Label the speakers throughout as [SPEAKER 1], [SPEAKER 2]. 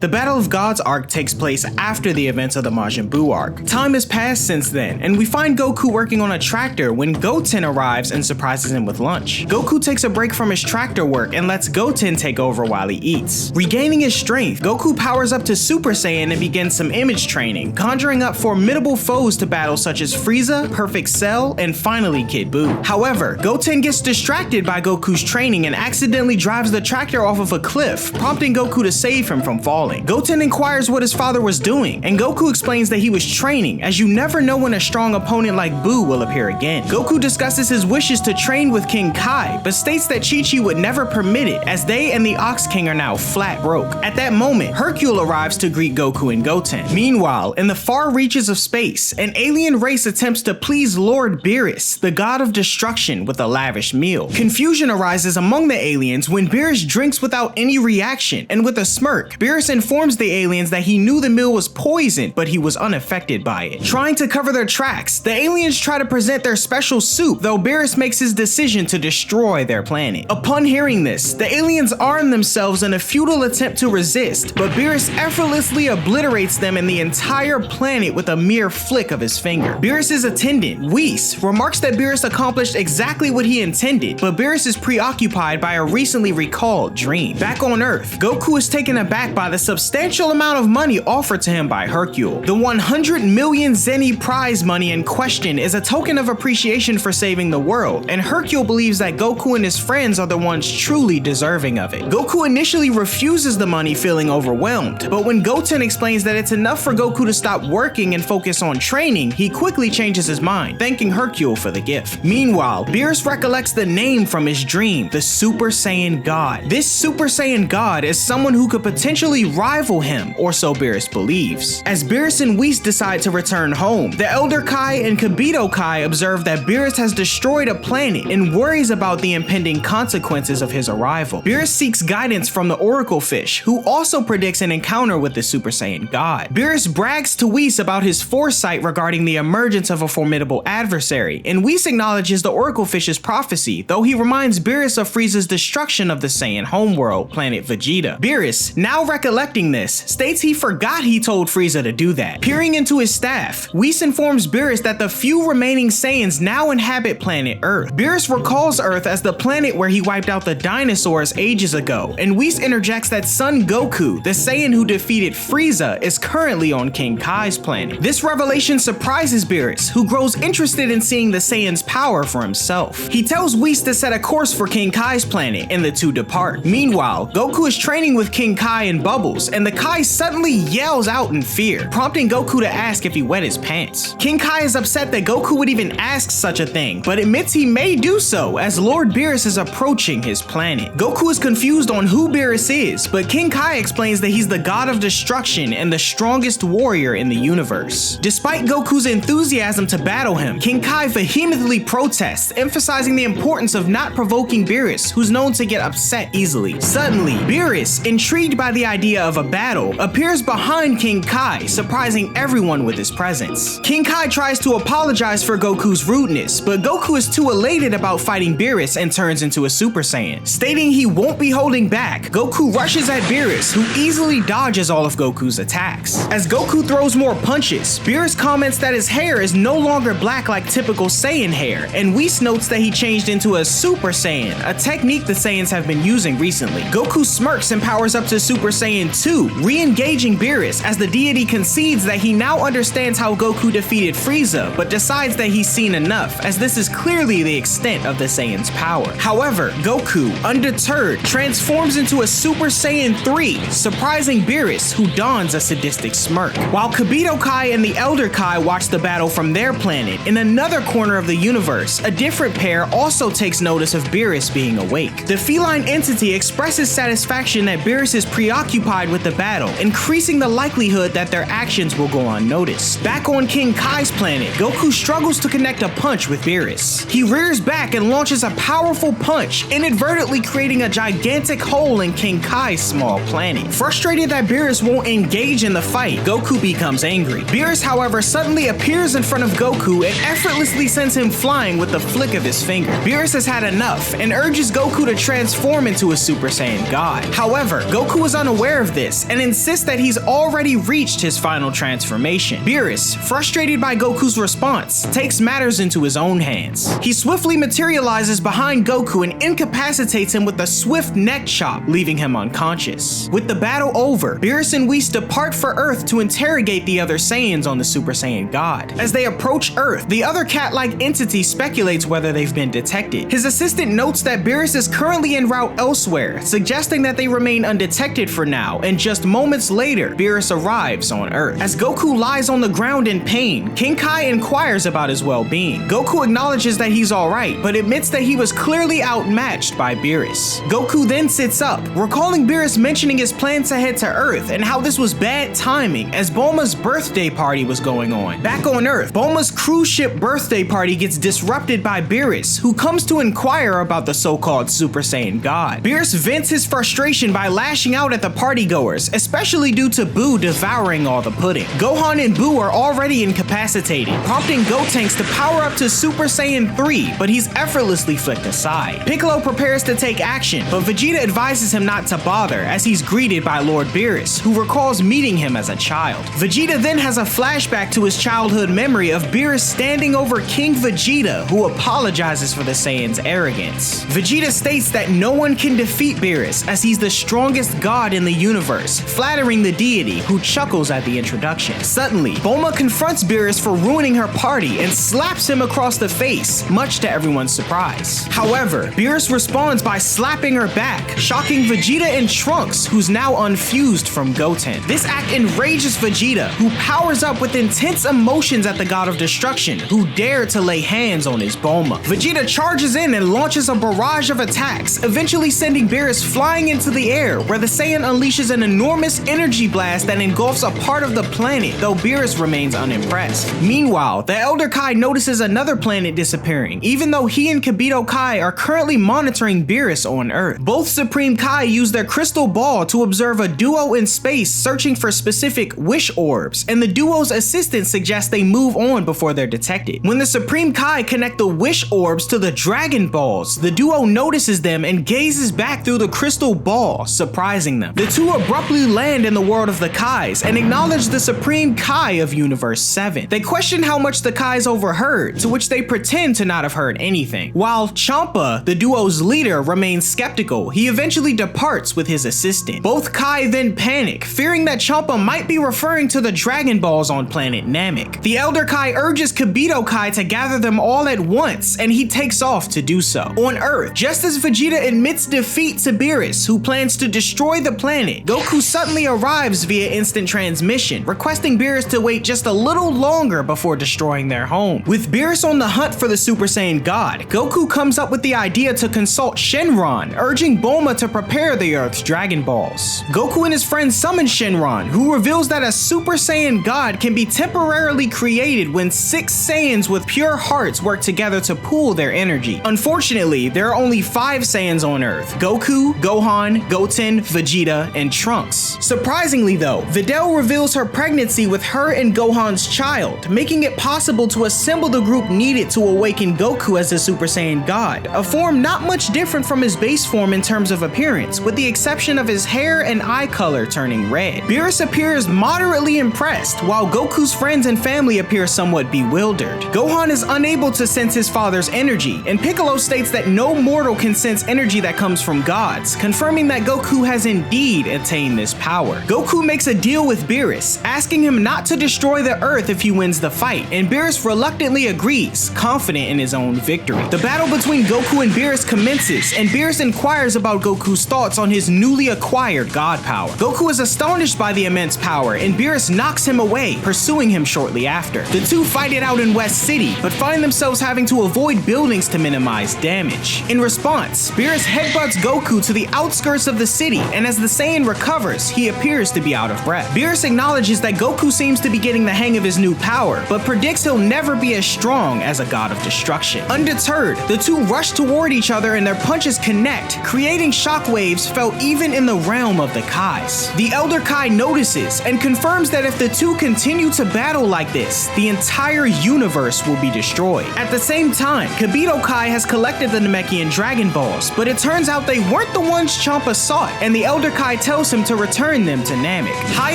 [SPEAKER 1] The Battle of Gods arc takes place after the events of the Majin Buu arc. Time has passed since then, and we find Goku working on a tractor when Goten arrives and surprises him with lunch. Goku takes a break from his tractor work and lets Goten take over while he eats. Regaining his strength, Goku powers up to Super Saiyan and begins some image training, conjuring up formidable foes to battle such as Frieza, Perfect Cell, and finally Kid Buu. However, Goten gets distracted by Goku's training and accidentally drives the tractor off of a cliff, prompting Goku to save him from falling. Goten inquires what his father was doing, and Goku explains that he was training, as you never know when a strong opponent like Buu will appear again. Goku discusses his wishes to train with King Kai, but states that Chi-Chi would never permit it, as they and the Ox King are now flat broke. At that moment, Hercule arrives to greet Goku and Goten. Meanwhile, in the far reaches of space, an alien race attempts to please Lord Beerus, the God of Destruction, with a lavish meal. Confusion arises among the aliens when Beerus drinks without any reaction, and with a smirk, Beerus informs the aliens that he knew the meal was poisoned, but he was unaffected by it. Trying to cover their tracks, the aliens try to present their special soup, though Beerus makes his decision to destroy their planet. Upon hearing this, the aliens arm themselves in a futile attempt to resist, but Beerus effortlessly obliterates them and the entire planet with a mere flick of his finger. Beerus's attendant, Whis, remarks that Beerus accomplished exactly what he intended, but Beerus is preoccupied by a recently recalled dream. Back on Earth, Goku is taken aback by the substantial amount of money offered to him by Hercule. The 100 million Zeni prize money in question is a token of appreciation for saving the world, and Hercule believes that Goku and his friends are the ones truly deserving of it. Goku initially refuses the money, feeling overwhelmed, but when Goten explains that it's enough for Goku to stop working and focus on training, he quickly changes his mind, thanking Hercule for the gift. Meanwhile, Beerus recollects the name from his dream, the Super Saiyan God. This Super Saiyan God is someone who could potentially rival him, or so Beerus believes. As Beerus and Whis decide to return home, the Elder Kai and Kibito Kai observe that Beerus has destroyed a planet and worries about the impending consequences of his arrival. Beerus seeks guidance from the Oracle Fish, who also predicts an encounter with the Super Saiyan God. Beerus brags to Whis about his foresight regarding the emergence of a formidable adversary, and Whis acknowledges the Oracle Fish's prophecy, though he reminds Beerus of Frieza's destruction of the Saiyan homeworld, planet Vegeta. Beerus, now recollecting this, states he forgot he told Frieza to do that. Peering into his staff, Whis informs Beerus that the few remaining Saiyans now inhabit planet Earth. Beerus recalls Earth as the planet where he wiped out the dinosaurs ages ago, and Whis interjects that Son Goku, the Saiyan who defeated Frieza, is currently on King Kai's planet. This revelation surprises Beerus, who grows interested in seeing the Saiyan's power for himself. He tells Whis to set a course for King Kai's planet, and the two depart. Meanwhile, Goku is training with King Kai and Bubbles, and the Kai suddenly yells out in fear, prompting Goku to ask if he wet his pants. King Kai is upset that Goku would even ask such a thing, but admits he may do so as Lord Beerus is approaching his planet. Goku is confused on who Beerus is, but King Kai explains that he's the God of Destruction and the strongest warrior in the universe. Despite Goku's enthusiasm to battle him, King Kai vehemently protests, emphasizing the importance of not provoking Beerus, who's known to get upset easily. Suddenly, Beerus, intrigued by the idea of a battle, appears behind King Kai, surprising everyone with his presence. King Kai tries to apologize for Goku's rudeness, but Goku is too elated about fighting Beerus and turns into a Super Saiyan. Stating he won't be holding back, Goku rushes at Beerus, who easily dodges all of Goku's attacks. As Goku throws more punches, Beerus comments that his hair is no longer black like typical Saiyan hair, and Whis notes that he changed into a Super Saiyan, a technique the Saiyans have been using recently. Goku smirks and powers up to Super Saiyan 2, re-engaging Beerus as the deity concedes that he now understands how Goku defeated Frieza, but decides that he's seen enough, as this is clearly the extent of the Saiyan's power. However, Goku, undeterred, transforms into a Super Saiyan 3, surprising Beerus, who dons a sadistic smirk. While Kibito Kai and the Elder Kai watch the battle from their planet, in another corner of the universe, a different pair also takes notice of Beerus being awake. The feline entity expresses satisfaction that Beerus is preoccupied with the battle, increasing the likelihood that their actions will go unnoticed. Back on King Kai's planet, Goku struggles to connect a punch with Beerus. He rears back and launches a powerful punch, inadvertently creating a gigantic hole in King Kai's small planet. Frustrated that Beerus won't engage in the fight, Goku becomes angry. Beerus, however, suddenly appears in front of Goku and effortlessly sends him flying with the flick of his finger. Beerus has had enough and urges Goku to transform into a Super Saiyan God. However, Goku is unaware of of this and insists that he's already reached his final transformation. Beerus, frustrated by Goku's response, takes matters into his own hands. He swiftly materializes behind Goku and incapacitates him with a swift neck chop, leaving him unconscious. With the battle over, Beerus and Whis depart for Earth to interrogate the other Saiyans on the Super Saiyan God. As they approach Earth, the other cat-like entity speculates whether they've been detected. His assistant notes that Beerus is currently en route elsewhere, suggesting that they remain undetected for now, and just moments later, Beerus arrives on Earth. As Goku lies on the ground in pain, King Kai inquires about his well-being. Goku acknowledges that he's alright, but admits that he was clearly outmatched by Beerus. Goku then sits up, recalling Beerus mentioning his plan to head to Earth and how this was bad timing as Bulma's birthday party was going on. Back on Earth, Bulma's cruise ship birthday party gets disrupted by Beerus, who comes to inquire about the so-called Super Saiyan God. Beerus vents his frustration by lashing out at the partygoers, especially due to Boo devouring all the pudding. Gohan and Boo are already incapacitated, prompting Gotenks to power up to Super Saiyan 3, but he's effortlessly flicked aside. Piccolo prepares to take action, but Vegeta advises him not to bother as he's greeted by Lord Beerus, who recalls meeting him as a child. Vegeta then has a flashback to his childhood memory of Beerus standing over King Vegeta, who apologizes for the Saiyans' arrogance. Vegeta states that no one can defeat Beerus as he's the strongest god in the universe, flattering the deity, who chuckles at the introduction. Suddenly, Bulma confronts Beerus for ruining her party and slaps him across the face, much to everyone's surprise. However, Beerus responds by slapping her back, shocking Vegeta and Trunks, who's now unfused from Goten. This act enrages Vegeta, who powers up with intense emotions at the God of Destruction, who dared to lay hands on his Bulma. Vegeta charges in and launches a barrage of attacks, eventually sending Beerus flying into the air, where the Saiyan unleashes an enormous energy blast that engulfs a part of the planet, though Beerus remains unimpressed. Meanwhile, the Elder Kai notices another planet disappearing, even though he and Kibito Kai are currently monitoring Beerus on Earth. Both Supreme Kai use their crystal ball to observe a duo in space searching for specific wish orbs, and the duo's assistant suggests they move on before they're detected. When the Supreme Kai connect the wish orbs to the Dragon Balls, the duo notices them and gazes back through the crystal ball, surprising them. The two abruptly land in the world of the Kais and acknowledge the Supreme Kai of Universe 7. They question how much the Kais overheard, to which they pretend to not have heard anything. While Champa, the duo's leader, remains skeptical, he eventually departs with his assistant. Both Kai then panic, fearing that Champa might be referring to the Dragon Balls on planet Namek. The Elder Kai urges Kibito Kai to gather them all at once, and he takes off to do so. On Earth, just as Vegeta admits defeat to Beerus, who plans to destroy the planet, Goku suddenly arrives via instant transmission, requesting Beerus to wait just a little longer before destroying their home. With Beerus on the hunt for the Super Saiyan God, Goku comes up with the idea to consult Shenron, urging Bulma to prepare the Earth's Dragon Balls. Goku and his friends summon Shenron, who reveals that a Super Saiyan God can be temporarily created when 6 Saiyans with pure hearts work together to pool their energy. Unfortunately, there are only 5 Saiyans on Earth: Goku, Gohan, Goten, Vegeta, and Trunks. Surprisingly though, Videl reveals her pregnancy with her and Gohan's child, making it possible to assemble the group needed to awaken Goku as the Super Saiyan God, a form not much different from his base form in terms of appearance, with the exception of his hair and eye color turning red. Beerus appears moderately impressed, while Goku's friends and family appear somewhat bewildered. Gohan is unable to sense his father's energy, and Piccolo states that no mortal can sense energy that comes from gods, confirming that Goku has indeed attained this power. Goku makes a deal with Beerus, asking him not to destroy the Earth if he wins the fight, and Beerus reluctantly agrees, confident in his own victory. The battle between Goku and Beerus commences, and Beerus inquires about Goku's thoughts on his newly acquired god power. Goku is astonished by the immense power, and Beerus knocks him away, pursuing him shortly after. The two fight it out in West City, but find themselves having to avoid buildings to minimize damage. In response, Beerus headbutts Goku to the outskirts of the city, and as the Saiyan recovers, he appears to be out of breath. Beerus acknowledges that Goku seems to be getting the hang of his new power, but predicts he'll never be as strong as a God of Destruction. Undeterred, the two rush toward each other and their punches connect, creating shockwaves felt even in the realm of the Kais. The Elder Kai notices and confirms that if the two continue to battle like this, the entire universe will be destroyed. At the same time, Kibito Kai has collected the Namekian Dragon Balls, but it turns out they weren't the ones Champa sought, and the Elder Kai tells tells him to return them to Namek. High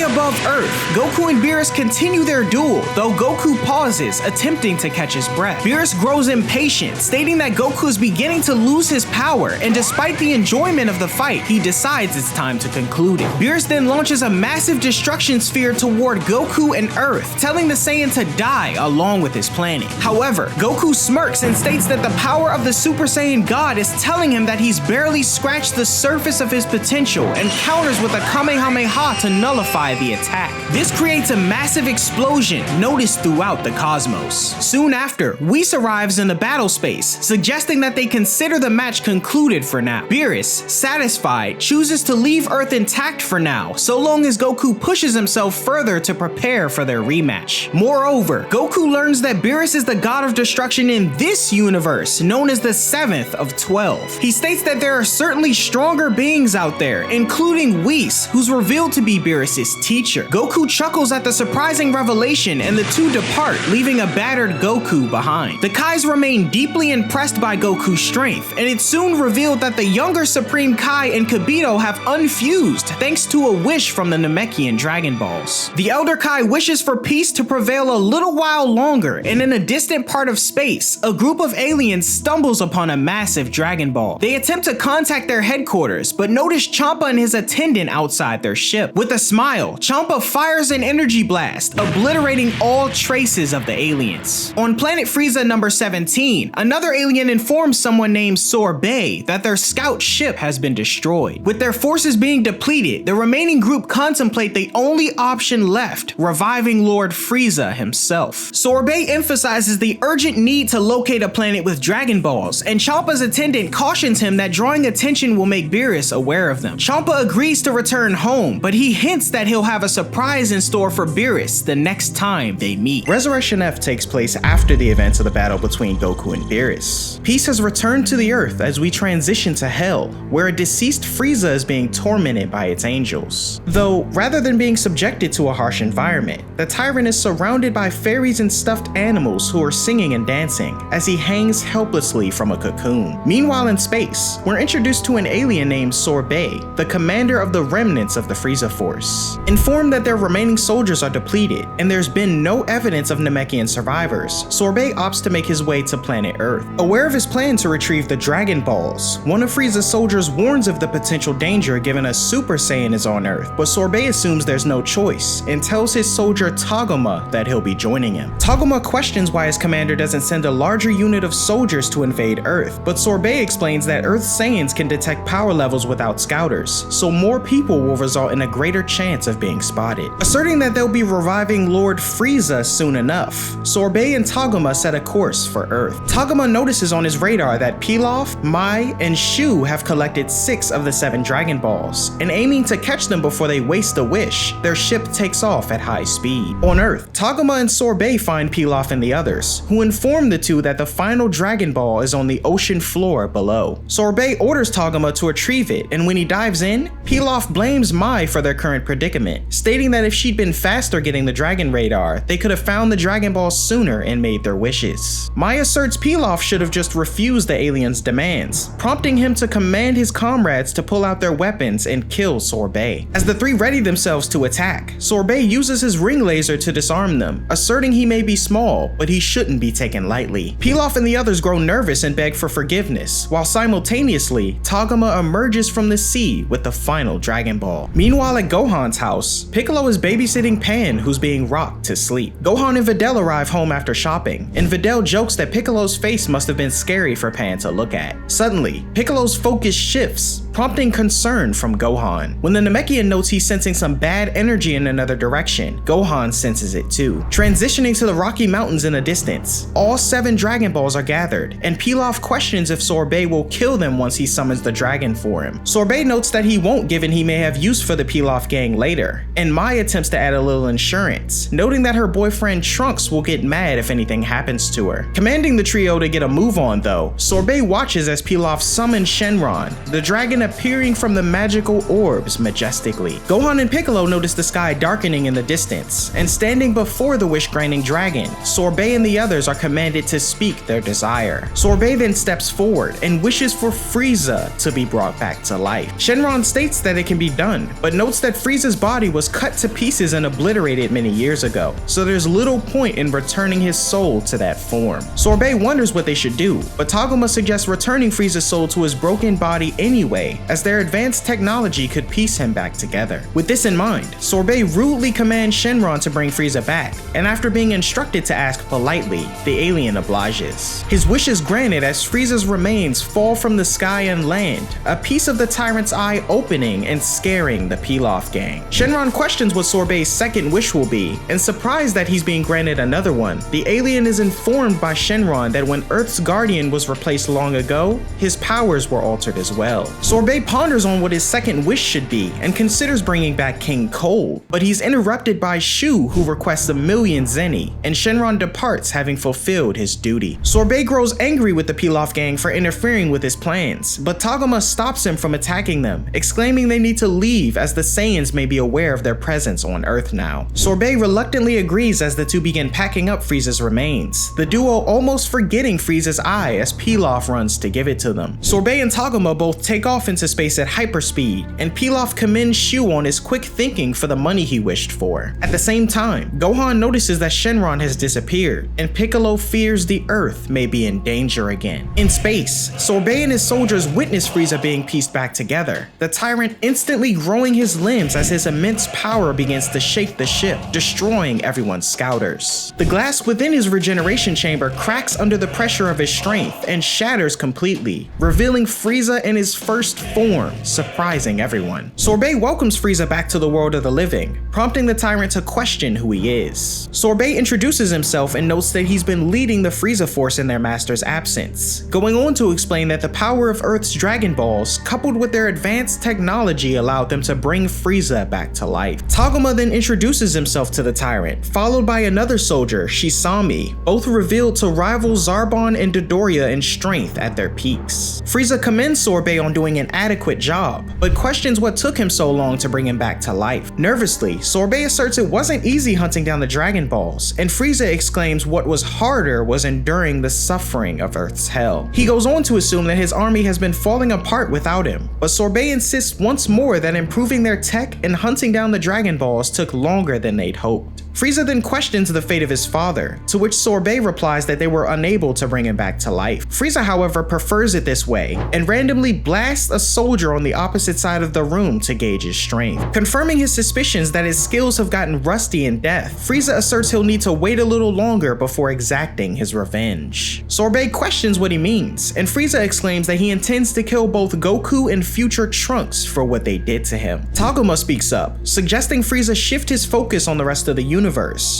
[SPEAKER 1] above Earth, Goku and Beerus continue their duel, though Goku pauses, attempting to catch his breath. Beerus grows impatient, stating that Goku is beginning to lose his power, and despite the enjoyment of the fight, he decides it's time to conclude it. Beerus then launches a massive destruction sphere toward Goku and Earth, telling the Saiyan to die along with his planet. However, Goku smirks and states that the power of the Super Saiyan God is telling him that he's barely scratched the surface of his potential, and counters with a Kamehameha to nullify the attack. This creates a massive explosion noticed throughout the cosmos. Soon after, Whis arrives in the battle space, suggesting that they consider the match concluded for now. Beerus, satisfied, chooses to leave Earth intact for now, so long as Goku pushes himself further to prepare for their rematch. Moreover, Goku learns that Beerus is the God of Destruction in this universe, known as the 7th of 12. He states that there are certainly stronger beings out there, including Whis, who's revealed to be Beerus' teacher. Goku chuckles at the surprising revelation, and the two depart, leaving a battered Goku behind. The Kais remain deeply impressed by Goku's strength, and it's soon revealed that the younger Supreme Kai and Kibito have unfused thanks to a wish from the Namekian Dragon Balls. The Elder Kai wishes for peace to prevail a little while longer, and in a distant part of space, a group of aliens stumbles upon a massive Dragon Ball. They attempt to contact their headquarters, but notice Champa and his attendant outside their ship. With a smile, Champa fires an energy blast, obliterating all traces of the aliens. On planet Frieza number 17, another alien informs someone named Sorbe that their scout ship has been destroyed. With their forces being depleted, the remaining group contemplate the only option left, reviving Lord Frieza himself. Sorbe emphasizes the urgent need to locate a planet with Dragon Balls, and Champa's attendant cautions him that drawing attention will make Beerus aware of them. Champa agrees to return home, but he hints that he'll have a surprise in store for Beerus the next time they meet. Resurrection F takes place after the events of the battle between Goku and Beerus. Peace has returned to the Earth as we transition to Hell, where a deceased Frieza is being tormented by its angels. Though, rather than being subjected to a harsh environment, the tyrant is surrounded by fairies and stuffed animals who are singing and dancing as he hangs helplessly from a cocoon. Meanwhile in space, we're introduced to an alien named Sorbe, the commander of the remnants of the Frieza force. Informed that their remaining soldiers are depleted, and there's been no evidence of Namekian survivors, Sorbe opts to make his way to planet Earth. Aware of his plan to retrieve the Dragon Balls, one of Frieza's soldiers warns of the potential danger given a Super Saiyan is on Earth, but Sorbe assumes there's no choice and tells his soldier Tagoma that he'll be joining him. Tagoma questions why his commander doesn't send a larger unit of soldiers to invade Earth, but Sorbe explains that Earth's Saiyans can detect power levels without scouters, so more people will result in a greater chance of being spotted. Asserting that they'll be reviving Lord Frieza soon enough, Sorbe and Tagoma set a course for Earth. Tagoma notices on his radar that Pilaf, Mai, and Shu have collected 6 of the 7 Dragon Balls, and aiming to catch them before they waste a wish, their ship takes off at high speed. On Earth, Tagoma and Sorbe find Pilaf and the others, who inform the two that the final Dragon Ball is on the ocean floor below. Sorbe orders Tagoma to retrieve it, and when he dives in, Pilaf blames Mai for their current predicament, stating that if she'd been faster getting the Dragon Radar, they could have found the Dragon Ball sooner and made their wishes. Mai asserts Pilaf should have just refused the aliens' demands, prompting him to command his comrades to pull out their weapons and kill Sorbe. As the three ready themselves to attack, Sorbe uses his ring laser to disarm them, asserting he may be small, but he shouldn't be taken lightly. Pilaf and the others grow nervous and beg for forgiveness, while simultaneously, Tagoma emerges from the sea with the final Dragon Ball. Meanwhile at Gohan's house, Piccolo is babysitting Pan, who's being rocked to sleep. Gohan and Videl arrive home after shopping, and Videl jokes that Piccolo's face must have been scary for Pan to look at. Suddenly, Piccolo's focus shifts, prompting concern from Gohan. When the Namekian notes he's sensing some bad energy in another direction, Gohan senses it too. Transitioning to the Rocky Mountains in the distance, all 7 Dragon Balls are gathered, and Pilaf questions if Sorbe will kill them once he summons the dragon for him. Sorbe notes that he won't, given he may have use for the Pilaf gang later, and Mai attempts to add a little insurance, noting that her boyfriend Trunks will get mad if anything happens to her. Commanding the trio to get a move on though, Sorbe watches as Pilaf summons Shenron, the dragon appearing from the magical orbs majestically. Gohan and Piccolo notice the sky darkening in the distance, and standing before the wish-granting dragon, Sorbe and the others are commanded to speak their desire. Sorbe then steps forward and wishes for Frieza to be brought back to life. Shenron states that it can be done, but notes that Frieza's body was cut to pieces and obliterated many years ago, so there's little point in returning his soul to that form. Sorbe wonders what they should do, but Tagoma suggests returning Frieza's soul to his broken body anyway, as their advanced technology could piece him back together. With this in mind, Sorbe rudely commands Shenron to bring Frieza back, and after being instructed to ask politely, the alien obliges. His wish is granted as Frieza's remains fall from the sky and land, a piece of the tyrant's eye opening and scaring the Pilaf gang. Shenron questions what Sorbe's second wish will be, and surprised that he's being granted another one, the alien is informed by Shenron that when Earth's guardian was replaced long ago, his powers were altered as well. Sorbe ponders on what his second wish should be and considers bringing back King Cold, but he's interrupted by Shu, who requests 1,000,000 Zeni, and Shenron departs having fulfilled his duty. Sorbe grows angry with the Pilaf gang for interfering with his plans, but Tagoma stops him from attacking them, exclaiming they need to leave as the Saiyans may be aware of their presence on Earth now. Sorbe reluctantly agrees as the two begin packing up Frieza's remains, the duo almost forgetting Frieza's eye as Pilaf runs to give it to them. Sorbe and Tagoma both take off into space at hyperspeed, and Pilaf commends Shu on his quick thinking for the money he wished for. At the same time, Gohan notices that Shenron has disappeared, and Piccolo fears the Earth may be in danger again. In space, Sorbe and his soldiers witness Frieza being pieced back together, the tyrant instantly growing his limbs as his immense power begins to shake the ship, destroying everyone's scouters. The glass within his regeneration chamber cracks under the pressure of his strength and shatters completely, revealing Frieza in his first form, surprising everyone. Sorbe welcomes Frieza back to the world of the living, prompting the tyrant to question who he is. Sorbe introduces himself and notes that he's been leading the Frieza force in their master's absence, going on to explain that the power of Earth's Dragon Balls, coupled with their advanced technology, allowed them to bring Frieza back to life. Tagoma then introduces himself to the tyrant, followed by another soldier, Shisami, both revealed to rival Zarbon and Dodoria in strength at their peaks. Frieza commends Sorbe on doing an adequate job, but questions what took him so long to bring him back to life. Nervously, Sorbe asserts it wasn't easy hunting down the Dragon Balls, and Frieza exclaims what was harder was enduring the suffering of Earth's hell. He goes on to assume that his army has been falling apart without him, but Sorbe insists once more that improving their tech and hunting down the Dragon Balls took longer than they'd hoped. Frieza then questions the fate of his father, to which Sorbe replies that they were unable to bring him back to life. Frieza, however, prefers it this way, and randomly blasts a soldier on the opposite side of the room to gauge his strength. Confirming his suspicions that his skills have gotten rusty in death, Frieza asserts he'll need to wait a little longer before exacting his revenge. Sorbe questions what he means, and Frieza exclaims that he intends to kill both Goku and future Trunks for what they did to him. Tagoma speaks up, suggesting Frieza shift his focus on the rest of the universe,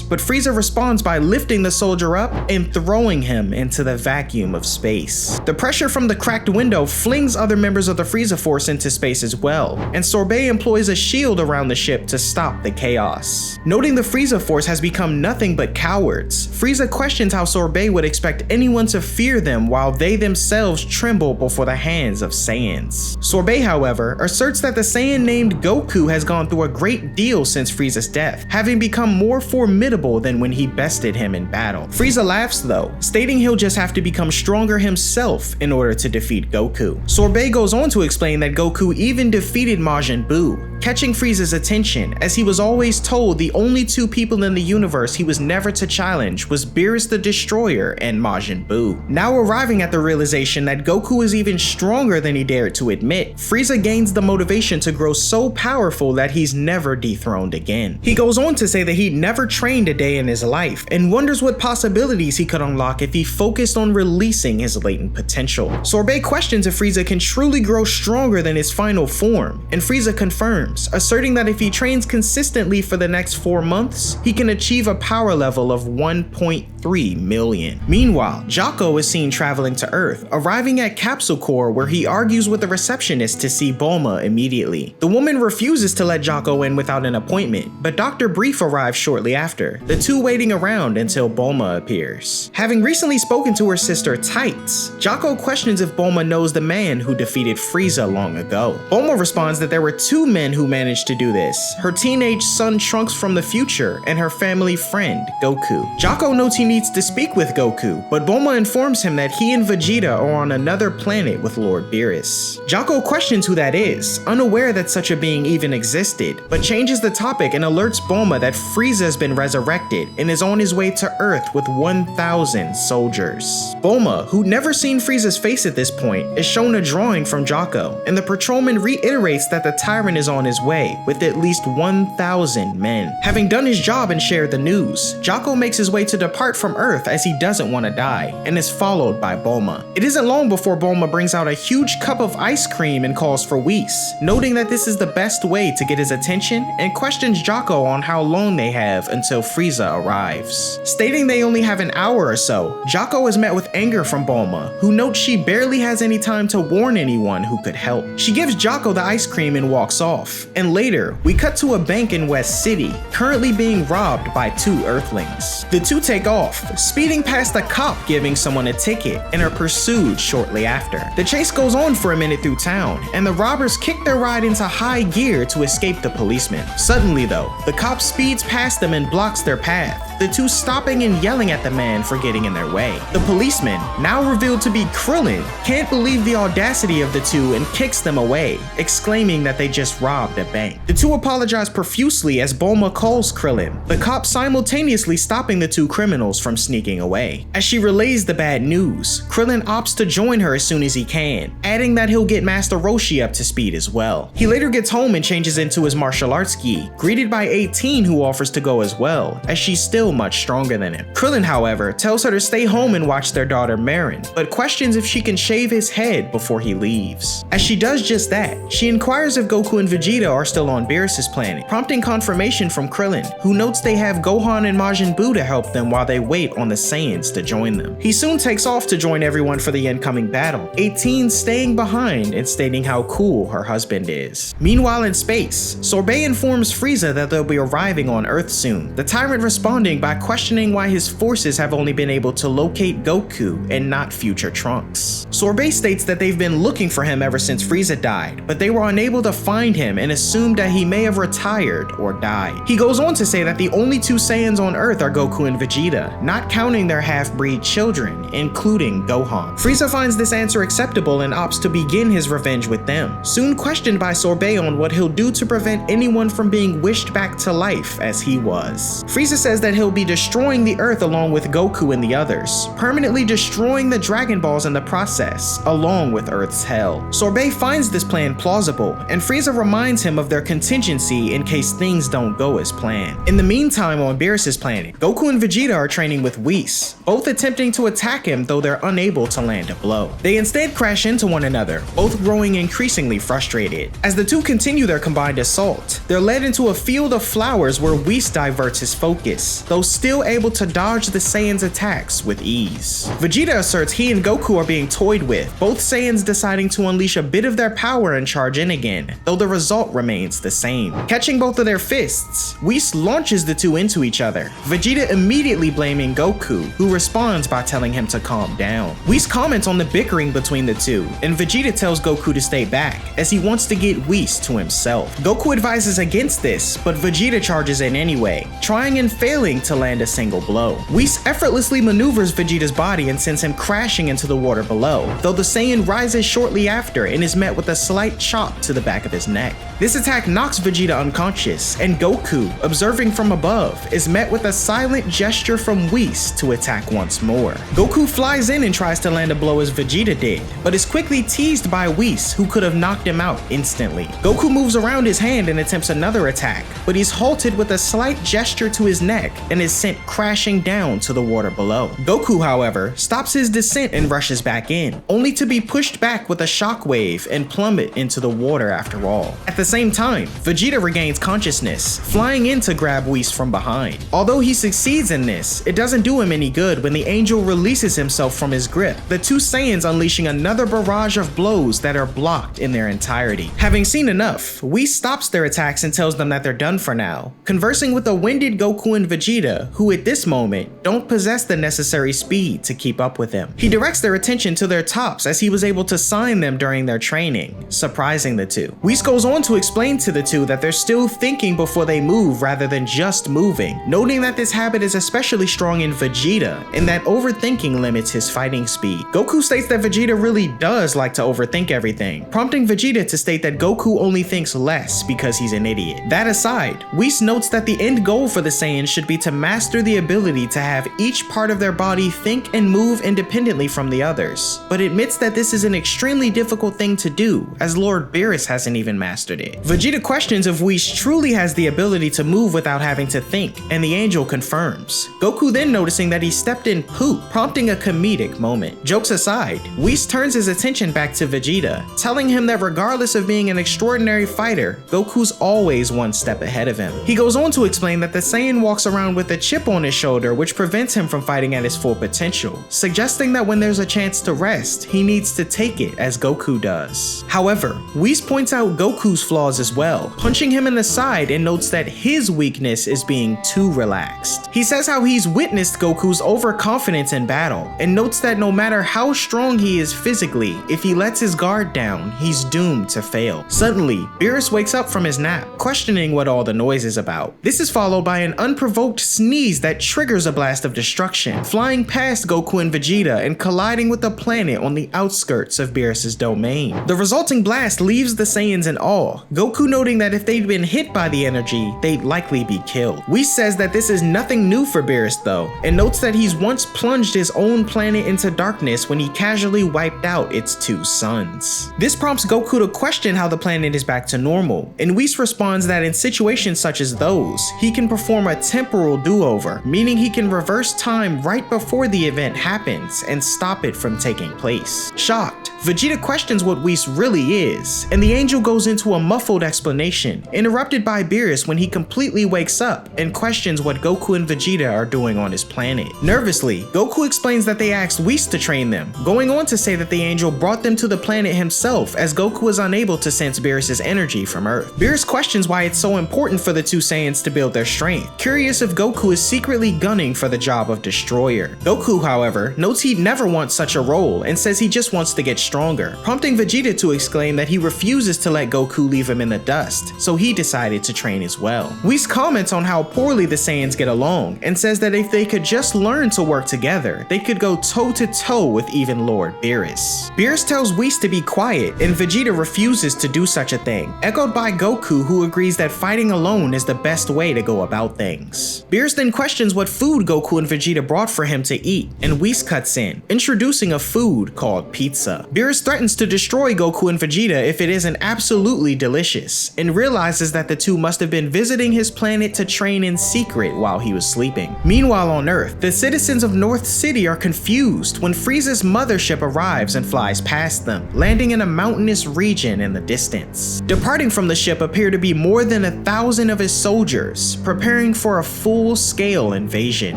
[SPEAKER 1] but Frieza responds by lifting the soldier up and throwing him into the vacuum of space. The pressure from the cracked window flings other members of the Frieza force into space as well, and Sorbe employs a shield around the ship to stop the chaos. Noting the Frieza force has become nothing but cowards, Frieza questions how Sorbe would expect anyone to fear them while they themselves tremble before the hands of Saiyans. Sorbe, however, asserts that the Saiyan named Goku has gone through a great deal since Frieza's death, having become more formidable than when he bested him in battle. Frieza laughs though, stating he'll just have to become stronger himself in order to defeat Goku. Sorbe goes on to explain that Goku even defeated Majin Buu, catching Frieza's attention as he was always told the only two people in the universe he was never to challenge was Beerus the Destroyer and Majin Buu. Now arriving at the realization that Goku is even stronger than he dared to admit, Frieza gains the motivation to grow so powerful that he's never dethroned again. He goes on to say that he'd never trained a day in his life and wonders what possibilities he could unlock if he focused on releasing his latent potential. Sorbe questions if Frieza can truly grow stronger than his final form, and Frieza confirms, asserting that if he trains consistently for the next 4 months, he can achieve a power level of 1.3 million. Meanwhile, Jocko is seen traveling to Earth, arriving at Capsule Corps where he argues with the receptionist to see Bulma immediately. The woman refuses to let Jocko in without an appointment, but Dr. Brief arrives shortly shortly after, the two waiting around until Bulma appears. Having recently spoken to her sister Tights, Jocko questions if Bulma knows the man who defeated Frieza long ago. Bulma responds that there were two men who managed to do this, her teenage son Trunks from the future and her family friend, Goku. Jocko notes he needs to speak with Goku, but Bulma informs him that he and Vegeta are on another planet with Lord Beerus. Jocko questions who that is, unaware that such a being even existed, but changes the topic and alerts Bulma that Frieza has been resurrected and is on his way to Earth with 1,000 soldiers. Bulma, who'd never seen Frieza's face at this point, is shown a drawing from Jocko, and the patrolman reiterates that the tyrant is on his way with at least 1,000 men. Having done his job and shared the news, Jocko makes his way to depart from Earth as he doesn't want to die, and is followed by Bulma. It isn't long before Bulma brings out a huge cup of ice cream and calls for Whis, noting that this is the best way to get his attention, and questions Jocko on how long they have until Frieza arrives. Stating they only have an hour or so, Jocko is met with anger from Bulma, who notes she barely has any time to warn anyone who could help. She gives Jocko the ice cream and walks off, and later, we cut to a bank in West City, currently being robbed by two Earthlings. The two take off, speeding past a cop giving someone a ticket, and are pursued shortly after. The chase goes on for a minute through town, and the robbers kick their ride into high gear to escape the policeman. Suddenly though, the cop speeds past them and blocks their path, the two stopping and yelling at the man for getting in their way. The policeman, now revealed to be Krillin, can't believe the audacity of the two and kicks them away, exclaiming that they just robbed a bank. The two apologize profusely as Bulma calls Krillin, the cop simultaneously stopping the two criminals from sneaking away. As she relays the bad news, Krillin opts to join her as soon as he can, adding that he'll get Master Roshi up to speed as well. He later gets home and changes into his martial arts gi, greeted by 18 who offers to go as well, as she's still much stronger than him. Krillin, however, tells her to stay home and watch their daughter Marin, but questions if she can shave his head before he leaves. As she does just that, she inquires if Goku and Vegeta are still on Beerus' planet, prompting confirmation from Krillin, who notes they have Gohan and Majin Buu to help them while they wait on the Saiyans to join them. He soon takes off to join everyone for the incoming battle, 18 staying behind and stating how cool her husband is. Meanwhile in space, Sorbe informs Frieza that they'll be arriving on Earth soon, the tyrant responding by questioning why his forces have only been able to locate Goku and not future Trunks. Sorbe states that they've been looking for him ever since Frieza died, but they were unable to find him and assumed that he may have retired or died. He goes on to say that the only two Saiyans on Earth are Goku and Vegeta, not counting their half-breed children, including Gohan. Frieza finds this answer acceptable and opts to begin his revenge with them, soon questioned by Sorbe on what he'll do to prevent anyone from being wished back to life as he was. Frieza says that he'll be destroying the Earth along with Goku and the others, permanently destroying the Dragon Balls in the process, along with Earth's hell. Sorbe finds this plan plausible, and Frieza reminds him of their contingency in case things don't go as planned. In the meantime, on Beerus' planet, Goku and Vegeta are training with Whis, both attempting to attack him though they're unable to land a blow. They instead crash into one another, both growing increasingly frustrated. As the two continue their combined assault, they're led into a field of flowers where Whis diverts his focus, though still able to dodge the Saiyans' attacks with ease. Vegeta asserts he and Goku are being toyed with, both Saiyans deciding to unleash a bit of their power and charge in again, though the result remains the same. Catching both of their fists, Whis launches the two into each other, Vegeta immediately blaming Goku, who responds by telling him to calm down. Whis comments on the bickering between the two, and Vegeta tells Goku to stay back, as he wants to get Whis to himself. Goku advises against this, but Vegeta charges in anyway, trying and failing to land a single blow. Whis effortlessly maneuvers Vegeta's body and sends him crashing into the water below, though the Saiyan rises shortly after and is met with a slight chop to the back of his neck. This attack knocks Vegeta unconscious, and Goku, observing from above, is met with a silent gesture from Whis to attack once more. Goku flies in and tries to land a blow as Vegeta did, but is quickly teased by Whis, who could have knocked him out instantly. Goku moves around his hand and attempts another attack, but he's halted with a slight gesture to his neck and is sent crashing down to the water below. Goku, however, stops his descent and rushes back in, only to be pushed back with a shockwave and plummet into the water after all. At the same time, Vegeta regains consciousness, flying in to grab Whis from behind. Although he succeeds in this, it doesn't do him any good when the angel releases himself from his grip, the two Saiyans unleashing another barrage of blows that are blocked in their entirety. Having seen enough, Whis stops their attacks and tells them that they're done for now, conversing with the winded Goku and Vegeta, who at this moment don't possess the necessary speed to keep up with him. He directs their attention to their tops as he was able to sign them during their training, surprising the two. Whis goes on to explain to the two that they're still thinking before they move rather than just moving, noting that this habit is especially strong in Vegeta and that overthinking limits his fighting speed. Goku states that Vegeta really does like to overthink everything, prompting Vegeta to state that Goku only thinks less because he's an idiot. That aside, Whis notes that the end goal for the Saiyans should be to master the ability to have each part of their body think and move independently from the others, but admits that this is an extremely difficult thing to do, as Lord Beerus hasn't even mastered it. Vegeta questions if Whis truly has the ability to move without having to think, and the angel confirms. Goku then noticing that he stepped in poop, prompting a comedic moment. Jokes aside, Whis turns his attention back to Vegeta, telling him that regardless of being an extraordinary fighter, Goku's always one step ahead of him. He goes on to explain that the Saiyan walks around with a chip on his shoulder which prevents him from fighting at his full potential, suggesting that when there's a chance to rest, he needs to take it as Goku does. However, Whis points out Goku's flaws as well, punching him in the side, and notes that his weakness is being too relaxed. He says how he's witnessed Goku's overconfidence in battle, and notes that no matter how strong he is physically, if he lets his guard down, he's doomed to fail. Suddenly, Beerus wakes up from his nap, questioning what all the noise is about. This is followed by an unprovoked sneeze that triggers a blast of destruction, flying past Goku and Vegeta and colliding with the planet on the outskirts of Beerus' domain. The resulting blast leaves the Saiyans in awe, Goku noting that if they'd been hit by the energy, they'd likely be killed. Whis says that this is nothing new for Beerus though, and notes that he's once plunged his own planet into darkness when he casually wiped out its two suns. This prompts Goku to question how the planet is back to normal, and Whis responds that in situations such as those, he can perform a temporal do-over, meaning he can reverse time right before the event happens and stop it from taking place. Shocked, Vegeta questions what Whis really is, and the angel goes into a muffled explanation, interrupted by Beerus when he completely wakes up and questions what Goku and Vegeta are doing on his planet. Nervously, Goku explains that they asked Whis to train them, going on to say that the angel brought them to the planet himself as Goku was unable to sense Beerus' energy from Earth. Beerus questions why it's so important for the two Saiyans to build their strength, curious if Goku is secretly gunning for the job of destroyer. Goku, however, notes he'd never want such a role and says he just wants to get stronger, prompting Vegeta to exclaim that he refuses to let Goku leave him in the dust, so he decided to train as well. Whis comments on how poorly the Saiyans get along and says that if they could just learn to work together, they could go toe-to-toe with even Lord Beerus. Beerus tells Whis to be quiet, and Vegeta refuses to do such a thing, echoed by Goku, who agrees that fighting alone is the best way to go about things. Beerus then questions what food Goku and Vegeta brought for him to eat, and Whis cuts in, introducing a food called pizza. Beerus threatens to destroy Goku and Vegeta if it isn't absolutely delicious, and realizes that the two must have been visiting his planet to train in secret while he was sleeping. Meanwhile on Earth, the citizens of North City are confused when Frieza's mothership arrives and flies past them, landing in a mountainous region in the distance. Departing from the ship appear to be more than 1,000 of his soldiers, preparing for a full-scale invasion.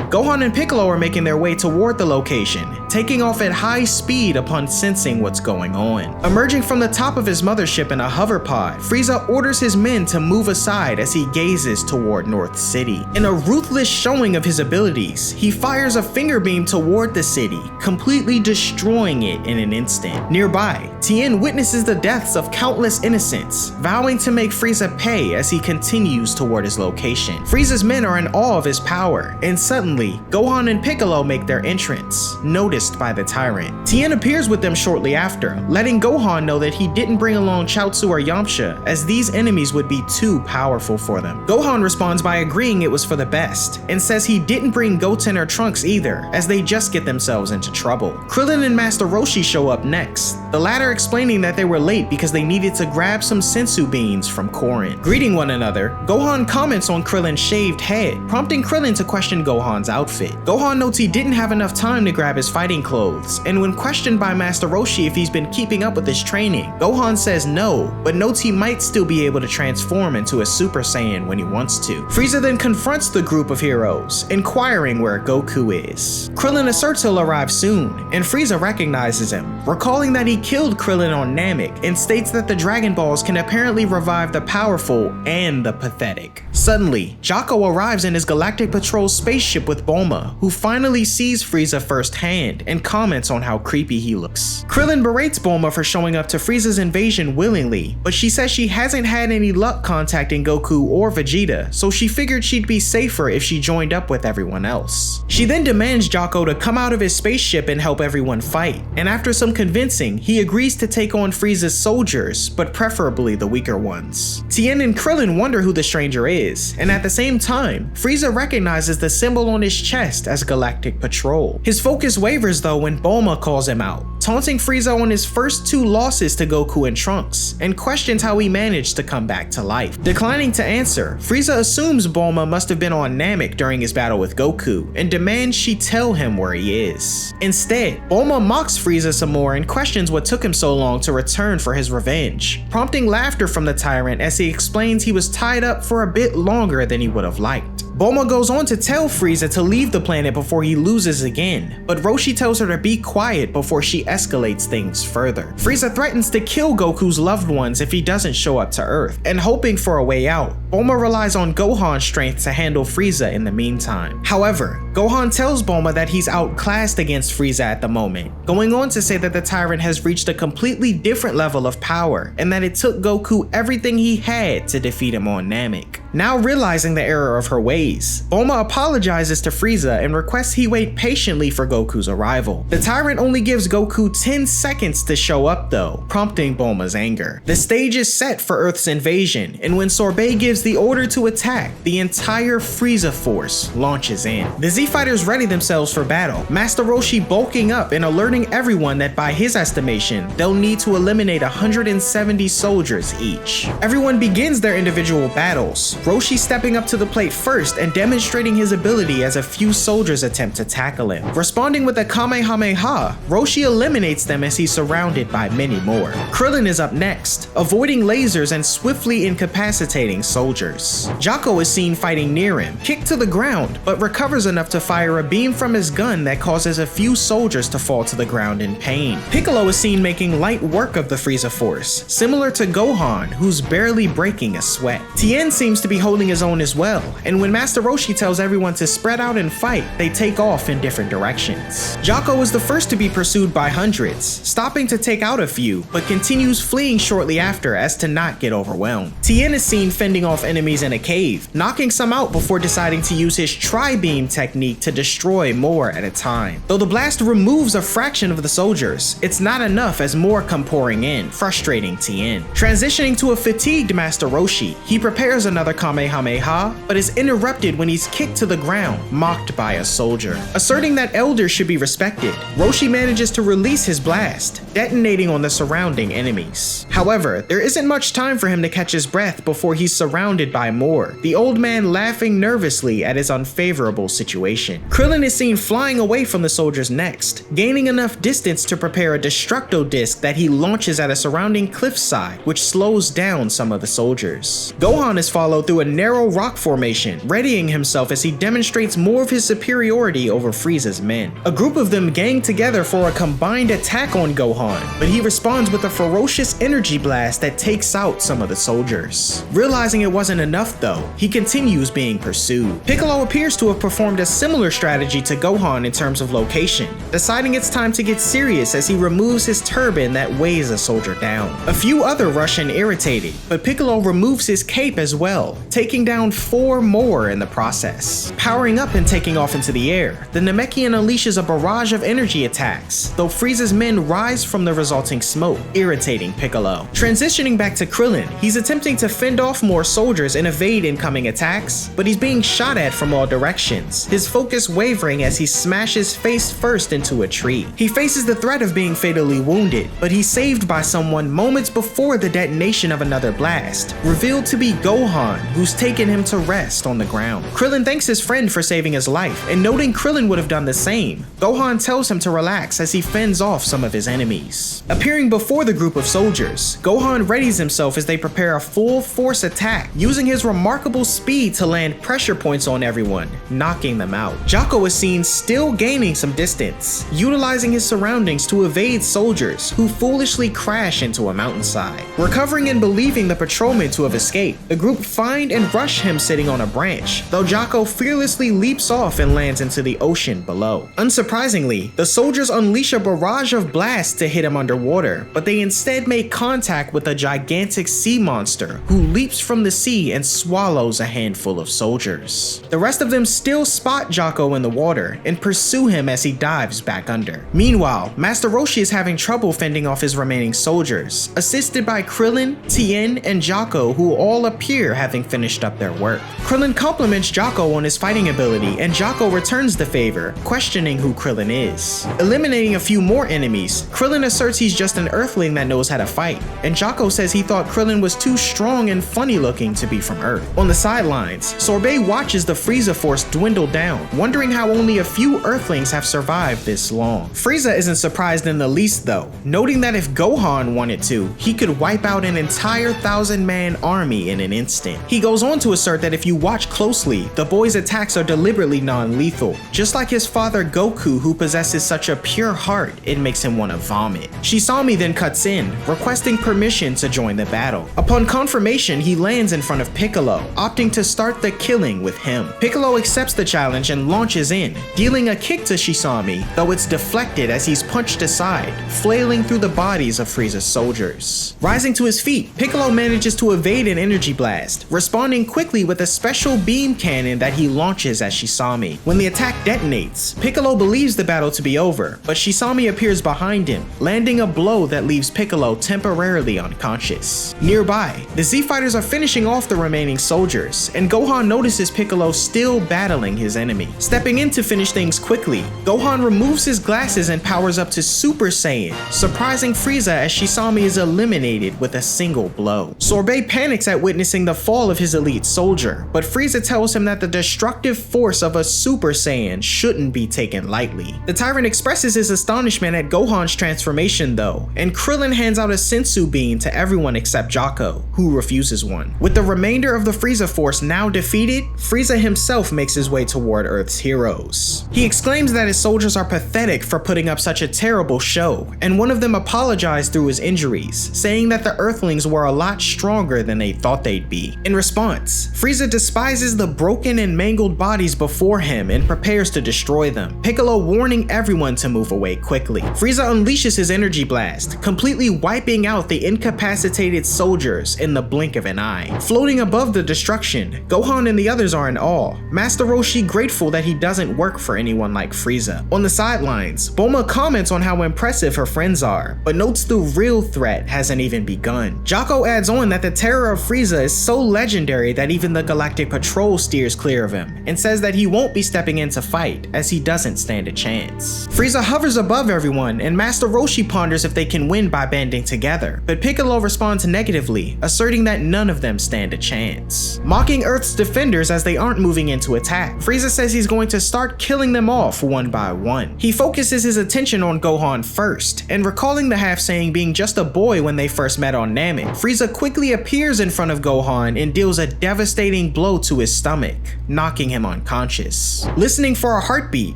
[SPEAKER 1] Gohan and Piccolo are making their way toward the location, taking off at high speed upon sensing what's going on. Emerging from the top of his mothership in a hover pod, Frieza orders his men to move aside as he gazes toward North City. In a ruthless showing of his abilities, he fires a finger beam toward the city, completely destroying it in an instant. Nearby, Tien witnesses the deaths of countless innocents, vowing to make Frieza pay as he continues toward his location. Frieza's men are in awe of his power, and suddenly, Gohan and Piccolo make their entrance, noticed by the tyrant. Tien appears with them shortly shortly after, letting Gohan know that he didn't bring along Chaozu or Yamcha, as these enemies would be too powerful for them. Gohan responds by agreeing it was for the best, and says he didn't bring Goten or Trunks either, as they just get themselves into trouble. Krillin and Master Roshi show up next, the latter explaining that they were late because they needed to grab some sensu beans from Korin. Greeting one another, Gohan comments on Krillin's shaved head, prompting Krillin to question Gohan's outfit. Gohan notes he didn't have enough time to grab his fighting clothes, and when questioned by Master Roshi if he's been keeping up with his training, Gohan says no, but notes he might still be able to transform into a Super Saiyan when he wants to. Frieza then confronts the group of heroes, inquiring where Goku is. Krillin asserts he'll arrive soon, and Frieza recognizes him, recalling that he killed Krillin on Namek, and states that the Dragon Balls can apparently revive the powerful and the pathetic. Suddenly, Jaco arrives in his Galactic Patrol spaceship with Bulma, who finally sees Frieza firsthand and comments on how creepy he looks. Krillin berates Bulma for showing up to Frieza's invasion willingly, but she says she hasn't had any luck contacting Goku or Vegeta, so she figured she'd be safer if she joined up with everyone else. She then demands Jaco to come out of his spaceship and help everyone fight, and after some convincing, he agrees to take on Frieza's soldiers, but preferably the weaker ones. Tien and Krillin wonder who the stranger is, and at the same time, Frieza recognizes the symbol on his chest as Galactic Patrol. His focus wavers though when Bulma calls him out, taunting Frieza on his first two losses to Goku and Trunks, and questions how he managed to come back to life. Declining to answer, Frieza assumes Bulma must have been on Namek during his battle with Goku, and demands she tell him where he is. Instead, Bulma mocks Frieza some more and questions what took him so long to return for his revenge, prompting laughter from the tyrant as he explains he was tied up for a bit longer than he would have liked. Bulma goes on to tell Frieza to leave the planet before he loses again, but Roshi tells her to be quiet before she escalates things further. Frieza threatens to kill Goku's loved ones if he doesn't show up to Earth, and hoping for a way out, Bulma relies on Gohan's strength to handle Frieza in the meantime. However, Gohan tells Bulma that he's outclassed against Frieza at the moment, going on to say that the tyrant has reached a completely different level of power, and that it took Goku everything he had to defeat him on Namek. Now realizing the error of her ways, Bulma apologizes to Frieza and requests he wait patiently for Goku's arrival. The tyrant only gives Goku 10 seconds to show up though, prompting Bulma's anger. The stage is set for Earth's invasion, and when Sorbe gives the order to attack, the entire Frieza force launches in. The Z-Fighters ready themselves for battle, Master Roshi bulking up and alerting everyone that by his estimation, they'll need to eliminate 170 soldiers each. Everyone begins their individual battles, Roshi stepping up to the plate first and demonstrating his ability as a few soldiers attempt to tackle him. Responding with a Kamehameha, Roshi eliminates them as he's surrounded by many more. Krillin is up next, avoiding lasers and swiftly incapacitating soldiers. Jaco is seen fighting near him, kicked to the ground, but recovers enough to fire a beam from his gun that causes a few soldiers to fall to the ground in pain. Piccolo is seen making light work of the Frieza force, similar to Gohan, who's barely breaking a sweat. Tien seems to be holding his own as well, and when Master Roshi tells everyone to spread out and fight, they take off in different directions. Jaco is the first to be pursued by hundreds, stopping to take out a few, but continues fleeing shortly after as to not get overwhelmed. Tien is seen fending off enemies in a cave, knocking some out before deciding to use his tri-beam technique to destroy more at a time. Though the blast removes a fraction of the soldiers, it's not enough as more come pouring in, frustrating Tien. Transitioning to a fatigued Master Roshi, he prepares another Kamehameha, but is interrupted when he's kicked to the ground, mocked by a soldier. Asserting that elders should be respected, Roshi manages to release his blast, detonating on the surrounding enemies. However, there isn't much time for him to catch his breath before he's surrounded by more, the old man laughing nervously at his unfavorable situation. Krillin is seen flying away from the soldiers next, gaining enough distance to prepare a Destructo disc that he launches at a surrounding cliffside, which slows down some of the soldiers. Gohan is followed through a narrow rock formation, readying himself as he demonstrates more of his superiority over Frieza's men. A group of them gang together for a combined attack on Gohan, but he responds with a ferocious energy blast that takes out some of the soldiers. Realizing it wasn't enough though, he continues being pursued. Piccolo appears to have performed a similar strategy to Gohan in terms of location, deciding it's time to get serious as he removes his turban that weighs a soldier down. A few other rush in irritated, but Piccolo removes his cape as well, Piccolo, taking down 4 more in the process. Powering up and taking off into the air, the Namekian unleashes a barrage of energy attacks, though Frieza's men rise from the resulting smoke, irritating Piccolo. Transitioning back to Krillin, he's attempting to fend off more soldiers and evade incoming attacks, but he's being shot at from all directions, his focus wavering as he smashes face first into a tree. He faces the threat of being fatally wounded, but he's saved by someone moments before the detonation of another blast, revealed to be Gohan, who's taken him to rest on the ground. Krillin thanks his friend for saving his life, and noting Krillin would have done the same, Gohan tells him to relax as he fends off some of his enemies. Appearing before the group of soldiers, Gohan readies himself as they prepare a full force attack, using his remarkable speed to land pressure points on everyone, knocking them out. Jocko is seen still gaining some distance, utilizing his surroundings to evade soldiers who foolishly crash into a mountainside. Recovering and believing the patrolmen to have escaped, the group find and rush him sitting on a branch, though Jocko fearlessly leaps off and lands into the ocean below. Unsurprisingly, the soldiers unleash a barrage of blasts to hit him underwater, but they instead make contact with a gigantic sea monster who leaps from the sea and swallows a handful of soldiers. The rest of them still spot Jocko in the water and pursue him as he dives back under. Meanwhile, Master Roshi is having trouble fending off his remaining soldiers, assisted by Krillin, Tien, and Jocko, who all appear having finished up their work. Krillin compliments Jocko on his fighting ability, and Jocko returns the favor, questioning who Krillin is. Eliminating a few more enemies, Krillin asserts he's just an Earthling that knows how to fight, and Jocko says he thought Krillin was too strong and funny looking to be from Earth. On the sidelines, Sorbe watches the Frieza force dwindle down, wondering how only a few Earthlings have survived this long. Frieza isn't surprised in the least though, noting that if Gohan wanted to, he could wipe out an entire 1,000-man army in an instant. He goes on to assert that if you watch closely, the boy's attacks are deliberately non-lethal, just like his father Goku, who possesses such a pure heart it makes him want to vomit. Shisami then cuts in, requesting permission to join the battle. Upon confirmation, he lands in front of Piccolo, opting to start the killing with him. Piccolo accepts the challenge and launches in, dealing a kick to Shisami, though it's deflected as he's punched aside, flailing through the bodies of Frieza's soldiers. Rising to his feet, Piccolo manages to evade an energy blast, responding quickly with a special beam cannon that he launches at Shisami. When the attack detonates, Piccolo believes the battle to be over, but Shisami appears behind him, landing a blow that leaves Piccolo temporarily unconscious. Nearby, the Z-Fighters are finishing off the remaining soldiers, and Gohan notices Piccolo still battling his enemy. Stepping in to finish things quickly, Gohan removes his glasses and powers up to Super Saiyan, surprising Frieza as Shisami is eliminated with a single blow. Sorbe panics at witnessing the fall of his elite soldier, but Frieza tells him that the destructive force of a Super Saiyan shouldn't be taken lightly. The Tyrant expresses his astonishment at Gohan's transformation though, and Krillin hands out a sensu bean to everyone except Jocko, who refuses one. With the remainder of the Frieza force now defeated, Frieza himself makes his way toward Earth's heroes. He exclaims that his soldiers are pathetic for putting up such a terrible show, and one of them apologized through his injuries, saying that the Earthlings were a lot stronger than they thought they'd be. In response, Frieza despises the broken and mangled bodies before him and prepares to destroy them, Piccolo warning everyone to move away quickly. Frieza unleashes his energy blast, completely wiping out the incapacitated soldiers in the blink of an eye. Floating above the destruction, Gohan and the others are in awe, Master Roshi grateful that he doesn't work for anyone like Frieza. On the sidelines, Bulma comments on how impressive her friends are, but notes the real threat hasn't even begun. Jocko adds on that the terror of Frieza is so legendary that even the Galactic Patrol steers clear of him, and says that he won't be stepping in to fight, as he doesn't stand a chance. Frieza hovers above everyone, and Master Roshi ponders if they can win by banding together, but Piccolo responds negatively, asserting that none of them stand a chance. Mocking Earth's defenders as they aren't moving in to attack, Frieza says he's going to start killing them off one by one. He focuses his attention on Gohan first, and recalling the half-Saiyan being just a boy when they first met on Namek, Frieza quickly appears in front of Gohan and deals a devastating blow to his stomach, knocking him unconscious. Listening for a heartbeat,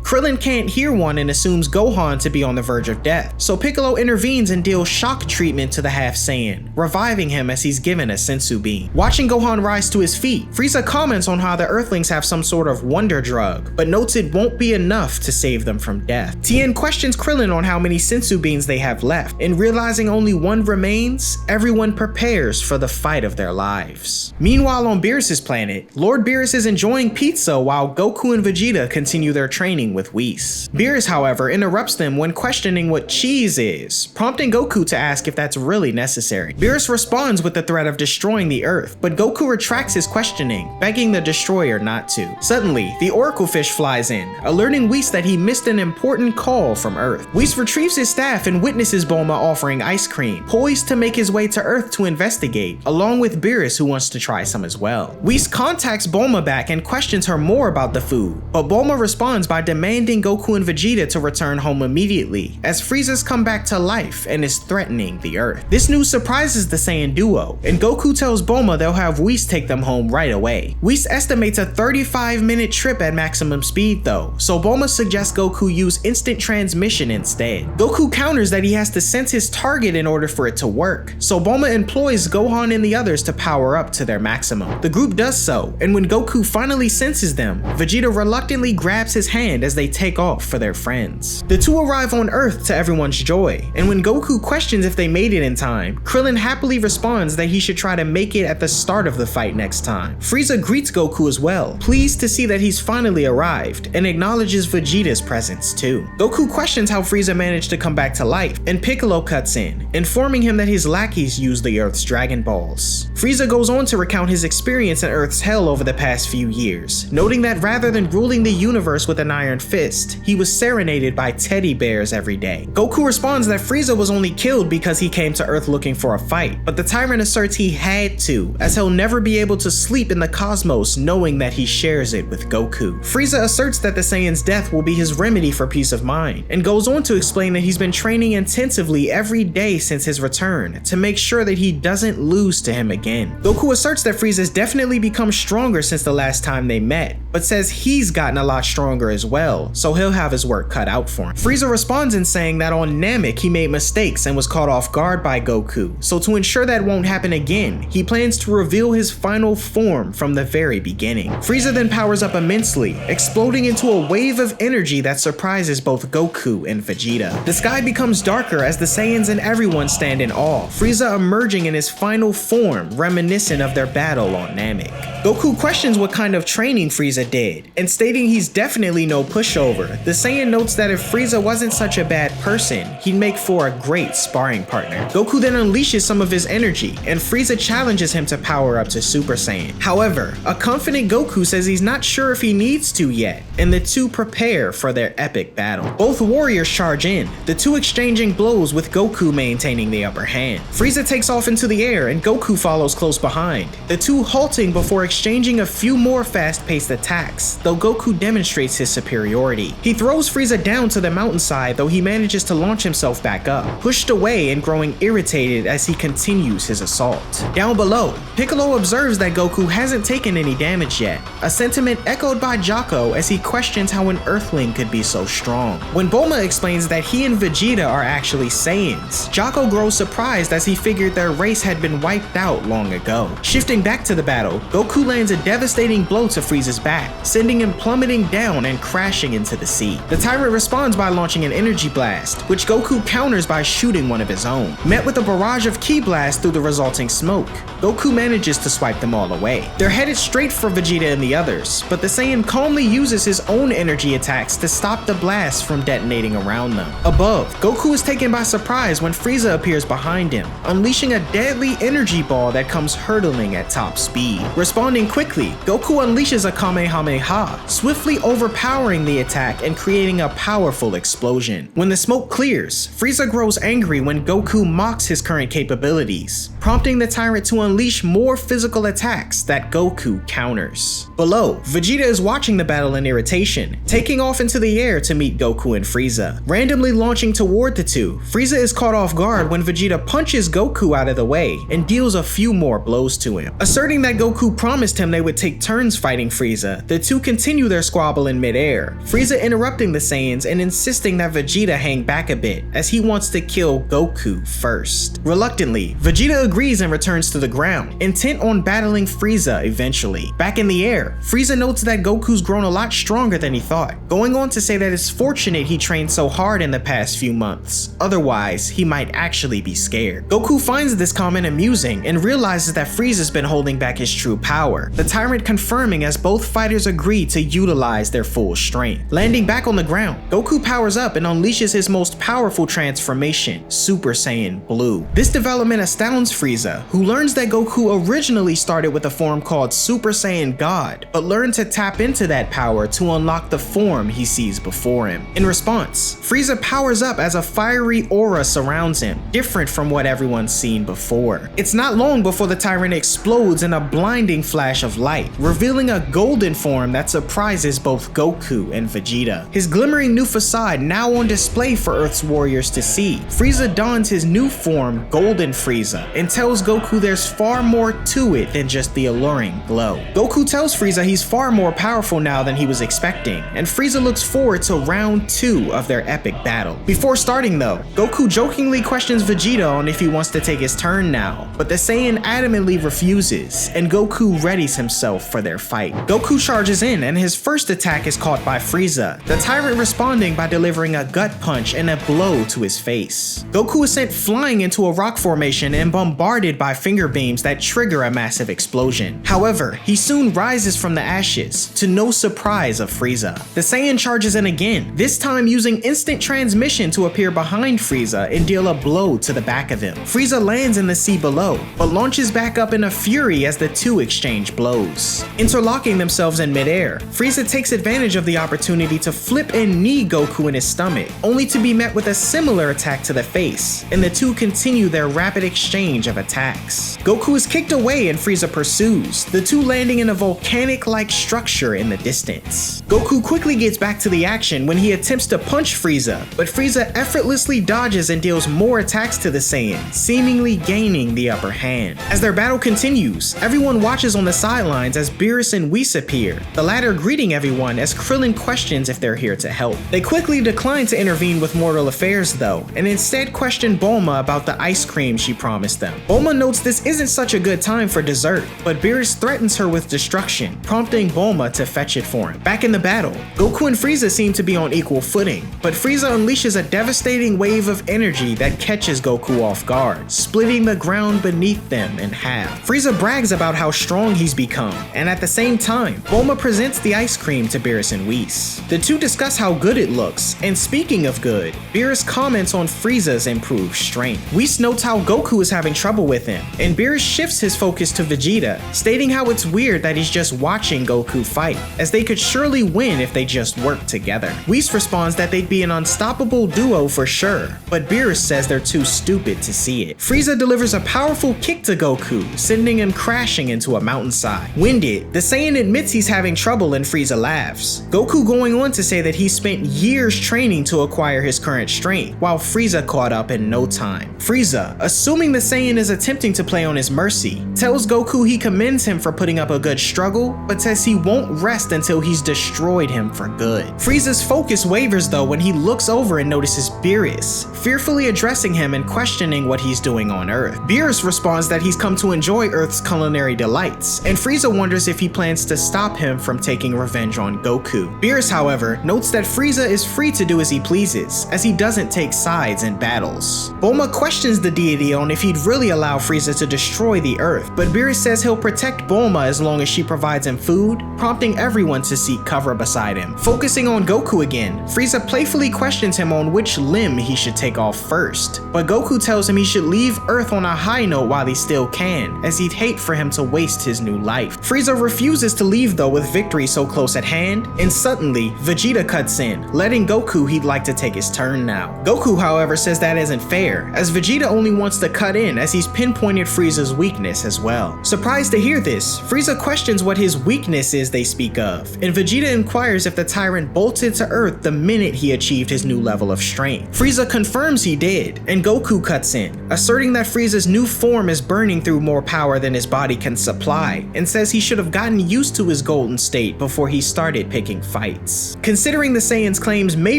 [SPEAKER 1] Krillin can't hear one and assumes Gohan to be on the verge of death, so Piccolo intervenes and deals shock treatment to the half-Saiyan, reviving him as he's given a sensu bean. Watching Gohan rise to his feet, Frieza comments on how the Earthlings have some sort of wonder drug, but notes it won't be enough to save them from death. Tien questions Krillin on how many sensu beans they have left, and realizing only one remains, everyone prepares for the fight of their lives. Meanwhile on Beerus' planet, Lord Beerus is enjoying pizza while Goku and Vegeta continue their training with Whis. Beerus, however, interrupts them when questioning what cheese is, prompting Goku to ask if that's really necessary. Beerus responds with the threat of destroying the Earth, but Goku retracts his questioning, begging the destroyer not to. Suddenly, the Oracle Fish flies in, alerting Whis that he missed an important call from Earth. Whis retrieves his staff and witnesses Bulma offering ice cream, poised to make his way to Earth to investigate, along with Beerus, who wants to try some as well. Whis contacts Bulma back and questions her more about the food, but Bulma responds by demanding Goku and Vegeta to return home immediately, as Frieza's come back to life and is threatening the Earth. This news surprises the Saiyan duo, and Goku tells Bulma they'll have Whis take them home right away. Whis estimates a 35-minute trip at maximum speed though, so Bulma suggests Goku use instant transmission instead. Goku counters that he has to sense his target in order for it to work, so Bulma employs Gohan and the others to power up to their maximum. The group does so, and when Goku finally senses them, Vegeta reluctantly grabs his hand as they take off for their friends. The two arrive on Earth to everyone's joy, and when Goku questions if they made it in time, Krillin happily responds that he should try to make it at the start of the fight next time. Frieza greets Goku as well, pleased to see that he's finally arrived, and acknowledges Vegeta's presence too. Goku questions how Frieza managed to come back to life, and Piccolo cuts in, informing him that his lackeys use the Earth's Dragon Balls. Frieza goes on to recount his experience in Earth's hell over the past few years, noting that rather than ruling the universe with an iron fist, he was serenaded by teddy bears every day. Goku responds that Frieza was only killed because he came to Earth looking for a fight, but the tyrant asserts he had to, as he'll never be able to sleep in the cosmos knowing that he shares it with Goku. Frieza asserts that the Saiyan's death will be his remedy for peace of mind, and goes on to explain that he's been training intensively every day since his return to make sure that he doesn't lose to him again. Goku asserts that Frieza's definitely become stronger since the last time they met, but says he's gotten a lot stronger as well, so he'll have his work cut out for him. Frieza responds in saying that on Namek he made mistakes and was caught off guard by Goku, so to ensure that won't happen again, he plans to reveal his final form from the very beginning. Frieza then powers up immensely, exploding into a wave of energy that surprises both Goku and Vegeta. The sky becomes darker as the Saiyans and everyone stand in awe, Frieza emerging in his final form, reminiscent of their battle on Namek. Goku questions what kind of training Frieza did, and stating he's definitely no pushover. The Saiyan notes that if Frieza wasn't such a bad person, he'd make for a great sparring partner. Goku then unleashes some of his energy, and Frieza challenges him to power up to Super Saiyan. However, a confident Goku says he's not sure if he needs to yet, and the two prepare for their epic battle. Both warriors charge in, the two exchanging blows with Goku maintaining the upper hand. Frieza takes off into the air and Goku follows close behind, the two halting before exchanging a few more fast-paced attacks, though Goku demonstrates his superiority. He throws Frieza down to the mountainside, though he manages to launch himself back up, pushed away and growing irritated as he continues his assault. Down below, Piccolo observes that Goku hasn't taken any damage yet, a sentiment echoed by Jocko as he questions how an Earthling could be so strong. When Bulma explains that he and Vegeta are actually Saiyans, Jocko grows surprised as he figured their race had been wiped out long ago. Shifting back to the battle, Goku lands a devastating blow to Frieza's back, sending him plummeting down and crashing into the sea. The tyrant responds by launching an energy blast, which Goku counters by shooting one of his own. Met with a barrage of ki blasts through the resulting smoke, Goku manages to swipe them all away. They're headed straight for Vegeta and the others, but the Saiyan calmly uses his own energy attacks to stop the blasts from detonating around them. Above, Goku is taken by surprise when Frieza appears behind him, unleashing a deadly energy ball that comes hurtling at top speed. Responding quickly, Goku unleashes a Kamehameha, swiftly overpowering the attack and creating a powerful explosion. When the smoke clears, Frieza grows angry when Goku mocks his current capabilities, prompting the tyrant to unleash more physical attacks that Goku counters. Below, Vegeta is watching the battle in irritation, taking off into the air to meet Goku and Frieza. Randomly launching toward the two, Frieza is caught off guard when Vegeta punches Goku out of the way and deals a few more blows to him. Asserting that Goku promised promised him they would take turns fighting Frieza, the two continue their squabble in midair, Frieza interrupting the Saiyans and insisting that Vegeta hang back a bit, as he wants to kill Goku first. Reluctantly, Vegeta agrees and returns to the ground, intent on battling Frieza eventually. Back in the air, Frieza notes that Goku's grown a lot stronger than he thought, going on to say that it's fortunate he trained so hard in the past few months, otherwise he might actually be scared. Goku finds this comment amusing and realizes that Frieza's been holding back his true power, the tyrant confirming as both fighters agree to utilize their full strength. Landing back on the ground, Goku powers up and unleashes his most powerful transformation, Super Saiyan Blue. This development astounds Frieza, who learns that Goku originally started with a form called Super Saiyan God, but learned to tap into that power to unlock the form he sees before him. In response, Frieza powers up as a fiery aura surrounds him, different from what everyone's seen before. It's not long before the tyrant explodes in a blinding flash of light, revealing a golden form that surprises both Goku and Vegeta. His glimmering new facade now on display for Earth's warriors to see, Frieza dons his new form, Golden Frieza, and tells Goku there's far more to it than just the alluring glow. Goku tells Frieza he's far more powerful now than he was expecting, and Frieza looks forward to round 2 of their epic battle. Before starting though, Goku jokingly questions Vegeta on if he wants to take his turn now, but the Saiyan adamantly refuses, and Goku readies himself for their fight. Goku charges in, and his first attack is caught by Frieza, the tyrant responding by delivering a gut punch and a blow to his face. Goku is sent flying into a rock formation and bombarded by finger beams that trigger a massive explosion. However, he soon rises from the ashes, to no surprise of Frieza. The Saiyan charges in again, this time using instant transmission to appear behind Frieza and deal a blow to the back of him. Frieza lands in the sea below, but launches back up in a fury as the two exchange blows. Interlocking themselves in midair, Frieza takes advantage of the opportunity to flip and knee Goku in his stomach, only to be met with a similar attack to the face, and the two continue their rapid exchange of attacks. Goku is kicked away and Frieza pursues, the two landing in a volcanic-like structure in the distance. Goku quickly gets back to the action when he attempts to punch Frieza, but Frieza effortlessly dodges and deals more attacks to the Saiyan, seemingly gaining the upper hand. As their battle continues, everyone watches on the sidelines as Beerus and Whis appear, the latter greeting everyone as Krillin questions if they're here to help. They quickly decline to intervene with mortal affairs though, and instead question Bulma about the ice cream she promised them. Bulma notes this isn't such a good time for dessert, but Beerus threatens her with destruction, prompting Bulma to fetch it for him. Back in the battle, Goku and Frieza seem to be on equal footing, but Frieza unleashes a devastating wave of energy that catches Goku off guard, splitting the ground beneath them in half. Frieza brags about how strong he's become, and at the same time, Bulma presents the ice cream to Beerus and Whis. The two discuss how good it looks, and speaking of good, Beerus comments on Frieza's improved strength. Whis notes how Goku is having trouble with him, and Beerus shifts his focus to Vegeta, stating how it's weird that he's just watching Goku fight, as they could surely win if they just worked together. Whis responds that they'd be an unstoppable duo for sure, but Beerus says they're too stupid to see it. Frieza delivers a powerful kick to Goku, sending him crashing into a mountainside. Winded, the Saiyan admits he's having trouble and Frieza laughs, Goku going on to say that he spent years training to acquire his current strength, while Frieza caught up in no time. Frieza, assuming the Saiyan is attempting to play on his mercy, tells Goku he commends him for putting up a good struggle, but says he won't rest until he's destroyed him for good. Frieza's focus wavers though when he looks over and notices Beerus, fearfully addressing him and questioning what he's doing on Earth. Beerus responds that he's come to enjoy Earth's culinary delights, and Frieza wonders if he plans to stop him from taking revenge on Goku. Beerus, however, notes that Frieza is free to do as he pleases, as he doesn't take sides in battles. Bulma questions the deity on if he'd really allow Frieza to destroy the Earth, but Beerus says he'll protect Bulma as long as she provides him food, prompting everyone to seek cover beside him. Focusing on Goku again, Frieza playfully questions him on which limb he should take off first, but Goku tells him he should leave Earth on a high note while he still can, as he'd hate for him to waste his new life. Frieza refuses to leave though with victory so close at hand, and suddenly, Vegeta cuts in, letting Goku he'd like to take his turn now. Goku, however, says that isn't fair, as Vegeta only wants to cut in as he's pinpointed Frieza's weakness as well. Surprised to hear this, Frieza questions what his weakness is they speak of, and Vegeta inquires if the tyrant bolted to Earth the minute he achieved his new level of strength. Frieza confirms he did, and Goku cuts in, asserting that Frieza's new form is burning through more power than his body can supply, cry and says he should have gotten used to his golden state before he started picking fights. Considering the Saiyans' claims may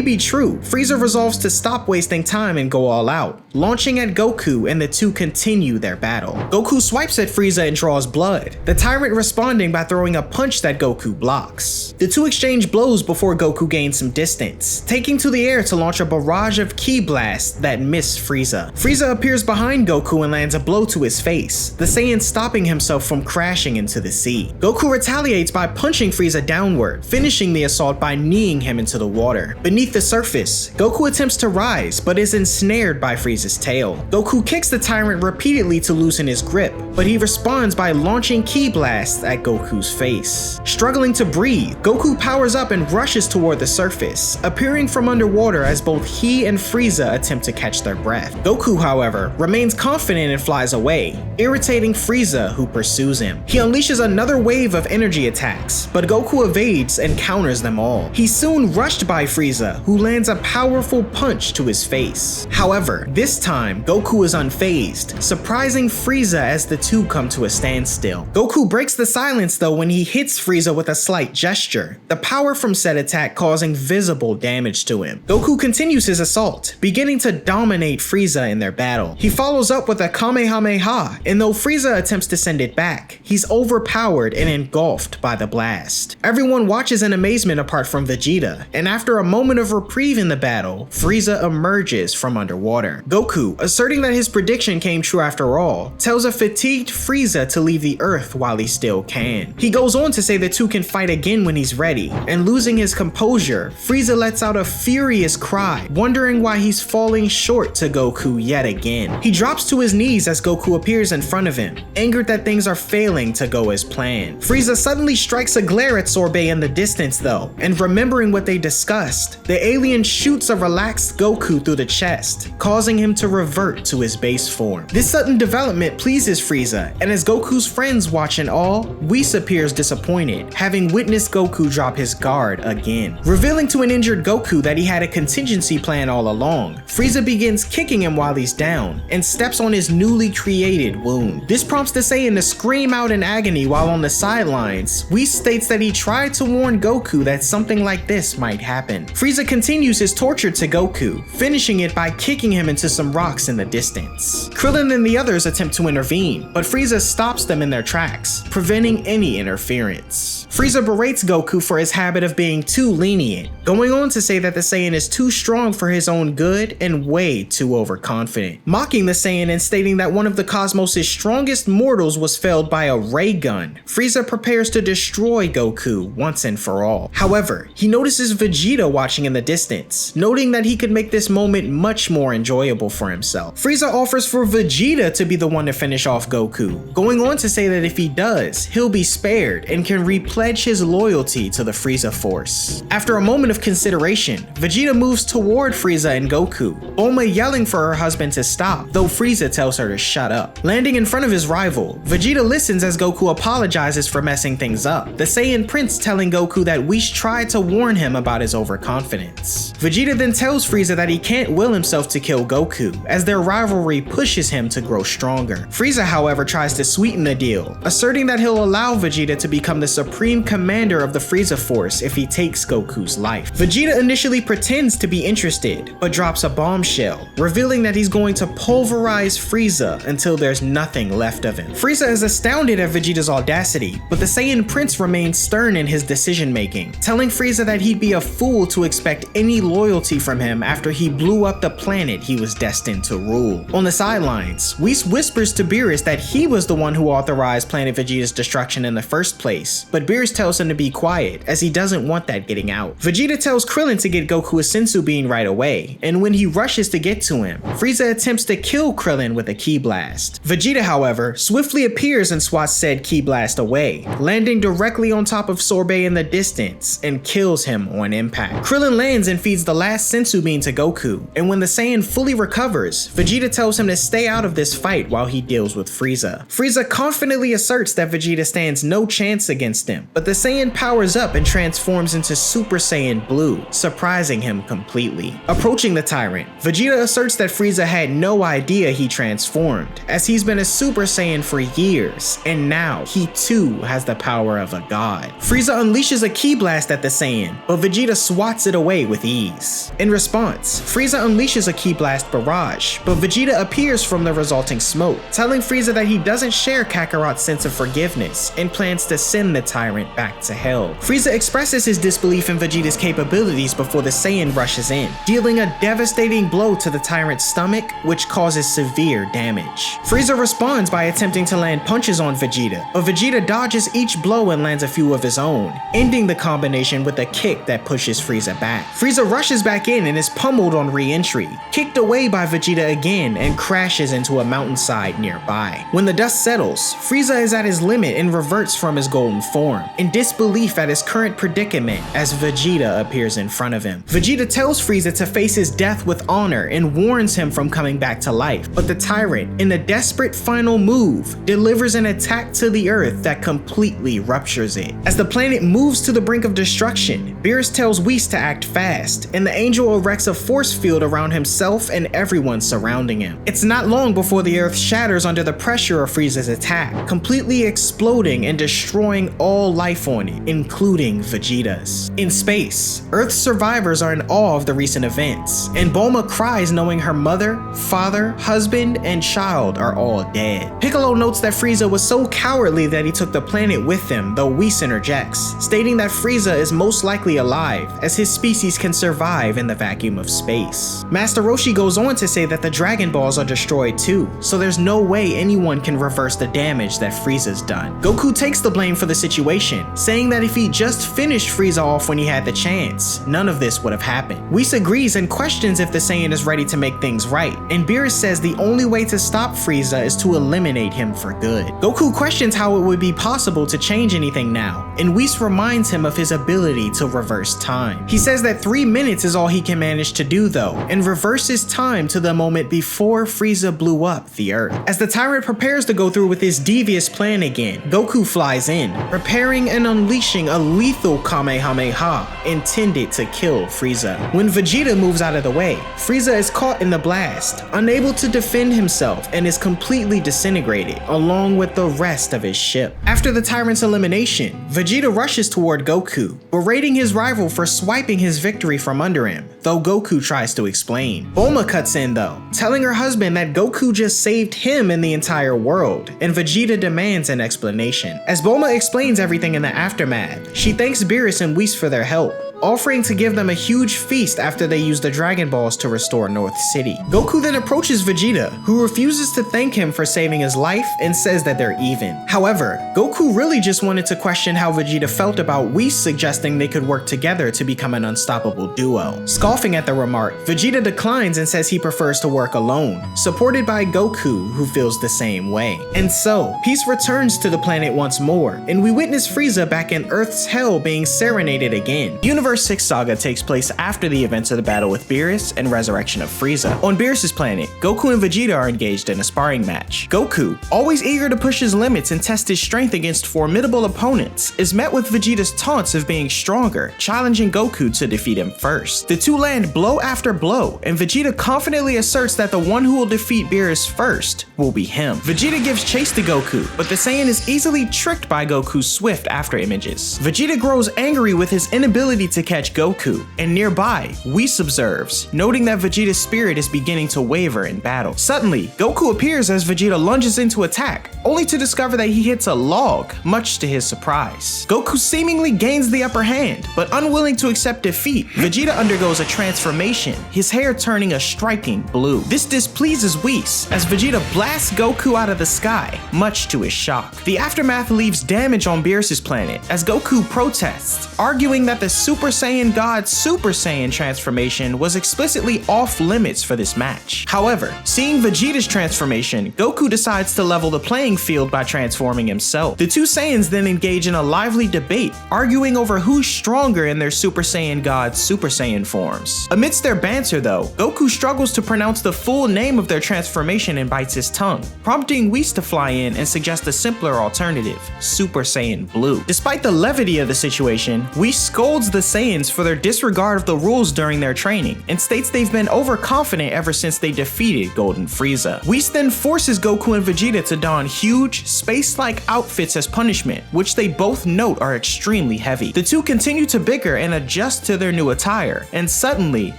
[SPEAKER 1] be true, Frieza resolves to stop wasting time and go all out, launching at Goku, and the two continue their battle. Goku swipes at Frieza and draws blood, the tyrant responding by throwing a punch that Goku blocks. The two exchange blows before Goku gains some distance, taking to the air to launch a barrage of ki blasts that miss Frieza. Frieza appears behind Goku and lands a blow to his face, the Saiyan stopping himself from crashing into the sea. Goku retaliates by punching Frieza downward, finishing the assault by kneeing him into the water. Beneath the surface, Goku attempts to rise, but is ensnared by Frieza's tail. Goku kicks the tyrant repeatedly to loosen his grip, but he responds by launching ki blasts at Goku's face. Struggling to breathe, Goku powers up and rushes toward the surface, appearing from underwater as both he and Frieza attempt to catch their breath. Goku, however, remains confident and flies away, irritating Frieza, who pursues him. He unleashes another wave of energy attacks, but Goku evades and counters them all. He's soon rushed by Frieza, who lands a powerful punch to his face. However, this time, Goku is unfazed, surprising Frieza as the two come to a standstill. Goku breaks the silence though when he hits Frieza with a slight gesture, the power from said attack causing visible damage to him. Goku continues his assault, beginning to dominate Frieza in their battle. He follows up with a Kamehameha, and though Frieza attempts to send it back, he's overpowered and engulfed by the blast. Everyone watches in amazement apart from Vegeta, and after a moment of reprieve in the battle, Frieza emerges from underwater. Goku, asserting that his prediction came true after all, tells a fatigued Frieza to leave the Earth while he still can. He goes on to say the two can fight again when he's ready, and losing his composure, Frieza lets out a furious cry, wondering why he's falling short to Goku yet again. He drops to his knees as Goku appears in front of him, angered that things are failing to go as planned. Frieza suddenly strikes a glare at Sorbe in the distance though, and remembering what they discussed, the alien shoots a relaxed Goku through the chest, causing him to revert to his base form. This sudden development pleases Frieza, and as Goku's friends watch in awe, Whis appears disappointed, having witnessed Goku drop his guard again. Revealing to an injured Goku that he had a contingency plan all along, Frieza begins kicking him while he's down, and steps on his newly created wound. This prompts the Saiyan to scream out in agony while on the sidelines. Whis states that he tried to warn Goku that something like this might happen. Frieza continues his torture to Goku, finishing it by kicking him into some rocks in the distance. Krillin and the others attempt to intervene, but Frieza stops them in their tracks, preventing any interference. Frieza berates Goku for his habit of being too lenient, going on to say that the Saiyan is too strong for his own good and way too overconfident, mocking the Saiyan and stating that one of the cosmos' strongest mortals was felled by a ray gun. Frieza prepares to destroy Goku once and for all. However, he notices Vegeta watching in the distance, noting that he could make this moment much more enjoyable for himself. Frieza offers for Vegeta to be the one to finish off Goku, going on to say that if he does, he'll be spared and can repledge his loyalty to the Frieza Force. After a moment of consideration, Vegeta moves toward Frieza and Goku, Bulma yelling for her husband to stop, though Frieza tells her to shut up. Landing in front of his rival, Vegeta listens as Goku apologizes for messing things up, the Saiyan Prince telling Goku that Whis tried to warn him about his overconfidence. Vegeta then tells Frieza that he can't will himself to kill Goku, as their rivalry pushes him to grow stronger. Frieza, however, tries to sweeten the deal, asserting that he'll allow Vegeta to become the supreme commander of the Frieza Force if he takes Goku's life. Vegeta initially pretends to be interested, but drops a bombshell, revealing that he's going to pulverize Frieza until there's nothing left of him. Frieza is astounded at Vegeta's audacity, but the Saiyan Prince remains stern in his decision making, telling Frieza that he'd be a fool to expect any loyalty from him after he blew up the planet he was destined to rule. On the sidelines, Whis whispers to Beerus that he was the one who authorized Planet Vegeta's destruction in the first place, but Beerus tells him to be quiet as he doesn't want that getting out. Vegeta tells Krillin to get Goku a senzu bean right away, and when he rushes to get to him, Frieza attempts to kill Krillin with a ki blast. Vegeta, however, swiftly appears and swats said ki blast away, landing directly on top of Sorbe in the distance and kills him on impact. Krillin lands and feeds the last senzu bean to Goku, and when the Saiyan fully recovers, Vegeta tells him to stay out of this fight while he deals with Frieza. Frieza confidently asserts that Vegeta stands no chance against him, but the Saiyan powers up and transforms into Super Saiyan Blue, surprising him completely. Approaching the tyrant, Vegeta asserts that Frieza had no idea he transformed, as he's been a Super Saiyan for years, and now he too has the power of a god. Frieza unleashes a ki blast at the Saiyan, but Vegeta swats it away with ease. In response, Frieza unleashes a ki blast barrage, but Vegeta appears from the resulting smoke, telling Frieza that he doesn't share Kakarot's sense of forgiveness and plans to send the tyrant back to hell. Frieza expresses his disbelief in Vegeta's capabilities before the Saiyan rushes in, dealing a devastating blow to the tyrant's stomach, which causes severe damage. Frieza responds by attempting to land punches on Vegeta, but Vegeta dodges each blow and lands a few of his own, ending the combination with a kick that pushes Frieza back. Frieza rushes back in and is pummeled on re-entry, kicked away by Vegeta again and crashes into a mountainside nearby. When the dust settles, Frieza is at his limit and reverts from his golden form, in disbelief at his current predicament as Vegeta appears in front of him. Vegeta tells Frieza to face his death with honor and warns him from coming back to life, but the tyrant, in a desperate final move, delivers an attack to the earth that completely ruptures it. As the planet moves to the brink of destruction, Beerus tells Whis to act fast, and the angel erects a force field around himself and everyone surrounding him. It's not long before the earth shatters under the pressure of Frieza's attack, completely exploding and destroying all life on it, including Vegeta's. In space, Earth's survivors are in awe of the recent events, and Bulma cries knowing her mother, father, husband, and child are all dead. Piccolo notes that Frieza was so cowardly that he took the planet with him, though Whis interjects, stating that Frieza is most likely alive, as his species can survive in the vacuum of space. Master Roshi goes on to say that the Dragon Balls are destroyed too, so there's no way anyone can reverse the damage that Frieza's done. Goku takes the blame for the situation, saying that if he just finished Frieza off when he had the chance, none of this would have happened. Whis agrees and questions if the Saiyan is ready to make things right, and Beerus says the only way to stop Frieza is to eliminate him for good. Goku questions how it would be possible to change anything now, and Whis reminds him of his ability to reverse time. He says that 3 minutes is all he can manage to do though, and reverses time to the moment before Frieza blew up the Earth. As the tyrant prepares to go through with his devious plan again, Goku flies in, preparing and unleashing a lethal Kamehameha intended to kill Frieza. When Vegeta moves out of the way, Frieza is caught in the blast, unable to defend himself, and is completely disintegrated, along with the rest of his ship. After the tyrant's elimination, Vegeta rushes toward Goku, berating his rival for swiping his victory from under him, though Goku tries to explain. Bulma cuts in though, telling her husband that Goku just saved him and the entire world, and Vegeta demands an explanation. As Bulma explains everything in the aftermath, she thanks Beerus and Whis for their help, offering to give them a huge feast after they use the Dragon Balls to restore North City. Goku then approaches Vegeta, who refuses to thank him for saving his life and says that they're even. However, Goku really just wanted to question how Vegeta felt about Whis suggesting they could work together to become an unstoppable duo. Scoffing at the remark, Vegeta declines and says he prefers to work alone, supported by Goku, who feels the same way. And so, peace returns to the planet once more, and we witness Frieza back in Earth's hell being serenaded again. Universe 6 saga takes place after the events of the battle with Beerus and resurrection of Frieza. On Beerus' planet, Goku and Vegeta are engaged in a sparring match. Goku, always eager to push his limits and test his strength against formidable opponents, is met with Vegeta's taunts of being stronger, challenging Goku to defeat him first. The two land blow after blow, and Vegeta confidently asserts that the one who will defeat Beerus first will be him. Vegeta gives chase to Goku, but the Saiyan is easily tricked by Goku's swift after images. Vegeta grows angry with his inability to catch Goku, and nearby, Whis observes, noting that Vegeta's spirit is beginning to waver in battle. Suddenly, Goku appears as Vegeta lunges in to attack, only to discover that he hits a log, much to his surprise. Goku seemingly gains the upper hand, but unwilling to accept defeat, Vegeta undergoes a transformation, his hair turning a striking blue. This displeases Whis, as Vegeta blasts Goku out of the sky, much to his shock. The aftermath leaves damage on Beerus' planet, as Goku protests, arguing that the Super Saiyan God Super Saiyan transformation was explicitly off limits for this match. However, seeing Vegeta's transformation, Goku decides to level the playing field by transforming himself. The two Saiyans then engage in a lively debate, arguing over who's stronger in their Super Saiyan God Super Saiyan forms. Amidst their banter though, Goku struggles to pronounce the full name of their transformation and bites his tongue, prompting Whis to fly in and suggest a simpler alternative, Super Saiyan Blue. Despite the levity of the situation, Whis scolds the Saiyans for their disregard of the rules during their training, and states they've been overconfident ever since they defeated Golden Frieza. Whis then forces Goku and Vegeta to don huge, space-like outfits as punishment, which they both note are extremely heavy. The two continue to bicker and adjust to their new attire, and suddenly,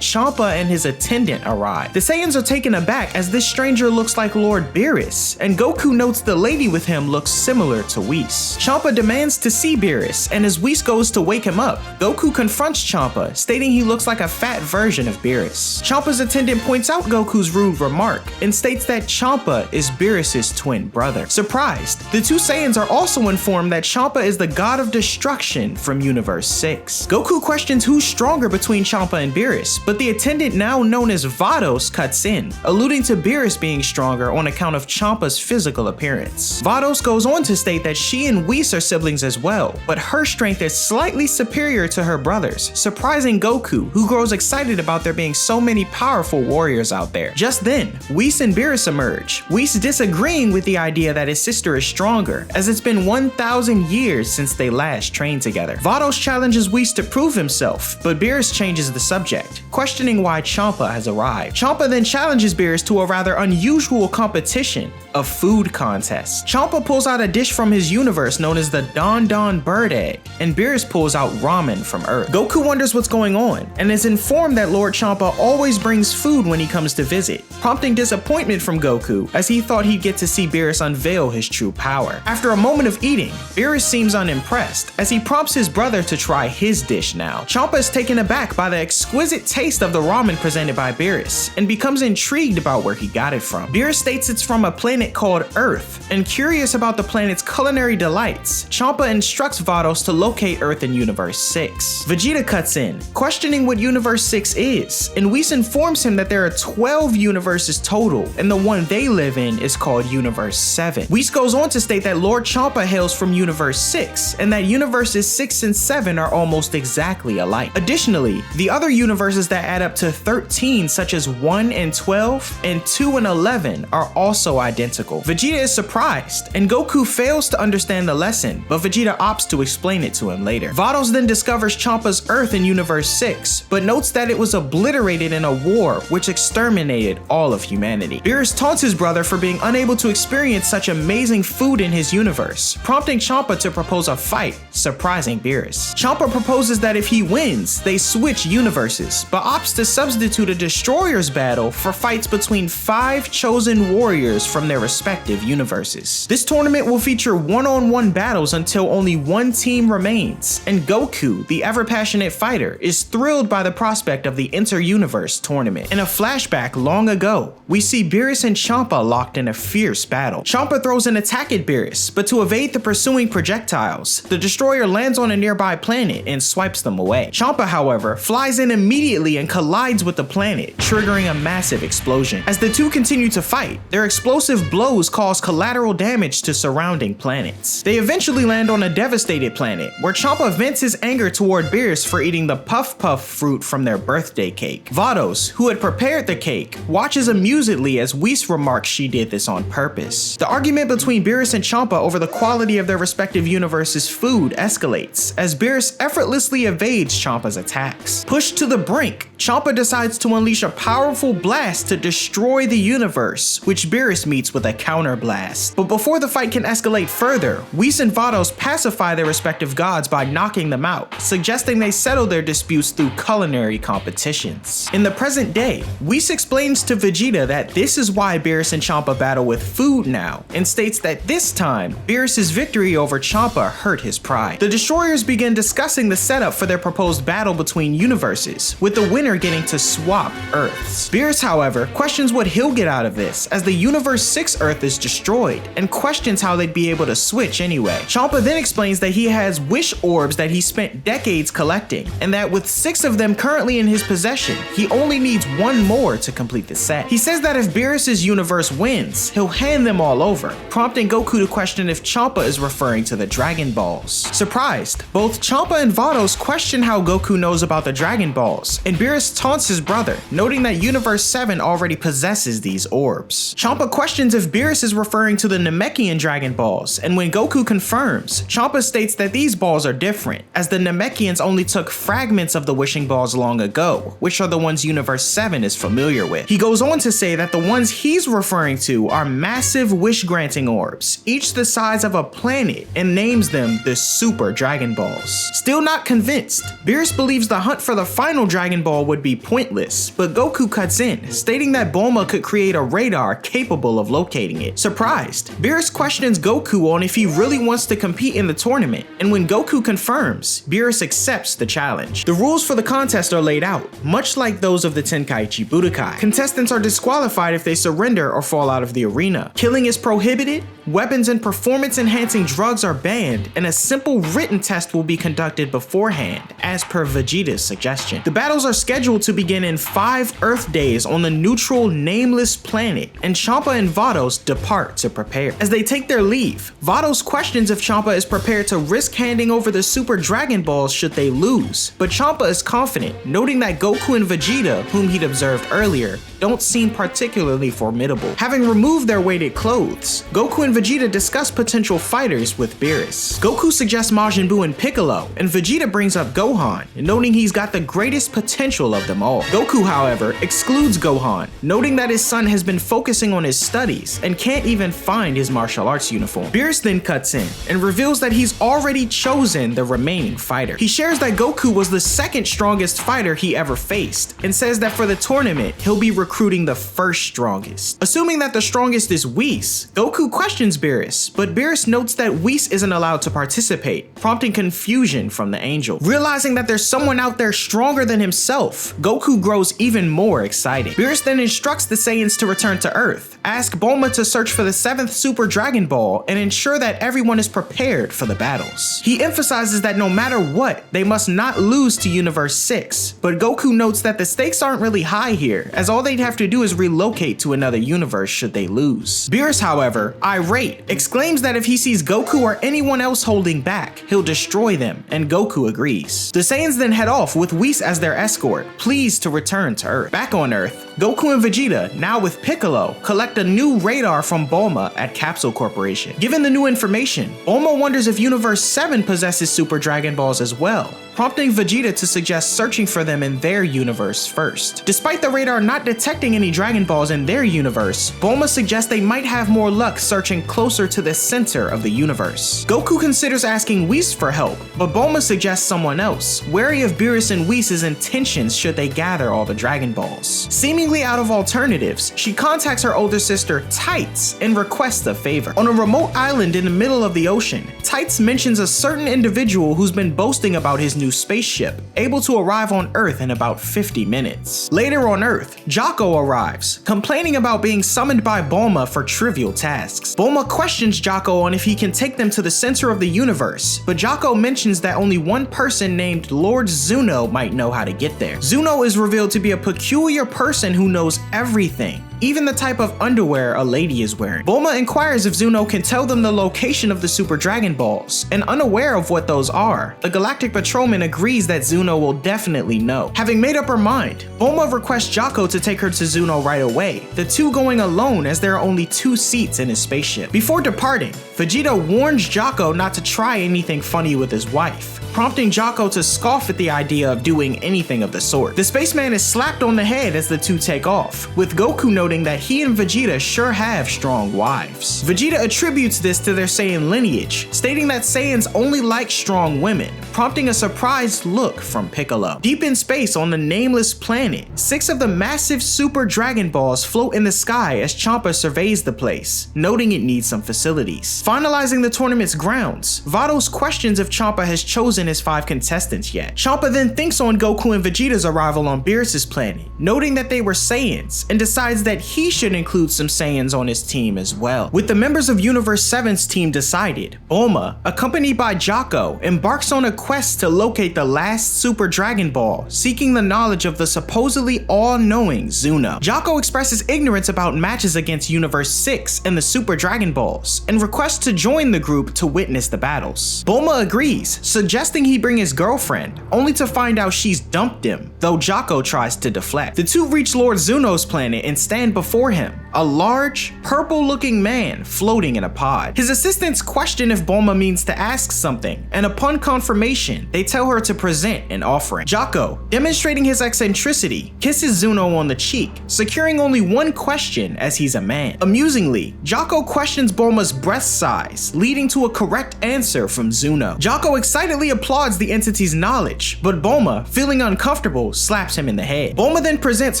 [SPEAKER 1] Champa and his attendant arrive. The Saiyans are taken aback as this stranger looks like Lord Beerus, and Goku notes the lady with him looks similar to Whis. Champa demands to see Beerus, and as Whis goes to wake him up, Goku confronts Champa, stating he looks like a fat version of Beerus. Champa's attendant points out Goku's rude remark, and states that Champa is Beerus's twin brother. Surprised, the two Saiyans are also informed that Champa is the God of Destruction from Universe 6. Goku questions who's stronger between Champa and Beerus, but the attendant now known as Vados cuts in, alluding to Beerus being stronger on account of Champa's physical appearance. Vados goes on to state that she and Whis are siblings as well, but her strength is slightly superior to her brother's, surprising Goku, who grows excited about there being so many powerful warriors out there. Just then, Whis and Beerus emerge, Whis disagreeing with the idea that his sister is stronger, as it's been 1,000 years since they last trained together. Vados challenges Whis to prove himself, but Beerus changes the subject, questioning why Champa has arrived. Champa then challenges Beerus to a rather unusual competition, a food contest. Champa pulls out a dish from his universe known as the Don Don Bird Egg, and Beerus pulls out ramen from Earth. Goku wonders what's going on, and is informed that Lord Champa always brings food when he comes to visit, prompting disappointment from Goku, as he thought he'd get to see Beerus unveil his true power. After a moment of eating, Beerus seems unimpressed, as he prompts his brother to try his dish now. Champa is taken aback by the exquisite taste of the ramen presented by Beerus, and becomes intrigued about where he got it from. Beerus states it's from a planet called Earth, and curious about the planet's culinary delights, Champa instructs Vados to locate Earth in Universe 6. Vegeta cuts in, questioning what Universe 6 is, and Whis informs him that there are 12 universes total, and the one they live in is called Universe 7. Whis goes on to state that Lord Champa hails from Universe 6, and that Universes 6 and 7 are almost exactly alike. Additionally, the other universes that add up to 13, such as 1 and 12, and 2 and 11, are also identical. Vegeta is surprised, and Goku fails to understand the lesson, but Vegeta opts to explain it to him later. Vados then discovers Champa's Earth in Universe 6, but notes that it was obliterated in a war which exterminated all of humanity. Beerus taunts his brother for being unable to experience such amazing food in his universe, prompting Champa to propose a fight, surprising Beerus. Champa proposes that if he wins, they switch universes, but opts to substitute a Destroyer's battle for fights between 5 chosen warriors from their respective universes. This tournament will feature one-on-one battles until only one team remains, and Goku, the ever-passionate fighter, is thrilled by the prospect of the inter-universe tournament. In a flashback long ago, we see Beerus and Champa locked in a fierce battle. Champa throws an attack at Beerus, but to evade the pursuing projectiles, the Destroyer lands on a nearby planet and swipes them away. Champa, however, flies in immediately and collides with the planet, triggering a massive explosion. As the two continue to fight, their explosive blows cause collateral damage to surrounding planets. They eventually land on a devastated planet, where Champa vents his anger toward Beerus for eating the Puff Puff fruit from their birthday cake. Vados, who had prepared the cake, watches amusedly as Whis remarks she did this on purpose. The argument between Beerus and Champa over the quality of their respective universes' food escalates, as Beerus effortlessly evades Champa's attacks. Pushed to the brink, Champa decides to unleash a powerful blast to destroy the universe, which Beerus meets with a counter blast. But before the fight can escalate further, Whis and Vados pacify their respective gods by knocking them out, suggesting they settle their disputes through culinary competitions. In the present day, Whis explains to Vegeta that this is why Beerus and Champa battle with food now, and states that this time, Beerus' victory over Champa hurt his pride. The Destroyers begin discussing the setup for their proposed battle between universes, with the winner getting to swap Earths. Beerus, however, questions what he'll get out of this, as the Universe 6 Earth is destroyed, and questions how they'd be able to switch anyway. Champa then explains that he has wish orbs that he spent decades collecting, and that with 6 of them currently in his possession, he only needs 1 more to complete the set. He says that if Beerus' universe wins, he'll hand them all over, prompting Goku to question if Champa is referring to the Dragon Balls. Surprised, both Champa and Vados question how Goku knows about the Dragon Balls, and Beerus taunts his brother, noting that Universe 7 already possesses these orbs. Champa questions if Beerus is referring to the Namekian Dragon Balls, and when Goku confirms, Champa states that these balls are different, as the Namekians Saiyans only took fragments of the wishing balls long ago, which are the ones Universe 7 is familiar with. He goes on to say that the ones he's referring to are massive wish-granting orbs, each the size of a planet, and names them the Super Dragon Balls. Still not convinced, Beerus believes the hunt for the final Dragon Ball would be pointless, but Goku cuts in, stating that Bulma could create a radar capable of locating it. Surprised, Beerus questions Goku on if he really wants to compete in the tournament, and when Goku confirms, Beerus accepts the challenge. The rules for the contest are laid out, much like those of the Tenkaichi Budokai. Contestants are disqualified if they surrender or fall out of the arena. Killing is prohibited, weapons and performance-enhancing drugs are banned, and a simple written test will be conducted beforehand, as per Vegeta's suggestion. The battles are scheduled to begin in 5 Earth days on the neutral, nameless planet, and Champa and Vados depart to prepare. As they take their leave, Vados questions if Champa is prepared to risk handing over the Super Dragon Balls should they lose, but Champa is confident, noting that Goku and Vegeta, whom he'd observed earlier, don't seem particularly formidable. Having removed their weighted clothes, Goku and Vegeta discuss potential fighters with Beerus. Goku suggests Majin Buu and Piccolo, and Vegeta brings up Gohan, noting he's got the greatest potential of them all. Goku, however, excludes Gohan, noting that his son has been focusing on his studies and can't even find his martial arts uniform. Beerus then cuts in and reveals that he's already chosen the remaining fighter. He shares that Goku was the second strongest fighter he ever faced, and says that for the tournament, he'll be recruiting the first strongest. Assuming that the strongest is Whis, Goku questions Beerus, but Beerus notes that Whis isn't allowed to participate, prompting confusion from the angel. Realizing that there's someone out there stronger than himself, Goku grows even more excited. Beerus then instructs the Saiyans to return to Earth, ask Bulma to search for the 7th Super Dragon Ball, and ensure that everyone is prepared for the battles. He emphasizes that no matter what, they must not lose to Universe 6, but Goku notes that the stakes aren't really high here, as all they'd have to do is relocate to another universe should they lose. Beerus, however, irate, exclaims that if he sees Goku or anyone else holding back, he'll destroy them, and Goku agrees. The Saiyans then head off with Whis as their escort, pleased to return to Earth. Back on Earth, Goku and Vegeta, now with Piccolo, collect a new radar from Bulma at Capsule Corporation. Given the new information, Bulma wonders if Universe 7 possesses Super Dragon Balls as well, prompting Vegeta to suggest searching for them in their universe first. Despite the radar not detecting any Dragon Balls in their universe, Bulma suggests they might have more luck searching closer to the center of the universe. Goku considers asking Whis for help, but Bulma suggests someone else, wary of Beerus and Whis' intentions should they gather all the Dragon Balls. Seemingly out of alternatives, she contacts her older sister Tights and requests a favor. On a remote island in the middle of the ocean, Tights mentions a certain individual who's been boasting about his new spaceship, able to arrive on Earth in about 50 minutes. Later on Earth, Jocko arrives, complaining about being summoned by Bulma for trivial tasks. Bulma questions Jocko on if he can take them to the center of the universe, but Jocko mentions that only one person named Lord Zuno might know how to get there. Zuno is revealed to be a peculiar person who knows everything, even the type of underwear a lady is wearing. Bulma inquires if Zuno can tell them the location of the Super Dragon Balls, and unaware of what those are, the Galactic Patrolman agrees that Zuno will definitely know. Having made up her mind, Bulma requests Jocko to take her to Zuno right away, the two going alone as there are only 2 seats in his spaceship. Before departing, Vegeta warns Jocko not to try anything funny with his wife, prompting Jocko to scoff at the idea of doing anything of the sort. The spaceman is slapped on the head as the two take off, with Goku noting that he and Vegeta sure have strong wives. Vegeta attributes this to their Saiyan lineage, stating that Saiyans only like strong women, prompting a surprised look from Piccolo. Deep in space on the nameless planet, 6 of the massive Super Dragon Balls float in the sky as Champa surveys the place, noting it needs some facilities. Finalizing the tournament's grounds, Vados questions if Champa has chosen his 5 contestants yet. Champa then thinks on Goku and Vegeta's arrival on Beerus' planet, noting that they were Saiyans, and decides that he should include some Saiyans on his team as well. With the members of Universe 7's team decided, Bulma, accompanied by Jocko, embarks on a quest to locate the last Super Dragon Ball, seeking the knowledge of the supposedly all-knowing Zuno. Jocko expresses ignorance about matches against Universe 6 and the Super Dragon Balls, and requests to join the group to witness the battles. Bulma agrees, suggesting he bring his girlfriend, only to find out she's dumped him, though Jocko tries to deflect. The two reach Lord Zuno's planet and stand before him, a large, purple-looking man floating in a pod. His assistants question if Bulma means to ask something, and upon confirmation, they tell her to present an offering. Jocko, demonstrating his eccentricity, kisses Zuno on the cheek, securing only one question as he's a man. Amusingly, Jocko questions Bulma's breast size, leading to a correct answer from Zuno. Jocko excitedly applauds the entity's knowledge, but Bulma, feeling uncomfortable, slaps him in the head. Bulma then presents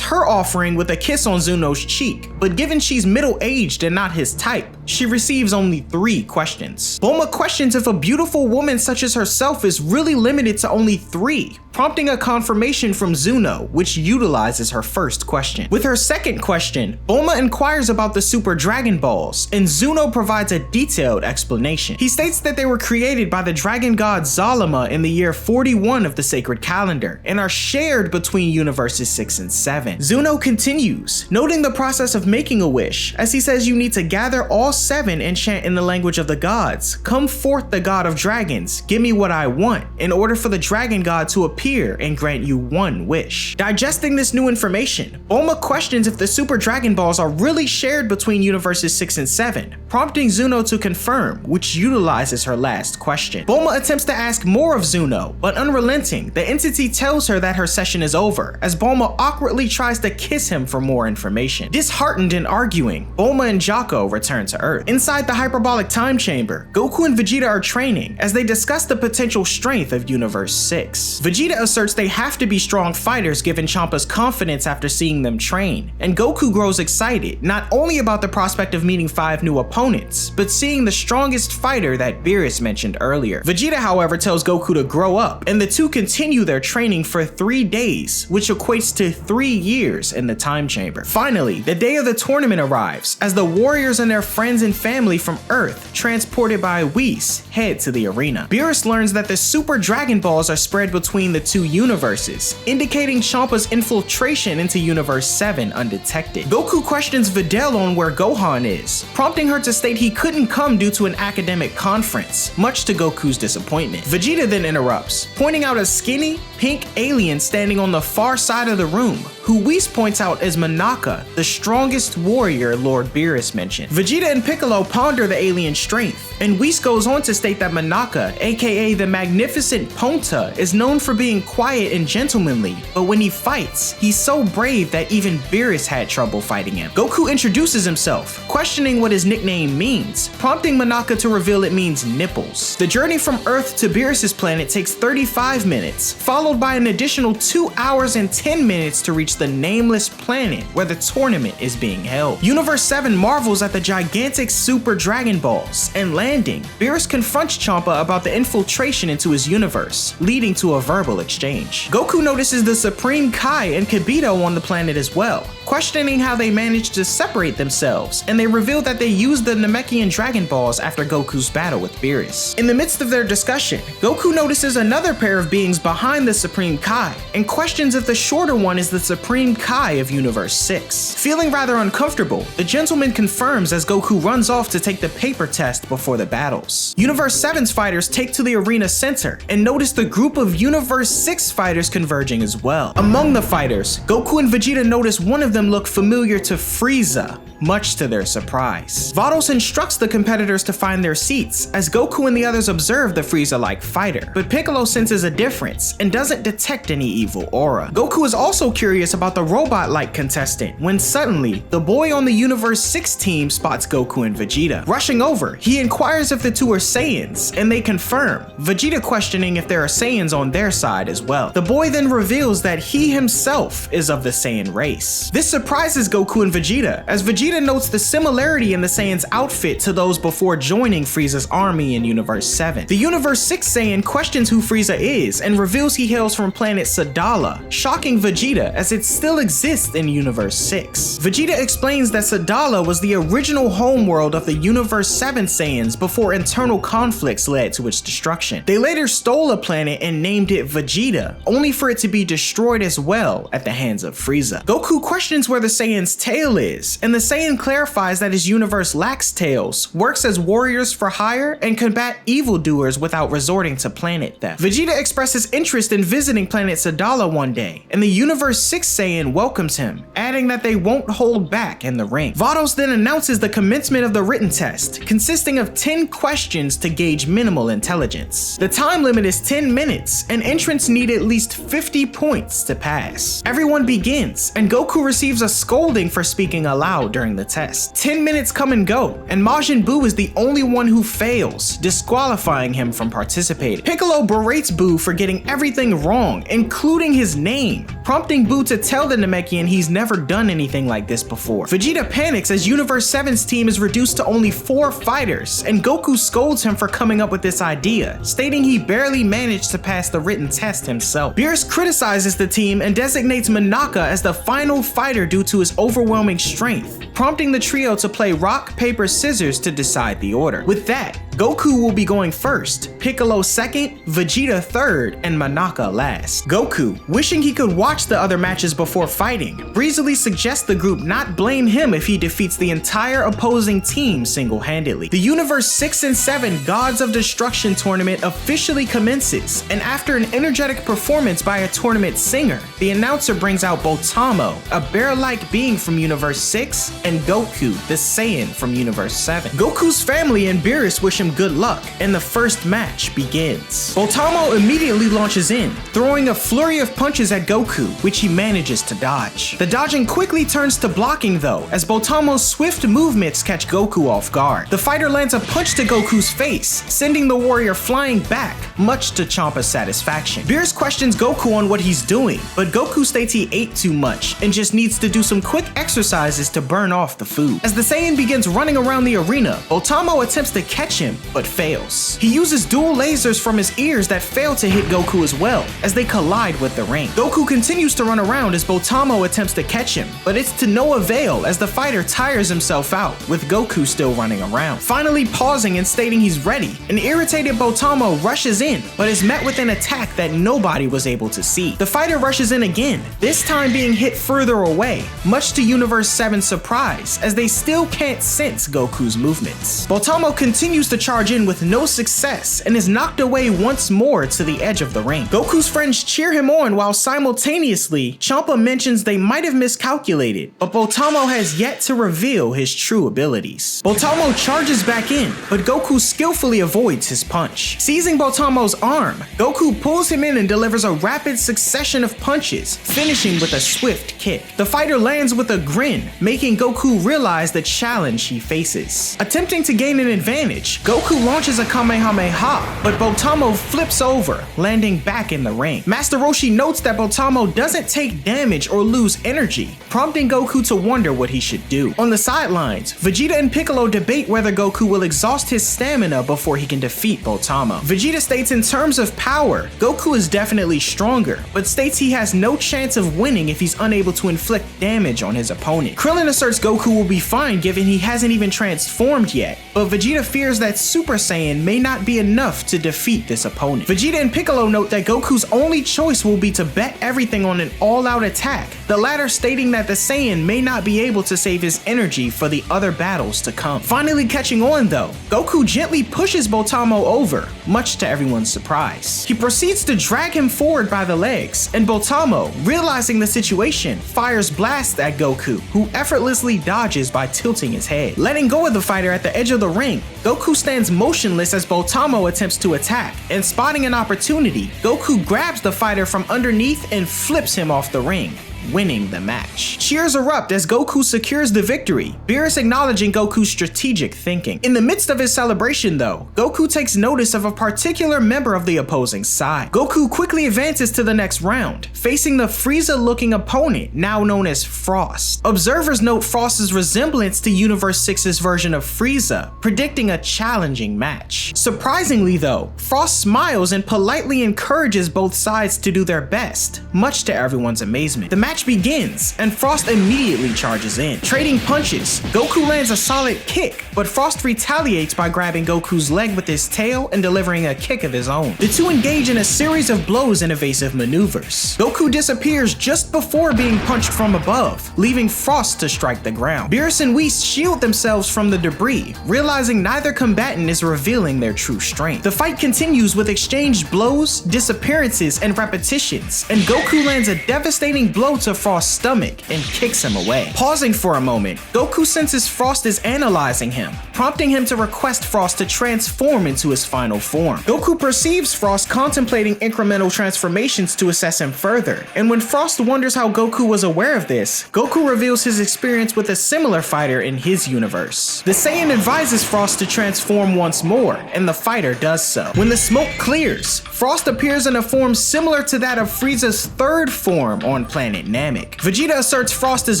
[SPEAKER 1] her offering with a kiss on Zuno's cheek, but given she's middle-aged and not his type, she receives only 3 questions. Bulma questions if a beautiful woman such as herself is really limited to only 3, prompting a confirmation from Zuno, which utilizes her first question. With her second question, Bulma inquires about the Super Dragon Balls, and Zuno provides a detailed explanation. He states that they were created by the dragon god Zalima in the year 41 of the sacred calendar, and are shared between universes 6 and 7. Zuno continues, noting the process of making a wish, as he says you need to gather all 7 and chant in the language of the gods. Come forth, the god of dragons, give me what I want, in order for the dragon god to appear and grant you one wish. Digesting this new information, Bulma questions if the Super Dragon Balls are really shared between universes 6 and 7, prompting Zuno to confirm, which utilizes her last question. Bulma attempts to ask more of Zuno, but unrelenting, the entity tells her that her session is over, as Bulma awkwardly tries to kiss him for more information. Disheartened and arguing, Bulma and Jocko return to Earth. Inside the hyperbolic time chamber, Goku and Vegeta are training as they discuss the potential strength of Universe 6. Vegeta asserts they have to be strong fighters given Champa's confidence after seeing them train, and Goku grows excited, not only about the prospect of meeting 5 new opponents, but seeing the strongest fighter that Beerus mentioned earlier. Vegeta, however, tells Goku to grow up, and the two continue their training for 3 days, which equates to 3 years in the time chamber. Finally, the day of the tournament arrives, as the warriors and their friends and family from Earth, transported by Whis, head to the arena. Beerus learns that the Super Dragon Balls are spread between the 2 universes, indicating Champa's infiltration into Universe 7 undetected. Goku questions Videl on where Gohan is, prompting her to state he couldn't come due to an academic conference, much to Goku's disappointment. Vegeta then interrupts, pointing out a skinny, pink alien standing on the far side of the room, who Whis points out as Monaka, the strongest warrior Lord Beerus mentioned. Vegeta and Piccolo ponder the alien's strength, and Whis goes on to state that Monaka, aka the Magnificent Ponta, is known for being quiet and gentlemanly, but when he fights, he's so brave that even Beerus had trouble fighting him. Goku introduces himself, questioning what his nickname means, prompting Monaka to reveal it means nipples. The journey from Earth to Beerus's planet takes 35 minutes, followed by an additional 2 hours and 10 minutes to reach the nameless planet where the tournament is being held. Universe 7 marvels at the gigantic Super Dragon Balls, and landing, Beerus confronts Champa about the infiltration into his universe, leading to a verbal exchange. Goku notices the Supreme Kai and Kibito on the planet as well, questioning how they managed to separate themselves, and they reveal that they used the Namekian Dragon Balls after Goku's battle with Beerus. In the midst of their discussion, Goku notices another pair of beings behind the Supreme Kai, and questions if the shorter one is the Supreme Kai of Universe 6. Feeling rather uncomfortable, the gentleman confirms as Goku runs off to take the paper test before the battles. Universe 7's fighters take to the arena center, and notice the group of Universe 6 fighters converging as well. Among the fighters, Goku and Vegeta notice one of them look familiar to Frieza, much to their surprise. Vados instructs the competitors to find their seats, as Goku and the others observe the Frieza-like fighter, but Piccolo senses a difference and doesn't detect any evil aura. Goku is also curious about the robot-like contestant, when suddenly, the boy on the Universe 6 team spots Goku and Vegeta. Rushing over, he inquires if the two are Saiyans, and they confirm, Vegeta questioning if there are Saiyans on their side as well. The boy then reveals that he himself is of the Saiyan race. This surprises Goku and Vegeta, as Vegeta notes the similarity in the Saiyans' outfit to those before joining Frieza's army in Universe 7. The Universe 6 Saiyan questions who Frieza is and reveals he hails from planet Sadala, shocking Vegeta as it still exists in Universe 6. Vegeta explains that Sadala was the original homeworld of the Universe 7 Saiyans before internal conflicts led to its destruction. They later stole a planet and named it Vegeta, only for it to be destroyed as well at the hands of Frieza. Goku questions where the Saiyan's tail is, and the Saiyans Saiyan clarifies that his universe lacks tails, works as warriors for hire, and combat evildoers without resorting to planet theft. Vegeta expresses interest in visiting planet Sadala one day, and the Universe 6 Saiyan welcomes him, adding that they won't hold back in the ring. Vados then announces the commencement of the written test, consisting of 10 questions to gauge minimal intelligence. The time limit is 10 minutes, and entrants need at least 50 points to pass. Everyone begins, and Goku receives a scolding for speaking aloud during the test. 10 minutes come and go, and Majin Buu is the only one who fails, disqualifying him from participating. Piccolo berates Buu for getting everything wrong, including his name, prompting Buu to tell the Namekian he's never done anything like this before. Vegeta panics as Universe 7's team is reduced to only 4 fighters, and Goku scolds him for coming up with this idea, stating he barely managed to pass the written test himself. Beerus criticizes the team and designates Monaka as the final fighter due to his overwhelming strength, prompting the trio to play rock, paper, scissors to decide the order. With that, Goku will be going first, Piccolo second, Vegeta third, and Monaka last. Goku, wishing he could watch the other matches before fighting, breezily suggests the group not blame him if he defeats the entire opposing team single-handedly. The Universe 6 and 7 Gods of Destruction tournament officially commences, and after an energetic performance by a tournament singer, the announcer brings out Botamo, a bear-like being from Universe 6, and Goku, the Saiyan from Universe 7. Goku's family and Beerus wish him good luck, and the first match begins. Botamo immediately launches in, throwing a flurry of punches at Goku, which he manages to dodge. The dodging quickly turns to blocking though, as Botamo's swift movements catch Goku off guard. The fighter lands a punch to Goku's face, sending the warrior flying back, much to Champa's satisfaction. Beerus questions Goku on what he's doing, but Goku states he ate too much and just needs to do some quick exercises to burn off the food. As the Saiyan begins running around the arena, Botamo attempts to catch him, but fails. He uses dual lasers from his ears that fail to hit Goku as well, as they collide with the ring. Goku continues to run around as Botamo attempts to catch him, but it's to no avail as the fighter tires himself out, with Goku still running around. Finally pausing and stating he's ready, an irritated Botamo rushes in, but is met with an attack that nobody was able to see. The fighter rushes in again, this time being hit further away, much to Universe 7's surprise, as they still can't sense Goku's movements. Botamo continues to charge in with no success and is knocked away once more to the edge of the ring. Goku's friends cheer him on while simultaneously Champa mentions they might have miscalculated, but Botamo has yet to reveal his true abilities. Botamo charges back in, but Goku skillfully avoids his punch. Seizing Botamo's arm, Goku pulls him in and delivers a rapid succession of punches, finishing with a swift kick. The fighter lands with a grin, making Goku realize the challenge he faces. Attempting to gain an advantage, Goku launches a Kamehameha, but Botamo flips over, landing back in the ring. Master Roshi notes that Botamo doesn't take damage or lose energy, prompting Goku to wonder what he should do. On the sidelines, Vegeta and Piccolo debate whether Goku will exhaust his stamina before he can defeat Botamo. Vegeta states in terms of power, Goku is definitely stronger, but states he has no chance of winning if he's unable to inflict damage on his opponent. Krillin asserts Goku will be fine given he hasn't even transformed yet, but Vegeta fears that Super Saiyan may not be enough to defeat this opponent. Vegeta and Piccolo note that Goku's only choice will be to bet everything on an all-out attack, the latter stating that the Saiyan may not be able to save his energy for the other battles to come. Finally catching on though, Goku gently pushes Botamo over, much to everyone's surprise. He proceeds to drag him forward by the legs, and Botamo, realizing the situation, fires blasts at Goku, who effortlessly dodges by tilting his head. Letting go of the fighter at the edge of the ring, Goku stands motionless as Botamo attempts to attack, and spotting an opportunity, Goku grabs the fighter from underneath and flips him off the ring, winning the match. Cheers erupt as Goku secures the victory, Beerus acknowledging Goku's strategic thinking. In the midst of his celebration though, Goku takes notice of a particular member of the opposing side. Goku quickly advances to the next round, facing the Frieza-looking opponent, now known as Frost. Observers note Frost's resemblance to Universe 6's version of Frieza, predicting a challenging match. Surprisingly though, Frost smiles and politely encourages both sides to do their best, much to everyone's amazement. The match match begins, and Frost immediately charges in. Trading punches, Goku lands a solid kick, but Frost retaliates by grabbing Goku's leg with his tail and delivering a kick of his own. The two engage in a series of blows and evasive maneuvers. Goku disappears just before being punched from above, leaving Frost to strike the ground. Beerus and Whis shield themselves from the debris, realizing neither combatant is revealing their true strength. The fight continues with exchanged blows, disappearances, and repetitions, and Goku lands a devastating blow to Frost's stomach and kicks him away. Pausing for a moment, Goku senses Frost is analyzing him, prompting him to request Frost to transform into his final form. Goku perceives Frost contemplating incremental transformations to assess him further, and when Frost wonders how Goku was aware of this, Goku reveals his experience with a similar fighter in his universe. The Saiyan advises Frost to transform once more, and the fighter does so. When the smoke clears, Frost appears in a form similar to that of Frieza's third form on planet Namek. Vegeta asserts Frost is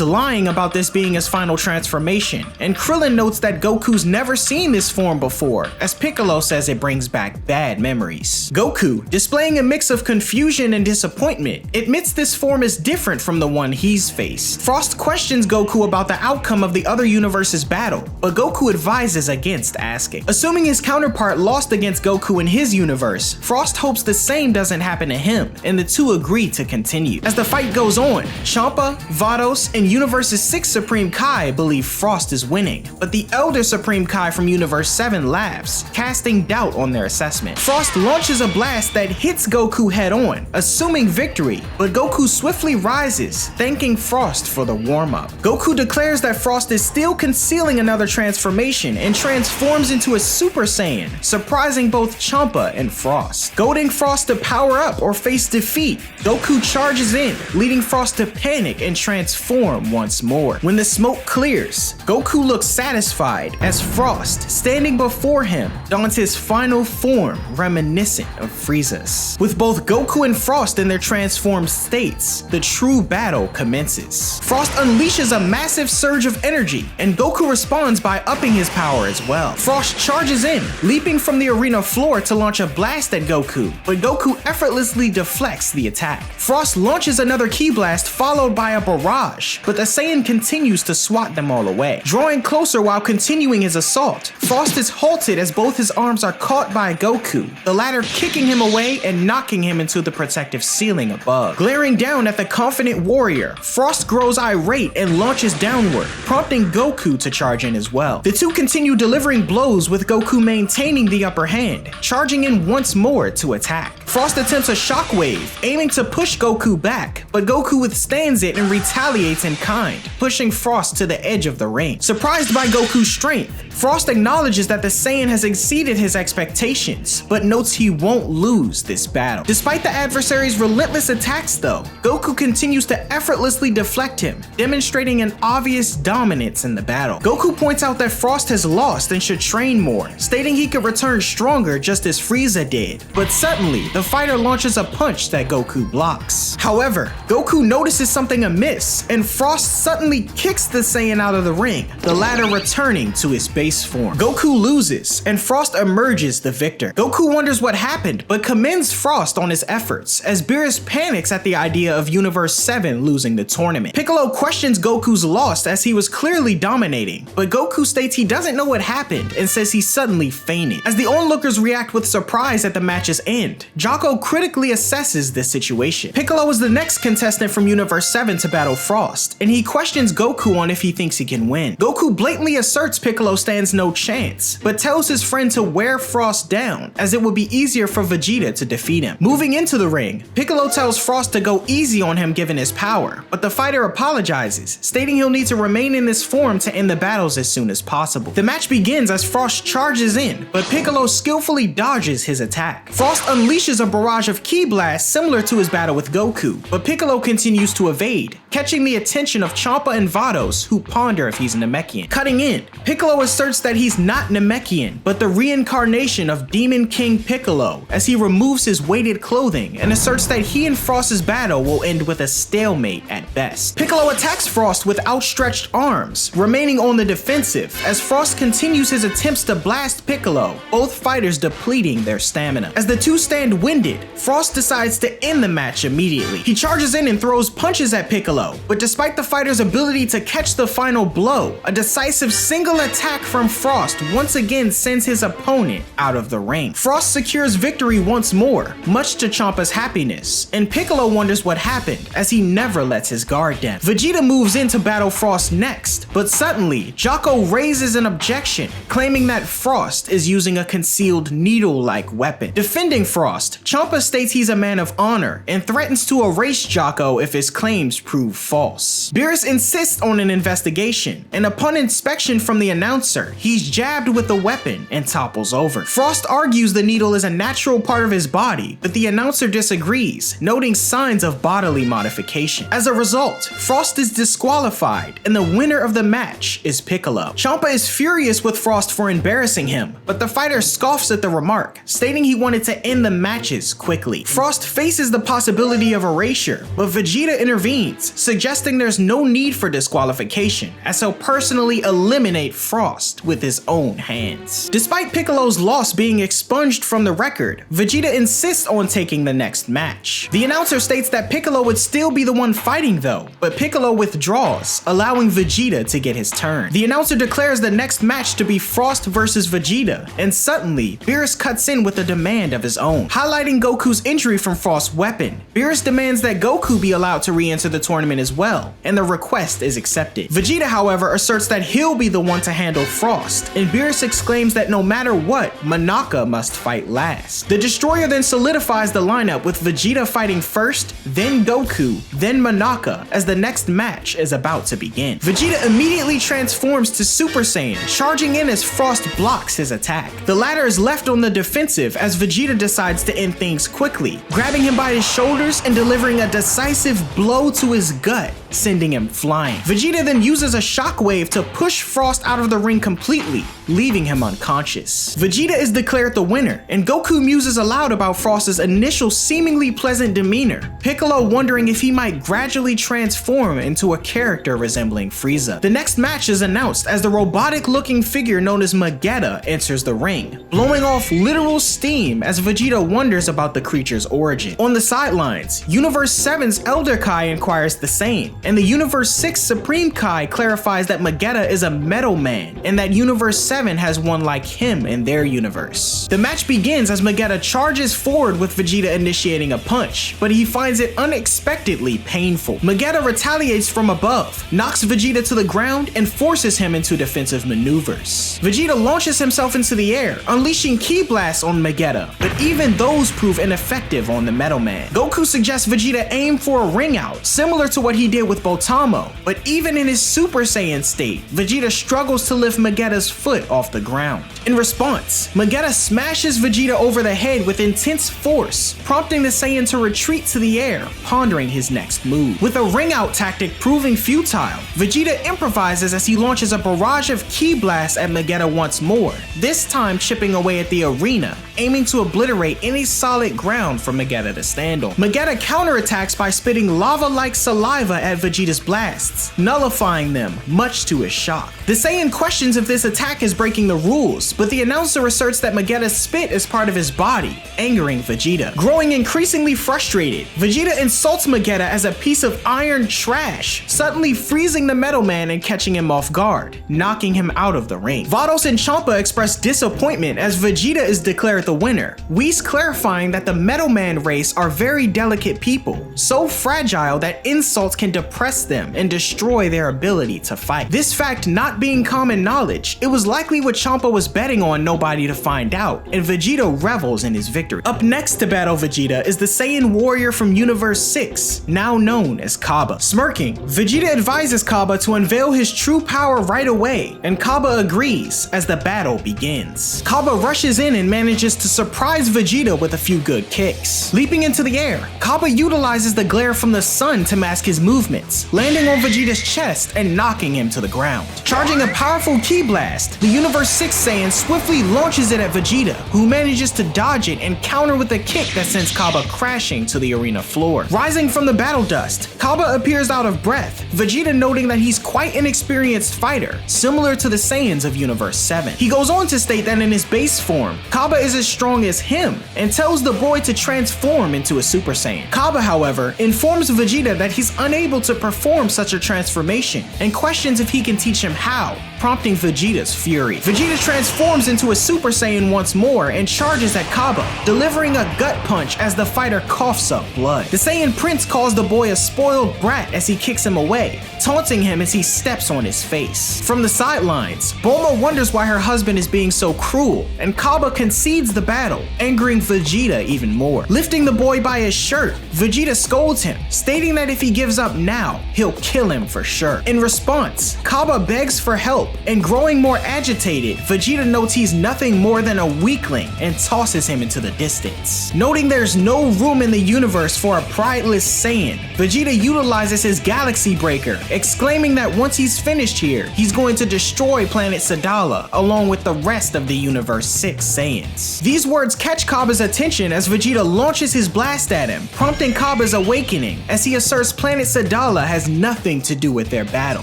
[SPEAKER 1] lying about this being his final transformation, and Krillin notes that Goku's never seen this form before, as Piccolo says it brings back bad memories. Goku, displaying a mix of confusion and disappointment, admits this form is different from the one he's faced. Frost questions Goku about the outcome of the other universe's battle, but Goku advises against asking. Assuming his counterpart lost against Goku in his universe, Frost hopes the same doesn't happen to him, and the two agree to continue. As the fight goes on, Champa, Vados, and Universe's 6th Supreme Kai believe Frost is winning, but the Elder Supreme Kai from Universe 7 laughs, casting doubt on their assessment. Frost launches a blast that hits Goku head on, assuming victory, but Goku swiftly rises, thanking Frost for the warm-up. Goku declares that Frost is still concealing another transformation and transforms into a Super Saiyan, surprising both Champa and Frost. Goading Frost to power up or face defeat, Goku charges in, leading Frost to panic and transform once more. When the smoke clears, Goku looks satisfied as Frost, standing before him, dons his final form reminiscent of Frieza's. With both Goku and Frost in their transformed states, the true battle commences. Frost unleashes a massive surge of energy, and Goku responds by upping his power as well. Frost charges in, leaping from the arena floor to launch a blast at Goku, but Goku effortlessly deflects the attack. Frost launches another ki blast followed by a barrage, but the Saiyan continues to swat them all away. Drawing closer while continuing his assault, Frost is halted as both his arms are caught by Goku, the latter kicking him away and knocking him into the protective ceiling above. Glaring down at the confident warrior, Frost grows irate and launches downward, prompting Goku to charge in as well. The two continue delivering blows with Goku maintaining the upper hand, charging in once more to attack. Frost attempts a shockwave, aiming to push Goku back, but Goku withstands it and retaliates in kind, pushing Frost to the edge of the ring. Surprised by Goku's strength, Frost acknowledges that the Saiyan has exceeded his expectations, but notes he won't lose this battle. Despite the adversary's relentless attacks though, Goku continues to effortlessly deflect him, demonstrating an obvious dominance in the battle. Goku points out that Frost has lost and should train more, stating he could return stronger just as Frieza did, but suddenly the fighter launches a punch that Goku blocks. However, Goku notices something amiss, and Frost suddenly kicks the Saiyan out of the ring, the latter returning to his base form. Goku loses, and Frost emerges the victor. Goku wonders what happened, but commends Frost on his efforts, as Beerus panics at the idea of Universe 7 losing the tournament. Piccolo questions Goku's loss as he was clearly dominating, but Goku states he doesn't know what happened and says he suddenly fainted. As the onlookers react with surprise at the match's end, Jocko critically assesses this situation. Piccolo is the next contestant from Universe 7 to battle Frost, and he questions Goku on if he thinks he can win. Goku blatantly asserts Piccolo stands no chance, but tells his friend to wear Frost down, as it would be easier for Vegeta to defeat him. Moving into the ring, Piccolo tells Frost to go easy on him given his power, but the fighter apologizes, stating he'll need to remain in this form to end the battles as soon as possible. The match begins as Frost charges in, but Piccolo skillfully dodges his attack. Frost unleashes a barrage of ki blasts similar to his battle with Goku, but Piccolo continues to evade, catching the attention of Champa and Vados, who ponder if he's Namekian. Cutting in, Piccolo asserts that he's not Namekian, but the reincarnation of Demon King Piccolo, as he removes his weighted clothing and asserts that he and Frost's battle will end with a stalemate at best. Piccolo attacks Frost with outstretched arms, remaining on the defensive as Frost continues his attempts to blast Piccolo, both fighters depleting their stamina. As the two stand winded, Frost decides to end the match immediately. He charges in and throws punches at Piccolo, but despite the fighter's ability to catch the final blow, a decisive single attack from Frost once again sends his opponent out of the ring. Frost secures victory once more, much to Champa's happiness, and Piccolo wonders what happened as he never lets his guard down. Vegeta moves in to battle Frost next, but suddenly Jocko raises an objection, claiming that Frost is using a concealed needle-like weapon. Defending Frost, Champa states he's a man of honor and threatens to erase Jocko if his claims prove false. Beerus insists on an investigation, and upon inspection from the announcer, he's jabbed with the weapon and topples over. Frost argues the needle is a natural part of his body, but the announcer disagrees, noting signs of bodily modification. As a result, Frost is disqualified, and the winner of the match is Piccolo. Champa is furious with Frost for embarrassing him, but the fighter scoffs at the remark, stating he wanted to end the matches quickly. Frost faces the possibility of erasure, but Vegeta intervenes, suggesting there's no need for disqualification, as he'll personally eliminate Frost with his own hands. Despite Piccolo's loss being expunged from the record, Vegeta insists on taking the next match. The announcer states that Piccolo would still be the one fighting though, but Piccolo withdraws, allowing Vegeta to get his turn. The announcer declares the next match to be Frost versus Vegeta, and suddenly, Beerus cuts in with a demand of his own. Highlighting Goku's injury from Frost's weapon, Beerus demands that Goku be allowed to re-enter the tournament as well, and the request is accepted. Vegeta, however, asserts that he'll be the one to handle Frost, and Beerus exclaims that no matter what, Monaka must fight last. The Destroyer then solidifies the lineup with Vegeta fighting first, then Goku, then Monaka, as the next match is about to begin. Vegeta immediately transforms to Super Saiyan, charging in as Frost blocks his attack. The latter is left on the defensive as Vegeta decides to end things quickly, grabbing him by his shoulders and delivering a decisive blow to his gut, sending him flying. Vegeta then uses a shockwave to push Frost out of the ring completely, leaving him unconscious. Vegeta is declared the winner, and Goku muses aloud about Frost's initial seemingly pleasant demeanor, Piccolo wondering if he might gradually transform into a character resembling Frieza. The next match is announced as the robotic-looking figure known as Magetta enters the ring, blowing off literal steam as Vegeta wonders about the creature's origin. On the sidelines, Universe 7's Elder Kai inquires the same, and the Universe 6 Supreme Kai clarifies that Magetta is a metal man, and that Universe 7 has one like him in their universe. The match begins as Magetta charges forward with Vegeta initiating a punch, but he finds it unexpectedly painful. Magetta retaliates from above, knocks Vegeta to the ground, and forces him into defensive maneuvers. Vegeta launches himself into the air, unleashing ki blasts on Magetta, but even those prove ineffective on the Metal Man. Goku suggests Vegeta aim for a ring out, similar to what he did with Botamo, but even in his Super Saiyan state, Vegeta struggles to lift Magetta's foot off the ground. In response, Magetta smashes Vegeta over the head with intense force, prompting the Saiyan to retreat to the air, pondering his next move. With a ring out tactic proving futile, Vegeta improvises as he launches a barrage of ki blasts at Magetta once more, this time chipping away at the arena, aiming to obliterate any solid ground for Magetta to stand on. Magetta counterattacks by spitting lava-like saliva at Vegeta's blasts, nullifying them, much to his shock. The Saiyan questions if this attack is breaking the rules, but the announcer asserts that Magetta's spit is part of his body, angering Vegeta. Growing increasingly frustrated, Vegeta insults Magetta as a piece of iron trash, suddenly freezing the Metal Man and catching him off guard, knocking him out of the ring. Vados and Champa express disappointment as Vegeta is declared the winner, Whis clarifying that the Metal Man race are very delicate people, so fragile that insults can depress them and destroy their ability to fight. This fact not being common knowledge, it was likely what Champa was betting on nobody to find out, and Vegeta revels in his victory. Up next to battle Vegeta is the Saiyan warrior from Universe 6, now known as Kaba. Smirking, Vegeta advises Kaba to unveil his true power right away, and Kaba agrees as the battle begins. Kaba rushes in and manages to surprise Vegeta with a few good kicks. Leaping into the air, Kaba utilizes the glare from the sun to mask his movements, landing on Vegeta's chest and knocking him to the ground. Charging a powerful ki blast, the Universe 6 Saiyan swiftly launches it at Vegeta, who manages to dodge it and counter with a kick that sends Kaba crashing to the arena floor. Rising from the battle dust, Kaba appears out of breath, Vegeta noting that he's quite an experienced fighter, similar to the Saiyans of Universe 7. He goes on to state that in his base form, Kaba is as strong as him and tells the boy to transform into a Super Saiyan. Kaba, however, informs Vegeta that he's unable to perform such a transformation and questions if he can teach him how, prompting Vegeta's fury. Vegeta transforms into a Super Saiyan once more and charges at Kaba, delivering a gut punch as the fighter coughs up blood. The Saiyan Prince calls the boy a spoiled brat as he kicks him away, taunting him as he steps on his face. From the sidelines, Bulma wonders why her husband is being so cruel, and Kaba concedes the battle, angering Vegeta even more. Lifting the boy by his shirt, Vegeta scolds him, stating that if he gives up now, he'll kill him for sure. In response, Kaba begs for help, and growing more agitated, Vegeta notes he's nothing more than a weakling and tosses him into the distance. Noting there's no room in the universe for a prideless Saiyan, Vegeta utilizes his Galaxy Breaker, exclaiming that once he's finished here, he's going to destroy planet Sadala along with the rest of the universe 6 Saiyans. These words catch Kaba's attention as Vegeta launches his blast at him, prompting Kaba's awakening as he asserts planet Sadala has nothing to do with their battle.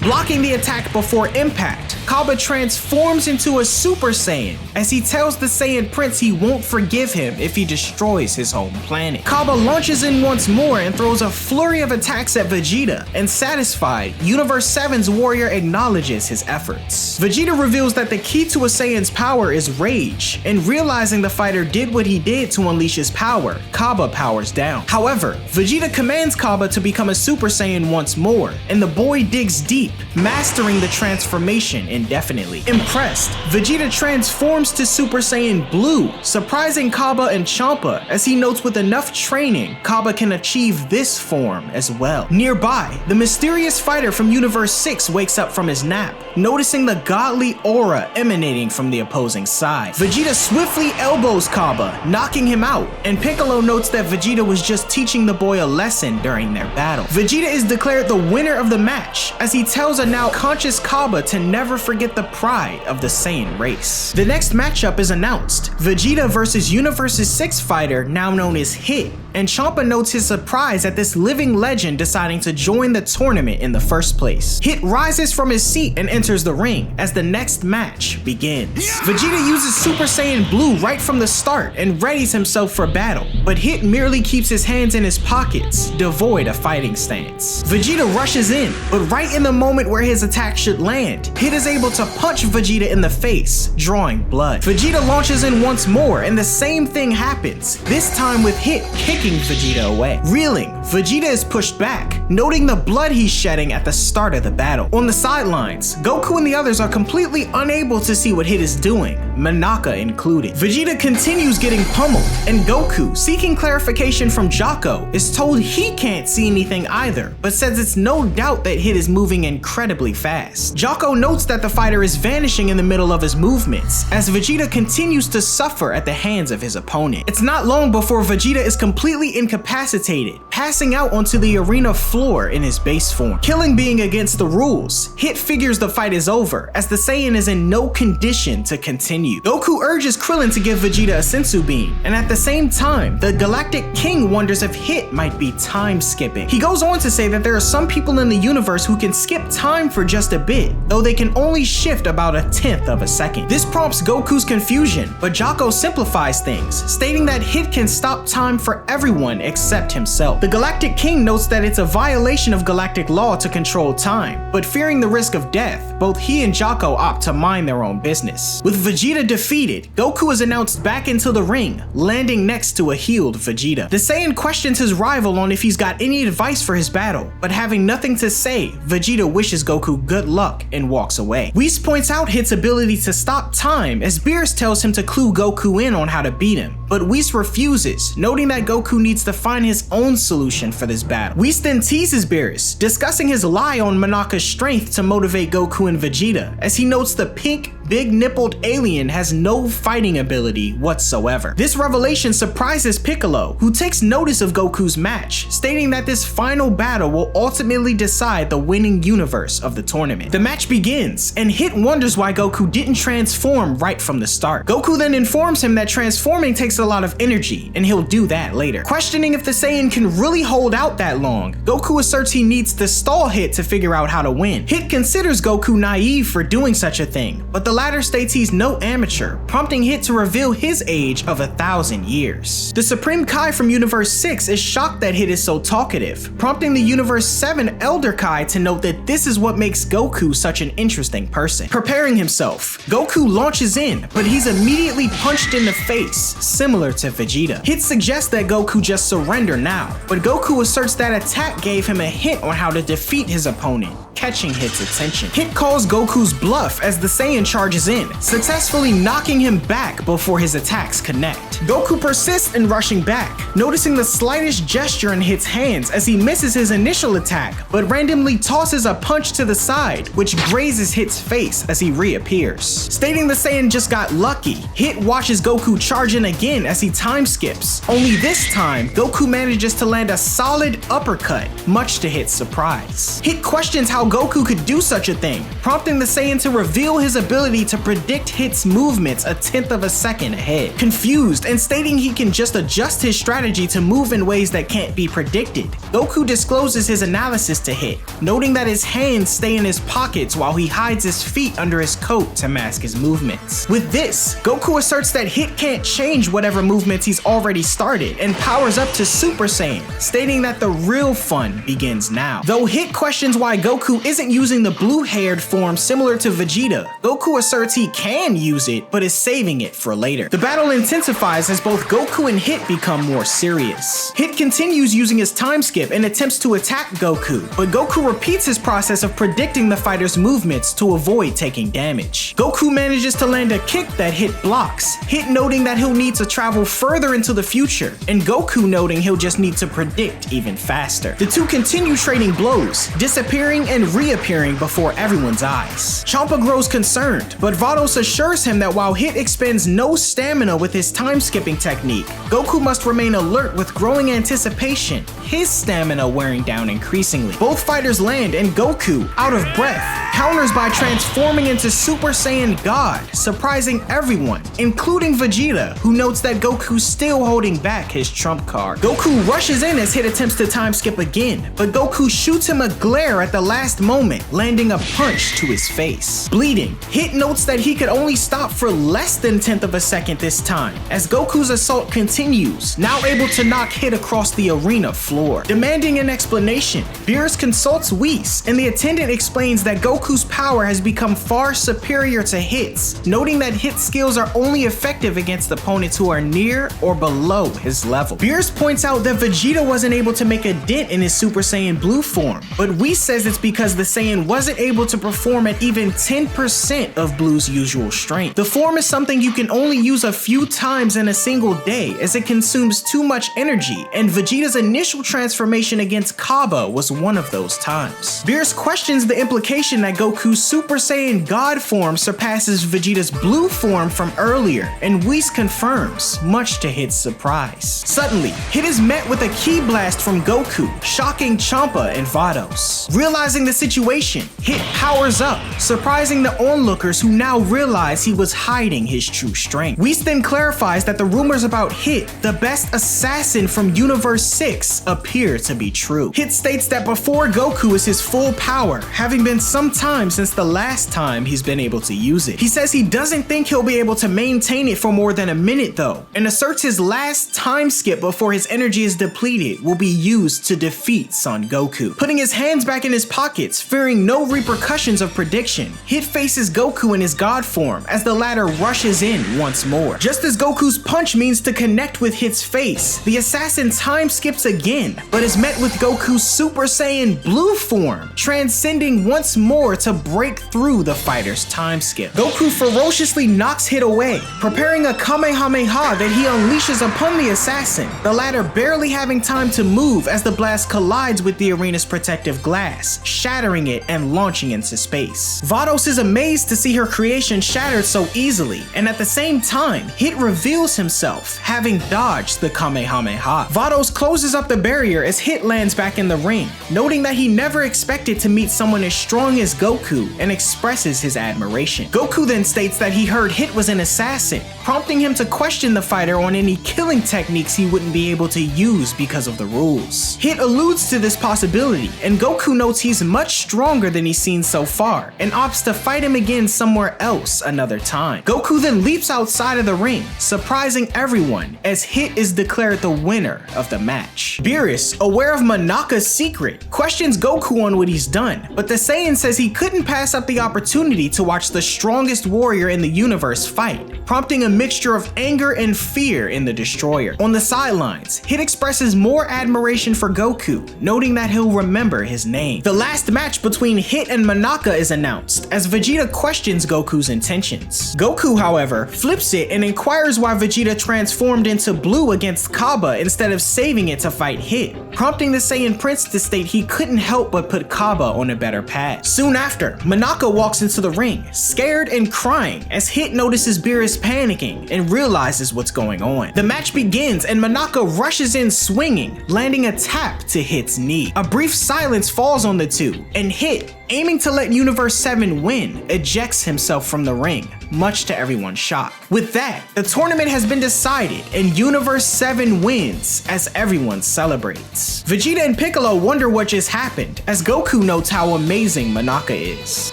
[SPEAKER 1] Blocking the attack before impact, Kaba transforms into a Super Saiyan as he tells the Saiyan Prince he won't forgive him if he destroys his home planet. Kaba launches in once more and throws a flurry of attacks at Vegeta, and satisfied, Universe 7's warrior acknowledges his efforts. Vegeta reveals that the key to a Saiyan's power is rage, and realizing the fighter did what he did to unleash his power, Kaba powers down. However, Vegeta commands Kaba to become a Super Saiyan once more, and the boy digs deep, mastering the transformation indefinitely. Impressed, Vegeta transforms to Super Saiyan Blue, surprising Kaba and Champa as he notes with enough training, Kaba can achieve this form as well. Nearby, the mysterious fighter from Universe 6 wakes up from his nap, noticing the godly aura emanating from the opposing side. Vegeta swiftly elbows Kaba, knocking him out, and Piccolo notes that Vegeta was just teaching the boy a lesson during their battle. Vegeta is declared the winner of the match as he tells a now conscious Kaba to never forget the pride of the Saiyan race. The next matchup is announced: Vegeta versus Universe's 6th fighter, now known as Hit, and Champa notes his surprise at this living legend deciding to join the tournament in the first place. Hit rises from his seat and enters the ring as the next match begins. Vegeta uses Super Saiyan Blue right from the start and readies himself for battle, but Hit merely keeps his hands in his pockets, devoid of fighting stance. Vegeta rushes in, but right in the moment where his attack should land, Hit is able to punch Vegeta in the face, drawing blood. Vegeta launches in once more and the same thing happens, this time with Hit kicking Vegeta away. Reeling, Vegeta is pushed back, noting the blood he's shedding at the start of the battle. On the sidelines, Goku and the others are completely unable to see what Hit is doing, Manaka included. Vegeta continues getting pummeled, and Goku, seeking clarification from Jocko, is told he can't see anything either, but says it's no doubt that Hit is moving incredibly fast. Jocko notes that the fighter is vanishing in the middle of his movements, as Vegeta continues to suffer at the hands of his opponent. It's not long before Vegeta is completely incapacitated, passing out onto the arena floor in his base form. Killing being against the rules, Hit figures the fight is over, as the Saiyan is in no condition to continue. Goku urges Krillin to give Vegeta a sensu bean, and at the same time, the Galactic King wonders if Hit might be time skipping. He goes on to say that there are some people in the universe who can skip time for just a bit, though they can only shift about 1/10 of a second. This prompts Goku's confusion, but Jocko simplifies things, stating that Hit can stop time for everyone except himself. The Galactic King notes that it's a violation of galactic law to control time, but fearing the risk of death, both he and Jocko opt to mind their own business. With Vegeta defeated, Goku is announced back into the ring, landing next to a healed Vegeta. The Saiyan questions his rival on if he's got any advice for his battle, but having nothing to say, Vegeta wishes Goku good luck and walks away. Whis points out Hit's ability to stop time as Beerus tells him to clue Goku in on how to beat him, but Whis refuses, noting that Goku needs to find his own solution for this battle. Whis then teases Beerus, discussing his lie on Manaka's strength to motivate Goku and Vegeta, as he notes the pink, big-nippled alien has no fighting ability whatsoever. This revelation surprises Piccolo, who takes notice of Goku's match, stating that this final battle will ultimately decide the winning universe of the tournament. The match begins, and Hit wonders why Goku didn't transform right from the start. Goku then informs him that transforming takes a lot of energy, and he'll do that later. Questioning if the Saiyan can really hold out that long, Goku asserts he needs to stall Hit to figure out how to win. Hit considers Goku naive for doing such a thing, but the latter states he's no amateur, prompting Hit to reveal his age of 1,000 years. The Supreme Kai from Universe 6 is shocked that Hit is so talkative, prompting the Universe 7 Elder Kai to note that this is what makes Goku such an interesting person. Preparing himself, Goku launches in, but he's immediately punched in the face, similar to Vegeta. Hit suggests that Goku just surrender now, but Goku asserts that attack gave him a hint on how to defeat his opponent, catching Hit's attention. Hit calls Goku's bluff as the Saiyan charges in, successfully knocking him back before his attacks connect. Goku persists in rushing back, noticing the slightest gesture in Hit's hands as he misses his initial attack, but randomly tosses a punch to the side, which grazes Hit's face as he reappears. Stating the Saiyan just got lucky, Hit watches Goku charge in again as he time skips. Only this time, Goku manages to land a solid uppercut, much to Hit's surprise. Hit questions how Goku could do such a thing, prompting the Saiyan to reveal his ability to predict Hit's movements a 1/10 of a second ahead. Confused and stating he can just adjust his strategy to move in ways that can't be predicted, Goku discloses his analysis to Hit, noting that his hands stay in his pockets while he hides his feet under his coat to mask his movements. With this, Goku asserts that Hit can't change whatever movements he's already started and powers up to Super Saiyan, stating that the real fun begins now. Though Hit questions why Goku isn't using the blue-haired form similar to Vegeta, Goku asserts he can use it, but is saving it for later. The battle intensifies as both Goku and Hit become more serious. Hit continues using his time skip and attempts to attack Goku, but Goku repeats his process of predicting the fighter's movements to avoid taking damage. Goku manages to land a kick that Hit blocks, Hit noting that he'll need to travel further into the future, and Goku noting he'll just need to predict even faster. The two continue trading blows, disappearing and reappearing before everyone's eyes. Champa grows concerned, but Vados assures him that while Hit expends no stamina with his time-skipping technique, Goku must remain alert with growing anticipation, his stamina wearing down increasingly. Both fighters land and Goku, out of breath, counters by transforming into Super Saiyan God, surprising everyone, including Vegeta, who notes that Goku's still holding back his trump card. Goku rushes in as Hit attempts to time skip again, but Goku shoots him a glare at the last moment, landing a punch to his face. Bleeding, Hit notes that he could only stop for less than 1/10 of a second this time, as Goku's assault continues, now able to knock Hit across the arena floor. Demanding an explanation, Beerus consults Whis, and the attendant explains that Goku's power has become far superior to Hit's, noting that Hit's skills are only effective against opponents who are near or below his level. Beerus points out that Vegeta wasn't able to make a dent in his Super Saiyan Blue form, but Whis says it's because the Saiyan wasn't able to perform at even 10% of Blue's usual strength. The form is something you can only use a few times in a single day as it consumes too much energy, and Vegeta's initial transformation against Kaba was one of those times. Beerus questions the implication that Goku's Super Saiyan God form surpasses Vegeta's Blue form from earlier, and Whis confirms, much to Hit's surprise. Suddenly, Hit is met with a ki blast from Goku, shocking Champa and Vados. Realizing the situation, Hit powers up, surprising the onlookers who now realize he was hiding his true strength. Whis then clarifies that the rumors about Hit, the best assassin from Universe 6, appear to be true. Hit states that before Goku is his full power, having been some time since the last time he's been able to use it. He says he doesn't think he'll be able to maintain it for more than a minute though, and asserts his last time skip before his energy is depleted will be used to defeat Son Goku. Putting his hands back in his pockets, fearing no repercussions of prediction, Hit faces Goku in his God form as the latter rushes in once more. Just as Goku's punch means to connect with Hit's face, the assassin time skips again, but is met with Goku's Super Saiyan Blue form, transcending once more to break through the fighter's time skip. Goku ferociously knocks Hit away, preparing a Kamehameha that he unleashes upon the assassin, the latter barely having time to move as the blast collides with the arena's protective glass, shattering it and launching into space. Vados is amazed to see her creation shattered so easily, and at the same time, Hit reveals himself, having dodged the Kamehameha. Vados closes up the barrier as Hit lands back in the ring, noting that he never expected to meet someone as strong as Goku, and expresses his admiration. Goku then states that he heard Hit was an assassin, prompting him to question the fighter on any killing techniques he wouldn't be able to use because of the rules. Hit alludes to this possibility, and Goku notes he's much stronger than he's seen so far, and opts to fight him again some somewhere else another time. Goku then leaps outside of the ring, surprising everyone as Hit is declared the winner of the match. Beerus, aware of Monaka's secret, questions Goku on what he's done, but the Saiyan says he couldn't pass up the opportunity to watch the strongest warrior in the universe fight, prompting a mixture of anger and fear in the destroyer. On the sidelines, Hit expresses more admiration for Goku, noting that he'll remember his name. The last match between Hit and Monaka is announced as Vegeta questions Goku's intentions. Goku, however, flips it and inquires why Vegeta transformed into blue against Kaba instead of saving it to fight Hit, prompting the Saiyan Prince to state he couldn't help but put Kaba on a better path. Soon after, Monaka walks into the ring, scared and crying as Hit notices Beerus panicking and realizes what's going on. The match begins and Monaka rushes in swinging, landing a tap to Hit's knee. A brief silence falls on the two, and Hit, aiming to let Universe 7 win, ejects himself from the ring, much to everyone's shock. With that, the tournament has been decided and Universe 7 wins as everyone celebrates. Vegeta and Piccolo wonder what just happened as Goku notes how amazing Monaka is.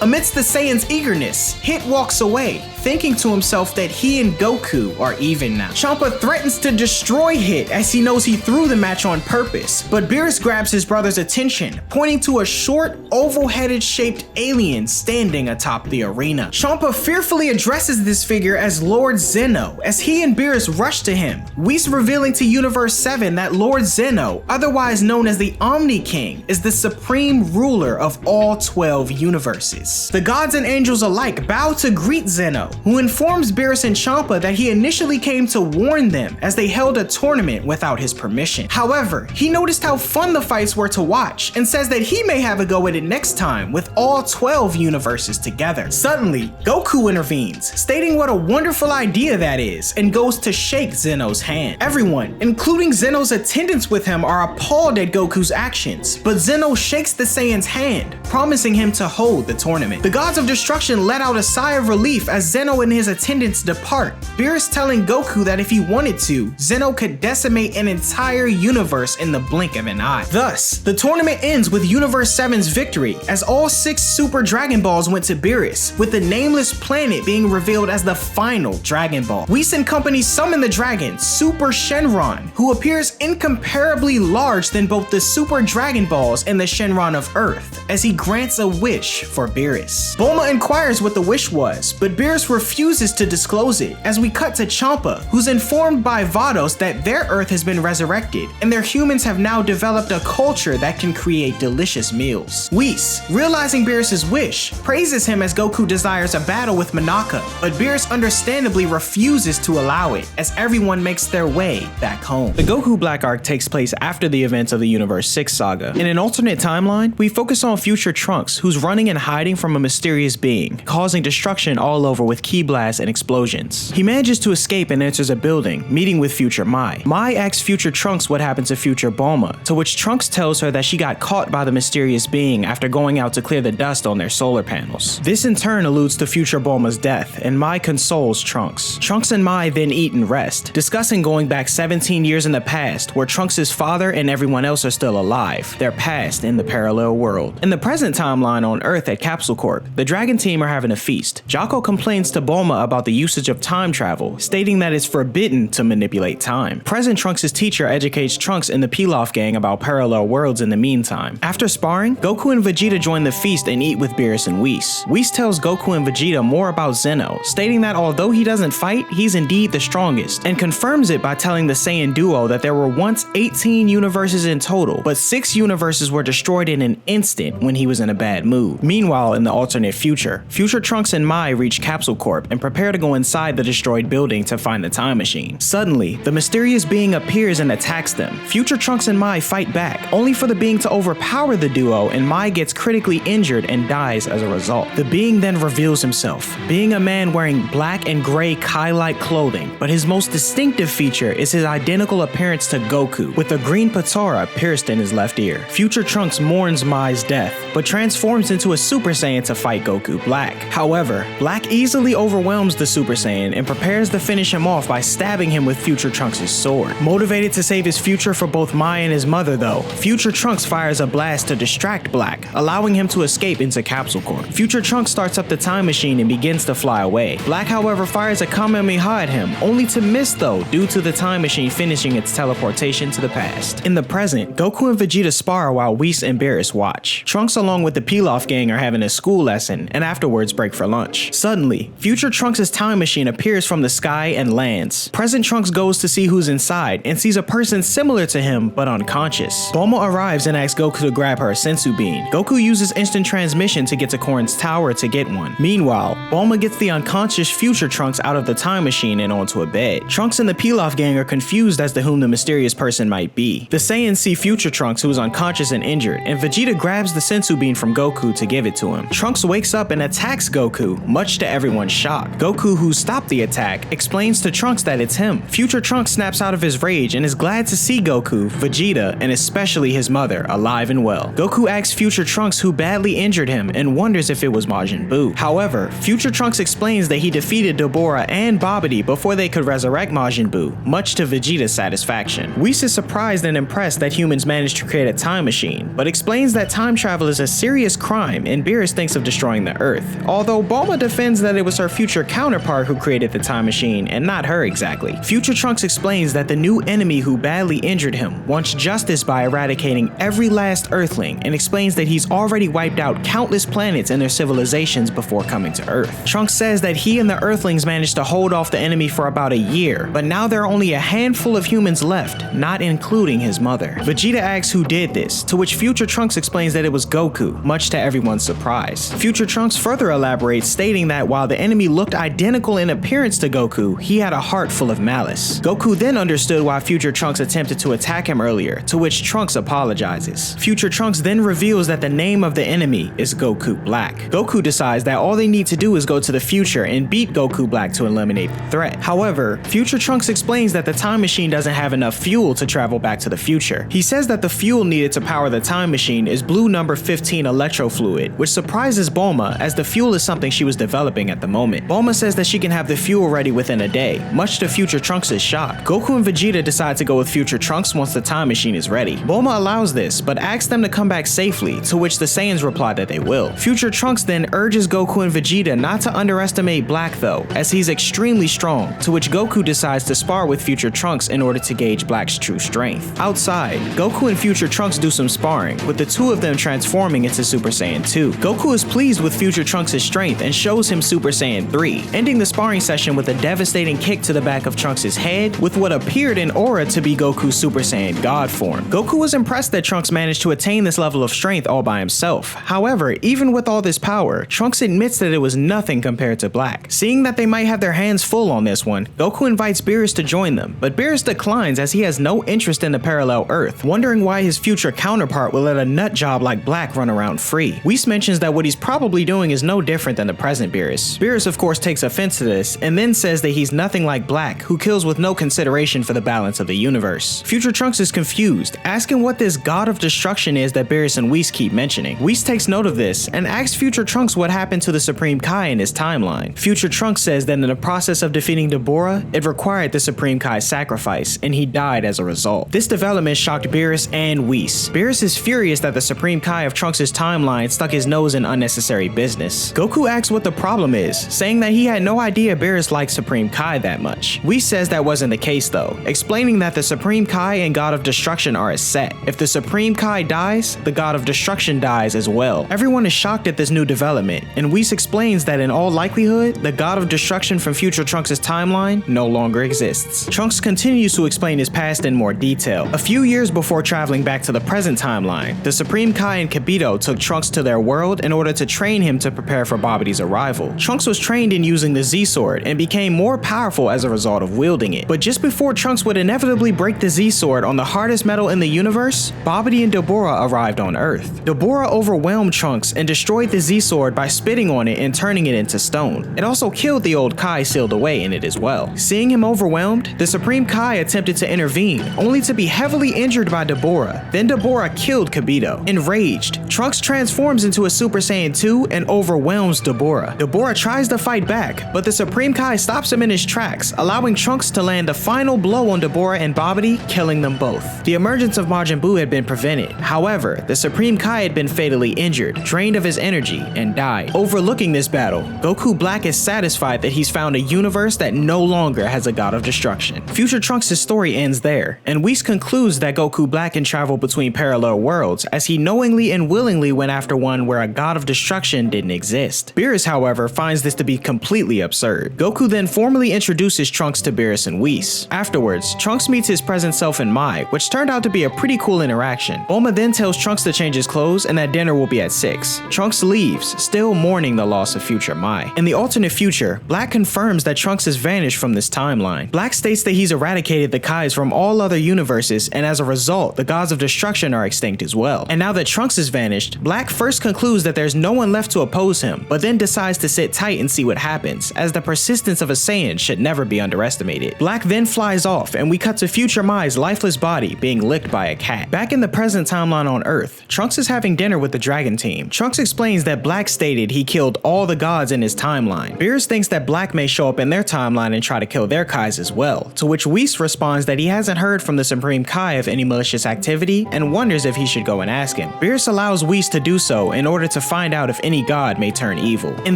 [SPEAKER 1] Amidst the Saiyans' eagerness, Hit walks away, thinking to himself that he and Goku are even now. Champa threatens to destroy Hit as he knows he threw the match on purpose, but Beerus grabs his brother's attention, pointing to a short, oval-headed shaped alien standing atop the arena. Champa fearfully addresses this figure as Lord Zeno as he and Beerus rush to him, Whis revealing to Universe 7 that Lord Zeno, otherwise known as the Omni King, is the supreme ruler of all 12 universes. The gods and angels alike bow to greet Zeno, who informs Beerus and Champa that he initially came to warn them as they held a tournament without his permission. However, he noticed how fun the fights were to watch and says that he may have a go at it next time with all 12 universes together. Suddenly, Goku intervenes, stating what a wonderful idea that is, and goes to shake Zeno's hand. Everyone, including Zeno's attendants with him, are appalled at Goku's actions, but Zeno shakes the Saiyan's hand, promising him to hold the tournament. The gods of destruction let out a sigh of relief as Zeno and his attendants depart, Beerus telling Goku that if he wanted to, Zeno could decimate an entire universe in the blink of an eye. Thus, the tournament ends with Universe 7's victory as all 6 Super Dragon Balls went to Beerus, with the nameless planet being revealed as the final Dragon Ball. Whis and company summon the dragon, Super Shenron, who appears incomparably large than both the Super Dragon Balls and the Shenron of Earth, as he grants a wish for Beerus. Bulma inquires what the wish was, but Beerus refuses to disclose it, as we cut to Champa, who's informed by Vados that their Earth has been resurrected, and their humans have now developed a culture that can create delicious meals. Whis, realizing Beerus' wish, praises him as Goku desires a battle with Monaka, but Beerus understandably refuses to allow it, as everyone makes their way back home. The Goku Black arc takes place after the events of the Universe 6 saga. In an alternate timeline, we focus on future Trunks, who's running and hiding from a mysterious being, causing destruction all over with ki blasts and explosions. He manages to escape and enters a building, meeting with future Mai. Mai asks future Trunks what happened to future Bulma, to which Trunks tells her that she got caught by the mysterious being after going out to clear the dust on their solar panels. This in turn alludes to future Bulma's death, and Mai consoles Trunks. Trunks and Mai then eat and rest, discussing going back 17 years in the past where Trunks' father and everyone else are still alive, their past in the parallel world. In the present timeline on Earth at Capsule Corp, the Dragon team are having a feast. Jocko complains to Bulma about the usage of time travel, stating that it's forbidden to manipulate time. Present Trunks' teacher educates Trunks and the Pilaf gang about parallel worlds in the meantime. After sparring, Goku and Vegeta join the feast and eat with Beerus and Whis. Whis tells Goku and Vegeta more about Zeno, stating that although he doesn't fight, he's indeed the strongest, and confirms it by telling the Saiyan duo that there were once 18 universes in total, but 6 universes were destroyed in an instant when he was in a bad mood. Meanwhile, in the alternate future, future Trunks and Mai reach Capsule Corp and prepare to go inside the destroyed building to find the time machine. Suddenly, the mysterious being appears and attacks them. Future Trunks and Mai fight back, only for the being to overpower the duo, and Mai gets critically injured and dies as a result. The being then reveals himself, being a man wearing black and gray Kai-like clothing, but his most distinctive feature is his identical appearance to Goku, with a green patara pierced in his left ear. Future Trunks mourns Mai's death, but transforms into a Super Saiyan to fight Goku Black. However, Black easily overwhelms the Super Saiyan and prepares to finish him off by stabbing him with Future Trunks' sword. Motivated to save his future for both Mai and his mother though, Future Trunks fires a blast to distract Black, allowing him to escape into Capsule Corp. Future Trunks starts up the time machine and begins to fly away. Black, however, fires a Kamehameha at him, only to miss though due to the time machine finishing its teleportation to the past. In the present, Goku and Vegeta spar while Whis and Beerus watch. Trunks along with the Pilaf gang are having a school lesson and afterwards break for lunch. Suddenly, Future Trunks' time machine appears from the sky and lands. Present Trunks goes to see who's inside and sees a person similar to him but unconscious. Bulma arrives and asks Goku to grab her Senzu bean. Goku uses instant transmission to get to Korin's tower to get one. Meanwhile, Bulma gets the unconscious Future Trunks out of the time machine and onto a bed. Trunks and the Pilaf gang are confused as to whom the mysterious person might be. The Saiyans see Future Trunks, who is unconscious and injured, and Vegeta grabs the Senzu bean from Goku to give it to him. Trunks wakes up and attacks Goku, much to everyone's shock. Goku, who stopped the attack, explains to Trunks that it's him. Future Trunks snaps out of his rage and is glad to see Goku, Vegeta, and especially his mother alive and well. Goku asks Future Trunks who badly injured him and wonders if it was Majin Buu. However, Future Trunks explains that he defeated Deborah and Babidi before they could resurrect Majin Buu, much to Vegeta's satisfaction. Whis is surprised and impressed that humans managed to create a time machine, but explains that time travel is a serious crime and Beerus thinks of destroying the Earth, although Bulma defends that it was her future counterpart who created the time machine and not her exactly. Future Trunks explains that the new enemy who badly injured him wants justice by eradicating every last Earthling and explains that he's already wiped out countless planets and their civilizations before coming to Earth. Trunks says that he and the Earthlings managed to hold off the enemy for about a year, but now there are only a handful of humans left, not including his mother. Vegeta asks who did this, to which Future Trunks explains that it was Goku, much to everyone's surprise. Future Trunks further elaborates, stating that while the enemy looked identical in appearance to Goku, he had a heart full of malice. Goku then understood why Future Trunks attempted to attack him earlier, to which Trunks apologizes. Future Trunks then reveals that the name of the enemy is Goku Black. Goku decides that all they need to do is go to the future and beat Goku Black to eliminate the threat. However, Future Trunks explains that the time machine doesn't have enough fuel to travel back to the future. He says that the fuel needed to power the time machine is blue number 15 electro fluid, which surprises Bulma as the fuel is something she was developing at the moment. Bulma says that she can have the fuel ready within a day, much to Future Trunks' shock. Goku and Vegeta decide to go with Future Trunks once the time machine is ready. Bulma allows this, but asks them to come back safely, to which the Saiyans reply that they will. Future Trunks then urges Goku and Vegeta not to underestimate Black though, as he's extremely strong, to which Goku decides to spar with Future Trunks in order to gauge Black's true strength. Outside, Goku and Future Trunks do some sparring, with the two of them transforming into Super Saiyan 2. Goku is pleased with Future Trunks' strength and shows him Super Saiyan 3, ending the sparring session with a devastating kick to the back of Trunks' head with what appeared in aura to be Goku's Super Saiyan God form. Goku was impressed that Trunks managed to attain this level of strength all by himself. However, even with all this power, Trunks admits that it was nothing compared to Black. Seeing that they might have their hands full on this one, Goku invites Beerus to join them, but Beerus declines as he has no interest in the parallel Earth, wondering why his future counterpart will let a nut job like Black run around free. Whis mentions that what he's probably doing is no different than the present Beerus. Beerus of course takes offense to this, and then says that he's nothing like Black, who kills with no consideration for the balance of the universe. Future Trunks is confused, asking what this God of Destruction is that Beerus and Whis keep mentioning. Whis takes note of this, and asks Future Trunks what happened to the Supreme Kai in his timeline. Future Trunks says that in the process of defeating Deborah, it required the Supreme Kai's sacrifice, and he died as a result. This development shocked Beerus and Whis. Beerus is furious that the Supreme Kai of Trunks' timeline stuck his nose in unnecessary business. Goku asks what the problem is, saying that he had no idea Beerus liked Supreme Kai that much. Whis says that wasn't the case though, explaining that the Supreme Kai and God of Destruction are a set. If the Supreme Kai dies, the God of Destruction dies as well. Everyone is shocked at this new development, and Whis explains that in all likelihood, the God of Destruction from Future Trunks' timeline no longer exists. Trunks continues to explain his past in more detail. A few years before traveling back to the present timeline, the Supreme Kai and Kibito took Trunks to their world in order to train him to prepare for Babidi's arrival. Trunks was trained in using the Z-Sword and became more powerful as a result of wielding it. But just before Trunks would inevitably break the Z-Sword on the hardest metal in the universe, Babidi and Deborah arrived on Earth. Deborah overwhelmed Trunks and destroyed the Z-Sword by spitting on it and turning it into stone. It also killed the old Kai sealed away in it as well. Seeing him overwhelmed, the Supreme Kai attempted to intervene, only to be heavily injured by Deborah. Then Deborah killed Kibito. Enraged, Trunks transforms into a Super Saiyan 2 and overwhelms Deborah. Deborah tries to fight back, but the Supreme Kai stops him in his tracks, allowing Trunks to land the final blow on Deborah and Babidi, killing them both. The emergence of Majin Buu had been prevented. However, the Supreme Kai had been fatally injured, drained of his energy, and died. Overlooking this battle, Goku Black is satisfied that he's found a universe that no longer has a God of Destruction. Future Trunks' story ends there, and Whis concludes that Goku Black can travel between parallel worlds as he knowingly and willingly went after one where a God of Destruction didn't exist. Beerus, however, finds this to be completely absurd. Goku then formally introduces Trunks to Beerus and Whis. Afterwards, Trunks meets his present self in Mai, which turned out to be a pretty cool interaction. Bulma then tells Trunks to change his clothes and that dinner will be at 6. Trunks leaves, still mourning the loss of future Mai. In the alternate future, Black confirms that Trunks has vanished from this timeline. Black states that he's eradicated the Kais from all other universes, and as a result, the gods of destruction are extinct as well. And now that Trunks has vanished, Black first concludes that there's no one left to oppose him, but then decides to sit tight and see what happens, as the persistence of a Saiyan should never be underestimated. Black then flies off, and we cut to future Mai's lifeless body being licked by a cat. Back in the present timeline on Earth, Trunks is having dinner with the Dragon Team. Trunks explains that Black stated he killed all the gods in his timeline. Beerus thinks that Black may show up in their timeline and try to kill their Kais as well, to which Whis responds that he hasn't heard from the Supreme Kai of any malicious activity and wonders if he should go and ask him. Beerus allows Whis to do so in order to find out if any god may turn evil. In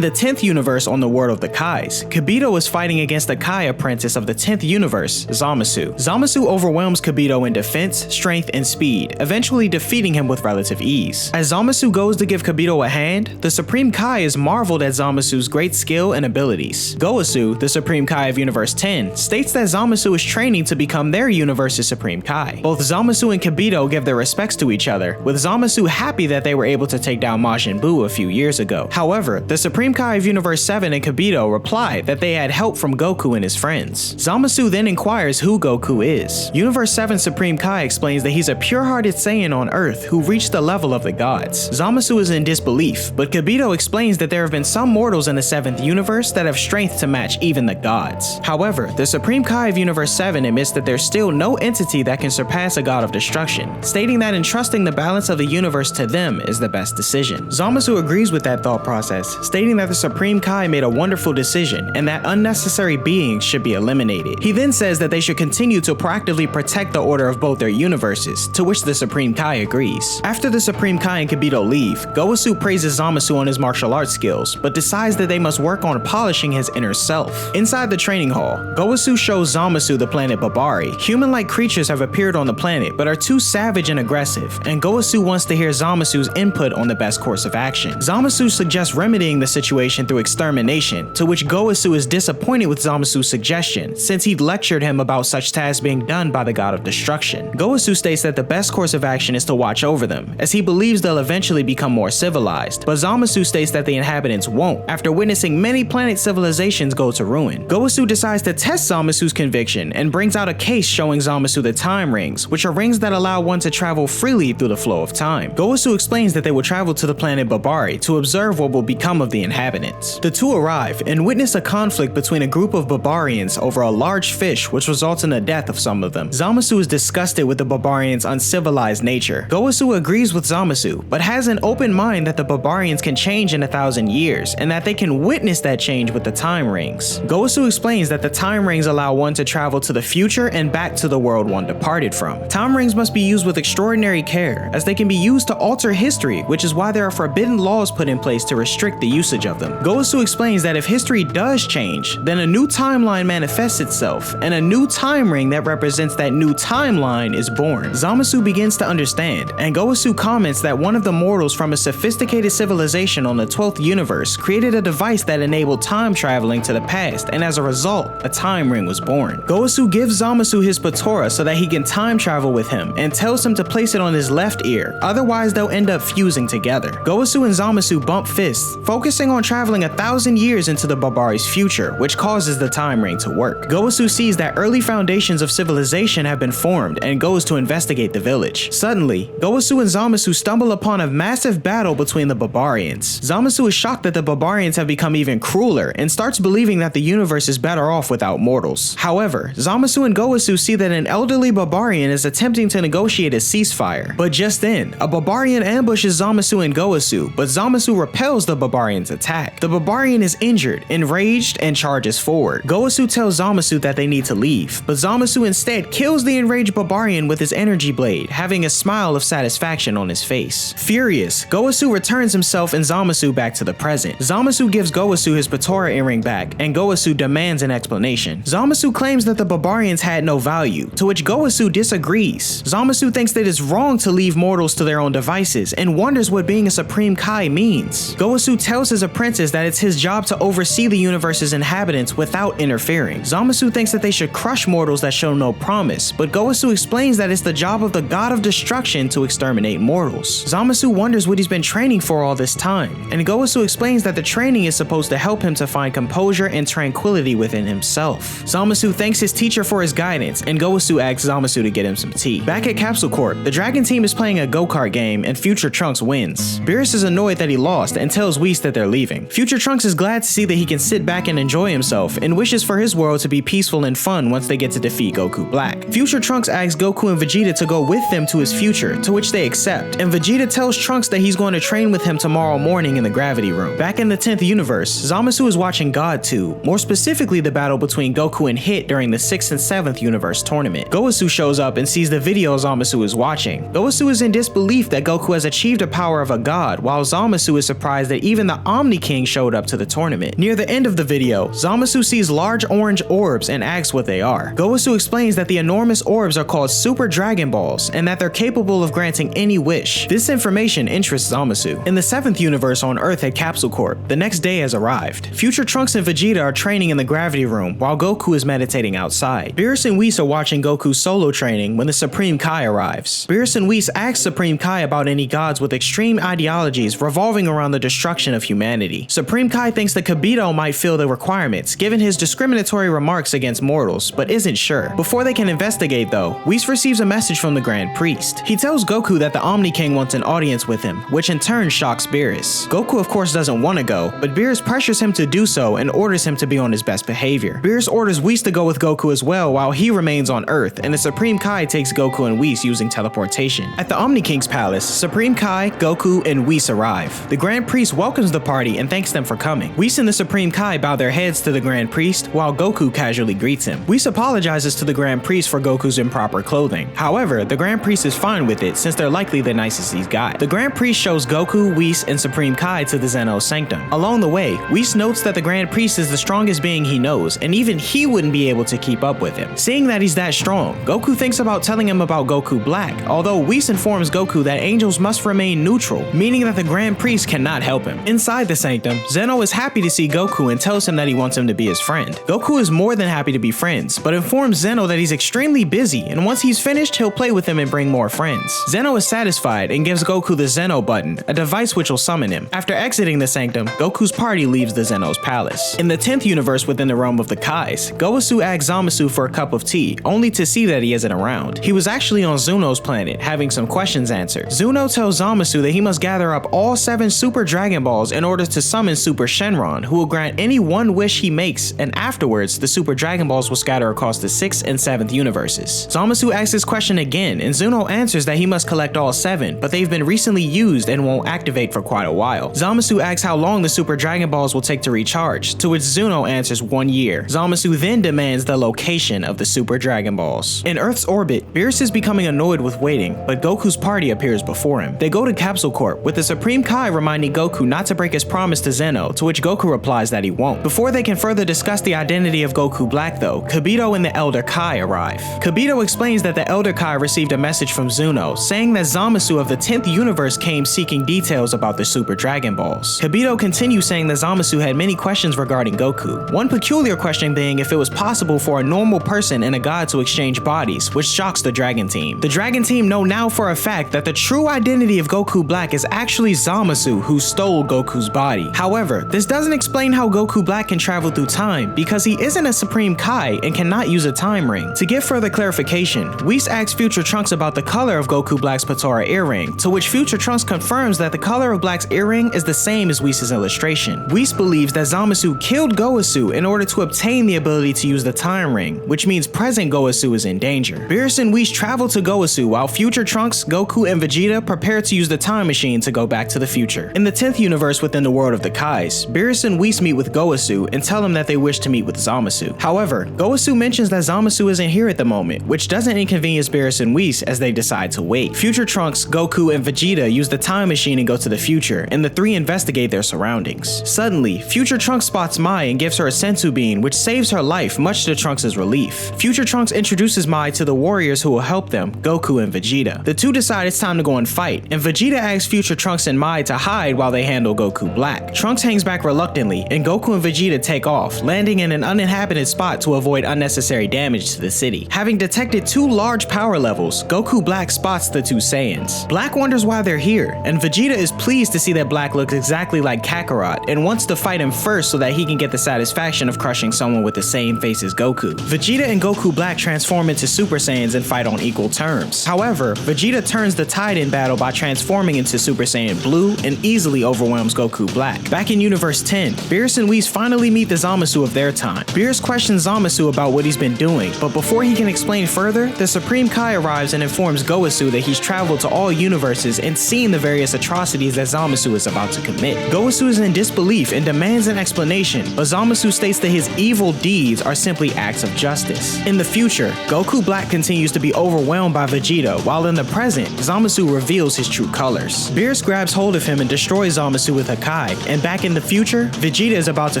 [SPEAKER 1] the 10th universe on the world of the Kais, Kibito is fighting against the Kai apprentice of the 10th universe, Zamasu. Zamasu overwhelms Kibito in defense, strength, and speed, eventually defeating him with relative ease. As Zamasu goes to give Kibito a hand, the Supreme Kai is marveled at Zamasu's great skill and abilities. Goasu, the Supreme Kai of Universe 10, states that Zamasu is training to become their universe's Supreme Kai. Both Zamasu and Kibito give their respects to each other, with Zamasu happy that they were able to take down Majin Buu a few years ago. However, the Supreme Kai of Universe 7 and Kibito reply that they had help from Goku and his friends. Zamasu then inquires who Goku is. Universe 7 Supreme Kai explains that he's a pure-hearted Saiyan on Earth who reached the level of the gods. Zamasu is in disbelief, but Kibito explains that there have been some mortals in the 7th universe that have strength to match even the gods. However, the Supreme Kai of Universe 7 admits that there's still no entity that can surpass a God of Destruction, stating that entrusting the balance of the universe to them is the best decision. Zamasu agrees with that thought process, stating that the Supreme Kai made a wonderful decision and that unnecessary beings should be eliminated. He then says that they should continue to proactively protect the order of both their universes, to which the Supreme Kai agrees. After the Supreme Kai and Kibito leave, Goasu praises Zamasu on his martial arts skills, but decides that they must work on polishing his inner self. Inside the training hall, Goasu shows Zamasu the planet Babari. Human-like creatures have appeared on the planet, but are too savage and aggressive, and Goasu wants to hear Zamasu's input on the best course of action. Zamasu suggests remedying the situation through extermination, to which Goasu is disappointed with Zamasu's suggestion, since he'd lectured him about such tasks being done by the God of Destruction. Goasu states that the best course of action is to watch over them, as he believes they'll eventually become more civilized, but Zamasu states that the inhabitants won't, after witnessing many planet civilizations go to ruin. Goasu decides to test Zamasu's conviction and brings out a case showing Zamasu the time rings, which are rings that allow one to travel freely through the flow of time. Goasu explains that they will travel to the planet Babari to observe what will become of the inhabitants. The two arrive and witness a conflict between a group of Babarians over a large fish, which results in the death of some of them. Zamasu is disgusted with the Babarians' uncivilized nature. Goasu agrees with Zamasu, but has an open mind that the Babarians can change in 1,000 years, and that they can witness that change with the time rings. Goasu explains that the time rings allow one to travel to the future and back to the world one departed from. Time rings must be used with extraordinary care, as they can be used to alter history, which is why there are forbidden laws put in place to restrict the usage of them. Goasu explains that if history does change, then a new timeline manifests itself, and a new time ring that represents that new timeline is born. Zamasu begins to understand, and Goasu comments that one of the mortals from a sophisticated civilization on the 12th universe created a device that enabled time traveling to the past, and as a result, a time ring was born. Goasu gives Zamasu his Patora so that he can time travel with him, and tells him to place it on his left ear, otherwise they'll end up fusing together. Goasu and Zamasu bump fists, focusing on traveling 1,000 years into the Babari's future, which causes the time ring to work. Goasu sees that early foundations of civilization have been formed and goes to investigate the village. Suddenly, Goasu and Zamasu stumble upon a massive battle between the Babarians. Zamasu is shocked that the Babarians have become even crueler and starts believing that the universe is better off without mortals. However, Zamasu and Gowasu see that an elderly barbarian is attempting to negotiate a ceasefire. But just then, a barbarian ambushes Zamasu and Gowasu, but Zamasu repels the barbarian's attack. The barbarian is injured, enraged, and charges forward. Gowasu tells Zamasu that they need to leave, but Zamasu instead kills the enraged barbarian with his energy blade, having a smile of satisfaction on his face. Furious, Gowasu returns himself and Zamasu back to the present. Zamasu gives Gowasu his Patora earring back, and Gowasu demands an explanation. Zamasu claims that the barbarians had no value, to which Gowasu disagrees. Zamasu thinks that it's wrong to leave mortals to their own devices and wonders what being a Supreme Kai means. Gowasu tells his apprentice that it's his job to oversee the universe's inhabitants without interfering. Zamasu thinks that they should crush mortals that show no promise, but Gowasu explains that it's the job of the God of Destruction to exterminate mortals. Zamasu wonders what he's been training for all this time, and Gowasu explains that the training is supposed to help him to find composure and tranquility within himself. Zamasu thanks his teacher for his guidance, and Gowasu asks Zamasu to get him some tea. Back at Capsule Corp, the Dragon team is playing a go-kart game, and Future Trunks wins. Beerus is annoyed that he lost and tells Whis that they're leaving. Future Trunks is glad to see that he can sit back and enjoy himself, and wishes for his world to be peaceful and fun once they get to defeat Goku Black. Future Trunks asks Goku and Vegeta to go with them to his future, to which they accept, and Vegeta tells Trunks that he's going to train with him tomorrow morning in the gravity room. Back in the 10th universe, Zamasu is watching God 2, more specifically the battle between Goku and Hit during the 6th and 7th universe tournament. Gowasu shows up and sees the video Zamasu is watching. Gowasu is in disbelief that Goku has achieved the power of a god, while Zamasu is surprised that even the Omni King showed up to the tournament. Near the end of the video, Zamasu sees large orange orbs and asks what they are. Gowasu explains that the enormous orbs are called Super Dragon Balls and that they're capable of granting any wish. This information interests Zamasu. In the 7th universe on Earth at Capsule Corp, the next day has arrived. Future Trunks and Vegeta are training in the gravity room while Goku is meditating outside. Beerus and Whis are watching Goku's solo training when the Supreme Kai arrives. Beerus and Whis ask Supreme Kai about any gods with extreme ideologies revolving around the destruction of humanity. Supreme Kai thinks that Kibito might fill the requirements, given his discriminatory remarks against mortals, but isn't sure. Before they can investigate though, Whis receives a message from the Grand Priest. He tells Goku that the Omni King wants an audience with him, which in turn shocks Beerus. Goku of course doesn't want to go, but Beerus pressures him to do so and orders him to be on his best behavior. Beerus orders Whis to go with Goku as well while he remains on Earth, and the Supreme Kai takes Goku and Whis using teleportation. At the Omni King's palace, Supreme Kai, Goku, and Whis arrive. The Grand Priest welcomes the party and thanks them for coming. Whis and the Supreme Kai bow their heads to the Grand Priest while Goku casually greets him. Whis apologizes to the Grand Priest for Goku's improper clothing. However, the Grand Priest is fine with it since they're likely the nicest he's got. The Grand Priest shows Goku, Whis, and Supreme Kai to the Zeno's sanctum. Along the way, Whis notes that the Grand Priest is the strongest being he knows, and even he wouldn't be able to keep up with him. Seeing that he's that strong, Goku thinks about telling him about Goku Black, although Whis informs Goku that angels must remain neutral, meaning that the Grand Priest cannot help him. Inside the sanctum, Zeno is happy to see Goku and tells him that he wants him to be his friend. Goku is more than happy to be friends, but informs Zeno that he's extremely busy, and once he's finished, he'll play with him and bring more friends. Zeno is satisfied and gives Goku the Zeno button, a device which will summon him. After exiting the sanctum, Goku's party leaves the Zeno's palace. In the 10th universe within the realm of the Kais, Gowasu asks Zamasu for a cup of tea, only to see that he isn't around. He was actually on Zuno's planet, having some questions answered. Zuno tells Zamasu that he must gather up all 7 Super Dragon Balls in order to summon Super Shenron, who will grant any one wish he makes, and afterwards, the Super Dragon Balls will scatter across the 6th and 7th universes. Zamasu asks this question again, and Zuno answers that he must collect all 7, but they've been recently used and won't activate for quite a while. Zamasu asks how long the Super Dragon Balls will take to recharge, to which Zuno answers 1 year. Zamasu then demands the location of the Super Dragon Balls. In Earth's orbit, Beerus is becoming annoyed with waiting, but Goku's party appears before him. They go to Capsule Corp, with the Supreme Kai reminding Goku not to break his promise to Zeno, to which Goku replies that he won't. Before they can further discuss the identity of Goku Black though, Kibito and the Elder Kai arrive. Kibito explains that the Elder Kai received a message from Zuno, saying that Zamasu of the 10th universe came seeking details about the Super Dragon Balls. Kibito continues saying that Zamasu had many questions regarding Goku. One peculiar question being if it was possible for a normal person and a god to exchange bodies, which shocks the Dragon team. The Dragon team know now for a fact that the true identity of Goku Black is actually Zamasu, who stole Goku's body. However, this doesn't explain how Goku Black can travel through time, because he isn't a Supreme Kai and cannot use a time ring. To give further clarification, Whis asks Future Trunks about the color of Goku Black's Patora earring, to which Future Trunks confirms that the color of Black's earring is the same as Whis' illustration. frustration. Whis believes that Zamasu killed Gowasu in order to obtain the ability to use the time ring, which means present Gowasu is in danger. Beerus and Whis travel to Gowasu while future Trunks, Goku, and Vegeta prepare to use the time machine to go back to the future. In the 10th universe within the world of the Kais, Beerus and Whis meet with Gowasu and tell him that they wish to meet with Zamasu. However, Gowasu mentions that Zamasu isn't here at the moment, which doesn't inconvenience Beerus and Whis as they decide to wait. Future Trunks, Goku, and Vegeta use the time machine and go to the future, and the three investigate their surroundings. Suddenly, Future Trunks spots Mai and gives her a senzu bean, which saves her life, much to Trunks' relief. Future Trunks introduces Mai to the warriors who will help them, Goku and Vegeta. The two decide it's time to go and fight, and Vegeta asks Future Trunks and Mai to hide while they handle Goku Black. Trunks hangs back reluctantly, and Goku and Vegeta take off, landing in an uninhabited spot to avoid unnecessary damage to the city. Having detected two large power levels, Goku Black spots the two Saiyans. Black wonders why they're here, and Vegeta is pleased to see that Black looks exactly like Kakarot and wants to fight him first so that he can get the satisfaction of crushing someone with the same face as Goku. Vegeta and Goku Black transform into Super Saiyans and fight on equal terms. However, Vegeta turns the tide in battle by transforming into Super Saiyan Blue and easily overwhelms Goku Black. Back in Universe 10, Beerus and Whis finally meet the Zamasu of their time. Beerus questions Zamasu about what he's been doing, but before he can explain further, the Supreme Kai arrives and informs Gowasu that he's traveled to all universes and seen the various atrocities that Zamasu is about to commit. Gowasu is in disbelief and demands an explanation, but Zamasu states that his evil deeds are simply acts of justice. In the future, Goku Black continues to be overwhelmed by Vegeta, while in the present, Zamasu reveals his true colors. Beerus grabs hold of him and destroys Zamasu with a Kai, and back in the future, Vegeta is about to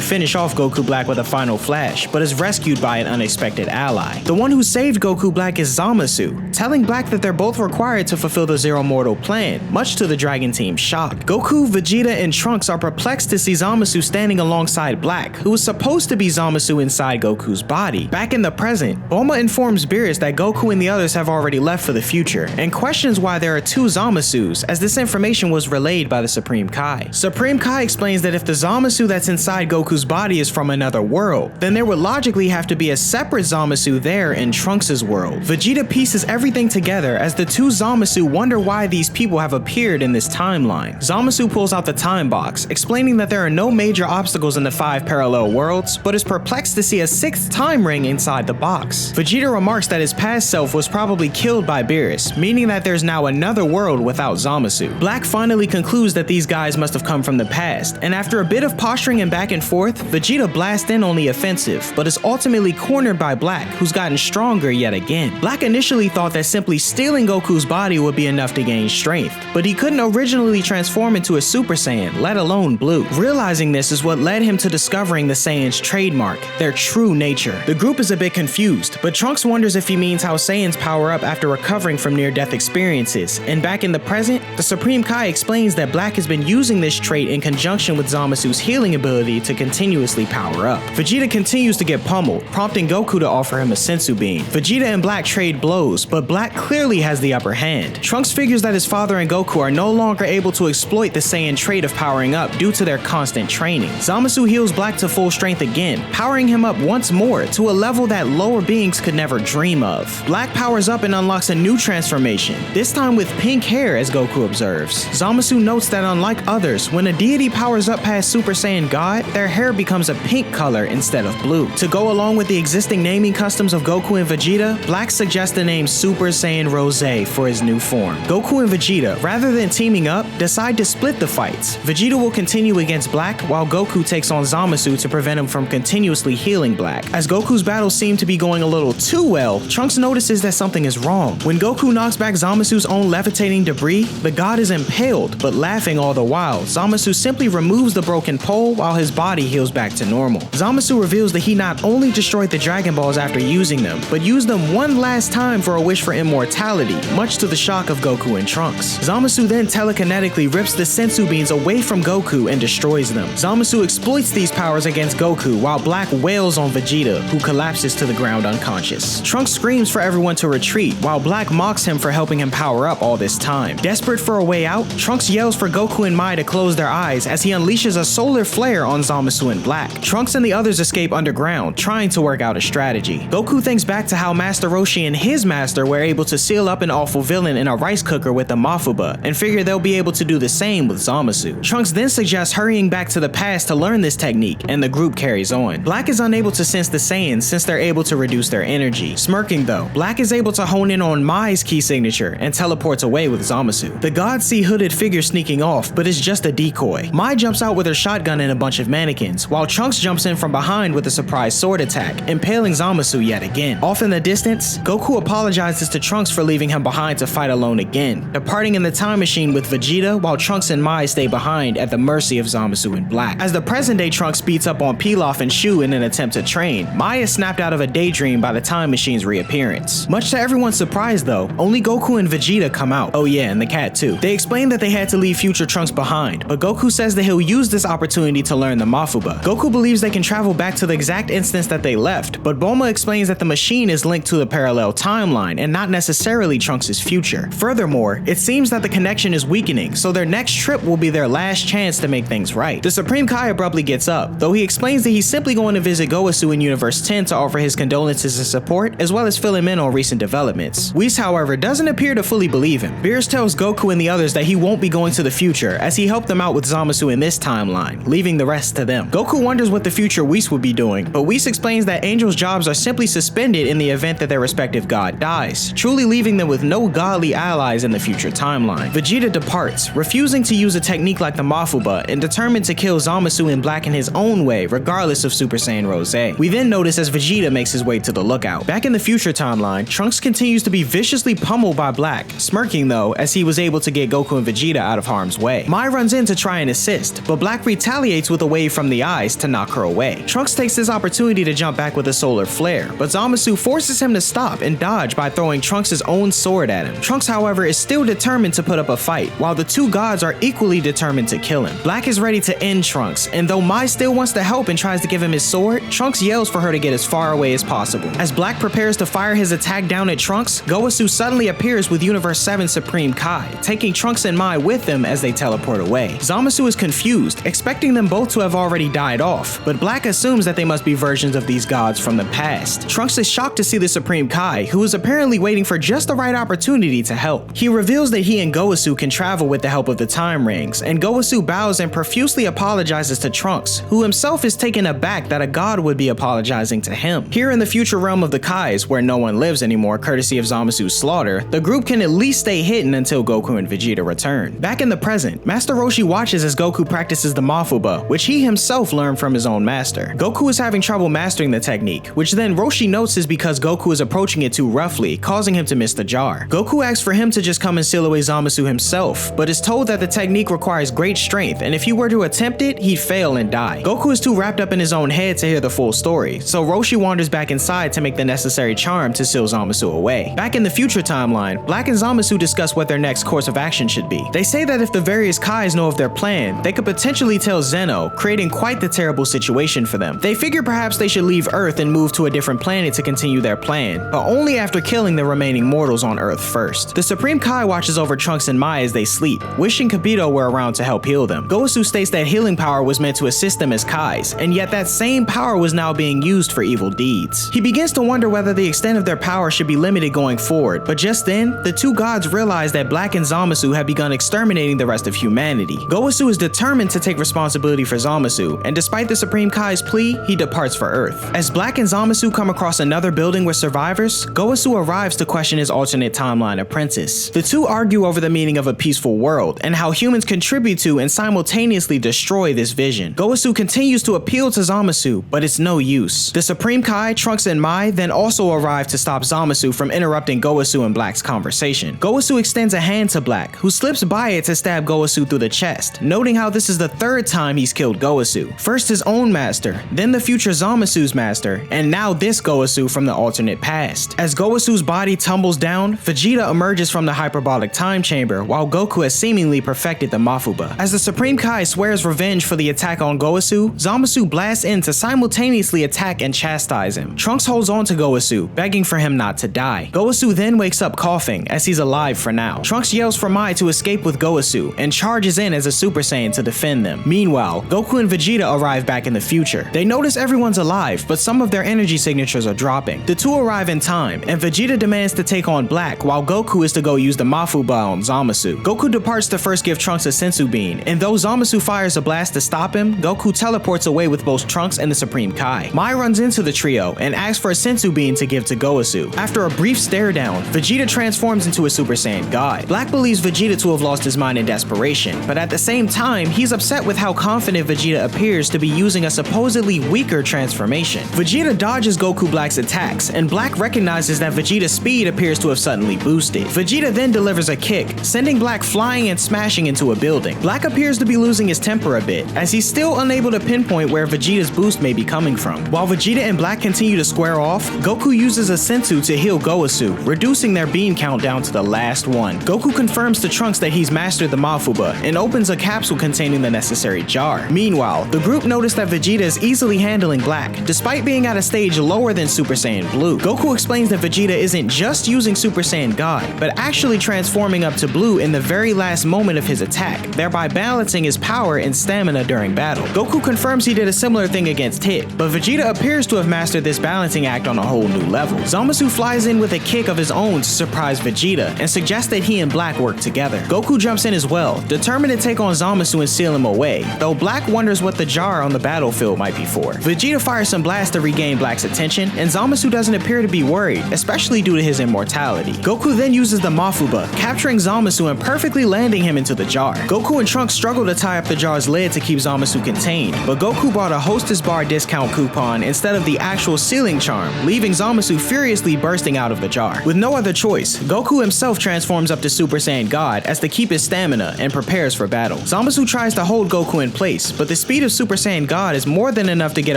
[SPEAKER 1] finish off Goku Black with a final flash, but is rescued by an unexpected ally. The one who saved Goku Black is Zamasu, telling Black that they're both required to fulfill the Zero Mortal plan, much to the Dragon Team's shock. Goku, Vegeta, and Trunks are perplexed to see Zamasu standing alongside Black, who is supposed to be Zamasu inside Goku's body. Back in the present, Bulma informs Beerus that Goku and the others have already left for the future, and questions why there are two Zamasus, as this information was relayed by the Supreme Kai. Supreme Kai explains that if the Zamasu that's inside Goku's body is from another world, then there would logically have to be a separate Zamasu there in Trunks' world. Vegeta pieces everything together as the two Zamasu wonder why these people have appeared in this timeline. Zamasu pulls out the time box, explaining that there are no major obstacles in the 5 parallel worlds, but is perplexed to see a 6th time ring inside the box. Vegeta remarks that his past self was probably killed by Beerus, meaning that there's now another world without Zamasu. Black finally concludes that these guys must have come from the past, and after a bit of posturing and back and forth, Vegeta blasts in on the offensive, but is ultimately cornered by Black, who's gotten stronger yet again. Black initially thought that simply stealing Goku's body would be enough to gain strength, but he couldn't originally transform into a Super Saiyan, let alone Blue. Realizing this is what led him to discovering the Saiyans' trademark, their true nature. The group is a bit confused, but Trunks wonders if he means how Saiyans power up after recovering from near-death experiences, and back in the present, the Supreme Kai explains that Black has been using this trait in conjunction with Zamasu's healing ability to continuously power up. Vegeta continues to get pummeled, prompting Goku to offer him a senzu bean. Vegeta and Black trade blows, but Black clearly has the upper hand. Trunks figures that his father and Goku are no longer able to exploit the Saiyan trait of powering up due to their constant training. Zamasu heals Black to full strength again, powering him up once more to a level that lower beings could never dream of. Black powers up and unlocks a new transformation, this time with pink hair as Goku observes. Zamasu notes that unlike others, when a deity powers up past Super Saiyan God, their hair becomes a pink color instead of blue. To go along with the existing naming customs of Goku and Vegeta, Black suggests the name Super Saiyan Rose for his new form. Goku and Vegeta, rather than teaming up, decide to split the fights. Vegeta will continue against Black, while Goku takes on Zamasu to prevent him from continuously healing Black. As Goku's battles seem to be going a little too well, Trunks notices that something is wrong. When Goku knocks back Zamasu's own levitating debris, the god is impaled, but laughing all the while, Zamasu simply removes the broken pole while his body heals back to normal. Zamasu reveals that he not only destroyed the Dragon Balls after using them, but used them one last time for a wish for immortality, much to the shock of Goku and Trunks. Zamasu then telekinetically rips the senzu beans away from Goku and destroys them. Zamasu exploits these powers against Goku while Black wails on Vegeta, who collapses to the ground unconscious. Trunks screams for everyone to retreat, while Black mocks him for helping him power up all this time. Desperate for a way out, Trunks yells for Goku and Mai to close their eyes as he unleashes a solar flare on Zamasu and Black. Trunks and the others escape underground, trying to work out a strategy. Goku thinks back to how Master Roshi and his master were able to seal up an awful villain in a rice cooker with a Mafuba, and figure they'll be able to do the same with Zamasu. Trunks then suggests hurrying back to the past to learn this technique, and the group carries on. Black is unable to sense the Saiyans since they're able to reduce their energy. Smirking though, Black is able to hone in on Mai's key signature and teleports away with Zamasu. The gods see hooded figure sneaking off, but it's just a decoy. Mai jumps out with her shotgun and a bunch of mannequins, while Trunks jumps in from behind with a surprise sword attack, impaling Zamasu yet again. Off in the distance, Goku apologizes to Trunks for leaving him behind to fight alone again, departing in the time machine with Vegeta while Trunks and Mai stay behind at the mercy of Zamasu and Black. As the present-day Trunks beats up on Pilaf and Shu in an attempt to train, Mai is snapped out of a daydream by the time machine's reappearance. Much to everyone's surprise though, only Goku and Vegeta come out. Oh yeah, and the cat too. They explain that they had to leave future Trunks behind, but Goku says that he'll use this opportunity to learn the Mafuba. Goku believes they can travel back to the exact instance that they left, but Bulma explains that the machine is linked to the parallel timeline and not necessarily Trunks' future. Furthermore, it seems that the connection is weakening, so their next trip will be their last chance to make things right. The Supreme Kai abruptly gets up, though he explains that he's simply going to visit Gowasu in Universe 10 to offer his condolences and support, as well as fill him in on recent developments. Whis, however, doesn't appear to fully believe him. Beerus tells Goku and the others that he won't be going to the future, as he helped them out with Zamasu in this timeline, leaving the rest to them. Goku wonders what the future Whis would be doing, but Whis explains that Angel's jobs are simply suspended in the event that their respective god dies, truly leaving them with no godly allies in the future timeline. Vegeta departs, refusing to use a technique like the Mafuba and determined to kill Zamasu and Black in his own way, regardless of Super Saiyan Rose. We then notice as Vegeta makes his way to the lookout. Back in the future timeline, Trunks continues to be viciously pummeled by Black, smirking though as he was able to get Goku and Vegeta out of harm's way. Mai runs in to try and assist, but Black retaliates with a wave from the eyes to knock her away. Trunks takes this opportunity to jump back with a solar flare, but Zamasu forces him to stop and dodge by throwing Trunks' own sword at him. Trunks, however, is still determined to put up a fight, while the two gods are equally determined to kill him. Black is ready to end Trunks, and though Mai still wants to help and tries to give him his sword, Trunks yells for her to get as far away as possible. As Black prepares to fire his attack down at Trunks, Gowasu suddenly appears with Universe 7 Supreme Kai, taking Trunks and Mai with them as they teleport away. Zamasu is confused, expecting them both to have already died off, but Black assumes that they must be versions of these gods from the past. Trunks is shocked to see the Supreme Kai, who is apparently waiting for just the right opportunity to help. He reveals that he and Gowasu can travel with the help of the time rings, and Gowasu bows and profusely apologizes to Trunks, who himself is taken aback that a god would be apologizing to him. Here in the future realm of the Kais, where no one lives anymore courtesy of Zamasu's slaughter, the group can at least stay hidden until Goku and Vegeta return. Back in the present, Master Roshi watches as Goku practices the Mafuba, which he himself learned from his own master. Goku is having trouble mastering the technique, which then Roshi notes is because Goku is approaching it too roughly, causing him to miss the jar. Goku asks for him to just come and seal away Zamasu himself, but is told that the technique requires great strength, and if he were to attempt it, he'd fail and die. Goku is too wrapped up in his own head to hear the full story, so Roshi wanders back inside to make the necessary charm to seal Zamasu away. Back in the future timeline, Black and Zamasu discuss what their next course of action should be. They say that if the various Kais know of their plan, they could potentially tell Zeno, creating quite the terrible situation for them. They figure perhaps they should leave Earth and move to a different planet to continue their plan, but only after killing the remaining mortals on Earth first. The Supreme Kai watches over Trunks and Mai as they sleep, wishing Kibito were around to help heal them. Gowasu states that healing power was meant to assist them as Kais, and yet that same power was now being used for evil deeds. He begins to wonder whether the extent of their power should be limited going forward, but just then, the two gods realize that Black and Zamasu have begun exterminating the rest of humanity. Gowasu is determined to take responsibility for Zamasu, and despite the Supreme Kai's plea, he departs for Earth. As Black and Zamasu come across another building with survivors, Gowasu arrives to question his alternate timeline apprentice. The two argue over the meaning of a peaceful world, and how humans contribute to and simultaneously destroy this vision. Gowasu continues to appeal to Zamasu, but it's no use. The Supreme Kai, Trunks, and Mai then also arrive to stop Zamasu from interrupting Gowasu and Black's conversation. Gowasu extends a hand to Black, who slips by it to stab Gowasu through the chest, noting how this is the third time he's killed Gowasu. First his own master, then the future Zamasu's master, and now this Gowasu from the alternate past. As Gowasu's body tumbles down, Vegeta emerges from the hyperbolic time chamber, while Goku has seemingly perfected the Mafuba. As the Supreme Kai swears revenge for the attack on Gowasu, Zamasu blasts in to simultaneously attack and chastise him. Trunks holds on to Gowasu, begging for him not to die. Gowasu then wakes up coughing, as he's alive for now. Trunks yells for Mai to escape with Gowasu, and charges in as a Super Saiyan to defend them. Meanwhile, Goku and Vegeta arrive back in the future. They notice everyone's alive, but some of their energy signatures are dropping. The two arrive in time, and Vegeta demands to take on Black, while Goku is to go use the Mafuba on Zamasu. Goku departs to first give Trunks a Senzu Bean, and though Zamasu Zamasu fires a blast to stop him, Goku teleports away with both Trunks and the Supreme Kai. Mai runs into the trio and asks for a senzu bean to give to Gowasu. After a brief stare down, Vegeta transforms into a Super Saiyan God. Black believes Vegeta to have lost his mind in desperation, but at the same time, he's upset with how confident Vegeta appears to be using a supposedly weaker transformation. Vegeta dodges Goku Black's attacks, and Black recognizes that Vegeta's speed appears to have suddenly boosted. Vegeta then delivers a kick, sending Black flying and smashing into a building. Black appears to be losing his temper a bit, as he's still unable to pinpoint where Vegeta's boost may be coming from. While Vegeta and Black continue to square off, Goku uses a senzu to heal Gowasu, reducing their bean count down to the last one. Goku confirms to Trunks that he's mastered the Mafuba and opens a capsule containing the necessary jar. Meanwhile, the group notice that Vegeta is easily handling Black, despite being at a stage lower than Super Saiyan Blue. Goku explains that Vegeta isn't just using Super Saiyan God, but actually transforming up to Blue in the very last moment of his attack, thereby balancing his power and stamina during battle. Goku confirms he did a similar thing against Hit, but Vegeta appears to have mastered this balancing act on a whole new level. Zamasu flies in with a kick of his own to surprise Vegeta and suggests that he and Black work together. Goku jumps in as well, determined to take on Zamasu and seal him away, though Black wonders what the jar on the battlefield might be for. Vegeta fires some blasts to regain Black's attention, and Zamasu doesn't appear to be worried, especially due to his immortality. Goku then uses the Mafuba, capturing Zamasu and perfectly landing him into the jar. Goku and Trunks struggle to tie up the jar's lid to keep Zamasu contained, but Goku bought a Hostess Bar discount coupon instead of the actual sealing charm, leaving Zamasu furiously bursting out of the jar. With no other choice, Goku himself transforms up to Super Saiyan God as to keep his stamina and prepares for battle. Zamasu tries to hold Goku in place, but the speed of Super Saiyan God is more than enough to get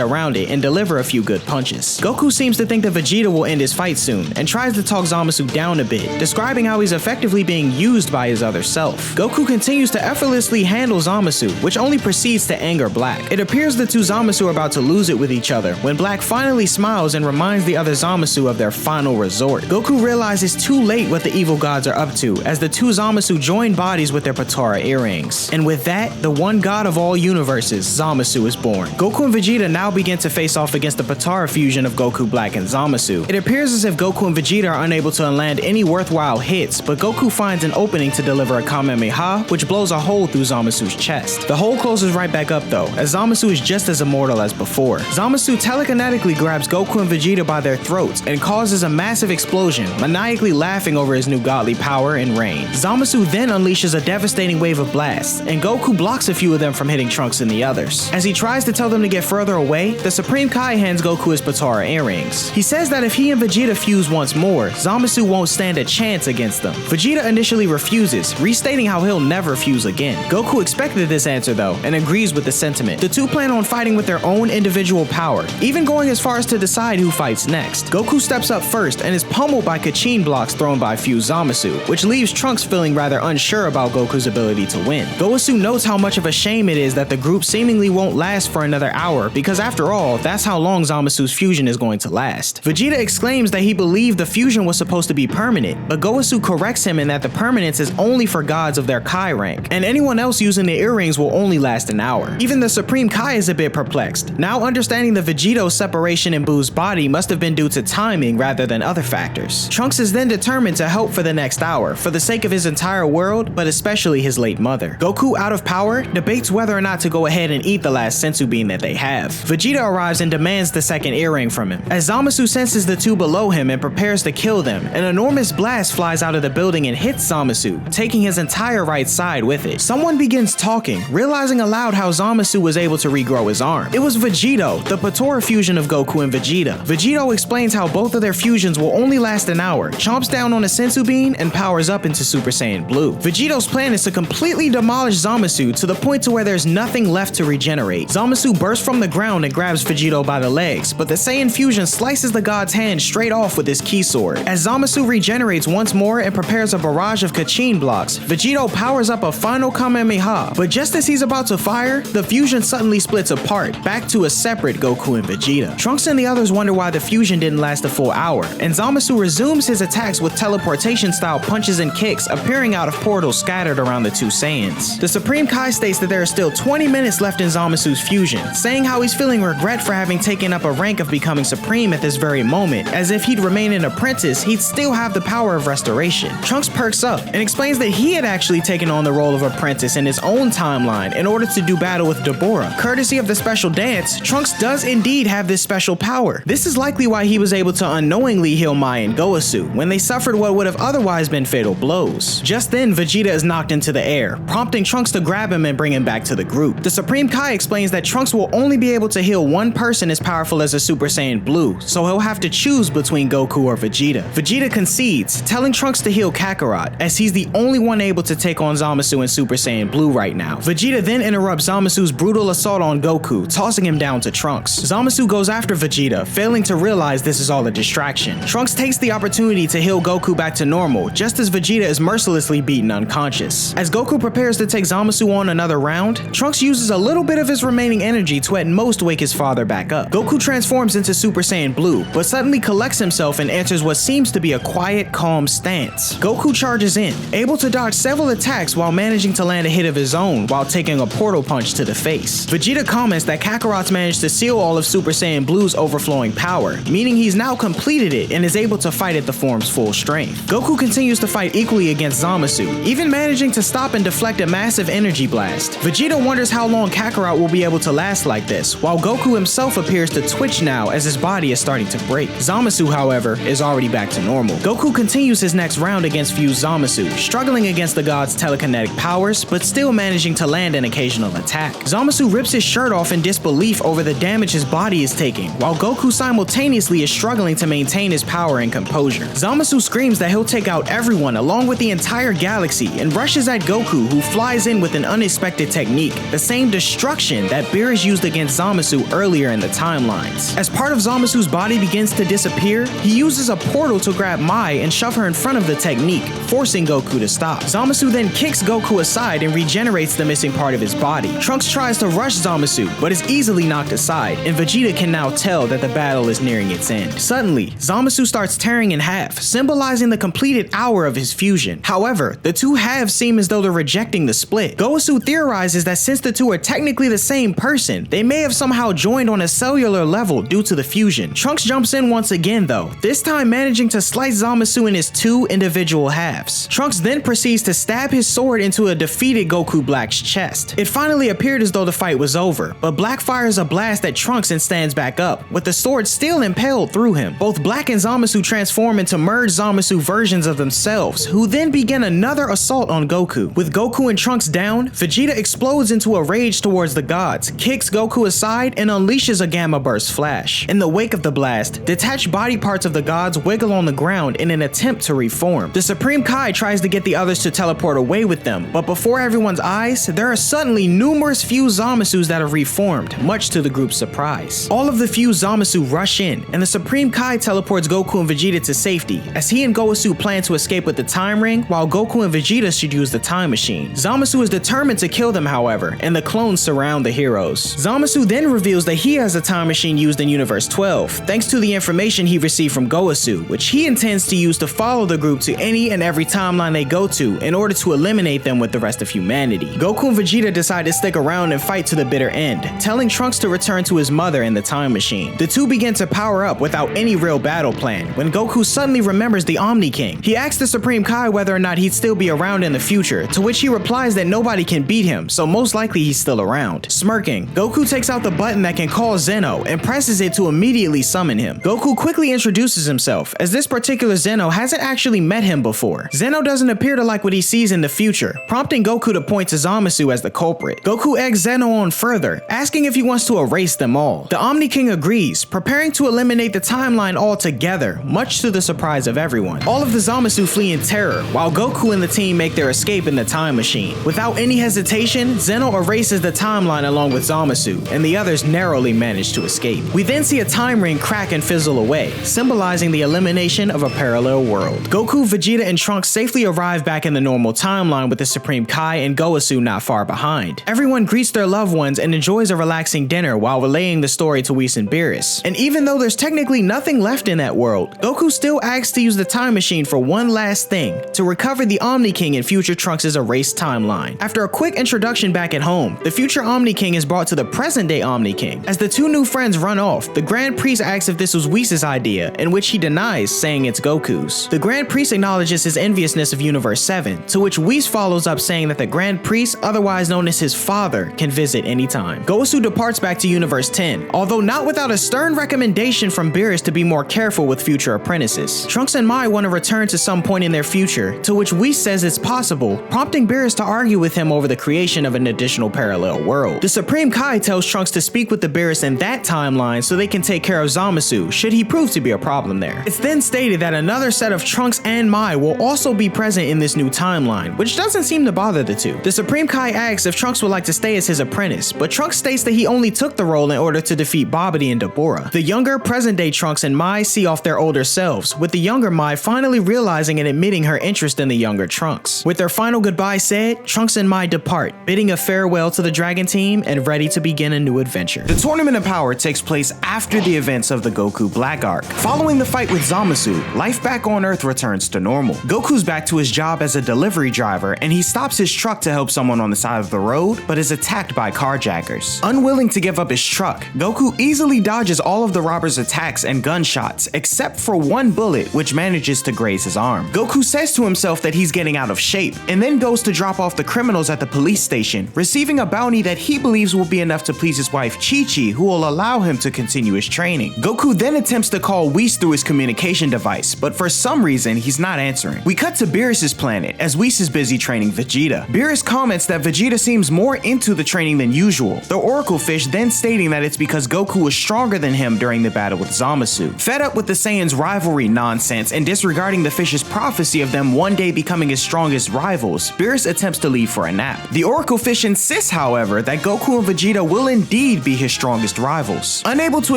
[SPEAKER 1] around it and deliver a few good punches. Goku seems to think that Vegeta will end his fight soon and tries to talk Zamasu down a bit, describing how he's effectively being used by his other self. Goku continues to effortlessly handle Zamasu, which only proceeds to anger Black. It appears the two Zamasu are about to lose it with each other when Black finally smiles and reminds the other Zamasu of their final resort. Goku realizes too late what the evil gods are up to as the two Zamasu join bodies with their Potara earrings. And with that, the one god of all universes, Zamasu, is born. Goku and Vegeta now begin to face off against the Potara fusion of Goku Black and Zamasu. It appears as if Goku and Vegeta are unable to land any worthwhile hits, but Goku finds an opening to deliver a Kamehameha, which blows a hole through Zamasu's chest. The hole closes right back up though, as Zamasu is just as immortal as before. Zamasu telekinetically grabs Goku and Vegeta by their throats and causes a massive explosion, maniacally laughing over his new godly power and reign. Zamasu then unleashes a devastating wave of blasts, and Goku blocks a few of them from hitting Trunks and the others. As he tries to tell them to get further away, the Supreme Kai hands Goku his Potara earrings. He says that if he and Vegeta fuse once more, Zamasu won't stand a chance against them. Vegeta initially refuses, restating how he'll never fuse again. Goku expected this answer though, and agrees with the sentiment. The two plan on fighting with their own individual power, even going as far as to decide who fights next. Goku steps up first and is pummeled by Kachin blocks thrown by fused Zamasu, which leaves Trunks feeling rather unsure about Goku's ability to win. Gowasu notes how much of a shame it is that the group seemingly won't last for another hour, because after all, that's how long Zamasu's fusion is going to last. Vegeta exclaims that he believed the fusion was supposed to be permanent, but Gowasu corrects him in that the permanence is only for gods of their Kai rank, and anyone else using the earrings will only last an hour. Even the Supreme Kai is a bit perplexed, now understanding that Vegito's separation in Buu's body must have been due to timing rather than other factors. Trunks is then determined to help for the next hour, for the sake of his entire world, but especially his late mother. Goku, out of power, debates whether or not to go ahead and eat the last senzu bean that they have. Vegeta arrives and demands the second earring from him. As Zamasu senses the two below him and prepares to kill them, an enormous blast flies out of the building and hits Zamasu, taking his entire right side with it. Someone begins talking, realizing aloud how Zamasu was able to regrow his arm. It was Vegito, the Potara fusion of Goku and Vegeta. Vegito explains how both of their fusions will only last an hour, chomps down on a senzu bean, and powers up into Super Saiyan Blue. Vegito's plan is to completely demolish Zamasu to the point to where there's nothing left to regenerate. Zamasu bursts from the ground and grabs Vegito by the legs, but the Saiyan fusion slices the god's hand straight off with his key sword. As Zamasu regenerates once more and prepares a barrage of Kachin blocks, Vegito powers up a final Kamehameha, but just as he's about to fire, the fusion suddenly splits apart, back to a separate Goku and Vegeta. Trunks and the others wonder why the fusion didn't last a full hour, and Zamasu resumes his attacks with teleportation-style punches and kicks appearing out of portals scattered around the two Saiyans. The Supreme Kai states that there are still 20 minutes left in Zamasu's fusion, saying how he's feeling regret for having taken up a rank of becoming supreme at this very moment, as if he'd remain an apprentice, he'd still have the power of restoration. Trunks perks up and explains that he had actually taken on the role of apprentice in his own timeline in order to do battle with Deborah. Courtesy of the special dance, Trunks does indeed have this special power. This is likely why he was able to unknowingly heal Mai and Gowasu when they suffered what would have otherwise been fatal blows. Just then, Vegeta is knocked into the air, prompting Trunks to grab him and bring him back to the group. The Supreme Kai explains that Trunks will only be able to heal one person as powerful as a Super Saiyan Blue, so he'll have to choose between Goku or Vegeta. Vegeta concedes, telling Trunks to heal Kakarot, as he's the only one able to take on Zamasu and Super Saiyan Blue right now. Vegeta then interrupts Zamasu's brutal assault on Goku, tossing him down to Trunks. Zamasu goes after Vegeta, failing to realize this is all a distraction. Trunks takes the opportunity to heal Goku back to normal, just as Vegeta is mercilessly beaten unconscious. As Goku prepares to take Zamasu on another round, Trunks uses a little bit of his remaining energy to at most wake his father back up. Goku transforms into Super Saiyan Blue, but suddenly collects himself and enters what seems to be a quiet, calm stance. Goku charges in, able to dodge several attacks while managing to land a hit of his own while taking a portal punch to the face. Vegeta comments that Kakarot's managed to seal all of Super Saiyan Blue's overflowing power, meaning he's now completed it and is able to fight at the form's full strength. Goku continues to fight equally against Zamasu, even managing to stop and deflect a massive energy blast. Vegeta wonders how long Kakarot will be able to last like this, while Goku himself appears to twitch now as his body is starting to break. Zamasu, however, is already back to normal. Goku continues his next round against fused Zamasu, struggling against the god's telekinetic powers, but still managing to land an occasional attack. Zamasu rips his shirt off in disbelief over the damage his body is taking, while Goku simultaneously is struggling to maintain his power and composure. Zamasu screams that he'll take out everyone along with the entire galaxy and rushes at Goku, who flies in with an unexpected technique, the same destruction that Beerus used against Zamasu earlier in the timelines. As part of Zamasu's body begins to disappear, he uses a portal to grab Mai and shove her in front of the technique, forcing Goku to stop. Zamasu then kicks Goku aside and regenerates the missing part of his body. Trunks tries to rush Zamasu, but is easily knocked aside, and Vegeta can now tell that the battle is nearing its end. Suddenly, Zamasu starts tearing in half, symbolizing the completed hour of his fusion. However, the two halves seem as though they're rejecting the split. Gowasu theorizes that since the two are technically the same person, they may have somehow joined on a cellular level due to the fusion. Trunks jumps in once again though, this time managing to slice Zamasu in his two individual halves. Trunks then proceeds to stab his sword into a defeated Goku Black's chest. It finally appeared as though the fight was over, but Black fires a blast at Trunks and stands back up, with the sword still impaled through him. Both Black and Zamasu transform into merged Zamasu versions of themselves, who then begin another assault on Goku. With Goku and Trunks down, Vegeta explodes into a rage towards the gods, kicks Goku aside, and unleashes a Gamma Burst Flash. In the wake of the blast, detached body parts of the gods wiggle on the ground in an attempt to reform. The Supreme Kai tries to get the others to teleport away with them, but before everyone's eyes, there are suddenly numerous fused Zamasus that have reformed, much to the group's surprise. All of the fused Zamasu rush in, and the Supreme Kai teleports Goku and Vegeta to safety, as he and Gowasu plan to escape with the time ring, while Goku and Vegeta should use the time machine. Zamasu is determined to kill them, however, and the clones surround the heroes. Zamasu then reveals that he has a time machine used in Universe 12, thanks to the information he received from Gowasu, which he intends to use to follow the group to any and every timeline they go to in order to eliminate them with the rest of humanity. Goku and Vegeta decide to stick around and fight to the bitter end, telling Trunks to return to his mother in the time machine. The two begin to power up without any real battle plan, when Goku suddenly remembers the Omni King. He asks the Supreme Kai whether or not he'd still be around in the future, to which he replies that nobody can beat him, so most likely he's still around. Smirking, Goku takes out the button that can call Zeno and presses it to immediately summon him. Goku quickly introduces himself, as this particular Zeno hasn't actually met him before. Zeno doesn't appear to like what he sees in the future, prompting Goku to point to Zamasu as the culprit. Goku eggs Zeno on further, asking if he wants to erase them all. The Omni King agrees, preparing to eliminate the timeline altogether, much to the surprise of everyone. All of the Zamasu flee in terror, while Goku and the team make their escape in the time machine. Without any hesitation, Zeno erases the timeline along with Zamasu, and the others narrowly manage to escape. We then see a time ring crack and fizzle away, symbolizing the elimination of a parallel world. Goku, Vegeta, and Trunks safely arrive back in the normal timeline with the Supreme Kai and Gowasu not far behind. Everyone greets their loved ones and enjoys a relaxing dinner while relaying the story to Whis and Beerus. And even though there's technically nothing left in that world, Goku still asks to use the time machine for one last thing, to recover the Omni King in future Trunks' erased timeline. After a quick introduction back at home, the future Omni King is brought to the present day Omni King. As the two new friends run off, the Grand Priest asks if this was Whis' idea, in which he denies, saying it's Goku's. The Grand Priest acknowledges his enviousness of Universe 7, to which Whis follows up saying that the Grand Priest Whis, otherwise known as his father, can visit anytime. Gosu departs back to Universe 10, although not without a stern recommendation from Beerus to be more careful with future apprentices. Trunks and Mai want to return to some point in their future, to which Whis says it's possible, prompting Beerus to argue with him over the creation of an additional parallel world. The Supreme Kai tells Trunks to speak with the Beerus in that timeline so they can take care of Zamasu, should he prove to be a problem there. It's then stated that another set of Trunks and Mai will also be present in this new timeline, which doesn't seem to bother the two. The Supreme Kai asks if Trunks would like to stay as his apprentice, but Trunks states that he only took the role in order to defeat Babidi and Dabura. The younger, present-day Trunks and Mai see off their older selves, with the younger Mai finally realizing and admitting her interest in the younger Trunks. With their final goodbye said, Trunks and Mai depart, bidding a farewell to the Dragon Team and ready to begin a new adventure. The Tournament of Power takes place after the events of the Goku Black arc. Following the fight with Zamasu, life back on Earth returns to normal. Goku's back to his job as a delivery driver, and he stops his truck to help someone on the side of the road, but is attacked by carjackers. Unwilling to give up his truck, Goku easily dodges all of the robbers' attacks and gunshots, except for one bullet which manages to graze his arm. Goku says to himself that he's getting out of shape, and then goes to drop off the criminals at the police station, receiving a bounty that he believes will be enough to please his wife Chi-Chi, who will allow him to continue his training. Goku then attempts to call Whis through his communication device, but for some reason he's not answering. We cut to Beerus' planet, as Whis is busy training Vegeta. Beerus comments that Vegeta seems more into the training than usual, the Oracle Fish then stating that it's because Goku was stronger than him during the battle with Zamasu. Fed up with the Saiyans' rivalry nonsense and disregarding the fish's prophecy of them one day becoming his strongest rivals, Beerus attempts to leave for a nap. The Oracle Fish insists, however, that Goku and Vegeta will indeed be his strongest rivals. Unable to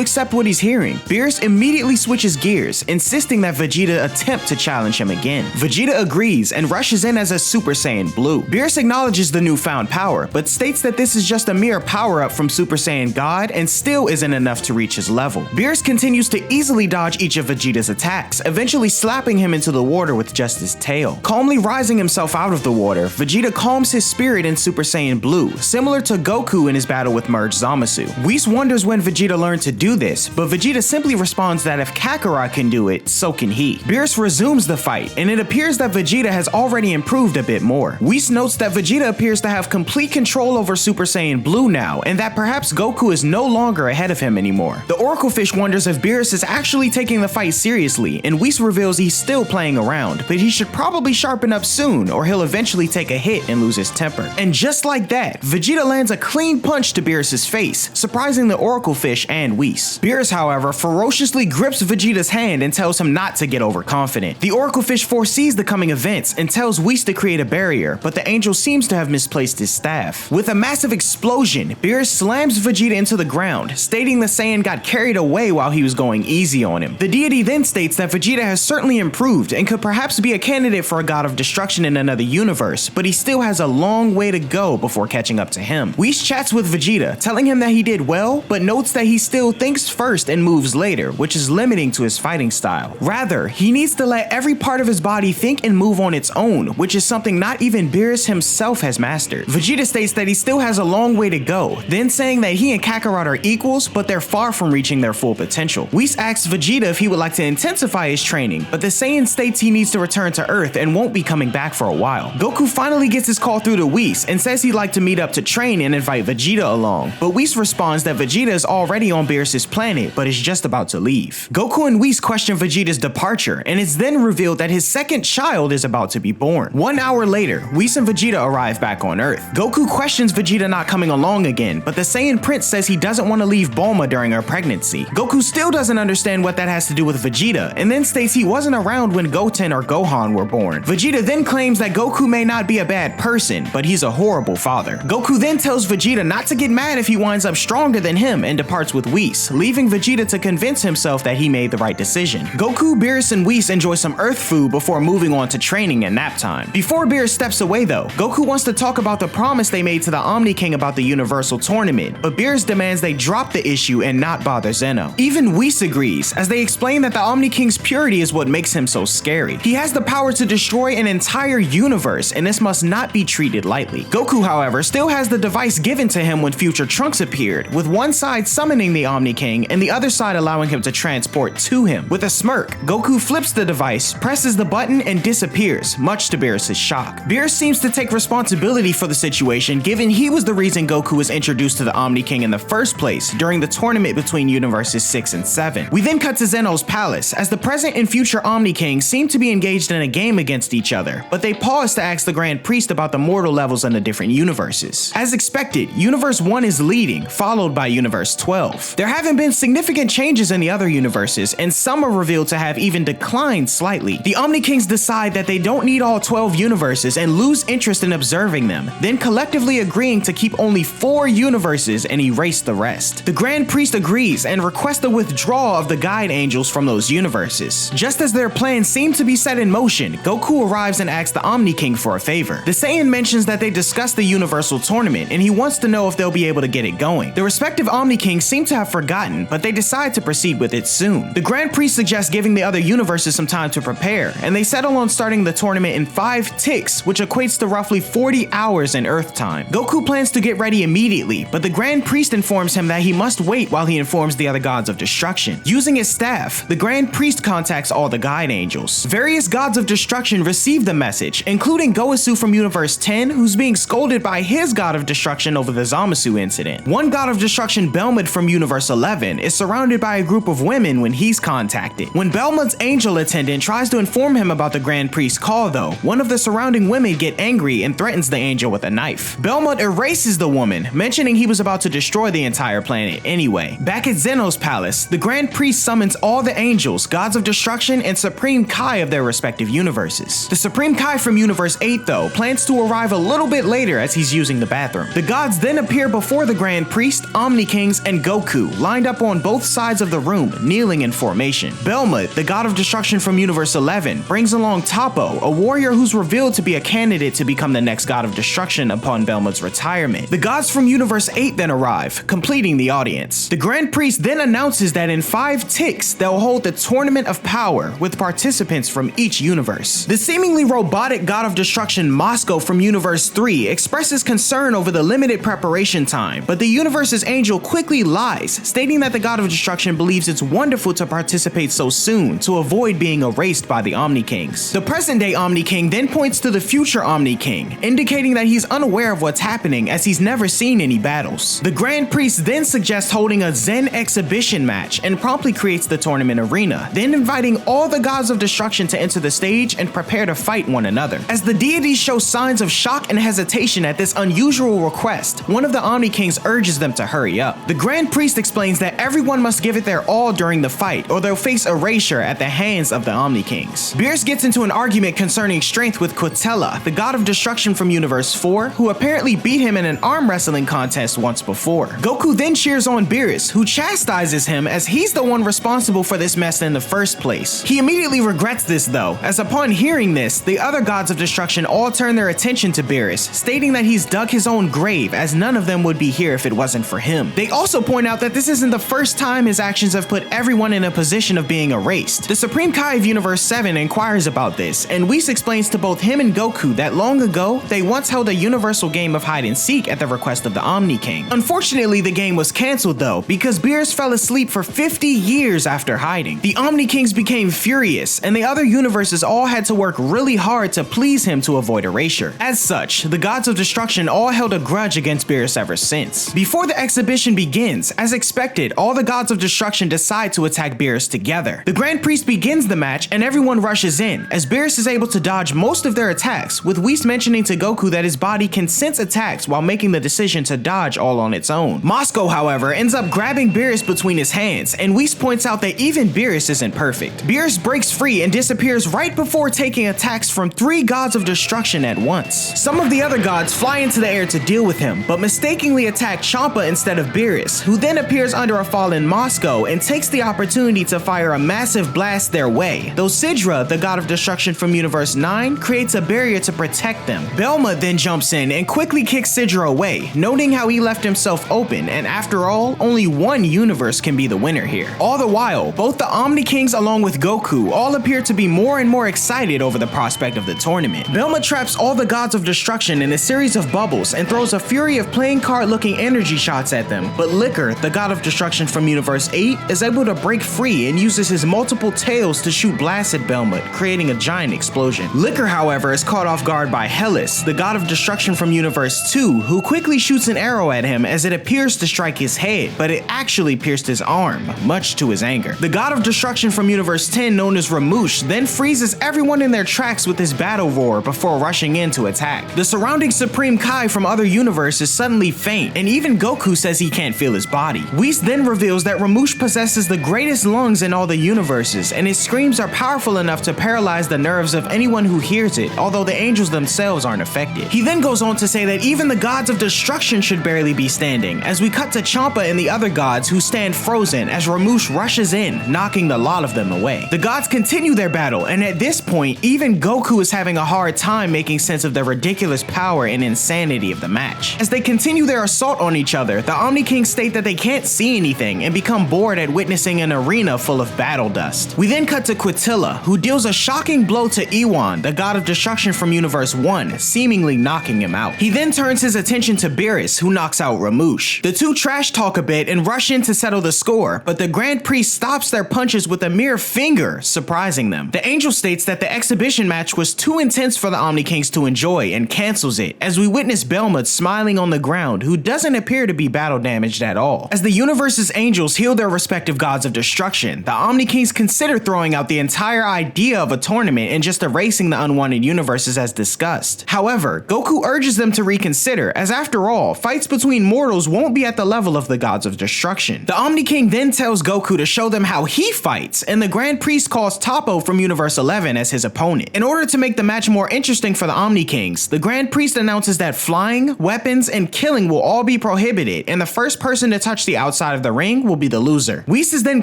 [SPEAKER 1] accept what he's hearing, Beerus immediately switches gears, insisting that Vegeta attempt to challenge him again. Vegeta agrees and rushes in as a Super Saiyan Blue. Beerus acknowledges the newfound power, but states that this is just a mere power-up from Super Saiyan God and still isn't enough to reach his level. Beerus continues to easily dodge each of Vegeta's attacks, eventually slapping him into the water with just his tail. Calmly rising himself out of the water, Vegeta calms his spirit in Super Saiyan Blue, similar to Goku in his battle with merged Zamasu. Whis wonders when Vegeta learned to do this, but Vegeta simply responds that if Kakarot can do it, so can he. Beerus resumes the fight, and it appears that Vegeta has already improved a bit more. Whis notes that Vegeta appears to have complete control over Super Saiyan Blue now, and that perhaps Goku is no longer ahead of him anymore. The Oracle Fish wonders if Beerus is actually taking the fight seriously, and Whis reveals he's still playing around, but he should probably sharpen up soon, or he'll eventually take a hit and lose his temper. And just like that, Vegeta lands a clean punch to Beerus' face, surprising the Oracle Fish and Whis. Beerus, however, ferociously grips Vegeta's hand and tells him not to get overconfident. The Oracle Fish foresees the coming events and tells Whis to create a barrier, but the angel seems to have misplaced his staff. With a massive explosion, Beerus slams Vegeta into the ground, stating the Saiyan got carried away while he was going easy on him. The deity then states that Vegeta has certainly improved and could perhaps be a candidate for a God of Destruction in another universe, but he still has a long way to go before catching up to him. Whis chats with Vegeta, telling him that he did well, but notes that he still thinks first and moves later, which is limiting to his fighting style. Rather, he needs to let every part of his body think and move on its own, which is something not even Beerus himself has mastered. Vegeta states that he still has a long way to go, then saying that he and Kakarot are equals, but they're far from reaching their full potential. Whis asks Vegeta if he would like to intensify his training, but the Saiyan states he needs to return to Earth and won't be coming back for a while. Goku finally gets his call through to Whis and says he'd like to meet up to train and invite Vegeta along, but Whis responds that Vegeta is already on Beerus' planet, but is just about to leave. Goku and Whis question Vegeta's departure, and it's then revealed that his second child is about to be born. 1 hour later, Whis and Vegeta arrive back on Earth. Goku questions Vegeta not coming along again, but the Saiyan Prince says he doesn't want to leave Bulma during her pregnancy. Goku still doesn't understand what that has to do with Vegeta, and then states he wasn't around when Goten or Gohan were born. Vegeta then claims that Goku may not be a bad person, but he's a horrible father. Goku then tells Vegeta not to get mad if he winds up stronger than him and departs with Whis, leaving Vegeta to convince himself that he made the right decision. Goku, Beerus, and Whis enjoy some Earth food before moving on to training and nap time. Before Beerus steps away though, Goku wants to talk about the promise they made to the Omni King about the Universal Tournament, but Beerus demands they drop the issue and not bother Zeno. Even Whis agrees, as they explain that the Omni King's purity is what makes him so scary. He has the power to destroy an entire universe, and this must not be treated lightly. Goku, however, still has the device given to him when future Trunks appeared, with one side summoning the Omni King and the other side allowing him to transport to him. With a smirk, Goku flips the device, presses the button, and disappears, much to Beerus' shock. Beerus seems to take responsibility responsibility for the situation, given he was the reason Goku was introduced to the Omni King in the first place during the tournament between universes 6 and 7. We then cut to Zeno's palace, as the present and future Omni Kings seem to be engaged in a game against each other, but they pause to ask the Grand Priest about the mortal levels in the different universes. As expected, Universe 1 is leading, followed by Universe 12. There haven't been significant changes in the other universes, and some are revealed to have even declined slightly. The Omni Kings decide that they don't need all 12 universes and lose interest in observing them, then collectively agreeing to keep only 4 universes and erase the rest. The Grand Priest agrees and requests the withdrawal of the guide angels from those universes. Just as their plans seem to be set in motion, Goku arrives and asks the Omni King for a favor. The Saiyan mentions that they discussed the Universal Tournament, and he wants to know if they'll be able to get it going. The respective Omni Kings seem to have forgotten, but they decide to proceed with it soon. The Grand Priest suggests giving the other universes some time to prepare, and they settle on starting the tournament in 5 ticks, which equates to roughly 40 hours in Earth time. Goku plans to get ready immediately, but the Grand Priest informs him that he must wait while he informs the other gods of destruction. Using his staff, the Grand Priest contacts all the guide angels. Various gods of destruction receive the message, including Goesu from Universe 10, who's being scolded by his god of destruction over the Zamasu incident. One god of destruction, Belmont from Universe 11, is surrounded by a group of women when he's contacted. When Belmont's angel attendant tries to inform him about the Grand Priest's call though, one of the surrounding women get angry and threatens the angel with a knife. Belmont erases the woman, mentioning he was about to destroy the entire planet anyway. Back at Zeno's palace, the Grand Priest summons all the angels, gods of destruction, and Supreme Kai of their respective universes. The Supreme Kai from Universe 8 though plans to arrive a little bit later as he's using the bathroom. The gods then appear before the Grand Priest, Omni Kings, and Goku, lined up on both sides of the room, kneeling in formation. Belmont, the god of destruction from Universe 11, brings along Toppo, a warrior who's revealed to be a candidate to become the next god of destruction upon Belmont's retirement. The gods from Universe 8 then arrive, completing the audience. The Grand Priest then announces that in 5 ticks, they'll hold the Tournament of Power with participants from each universe. The seemingly robotic god of destruction Moscow from Universe 3 expresses concern over the limited preparation time, but the universe's angel quickly lies, stating that the god of destruction believes it's wonderful to participate so soon to avoid being erased by the Omni Kings. The present day Omni King then points to the future Omni King, indicating that he's unaware of what's happening as he's never seen any battles. The Grand Priest then suggests holding a Zen exhibition match and promptly creates the tournament arena, then inviting all the gods of destruction to enter the stage and prepare to fight one another. As the deities show signs of shock and hesitation at this unusual request, one of the Omni Kings urges them to hurry up. The Grand Priest explains that everyone must give it their all during the fight, or they'll face erasure at the hands of the Omni Kings. Beerus gets into an argument concerning strength with Quintella, the god of destruction from Universe 4, who apparently beat him in an arm wrestling contest once before. Goku then cheers on Beerus, who chastises him as he's the one responsible for this mess in the first place. He immediately regrets this though, as upon hearing this, the other gods of destruction all turn their attention to Beerus, stating that he's dug his own grave as none of them would be here if it wasn't for him. They also point out that this isn't the first time his actions have put everyone in a position of being erased. The Supreme Kai of Universe 7 inquires about this, and Whis explains to both him and Goku that long ago, they once held a universal game of hide and seek at the request of the Omni King. Unfortunately, the game was cancelled though, because Beerus fell asleep for 50 years after hiding. The Omni Kings became furious, and the other universes all had to work really hard to please him to avoid erasure. As such, the gods of destruction all held a grudge against Beerus ever since. Before the exhibition begins, as expected, all the gods of destruction decide to attack Beerus together. The Grand Priest begins the match and everyone rushes in, as Beerus is able to dodge most of their attacks, with Whis mentioning to Goku that his body can sense attacks while making the decision to dodge all on its own. Moscow, however, ends up grabbing Beerus between his hands, and Whis points out that even Beerus isn't perfect. Beerus breaks free and disappears right before taking attacks from 3 gods of destruction at once. Some of the other gods fly into the air to deal with him, but mistakenly attack Champa instead of Beerus, who then appears under a fallen Moscow and takes the opportunity to fire a massive blast their way, though Sidra, the god of destruction from Universe 9, creates a barrier to protect them. Belma then jumps in and quickly kicks Sidra away, noting how he left himself open, and after all, only one universe can be the winner here. All the while, both the Omni Kings along with Goku all appear to be more and more excited over the prospect of the tournament. Belma traps all the gods of destruction in a series of bubbles and throws a fury of playing card looking energy shots at them, but Liquor, the god of destruction from Universe 8, is able to break free and uses his multiple tails to shoot blasts at Belmont, creating a giant explosion. Liquor, however, is caught off guard by Hellas, the God of Destruction from Universe 2, who quickly shoots an arrow at him as it appears to strike his head, but it actually pierced his arm, much to his anger. The God of Destruction from Universe 10, known as Ramush, then freezes everyone in their tracks with his battle roar before rushing in to attack. The surrounding Supreme Kai from other universes suddenly faint, and even Goku says he can't feel his body. Whis then reveals that Ramush possesses the greatest lungs in all the universes, and his screams are powerful enough to paralyze the nerves of anyone who hears it, although the angels themselves aren't affected. He then goes on to say that even the gods of destruction should barely be standing, as we cut to Champa and the other gods who stand frozen as Ramush rushes in, knocking the lot of them away. The gods continue their battle, and at this point, even Goku is having a hard time making sense of the ridiculous power and insanity of the match. As they continue their assault on each other, the Omni Kings state that they can't see anything and become bored at witnessing an arena full of battle dust. We then cut to Quintilla, who deals a shocking blow to Ewan, the god of destruction from Universe 1, seemingly knocking him out. He then turns his attention to Beerus, who knocks out Ramush. The two trash talk a bit and rush in to settle the score, but the Grand Priest stops their punches with a mere finger, surprising them. The angel states that the exhibition match was too intense for the Omni Kings to enjoy and cancels it, as we witness Belmont smiling on the ground, who doesn't appear to be battle damaged at all. As the universe's angels heal their respective gods of destruction, the Omni Kings consider throwing out the entire idea of a tournament and just erasing the unwanted universes as discussed. However, Goku urges them to reconsider, as after all, fights between mortals won't be at the level of the gods of destruction. The Omni King then tells Goku to show them how he fights, and the Grand Priest calls Toppo from Universe 11 as his opponent. In order to make the match more interesting for the Omni Kings, the Grand Priest announces that flying, weapons, and killing will all be prohibited, and the first person to touch the outside of the ring will be the loser. Whis is then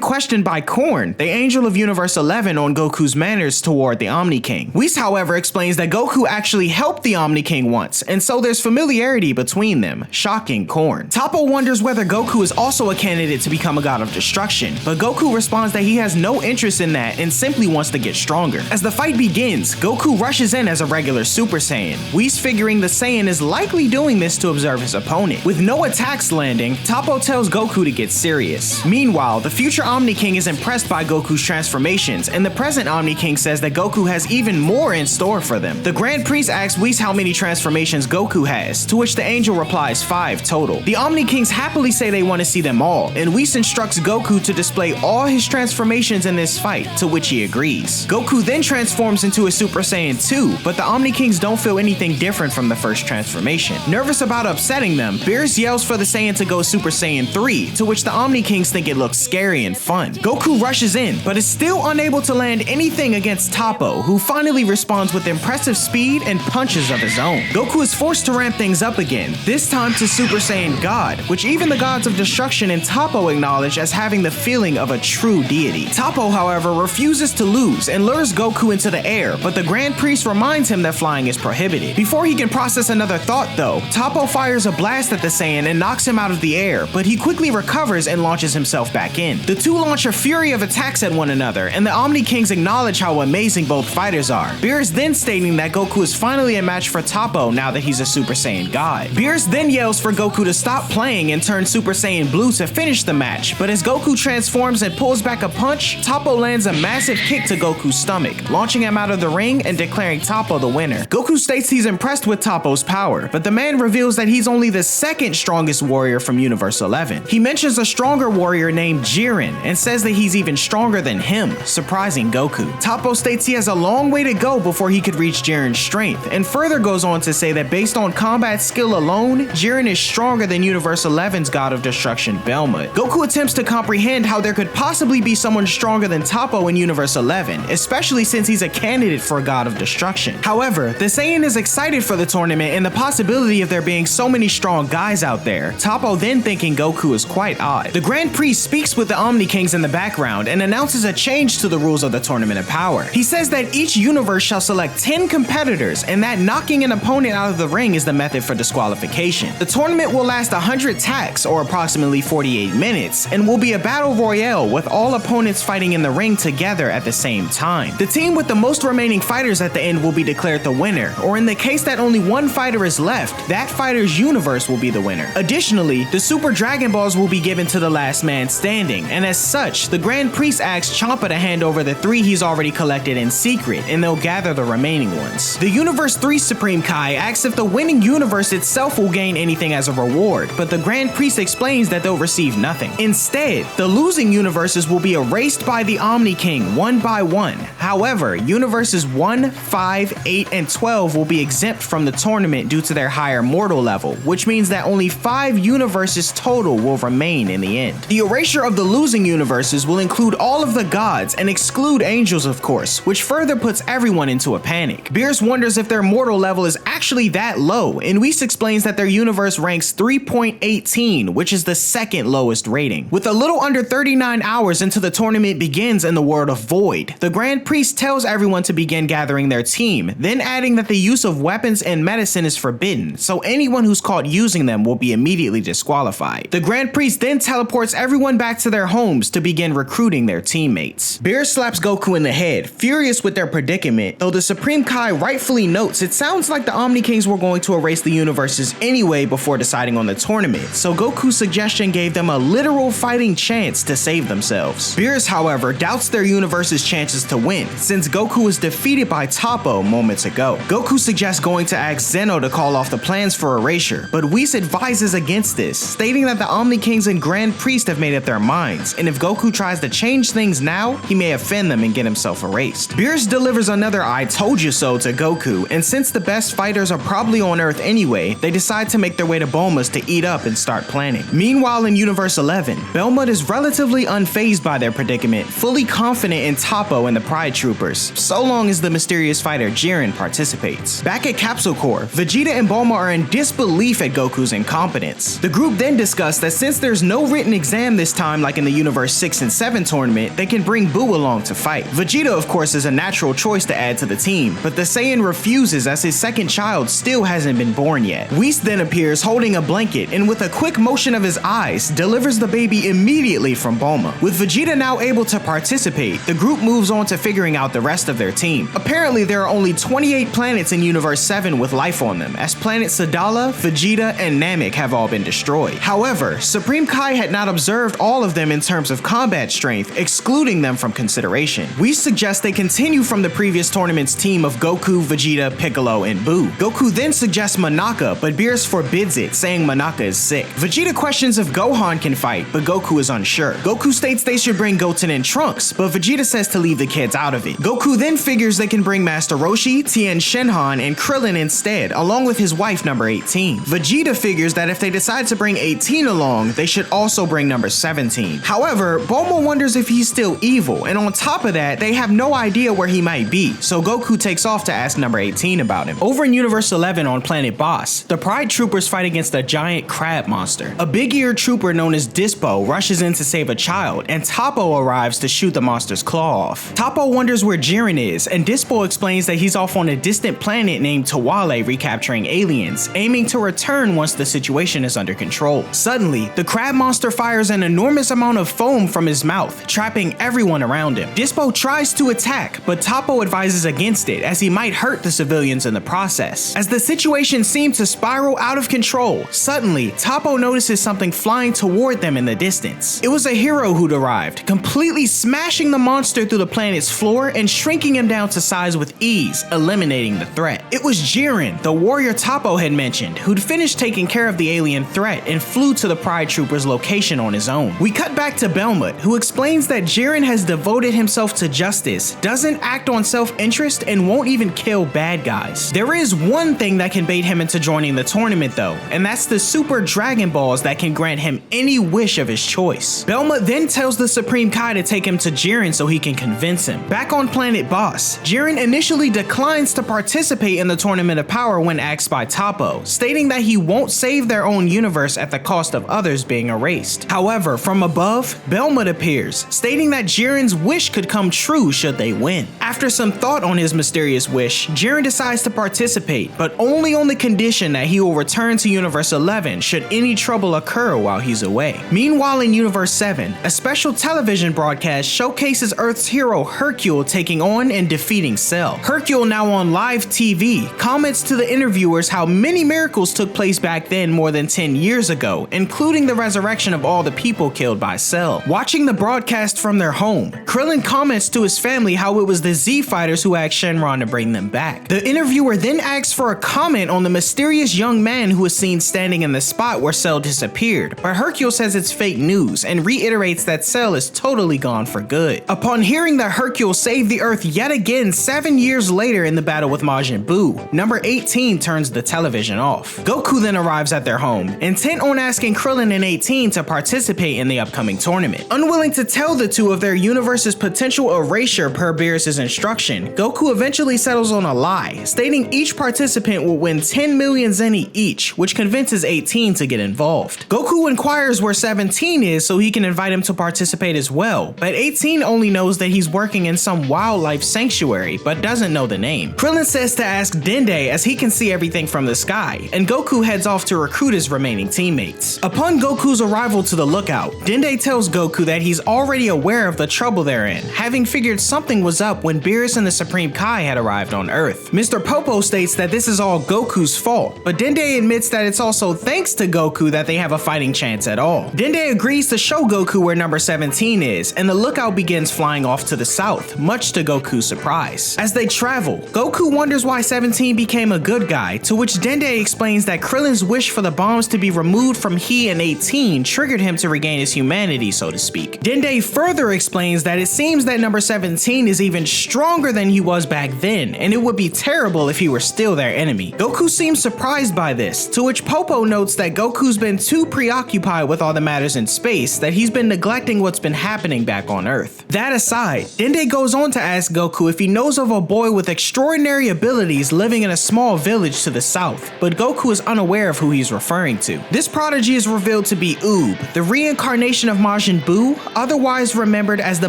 [SPEAKER 1] questioned by Korn, the angel of Universe 11, on Goku's manners toward the Omni King. Whis, however, explains that Goku actually helped the Omni King once, and so there's familiarity between them, shocking Korn. Toppo wonders whether Goku is also a candidate to become a god of destruction, but Goku responds that he has no interest in that and simply wants to get stronger. As the fight begins, Goku rushes in as a regular Super Saiyan, Whis figuring the Saiyan is likely doing this to observe his opponent. With no attacks landing, Toppo tells Goku to get serious. Meanwhile, the future Omni King is impressed by Goku's transformations, and the present Omni King says that Goku has even more in store for them. The Grand Priest asks Whis how many transformations Goku has, to which the angel replies 5 total. The Omni Kings happily say they want to see them all, and Whis instructs Goku to display all his transformations in this fight, to which he agrees. Goku then transforms into a Super Saiyan 2, but the Omni Kings don't feel anything different from the first transformation. Nervous about upsetting them, Beerus yells for the Saiyan to go Super Saiyan 3, to which the Omni Kings think it looks scary and fun. Goku rushes in, but is still unable to land anything against Toppo, who finally responds with impressive speed and punches of his own. Goku is forced to ramp things up again, this time to Super Saiyan God, which even the gods of destruction and Toppo acknowledge as having the feeling of a true deity. Toppo, however, refuses to lose and lures Goku into the air, but the Grand Priest reminds him that flying is prohibited. Before he can process another thought though, Toppo fires a blast at the Saiyan and knocks him out of the air, but he quickly recovers and launches himself back in. The two launch a fury of attacks at one another, and the Omni Kings acknowledge how amazing both fighters are. Beerus then stating that Goku is finally a match for Toppo now that he's a Super Saiyan God. Beerus then yells for Goku to stop playing and turn Super Saiyan Blue to finish the match, but as Goku transforms and pulls back a punch, Toppo lands a massive kick to Goku's stomach, launching him out of the ring and declaring Toppo the winner. Goku states he's impressed with Toppo's power, but the man reveals that he's only the second strongest warrior from Universe 11. He mentions a stronger warrior named Jiren and says that he's even stronger than him, surprising Goku. Toppo states he has a long way to go before he could reach Jiren's strength, and further goes on to say that based on combat skill alone, Jiren is stronger than Universe 11's God of Destruction Belmont. Goku attempts to comprehend how there could possibly be someone stronger than Toppo in Universe 11, especially since he's a candidate for a God of Destruction. However, the Saiyan is excited for the tournament and the possibility of there being so many strong guys out there, Toppo then thinking Goku is quite odd. The Grand Priest speaks with the Omni Kings in the background and announces a change to the rules of the Tournament of Power. He says that each universe shall select 10 competitors and that knocking an opponent out of the ring is the method for disqualification. The tournament will last 100 tacks, or approximately 48 minutes, and will be a battle royale with all opponents fighting in the ring together at the same time. The team with the most remaining fighters at the end will be declared the winner, or in the case that only one fighter is left, that fighter's universe will be the winner. Additionally, the Super Dragon Balls will be given to the last man standing, and as such, the Grand Priest asks Champa to hand over the 3 he's already collected in secret, and they'll gather the remaining ones. The Universe 3 Supreme Kai asks if the winning universe itself will gain anything as a reward, but the Grand Priest explains that they'll receive nothing. Instead, the losing universes will be erased by the Omni King one by one. However, universes 1, 5, 8, and 12 will be exempt from the tournament due to their higher mortal level, which means that only 5 universes total will remain in the end. The erasure of the losing universes will include all of the gods and exclude angels, of course, which further puts everyone into a panic. Beerus wonders if their mortal level is actually that low, and Whis explains that their universe ranks 3.18, which is the second lowest rating. With a little under 39 hours until the tournament begins in the world of Void, the Grand Priest tells everyone to begin gathering their team, then adding that the use of weapons and medicine is forbidden, so anyone who's caught using them will be immediately disqualified. The Grand Priest then teleports everyone back to their homes to begin recruiting their teammates. Beerus slaps Goku in the head, furious with their predicament, though the Supreme Kai rightfully notes it sounds like the Omni Kings were going to erase the universes anyway before deciding on the tournament, so Goku's suggestion gave them a literal fighting chance to save themselves. Beerus, however, doubts their universe's chances to win, since Goku was defeated by Toppo moments ago. Goku suggests going to ask Zeno to call off the plans for erasure, but Whis advises against this, stating that the Omni Kings and Grand Priest have made up their minds, and if Goku tries to change things now, he may offend them and get himself erased. Beerus delivers another "I told you so" to Goku, and since the best fighters are probably on Earth anyway, they decide to make their way to Bulma's to eat up and start planning. Meanwhile, in Universe 11, Belmont is relatively unfazed by their predicament, fully confident in Toppo and the Pride Troopers, so long as the mysterious fighter Jiren participates. Back at Capsule Corps, Vegeta and Bulma are in disbelief at Goku's incompetence. The group then discuss that since there's no written exam this time like in the Universe 6 and 7 tournament, they can bring Buu along to fight. Vegeta, of course, is a natural choice to add to the team, but the Saiyan refuses as his second child still hasn't been born yet. Whis then appears holding a blanket and with a quick motion of his eyes, delivers the baby immediately from Bulma. With Vegeta now able to participate, the group moves on to figuring out the rest of their team. Apparently, there are only 28 planets in Universe 7 with life on them, as planets Sadala, Vegeta, and Namek have all been destroyed. However, Supreme Kai had not observed all of them in terms of combat strength, excluding them from consideration. We suggest they continue from the previous tournament's team of Goku, Vegeta, Piccolo, and Buu. Goku then suggests Monaka, but Beerus forbids it, saying Monaka is sick. Vegeta questions if Gohan can fight, but Goku is unsure. Goku states they should bring Goten and Trunks, but Vegeta says to leave the kids out of it. Goku then figures they can bring Master Roshi, Tien Shenhan, and Krillin instead, along with his wife number 18. Vegeta figures that if they decide to bring 18 along, they should also bring number 17. However, Bulma wonders if he's still evil, and on top of that, they have no idea where he might be, so Goku takes off to ask number 18 about him. Over in Universe 11 on planet Boss, the Pride Troopers fight against a giant crab monster. A big-eared trooper known as Dispo rushes in to save a child, and Toppo arrives to shoot the monster's claw off. Toppo wonders where Jiren is, and Dispo explains that he's off on a distant planet named Tawale recapturing aliens, aiming to return once the situation is under control. Suddenly, the crab monster fires an enormous amount of foam from his mouth, trapping everyone around him. Dispo tries to attack, but Toppo advises against it as he might hurt the civilians in the process. As the situation seems to spiral out of control, suddenly, Toppo notices something flying toward them in the distance. It was a hero who'd arrived, completely smashing the monster through the planet's floor and shrinking him down to size with ease, eliminating the threat. It was Jiren, the warrior Toppo had mentioned, who'd finished taking care of the alien threat and flew to the Pride Trooper's location on his own. We cut back to Belmont, who explains that Jiren has devoted himself to justice, doesn't act on self-interest, and won't even kill bad guys. There is one thing that can bait him into joining the tournament though, and that's the Super Dragon Balls that can grant him any wish of his choice. Belmont then tells the Supreme Kai to take him to Jiren so he can convince him. Back on planet Boss, Jiren initially declines to participate in the Tournament of Power when asked by Toppo, stating that he won't save their own universe at the cost of others being erased. However, from above, Belmont appears, stating that Jiren's wish could come true should they win. After some thought on his mysterious wish, Jiren decides to participate, but only on the condition that he will return to Universe 11 should any trouble occur while he's away. Meanwhile, in Universe 7, a special television broadcast showcases Earth's hero Hercule taking on and defeating Cell. Hercule, now on live TV, comments to the interviewers how many miracles took place back then more than 10 years ago, including the resurrection of all the people killed by Cell. Watching the broadcast from their home, Krillin comments to his family how it was the Z Fighters who asked Shenron to bring them back. The interview viewer then asks for a comment on the mysterious young man who was seen standing in the spot where Cell disappeared, but Hercule says it's fake news and reiterates that Cell is totally gone for good. Upon hearing that Hercule saved the Earth yet again 7 years later in the battle with Majin Buu, number 18 turns the television off. Goku then arrives at their home, intent on asking Krillin and 18 to participate in the upcoming tournament. Unwilling to tell the two of their universe's potential erasure per Beerus' instruction, Goku eventually settles on a lie, stating each participant will win 10 million zeni each, which convinces 18 to get involved. Goku inquires where 17 is so he can invite him to participate as well, but 18 only knows that he's working in some wildlife sanctuary, but doesn't know the name. Krillin says to ask Dende as he can see everything from the sky, and Goku heads off to recruit his remaining teammates. Upon Goku's arrival to the lookout, Dende tells Goku that he's already aware of the trouble they're in, having figured something was up when Beerus and the Supreme Kai had arrived on Earth. Mr. Popo states that this is all Goku's fault, but Dende admits that it's also thanks to Goku that they have a fighting chance at all. Dende agrees to show Goku where number 17 is, and the lookout begins flying off to the south, much to Goku's surprise. As they travel, Goku wonders why 17 became a good guy, to which Dende explains that Krillin's wish for the bombs to be removed from he and 18 triggered him to regain his humanity, so to speak. Dende further explains that it seems that number 17 is even stronger than he was back then, and it would be terrible if he were still their enemy. Goku seems surprised by this, to which Popo notes that Goku's been too preoccupied with all the matters in space that he's been neglecting what's been happening back on Earth. That aside, Dende goes on to ask Goku if he knows of a boy with extraordinary abilities living in a small village to the south, but Goku is unaware of who he's referring to. This prodigy is revealed to be Oob, the reincarnation of Majin Buu, otherwise remembered as the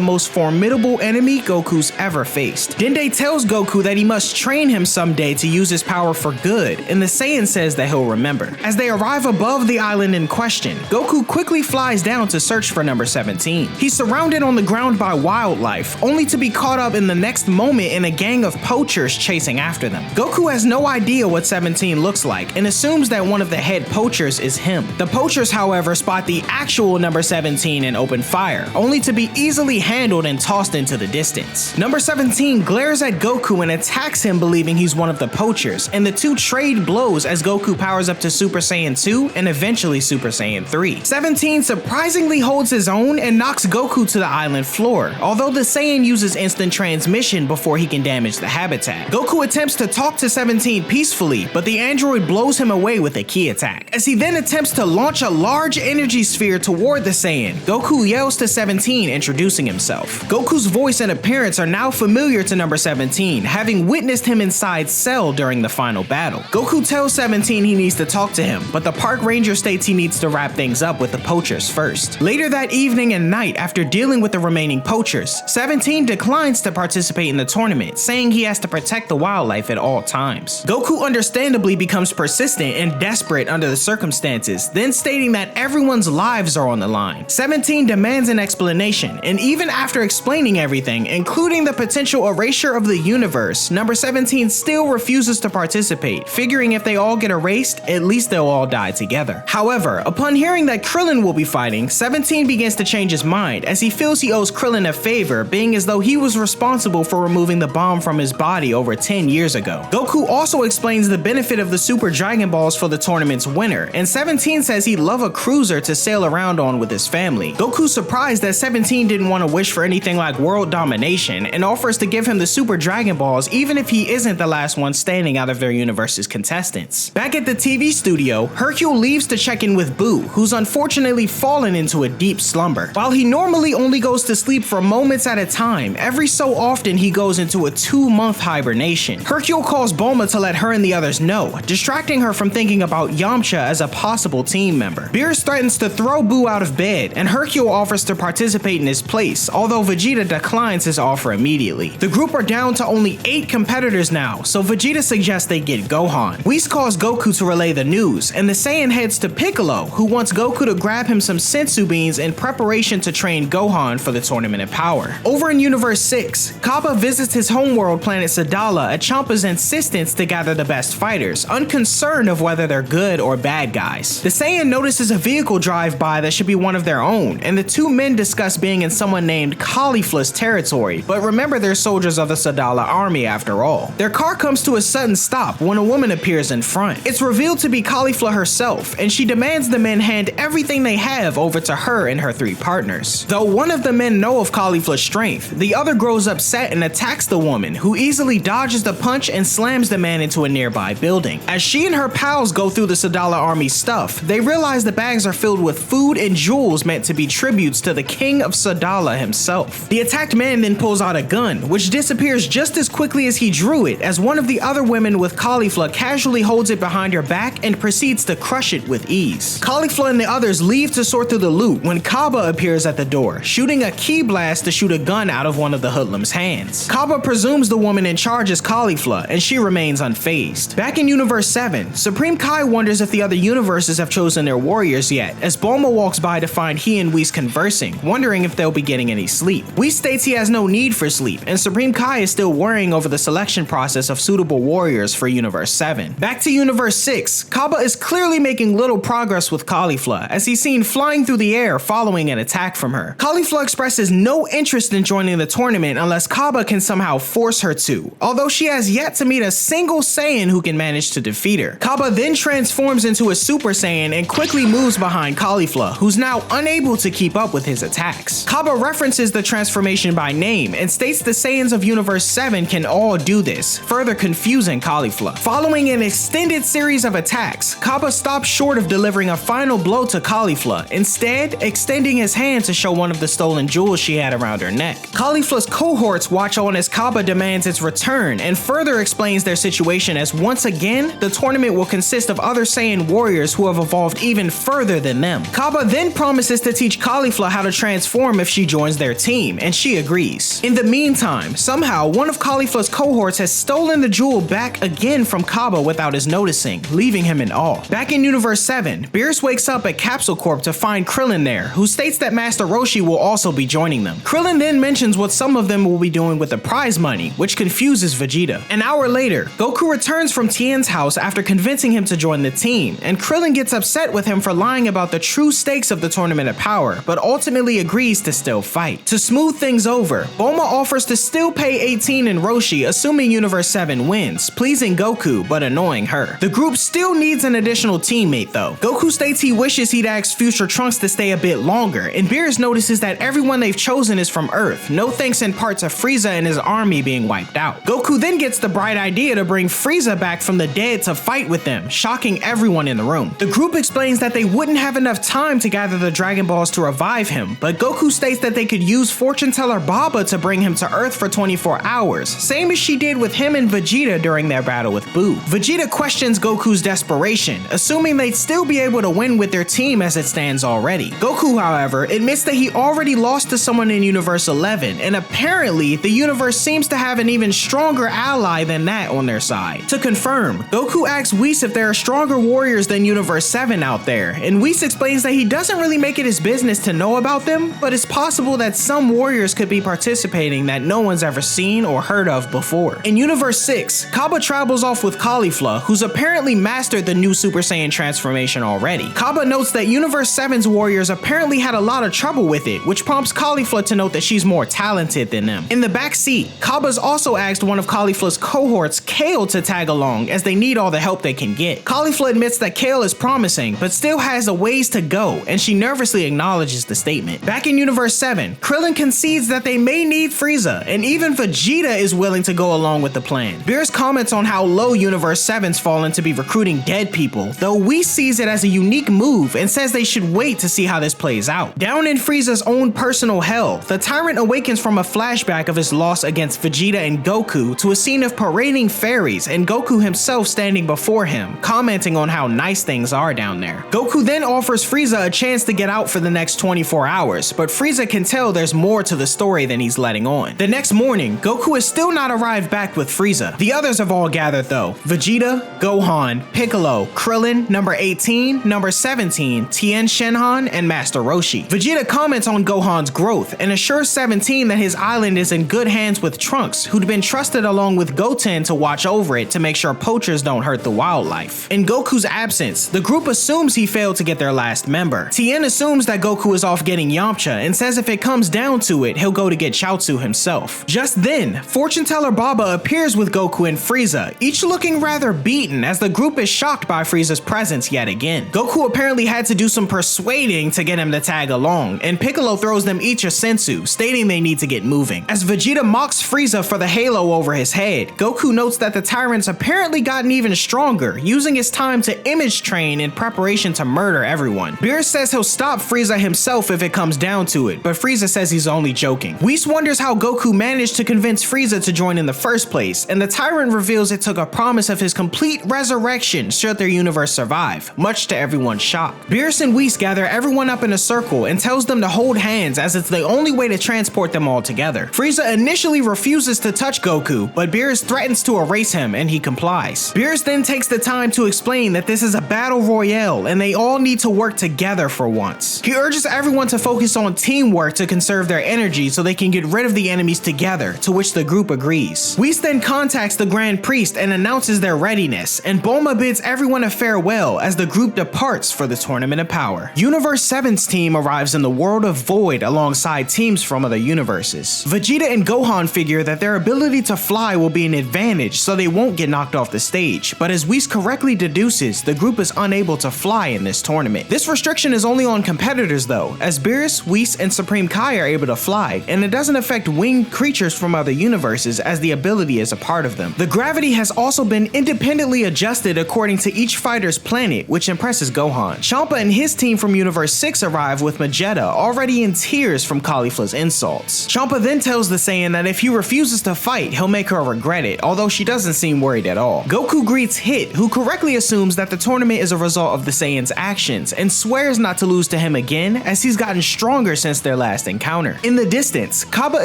[SPEAKER 1] most formidable enemy Goku's ever faced. Dende tells Goku that he must train him someday to use his power for good, and the Saiyan says that he'll remember. As they arrive above the island in question, Goku quickly flies down to search for number 17. He's surrounded on the ground by wildlife, only to be caught up in the next moment in a gang of poachers chasing after them. Goku has no idea what 17 looks like and assumes that one of the head poachers is him. The poachers, however, spot the actual number 17 and open fire, only to be easily handled and tossed into the distance. Number 17 glares at Goku and attacks him, believing he's one of the poachers, and the two trade blows as Goku powers up to Super Saiyan 2 and eventually Super Saiyan 3. 17 surprisingly holds his own and knocks Goku to the island floor, although the Saiyan uses instant transmission before he can damage the habitat. Goku attempts to talk to 17 peacefully, but the android blows him away with a ki attack. As he then attempts to launch a large energy sphere toward the Saiyan, Goku yells to 17, introducing himself. Goku's voice and appearance are now familiar to number 17, having witnessed him inside Cell during the final battle. Goku tells 17 he needs to talk to him, but the park ranger states he needs to wrap things up with the poachers first. Later that evening and night, after dealing with the remaining poachers, 17 declines to participate in the tournament, saying he has to protect the wildlife at all times. Goku understandably becomes persistent and desperate under the circumstances, then stating that everyone's lives are on the line. 17 demands an explanation, and even after explaining everything, including the potential erasure of the universe, number 17 still refuses to participate, figuring if they all get erased, at least they'll all die together. However, upon hearing that Krillin will be fighting, 17 begins to change his mind as he feels he owes Krillin a favor, being as though he was responsible for removing the bomb from his body over 10 years ago. Goku also explains the benefit of the Super Dragon Balls for the tournament's winner, and 17 says he'd love a cruiser to sail around on with his family. Goku's surprised that 17 didn't want to wish for anything like world domination and offers to give him the Super Dragon Balls even if he isn't the last one standing out of their universe's contestants. Back at the TV studio, Hercule leaves to check in with Buu, who's unfortunately fallen into a deep slumber. While he normally only goes to sleep for moments at a time, every so often he goes into a 2-month hibernation. Hercule calls Bulma to let her and the others know, distracting her from thinking about Yamcha as a possible team member. Beerus threatens to throw Buu out of bed, and Hercule offers to participate in his place, although Vegeta declines his offer immediately. The group are down to only 8 competitors now, so Vegeta suggests they get Gohan. Whis calls Goku to relay the news, and the Saiyan heads to Piccolo, who wants Goku to grab him some senzu beans in preparation to train Gohan for the tournament of power. Over in Universe 6, Kappa visits his homeworld planet Sadala at Champa's insistence to gather the best fighters, unconcerned of whether they're good or bad guys. The Saiyan notices a vehicle drive-by that should be one of their own, and the two men discuss being in someone named Caulifla's territory, but remember they're soldiers of the Sadala army after all. Their car comes to a sudden stop when a woman appears in front. It's revealed to be Caulifla herself, and she demands the men hand everything they have over to her and her 3 partners. Though one of the men know of Caulifla's strength, the other grows upset and attacks the woman, who easily dodges the punch and slams the man into a nearby building. As she and her pals go through the Sadala army's stuff, they realize the bags are filled with food and jewels meant to be tributes to the king of Sadala himself. The attacked man then pulls out a gun, which disappears just as quickly as he drew it, as one of the other women with Caulifla casually holds it behind her back and proceeds to crush it with ease. Caulifla and the others leave to sort through the loot when Kaba appears at the door, shooting a key blast to shoot a gun out of one of the hoodlums' hands. Kaba presumes the woman in charge is Caulifla, and she remains unfazed. Back in Universe 7, Supreme Kai wonders if the other universes have chosen their warriors yet, as Bulma walks by to find he and Whis conversing, wondering if they'll be getting any sleep. Whis states he has no need for sleep, and Supreme Kai is still worrying over the selection process of suitable warriors for Universe 7. Back to Universe 6, Kaba is clearly making little progress with Caulifla, as he's seen flying through the air following an attack from her. Caulifla expresses no interest in joining the tournament unless Kaba can somehow force her to, although she has yet to meet a single Saiyan who can manage to defeat her. Kaba then transforms into a Super Saiyan and quickly moves behind Caulifla, who's now unable to keep up with his attacks. Kaba references the transformation by name and states the Saiyans of Universe 7 can all do this, further confusing Caulifla. Following an extended series of attacks, Kaba stops short of delivering a final blow to Caulifla, instead extending his hand to show one of the stolen jewels she had around her neck. Caulifla's cohorts watch on as Kaba demands its return and further explains their situation, as once again, the tournament will consist of other Saiyan warriors who have evolved even further than them. Kaba then promises to teach Caulifla how to transform if she joins their team, and she agrees. In the meantime, somehow one of Caulifla's cohorts has stolen the jewel back again from Kaba without his noticing, leaving him in awe. Back in Universe 7, Beerus wakes up at Capsule Corp to find Krillin there, who states that Master Roshi will also be joining them. Krillin then mentions what some of them will be doing with the prize money, which confuses Vegeta. An hour later, Goku returns from Tien's house after convincing him to join the team, and Krillin gets upset with him for lying about the true stakes of the Tournament of Power, but ultimately agrees to still fight. To smooth things over, Bulma offers to still pay 18 and Roshi, assuming Universe 7 wins, pleasing Goku but annoying her. The group still needs an additional teammate though. Goku states he wishes he'd asked Future Trunks to stay a bit longer, and Beerus notices that everyone they've chosen is from Earth, no thanks in part to Frieza and his army being wiped out. Goku then gets the bright idea to bring Frieza back from the dead to fight with them, shocking everyone in the room. The group explains that they wouldn't have enough time to gather the Dragon Balls to revive him, but Goku states that they could use fortune teller Baba to bring him to Earth for 24 hours, same as she did with him and Vegeta during their battle with Boo. Vegeta questions Goku's desperation, assuming they'd still be able to win with their team as it stands already. Goku, however, admits that he already lost to someone in Universe 11, and apparently the universe seems to have an even stronger ally than that on their side. To confirm, Goku asks Whis if there are stronger warriors than Universe 7 out there, and Whis explains that he doesn't really make it his business to know about them, but it's possible that some warriors could be participating that no one's ever seen or heard of before. In Universe 6, Kaba travels off with Caulifla, who's apparently mastered the new Super Saiyan transformation already. Kaba notes that Universe 7's warriors apparently had a lot of trouble with it, which prompts Caulifla to note that she's more talented than them. In the back seat, Kaba's also asked one of Caulifla's cohorts, Kale, to tag along, as they need all the help they can get. Caulifla admits that Kale is promising, but still has a ways to go, and she nervously acknowledges the statement. Back in Universe 7, Krillin concedes that they may need Frieza, and even Vegeta is willing to go along with the plan. Beerus comments on how low Universe 7's fallen to be recruiting dead people, though Whis sees it as a unique move and says they should wait to see how this plays out. Down in Frieza's own personal hell, the Tyrant awakens from a flashback of his loss against Vegeta and Goku to a scene of parading fairies and Goku himself standing before him, commenting on how nice things are down there. Goku then offers Frieza a chance to get out for the next 24 hours, but Frieza can tell there's more to the story than he's letting on. The next morning, Goku has still not arrived back with Frieza. The others have all gathered though: Vegeta, Gohan, Piccolo, Krillin, number 18, number 17, Tien Shenhan, and Master Roshi. Vegeta comments on Gohan's growth and assures 17 that his island is in good hands with Trunks, who'd been trusted along with Goten to watch over it to make sure poachers don't hurt the wildlife. In Goku's absence, the group assumes he failed to get their last member. Tien assumes that Goku is off getting Yamcha and says if it comes down to it, he'll go to get Chaozu himself. Just then, fortune teller Baba appears with with Goku and Frieza, each looking rather beaten as the group is shocked by Frieza's presence yet again. Goku apparently had to do some persuading to get him to tag along, and Piccolo throws them each a senzu, stating they need to get moving. As Vegeta mocks Frieza for the halo over his head, Goku notes that the tyrant's apparently gotten even stronger, using his time to image train in preparation to murder everyone. Beerus says he'll stop Frieza himself if it comes down to it, but Frieza says he's only joking. Whis wonders how Goku managed to convince Frieza to join in the first place, and the tyrant reveals it took a promise of his complete resurrection should their universe survive, much to everyone's shock. Beerus and Whis gather everyone up in a circle and tells them to hold hands as it's the only way to transport them all together. Frieza initially refuses to touch Goku, but Beerus threatens to erase him and he complies. Beerus then takes the time to explain that this is a battle royale and they all need to work together for once. He urges everyone to focus on teamwork to conserve their energy so they can get rid of the enemies together, to which the group agrees. Whis then contacts the Grand Priest and announces their readiness, and Bulma bids everyone a farewell as the group departs for the Tournament of Power. Universe 7's team arrives in the world of Void alongside teams from other universes. Vegeta and Gohan figure that their ability to fly will be an advantage so they won't get knocked off the stage, but as Whis correctly deduces, the group is unable to fly in this tournament. This restriction is only on competitors though, as Beerus, Whis, and Supreme Kai are able to fly, and it doesn't affect winged creatures from other universes as the ability is a part of them. The gravity has also been independently adjusted according to each fighter's planet, which impresses Gohan. Champa and his team from Universe 6 arrive with Vegeta already in tears from Caulifla's insults. Champa then tells the Saiyan that if he refuses to fight, he'll make her regret it, although she doesn't seem worried at all. Goku greets Hit, who correctly assumes that the tournament is a result of the Saiyans' actions, and swears not to lose to him again as he's gotten stronger since their last encounter. In the distance, Kaba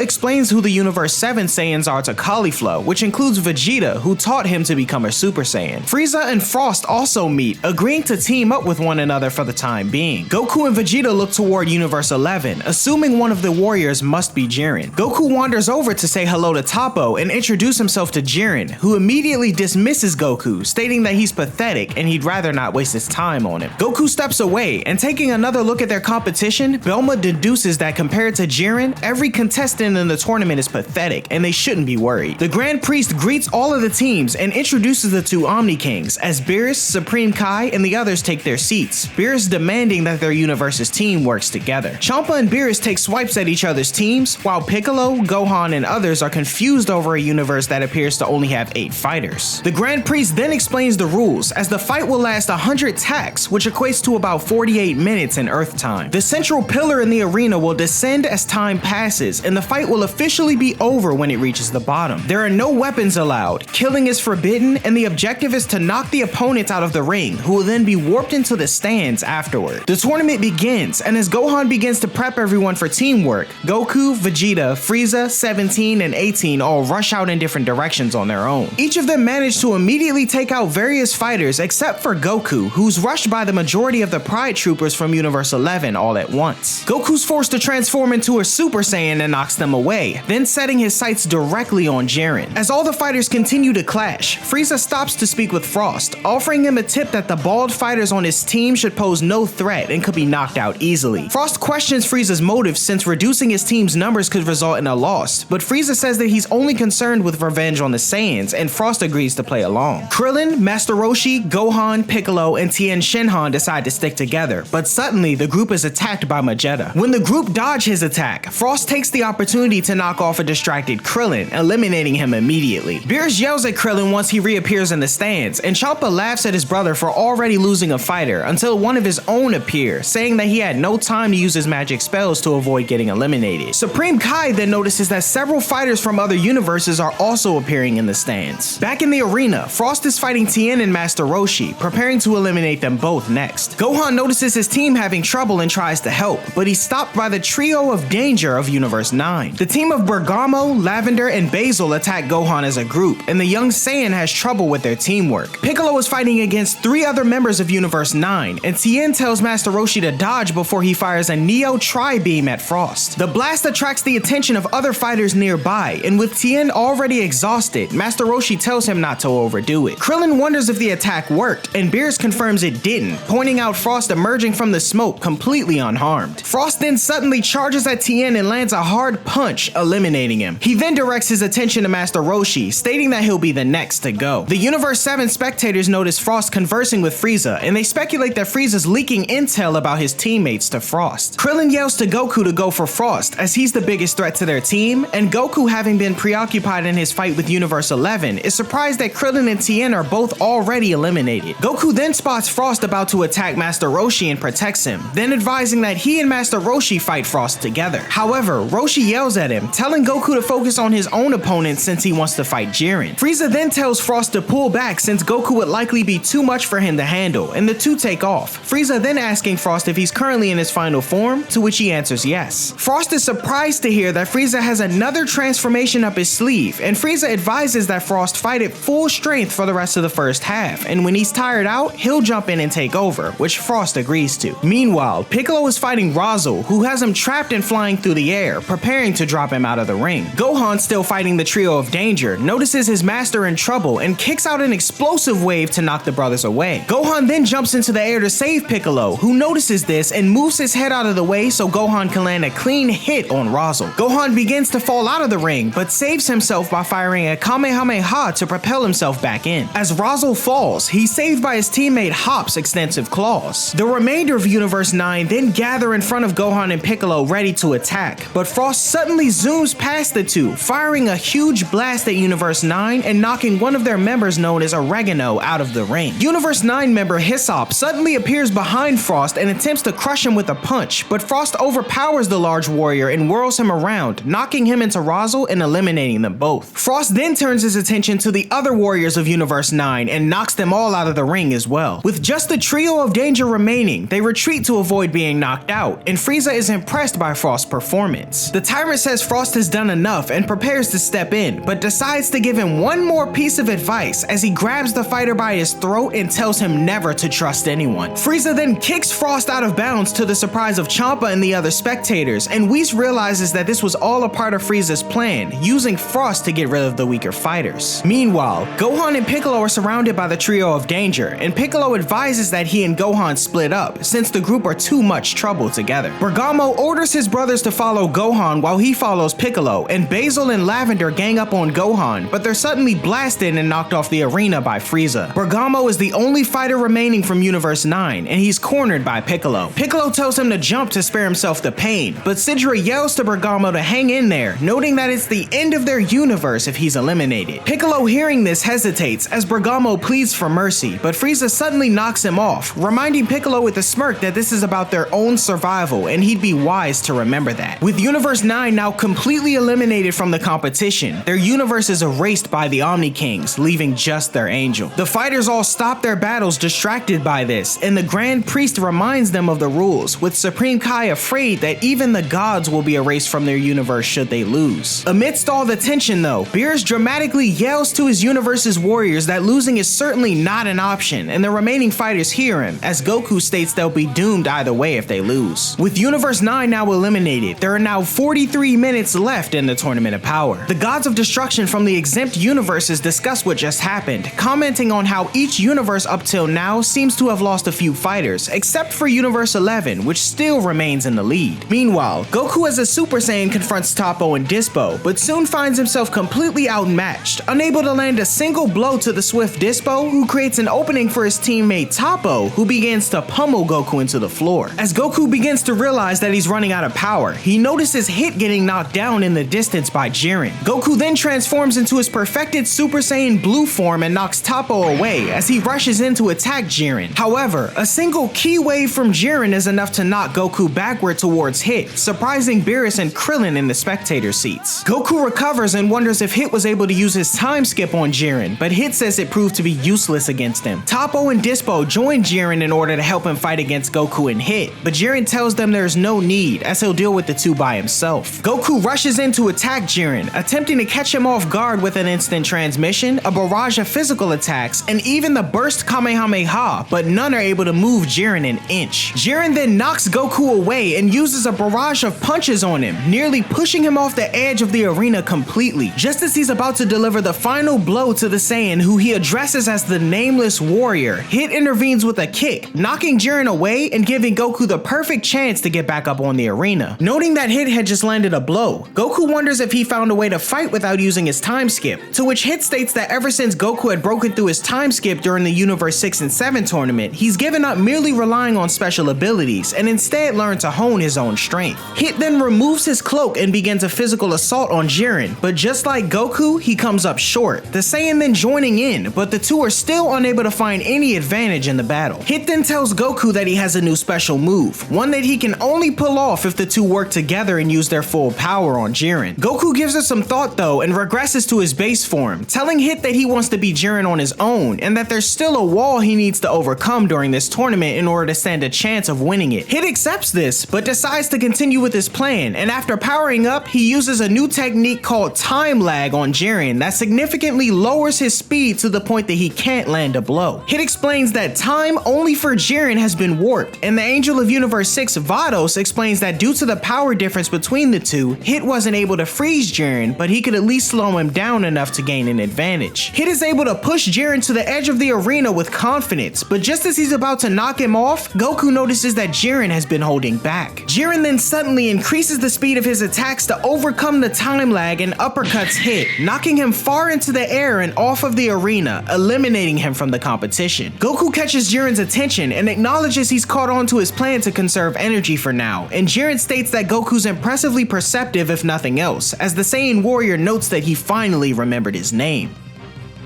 [SPEAKER 1] explains who the Universe 7 Saiyans are to Caulifla, which includes Vegeta, who taught him to become a Super Saiyan. Frieza and Frost also meet, agreeing to team up with one another for the time being. Goku and Vegeta look toward Universe 11, assuming one of the warriors must be Jiren. Goku wanders over to say hello to Toppo and introduce himself to Jiren, who immediately dismisses Goku, stating that he's pathetic and he'd rather not waste his time on him. Goku steps away, and taking another look at their competition, Bulma deduces that compared to Jiren, every contestant in the tournament is pathetic and they shouldn't be worried. The Grand Priest greets all of the teams and introduces the two Omni Kings as Beerus, Supreme Kai, and the others take their seats, Beerus demanding that their universe's team works together. Champa and Beerus take swipes at each other's teams, while Piccolo, Gohan, and others are confused over a universe that appears to only have 8 fighters. The Grand Priest then explains the rules, as the fight will last 100 tacks, which equates to about 48 minutes in Earth time. The central pillar in the arena will descend as time passes, and the fight will officially be over when it reaches the bottom. There are no weapons allowed, killing is forbidden, and the objective is to knock the opponent out of the ring, who will then be warped into the stands afterward. The tournament begins, and as Gohan begins to prep everyone for teamwork, Goku, Vegeta, Frieza, 17, and 18 all rush out in different directions on their own. Each of them manage to immediately take out various fighters except for Goku, who's rushed by the majority of the Pride Troopers from Universe 11 all at once. Goku's forced to transform into a Super Saiyan and knocks them away, then setting his sights directly on Jiren. As all the fighters continue to clash, Frieza stops to speak with Frost, offering him a tip that the bald fighters on his team should pose no threat and could be knocked out easily. Frost questions Frieza's motives since reducing his team's numbers could result in a loss, but Frieza says that he's only concerned with revenge on the Saiyans, and Frost agrees to play along. Krillin, Master Roshi, Gohan, Piccolo, and Tien Shinhan decide to stick together, but suddenly the group is attacked by Vegeta. When the group dodge his attack, Frost takes the opportunity to knock off a distracted Krillin, eliminating him immediately. Beerus yells at Krillin once he reappears in the stands, and Champa laughs at his brother for already losing a fighter until one of his own appears, saying that he had no time to use his magic spells to avoid getting eliminated. Supreme Kai then notices that several fighters from other universes are also appearing in the stands. Back in the arena, Frost is fighting Tien and Master Roshi, preparing to eliminate them both next. Gohan notices his team having trouble and tries to help, but he's stopped by the trio of danger of Universe 9. The team of Bergamo, Lavender, and Basil attack Gohan as a group, and the young Saiyan has trouble with their teamwork. Piccolo is fighting against 3 other members of Universe 9, and Tien tells Master Roshi to dodge before he fires a Neo Tri-Beam at Frost. The blast attracts the attention of other fighters nearby, and with Tien already exhausted, Master Roshi tells him not to overdo it. Krillin wonders if the attack worked, and Beerus confirms it didn't, pointing out Frost emerging from the smoke completely unharmed. Frost then suddenly charges at Tien and lands a hard punch, eliminating him. He then directs his attention to Master Roshi Roshi, stating that he'll be the next to go. The Universe 7 spectators notice Frost conversing with Frieza, and they speculate that Frieza's leaking intel about his teammates to Frost. Krillin yells to Goku to go for Frost, as he's the biggest threat to their team, and Goku, having been preoccupied in his fight with Universe 11, is surprised that Krillin and Tien are both already eliminated. Goku then spots Frost about to attack Master Roshi and protects him, then advising that he and Master Roshi fight Frost together. However, Roshi yells at him, telling Goku to focus on his own opponent since he wants to fight Jiren. Frieza then tells Frost to pull back since Goku would likely be too much for him to handle, and the two take off. Frieza then asking Frost if he's currently in his final form, to which he answers yes. Frost is surprised to hear that Frieza has another transformation up his sleeve, and Frieza advises that Frost fight at full strength for the rest of the first half, and when he's tired out, he'll jump in and take over, which Frost agrees to. Meanwhile, Piccolo is fighting Razzle, who has him trapped and flying through the air, preparing to drop him out of the ring. Gohan, still fighting the trio of danger, notices his master in trouble and kicks out an explosive wave to knock the brothers away. Gohan then jumps into the air to save Piccolo, who notices this and moves his head out of the way so Gohan can land a clean hit on Razzle. Gohan begins to fall out of the ring, but saves himself by firing a Kamehameha to propel himself back in. As Razzle falls, he's saved by his teammate Hop's extensive claws. The remainder of Universe 9 then gather in front of Gohan and Piccolo ready to attack, but Frost suddenly zooms past the two, firing a huge blast at Universe 9 and knocking one of their members known as Oregano out of the ring. Universe 9 member Hyssop suddenly appears behind Frost and attempts to crush him with a punch, but Frost overpowers the large warrior and whirls him around, knocking him into Razzle and eliminating them both. Frost then turns his attention to the other warriors of Universe 9 and knocks them all out of the ring as well. With just the trio of danger remaining, they retreat to avoid being knocked out, and Frieza is impressed by Frost's performance. The tyrant says Frost has done enough and prepares to step in, but decides to give him one more piece of advice as he grabs the fighter by his throat and tells him never to trust anyone. Frieza then kicks Frost out of bounds to the surprise of Champa and the other spectators, and Whis realizes that this was all a part of Frieza's plan, using Frost to get rid of the weaker fighters. Meanwhile, Gohan and Piccolo are surrounded by the trio of danger, and Piccolo advises that he and Gohan split up, since the group are too much trouble together. Bergamo orders his brothers to follow Gohan while he follows Piccolo, and Basil and Lavender gang up on Gohan, but they're suddenly blasted and knocked off the arena by Frieza. Bergamo is the only fighter remaining from Universe 9, and he's cornered by Piccolo. Piccolo tells him to jump to spare himself the pain, but Sidra yells to Bergamo to hang in there, noting that it's the end of their universe if he's eliminated. Piccolo, hearing this, hesitates as Bergamo pleads for mercy, but Frieza suddenly knocks him off, reminding Piccolo with a smirk that this is about their own survival and he'd be wise to remember that. With Universe 9 now completely eliminated from the competition, their universe is erased by the Omni Kings, leaving just their angel. The fighters all stop their battles distracted by this, and the Grand Priest reminds them of the rules, with Supreme Kai afraid that even the gods will be erased from their universe should they lose. Amidst all the tension though, Beerus dramatically yells to his universe's warriors that losing is certainly not an option, and the remaining fighters hear him, as Goku states they'll be doomed either way if they lose. With Universe 9 now eliminated, there are now 43 minutes left in the Tournament of Power. The gods of destruction from the exempt universes discuss what just happened, commenting on how each universe up till now seems to have lost a few fighters, except for Universe 11, which still remains in the lead. Meanwhile, Goku as a Super Saiyan confronts Toppo and Dispo, but soon finds himself completely outmatched, unable to land a single blow to the swift Dispo, who creates an opening for his teammate Toppo, who begins to pummel Goku into the floor. As Goku begins to realize that he's running out of power, he notices Hit getting knocked down in the distance by Jiren. Goku then transforms into his perfected Super Saiyan Blue form and knocks Toppo away as he rushes in to attack Jiren. However, a single ki wave from Jiren is enough to knock Goku backward towards Hit, surprising Beerus and Krillin in the spectator seats. Goku recovers and wonders if Hit was able to use his time skip on Jiren, but Hit says it proved to be useless against him. Toppo and Dispo join Jiren in order to help him fight against Goku and Hit, but Jiren tells them there's no need as he'll deal with the two by himself. Goku rushes in to attack Jiren, attempting to catch him off guard with an instant transmission, a barrage of physical attacks, and even the burst Kamehameha, but none are able to move Jiren an inch. Jiren then knocks Goku away and uses a barrage of punches on him, nearly pushing him off the edge of the arena completely. Just as he's about to deliver the final blow to the Saiyan who he addresses as the Nameless Warrior, Hit intervenes with a kick, knocking Jiren away and giving Goku the perfect chance to get back up on the arena. Noting that Hit had just landed a blow, Goku wonders if he found a way to fight without using his time skip, to which Hit states that ever since Goku had broken through his time skip during the Universe 6 and 7 tournament, he's given up merely relying on special abilities and instead learned to hone his own strength. Hit then removes his cloak and begins a physical assault on Jiren, but just like Goku, he comes up short, the Saiyan then joining in, but the two are still unable to find any advantage in the battle. Hit then tells Goku that he has a new special move, one that he can only pull off if the two work together and use their full power on Jiren. Goku gives it some thought though and regresses to his base form, telling Hit that he wants to beat Jiren on his own and that there's still a wall he needs to overcome during this tournament in order to stand a chance of winning it. Hit accepts this, but decides to continue with his plan, and after powering up, he uses a new technique called time lag on Jiren that significantly lowers his speed to the point that he can't land a blow. Hit explains that time only for Jiren has been warped, and the Angel of Universe 6 Vados explains that due to the power difference between the two, Hit wasn't able to freeze Jiren, but he could at least slow him down enough to gain an advantage. Hit is able to push Jiren to the edge of the arena with confidence, but just as he's about to knock him off, Goku notices that Jiren has been holding back. Jiren then suddenly increases the speed of his attacks to overcome the time lag and uppercuts Hit, knocking him far into the air and off of the arena, eliminating him from the competition. Goku catches Jiren's attention and acknowledges he's caught on to his plan to conserve energy for now, and Jiren states that Goku's impressively perceptive if nothing else, as the Saiyan warrior notes that he finally remembered his name.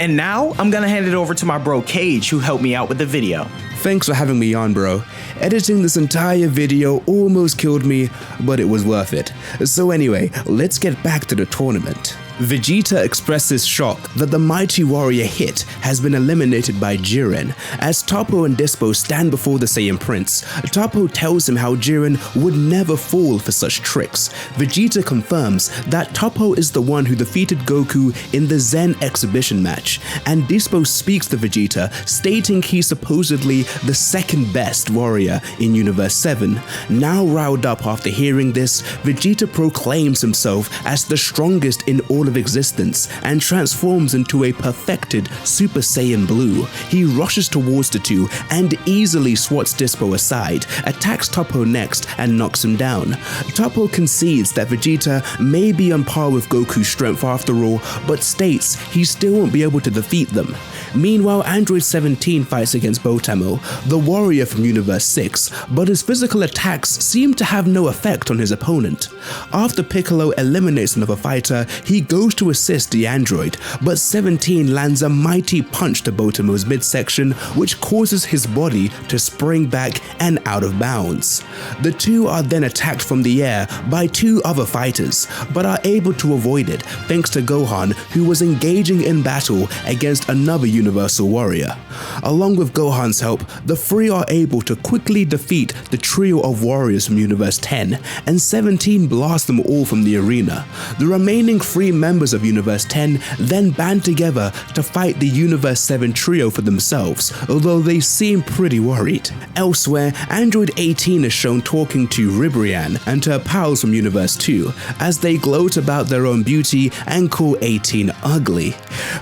[SPEAKER 1] And now, I'm gonna hand it over to my bro Cage, who helped me out with the video.
[SPEAKER 2] Thanks for having me on, bro. Editing this entire video almost killed me, but it was worth it. So anyway, let's get back to the tournament. Vegeta expresses shock that the mighty warrior Hit has been eliminated by Jiren. As Toppo and Dispo stand before the Saiyan Prince, Toppo tells him how Jiren would never fall for such tricks. Vegeta confirms that Toppo is the one who defeated Goku in the Zen exhibition match, and Dispo speaks to Vegeta, stating he's supposedly the second best warrior in Universe 7. Now riled up after hearing this, Vegeta proclaims himself as the strongest in all of existence and transforms into a perfected Super Saiyan Blue. He rushes towards the two and easily swats Dispo aside, attacks Toppo next and knocks him down. Toppo concedes that Vegeta may be on par with Goku's strength after all, but states he still won't be able to defeat them. Meanwhile, Android 17 fights against Botamo, the warrior from Universe 6, but his physical attacks seem to have no effect on his opponent. After Piccolo eliminates another fighter, he goes to assist the android, but 17 lands a mighty punch to Botamo's midsection, which causes his body to spring back and out of bounds. The two are then attacked from the air by two other fighters, but are able to avoid it thanks to Gohan, who was engaging in battle against another Universal Warrior. Along with Gohan's help, the three are able to quickly defeat the trio of warriors from Universe 10, and 17 blasts them all from the arena. The remaining three members of Universe 10 then band together to fight the Universe 7 trio for themselves, although they seem pretty worried. Elsewhere, Android 18 is shown talking to Ribrianne and her pals from Universe 2, as they gloat about their own beauty and call 18 ugly.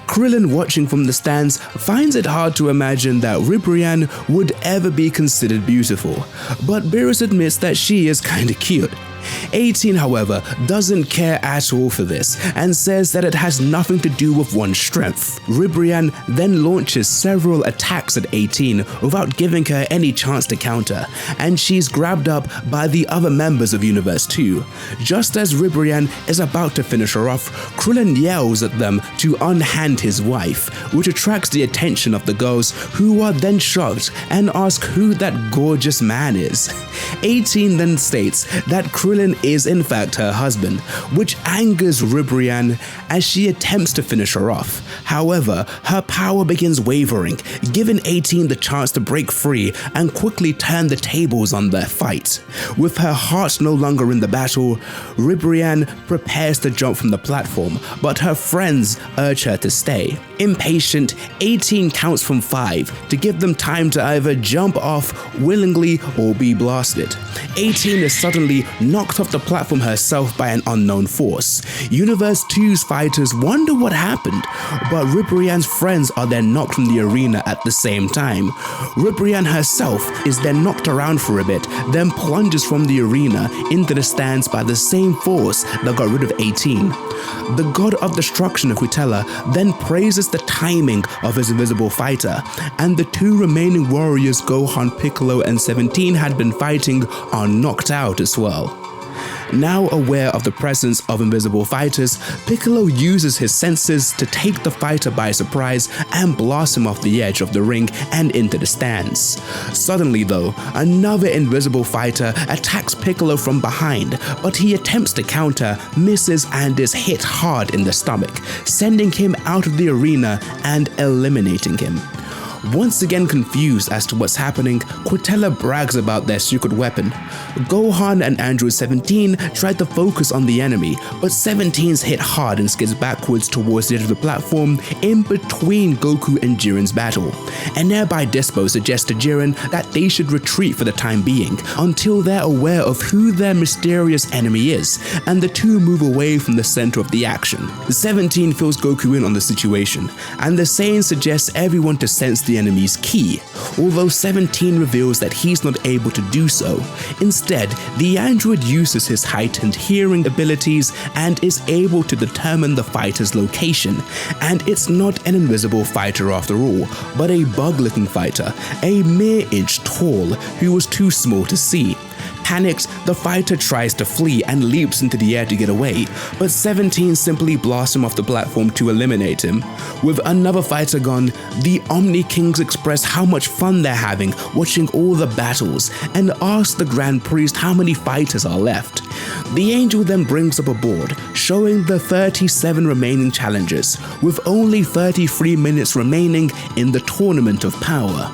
[SPEAKER 2] Krillin, watching from the stands, finds it hard to imagine that Ribrianne would ever be considered beautiful, but Beerus admits that she is kinda cute. 18, however, doesn't care at all for this and says that it has nothing to do with one's strength. Ribrianne then launches several attacks at 18 without giving her any chance to counter, and she's grabbed up by the other members of Universe 2. Just as Ribrianne is about to finish her off, Krillin yells at them to unhand his wife, which attracts the attention of the girls, who are then shocked and ask who that gorgeous man is. 18 then states that Krillin is in fact her husband, which angers Ribrianne as she attempts to finish her off. However, her power begins wavering, giving 18 the chance to break free and quickly turn the tables on their fight. With her heart no longer in the battle, Ribrianne prepares to jump from the platform, but her friends urge her to stay. Impatient, 18 counts from 5 to give them time to either jump off willingly or be blasted. 18 is suddenly knocked off the platform herself by an unknown force. Universe 2's fighters wonder what happened, but Ribrianne's friends are then knocked from the arena at the same time. Ribrianne herself is then knocked around for a bit, then plunges from the arena into the stands by the same force that got rid of 18. The God of Destruction of Quitella then praises the timing of his invisible fighter, and the 2 remaining warriors Gohan, Piccolo, and 17 had been fighting are knocked out as well. Now aware of the presence of invisible fighters, Piccolo uses his senses to take the fighter by surprise and blast him off the edge of the ring and into the stands. Suddenly though, another invisible fighter attacks Piccolo from behind, but he attempts to counter, misses, and is hit hard in the stomach, sending him out of the arena and eliminating him. Once again confused as to what's happening, Quitella brags about their secret weapon. Gohan and Android 17 tried to focus on the enemy, but 17's hit hard and skids backwards towards the edge of the platform in between Goku and Jiren's battle. A nearby Dispo suggests to Jiren that they should retreat for the time being until they're aware of who their mysterious enemy is, and the 2 move away from the center of the action. 17 fills Goku in on the situation, and the Saiyan suggests everyone to sense the enemy's ki, although 17 reveals that he's not able to do so. Instead, the android uses his heightened hearing abilities and is able to determine the fighter's location, and it's not an invisible fighter after all, but a bug-looking fighter, a mere inch tall, who was too small to see. Panicked, the fighter tries to flee and leaps into the air to get away, but 17 simply blasts him off the platform to eliminate him. With another fighter gone, the Omni Kings express how much fun they're having watching all the battles and ask the Grand Priest how many fighters are left. The angel then brings up a board showing the 37 remaining challengers, with only 33 minutes remaining in the Tournament of Power.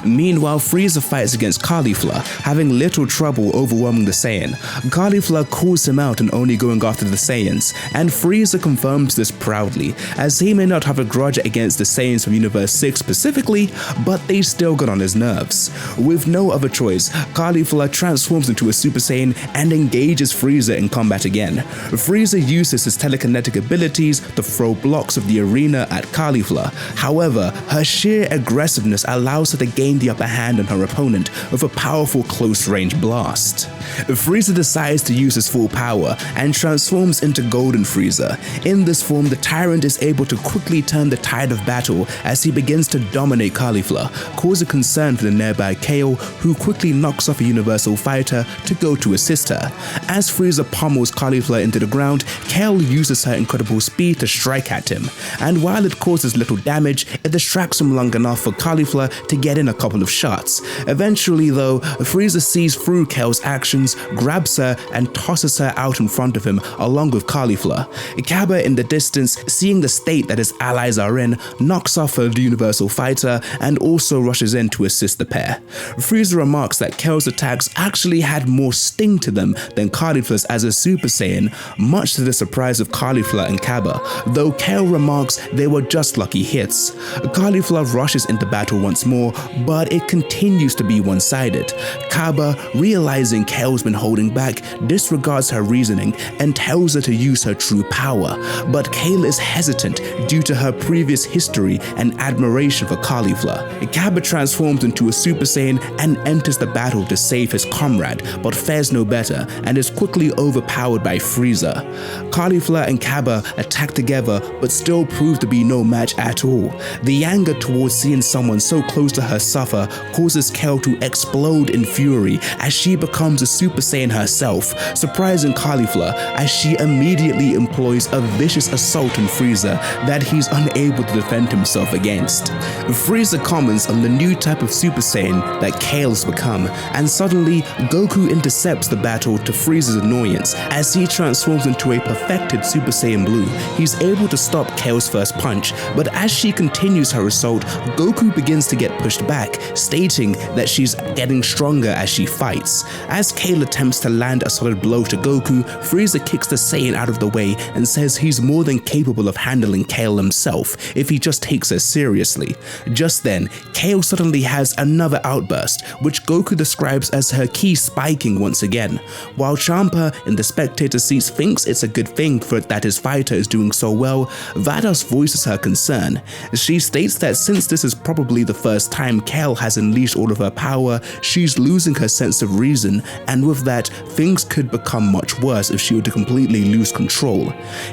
[SPEAKER 2] Meanwhile, Frieza fights against Caulifla, having little trouble overwhelming the Saiyan. Caulifla calls him out and only going after the Saiyans, and Frieza confirms this proudly, as he may not have a grudge against the Saiyans from Universe 6 specifically, but they still got on his nerves. With no other choice, Caulifla transforms into a Super Saiyan and engages Frieza in combat again. Frieza uses his telekinetic abilities to throw blocks of the arena at Caulifla. However, her sheer aggressiveness allows her to gain the upper hand on her opponent with a powerful close-range blast. Frieza decides to use his full power and transforms into Golden Frieza. In this form, the Tyrant is able to quickly turn the tide of battle as he begins to dominate Caulifla, causing concern for the nearby Kale, who quickly knocks off a Universal Fighter to go to assist her. As Frieza pummels Caulifla into the ground, Kale uses her incredible speed to strike at him, and while it causes little damage, it distracts him long enough for Caulifla to get in a couple of shots. Eventually though, Frieza sees through Kale's actions, grabs her and tosses her out in front of him along with Caulifla. Cabba in the distance, seeing the state that his allies are in, knocks off her Universal Fighter and also rushes in to assist the pair. Frieza remarks that Kale's attacks actually had more sting to them than Caulifla's as a Super Saiyan, much to the surprise of Caulifla and Cabba, though Kale remarks they were just lucky hits. Caulifla rushes into battle once more, but it continues to be one-sided. Cabba, realizing Kale's been holding back, disregards her reasoning and tells her to use her true power, but Kale is hesitant due to her previous history and admiration for Caulifla. Cabba transforms into a Super Saiyan and enters the battle to save his comrade, but fares no better and is quickly overpowered by Frieza. Caulifla and Cabba attack together but still prove to be no match at all. The anger towards seeing someone so close to her suffer causes Kale to explode in fury as she becomes a Super Saiyan herself, surprising Caulifla as she immediately employs a vicious assault on Frieza that he's unable to defend himself against. Frieza comments on the new type of Super Saiyan that Kale's become, and suddenly Goku intercepts the battle to Frieza's annoyance as he transforms into a perfected Super Saiyan Blue. He's able to stop Kale's first punch, but as she continues her assault, Goku begins to get pushed back Black, stating that she's getting stronger as she fights. As Kale attempts to land a solid blow to Goku, Frieza kicks the Saiyan out of the way and says he's more than capable of handling Kale himself if he just takes her seriously. Just then, Kale suddenly has another outburst, which Goku describes as her ki spiking once again. While Champa in the spectator seats thinks it's a good thing for that his fighter is doing so well, Vados voices her concern. She states that since this is probably the first time Kale has unleashed all of her power, she's losing her sense of reason, and with that, things could become much worse if she were to completely lose control.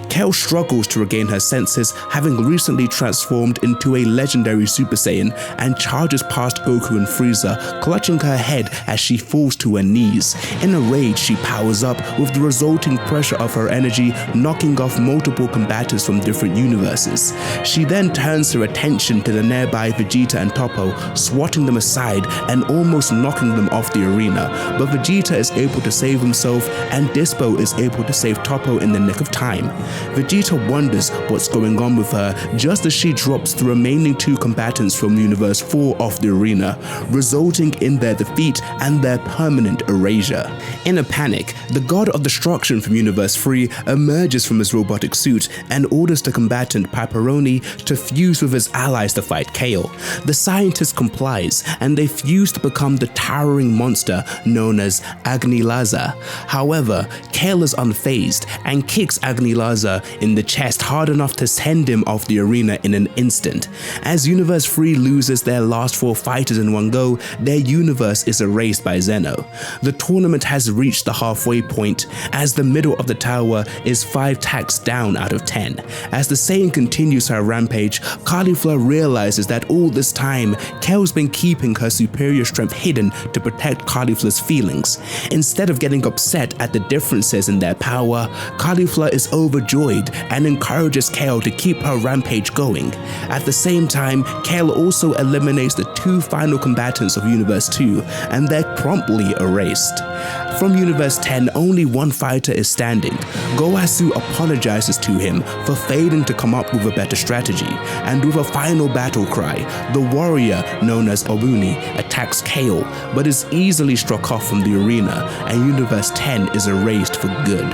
[SPEAKER 2] Kale struggles to regain her senses, having recently transformed into a legendary Super Saiyan, and charges past Goku and Frieza, clutching her head as she falls to her knees. In a rage, she powers up, with the resulting pressure of her energy knocking off multiple combatants from different universes. She then turns her attention to the nearby Vegeta and Toppo, swatting them aside and almost knocking them off the arena, but Vegeta is able to save himself and Dispo is able to save Toppo in the nick of time. Vegeta wonders what's going on with her just as she drops the remaining two combatants from Universe 4 off the arena, resulting in their defeat and their permanent erasure. In a panic, the God of Destruction from Universe 3 emerges from his robotic suit and orders the combatant Paparoni to fuse with his allies to fight Kale. The scientist complies and they fuse to become the towering monster known as Agnilaza. However, Kale is unfazed and kicks Agnilaza in the chest hard enough to send him off the arena in an instant. As Universe 3 loses their last 4 fighters in one go, their universe is erased by Zeno. The tournament has reached the halfway point, as the middle of the tower is 5 tacks down out of 10. As the Saiyan continues her rampage, Caulifla realizes that all this time, Kale's been keeping her superior strength hidden to protect Caulifla's feelings. Instead of getting upset at the differences in their power, Caulifla is overjoyed and encourages Kale to keep her rampage going. At the same time, Kale also eliminates the 2 final combatants of Universe 2, and they're promptly erased. From Universe 10, only one fighter is standing. Goasu apologizes to him for failing to come up with a better strategy, and with a final battle cry, the warrior known as Obuni attacks Kale, but is easily struck off from the arena, and Universe 10 is erased for good.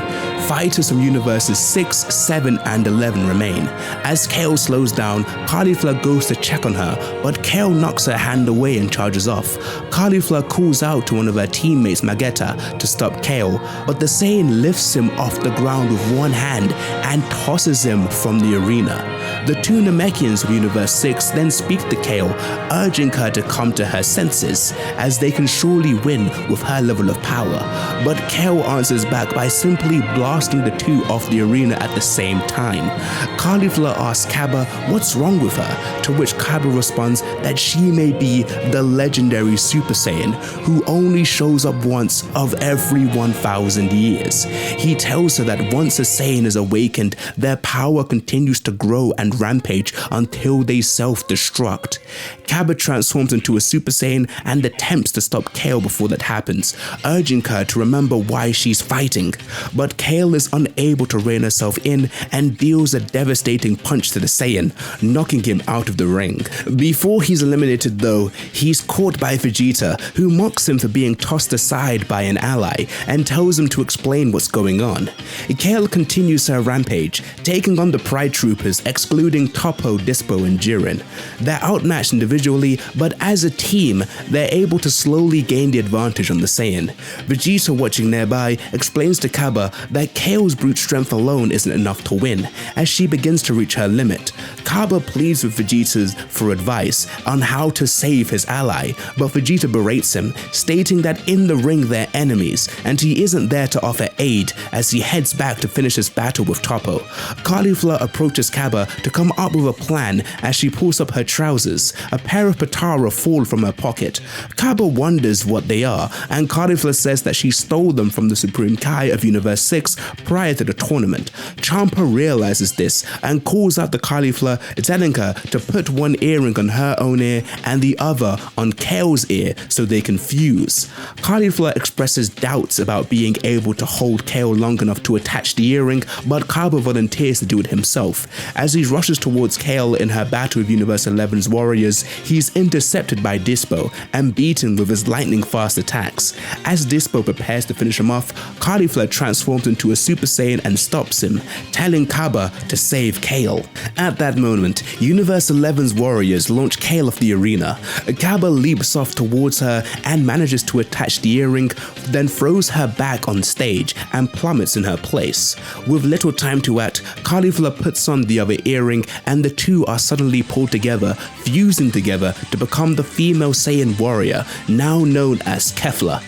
[SPEAKER 2] Fighters from Universes 6, 7, and 11 remain. As Kale slows down, Caulifla goes to check on her, but Kale knocks her hand away and charges off. Caulifla calls out to one of her teammates, Magetta, to stop Kale, but the Saiyan lifts him off the ground with one hand and tosses him from the arena. The 2 Namekians of Universe 6 then speak to Kale, urging her to come to her senses, as they can surely win with her level of power, but Kale answers back by simply blasting the 2 off the arena at the same time. Caulifla asks Kaba what's wrong with her, to which Kaba responds that she may be the legendary Super Saiyan who only shows up once of every 1,000 years. He tells her that once a Saiyan is awakened, their power continues to grow and rampage until they self-destruct. Kaba transforms into a Super Saiyan and attempts to stop Kale before that happens, urging her to remember why she's fighting, but Kale is unable to rein herself in and deals a devastating punch to the Saiyan, knocking him out of the ring. Before he's eliminated though, he's caught by Vegeta, who mocks him for being tossed aside by an ally and tells him to explain what's going on. Kale continues her rampage, taking on the Pride Troopers, excluding Toppo, Dispo, and Jiren. They're outmatched individually, but as a team, they're able to slowly gain the advantage on the Saiyan. Vegeta, watching nearby, explains to Kaba that Kale's brute strength alone isn't enough to win, as she begins to reach her limit. Kaba pleads with Vegeta for advice on how to save his ally, but Vegeta berates him, stating that in the ring they're enemies, and he isn't there to offer aid as he heads back to finish his battle with Toppo. Caulifla approaches Kaba to come up with a plan as she pulls up her trousers. A pair of Patara fall from her pocket. Kaba wonders what they are, and Caulifla says that she stole them from the Supreme Kai of Universe 6 prior to the tournament. Champa realizes this and calls out to Caulifla, telling her to put one earring on her own ear and the other on Kale's ear so they can fuse. Caulifla expresses doubts about being able to hold Kale long enough to attach the earring, but Kaba volunteers to do it himself. As he's rushes towards Kale in her battle with Universe 11's warriors, he's intercepted by Dispo and beaten with his lightning-fast attacks. As Dispo prepares to finish him off, Caulifla transforms into a Super Saiyan and stops him, telling Kaba to save Kale. At that moment, Universe 11's warriors launch Kale off the arena. Kaba leaps off towards her and manages to attach the earring, then throws her back on stage and plummets in her place. With little time to act, Caulifla puts on the other earring and the two are suddenly pulled together, fusing together to become the female Saiyan warrior, now known as Kefla.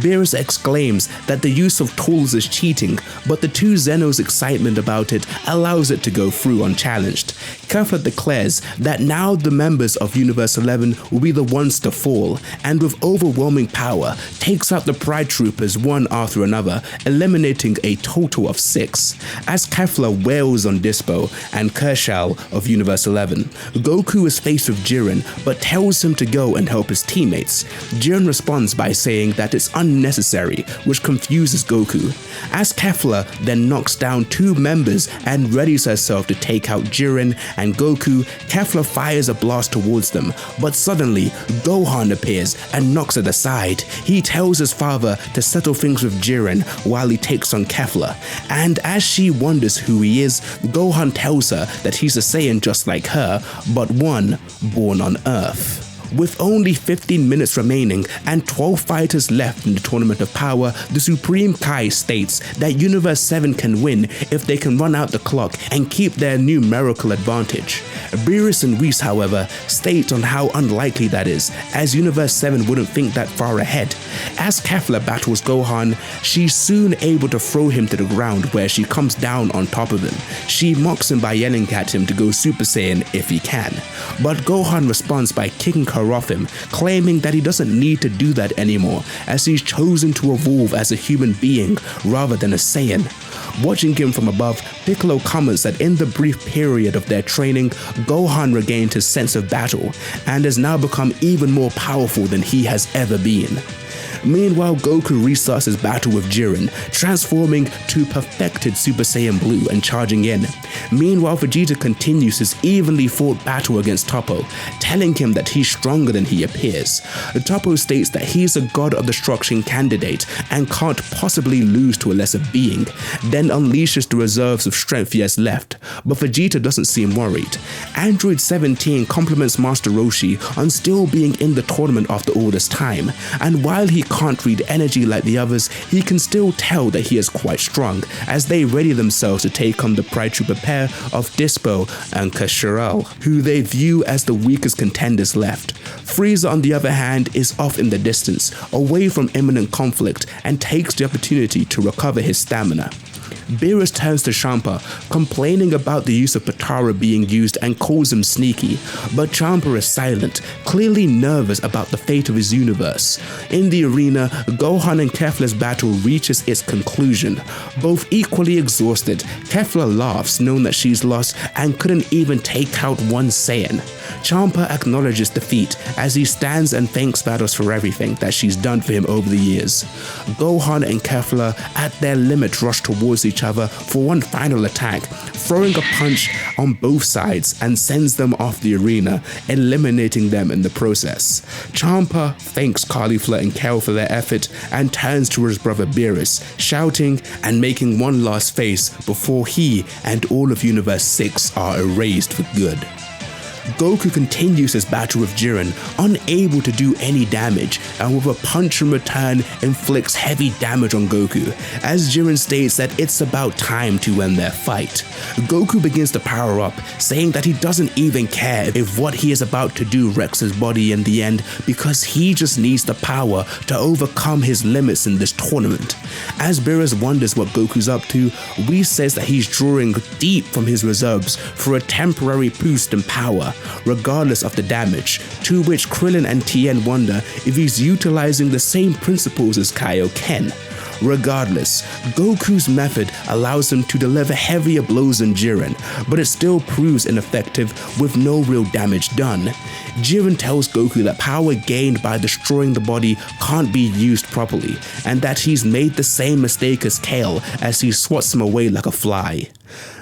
[SPEAKER 2] Beerus exclaims that the use of tools is cheating, but the two Zenos' excitement about it allows it to go through unchallenged. Kefla declares that now the members of Universe 11 will be the ones to fall, and with overwhelming power, takes out the Pride Troopers one after another, eliminating a total of 6. As Kefla wails on Dispo and Kershal of Universe 11, Goku is faced with Jiren, but tells him to go and help his teammates. Jiren responds by saying that it's unnecessary, which confuses Goku. As Kefla then knocks down 2 members and readies herself to take out Jiren and Goku, Kefla fires a blast towards them, but suddenly Gohan appears and knocks it aside. He tells his father to settle things with Jiren while he takes on Kefla, and as she wonders who he is, Gohan tells her that he's a Saiyan just like her, but one born on Earth. With only 15 minutes remaining and 12 fighters left in the Tournament of Power, the Supreme Kai states that Universe 7 can win if they can run out the clock and keep their numerical advantage. Beerus and Whis, however, state on how unlikely that is, as Universe 7 wouldn't think that far ahead. As Kefla battles Gohan, she's soon able to throw him to the ground where she comes down on top of him. She mocks him by yelling at him to go Super Saiyan if he can, but Gohan responds by kicking her off him, claiming that he doesn't need to do that anymore as he's chosen to evolve as a human being rather than a Saiyan. Watching him from above, Piccolo comments that in the brief period of their training, Gohan regained his sense of battle and has now become even more powerful than he has ever been. Meanwhile, Goku restarts his battle with Jiren, transforming to perfected Super Saiyan Blue and charging in. Meanwhile, Vegeta continues his evenly fought battle against Toppo, telling him that he's stronger than he appears. Toppo states that he's a God of Destruction candidate and can't possibly lose to a lesser being, then unleashes the reserves of strength he has left, but Vegeta doesn't seem worried. Android 17 compliments Master Roshi on still being in the tournament after all this time, and while he can't read energy like the others, he can still tell that he is quite strong as they ready themselves to take on the Pride Trooper pair of Dispo and Kasharal, who they view as the weakest contenders left. Frieza, on the other hand, is off in the distance, away from imminent conflict, and takes the opportunity to recover his stamina. Beerus turns to Champa, complaining about the use of Potara being used and calls him sneaky, but Champa is silent, clearly nervous about the fate of his universe. In the arena, Gohan and Kefla's battle reaches its conclusion. Both equally exhausted, Kefla laughs, knowing that she's lost and couldn't even take out one Saiyan. Champa acknowledges defeat as he stands and thanks Vados for everything that she's done for him over the years. Gohan and Kefla, at their limit, rush towards each other for one final attack, throwing a punch on both sides and sends them off the arena, eliminating them in the process. Champa thanks Caulifla and Kel for their effort and turns to his brother Beerus, shouting and making one last face before he and all of Universe 6 are erased for good. Goku continues his battle with Jiren, unable to do any damage, and with a punch in return inflicts heavy damage on Goku, as Jiren states that it's about time to end their fight. Goku begins to power up, saying that he doesn't even care if what he is about to do wrecks his body in the end, because he just needs the power to overcome his limits in this tournament. As Beerus wonders what Goku's up to, Whis says that he's drawing deep from his reserves for a temporary boost in power, regardless of the damage, to which Krillin and Tien wonder if he's utilizing the same principles as Kaioken. Regardless, Goku's method allows him to deliver heavier blows than Jiren, but it still proves ineffective with no real damage done. Jiren tells Goku that power gained by destroying the body can't be used properly, and that he's made the same mistake as Kale as he swats him away like a fly.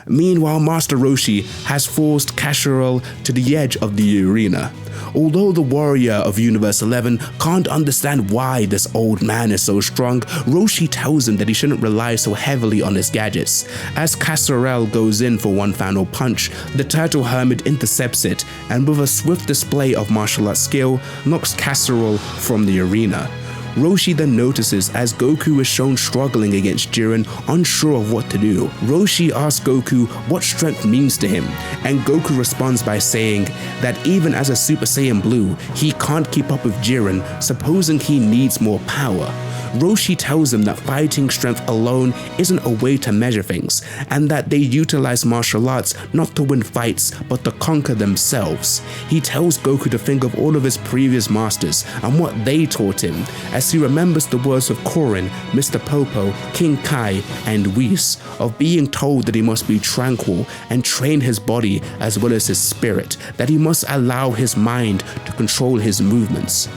[SPEAKER 2] Meanwhile, Master Roshi has forced Kasharol to the edge of the arena. Although the warrior of Universe 11 can't understand why this old man is so strong, Roshi tells him that he shouldn't rely so heavily on his gadgets. As Kasharol goes in for one final punch, the turtle hermit intercepts it and with a swift display of martial arts skill, knocks Kasharol from the arena. Roshi then notices as Goku is shown struggling against Jiren, unsure of what to do. Roshi asks Goku what strength means to him, and Goku responds by saying that even as a Super Saiyan Blue, he can't keep up with Jiren, supposing he needs more power. Roshi tells him that fighting strength alone isn't a way to measure things, and that they utilize martial arts not to win fights, but to conquer themselves. He tells Goku to think of all of his previous masters and what they taught him, as he remembers the words of Korin, Mr. Popo, King Kai, and Whis, of being told that he must be tranquil and train his body as well as his spirit, that he must allow his mind to control his movements.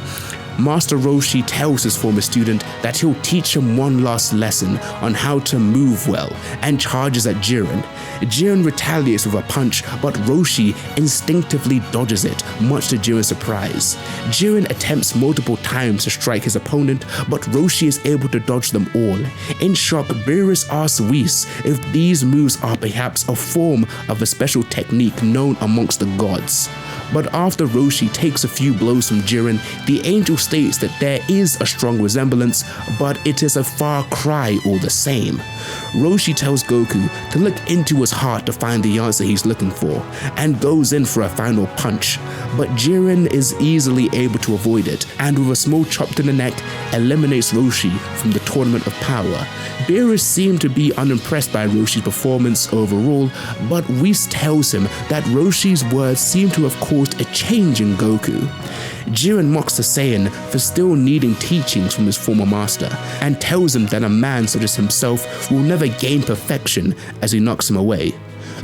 [SPEAKER 2] Master Roshi tells his former student that he'll teach him one last lesson on how to move well, and charges at Jiren. Jiren retaliates with a punch, but Roshi instinctively dodges it, much to Jiren's surprise. Jiren attempts multiple times to strike his opponent, but Roshi is able to dodge them all. In shock, Beerus asks Whis if these moves are perhaps a form of a special technique known amongst the gods. But after Roshi takes a few blows from Jiren, the angel states that there is a strong resemblance, but it is a far cry all the same. Roshi tells Goku to look into his heart to find the answer he's looking for, and goes in for a final punch, but Jiren is easily able to avoid it, and with a small chop to the neck, eliminates Roshi from the Tournament of Power. Beerus seemed to be unimpressed by Roshi's performance overall, but Whis tells him that Roshi's words seem to have caused a change in Goku. Jiren mocks the Saiyan for still needing teachings from his former master, and tells him that a man such as himself will never gain perfection as he knocks him away.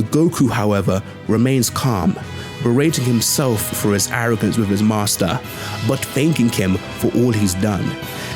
[SPEAKER 2] Goku, however, remains calm, berating himself for his arrogance with his master, but thanking him for all he's done.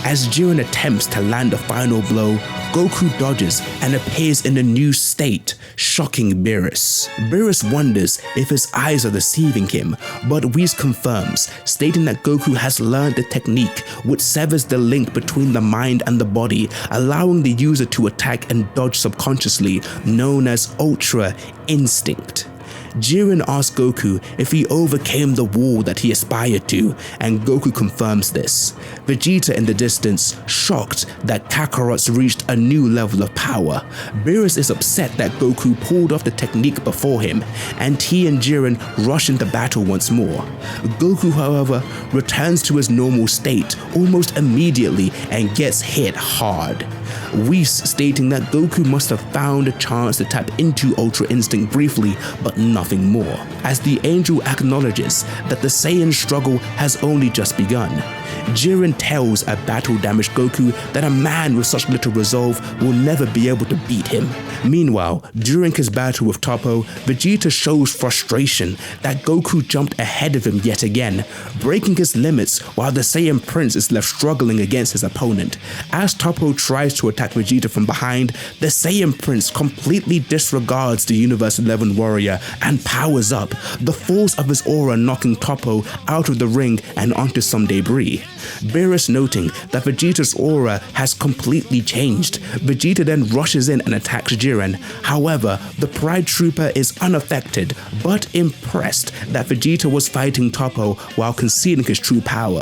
[SPEAKER 2] As Jiren attempts to land a final blow, Goku dodges and appears in a new state, shocking Beerus. Beerus wonders if his eyes are deceiving him, but Whis confirms, stating that Goku has learned the technique which severs the link between the mind and the body, allowing the user to attack and dodge subconsciously, known as Ultra Instinct. Jiren asks Goku if he overcame the wall that he aspired to, and Goku confirms this. Vegeta in the distance, shocked that Kakarot's reached a new level of power. Beerus is upset that Goku pulled off the technique before him, and he and Jiren rush into battle once more. Goku, however, returns to his normal state almost immediately and gets hit hard. Whis stating that Goku must have found a chance to tap into Ultra Instinct briefly, but nothing more, as the angel acknowledges that the Saiyan struggle has only just begun. Jiren tells a battle-damaged Goku that a man with such little resolve will never be able to beat him. Meanwhile, during his battle with Toppo, Vegeta shows frustration that Goku jumped ahead of him yet again, breaking his limits while the Saiyan Prince is left struggling against his opponent. As Toppo tries to attack Vegeta from behind, the Saiyan Prince completely disregards the Universe 11 warrior and powers up, the force of his aura knocking Toppo out of the ring and onto some debris. Beerus noting that Vegeta's aura has completely changed. Vegeta then rushes in and attacks Jiren. However, the Pride Trooper is unaffected, but impressed that Vegeta was fighting Toppo while concealing his true power.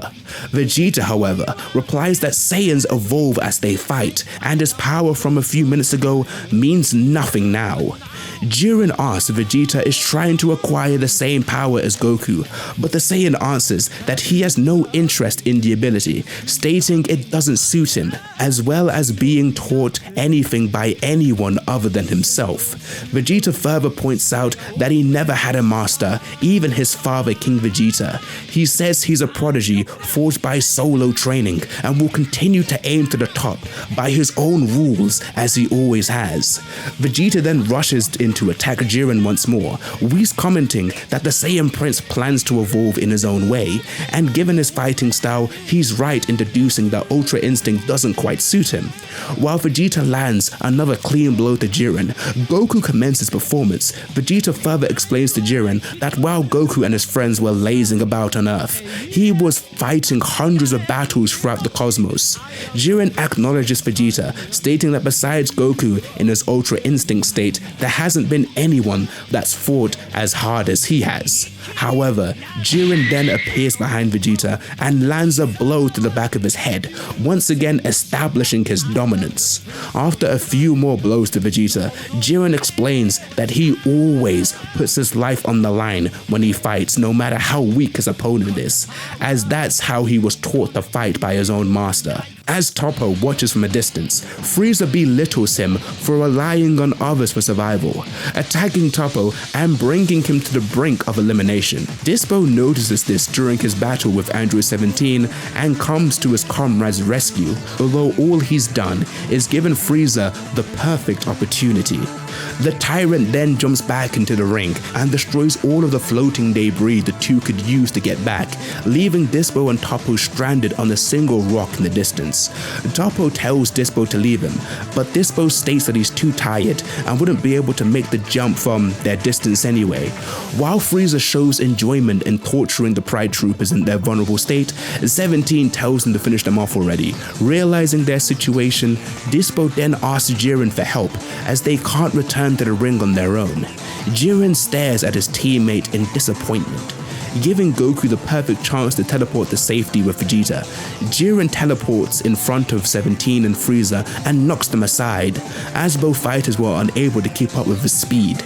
[SPEAKER 2] Vegeta, however, replies that Saiyans evolve as they fight, and his power from a few minutes ago means nothing now. Jiren asks if Vegeta is trying to acquire the same power as Goku, but the Saiyan answers that he has no interest in the ability, stating it doesn't suit him, as well as being taught anything by anyone other than himself. Vegeta further points out that he never had a master, even his father King Vegeta. He says he's a prodigy forged by solo training and will continue to aim to the top by his own rules as he always has. Vegeta then rushes rushed in to attack Jiren once more, Whis commenting that the Saiyan Prince plans to evolve in his own way, and given his fighting style, he's right in deducing that Ultra Instinct doesn't quite suit him. While Vegeta lands another clean blow to Jiren, Goku commences performance. Vegeta further explains to Jiren that while Goku and his friends were lazing about on Earth, he was fighting hundreds of battles throughout the cosmos. Jiren acknowledges Vegeta, stating that besides Goku in his Ultra Instinct state, there hasn't been anyone that's fought as hard as he has. However, Jiren then appears behind Vegeta and lands a blow to the back of his head, once again establishing his dominance. After a few more blows to Vegeta, Jiren explains that he always puts his life on the line when he fights, no matter how weak his opponent is, as that's how he was taught to fight by his own master. As Toppo watches from a distance, Frieza belittles him for relying on others for survival, attacking Toppo and bringing him to the brink of elimination. Dispo notices this during his battle with Android 17 and comes to his comrade's rescue, although all he's done is given Frieza the perfect opportunity. The tyrant then jumps back into the ring and destroys all of the floating debris the two could use to get back, leaving Dispo and Toppo stranded on a single rock in the distance. Toppo tells Dispo to leave him, but Dispo states that he's too tired and wouldn't be able to make the jump from their distance anyway. While Frieza shows enjoyment in torturing the Pride Troopers in their vulnerable state, 17 tells them to finish them off already. Realizing their situation, Dispo then asks Jiren for help, as they can't return to the ring on their own. Jiren stares at his teammate in disappointment. Giving Goku the perfect chance to teleport to safety with Vegeta, Jiren teleports in front of 17 and Frieza and knocks them aside, as both fighters were unable to keep up with his speed.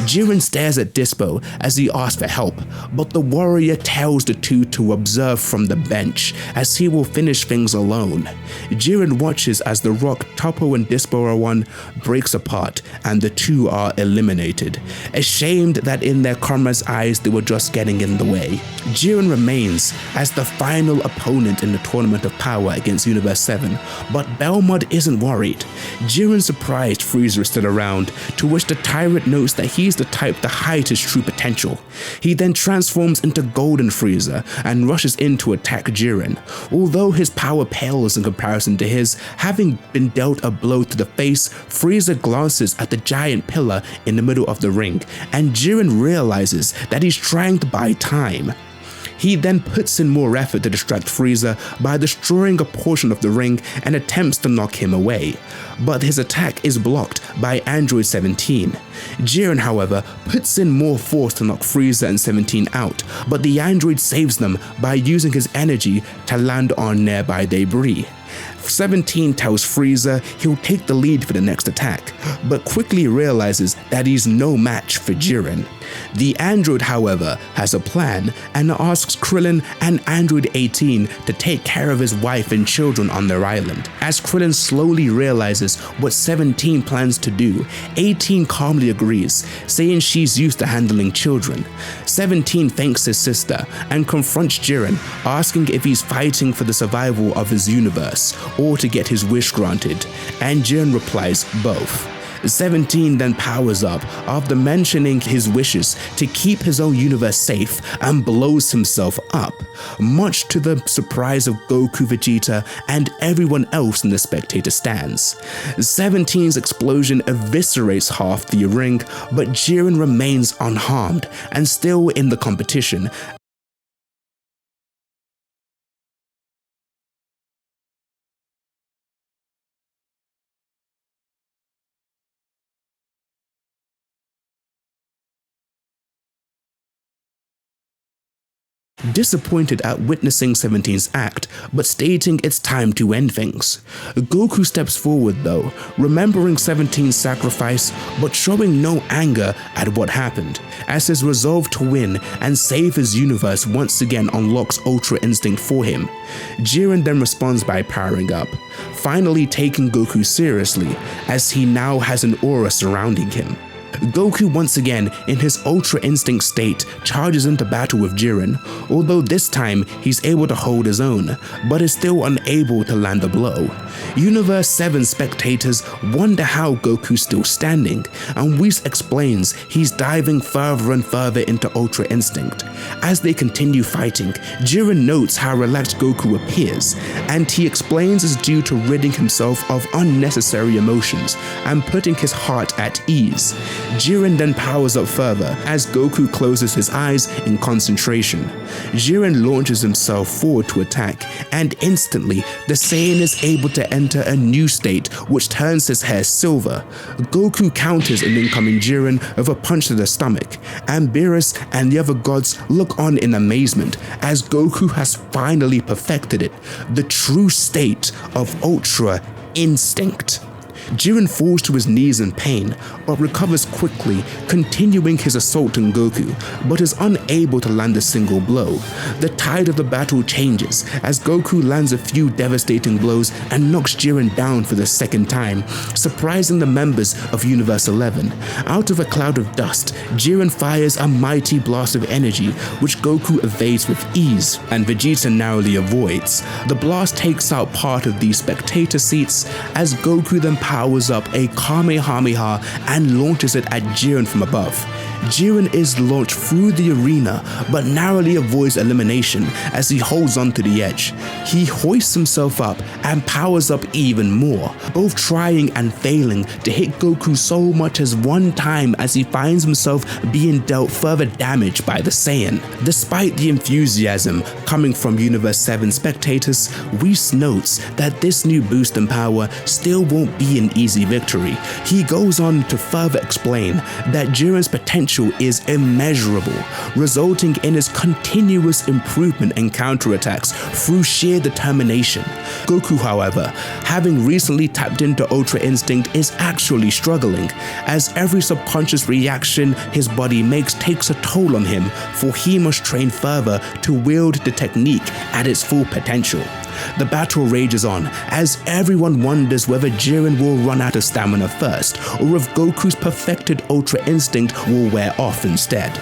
[SPEAKER 2] Jiren stares at Dispo as he asks for help, but the warrior tells the two to observe from the bench, as he will finish things alone. Jiren watches as the rock Toppo and Dispo are on breaks apart and the two are eliminated, ashamed that in their comrades' eyes they were just getting in the way. Jiren remains as the final opponent in the Tournament of Power against Universe 7, but Belmod isn't worried. Jiren's surprised Frieza is still around, to which the tyrant notes that he's the type to hide his true potential. He then transforms into Golden Frieza and rushes in to attack Jiren. Although his power pales in comparison to his, having been dealt a blow to the face, Frieza glances at the giant pillar in the middle of the ring, and Jiren realizes that he's trying to buy time. He then puts in more effort to distract Frieza by destroying a portion of the ring and attempts to knock him away, but his attack is blocked by Android 17. Jiren, however, puts in more force to knock Frieza and 17 out, but the android saves them by using his energy to land on nearby debris. 17 tells Frieza he'll take the lead for the next attack, but quickly realizes that he's no match for Jiren. The android, however, has a plan and asks Krillin and Android 18 to take care of his wife and children on their island. As Krillin slowly realizes what 17 plans to do, 18 calmly agrees, saying she's used to handling children. 17 thanks his sister and confronts Jiren, asking if he's fighting for the survival of his universe or to get his wish granted, and Jiren replies both. 17 then powers up after mentioning his wishes to keep his own universe safe and blows himself up, much to the surprise of Goku, Vegeta, and everyone else in the spectator stands. 17's explosion eviscerates half the ring, but Jiren remains unharmed and still in the competition. Disappointed at witnessing 17's act, but stating it's time to end things. Goku steps forward though, remembering 17's sacrifice, but showing no anger at what happened, as his resolve to win and save his universe once again unlocks Ultra Instinct for him. Jiren then responds by powering up, finally taking Goku seriously, as he now has an aura surrounding him. Goku once again, in his Ultra Instinct state, charges into battle with Jiren, although this time he's able to hold his own, but is still unable to land a blow. Universe 7 spectators wonder how Goku's still standing, and Whis explains he's diving further and further into Ultra Instinct. As they continue fighting, Jiren notes how relaxed Goku appears, and he explains it's due to ridding himself of unnecessary emotions and putting his heart at ease. Jiren then powers up further as Goku closes his eyes in concentration. Jiren launches himself forward to attack, and instantly the Saiyan is able to enter a new state which turns his hair silver. Goku counters an incoming Jiren with a punch to the stomach, and Beerus and the other gods look on in amazement as Goku has finally perfected it, the true state of Ultra Instinct. Jiren falls to his knees in pain, but recovers quickly, continuing his assault on Goku, but is unable to land a single blow. The tide of the battle changes as Goku lands a few devastating blows and knocks Jiren down for the second time, surprising the members of Universe 11. Out of a cloud of dust, Jiren fires a mighty blast of energy, which Goku evades with ease, and Vegeta narrowly avoids. The blast takes out part of these spectator seats as Goku then powers up a Kamehameha and launches it at Jiren from above. Jiren is launched through the arena but narrowly avoids elimination as he holds on to the edge. He hoists himself up and powers up even more, both trying and failing to hit Goku so much as one time as he finds himself being dealt further damage by the Saiyan. Despite the enthusiasm coming from Universe 7 spectators, Whis notes that this new boost in power still won't be an easy victory. He goes on to further explain that Jiren's potential is immeasurable, resulting in his continuous improvement in counterattacks through sheer determination. Goku, however, having recently tapped into Ultra Instinct, is actually struggling, as every subconscious reaction his body makes takes a toll on him, for he must train further to wield the technique at its full potential. The battle rages on, as everyone wonders whether Jiren will run out of stamina first, or if Goku's perfected Ultra Instinct will wear off instead.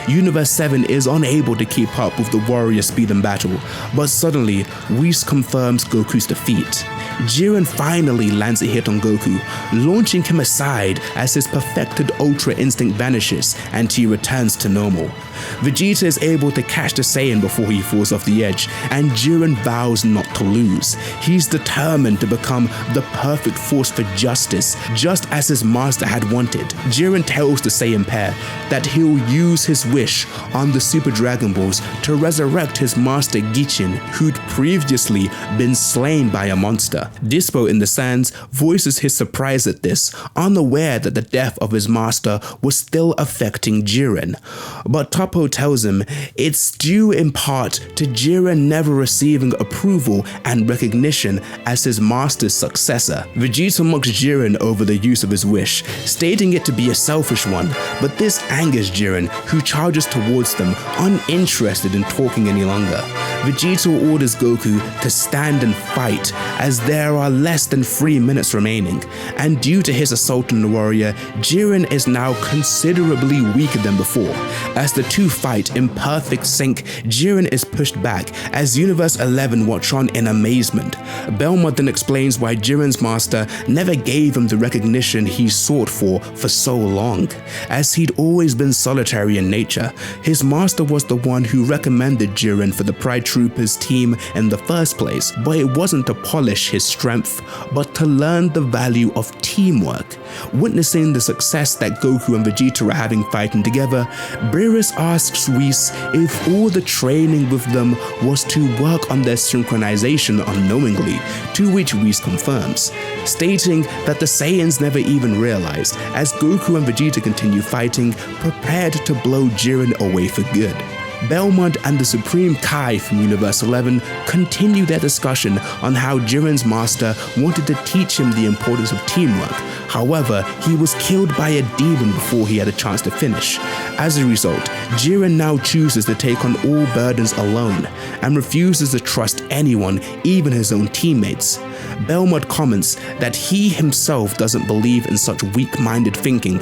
[SPEAKER 2] Universe 7 is unable to keep up with the warrior speed in battle, but suddenly, Whis confirms Goku's defeat. Jiren finally lands a hit on Goku, launching him aside as his perfected Ultra Instinct vanishes and he returns to normal. Vegeta is able to catch the Saiyan before he falls off the edge, and Jiren vows not to lose. He's determined to become the perfect force for justice, just as his master had wanted. Jiren tells the Saiyan pair that he'll use his wish on the Super Dragon Balls to resurrect his master Gichin, who'd previously been slain by a monster. Dispo in the sands voices his surprise at this, unaware that the death of his master was still affecting Jiren. But Toppo tells him it's due in part to Jiren never receiving approval and recognition as his master's successor. Vegeta mocks Jiren over the use of his wish, stating it to be a selfish one, but this angers Jiren, who charges towards them, uninterested in talking any longer. Vegeta orders Goku to stand and fight, as there are less than 3 minutes remaining, and due to his assault on the warrior, Jiren is now considerably weaker than before. As the two fight in perfect sync, Jiren is pushed back as Universe 11 watch on in amazement. Belmont then explains why Jiren's master never gave him the recognition he sought for so long, as he'd always been solitary in nature. His master was the one who recommended Jiren for the Pride Troopers team in the first place, but it wasn't to polish his strength, but to learn the value of teamwork. Witnessing the success that Goku and Vegeta are having fighting together, Beerus asks Whis if all the training with them was to work on their synchronization unknowingly, to which Whis confirms, stating that the Saiyans never even realized, as Goku and Vegeta continue fighting, prepared to blow Jiren away for good. Belmont and the Supreme Kai from Universe 11 continue their discussion on how Jiren's master wanted to teach him the importance of teamwork, However, he was killed by a demon before he had a chance to finish. As a result, Jiren now chooses to take on all burdens alone and refuses to trust anyone, even his own teammates. Belmont comments that he himself doesn't believe in such weak-minded thinking,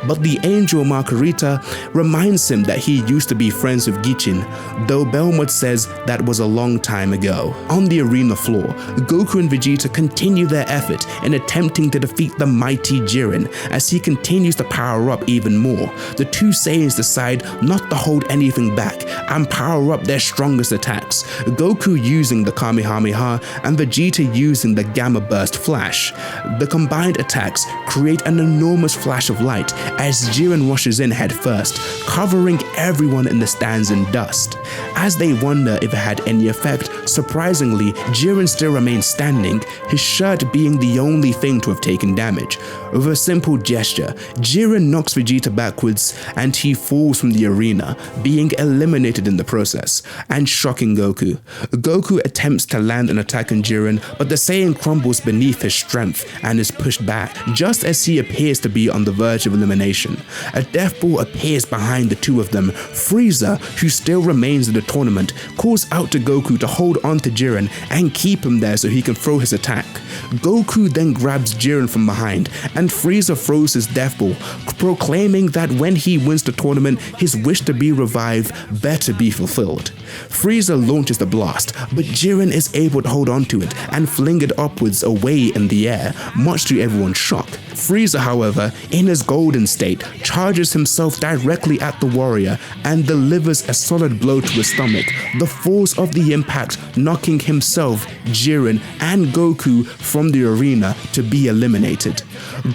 [SPEAKER 2] but the angel Margarita reminds him that he used to be friends with Gichin, though Belmont says that was a long time ago. On the arena floor, Goku and Vegeta continue their effort in attempting to defeat the mighty Jiren as he continues to power up even more. The two Saiyans decide not to hold anything back and power up their strongest attacks, Goku using the Kamehameha and Vegeta using the Gamma Burst Flash. The combined attacks create an enormous flash of light as Jiren rushes in head first, covering everyone in the stands in dust. As they wonder if it had any effect, surprisingly, Jiren still remains standing, his shirt being the only thing to have taken damage. With a simple gesture, Jiren knocks Vegeta backwards and he falls from the arena, being eliminated in the process, and shocking Goku. Goku attempts to land an attack on Jiren, but the Saiyan crumbles beneath his strength and is pushed back, just as he appears to be on the verge of elimination. A death ball appears behind the two of them. Frieza, who still remains in the tournament, calls out to Goku to hold on to Jiren and keep him there so he can throw his attack. Goku then grabs Jiren from behind and Frieza throws his death ball, proclaiming that when he wins the tournament, his wish to be revived better be fulfilled. Frieza launches the blast, but Jiren is able to hold on to it and fling it upwards away in the air, much to everyone's shock. Frieza, however, in his golden state, charges himself directly at the warrior and delivers a solid blow to his stomach, the force of the impact knocking himself, Jiren, and Goku from the arena to be eliminated.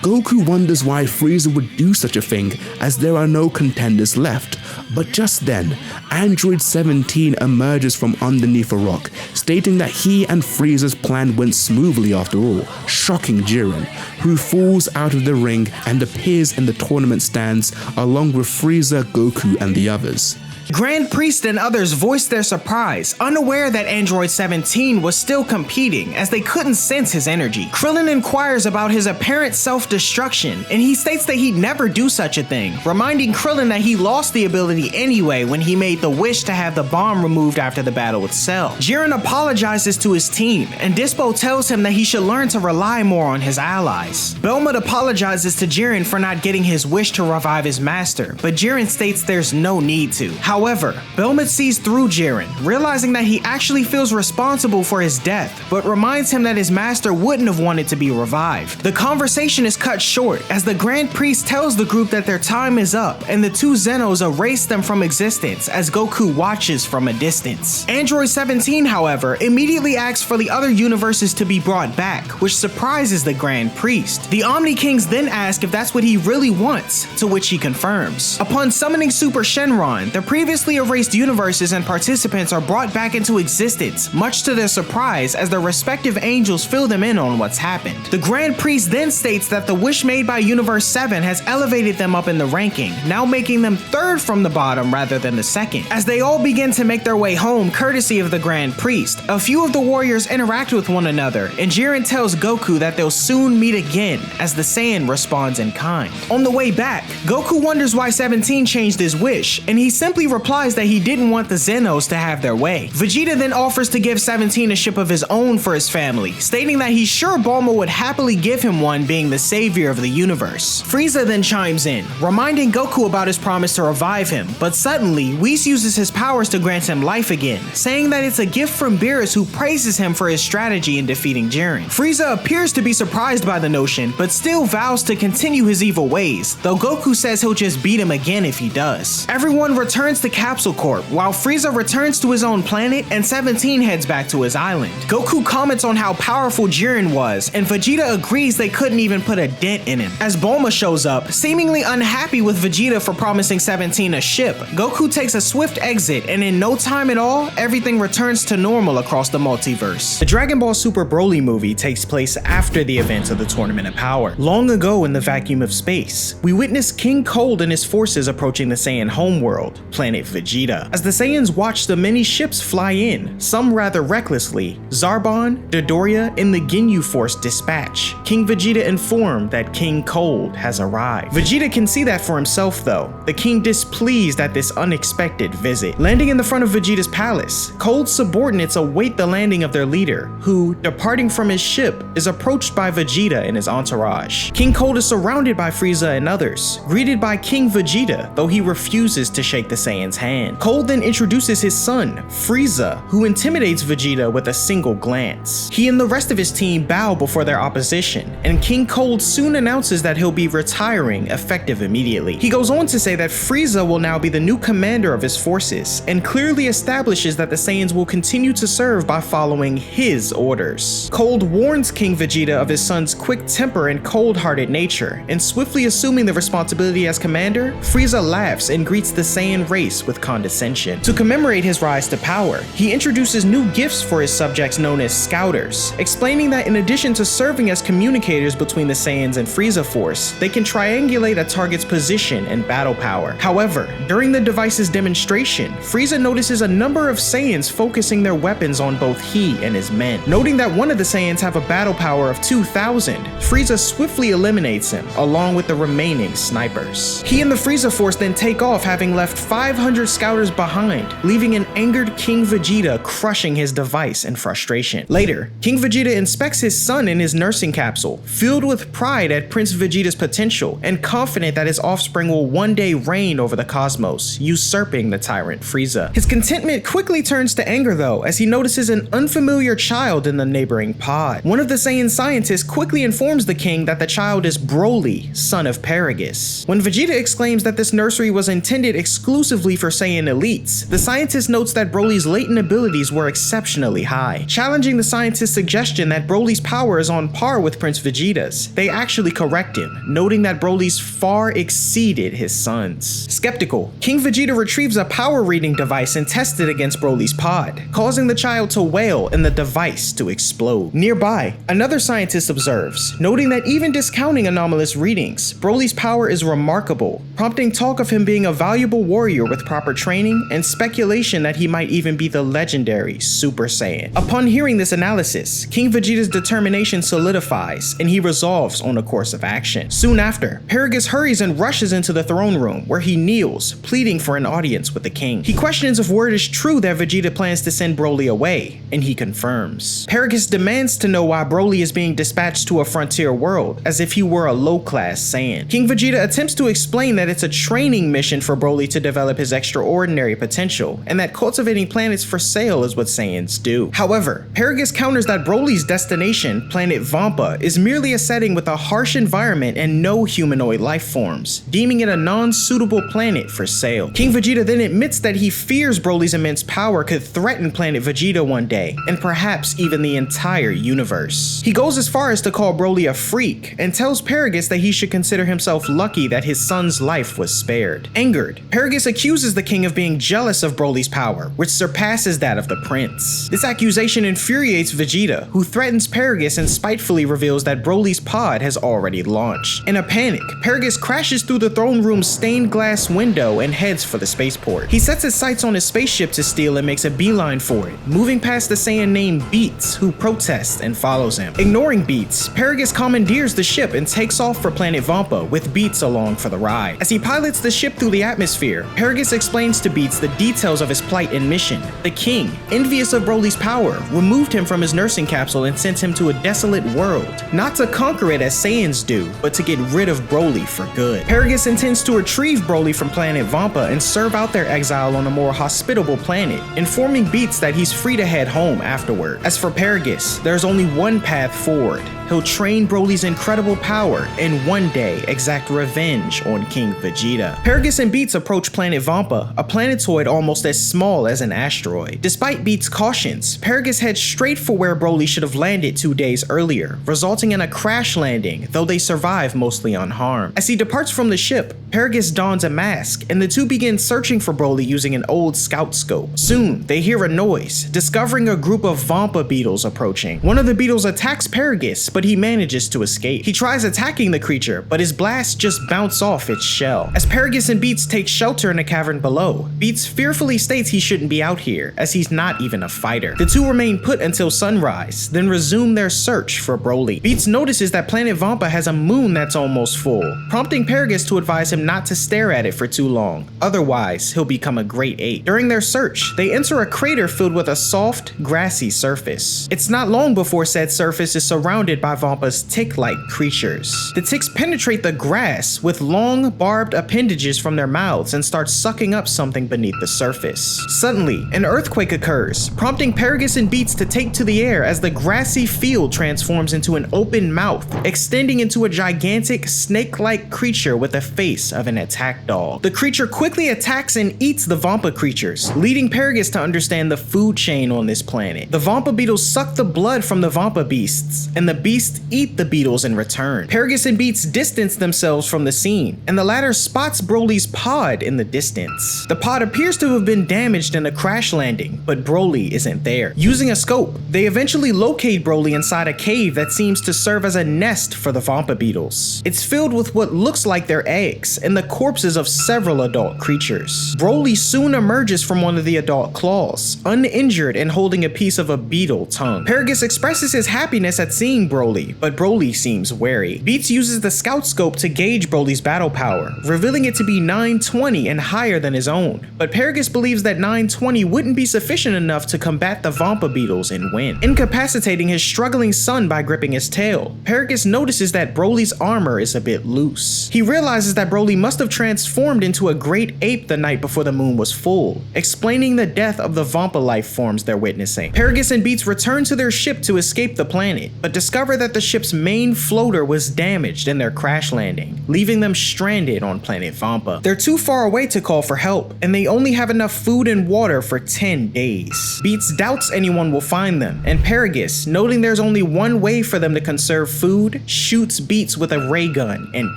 [SPEAKER 2] Goku wonders why Frieza would do such a thing, as there are no contenders left. But just then, Android 17 emerges from underneath a rock, stating that he and Frieza's plan went smoothly after all, shocking Jiren, who falls out of the ring and appears in the tournament stands along with Frieza, Goku, and the others.
[SPEAKER 1] Grand Priest and others voiced their surprise, unaware that Android 17 was still competing as they couldn't sense his energy. Krillin inquires about his apparent self-destruction, and he states that he'd never do such a thing, reminding Krillin that he lost the ability anyway when he made the wish to have the bomb removed after the battle with Cell. Jiren apologizes to his team, and Dispo tells him that he should learn to rely more on his allies. Belmont apologizes to Jiren for not getting his wish to revive his master, but Jiren states there's no need to. However, Belmont sees through Jiren, realizing that he actually feels responsible for his death, but reminds him that his master wouldn't have wanted to be revived. The conversation is cut short as the Grand Priest tells the group that their time is up and the two Zenos erase them from existence as Goku watches from a distance. Android 17, however, immediately asks for the other universes to be brought back, which surprises the Grand Priest. The Omni Kings then ask if that's what he really wants, to which he confirms. Upon summoning Super Shenron, the previously erased universes and participants are brought back into existence, much to their surprise as their respective angels fill them in on what's happened. The Grand Priest then states that the wish made by Universe 7 has elevated them up in the ranking, now making them third from the bottom rather than the second. As they all begin to make their way home courtesy of the Grand Priest, a few of the warriors interact with one another, and Jiren tells Goku that they'll soon meet again as the Saiyan responds in kind. On the way back, Goku wonders why 17 changed his wish, and he simply replies that he didn't want the Zenos to have their way. Vegeta then offers to give 17 a ship of his own for his family, stating that he's sure Bulma would happily give him one, being the savior of the universe. Frieza then chimes in, reminding Goku about his promise to revive him, but suddenly Whis uses his powers to grant him life again, saying that it's a gift from Beerus, who praises him for his strategy in defeating Jiren. Frieza appears to be surprised by the notion, but still vows to continue his evil ways, though Goku says he'll just beat him again if he does. Everyone returns to Capsule Corp, while Frieza returns to his own planet and 17 heads back to his island. Goku comments on how powerful Jiren was, and Vegeta agrees they couldn't even put a dent in him. As Bulma shows up, seemingly unhappy with Vegeta for promising 17 a ship, Goku takes a swift exit, and in no time at all, everything returns to normal across the multiverse. The Dragon Ball Super Broly movie takes place after the events of the Tournament of Power. Long ago in the vacuum of space, we witness King Cold and his forces approaching the Saiyan homeworld, planning planet Vegeta. As the Saiyans watch the many ships fly in, some rather recklessly, Zarbon, Dodoria, and the Ginyu Force dispatch. King Vegeta informed that King Cold has arrived. Vegeta can see that for himself though, the king displeased at this unexpected visit. Landing in the front of Vegeta's palace, Cold's subordinates await the landing of their leader, who, departing from his ship, is approached by Vegeta and his entourage. King Cold is surrounded by Frieza and others, greeted by King Vegeta, though he refuses to shake the Saiyan's hand. Cold then introduces his son, Frieza, who intimidates Vegeta with a single glance. He and the rest of his team bow before their opposition, and King Cold soon announces that he'll be retiring effective immediately. He goes on to say that Frieza will now be the new commander of his forces, and clearly establishes that the Saiyans will continue to serve by following his orders. Cold warns King Vegeta of his son's quick temper and cold-hearted nature, and swiftly assuming the responsibility as commander, Frieza laughs and greets the Saiyan race with condescension. To commemorate his rise to power, he introduces new gifts for his subjects known as Scouters, explaining that in addition to serving as communicators between the Saiyans and Frieza Force, they can triangulate a target's position and battle power. However, during the device's demonstration, Frieza notices a number of Saiyans focusing their weapons on both he and his men. Noting that one of the Saiyans have a battle power of 2,000, Frieza swiftly eliminates him, along with the remaining snipers. He and the Frieza Force then take off, having left 500 Scouters behind, leaving an angered King Vegeta crushing his device in frustration. Later, King Vegeta inspects his son in his nursing capsule, filled with pride at Prince Vegeta's potential and confident that his offspring will one day reign over the cosmos, usurping the tyrant Frieza. His contentment quickly turns to anger though, as he notices an unfamiliar child in the neighboring pod. One of the Saiyan scientists quickly informs the king that the child is Broly, son of Paragus. When Vegeta exclaims that this nursery was intended exclusively for Saiyan elites, the scientist notes that Broly's latent abilities were exceptionally high. Challenging the scientist's suggestion that Broly's power is on par with Prince Vegeta's, they actually correct him, noting that Broly's far exceeded his son's. Skeptical, King Vegeta retrieves a power reading device and tests it against Broly's pod, causing the child to wail and the device to explode. Nearby, another scientist observes, noting that even discounting anomalous readings, Broly's power is remarkable, prompting talk of him being a valuable warrior with proper training and speculation that he might even be the legendary Super Saiyan. Upon hearing this analysis, King Vegeta's determination solidifies and he resolves on a course of action. Soon after, Paragus hurries and rushes into the throne room where he kneels, pleading for an audience with the king. He questions if word is true that Vegeta plans to send Broly away, and he confirms. Paragus demands to know why Broly is being dispatched to a frontier world, as if he were a low-class Saiyan. King Vegeta attempts to explain that it's a training mission for Broly to develop his extraordinary potential, and that cultivating planets for sale is what Saiyans do. However, Paragus counters that Broly's destination, planet Vampa, is merely a setting with a harsh environment and no humanoid life forms, deeming it a non-suitable planet for sale. King Vegeta then admits that he fears Broly's immense power could threaten planet Vegeta one day, and perhaps even the entire universe. He goes as far as to call Broly a freak, and tells Paragus that he should consider himself lucky that his son's life was spared. Angered, Paragus accuses the king of being jealous of Broly's power, which surpasses that of the prince. This accusation infuriates Vegeta, who threatens Paragus and spitefully reveals that Broly's pod has already launched. In a panic, Paragus crashes through the throne room's stained glass window and heads for the spaceport. He sets his sights on his spaceship to steal and makes a beeline for it, moving past the Saiyan named Beats, who protests and follows him. Ignoring Beats, Paragus commandeers the ship and takes off for planet Vampa, with Beats along for the ride. As he pilots the ship through the atmosphere, Paragus explains to Beats the details of his plight and mission. The king, envious of Broly's power, removed him from his nursing capsule and sent him to a desolate world, not to conquer it as Saiyans do, but to get rid of Broly for good. Paragus intends to retrieve Broly from planet Vampa and serve out their exile on a more hospitable planet, informing Beats that he's free to head home afterward. As for Paragus, there's only one path forward. He'll train Broly's incredible power and one day exact revenge on King Vegeta. Paragus and Beats approach planet Vampa, a planetoid almost as small as an asteroid. Despite Beats' cautions, Paragus heads straight for where Broly should have landed 2 days earlier, resulting in a crash landing, though they survive mostly unharmed. As he departs from the ship, Paragus dons a mask, and the two begin searching for Broly using an old scout scope. Soon, they hear a noise, discovering a group of Vampa beetles approaching. One of the beetles attacks Paragus, but he manages to escape. He tries attacking the creature, but his blasts just bounce off its shell. As Paragus and Beats take shelter in a cavern below. Beats fearfully states he shouldn't be out here, as he's not even a fighter. The two remain put until sunrise, then resume their search for Broly. Beats notices that planet Vampa has a moon that's almost full, prompting Paragus to advise him not to stare at it for too long, otherwise he'll become a great ape. During their search, they enter a crater filled with a soft, grassy surface. It's not long before said surface is surrounded by Vampa's tick-like creatures. The ticks penetrate the grass with long, barbed appendages from their mouths and start sucking up something beneath the surface. Suddenly, an earthquake occurs, prompting Paragus and Beats to take to the air as the grassy field transforms into an open mouth, extending into a gigantic, snake-like creature with the face of an attack dog. The creature quickly attacks and eats the Vampa creatures, leading Paragus to understand the food chain on this planet. The Vampa beetles suck the blood from the Vampa beasts, and the beasts eat the beetles in return. Paragus and Beats distance themselves from the scene, and the latter spots Broly's pod in the distance. The pod appears to have been damaged in a crash landing, but Broly isn't there. Using a scope, they eventually locate Broly inside a cave that seems to serve as a nest for the Vampa beetles. It's filled with what looks like their eggs and the corpses of several adult creatures. Broly soon emerges from one of the adult claws, uninjured and holding a piece of a beetle tongue. Paragus expresses his happiness at seeing Broly, but Broly seems wary. Beats uses the scout scope to gauge Broly's battle power, revealing it to be 920 and higher than his own, but Paragus believes that 920 wouldn't be sufficient enough to combat the Vampa beetles and win. Incapacitating his struggling son by gripping his tail, Paragus notices that Broly's armor is a bit loose. He realizes that Broly must have transformed into a great ape the night before the moon was full, explaining the death of the Vampa life forms they're witnessing. Paragus and Beats return to their ship to escape the planet, but discover that the ship's main floater was damaged in their crash landing, leaving them stranded on planet Vampa. They're too far away to call for help, and they only have enough food and water for 10 days. Beats doubts anyone will find them, and Paragus, noting there's only one way for them to conserve food, shoots Beats with a ray gun and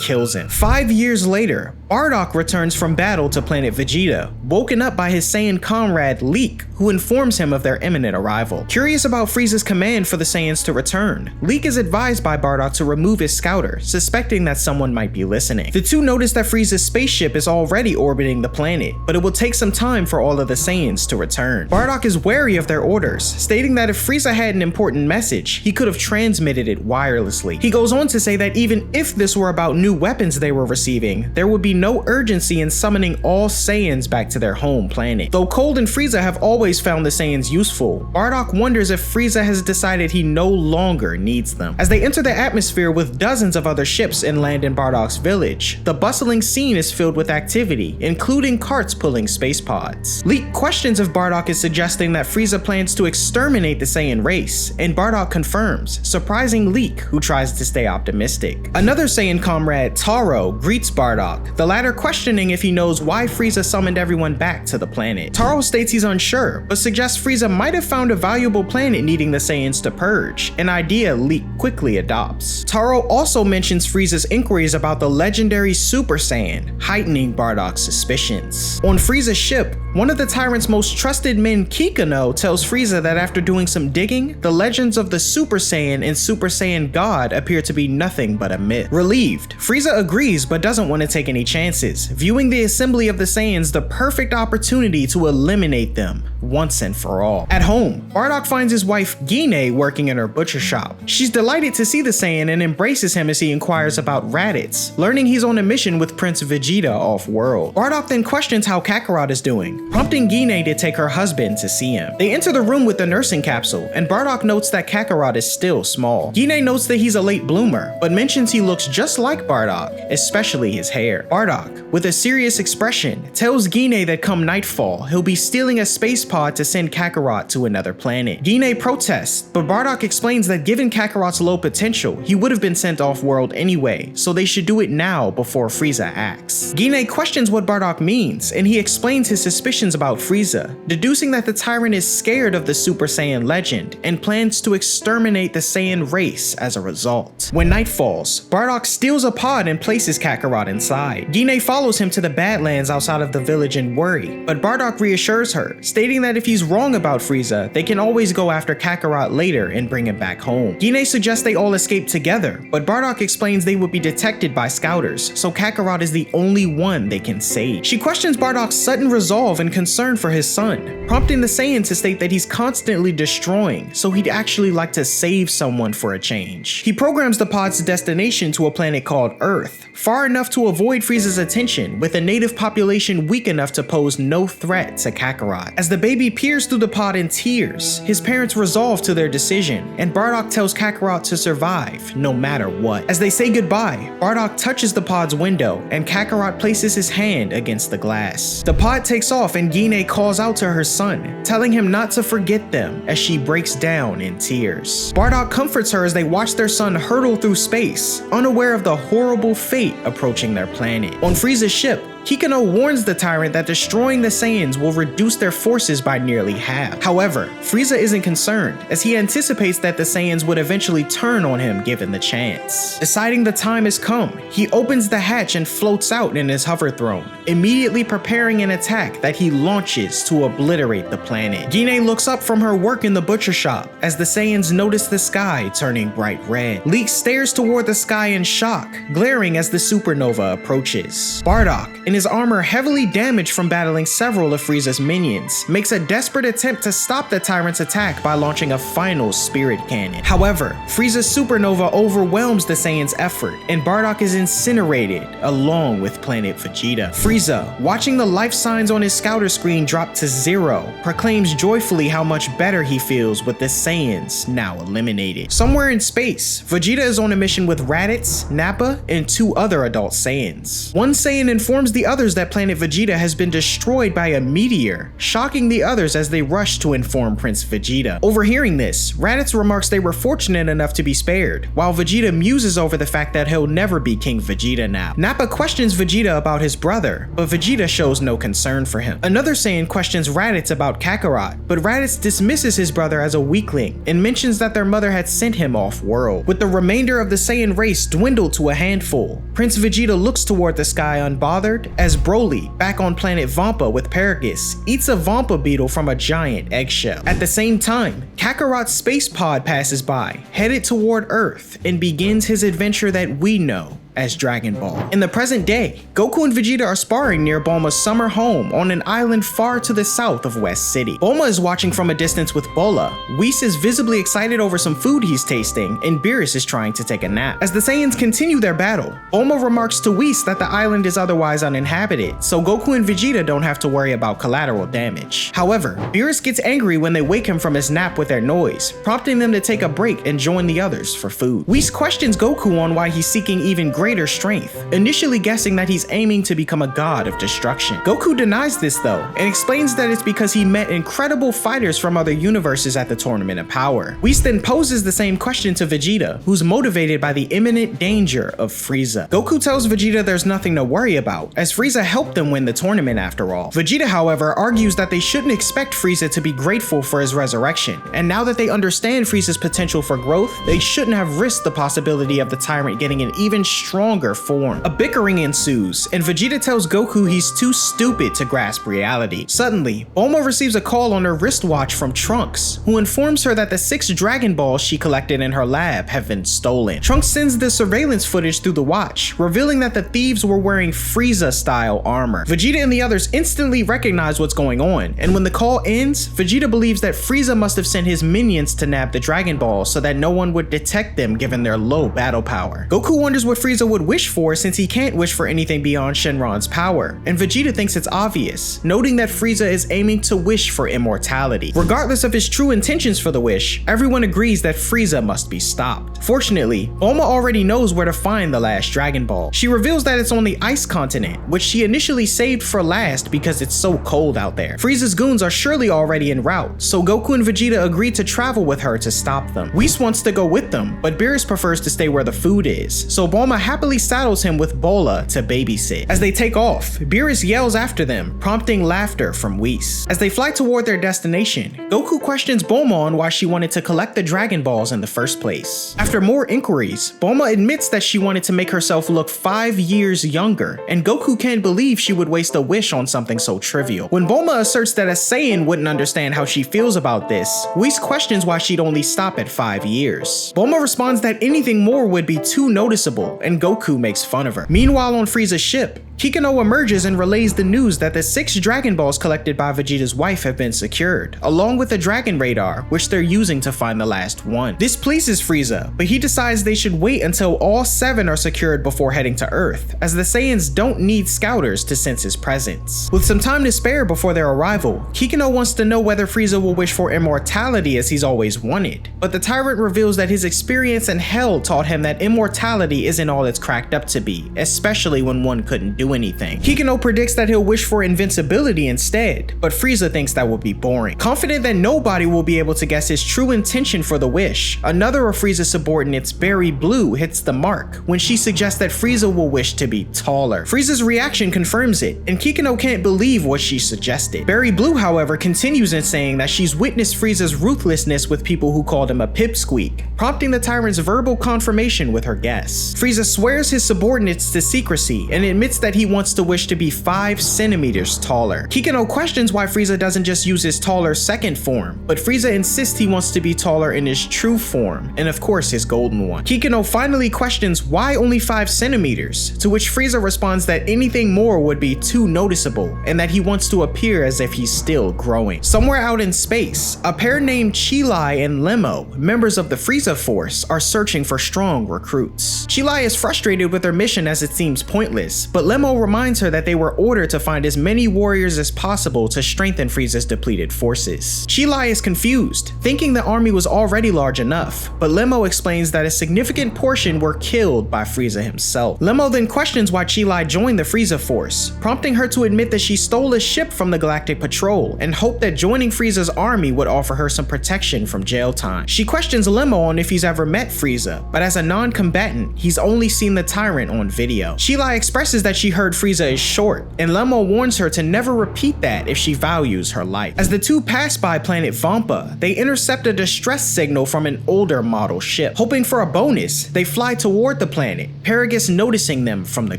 [SPEAKER 1] kills him. 5 years later, Bardock returns from battle to planet Vegeta, woken up by his Saiyan comrade Leek, who informs him of their imminent arrival. Curious about Frieza's command for the Saiyans to return, Leek is advised by Bardock to remove his scouter, suspecting that someone might be listening. The two notice that Frieza's spaceship is already orbiting the planet, but it will take some time for all of the Saiyans to return. Bardock is wary of their orders, stating that if Frieza had an important message, he could have transmitted it wirelessly. He goes on to say that even if this were about new weapons they were receiving, there would be no urgency in summoning all Saiyans back to their home planet. Though Cold and Frieza have always found the Saiyans useful, Bardock wonders if Frieza has decided he no longer needs them. As they enter the atmosphere with dozens of other ships and land in Bardock's village, the bustling scene is filled with activity, including carts pulling space pods. Leek questions if Bardock is suggesting that Frieza plans to exterminate the Saiyan race, and Bardock confirms, surprising Leek, who tries to stay optimistic. Another Saiyan comrade, Taro, greets Bardock, the latter questioning if he knows why Frieza summoned everyone back to the planet. Taro states he's unsure, but suggests Frieza might have found a valuable planet needing the Saiyans to purge, an idea Leek quickly adopts. Taro also mentions Frieza's inquiries about the legendary Super Saiyan, heightening Bardock's suspicions. On Frieza's ship, one of the tyrant's most trusted men, Kikano, tells Frieza that after doing some digging, the legends of the Super Saiyan and Super Saiyan God appear to be nothing but a myth. Relieved, Frieza agrees but doesn't want to take any chances, viewing the assembly of the Saiyans the perfect opportunity to eliminate them once and for all. At home, Bardock finds his wife Gine working in her butcher shop. She's delighted to see the Saiyan and embraces him as he inquires about Raditz, learning he's on a mission with Prince Vegeta off-world. Bardock then questions how Kakarot is doing, prompting Gine to take her husband to see him. They enter the room with the nursing capsule, and Bardock notes that Kakarot is still small. Gine notes that he's a late bloomer, but mentions he looks just like Bardock, especially his hair. Bardock, with a serious expression, tells Gine that come nightfall, he'll be stealing a space pod to send Kakarot to another planet. Gine protests, but Bardock explains that given Kakarot's low potential, he would have been sent off-world anyway, so they should do it now before Frieza acts. Gine questions what Bardock means, and he explains his suspicions about Frieza, deducing that the tyrant is scared of the Super Saiyan legend and plans to exterminate the Saiyan race as a result. When night falls, Bardock steals a pod and places Kakarot inside. Gine follows him to the Badlands outside of the village in worry, but Bardock reassures her, stating that if he's wrong about Frieza, they can always go after Kakarot later and bring him back home. Gine suggests they all escape together, but Bardock explains they would be detected by scouters, so Kakarot is the only one they can save. She questions Bardock's sudden resolve and concern for his son, prompting the Saiyan to state that he's constantly destroying, so he'd actually like to save someone for a change. He programs the pod's destination to a planet called Earth, far enough to avoid Frieza's attention, with a native population weak enough to pose no threat to Kakarot. As the baby peers through the pod in tears, his parents resolve to their decision, and Bardock tells Kakarot to survive, no matter what. As they say goodbye, Bardock touches the pod's window, and Kakarot places his hand against the glass. The pod takes off, and Gine calls out to her son, telling him not to forget them, as she breaks down in tears. Bardock comforts her as they watch their son hurtle through space, unaware of the horrible fate approaching their planet. On Frieza's ship, Kikano warns the tyrant that destroying the Saiyans will reduce their forces by nearly half. However, Frieza isn't concerned, as he anticipates that the Saiyans would eventually turn on him given the chance. Deciding the time has come, he opens the hatch and floats out in his hover throne, immediately preparing an attack that he launches to obliterate the planet. Gine looks up from her work in the butcher shop as the Saiyans notice the sky turning bright red. Leek stares toward the sky in shock, glaring as the supernova approaches. Bardock, in his armor heavily damaged from battling several of Frieza's minions, makes a desperate attempt to stop the tyrant's attack by launching a final spirit cannon. However, Frieza's supernova overwhelms the Saiyan's effort, and Bardock is incinerated along with planet Vegeta. Frieza, watching the life signs on his scouter screen drop to 0, proclaims joyfully how much better he feels with the Saiyans now eliminated. Somewhere in space, Vegeta is on a mission with Raditz, Nappa, and 2 other adult Saiyans. One Saiyan informs the others that planet Vegeta has been destroyed by a meteor, shocking the others as they rush to inform Prince Vegeta. Overhearing this, Raditz remarks they were fortunate enough to be spared, while Vegeta muses over the fact that he'll never be King Vegeta now. Nappa questions Vegeta about his brother, but Vegeta shows no concern for him. Another Saiyan questions Raditz about Kakarot, but Raditz dismisses his brother as a weakling and mentions that their mother had sent him off-world. With the remainder of the Saiyan race dwindled to a handful, Prince Vegeta looks toward the sky unbothered as Broly, back on planet Vampa with Paragus, eats a Vampa beetle from a giant eggshell. At the same time, Kakarot's space pod passes by, headed toward Earth, and begins his adventure that we know as Dragon Ball. In the present day, Goku and Vegeta are sparring near Bulma's summer home on an island far to the south of West City. Bulma is watching from a distance with Bola, Whis is visibly excited over some food he's tasting, and Beerus is trying to take a nap. As the Saiyans continue their battle, Bulma remarks to Whis that the island is otherwise uninhabited, so Goku and Vegeta don't have to worry about collateral damage. However, Beerus gets angry when they wake him from his nap with their noise, prompting them to take a break and join the others for food. Whis questions Goku on why he's seeking even greater strength, initially guessing that he's aiming to become a god of destruction. Goku denies this though, and explains that it's because he met incredible fighters from other universes at the Tournament of Power. Whis then poses the same question to Vegeta, who's motivated by the imminent danger of Frieza. Goku tells Vegeta there's nothing to worry about, as Frieza helped them win the tournament after all. Vegeta, however, argues that they shouldn't expect Frieza to be grateful for his resurrection, and now that they understand Frieza's potential for growth, they shouldn't have risked the possibility of the tyrant getting an even stronger form. A bickering ensues, and Vegeta tells Goku he's too stupid to grasp reality. Suddenly, Bulma receives a call on her wristwatch from Trunks, who informs her that the 6 Dragon Balls she collected in her lab have been stolen. Trunks sends the surveillance footage through the watch, revealing that the thieves were wearing Frieza-style armor. Vegeta and the others instantly recognize what's going on, and when the call ends, Vegeta believes that Frieza must have sent his minions to nab the Dragon Balls so that no one would detect them given their low battle power. Goku wonders what Frieza would wish for since he can't wish for anything beyond Shenron's power, and Vegeta thinks it's obvious, noting that Frieza is aiming to wish for immortality. Regardless of his true intentions for the wish, everyone agrees that Frieza must be stopped. Fortunately, Bulma already knows where to find the last Dragon Ball. She reveals that it's on the Ice Continent, which she initially saved for last because it's so cold out there. Frieza's goons are surely already en route, so Goku and Vegeta agree to travel with her to stop them. Whis wants to go with them, but Beerus prefers to stay where the food is, so Bulma happily saddles him with Bola to babysit. As they take off, Beerus yells after them, prompting laughter from Whis. As they fly toward their destination, Goku questions Bulma on why she wanted to collect the Dragon Balls in the first place. After more inquiries, Bulma admits that she wanted to make herself look 5 years younger, and Goku can't believe she would waste a wish on something so trivial. When Bulma asserts that a Saiyan wouldn't understand how she feels about this, Whis questions why she'd only stop at 5 years. Bulma responds that anything more would be too noticeable, and and Goku makes fun of her. Meanwhile, on Frieza's ship, Kikino emerges and relays the news that the 6 Dragon Balls collected by Vegeta's wife have been secured, along with a Dragon Radar, which they're using to find the last one. This pleases Frieza, but he decides they should wait until all 7 are secured before heading to Earth, as the Saiyans don't need scouters to sense his presence. With some time to spare before their arrival, Kikino wants to know whether Frieza will wish for immortality as he's always wanted, but the tyrant reveals that his experience in Hell taught him that immortality isn't all it's cracked up to be, especially when one couldn't do anything. Kikino predicts that he'll wish for invincibility instead, but Frieza thinks that would be boring. Confident that nobody will be able to guess his true intention for the wish, another of Frieza's subordinates, Berry Blue, hits the mark when she suggests that Frieza will wish to be taller. Frieza's reaction confirms it, and Kikino can't believe what she suggested. Berry Blue, however, continues in saying that she's witnessed Frieza's ruthlessness with people who called him a pipsqueak, prompting the tyrant's verbal confirmation with her guess. Frieza swears his subordinates to secrecy and admits that he wants to wish to be 5 centimeters taller. Kikino questions why Frieza doesn't just use his taller second form, but Frieza insists he wants to be taller in his true form, and of course his golden one. Kikino finally questions why only 5 centimeters, to which Frieza responds that anything more would be too noticeable, and that he wants to appear as if he's still growing. Somewhere out in space, a pair named Chilai and Lemo, members of the Frieza Force, are searching for strong recruits. Chilai is frustrated with her mission as it seems pointless, but Lemo reminds her that they were ordered to find as many warriors as possible to strengthen Frieza's depleted forces. Chilai is confused, thinking the army was already large enough, but Lemo explains that a significant portion were killed by Frieza himself. Lemo then questions why Chilai joined the Frieza Force, prompting her to admit that she stole a ship from the Galactic Patrol and hoped that joining Frieza's army would offer her some protection from jail time. She questions Lemo on if he's ever met Frieza, but as a non-combatant, he's only seen the tyrant on video. Chilai expresses that she heard Frieza is short, and Lemo warns her to never repeat that if she values her life. As the two pass by planet Vampa, they intercept a distress signal from an older model ship. Hoping for a bonus, they fly toward the planet, Paragus noticing them from the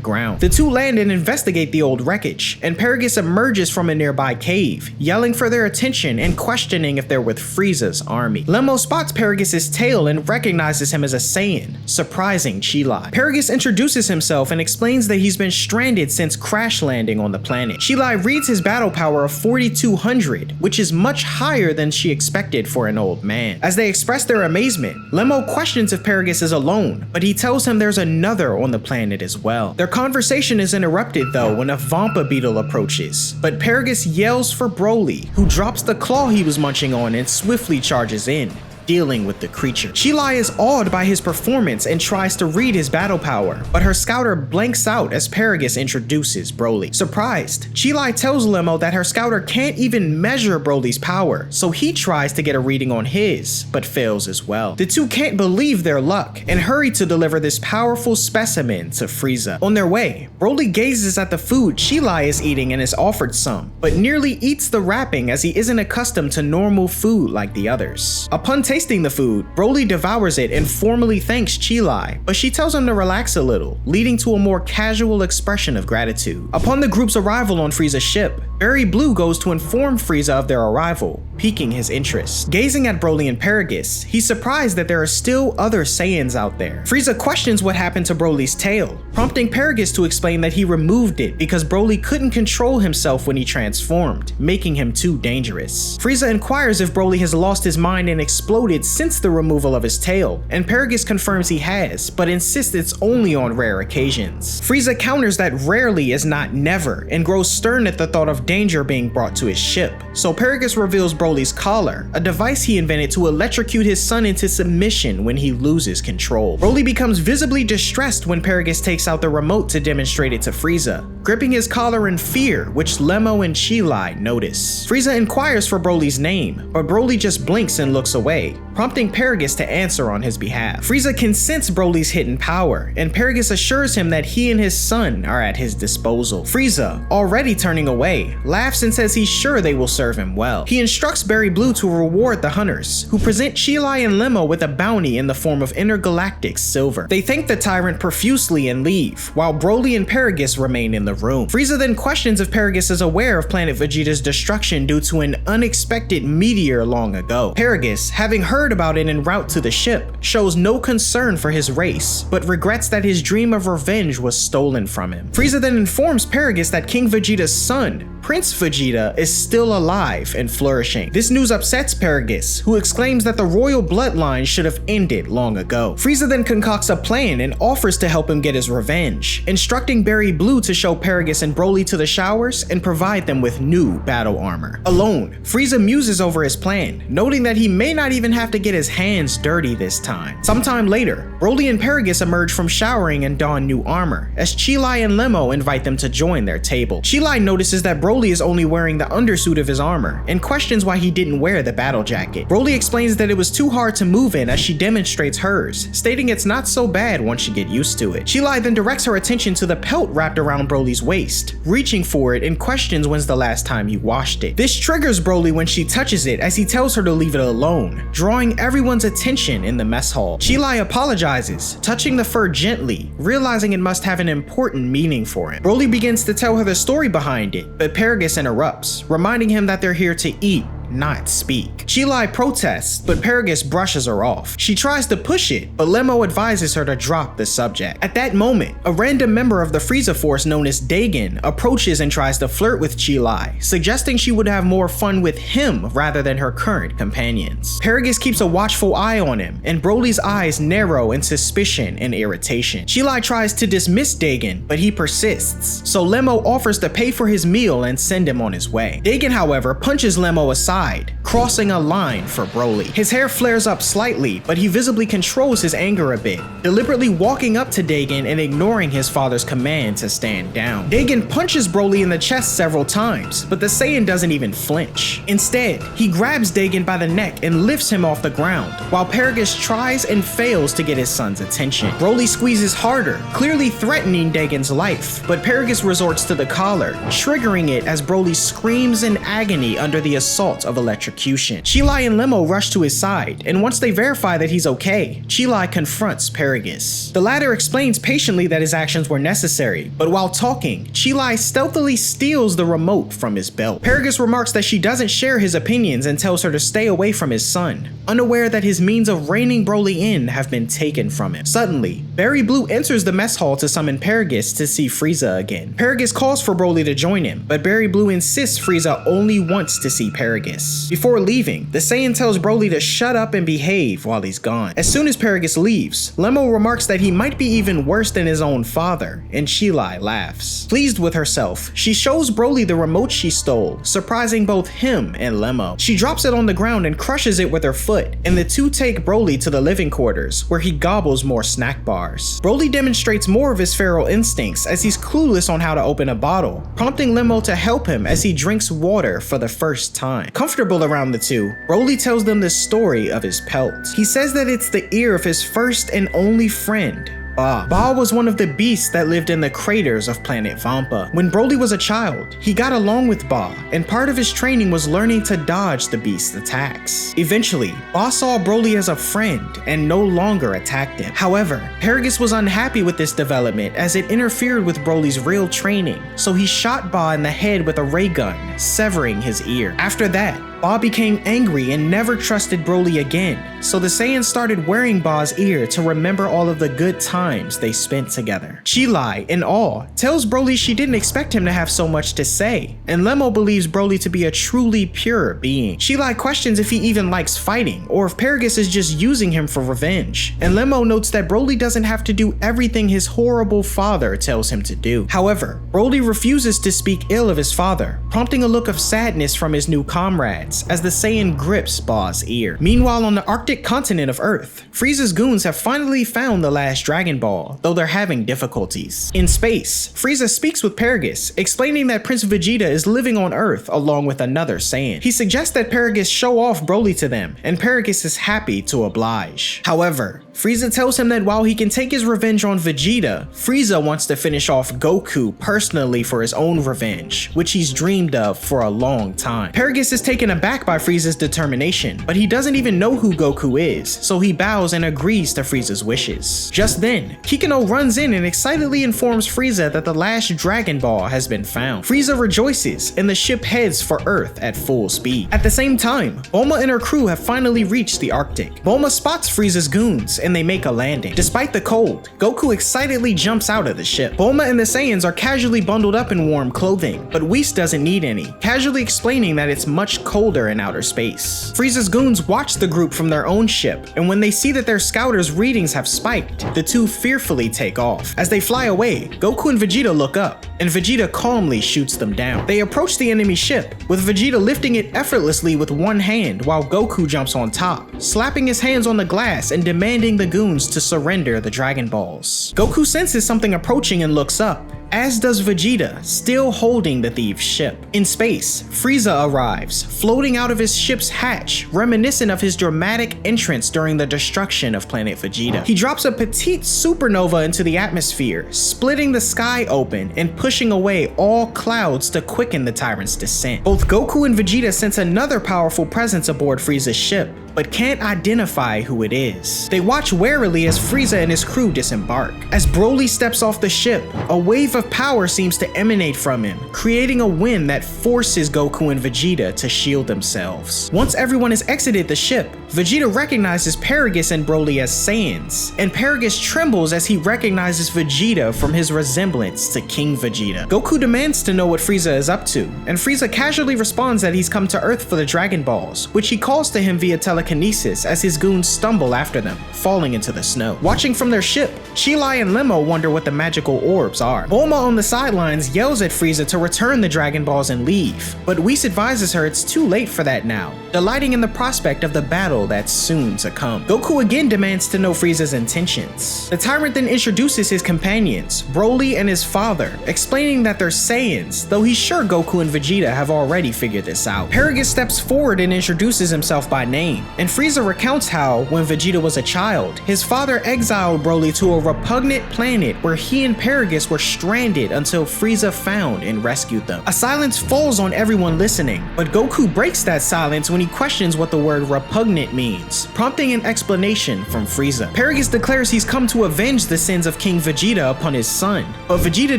[SPEAKER 1] ground. The two land and investigate the old wreckage, and Paragus emerges from a nearby cave, yelling for their attention and questioning if they're with Frieza's army. Lemo spots Paragus's tail and recognizes him as a Saiyan, surprising Chilai. Paragus introduces himself and explains that he's been stranded since crash landing on the planet. Chilai reads his battle power of 4200, which is much higher than she expected for an old man. As they express their amazement, Lemo questions if Paragus is alone, but he tells him there's another on the planet as well. Their conversation is interrupted though when a Vampa beetle approaches, but Paragus yells for Broly, who drops the claw he was munching on and swiftly charges in, dealing with the creature. Chilai is awed by his performance and tries to read his battle power, but her scouter blanks out as Paragus introduces Broly. Surprised, Chilai tells Lemo that her scouter can't even measure Broly's power, so he tries to get a reading on his, but fails as well. The two can't believe their luck and hurry to deliver this powerful specimen to Frieza. On their way, Broly gazes at the food Chilai is eating and is offered some, but nearly eats the wrapping as he isn't accustomed to normal food like the others. Upon tasting the food, Broly devours it and formally thanks Chilai, but she tells him to relax a little, leading to a more casual expression of gratitude. Upon the group's arrival on Frieza's ship, Berry Blue goes to inform Frieza of their arrival, piquing his interest. Gazing at Broly and Paragus, he's surprised that there are still other Saiyans out there. Frieza questions what happened to Broly's tail, prompting Paragus to explain that he removed it because Broly couldn't control himself when he transformed, making him too dangerous. Frieza inquires if Broly has lost his mind and exploded since the removal of his tail, and Paragus confirms he has, but insists it's only on rare occasions. Frieza counters that rarely is not never, and grows stern at the thought of danger being brought to his ship. So Paragus reveals Broly's collar, a device he invented to electrocute his son into submission when he loses control. Broly becomes visibly distressed when Paragus takes out the remote to demonstrate it to Frieza, gripping his collar in fear, which Lemo and Chilai notice. Frieza inquires for Broly's name, but Broly just blinks and looks away, prompting Paragus to answer on his behalf. Frieza can sense Broly's hidden power, and Paragus assures him that he and his son are at his disposal. Frieza, already turning away, laughs and says he's sure they will serve him well. He instructs Berry Blue to reward the hunters, who present Chilai and Lemo with a bounty in the form of intergalactic silver. They thank the tyrant profusely and leave, while Broly and Paragus remain in the room. Frieza then questions if Paragus is aware of planet Vegeta's destruction due to an unexpected meteor long ago. Paragus, having heard heard about it en route to the ship, shows no concern for his race, but regrets that his dream of revenge was stolen from him. Frieza then informs Paragus that King Vegeta's son, Prince Vegeta, is still alive and flourishing. This news upsets Paragus, who exclaims that the royal bloodline should have ended long ago. Frieza then concocts a plan and offers to help him get his revenge, instructing Berry Blue to show Paragus and Broly to the showers and provide them with new battle armor. Alone, Frieza muses over his plan, noting that he may not even have to get his hands dirty this time. Sometime later, Broly and Paragus emerge from showering and don new armor, as Cheelai and Lemo invite them to join their table. Cheelai notices that Broly is only wearing the undersuit of his armor, and questions why he didn't wear the battle jacket. Broly explains that it was too hard to move in as she demonstrates hers, stating it's not so bad once you get used to it. Cheelai then directs her attention to the pelt wrapped around Broly's waist, reaching for it and questions when's the last time he washed it. This triggers Broly when she touches it, as he tells her to leave it alone, drawing everyone's attention in the mess hall. Cheelai apologizes, touching the fur gently, realizing it must have an important meaning for him. Broly begins to tell her the story behind it, but Paragus interrupts, reminding him that they're here to eat, not speak. Cheelai protests, but Paragus brushes her off. She tries to push it, but Lemo advises her to drop the subject. At that moment, a random member of the Frieza Force known as Dagon approaches and tries to flirt with Cheelai, suggesting she would have more fun with him rather than her current companions. Paragus keeps a watchful eye on him, and Broly's eyes narrow in suspicion and irritation. Cheelai tries to dismiss Dagon, but he persists, so Lemo offers to pay for his meal and send him on his way. Dagon, however, punches Lemo aside, crossing a line for Broly. His hair flares up slightly, but he visibly controls his anger a bit, deliberately walking up to Dagon and ignoring his father's command to stand down. Dagon punches Broly in the chest several times, but the Saiyan doesn't even flinch. Instead, he grabs Dagon by the neck and lifts him off the ground, while Paragus tries and fails to get his son's attention. Broly squeezes harder, clearly threatening Dagon's life, but Paragus resorts to the collar, triggering it as Broly screams in agony under the assault of electrocution. Cheelai and Lemo rush to his side, and once they verify that he's okay, Cheelai confronts Paragus. The latter explains patiently that his actions were necessary, but while talking, Cheelai stealthily steals the remote from his belt. Paragus remarks that she doesn't share his opinions and tells her to stay away from his son, unaware that his means of reining Broly in have been taken from him. Suddenly, Berry Blue enters the mess hall to summon Paragus to see Frieza again. Paragus calls for Broly to join him, but Berry Blue insists Frieza only wants to see Paragus. Before leaving, the Saiyan tells Broly to shut up and behave while he's gone. As soon as Paragus leaves, Lemo remarks that he might be even worse than his own father, and Cheelai laughs. Pleased with herself, she shows Broly the remote she stole, surprising both him and Lemo. She drops it on the ground and crushes it with her foot, and the two take Broly to the living quarters, where he gobbles more snack bars. Broly demonstrates more of his feral instincts as he's clueless on how to open a bottle, prompting Lemo to help him as he drinks water for the first time. Comfortable around the two, Broly tells them the story of his pelt. He says that it's the ear of his first and only friend, Ba. Ba was one of the beasts that lived in the craters of planet Vampa. When Broly was a child, he got along with Ba, and part of his training was learning to dodge the beast's attacks. Eventually, Ba saw Broly as a friend and no longer attacked him. However, Paragus was unhappy with this development as it interfered with Broly's real training, so he shot Ba in the head with a ray gun, severing his ear. After that, Ba became angry and never trusted Broly again, so the Saiyans started wearing Ba's ear to remember all of the good times they spent together. Cheelai, in awe, tells Broly she didn't expect him to have so much to say, and Lemo believes Broly to be a truly pure being. Cheelai questions if he even likes fighting, or if Paragus is just using him for revenge, and Lemo notes that Broly doesn't have to do everything his horrible father tells him to do. However, Broly refuses to speak ill of his father, prompting a look of sadness from his new comrades as the Saiyan grips Ba's ear. Meanwhile, on the Arctic continent of Earth, Frieza's goons have finally found the last Dragon Ball, though they're having difficulties. In space, Frieza speaks with Paragus, explaining that Prince Vegeta is living on Earth along with another Saiyan. He suggests that Paragus show off Broly to them, and Paragus is happy to oblige. However, Frieza tells him that while he can take his revenge on Vegeta, Frieza wants to finish off Goku personally for his own revenge, which he's dreamed of for a long time. Paragus is taken aback by Frieza's determination, but he doesn't even know who Goku is, so he bows and agrees to Frieza's wishes. Just then, Kikino runs in and excitedly informs Frieza that the last Dragon Ball has been found. Frieza rejoices, and the ship heads for Earth at full speed. At the same time, Bulma and her crew have finally reached the Arctic. Bulma spots Frieza's goons, and they make a landing. Despite the cold, Goku excitedly jumps out of the ship. Bulma and the Saiyans are casually bundled up in warm clothing, but Whis doesn't need any, casually explaining that it's much colder in outer space. Frieza's goons watch the group from their own ship, and when they see that their scouters' readings have spiked, the two fearfully take off. As they fly away, Goku and Vegeta look up, and Vegeta calmly shoots them down. They approach the enemy ship, with Vegeta lifting it effortlessly with one hand while Goku jumps on top, slapping his hands on the glass and demanding the goons to surrender the Dragon Balls. Goku senses something approaching and looks up, as does Vegeta, still holding the thief's ship. In space, Frieza arrives, floating out of his ship's hatch, reminiscent of his dramatic entrance during the destruction of planet Vegeta. He drops a petite supernova into the atmosphere, splitting the sky open and pushing away all clouds to quicken the tyrant's descent. Both Goku and Vegeta sense another powerful presence aboard Frieza's ship, but can't identify who it is. They watch warily as Frieza and his crew disembark. As Broly steps off the ship, a wave of power seems to emanate from him, creating a wind that forces Goku and Vegeta to shield themselves. Once everyone has exited the ship, Vegeta recognizes Paragus and Broly as Saiyans, and Paragus trembles as he recognizes Vegeta from his resemblance to King Vegeta. Goku demands to know what Frieza is up to, and Frieza casually responds that he's come to Earth for the Dragon Balls, which he calls to him via telekinesis as his goons stumble after them, falling into the snow. Watching from their ship, Chilai and Lemo wonder what the magical orbs are. Bulma on the sidelines yells at Frieza to return the Dragon Balls and leave, but Whis advises her it's too late for that now, delighting in the prospect of the battle that's soon to come. Goku again demands to know Frieza's intentions. The tyrant then introduces his companions, Broly and his father, explaining that they're Saiyans, though he's sure Goku and Vegeta have already figured this out. Paragus steps forward and introduces himself by name, and Frieza recounts how, when Vegeta was a child, his father exiled Broly to a repugnant planet where he and Paragus were stranded until Frieza found and rescued them. A silence falls on everyone listening, but Goku breaks that silence when he questions what the word repugnant means, prompting an explanation from Frieza. Paragus declares he's come to avenge the sins of King Vegeta upon his son, but Vegeta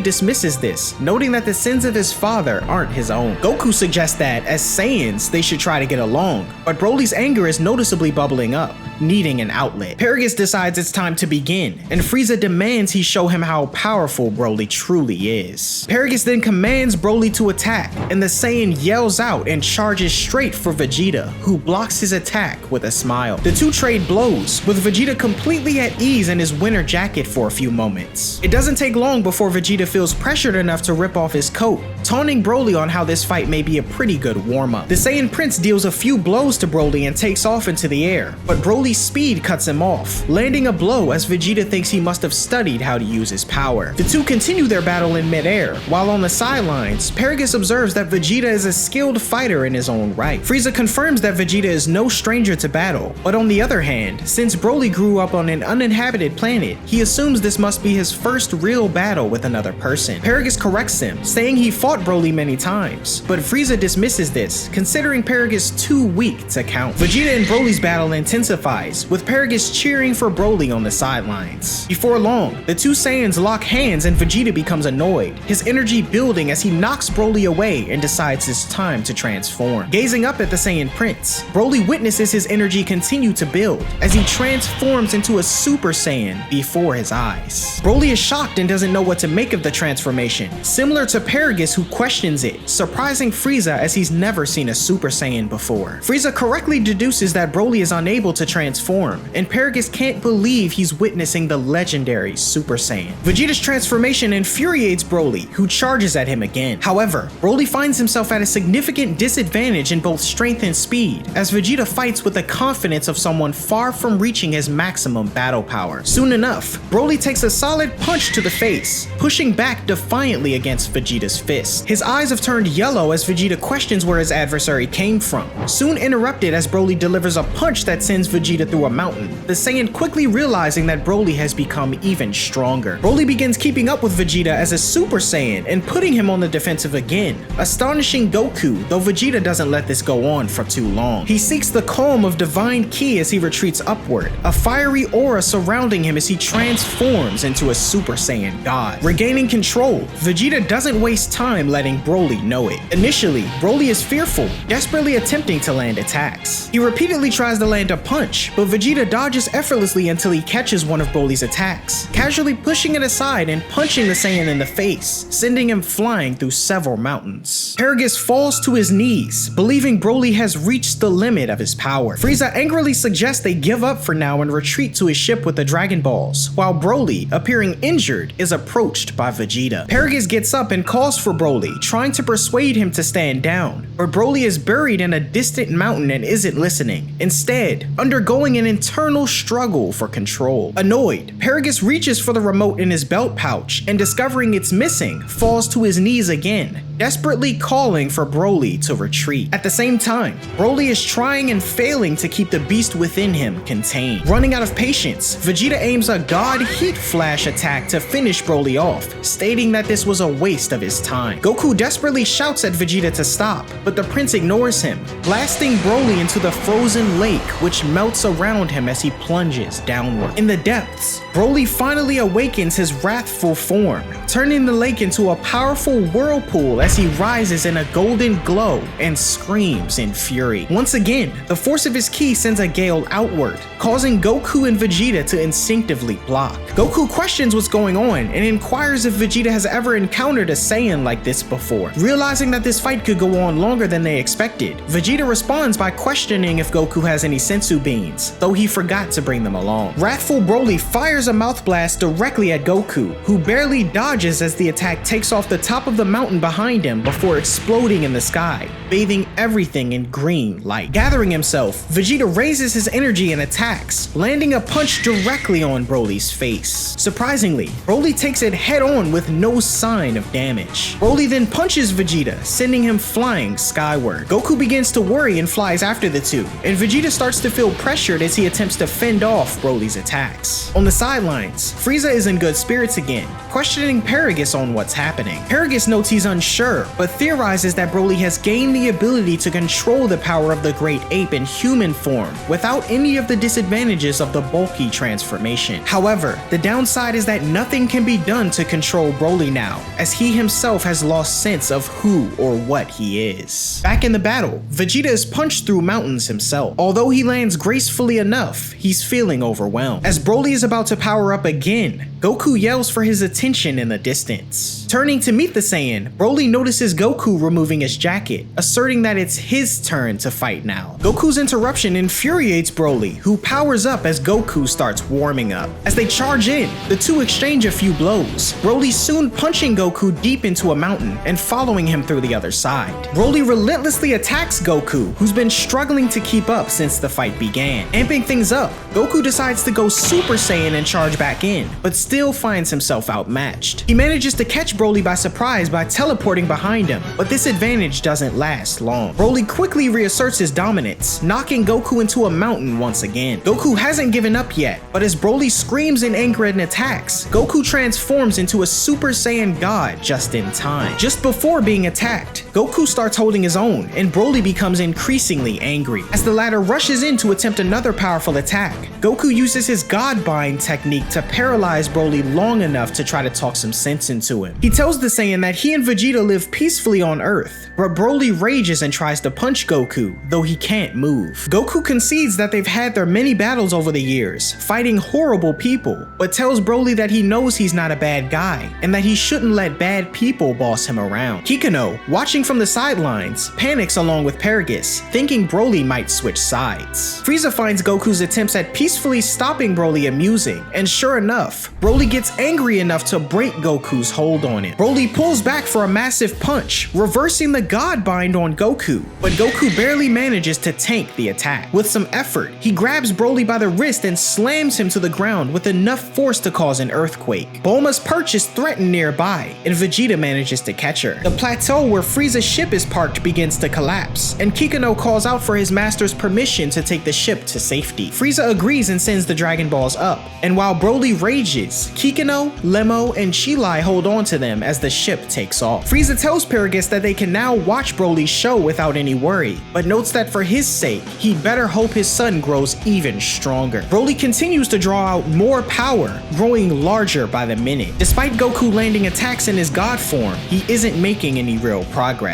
[SPEAKER 1] dismisses this, noting that the sins of his father aren't his own. Goku suggests that, as Saiyans, they should try to get along, but Broly's anger is noticeably bubbling up, needing an outlet. Paragus decides it's time to begin, and Frieza demands he show him how powerful Broly truly is. Paragus then commands Broly to attack, and the Saiyan yells out and charges straight for Vegeta, who blocks his attack with a smile. The two trade blows, with Vegeta completely at ease in his winter jacket for a few moments. It doesn't take long before Vegeta feels pressured enough to rip off his coat, taunting Broly on how this fight may be a pretty good warm-up. The Saiyan Prince deals a few blows to Broly and takes off into the air, but Broly's speed cuts him off, landing a blow as Vegeta thinks he must have studied how to use his power. The two continue their battle in midair, while on the sidelines, Paragus observes that Vegeta is a skilled fighter in his own right. Frieza confirms that Vegeta is no stranger to battle, but on the other hand, since Broly grew up on an uninhabited planet, he assumes this must be his first real battle with another person. Paragus corrects him, saying he fought Broly many times, but Frieza dismisses this, considering Paragus too weak to count. Vegeta and Broly's battle intensifies, with Paragus cheering for Broly on the sidelines. Before long, the two Saiyans lock hands and Vegeta becomes annoyed, his energy building as he knocks Broly away and decides it's time to transform. Gazing up at the Saiyan Prince, Broly witnesses his energy continue to build as he transforms into a Super Saiyan before his eyes. Broly is shocked and doesn't know what to make of the transformation, similar to Paragus who questions it, surprising Frieza as he's never seen a Super Saiyan before. Frieza correctly deduces that Broly is unable to transform, and Paragus can't believe he's witnessing the legendary Super Saiyan. Vegeta's transformation infuriates Broly, who charges at him again. However, Broly finds himself at a significant disadvantage in both strength and speed, as Vegeta fights with the confidence of someone far from reaching his maximum battle power. Soon enough, Broly takes a solid punch to the face, pushing back defiantly against Vegeta's fist. His eyes have turned yellow as Vegeta questions where his adversary came from, soon interrupted as Broly delivers delivers a punch that sends Vegeta through a mountain, the Saiyan quickly realizing that Broly has become even stronger. Broly begins keeping up with Vegeta as a Super Saiyan and putting him on the defensive again, astonishing Goku, though Vegeta doesn't let this go on for too long. He seeks the calm of divine ki as he retreats upward, a fiery aura surrounding him as he transforms into a Super Saiyan God. Regaining control, Vegeta doesn't waste time letting Broly know it. Initially, Broly is fearful, desperately attempting to land attacks. He repeatedly tries to land a punch, but Vegeta dodges effortlessly until he catches one of Broly's attacks, casually pushing it aside and punching the Saiyan in the face, sending him flying through several mountains. Paragus falls to his knees, believing Broly has reached the limit of his power. Frieza angrily suggests they give up for now and retreat to his ship with the Dragon Balls, while Broly, appearing injured, is approached by Vegeta. Paragus gets up and calls for Broly, trying to persuade him to stand down, but Broly is buried in a distant mountain and isn't listening, instead undergoing an internal struggle for control. Annoyed, Paragus reaches for the remote in his belt pouch and, discovering it's missing, falls to his knees again, desperately calling for Broly to retreat. At the same time, Broly is trying and failing to keep the beast within him contained. Running out of patience, Vegeta aims a God Heat Flash attack to finish Broly off, stating that this was a waste of his time. Goku desperately shouts at Vegeta to stop, but the prince ignores him, blasting Broly into the frozen lake, which melts around him as he plunges downward. In the depths, Broly finally awakens his wrathful form, turning the lake into a powerful whirlpool as he rises in a golden glow and screams in fury. Once again, the force of his ki sends a gale outward, causing Goku and Vegeta to instinctively block. Goku questions what's going on and inquires if Vegeta has ever encountered a Saiyan like this before. Realizing that this fight could go on longer than they expected, Vegeta responds by questioning if Goku has any sensu beans, though he forgot to bring them along. Wrathful Broly fires a mouth blast directly at Goku, who barely dodges as the attack takes off the top of the mountain behind him before exploding in the sky, bathing everything in green light. Gathering himself, Vegeta raises his energy and attacks, landing a punch directly on Broly's face. Surprisingly, Broly takes it head on with no sign of damage. Broly then punches Vegeta, sending him flying skyward. Goku begins to worry and flies after the two, and Vegeta starts to feel pressured as he attempts to fend off Broly's attacks. On the sidelines, Frieza is in good spirits again, questioning Paragus on what's happening. Paragus notes he's unsure, but theorizes that Broly has gained the ability to control the power of the Great Ape in human form without any of the disadvantages of the bulky transformation. However, the downside is that nothing can be done to control Broly now, as he himself has lost sense of who or what he is. Back in the battle, Vegeta is punched through mountains himself. Although he lands gracefully enough, he's feeling overwhelmed. As Broly is about to power up again, Goku yells for his attention in the distance. Turning to meet the Saiyan, Broly notices Goku removing his jacket, asserting that it's his turn to fight now. Goku's interruption infuriates Broly, who powers up as Goku starts warming up. As they charge in, the two exchange a few blows, Broly soon punching Goku deep into a mountain and following him through the other side. Broly relentlessly attacks Goku, who's been struggling to keep up since the fight began. Amping things up, Goku decides to go Super Saiyan and charge back in, but still finds himself outmatched. He manages to catch Broly by surprise by teleporting behind him, but this advantage doesn't last long. Broly quickly reasserts his dominance, knocking Goku into a mountain once again. Goku hasn't given up yet, but as Broly screams in anger and attacks, Goku transforms into a Super Saiyan God just in time. Just before being attacked, Goku starts holding his own, and Broly becomes increasingly angry. As the latter rushes in to attempt another powerful attack, Goku uses his God Bind technique to paralyze Broly long enough to try to talk some sense into him. He tells the Saiyan that he and Vegeta live peacefully on Earth, but Broly rages and tries to punch Goku, though he can't move. Goku concedes that they've had their many battles over the years, fighting horrible people, but tells Broly that he knows he's not a bad guy, and that he shouldn't let bad people boss him around. Kikano, watching from the sidelines, panics along with Paragus, thinking Broly might switch sides. Frieza finds Goku's attempts at peacefully stopping Broly amusing, and sure enough, Broly gets angry enough to break Goku's hold on him. Broly pulls back for a massive punch, reversing the God Bind on Goku, but Goku barely manages to tank the attack. With some effort, he grabs Broly by the wrist and slams him to the ground with enough force to cause an earthquake. Bulma's perch is threatened nearby, and Vegeta manages to catch her. The plateau where Frieza Frieza's ship is parked begins to collapse, and Kikano calls out for his master's permission to take the ship to safety. Frieza agrees and sends the Dragon Balls up, and while Broly rages, Kikano, Lemo, and Chilai hold on to them as the ship takes off. Frieza tells Paragus that they can now watch Broly's show without any worry, but notes that for his sake, he better hope his son grows even stronger. Broly continues to draw out more power, growing larger by the minute. Despite Goku landing attacks in his God form, he isn't making any real progress.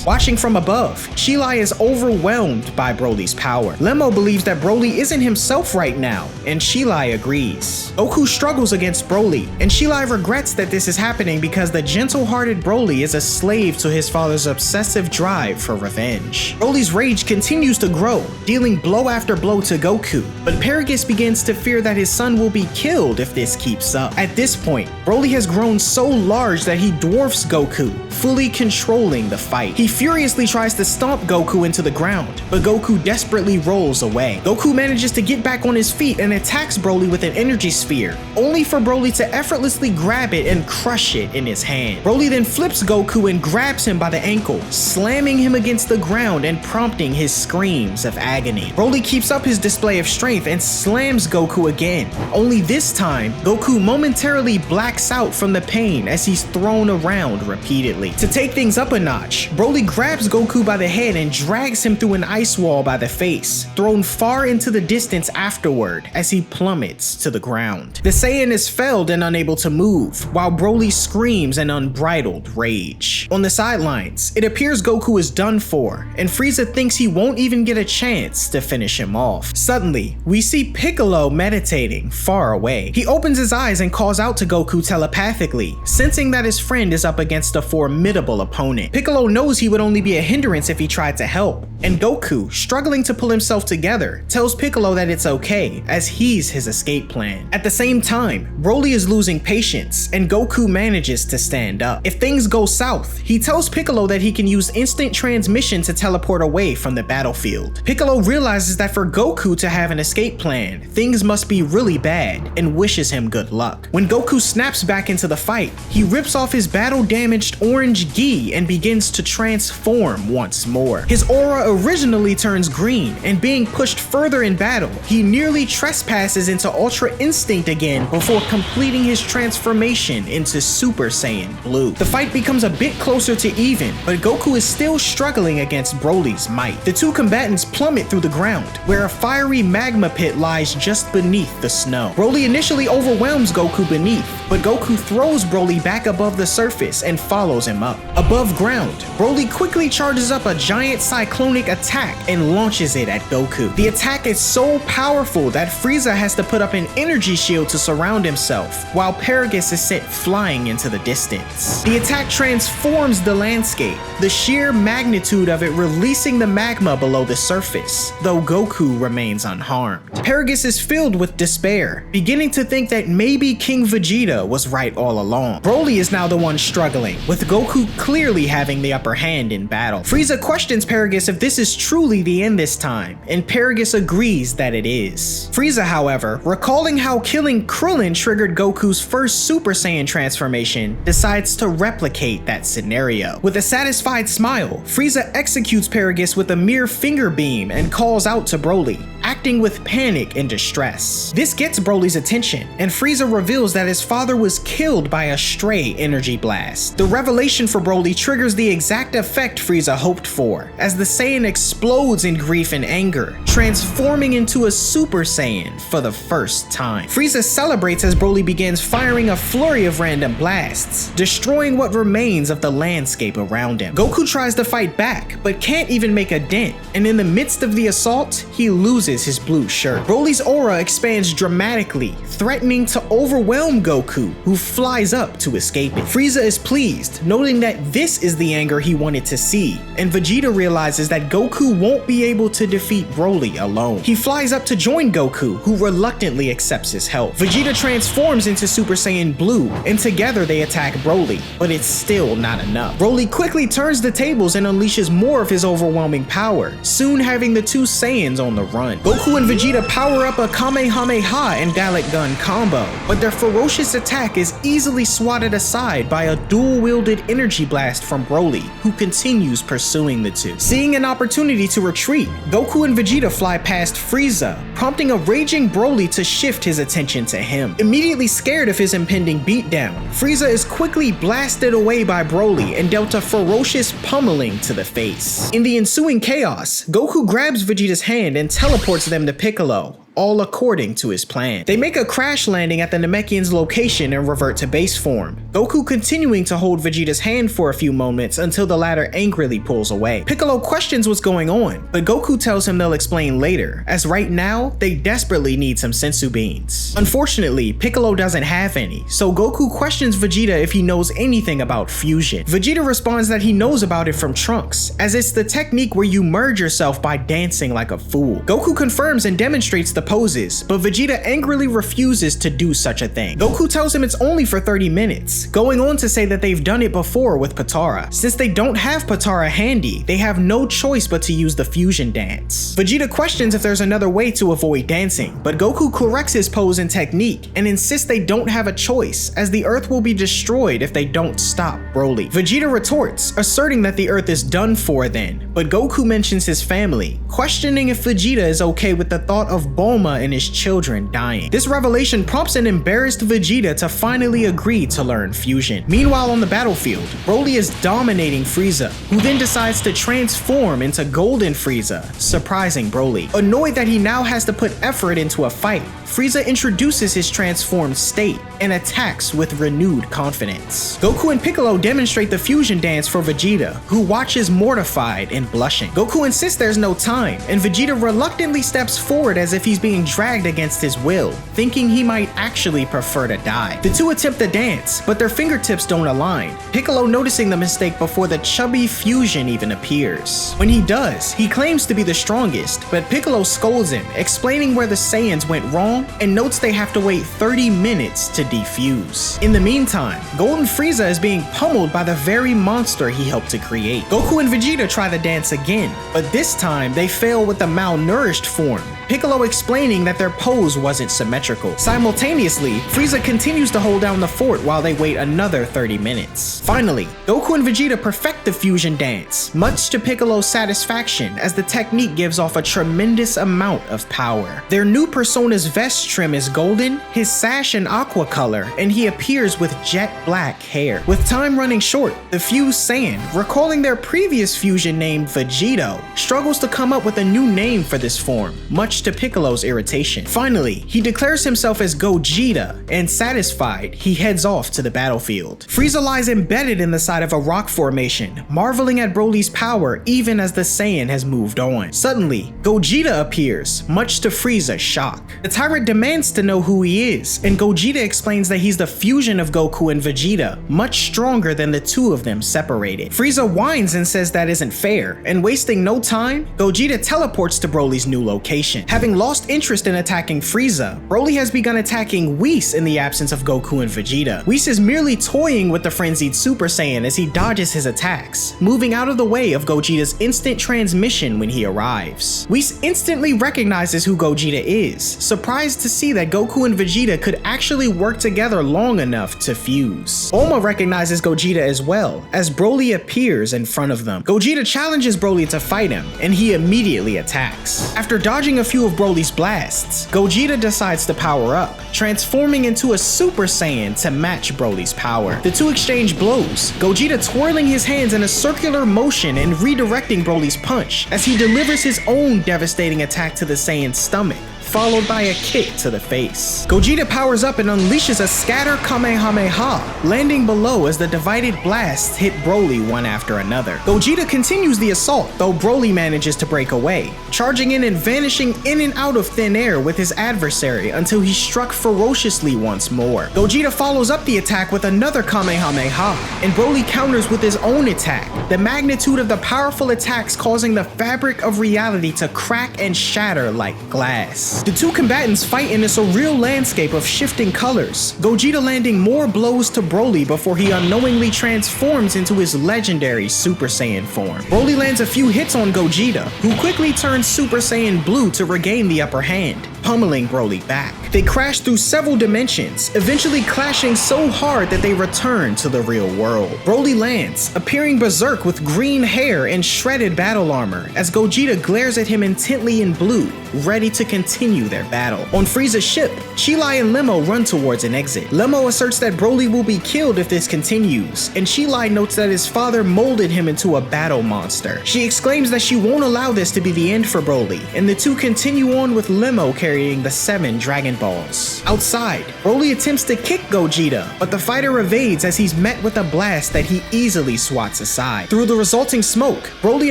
[SPEAKER 1] Watching from above, Chilai is overwhelmed by Broly's power. Lemo believes that Broly isn't himself right now, and Chilai agrees. Goku struggles against Broly, and Chilai regrets that this is happening because the gentle-hearted Broly is a slave to his father's obsessive drive for revenge. Broly's rage continues to grow, dealing blow after blow to Goku, but Paragus begins to fear that his son will be killed if this keeps up. At this point, Broly has grown so large that he dwarfs Goku, fully controlling the fight. He furiously tries to stomp Goku into the ground, but Goku desperately rolls away. Goku manages to get back on his feet and attacks Broly with an energy sphere, only for Broly to effortlessly grab it and crush it in his hand. Broly then flips Goku and grabs him by the ankle, slamming him against the ground and prompting his screams of agony. Broly keeps up his display of strength and slams Goku again, only this time, Goku momentarily blacks out from the pain as he's thrown around repeatedly. To take things up a notch, Broly grabs Goku by the head and drags him through an ice wall by the face, thrown far into the distance afterward as he plummets to the ground. The Saiyan is felled and unable to move, while Broly screams in unbridled rage. On the sidelines, it appears Goku is done for, and Frieza thinks he won't even get a chance to finish him off. Suddenly, we see Piccolo meditating far away. He opens his eyes and calls out to Goku telepathically, sensing that his friend is up against a formidable opponent. Piccolo knows he would only be a hindrance if he tried to help, and Goku, struggling to pull himself together, tells Piccolo that it's okay, as he's his escape plan. At the same time, Broly is losing patience, and Goku manages to stand up. If things go south, he tells Piccolo that he can use instant transmission to teleport away from the battlefield. Piccolo realizes that for Goku to have an escape plan, things must be really bad, and wishes him good luck. When Goku snaps back into the fight, he rips off his battle-damaged orange gi and begins to transform once more. His aura originally turns green, and being pushed further in battle, he nearly trespasses into Ultra Instinct again before completing his transformation into Super Saiyan Blue. The fight becomes a bit closer to even, but Goku is still struggling against Broly's might. The two combatants plummet through the ground, where a fiery magma pit lies just beneath the snow. Broly initially overwhelms Goku beneath, but Goku throws Broly back above the surface and follows him up. Above ground, Broly quickly charges up a giant cyclonic attack and launches it at Goku. The attack is so powerful that Frieza has to put up an energy shield to surround himself, while Paragus is sent flying into the distance. The attack transforms the landscape, the sheer magnitude of it releasing the magma below the surface, though Goku remains unharmed. Paragus is filled with despair, beginning to think that maybe King Vegeta was right all along. Broly is now the one struggling, with Goku clearly having the upper hand in battle. Frieza questions Paragus if this is truly the end this time, and Paragus agrees that it is. Frieza, however, recalling how killing Krillin triggered Goku's first Super Saiyan transformation, decides to replicate that scenario. With a satisfied smile, Frieza executes Paragus with a mere finger beam and calls out to Broly, acting with panic and distress. This gets Broly's attention, and Frieza reveals that his father was killed by a stray energy blast. The revelation for Broly triggers the exact effect Frieza hoped for, as the Saiyan explodes in grief and anger, transforming into a Super Saiyan for the first time. Frieza celebrates as Broly begins firing a flurry of random blasts, destroying what remains of the landscape around him. Goku tries to fight back, but can't even make a dent, and in the midst of the assault, he loses his blue shirt. Broly's aura expands dramatically, threatening to overwhelm Goku, who flies up to escape it. Frieza is pleased, noting that this is the anger he wanted to see, and Vegeta realizes that Goku won't be able to defeat Broly alone. He flies up to join Goku, who reluctantly accepts his help. Vegeta transforms into Super Saiyan Blue, and together they attack Broly, but it's still not enough. Broly quickly turns the tables and unleashes more of his overwhelming power, soon having the two Saiyans on the run. Goku Goku and Vegeta power up a Kamehameha and Dalek Gun combo, but their ferocious attack is easily swatted aside by a dual-wielded energy blast from Broly, who continues pursuing the two. Seeing an opportunity to retreat, Goku and Vegeta fly past Frieza, prompting a raging Broly to shift his attention to him. Immediately scared of his impending beatdown, Frieza is quickly blasted away by Broly and dealt a ferocious pummeling to the face. In the ensuing chaos, Goku grabs Vegeta's hand and teleports them to Piccolo, all according to his plan. They make a crash landing at the Namekian's location and revert to base form, Goku continuing to hold Vegeta's hand for a few moments until the latter angrily pulls away. Piccolo questions what's going on, but Goku tells him they'll explain later, as right now, they desperately need some sensu beans. Unfortunately, Piccolo doesn't have any, so Goku questions Vegeta if he knows anything about fusion. Vegeta responds that he knows about it from Trunks, as it's the technique where you merge yourself by dancing like a fool. Goku confirms and demonstrates the poses, but Vegeta angrily refuses to do such a thing. Goku tells him it's only for 30 minutes, going on to say that they've done it before with Potara. Since they don't have Potara handy, they have no choice but to use the fusion dance. Vegeta questions if there's another way to avoid dancing, but Goku corrects his pose and technique and insists they don't have a choice, as the Earth will be destroyed if they don't stop Broly. Vegeta retorts, asserting that the Earth is done for then, but Goku mentions his family, questioning if Vegeta is okay with the thought of Bulma and his children dying. This revelation prompts an embarrassed Vegeta to finally agree to learn fusion. Meanwhile, on the battlefield, Broly is dominating Frieza, who then decides to transform into Golden Frieza, surprising Broly. Annoyed that he now has to put effort into a fight, Frieza introduces his transformed state and attacks with renewed confidence. Goku and Piccolo demonstrate the fusion dance for Vegeta, who watches mortified and blushing. Goku insists there's no time, and Vegeta reluctantly steps forward as if he's being dragged against his will, thinking he might actually prefer to die. The two attempt the dance, but their fingertips don't align, Piccolo noticing the mistake before the chubby fusion even appears. When he does, he claims to be the strongest, but Piccolo scolds him, explaining where the Saiyans went wrong and notes they have to wait 30 minutes to defuse. In the meantime, Golden Frieza is being pummeled by the very monster he helped to create. Goku and Vegeta try the dance again, but this time they fail with the malnourished form, Piccolo explaining that their pose wasn't symmetrical. Simultaneously, Frieza continues to hold down the fort while they wait another 30 minutes. Finally, Goku and Vegeta perfect the fusion dance, much to Piccolo's satisfaction, as the technique gives off a tremendous amount of power. Their new persona's vest trim is golden, his sash an aqua color, and he appears with jet black hair. With time running short, the fused Saiyan, recalling their previous fusion named Vegito, struggles to come up with a new name for this form, much to Piccolo's irritation. Finally, he declares himself as Gogeta, and satisfied, he heads off to the battlefield. Frieza lies embedded in the side of a rock formation, marveling at Broly's power even as the Saiyan has moved on. Suddenly, Gogeta appears, much to Frieza's shock. The tyrant demands to know who he is, and Gogeta explains that he's the fusion of Goku and Vegeta, much stronger than the two of them separated. Frieza whines and says that isn't fair, and wasting no time, Gogeta teleports to Broly's new location. Having lost interest in attacking Frieza, Broly has begun attacking Whis in the absence of Goku and Vegeta. Whis is merely toying with the frenzied Super Saiyan as he dodges his attacks, moving out of the way of Gogeta's instant transmission when he arrives. Whis instantly recognizes who Gogeta is, surprised to see that Goku and Vegeta could actually work together long enough to fuse. Bulma recognizes Gogeta as well, as Broly appears in front of them. Gogeta challenges Broly to fight him, and he immediately attacks. After dodging a few of Broly's blasts, Gogeta decides to power up, transforming into a Super Saiyan to match Broly's power. The two exchange blows, Gogeta twirling his hands in a circular motion and redirecting Broly's punch as he delivers his own devastating attack to the Saiyan's stomach, followed by a kick to the face. Gogeta powers up and unleashes a scatter Kamehameha, landing below as the divided blasts hit Broly one after another. Gogeta continues the assault, though Broly manages to break away, charging in and vanishing in and out of thin air with his adversary until he's struck ferociously once more. Gogeta follows up the attack with another Kamehameha, and Broly counters with his own attack, the magnitude of the powerful attacks causing the fabric of reality to crack and shatter like glass. The two combatants fight in a surreal landscape of shifting colors, Gogeta landing more blows to Broly before he unknowingly transforms into his legendary Super Saiyan form. Broly lands a few hits on Gogeta, who quickly turns Super Saiyan Blue to regain the upper hand, pummeling Broly back. They crash through several dimensions, eventually clashing so hard that they return to the real world. Broly lands, appearing berserk with green hair and shredded battle armor, as Gogeta glares at him intently in blue, ready to continue their battle. On Frieza's ship, Cheelai and Lemo run towards an exit. Lemo asserts that Broly will be killed if this continues, and Cheelai notes that his father molded him into a battle monster. She exclaims that she won't allow this to be the end for Broly, and the two continue on with Lemo carrying the 7 Dragon Balls. Outside, Broly attempts to kick Gogeta, but the fighter evades as he's met with a blast that he easily swats aside. Through the resulting smoke, Broly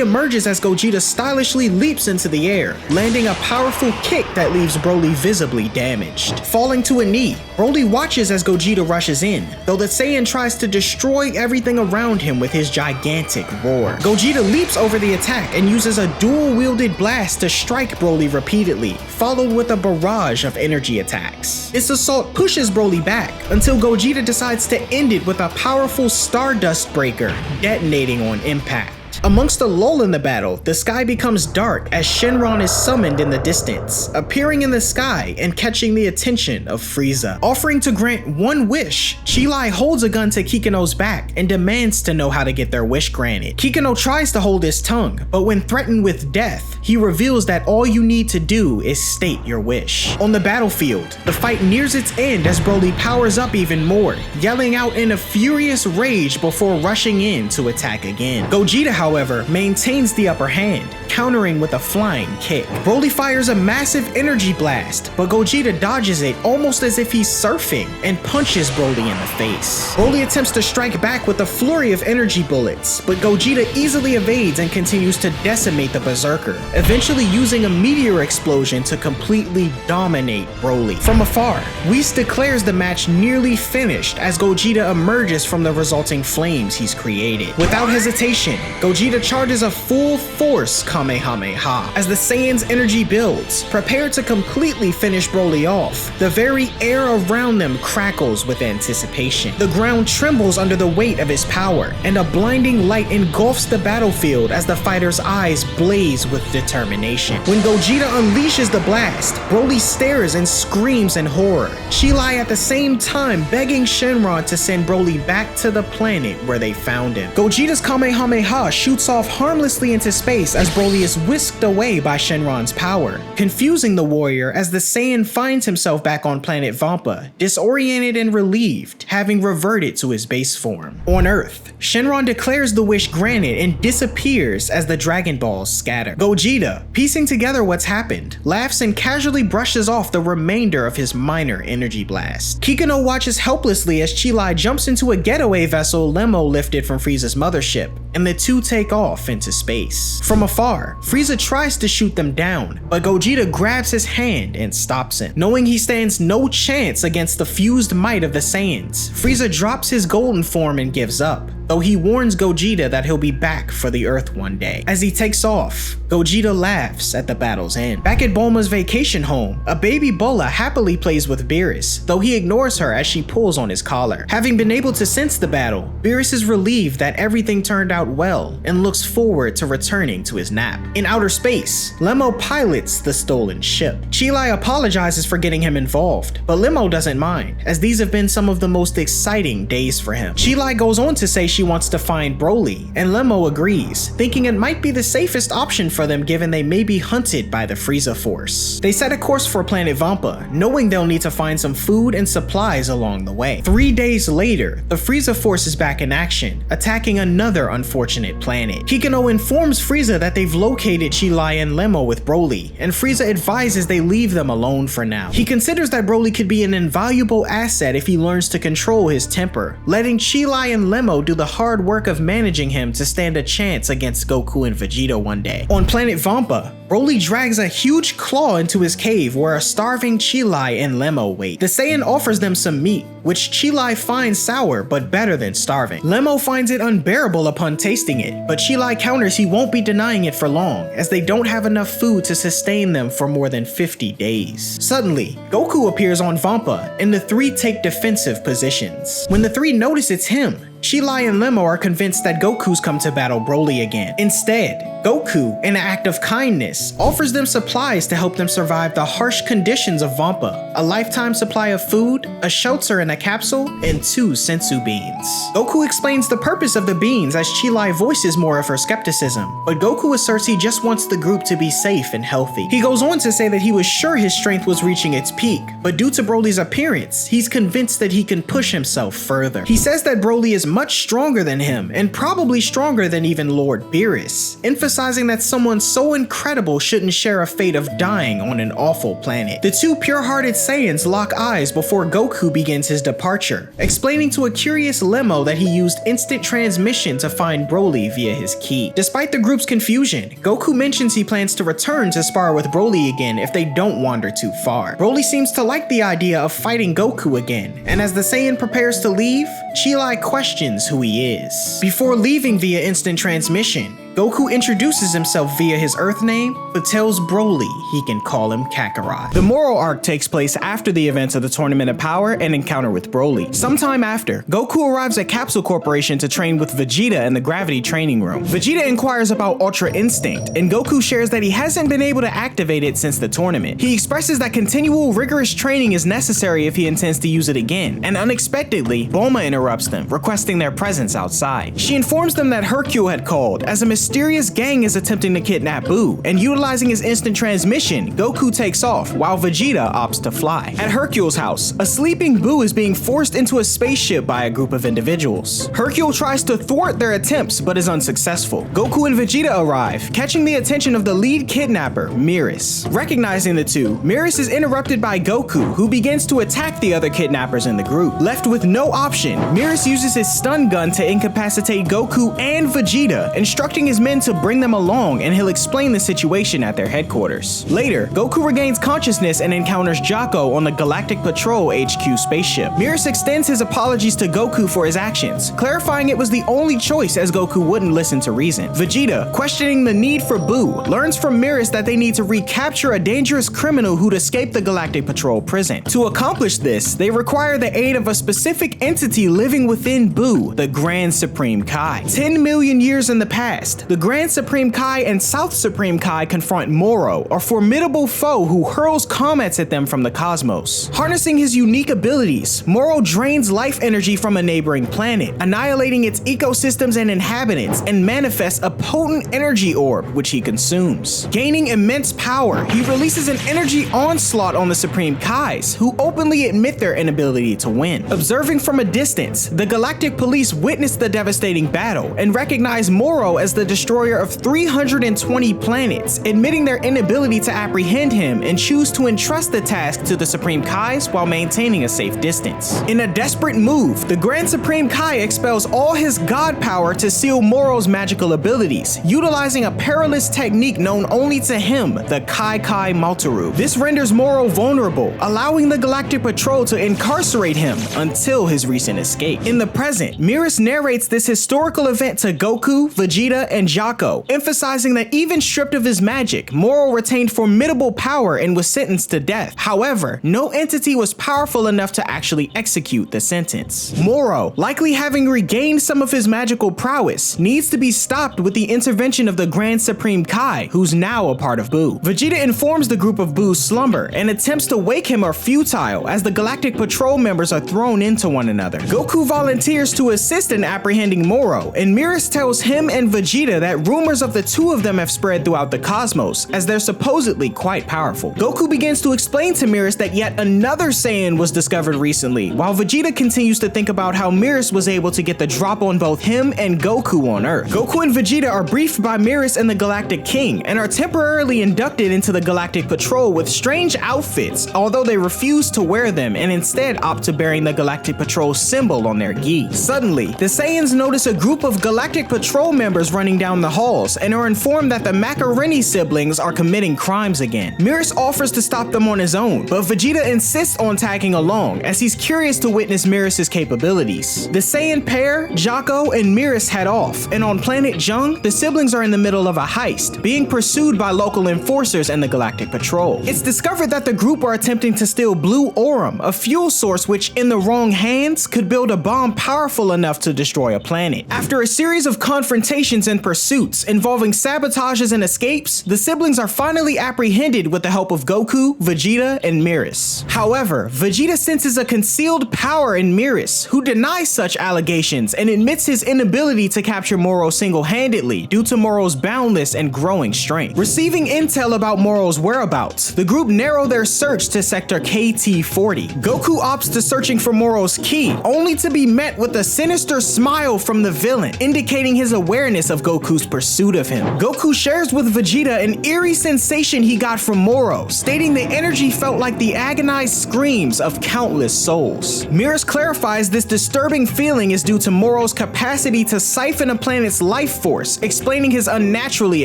[SPEAKER 1] emerges as Gogeta stylishly leaps into the air, landing a powerful kick that leaves Broly visibly damaged. Falling to a knee, Broly watches as Gogeta rushes in, though the Saiyan tries to destroy everything around him with his gigantic roar. Gogeta leaps over the attack and uses a dual-wielded blast to strike Broly repeatedly, followed with a barrage of energy attacks. This assault pushes Broly back until Gogeta decides to end it with a powerful Stardust Breaker, detonating on impact. Amongst the lull in the battle, the sky becomes dark as Shenron is summoned in the distance, appearing in the sky and catching the attention of Frieza. Offering to grant one wish, Cheelai holds a gun to Kikuno's back and demands to know how to get their wish granted. Kikuno tries to hold his tongue, but when threatened with death, he reveals that all you need to do is state your wish. On the battlefield, the fight nears its end as Broly powers up even more, yelling out in a furious rage before rushing in to attack again. Gogeta, however, maintains the upper hand, countering with a flying kick. Broly fires a massive energy blast, but Gogeta dodges it almost as if he's surfing and punches Broly in the face. Broly attempts to strike back with a flurry of energy bullets, but Gogeta easily evades and continues to decimate the Berserker, eventually using a meteor explosion to completely dominate Broly. From afar, Whis declares the match nearly finished as Gogeta emerges from the resulting flames he's created. Without hesitation, Gogeta charges a full force Kamehameha. As the Saiyans' energy builds, prepared to completely finish Broly off, the very air around them crackles with anticipation. The ground trembles under the weight of his power, and a blinding light engulfs the battlefield as the fighter's eyes blaze with determination. When Gogeta unleashes the blast, Broly stares and screams in horror, Cheelai at the same time begging Shenron to send Broly back to the planet where they found him. Gogeta's Kamehameha shoots off harmlessly into space as Broly is whisked away by Shenron's power, confusing the warrior as the Saiyan finds himself back on planet Vampa, disoriented and relieved, having reverted to his base form. On Earth, Shenron declares the wish granted and disappears as the Dragon Balls scatter. Gogeta, piecing together what's happened, laughs and casually brushes off the remainder of his minor energy blast. Kikuno watches helplessly as Cheelai jumps into a getaway vessel Lemo lifted from Frieza's mothership, and the two take off into space. From afar, Frieza tries to shoot them down, but Gogeta grabs his hand and stops him. Knowing he stands no chance against the fused might of the Saiyans, Frieza drops his golden form and gives up, though he warns Gogeta that he'll be back for the Earth one day. As he takes off, Gogeta laughs at the battle's end. Back at Bulma's vacation home, a baby Bola happily plays with Beerus, though he ignores her as she pulls on his collar. Having been able to sense the battle, Beerus is relieved that everything turned out well and looks forward to returning to his nap. In outer space, Lemo pilots the stolen ship. Cheelai apologizes for getting him involved, but Lemo doesn't mind, as these have been some of the most exciting days for him. Cheelai goes on to say she wants to find Broly, and Lemo agrees, thinking it might be the safest option for them given they may be hunted by the Frieza force. They set a course for planet Vampa, knowing they'll need to find some food and supplies along the way. 3 days later, the Frieza force is back in action, attacking another unfortunate planet. Kikuno informs Frieza that they've located Cheelai and Lemo with Broly, and Frieza advises they leave them alone for now. He considers that Broly could be an invaluable asset if he learns to control his temper, letting Cheelai and Lemo do the hard work of managing him to stand a chance against Goku and Vegeta one day. On planet Vampa, Broly drags a huge claw into his cave where a starving Chilai and Lemo wait. The Saiyan offers them some meat, which Chilai finds sour but better than starving. Lemo finds it unbearable upon tasting it, but Chilai counters he won't be denying it for long, as they don't have enough food to sustain them for more than 50 days. Suddenly, Goku appears on Vampa, and the three take defensive positions. When the three notice it's him, Chilai and Lemo are convinced that Goku's come to battle Broly again. Instead, Goku, in an act of kindness, offers them supplies to help them survive the harsh conditions of Vampa, a lifetime supply of food, a shelter in a capsule, and 2 sensu beans. Goku explains the purpose of the beans as Chilai voices more of her skepticism, but Goku asserts he just wants the group to be safe and healthy. He goes on to say that he was sure his strength was reaching its peak, but due to Broly's appearance, he's convinced that he can push himself further. He says that Broly is much stronger than him, and probably stronger than even Lord Beerus, emphasizing that someone so incredible shouldn't share a fate of dying on an awful planet. The two pure-hearted Saiyans lock eyes before Goku begins his departure, explaining to a curious Lemo that he used instant transmission to find Broly via his ki. Despite the group's confusion, Goku mentions he plans to return to spar with Broly again if they don't wander too far. Broly seems to like the idea of fighting Goku again, and as the Saiyan prepares to leave, Chilai questions who he is. Before leaving via instant transmission, Goku introduces himself via his Earth name, but tells Broly he can call him Kakarot. The Moro arc takes place after the events of the Tournament of Power and encounter with Broly. Sometime after, Goku arrives at Capsule Corporation to train with Vegeta in the Gravity Training Room. Vegeta inquires about Ultra Instinct, and Goku shares that he hasn't been able to activate it since the tournament. He expresses that continual rigorous training is necessary if he intends to use it again, and unexpectedly, Bulma interrupts them, requesting their presence outside. She informs them that Hercule had called, as a mysterious gang is attempting to kidnap Buu, and utilizing his instant transmission, Goku takes off while Vegeta opts to fly. At Hercule's house, a sleeping Buu is being forced into a spaceship by a group of individuals. Hercule tries to thwart their attempts but is unsuccessful. Goku and Vegeta arrive, catching the attention of the lead kidnapper, Beerus. Recognizing the two, Beerus is interrupted by Goku, who begins to attack the other kidnappers in the group. Left with no option, Beerus uses his stun gun to incapacitate Goku and Vegeta, instructing his men to bring them along, and he'll explain the situation at their headquarters. Later, Goku regains consciousness and encounters Jaco on the Galactic Patrol HQ spaceship. Beerus extends his apologies to Goku for his actions, clarifying it was the only choice as Goku wouldn't listen to reason. Vegeta, questioning the need for Buu, learns from Beerus that they need to recapture a dangerous criminal who'd escaped the Galactic Patrol prison. To accomplish this, they require the aid of a specific entity living within Buu, the Grand Supreme Kai. 10 million years in the past, the Grand Supreme Kai and South Supreme Kai confront Moro, a formidable foe who hurls comets at them from the cosmos. Harnessing his unique abilities, Moro drains life energy from a neighboring planet, annihilating its ecosystems and inhabitants, and manifests a potent energy orb, which he consumes. Gaining immense power, he releases an energy onslaught on the Supreme Kais, who openly admit their inability to win. Observing from a distance, the Galactic Police witness the devastating battle and recognize Moro as the destroyer of 320 planets, admitting their inability to apprehend him, and choose to entrust the task to the Supreme Kais while maintaining a safe distance. In a desperate move, the Grand Supreme Kai expels all his god power to seal Moro's magical abilities, utilizing a perilous technique known only to him, the Kai Kai Maltaru. This renders Moro vulnerable, allowing the Galactic Patrol to incarcerate him until his recent escape. In the present, Beerus narrates this historical event to Goku, Vegeta, and Jaco, emphasizing that even stripped of his magic, Moro retained formidable power and was sentenced to death. However, no entity was powerful enough to actually execute the sentence. Moro, likely having regained some of his magical prowess, needs to be stopped with the intervention of the Grand Supreme Kai, who's now a part of Buu. Vegeta informs the group of Buu's slumber, and attempts to wake him are futile as the Galactic Patrol members are thrown into one another. Goku volunteers to assist in apprehending Moro, and Beerus tells him and Vegeta that rumors of the two of them have spread throughout the cosmos, as they're supposedly quite powerful. Goku begins to explain to Beerus that yet another Saiyan was discovered recently, while Vegeta continues to think about how Beerus was able to get the drop on both him and Goku on Earth. Goku and Vegeta are briefed by Beerus and the Galactic King, and are temporarily inducted into the Galactic Patrol with strange outfits, although they refuse to wear them and instead opt to bearing the Galactic Patrol symbol on their gi. Suddenly, the Saiyans notice a group of Galactic Patrol members running running down the halls and are informed that the Macaroni siblings are committing crimes again. Beerus offers to stop them on his own, but Vegeta insists on tagging along as he's curious to witness Beerus' capabilities. The Saiyan pair, Jocko and Beerus head off, and on planet Jung, the siblings are in the middle of a heist, being pursued by local enforcers and the Galactic Patrol. It's discovered that the group are attempting to steal blue aurum, a fuel source which, in the wrong hands, could build a bomb powerful enough to destroy a planet. After a series of confrontations and pursuits involving sabotages and escapes, the siblings are finally apprehended with the help of Goku, Vegeta, and Beerus. However, Vegeta senses a concealed power in Beerus, who denies such allegations and admits his inability to capture Moro single-handedly due to Moro's boundless and growing strength. Receiving intel about Moro's whereabouts, the group narrow their search to sector KT-40. Goku opts to searching for Moro's key, only to be met with a sinister smile from the villain, indicating his awareness of Goku's pursuit of him. Goku shares with Vegeta an eerie sensation he got from Moro, stating the energy felt like the agonized screams of countless souls. Beerus clarifies this disturbing feeling is due to Moro's capacity to siphon a planet's life force, explaining his unnaturally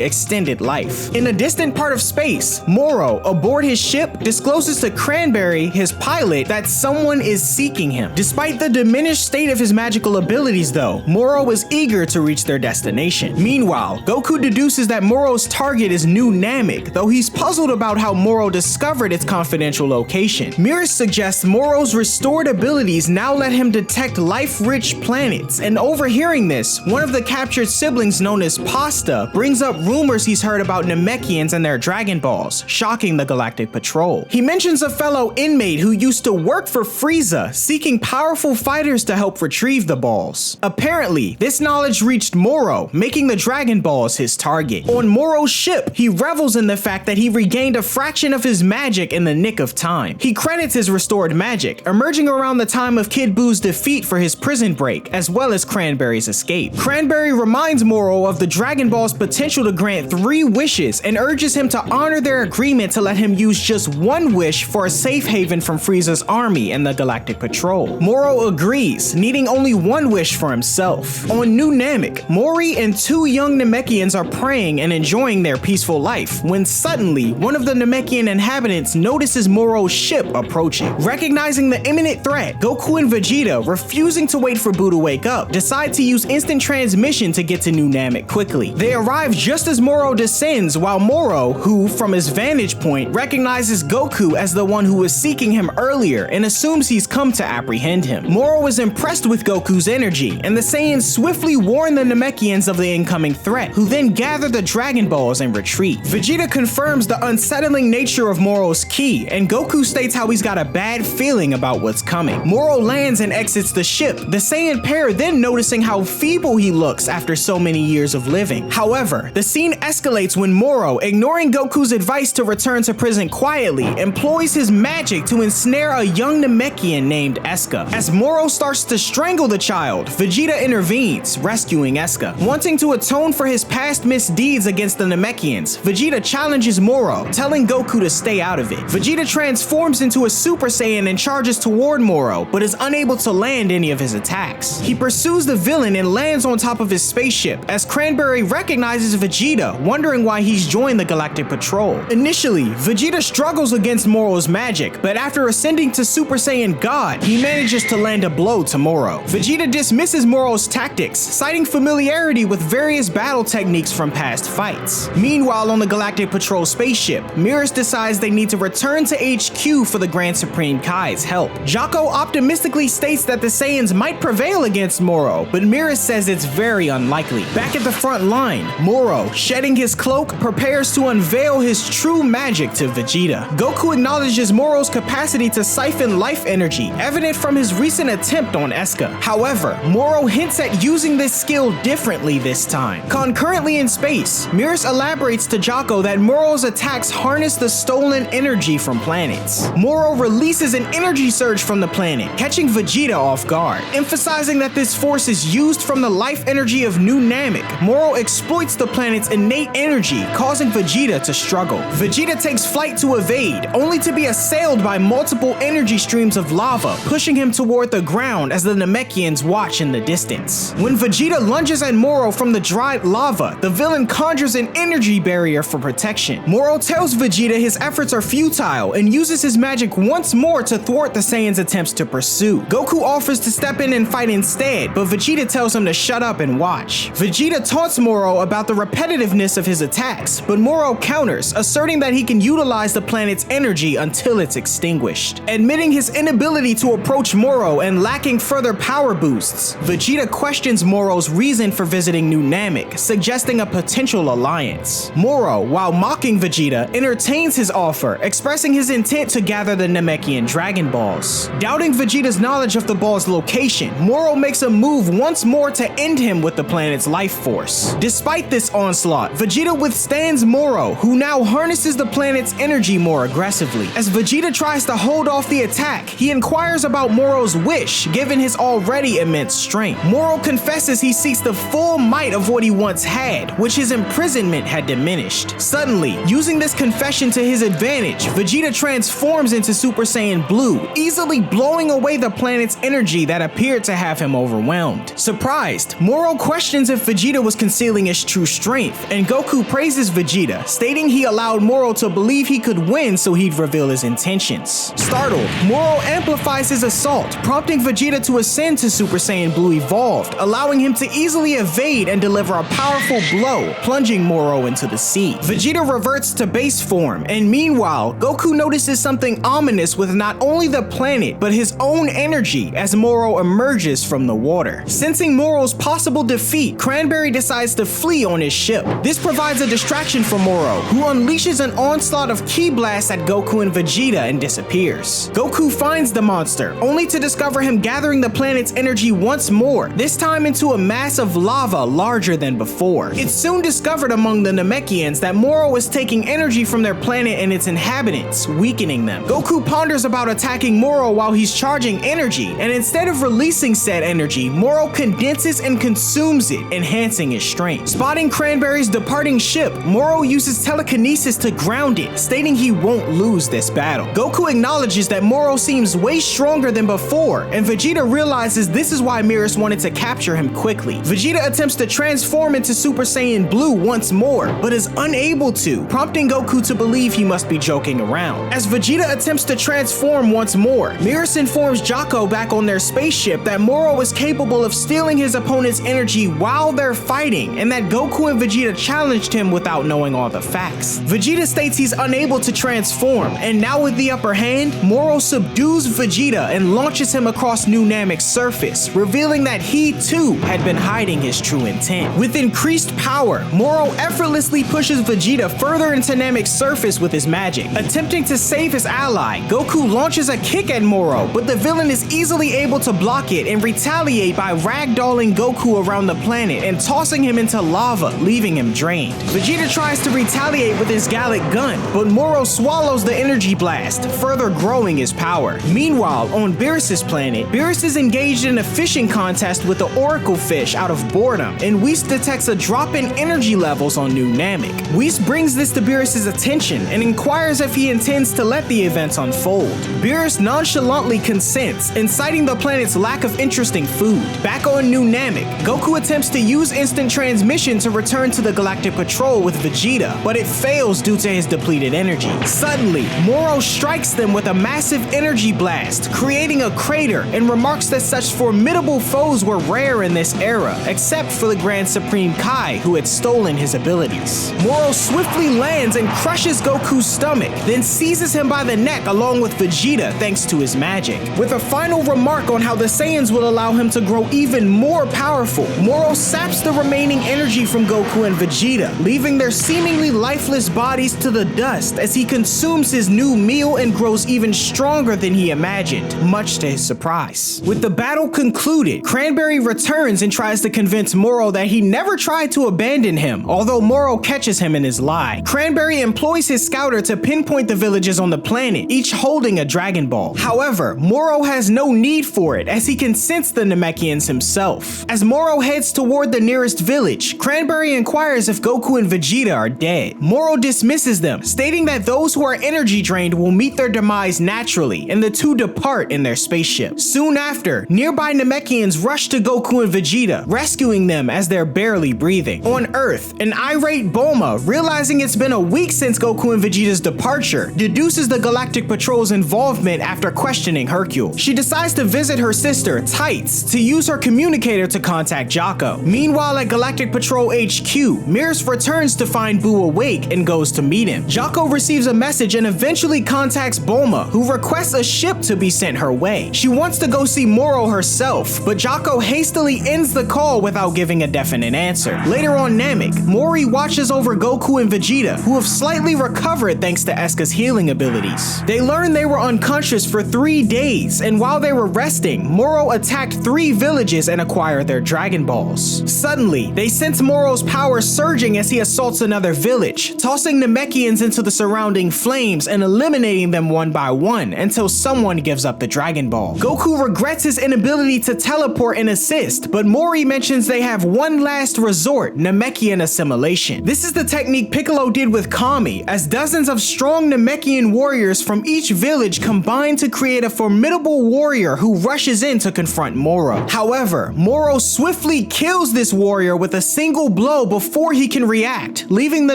[SPEAKER 1] extended life. In a distant part of space, Moro, aboard his ship, discloses to Cranberry, his pilot, that someone is seeking him. Despite the diminished state of his magical abilities though, Moro is eager to reach their destination. Meanwhile, Goku deduces that Moro's target is New Namek, though he's puzzled about how Moro discovered its confidential location. Beerus suggests Moro's restored abilities now let him detect life-rich planets, and overhearing this, one of the captured siblings known as Pasta brings up rumors he's heard about Namekians and their Dragon Balls, shocking the Galactic Patrol. He mentions a fellow inmate who used to work for Frieza, seeking powerful fighters to help retrieve the balls. Apparently, this knowledge reached Moro, making the Dragon Balls his target. On Moro's ship, he revels in the fact that he regained a fraction of his magic in the nick of time. He credits his restored magic, emerging around the time of Kid Buu's defeat for his prison break, as well as Cranberry's escape. Cranberry reminds Moro of the Dragon Ball's potential to grant 3 wishes and urges him to honor their agreement to let him use just 1 wish for a safe haven from Frieza's army and the Galactic Patrol. Moro agrees, needing only 1 wish for himself. On New Namek, Mori and 2 young Namekians are praying and enjoying their peaceful life when suddenly one of the Namekian inhabitants notices Moro's ship approaching. Recognizing the imminent threat, Goku and Vegeta, refusing to wait for Buu to wake up, decide to use instant transmission to get to New Namek quickly. They arrive just as Moro descends, while Moro, who from his vantage point recognizes Goku as the one who was seeking him earlier and assumes he's come to apprehend him. Moro is impressed with Goku's energy, and the Saiyans swiftly warn the Namekians of the incoming threat, who then gather the Dragon Balls and retreat. Vegeta confirms the unsettling nature of Moro's ki, and Goku states how he's got a bad feeling about what's coming. Moro lands and exits the ship, the Saiyan pair then noticing how feeble he looks after so many years of living. However, the scene escalates when Moro, ignoring Goku's advice to return to prison quietly, employs his magic to ensnare a young Namekian named Eska. As Moro starts to strangle the child, Vegeta intervenes, rescuing Eska. Wanting to atone for his past misdeeds against the Namekians, Vegeta challenges Moro, telling Goku to stay out of it. Vegeta transforms into a Super Saiyan and charges toward Moro, but is unable to land any of his attacks. He pursues the villain and lands on top of his spaceship, as Cranberry recognizes Vegeta, wondering why he's joined the Galactic Patrol. Initially, Vegeta struggles against Moro's magic, but after ascending to Super Saiyan God, he manages to land a blow to Moro. Vegeta dismisses Moro's tactics, citing familiarity with various battle techniques from past fights. Meanwhile, on the Galactic Patrol spaceship, Beerus decides they need to return to HQ for the Grand Supreme Kai's help. Jocko optimistically states that the Saiyans might prevail against Moro, but Beerus says it's very unlikely. Back at the front line, Moro, shedding his cloak, prepares to unveil his true magic to Vegeta. Goku acknowledges Moro's capacity to siphon life energy, evident from his recent attempt on Eska. However, Moro hints at using this skill differently this time. Concurrently in space, Beerus elaborates to Jocko that Moro's attacks harness the stolen energy from planets. Moro releases an energy surge from the planet, catching Vegeta off guard. Emphasizing that this force is used from the life energy of New Namek, Moro exploits the planet's innate energy, causing Vegeta to struggle. Vegeta takes flight to evade, only to be assailed by multiple energy streams of lava, pushing him toward the ground as the Namekians watch in the distance. When Vegeta lunges at Moro from the the dried lava, the villain conjures an energy barrier for protection. Moro tells Vegeta his efforts are futile and uses his magic once more to thwart the Saiyans' attempts to pursue. Goku offers to step in and fight instead, but Vegeta tells him to shut up and watch. Vegeta taunts Moro about the repetitiveness of his attacks, but Moro counters, asserting that he can utilize the planet's energy until it's extinguished. Admitting his inability to approach Moro and lacking further power boosts, Vegeta questions Moro's reason for visiting New Namek, suggesting a potential alliance. Moro, while mocking Vegeta, entertains his offer, expressing his intent to gather the Namekian Dragon Balls. Doubting Vegeta's knowledge of the ball's location, Moro makes a move once more to end him with the planet's life force. Despite this onslaught, Vegeta withstands Moro, who now harnesses the planet's energy more aggressively. As Vegeta tries to hold off the attack, he inquires about Moro's wish, given his already immense strength. Moro confesses he seeks the full might of what he once had, which his imprisonment had diminished. Suddenly, using this confession to his advantage, Vegeta transforms into Super Saiyan Blue, easily blowing away the planet's energy that appeared to have him overwhelmed. Surprised, Moro questions if Vegeta was concealing his true strength, and Goku praises Vegeta, stating he allowed Moro to believe he could win so he'd reveal his intentions. Startled, Moro amplifies his assault, prompting Vegeta to ascend to Super Saiyan Blue Evolved, allowing him to easily evade and deliver a powerful blow, plunging Moro into the sea. Vegeta reverts to base form, and meanwhile, Goku notices something ominous with not only the planet, but his own energy as Moro emerges from the water. Sensing Moro's possible defeat, Cranberry decides to flee on his ship. This provides a distraction for Moro, who unleashes an onslaught of ki blasts at Goku and Vegeta and disappears. Goku finds the monster, only to discover him gathering the planet's energy once more, this time into a mass of lava larger than before. It's soon discovered among the Namekians that Moro is taking energy from their planet and its inhabitants, weakening them. Goku ponders about attacking Moro while he's charging energy, and instead of releasing said energy, Moro condenses and consumes it, enhancing his strength. Spotting Cranberry's departing ship, Moro uses telekinesis to ground it, stating he won't lose this battle. Goku acknowledges that Moro seems way stronger than before, and Vegeta realizes this is why Beerus wanted to capture him quickly. Vegeta attempts to transform into Super Saiyan Blue once more, but is unable to, prompting Goku to believe he must be joking around. As Vegeta attempts to transform once more, Beerus informs Jocko back on their spaceship that Moro is capable of stealing his opponent's energy while they're fighting, and that Goku and Vegeta challenged him without knowing all the facts. Vegeta states he's unable to transform, and now with the upper hand, Moro subdues Vegeta and launches him across New Namek's surface, revealing that he too had been hiding his true intent. With increased power, Moro effortlessly pushes Vegeta further into Namek's surface with his magic. Attempting to save his ally, Goku launches a kick at Moro, but the villain is easily able to block it and retaliate by ragdolling Goku around the planet and tossing him into lava, leaving him drained. Vegeta tries to retaliate with his Galactic gun, but Moro swallows the energy blast, further growing his power. Meanwhile, on Beerus' planet, Beerus is engaged in a fishing contest with the Oracle Fish out of boredom, and Whis detects a drop in energy levels on New Namek. Whis brings this to Beerus' attention and inquires if he intends to let the events unfold. Beerus nonchalantly consents, inciting the planet's lack of interesting food. Back on New Namek, Goku attempts to use instant transmission to return to the Galactic Patrol with Vegeta, but it fails due to his depleted energy. Suddenly, Moro strikes them with a massive energy blast, creating a crater, and remarks that such formidable foes were rare in this era, except for the Grand Supreme Kai, who had stolen his abilities. Moro swiftly lands and crushes Goku's stomach, then seizes him by the neck along with Vegeta thanks to his magic. With a final remark on how the Saiyans will allow him to grow even more powerful, Moro saps the remaining energy from Goku and Vegeta, leaving their seemingly lifeless bodies to the dust as he consumes his new meal and grows even stronger than he imagined, much to his surprise. With the battle concluded, Cranberry returns and tries to convince Moro that he never tried to abandon him, although Moro catches him in his lie. Cranberry employs his scouter to pinpoint the villages on the planet, each holding a Dragon Ball. However, Moro has no need for it, as he can sense the Namekians himself. As Moro heads toward the nearest village, Cranberry inquires if Goku and Vegeta are dead. Moro dismisses them, stating that those who are energy drained will meet their demise naturally, and the two depart in their spaceship. Soon after, nearby Namekians rush to Goku and Vegeta, rescuing them as they're barely breathing. On Earth, an irate Bulma, realizing it's been a week since Goku and Vegeta's departure, deduces the Galactic Patrol's involvement after questioning Hercule. She decides to visit her sister, Tights, to use her communicator to contact Jocko. Meanwhile, at Galactic Patrol HQ, Beerus returns to find Boo awake and goes to meet him. Jocko receives a message and eventually contacts Bulma, who requests a ship to be sent her way. She wants to go see Moro herself, but Jocko hastily ends the call without giving a definite answer. Later on Namek, Mori watches over Goku and Vegeta, who have slightly recovered thanks to Eska's healing abilities. They learn they were unconscious for 3 days, and while they were resting, Moro attacked 3 villages and acquired their Dragon Balls. Suddenly, they sense Moro's power surging as he assaults another village, tossing Namekians into the surrounding flames and eliminating them one by one until someone gives up the Dragon Ball. Goku regrets his inability to teleport and assist, but Mori mentions they have one last resort, Namekian assimilation. This is the technique Piccolo did with Kami, as dozens of strong Namekian warriors from each village combine to create a formidable warrior who rushes in to confront Moro. However, Moro swiftly kills this warrior with a single blow before he can react, leaving the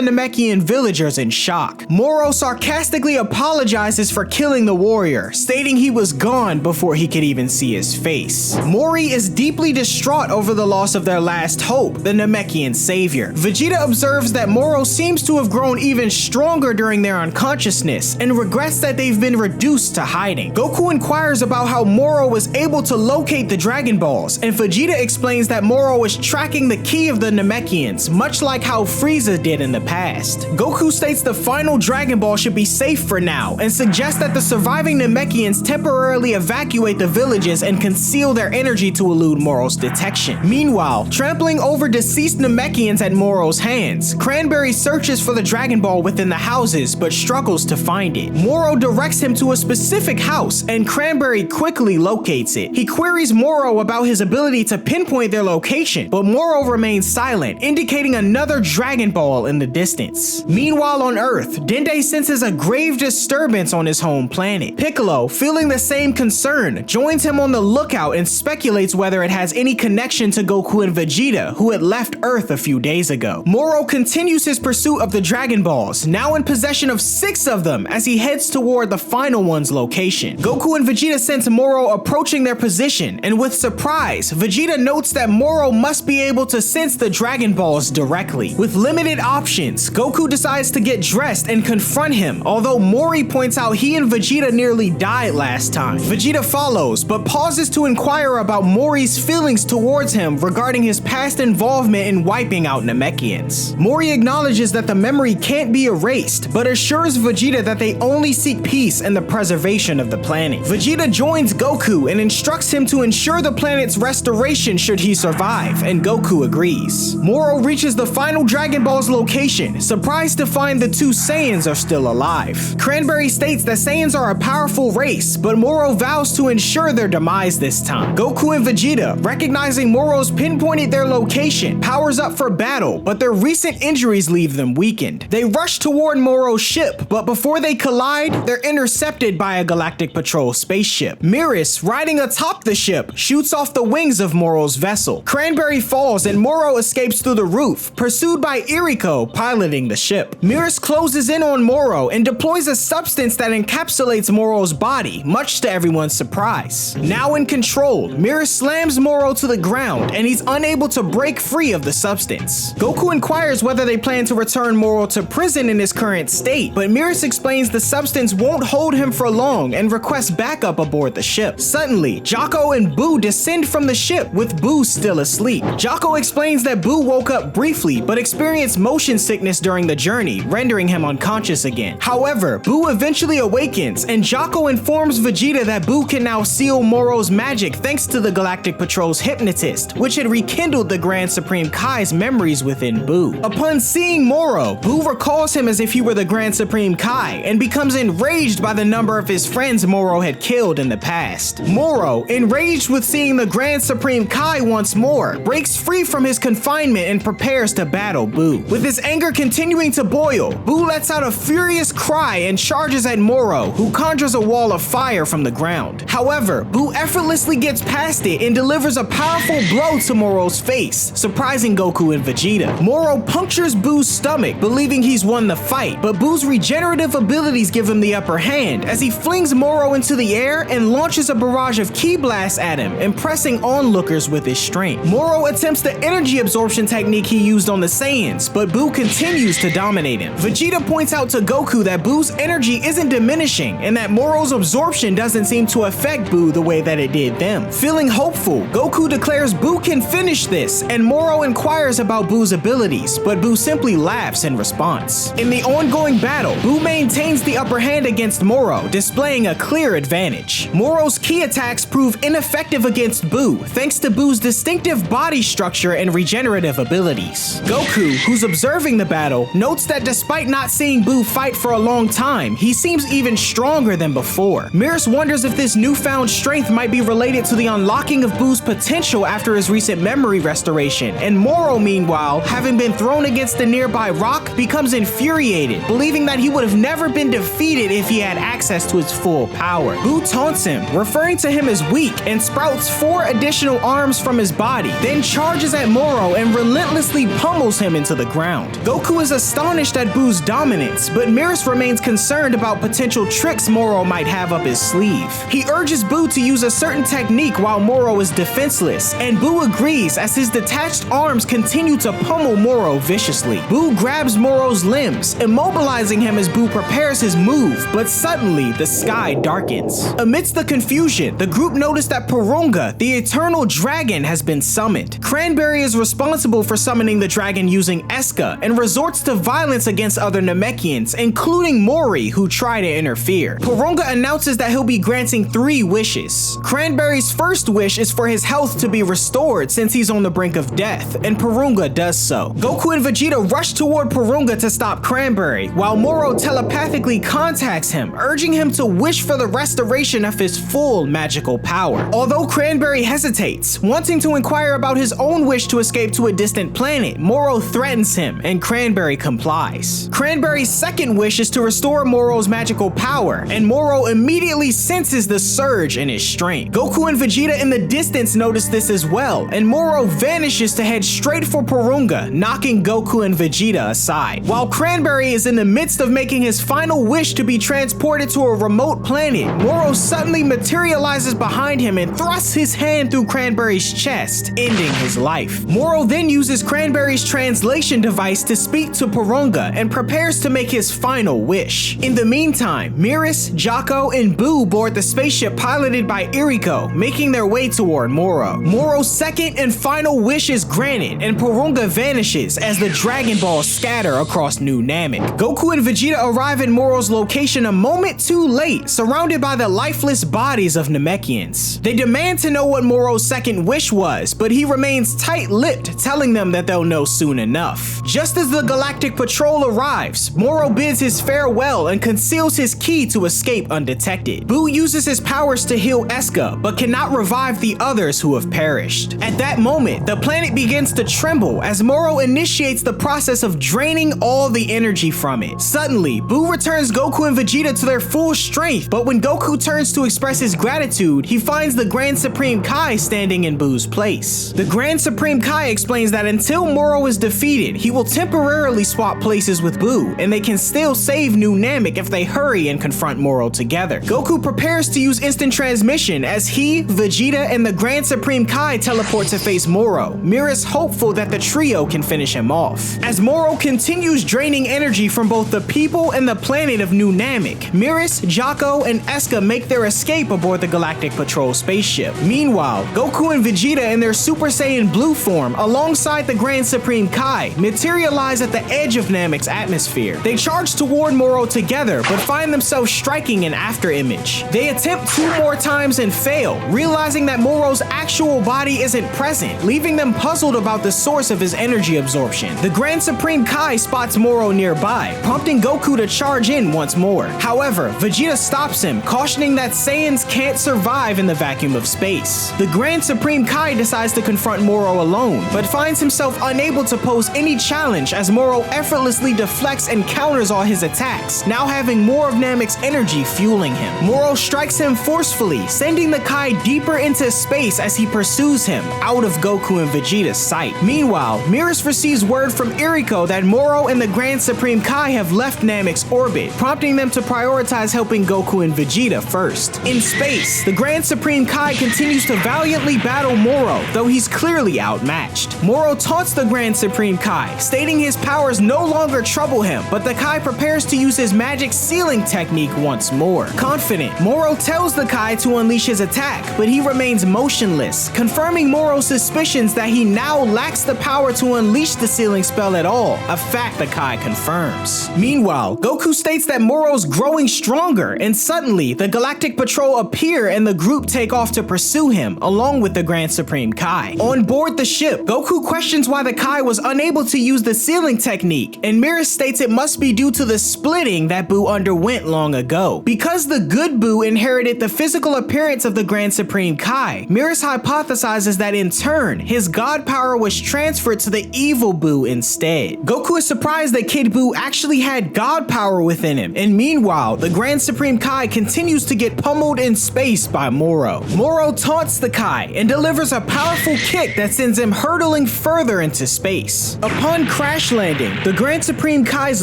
[SPEAKER 1] Namekian villagers in shock. Moro sarcastically apologizes for killing the warrior, stating he was gone before he could even see his face. Mori is deeply distraught over the loss of their last hope, the Namekian savior. Vegeta observes that Moro seems to have grown even stronger during their unconsciousness and regrets that they've been reduced to hiding. Goku inquires about how Moro was able to locate the Dragon Balls, and Vegeta explains that Moro is tracking the key of the Namekians, much like how Frieza did in the past. Goku states the final Dragon Ball should be safe for now and suggests that the surviving Namekians temporarily evacuate the villages and conceal their energy to elude Moro's detection. Meanwhile, trampling over deceased Namekians at Moro's hands, Cranberry searches for the Dragon Ball within the houses but struggles to find it. Moro directs him to a specific house and Cranberry quickly locates it. He queries Moro about his ability to pinpoint their location, but Moro remains silent, indicating another Dragon Ball in the distance. Meanwhile on Earth, Dende senses a grave disturbance on his home planet. Piccolo, feeling the same concern, joins him on the lookout and speculates whether it has any connection to Goku and Vegeta, who had left Earth a few days ago. Moro continues his pursuit of the Dragon Balls, now in possession of 6 of them as he heads toward the final one's location. Goku and Vegeta sense Moro approaching their position, and with surprise, Vegeta notes that Moro must be able to sense the Dragon Balls directly. With limited options, Goku decides to get dressed and confront him, although Mori points out he and Vegeta nearly died last time. Vegeta follows, but pauses to inquire about Mori's feelings towards him regarding his past involvement in wiping out Namekians. Mori acknowledges that the memory can't be erased, but assures Vegeta that they only seek peace and the preservation of the planet. Vegeta joins Goku and instructs him to ensure the planet's restoration should he survive, and Goku agrees. Moro reaches the final Dragon Ball's location, surprised to find the 2 Saiyans are still alive. Cranberry states that Saiyans are a powerful race, but Moro vows to ensure their demise this time. Goku and Vegeta, recognizing Moro's pinpointed their location, powers up for battle, but their recent injuries leave them weakened. They rush toward Moro's ship, but before they collide, they're intercepted by a Galactic Patrol spaceship. Beerus, riding atop the ship, shoots off the wings of Moro's vessel. Cranberry falls and Moro escapes through the roof, pursued by Iriko piloting the ship. Beerus closes in on Moro and deploys a substance that encapsulates Moro's body, much to everyone's surprise. Now in control, Beerus slams Moro to the ground and he's unable to break free of the substance. Goku inquires whether they plan to return Moro to prison in his current state, but Beerus explains the substance won't hold him for long and requests backup aboard the ship. Suddenly, Jocko and Boo descend from the ship with Boo still asleep. Jocko explains that Boo woke up briefly but experienced motion sickness during the journey, rendering him unconscious again. However, Boo eventually awakens and Jocko informs Vegeta that Boo can now seal Moro's magic thanks to the Galactic Patrol's hypnotist, which had rekindled the Grand Supreme Kai's memories within Boo. Upon seeing Moro, Boo recalls him as if he were the Grand Supreme Kai and becomes enraged by the number of his friends Moro had killed in the past. Moro, enraged with seeing the Grand Supreme Kai once more, breaks free from his confinement and prepares to battle Boo. With his anger continuing to boil, Boo lets out a furious cry and charges at Moro, who conjures a wall of fire from the ground. However, Boo effortlessly gets past it and delivers a powerful blow to Moro's face, space, surprising Goku and Vegeta. Moro punctures Boo's stomach, believing he's won the fight, but Boo's regenerative abilities give him the upper hand as he flings Moro into the air and launches a barrage of ki blasts at him, impressing onlookers with his strength. Moro attempts the energy absorption technique he used on the Saiyans, but Boo continues to dominate him. Vegeta points out to Goku that Boo's energy isn't diminishing and that Moro's absorption doesn't seem to affect Boo the way that it did them. Feeling hopeful, Goku declares Boo can finish this, and Moro inquires about Boo's abilities, but Boo simply laughs in response. In the ongoing battle, Boo maintains the upper hand against Moro, displaying a clear advantage. Moro's ki attacks prove ineffective against Boo, thanks to Boo's distinctive body structure and regenerative abilities. Goku, who's observing the battle, notes that despite not seeing Boo fight for a long time, he seems even stronger than before. Beerus wonders if this newfound strength might be related to the unlocking of Boo's potential after his recent memory restoration, and Moro, meanwhile, having been thrown against a nearby rock, becomes infuriated, believing that he would have never been defeated if he had access to his full power. Boo taunts him, referring to him as weak, and sprouts 4 additional arms from his body, then charges at Moro and relentlessly pummels him into the ground. Goku is astonished at Boo's dominance, but Beerus remains concerned about potential tricks Moro might have up his sleeve. He urges Boo to use a certain technique while Moro is defenseless, and Boo agrees as his detached arms continue to pummel Moro viciously. Boo grabs Moro's limbs, immobilizing him as Boo prepares his move, but suddenly the sky darkens. Amidst the confusion, the group notice that Porunga, the eternal dragon, has been summoned. Cranberry is responsible for summoning the dragon using Eska and resorts to violence against other Namekians, including Mori, who try to interfere. Porunga announces that he'll be granting 3 wishes. Cranberry's first wish is for his health to be restored since he's on the brink of death, and Porunga does so. Goku and Vegeta rush toward Porunga to stop Cranberry, while Moro telepathically contacts him, urging him to wish for the restoration of his full magical power. Although Cranberry hesitates, wanting to inquire about his own wish to escape to a distant planet, Moro threatens him, and Cranberry complies. Cranberry's second wish is to restore Moro's magical power, and Moro immediately senses the surge in his strength. Goku and Vegeta in the distance notice this as well, and Moro vanishes to head straight for Porunga, knocking Goku and Vegeta aside. While Cranberry is in the midst of making his final wish to be transported to a remote planet, Moro suddenly materializes behind him and thrusts his hand through Cranberry's chest, ending his life. Moro then uses Cranberry's translation device to speak to Porunga and prepares to make his final wish. In the meantime, Beerus, Jocko, and Boo board the spaceship piloted by Iriko, making their way toward Moro. Moro's second and final wish is granted, and Porunga vanishes as the Dragon Balls scatter across New Namek. Goku and Vegeta arrive at Moro's location a moment too late, surrounded by the lifeless bodies of Namekians. They demand to know what Moro's second wish was, but he remains tight-lipped, telling them that they'll know soon enough. Just as the Galactic Patrol arrives, Moro bids his farewell and conceals his ki to escape undetected. Boo uses his powers to heal Eska, but cannot revive the others who have perished. At that moment, the planet begins to tremble as Moro initiates the process of draining all the energy from it. Suddenly, Boo returns Goku and Vegeta to their full strength, but when Goku turns to express his gratitude, he finds the Grand Supreme Kai standing in Boo's place. The Grand Supreme Kai explains that until Moro is defeated, he will temporarily swap places with Boo, and they can still save New Namek if they hurry and confront Moro together. Goku prepares to use instant transmission as he, Vegeta, and the Grand Supreme Kai teleport to face Moro, Beerus hopeful that the trio can finish him off. As Moro continues draining energy from both the people and the planet of New Namek, Beerus, Jocko, and Eska make their escape aboard the Galactic Patrol spaceship. Meanwhile, Goku and Vegeta in their Super Saiyan Blue form, alongside the Grand Supreme Kai, materialize at the edge of Namek's atmosphere. They charge toward Moro together, but find themselves striking an afterimage. They attempt 2 more times and fail, realizing that Moro's actual body isn't present, leaving them puzzled about the source of his energy absorption. The Grand Supreme Kai spots Moro nearby, prompting Goku to charge in once more. However, Vegeta stops him, cautioning that Saiyans can't survive in the vacuum of space. The Grand Supreme Kai decides to confront Moro alone, but finds himself unable to pose any challenge as Moro effortlessly deflects and counters all his attacks, now having more of Namek's energy fueling him. Moro strikes him forcefully, sending the Kai deeper into space as he pursues him, out of Goku Goku and Vegeta's sight. Meanwhile, Beerus receives word from Iriko that Moro and the Grand Supreme Kai have left Namek's orbit, prompting them to prioritize helping Goku and Vegeta first. In space, the Grand Supreme Kai continues to valiantly battle Moro, though he's clearly outmatched. Moro taunts the Grand Supreme Kai, stating his powers no longer trouble him, but the Kai prepares to use his magic sealing technique once more. Confident, Moro tells the Kai to unleash his attack, but he remains motionless, confirming Moro's suspicions that he now lacks the power to unleash the sealing spell at all, a fact the Kai confirms. Meanwhile, Goku states that Moro's growing stronger, and suddenly, the Galactic Patrol appear and the group take off to pursue him, along with the Grand Supreme Kai. On board the ship, Goku questions why the Kai was unable to use the sealing technique, and Beerus states it must be due to the splitting that Buu underwent long ago. Because the good Buu inherited the physical appearance of the Grand Supreme Kai, Beerus hypothesizes that in turn, his god power was transferred to the evil Buu instead. Goku is surprised that Kid Buu actually had god power within him, and meanwhile, the Grand Supreme Kai continues to get pummeled in space by Moro. Moro taunts the Kai and delivers a powerful kick that sends him hurtling further into space. Upon crash landing, the Grand Supreme Kai's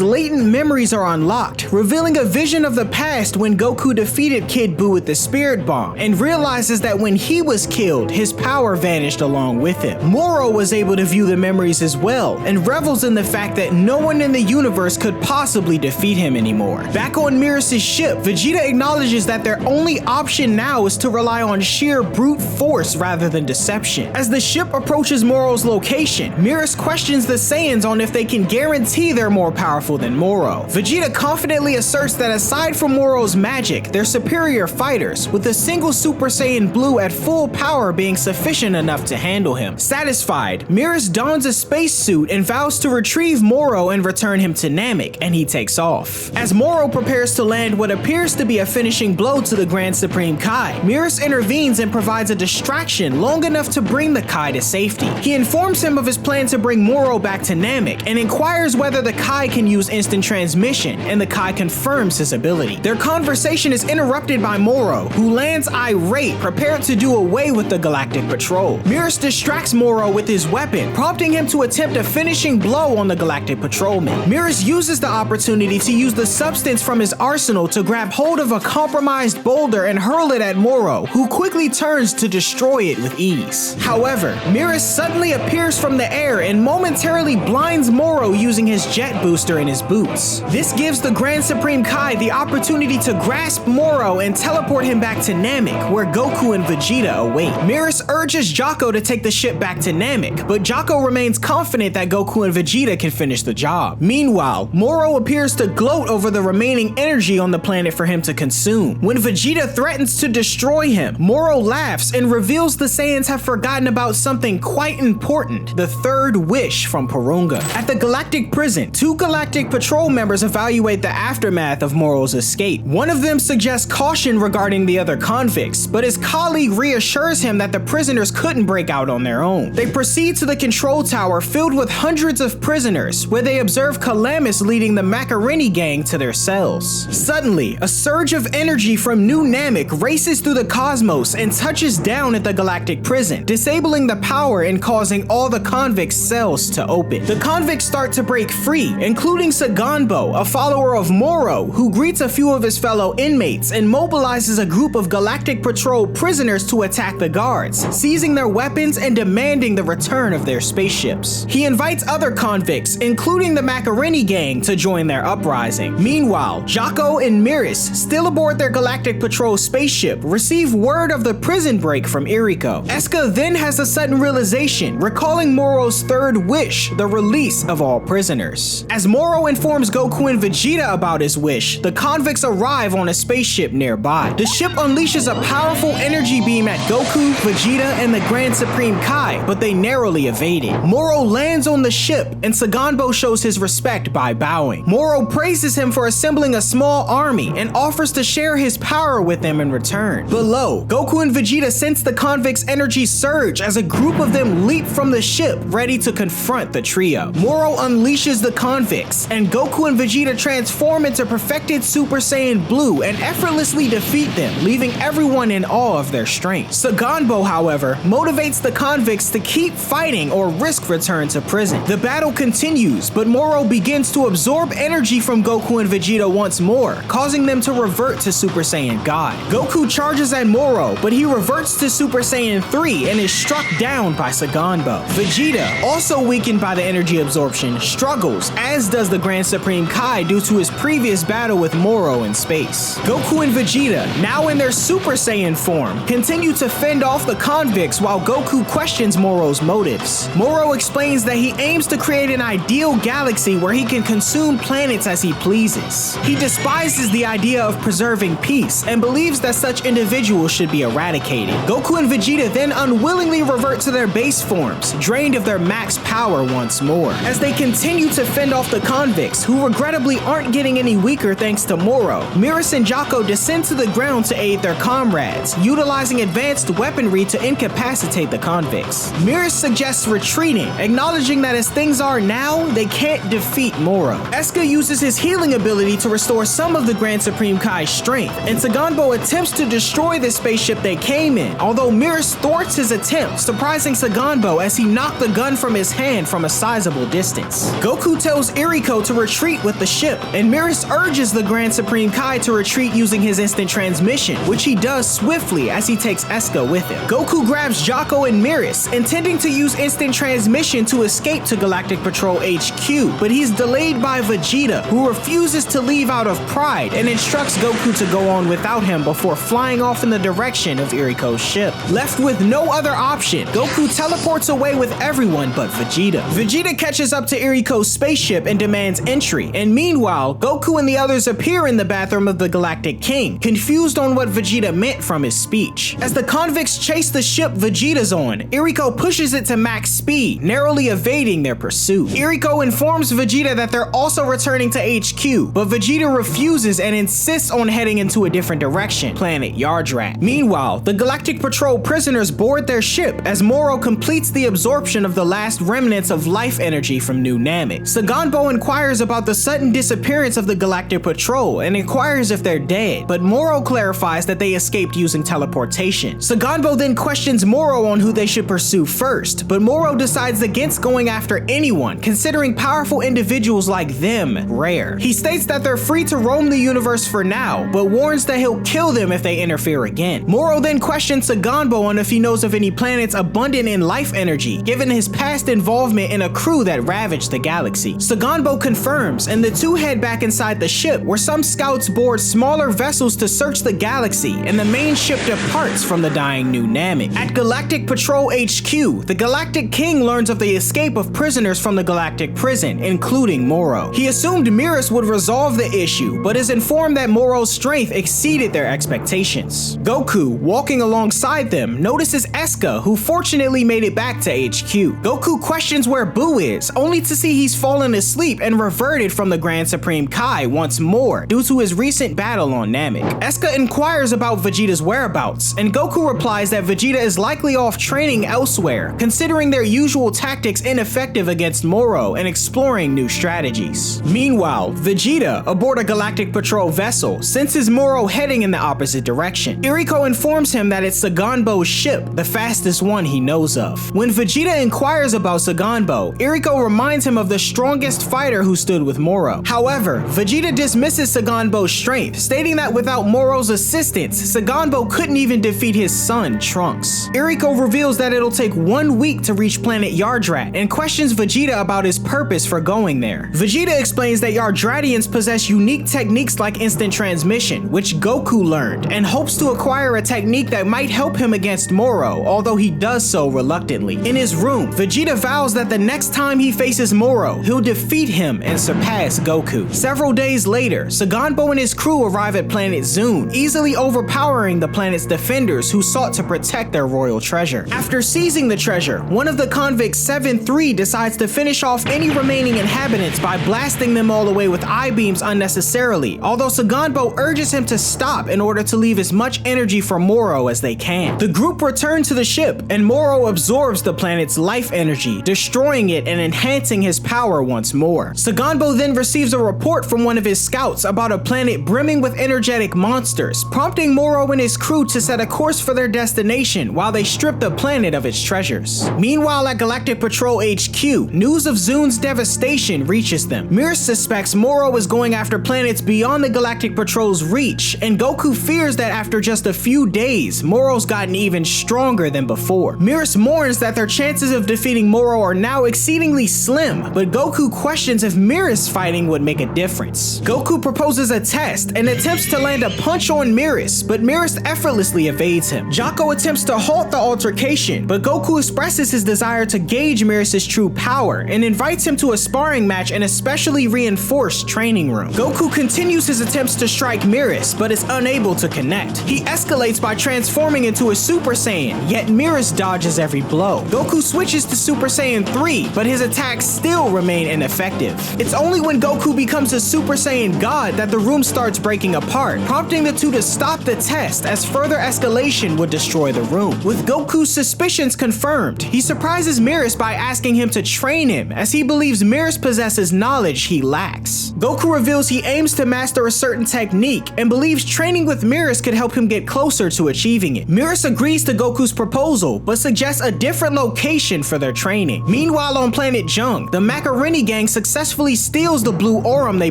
[SPEAKER 1] latent memories are unlocked, revealing a vision of the past when Goku defeated Kid Buu with the Spirit Bomb, and realizes that when he was killed, his power vanished along with him. Moro was able to view the memories as well, and revels in the fact that no one in the universe could possibly defeat him anymore. Back on Beerus' ship, Vegeta acknowledges that their only option now is to rely on sheer brute force rather than deception. As the ship approaches Moro's location, Beerus questions the Saiyans on if they can guarantee they're more powerful than Moro. Vegeta confidently asserts that aside from Moro's magic, they're superior fighters, with a single Super Saiyan Blue at full power being sufficient enough to handle him. Satisfied, Beerus dons a spacesuit and vows to retrieve Moro and return him to Namek, and he takes off. As Moro prepares to land what appears to be a finishing blow to the Grand Supreme Kai, Beerus intervenes and provides a distraction long enough to bring the Kai to safety. He informs him of his plan to bring Moro back to Namek and inquires whether the Kai can use instant transmission, and the Kai confirms his ability. Their conversation is interrupted by Moro, who lands irate, prepared to do away with the Galactic Patrol. Beerus distracts Moro with his weapon, prompting him to attempt a finishing blow on the Galactic Patrolman. Beerus uses the opportunity to use the substance from his arsenal to grab hold of a compromised boulder and hurl it at Moro, who quickly turns to destroy it with ease. However, Beerus suddenly appears from the air and momentarily blinds Moro using his jet booster in his boots. This gives the Grand Supreme Kai the opportunity to grasp Moro and teleport him back to Namek, where Goku and Vegeta await. Beerus urges Jocko to take the ship back to Namek, but Jocko remains confident that Goku and Vegeta can finish the job. Meanwhile, Moro appears to gloat over the remaining energy on the planet for him to consume. When Vegeta threatens to destroy him, Moro laughs and reveals the Saiyans have forgotten about something quite important, the third wish from Porunga. At the Galactic prison, two Galactic Patrol members evaluate the aftermath of Moro's escape. One of them suggests caution regarding the other convicts, but his colleague reassures him that the prisoners couldn't break out on their own. They proceed to the control tower filled with hundreds of prisoners, where they observe Calamus leading the Macaroni gang to their cells. Suddenly, a surge of energy from New Namek races through the cosmos and touches down at the Galactic prison, disabling the power and causing all the convicts' cells to open. The convicts start to break free, including Saganbo, a follower of Moro, who greets a few of his fellow inmates and mobilizes a group of Galactic Patrol prisoners to attack the guards, seizing their weapons and demanding the return of their spaceships. He invites other convicts, including the Macaroni gang, to join their uprising. Meanwhile, Jocko and Beerus, still aboard their Galactic Patrol spaceship, receive word of the prison break from Iriko. Eska then has a sudden realization, recalling Moro's third wish, the release of all prisoners. As Moro informs Goku and Vegeta about his wish, the convicts arrive on a spaceship nearby. The ship unleashes a powerful energy beam at Goku, Vegeta, and the Grand Supreme Kai, but they narrowly evade it. Moro lands on the ship, and Saganbo shows his respect by bowing. Moro praises him for assembling a small army and offers to share his power with them in return. Below, Goku and Vegeta sense the convicts' energy surge as a group of them leap from the ship, ready to confront the trio. Moro unleashes the convicts, and Goku and Vegeta transform into perfected Super Saiyan Blue and effortlessly defeat them, leaving everyone in awe of their strength. Saganbo, however, motivates the convicts convicts to keep fighting or risk return to prison. The battle continues, but Moro begins to absorb energy from Goku and Vegeta once more, causing them to revert to Super Saiyan God. Goku charges at Moro, but he reverts to Super Saiyan 3 and is struck down by Saganbo. Vegeta, also weakened by the energy absorption, struggles, as does the Grand Supreme Kai due to his previous battle with Moro in space. Goku and Vegeta, now in their Super Saiyan form, continue to fend off the convicts while Goku questions Moro's motives. Moro explains that he aims to create an ideal galaxy where he can consume planets as he pleases. He despises the idea of preserving peace and believes that such individuals should be eradicated. Goku and Vegeta then unwillingly revert to their base forms, drained of their max power once more. As they continue to fend off the convicts, who regrettably aren't getting any weaker thanks to Moro, Beerus and Jaco descend to the ground to aid their comrades, utilizing advanced weaponry to incapacitate the convicts. Beerus suggests retreating, acknowledging that as things are now, they can't defeat Moro. Eska uses his healing ability to restore some of the Grand Supreme Kai's strength, and Saganbo attempts to destroy the spaceship they came in, although Beerus thwarts his attempt, surprising Saganbo as he knocked the gun from his hand from a sizable distance. Goku tells Iriko to retreat with the ship, and Beerus urges the Grand Supreme Kai to retreat using his instant transmission, which he does swiftly as he takes Eska with him. Goku grabs Jaco and Beerus, intending to use instant transmission to escape to Galactic Patrol HQ, but he's delayed by Vegeta, who refuses to leave out of pride and instructs Goku to go on without him before flying off in the direction of Iriko's ship. Left with no other option, Goku teleports away with everyone but Vegeta. Vegeta catches up to Iriko's spaceship and demands entry, and meanwhile, Goku and the others appear in the bathroom of the Galactic King, confused on what Vegeta meant from his speech. As the convicts chase the ship Vegeta's on, Iriko pushes it to max speed, narrowly evading their pursuit. Iriko informs Vegeta that they're also returning to HQ, but Vegeta refuses and insists on heading into a different direction, planet Yardrat. Meanwhile, the Galactic Patrol prisoners board their ship as Moro completes the absorption of the last remnants of life energy from New Namek. Saganbo inquires about the sudden disappearance of the Galactic Patrol and inquires if they're dead, but Moro clarifies that they escaped using teleportation. Saganbo then questions Moro on who they should pursue first, but Moro decides against going after anyone, considering powerful individuals like them rare. He states that they're free to roam the universe for now, but warns that he'll kill them if they interfere again. Moro then questions Saganbo on if he knows of any planets abundant in life energy, given his past involvement in a crew that ravaged the galaxy. Saganbo confirms, and the two head back inside the ship, where some scouts board smaller vessels to search the galaxy, and the main ship departs from the dying New Namek. At Galactic Patrol HQ, the Galactic King learns of the escape of prisoners from the Galactic prison, including Moro. He assumed Beerus would resolve the issue, but is informed that Moro's strength exceeded their expectations. Goku, walking alongside them, notices Eska, who fortunately made it back to HQ. Goku questions where Boo is, only to see he's fallen asleep and reverted from the Grand Supreme Kai once more, due to his recent battle on Namek. Eska inquires about Vegeta's whereabouts, and Goku replies that Vegeta is likely off training elsewhere, considering their usual tactics ineffective against Moro and exploring new strategies. Meanwhile, Vegeta, aboard a Galactic Patrol vessel, senses Moro heading in the opposite direction. Iriko informs him that it's Saganbo's ship, the fastest one he knows of. When Vegeta inquires about Saganbo, Iriko reminds him of the strongest fighter who stood with Moro. However, Vegeta dismisses Saganbo's strength, stating that without Moro's assistance, Saganbo couldn't even defeat his son, Trunks. Iriko reveals that it'll take 1 week to reach planet Yardrat and questions Vegeta about his purpose for going there. Vegeta explains that Yardratians possess unique techniques like instant transmission, which Goku learned, and hopes to acquire a technique that might help him against Moro, although he does so reluctantly. In his room, Vegeta vows that the next time he faces Moro, he'll defeat him and surpass Goku. Several days later, Saganbo and his crew arrive at planet Zune, easily overpowering the planet's defenders who sought to protect their royal treasure. After seizing the treasure, one of the convicts 7-3 decides to finish off any remaining inhabitants by blasting them all away with I-beams unnecessarily, although Saganbo urges him to stop in order to leave as much energy for Moro as they can. The group return to the ship, and Moro absorbs the planet's life energy, destroying it and enhancing his power once more. Saganbo then receives a report from one of his scouts about a planet brimming with energetic monsters, prompting Moro and his crew to set a course for their destination while they strip the planet planet of its treasures. Meanwhile, at Galactic Patrol HQ, news of Zun's devastation reaches them. Beerus suspects Moro is going after planets beyond the Galactic Patrol's reach, and Goku fears that after just a few days, Moro's gotten even stronger than before. Beerus mourns that their chances of defeating Moro are now exceedingly slim, but Goku questions if Beerus fighting would make a difference. Goku proposes a test and attempts to land a punch on Beerus, but Beerus effortlessly evades him. Jocko attempts to halt the altercation, but Goku expresses his desire to gauge Beerus' true power and invites him to a sparring match in a specially reinforced training room. Goku continues his attempts to strike Beerus, but is unable to connect. He escalates by transforming into a Super Saiyan, yet Beerus dodges every blow. Goku switches to Super Saiyan 3, but his attacks still remain ineffective. It's only when Goku becomes a Super Saiyan God that the room starts breaking apart, prompting the two to stop the test as further escalation would destroy the room. With Goku's suspicions confirmed, he surprises Beerus by asking him to train him, as he believes Beerus possesses knowledge he lacks. Goku reveals he aims to master a certain technique and believes training with Beerus could help him get closer to achieving it. Beerus agrees to Goku's proposal, but suggests a different location for their training. Meanwhile, on planet Jung, the Macaroni gang successfully steals the blue Aurum they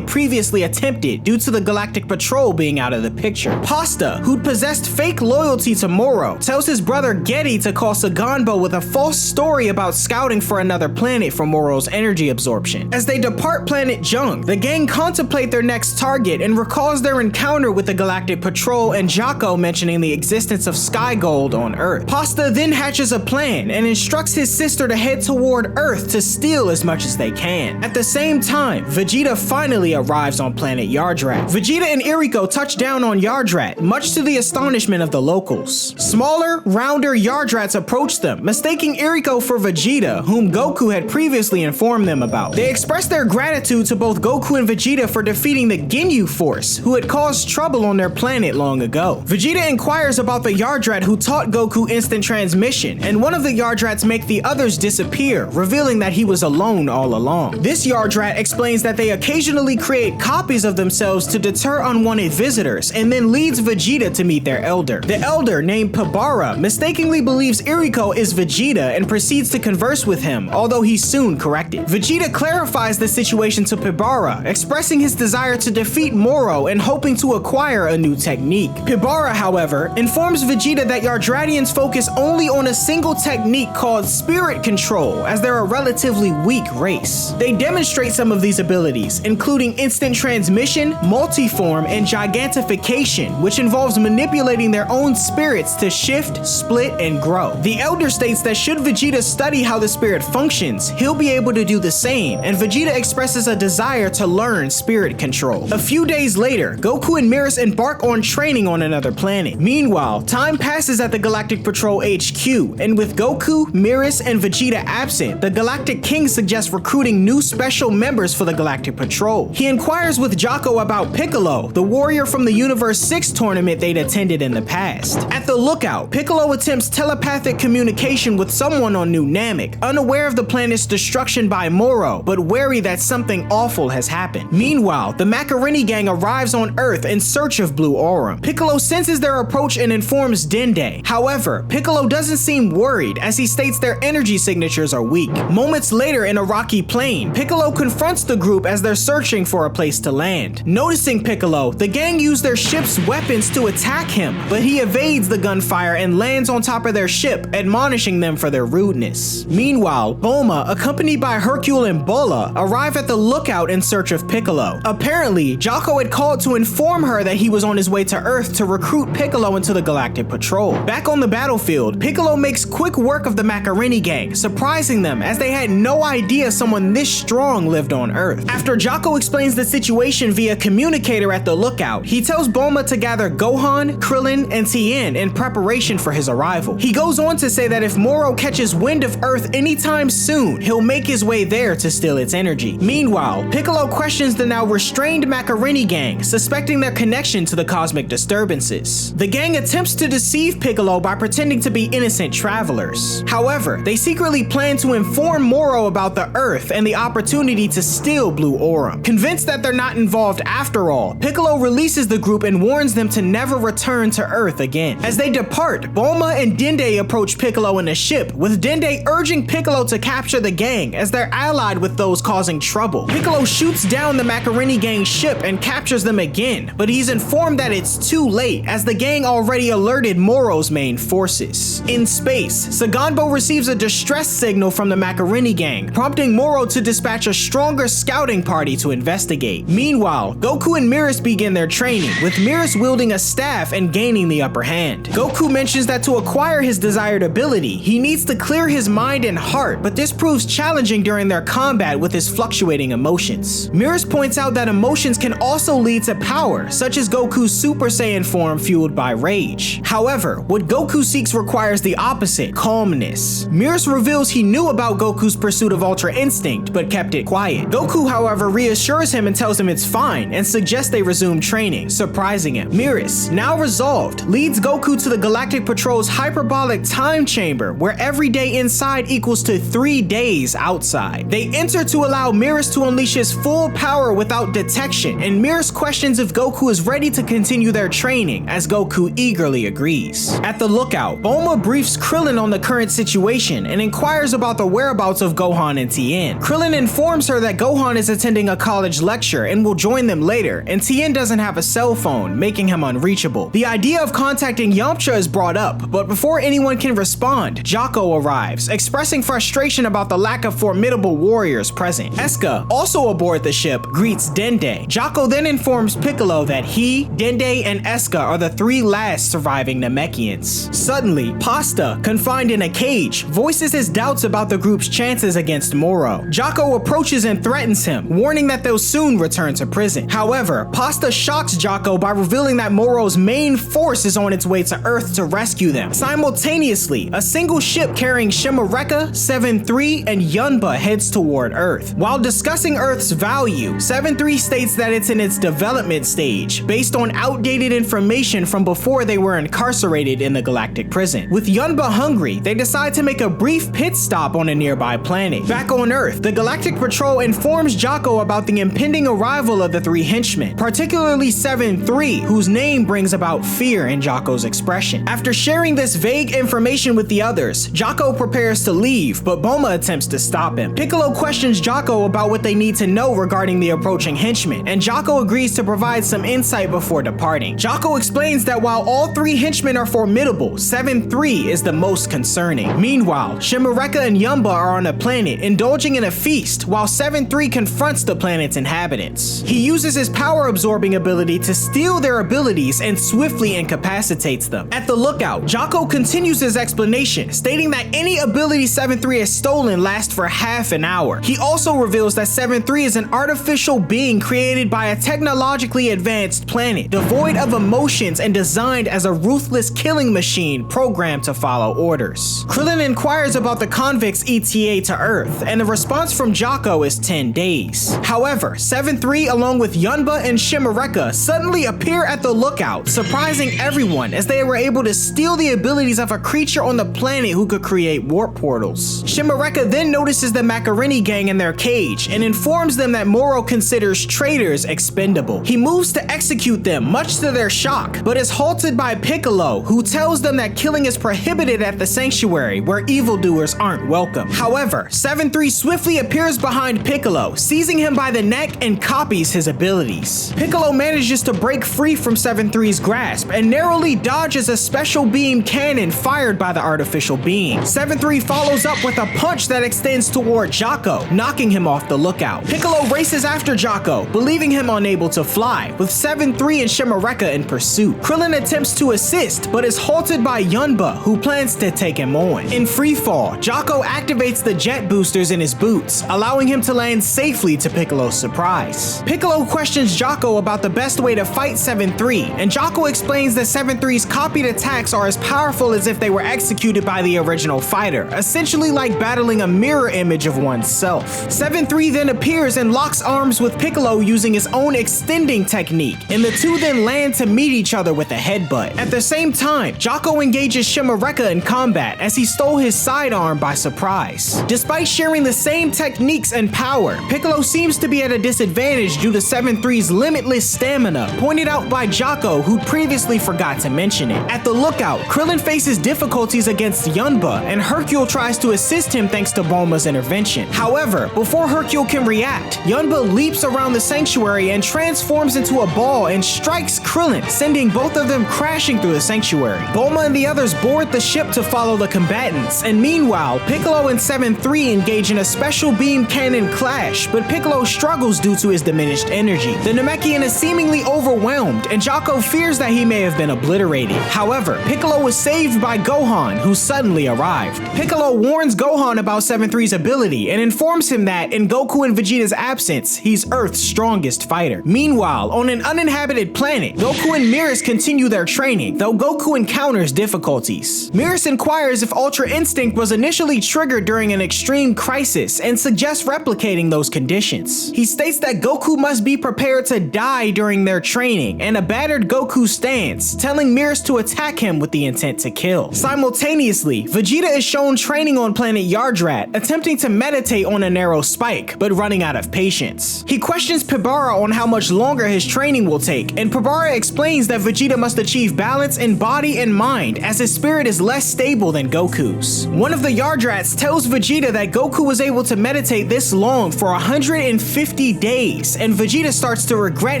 [SPEAKER 1] previously attempted due to the Galactic Patrol being out of the picture. Pasta, who'd possessed fake loyalty to Moro, tells his brother Getty to call Saganbo with a false story about scouting for another planet for Moro's energy absorption. As they depart planet Jung, the gang contemplate their next target and recalls their encounter with the Galactic Patrol and Jocko mentioning the existence of Sky Gold on Earth. Pasta then hatches a plan and instructs his sister to head toward Earth to steal as much as they can. At the same time, Vegeta finally arrives on planet Yardrat. Vegeta and Iriko touch down on Yardrat, much to the astonishment of the locals. Smaller, rounder Yardrats approach them, mistaking Iriko for Vegeta, whom Goku had previously informed them about. They express their gratitude to both Goku and Vegeta for defeating the Ginyu Force, who had caused trouble on their planet long ago. Vegeta inquires about the Yardrat who taught Goku instant transmission, and one of the Yardrats make the others disappear, revealing that he was alone all along. This Yardrat explains that they occasionally create copies of themselves to deter unwanted visitors, and then leads Vegeta to meet their elder. The elder, named Pabara, mistakenly believes Iriko is Vegeta and proceeds to converse with him, although he's soon corrected. Vegeta clarifies the situation to Pabara, expressing his desire to defeat Moro and hoping to acquire a new technique. Pabara, however, informs Vegeta that Yardratians focus only on a single technique called Spirit Control, as they're a relatively weak race. They demonstrate some of these abilities, including instant transmission, multiform, and gigantification, which involves manipulating their own spirits to shift, split, and grow. The elder states that should Vegeta study how the spirit functions, he'll be able to do the same, and Vegeta expresses a desire to learn Spirit Control. A few days later, Goku and Beerus embark on training on another planet. Meanwhile, time passes at the Galactic Patrol HQ, and with Goku, Beerus, and Vegeta absent, the Galactic King suggests recruiting new special members for the Galactic Patrol. He inquires with Jocko about Piccolo, the warrior from the Universe 6 tournament they'd attended in the past. At the lookout, Piccolo attempts telepathic communication with someone on New Namek, unaware of the planet's destruction by Moro, but wary that something awful has happened. Meanwhile, the Macaroni gang arrives on Earth in search of Blue Aurum. Piccolo senses their approach and informs Dende. However, Piccolo doesn't seem worried, as he states their energy signatures are weak. Moments later in a rocky plain, Piccolo confronts the group as they're searching for a place to land. Noticing Piccolo, the gang use their ship's weapons to attack him, but he evades the gunfire and lands on top of their ship, admonishing them for their rudeness. Meanwhile, Bulma, accompanied by Hercule and Bola, arrive at the lookout in search of Piccolo. Apparently, Jocko had called to inform her that he was on his way to Earth to recruit Piccolo into the Galactic Patrol. Back on the battlefield, Piccolo makes quick work of the Macaroni gang, surprising them as they had no idea someone this strong lived on Earth. After Jocko explains the situation via communicator at the lookout, he tells Bulma to gather Gohan, Krillin, and Tien in preparation for his arrival. He goes on to say that if Moro catches wind of Earth anytime soon, he'll make his way there to steal its energy. Meanwhile, Piccolo questions the now restrained Macaroni gang, suspecting their connection to the cosmic disturbances. The gang attempts to deceive Piccolo by pretending to be innocent travelers. However, they secretly plan to inform Moro about the Earth and the opportunity to steal Blue Aurum. Convinced that they're not involved after all, Piccolo releases the group and warns them to never return to Earth again. As they depart, Bulma and Dende approach approach Piccolo in the ship, with Dende urging Piccolo to capture the gang as they're allied with those causing trouble. Piccolo shoots down the Macaroni gang's ship and captures them again, but he's informed that it's too late as the gang already alerted Moro's main forces. In space, Saganbo receives a distress signal from the Macaroni gang, prompting Moro to dispatch a stronger scouting party to investigate. Meanwhile, Goku and Beerus begin their training, with Beerus wielding a staff and gaining the upper hand. Goku mentions that to acquire his desired ability, he needs to clear his mind and heart, but this proves challenging during their combat with his fluctuating emotions. Beerus points out that emotions can also lead to power, such as Goku's Super Saiyan form fueled by rage. However, what Goku seeks requires the opposite, calmness. Beerus reveals he knew about Goku's pursuit of Ultra Instinct, but kept it quiet. Goku, however, reassures him and tells him it's fine, and suggests they resume training, surprising him. Beerus, now resolved, leads Goku to the Galactic Patrol's hyperbolic time chamber, where every day inside equals to 3 days outside. They enter to allow Beerus to unleash his full power without detection, and Beerus questions if Goku is ready to continue their training, as Goku eagerly agrees. At the lookout, Bulma briefs Krillin on the current situation and inquires about the whereabouts of Gohan and Tien. Krillin informs her that Gohan is attending a college lecture and will join them later, and Tien doesn't have a cell phone, making him unreachable. The idea of contacting Yamcha is brought up, but before anyone can respond, Jocko arrives, expressing frustration about the lack of formidable warriors present. Eska, also aboard the ship, greets Dende. Jocko then informs Piccolo that he, Dende, and Eska are the 3 last surviving Namekians. Suddenly, Pasta, confined in a cage, voices his doubts about the group's chances against Moro. Jocko approaches and threatens him, warning that they'll soon return to prison. However, Pasta shocks Jocko by revealing that Moro's main force is on its way to Earth to rescue them. Simultaneously, a single ship carrying Shimareka, 7-3, and Yunba heads toward Earth. While discussing Earth's value, 7-3 states that it's in its development stage, based on outdated information from before they were incarcerated in the Galactic prison. With Yunba hungry, they decide to make a brief pit stop on a nearby planet. Back on Earth, the Galactic Patrol informs Jocko about the impending arrival of the 3 henchmen, particularly 7-3, whose name brings about fear in Jocko's expression. After sharing this vague information with the others, Jocko prepares to leave, but Bulma attempts to stop him. Piccolo questions Jocko about what they need to know regarding the approaching henchmen, and Jocko agrees to provide some insight before departing. Jocko explains that while all 3 henchmen are formidable, 7-3 is the most concerning. Meanwhile, Shimareka and Yunba are on a planet, indulging in a feast, while 7-3 confronts the planet's inhabitants. He uses his power-absorbing ability to steal their abilities and swiftly incapacitates them. At the lookout, Jocko continues his explanation, stating that any ability 7-3 has stolen lasts for half an hour. He also reveals that 7-3 is an artificial being created by a technologically advanced planet, devoid of emotions and designed as a ruthless killing machine programmed to follow orders. Krillin inquires about the convicts ETA to Earth, and the response from Jocko is 10 days. However, 7-3 along with Yunba and Shimareka suddenly appear at the lookout, surprising everyone as they were able to steal the abilities of a creature on the planet who could create warp portals. Shimareka then notices the Macaroni gang in their cage and informs them that Moro considers traitors expendable. He moves to execute them, much to their shock, but is halted by Piccolo, who tells them that killing is prohibited at the sanctuary, where evildoers aren't welcome. However, 7-3 swiftly appears behind Piccolo, seizing him by the neck and copies his abilities. Piccolo manages to break free from 7-3's grasp and narrowly dodges a special beam cannon fired by the artificial being. 7-3 follows up with a punch that extends toward Jocko, knocking him off the lookout. Piccolo races after Jocko, believing him unable to fly, with 7-3 and Shimareka in pursuit. Krillin attempts to assist, but is halted by Yunba, who plans to take him on. In freefall, Jocko activates the jet boosters in his boots, allowing him to land safely to Piccolo's surprise. Piccolo questions Jocko about the best way to fight 7-3, and Jocko explains that 7-3's copied attacks are as powerful as if they were executed by the original fighter, essentially like battling a mirror image of oneself. 7-3 then appears and locks arms with Piccolo using his own extending technique, and the two then land to meet each other with a headbutt. At the same time, Jocko engages Shimareka in combat as he stole his sidearm by surprise. Despite sharing the same techniques and power, Piccolo seems to be at a disadvantage due to 7-3's limitless stamina, pointed out by Jocko, who previously forgot to mention it. At the lookout, Krillin faces difficulty difficulties against Yunba, and Hercule tries to assist him thanks to Bulma's intervention. However, before Hercule can react, Yunba leaps around the sanctuary and transforms into a ball and strikes Krillin, sending both of them crashing through the sanctuary. Bulma and the others board the ship to follow the combatants, and meanwhile, Piccolo and 7-3 engage in a special beam cannon clash, but Piccolo struggles due to his diminished energy. The Namekian is seemingly overwhelmed, and Jaco fears that he may have been obliterated. However, Piccolo was saved by Gohan, who suddenly arrived. Piccolo warns Gohan about 7-3's ability and informs him that, in Goku and Vegeta's absence, he's Earth's strongest fighter. Meanwhile, on an uninhabited planet, Goku and Beerus continue their training, though Goku encounters difficulties. Beerus inquires if Ultra Instinct was initially triggered during an extreme crisis and suggests replicating those conditions. He states that Goku must be prepared to die during their training, and a battered Goku stands, telling Beerus to attack him with the intent to kill. Simultaneously, Vegeta is shown training on planet Yardrat, attempting to meditate on a narrow spike, but running out of patience. He questions Pibara on how much longer his training will take, and Pibara explains that Vegeta must achieve balance in body and mind, as his spirit is less stable than Goku's. One of the Yardrats tells Vegeta that Goku was able to meditate this long for 150 days, and Vegeta starts to regret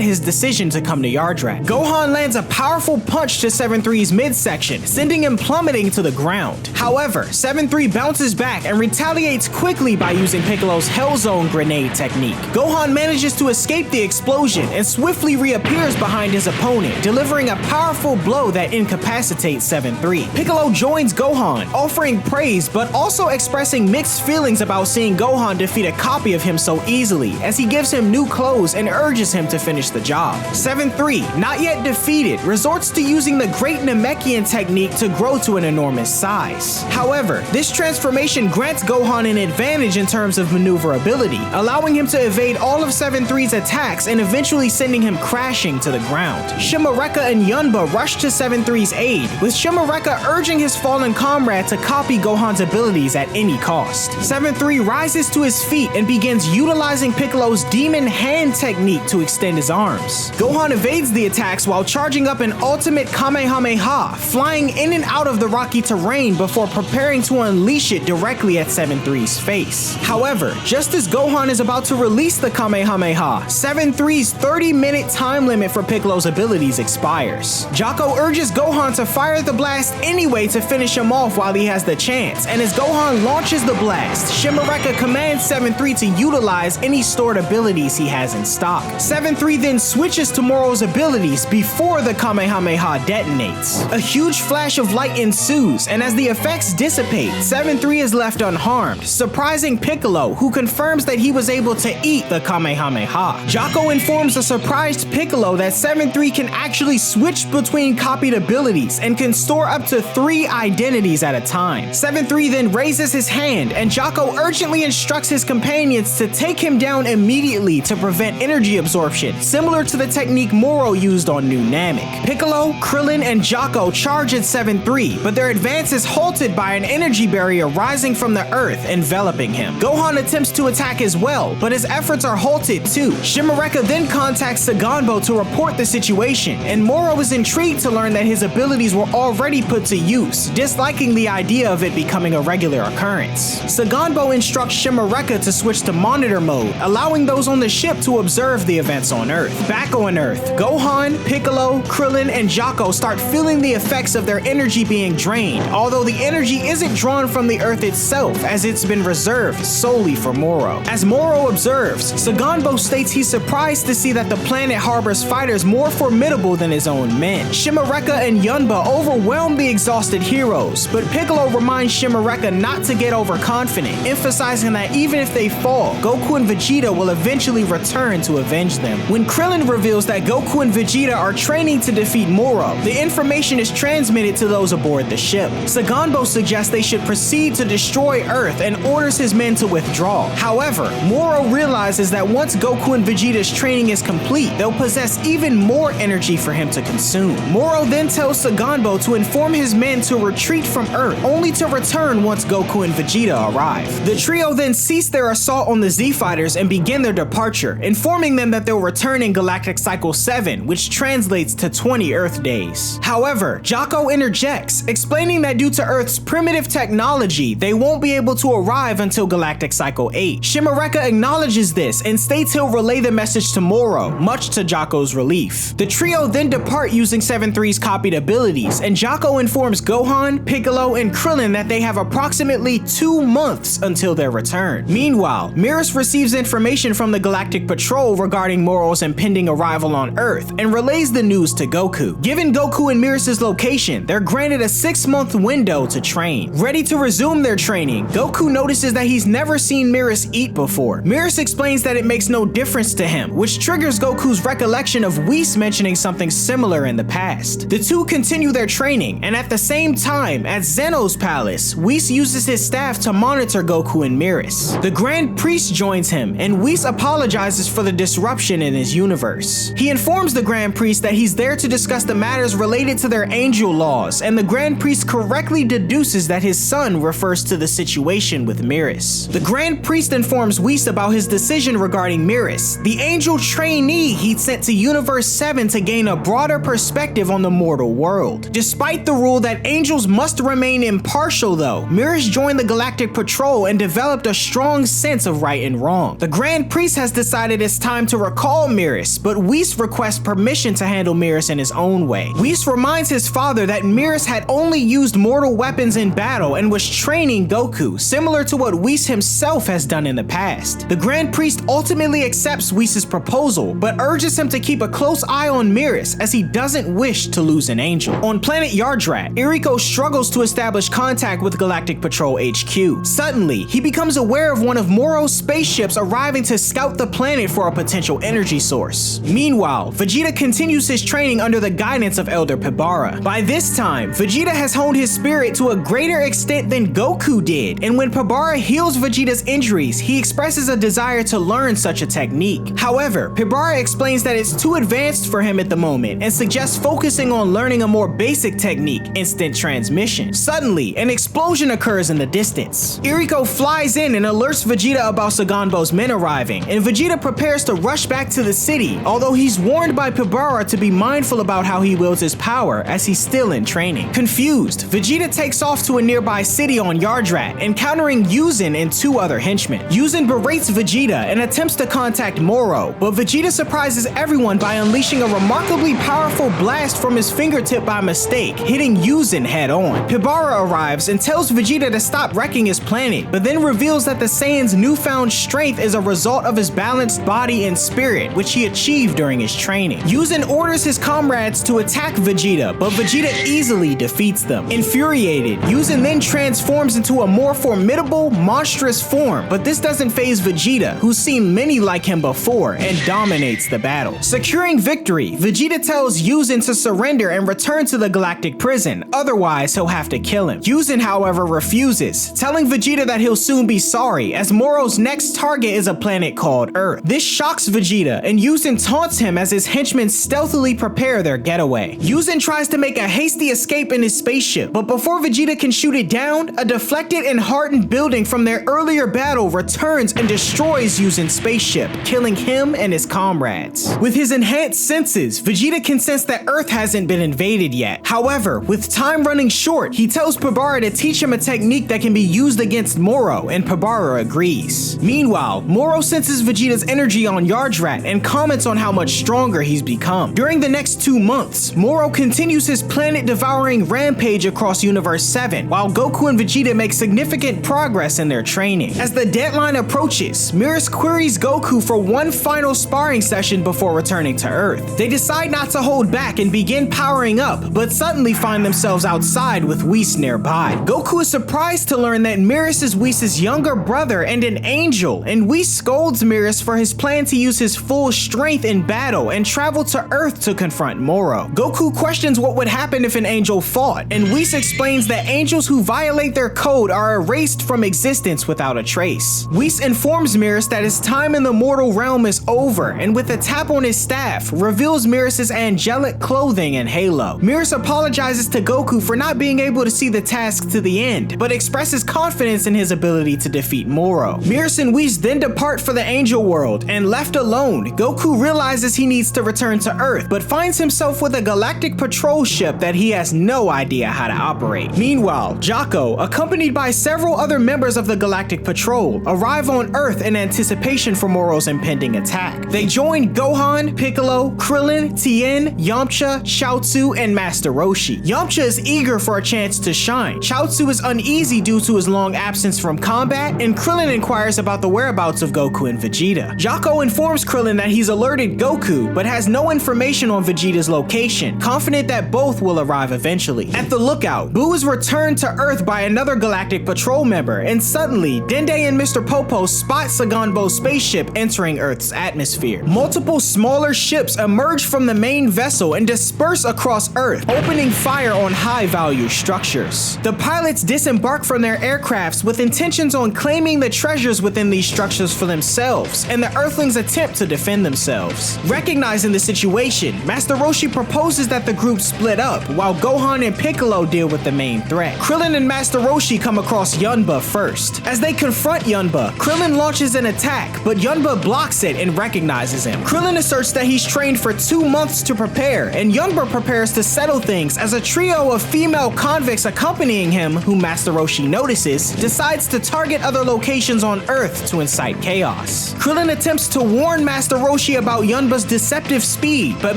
[SPEAKER 1] his decision to come to Yardrat. Gohan lands a powerful punch to 7-3's midsection, sending him plummeting to the ground. However, 7-3 bounces back and retaliates quickly by using Piccolo's Hell Zone grenade technique. Gohan manages to escape the explosion and swiftly reappears behind his opponent, delivering a powerful blow that incapacitates 7-3. Piccolo joins Gohan, offering praise but also expressing mixed feelings about seeing Gohan defeat a copy of him so easily, as he gives him new clothes and urges him to finish the job. 7-3, not yet defeated, resorts to using the Great Namekian technique to grow to an enormous size. However, this transformation grants Gohan an advantage in terms of maneuverability, allowing him to evade all of 7-3's attacks and eventually sending him crashing to the ground. Shimareka and Yunba rush to 7-3's aid, with Shimareka urging his fallen comrade to copy Gohan's abilities at any cost. 7-3 rises to his feet and begins utilizing Piccolo's Demon Hand technique to extend his arms. Gohan evades the attacks while charging up an ultimate Kamehameha, flying in and out of the rocky terrain before preparing to unleash it directly at 7-3's face. However, just as Gohan is about to release the Kamehameha, 7-3's 30-minute time limit for Piccolo's abilities expires. Jaco urges Gohan to fire the blast anyway to finish him off while he has the chance, and as Gohan launches the blast, Shimareka commands 7-3 to utilize any stored abilities he has in stock. 7-3 then switches to Moro's abilities before the Kamehameha detonates. A huge flash of light ensues, and as the effects dissipate, 7-3 is left unharmed, surprising Piccolo, who confirms that he was able to eat the Kamehameha. Jaco informs a surprised Piccolo that 7-3 can actually switch between copied abilities and can store up to 3 identities at a time. 7-3 then raises his hand, and Jaco urgently instructs his companions to take him down immediately to prevent energy absorption, similar to the technique Moro used on New Namek. Piccolo, Krillin, and Jaco charge at 7-3, but their advance is halted by an energy barrier rising from the earth, enveloping him. Gohan attempts to attack as well, but his efforts are halted too. Shimareka then contacts Saganbo to report the situation, and Moro is intrigued to learn that his abilities were already put to use, disliking the idea of it becoming a regular occurrence. Saganbo instructs Shimareka to switch to monitor mode, allowing those on the ship to observe the events on Earth. Back on Earth, Gohan, Piccolo, Krillin, and Jaco start feeling the effects of their energy being drained, although the energy isn't drawn from the Earth itself, as it's been reserved solely for Moro. As Moro observes, Saganbo states he's surprised to see that the planet harbors fighters more formidable than his own men. Shimareka and Yunba overwhelm the exhausted heroes, but Piccolo reminds Shimareka not to get overconfident, emphasizing that even if they fall, Goku and Vegeta will eventually return to avenge them. When Krillin reveals that Goku and Vegeta are training to defeat Moro, the information is transmitted to those aboard the ship. Saganbo suggests they should proceed to destroy Earth and orders his men to withdraw. However, Moro realizes that once Goku and Vegeta's training is complete, they'll possess even more energy for him to consume. Moro then tells Saganbo to inform his men to retreat from Earth, only to return once Goku and Vegeta arrive. The trio then cease their assault on the Z-Fighters and begin their departure, informing them that they'll return in Galactic Cycle 7, which translates to 20 Earth days. However, Jaco interjects, explaining that due to Earth's primitive technology, they won't be able to arrive until Galactic Cycle 8. Shimareka acknowledges this and states he'll relay the message to Moro, much to Jocko's relief. The trio then depart using 7-3's copied abilities, and Jocko informs Gohan, Piccolo, and Krillin that they have approximately 2 months until their return. Meanwhile, Beerus receives information from the Galactic Patrol regarding Moro's impending arrival on Earth and relays the news to Goku. Given Goku and Beerus' location, they're granted a 6-month window to train. Ready to resume their training, Goku notices that he's never seen Beerus eat before. Beerus explains that it makes no difference to him, which triggers Goku's recollection of Whis mentioning something similar in the past. The two continue their training, and at the same time, at Zeno's palace, Whis uses his staff to monitor Goku and Beerus. The Grand Priest joins him, and Whis apologizes for the disruption in his universe. He informs the Grand Priest that he's there to discuss the matters related to their angel laws, and the Grand Priest correctly deduces that his son refers to the situation with Beerus. The Grand Priest informs Whis about his decision regarding Beerus, the angel trainee he'd sent to Universe 7 to gain a broader perspective on the mortal world. Despite the rule that angels must remain impartial though, Beerus joined the Galactic Patrol and developed a strong sense of right and wrong. The Grand Priest has decided it's time to recall Beerus, but Whis requests permission to handle Beerus in his own way. Whis reminds his father that Beerus had only used mortal weapons in battle and was training Goku, similar to what Whis himself has done in the past. The Grand Priest ultimately accepts Whis' proposal, but urges him to keep a close eye on Beerus as he doesn't wish to lose an angel. On planet Yardrat, Eriko struggles to establish contact with Galactic Patrol HQ. Suddenly, he becomes aware of one of Moro's spaceships arriving to scout the planet for a potential energy source. Meanwhile, Vegeta continues his training under the guidance of Elder Pibara. By this time, Vegeta has honed his spirit to a greater extent than Goku did, and when Pibara heals Vegeta's injuries, he expresses a desire to learn such a technique. However, Pibara explains that it's too advanced for him at the moment and suggests focusing on learning a more basic technique, instant transmission. Suddenly, an explosion occurs in the distance. Eriko flies in and alerts Vegeta about Saganbo's men arriving, and Vegeta prepares to rush back to the city, although he's warned by Pibara to be mindful about how he wields his power as he's still in training. Confused, Vegeta takes off to a nearby city on Yardrat, encountering Yuzin and 2 other henchmen. Yuzin berates Vegeta and attempts to contact Moro, but Vegeta surprises everyone by unleashing a remarkably powerful blast from his fingertip by mistake, hitting Yuzin head on. Pibara arrives and tells Vegeta to stop wrecking his planet, but then reveals that the Saiyan's newfound strength is a result of his balanced body and spirit, which he achieved during his training. Yuzin orders his comrades to attack Vegeta, but Vegeta easily defeats them. Infuriated, Yuzin then transforms into a more formidable, monstrous form, but this doesn't faze Vegeta, who's seen many like him before, and dominates the battle. Securing victory, Vegeta tells Yuzin to surrender and return to the Galactic prison, otherwise he'll have to kill him. Yuzin, however, refuses, telling Vegeta that he'll soon be sorry, as Moro's next target is a planet called Earth. This shocks Vegeta, and Yuzin taunts him as his henchmen stealthily prepare their getaway. Yuzin tries to make a hasty escape in his spaceship, but before Vegeta can shoot it down, a deflected and hardened building from their earlier battle returns and destroys Yuzin's spaceship, killing him and his comrades. With his enhanced senses, Vegeta can sense that Earth hasn't been invaded yet. However, with time running short, he tells Pibara to teach him a technique that can be used against Moro, and Pibara agrees. Meanwhile, Moro senses Vegeta's energy on Yardrat and comments on how much stronger he's become. During the next 2 months, Moro continues his planet-devouring rampage across Universe 7, while Goku and Vegeta make significant progress in their training. As the deadline approaches, Beerus queries Goku for one final sparring session before returning to Earth. They decide not to hold back and begin powering up, but suddenly find themselves outside with Whis nearby. Goku is surprised to learn that Beerus is Whis' younger brother and an angel, and Whis scolds Beerus for his plan to use his full strength in battle and travel to Earth to confront Moro. Goku questions what would happen if an angel fought, and Whis explains that angels who violate their code are erased from existence without a trace. Whis informs Beerus that his time in the mortal realm is over, and with a tap on his staff, reveals Beerus' angelic clothing and halo. Beerus apologizes to Goku for not being able to see the task to the end, but expresses confidence in his ability to defeat Moro. Beerus and Whis then depart for the angel world, and left alone, Goku realizes he needs to return to Earth, but finds himself with a Galactic Patrol ship that he has no idea idea how to operate. Meanwhile, Jocko, accompanied by several other members of the Galactic Patrol, arrive on Earth in anticipation for Moro's impending attack. They join Gohan, Piccolo, Krillin, Tien, Yamcha, Chaozu, and Master Roshi. Yamcha is eager for a chance to shine. Chaozu is uneasy due to his long absence from combat, and Krillin inquires about the whereabouts of Goku and Vegeta. Jocko informs Krillin that he's alerted Goku, but has no information on Vegeta's location, confident that both will arrive eventually. At the lookout, Boo is returned to Earth by another Galactic Patrol member, and suddenly, Dende and Mr. Popo spot Saganbo's spaceship entering Earth's atmosphere. Multiple smaller ships emerge from the main vessel and disperse across Earth, opening fire on high-value structures. The pilots disembark from their aircrafts with intentions on claiming the treasures within these structures for themselves, and the Earthlings attempt to defend themselves. Recognizing the situation, Master Roshi proposes that the group split up, while Gohan and Piccolo deal with the main threat. Krillin and Master Roshi come across Yunba first. As they confront Yunba, Krillin launches an attack, but Yunba blocks it and recognizes him. Krillin asserts that he's trained for 2 months to prepare, and Yunba prepares to settle things as a trio of female convicts accompanying him, who Master Roshi notices, decides to target other locations on Earth to incite chaos. Krillin attempts to warn Master Roshi about Yunba's deceptive speed, but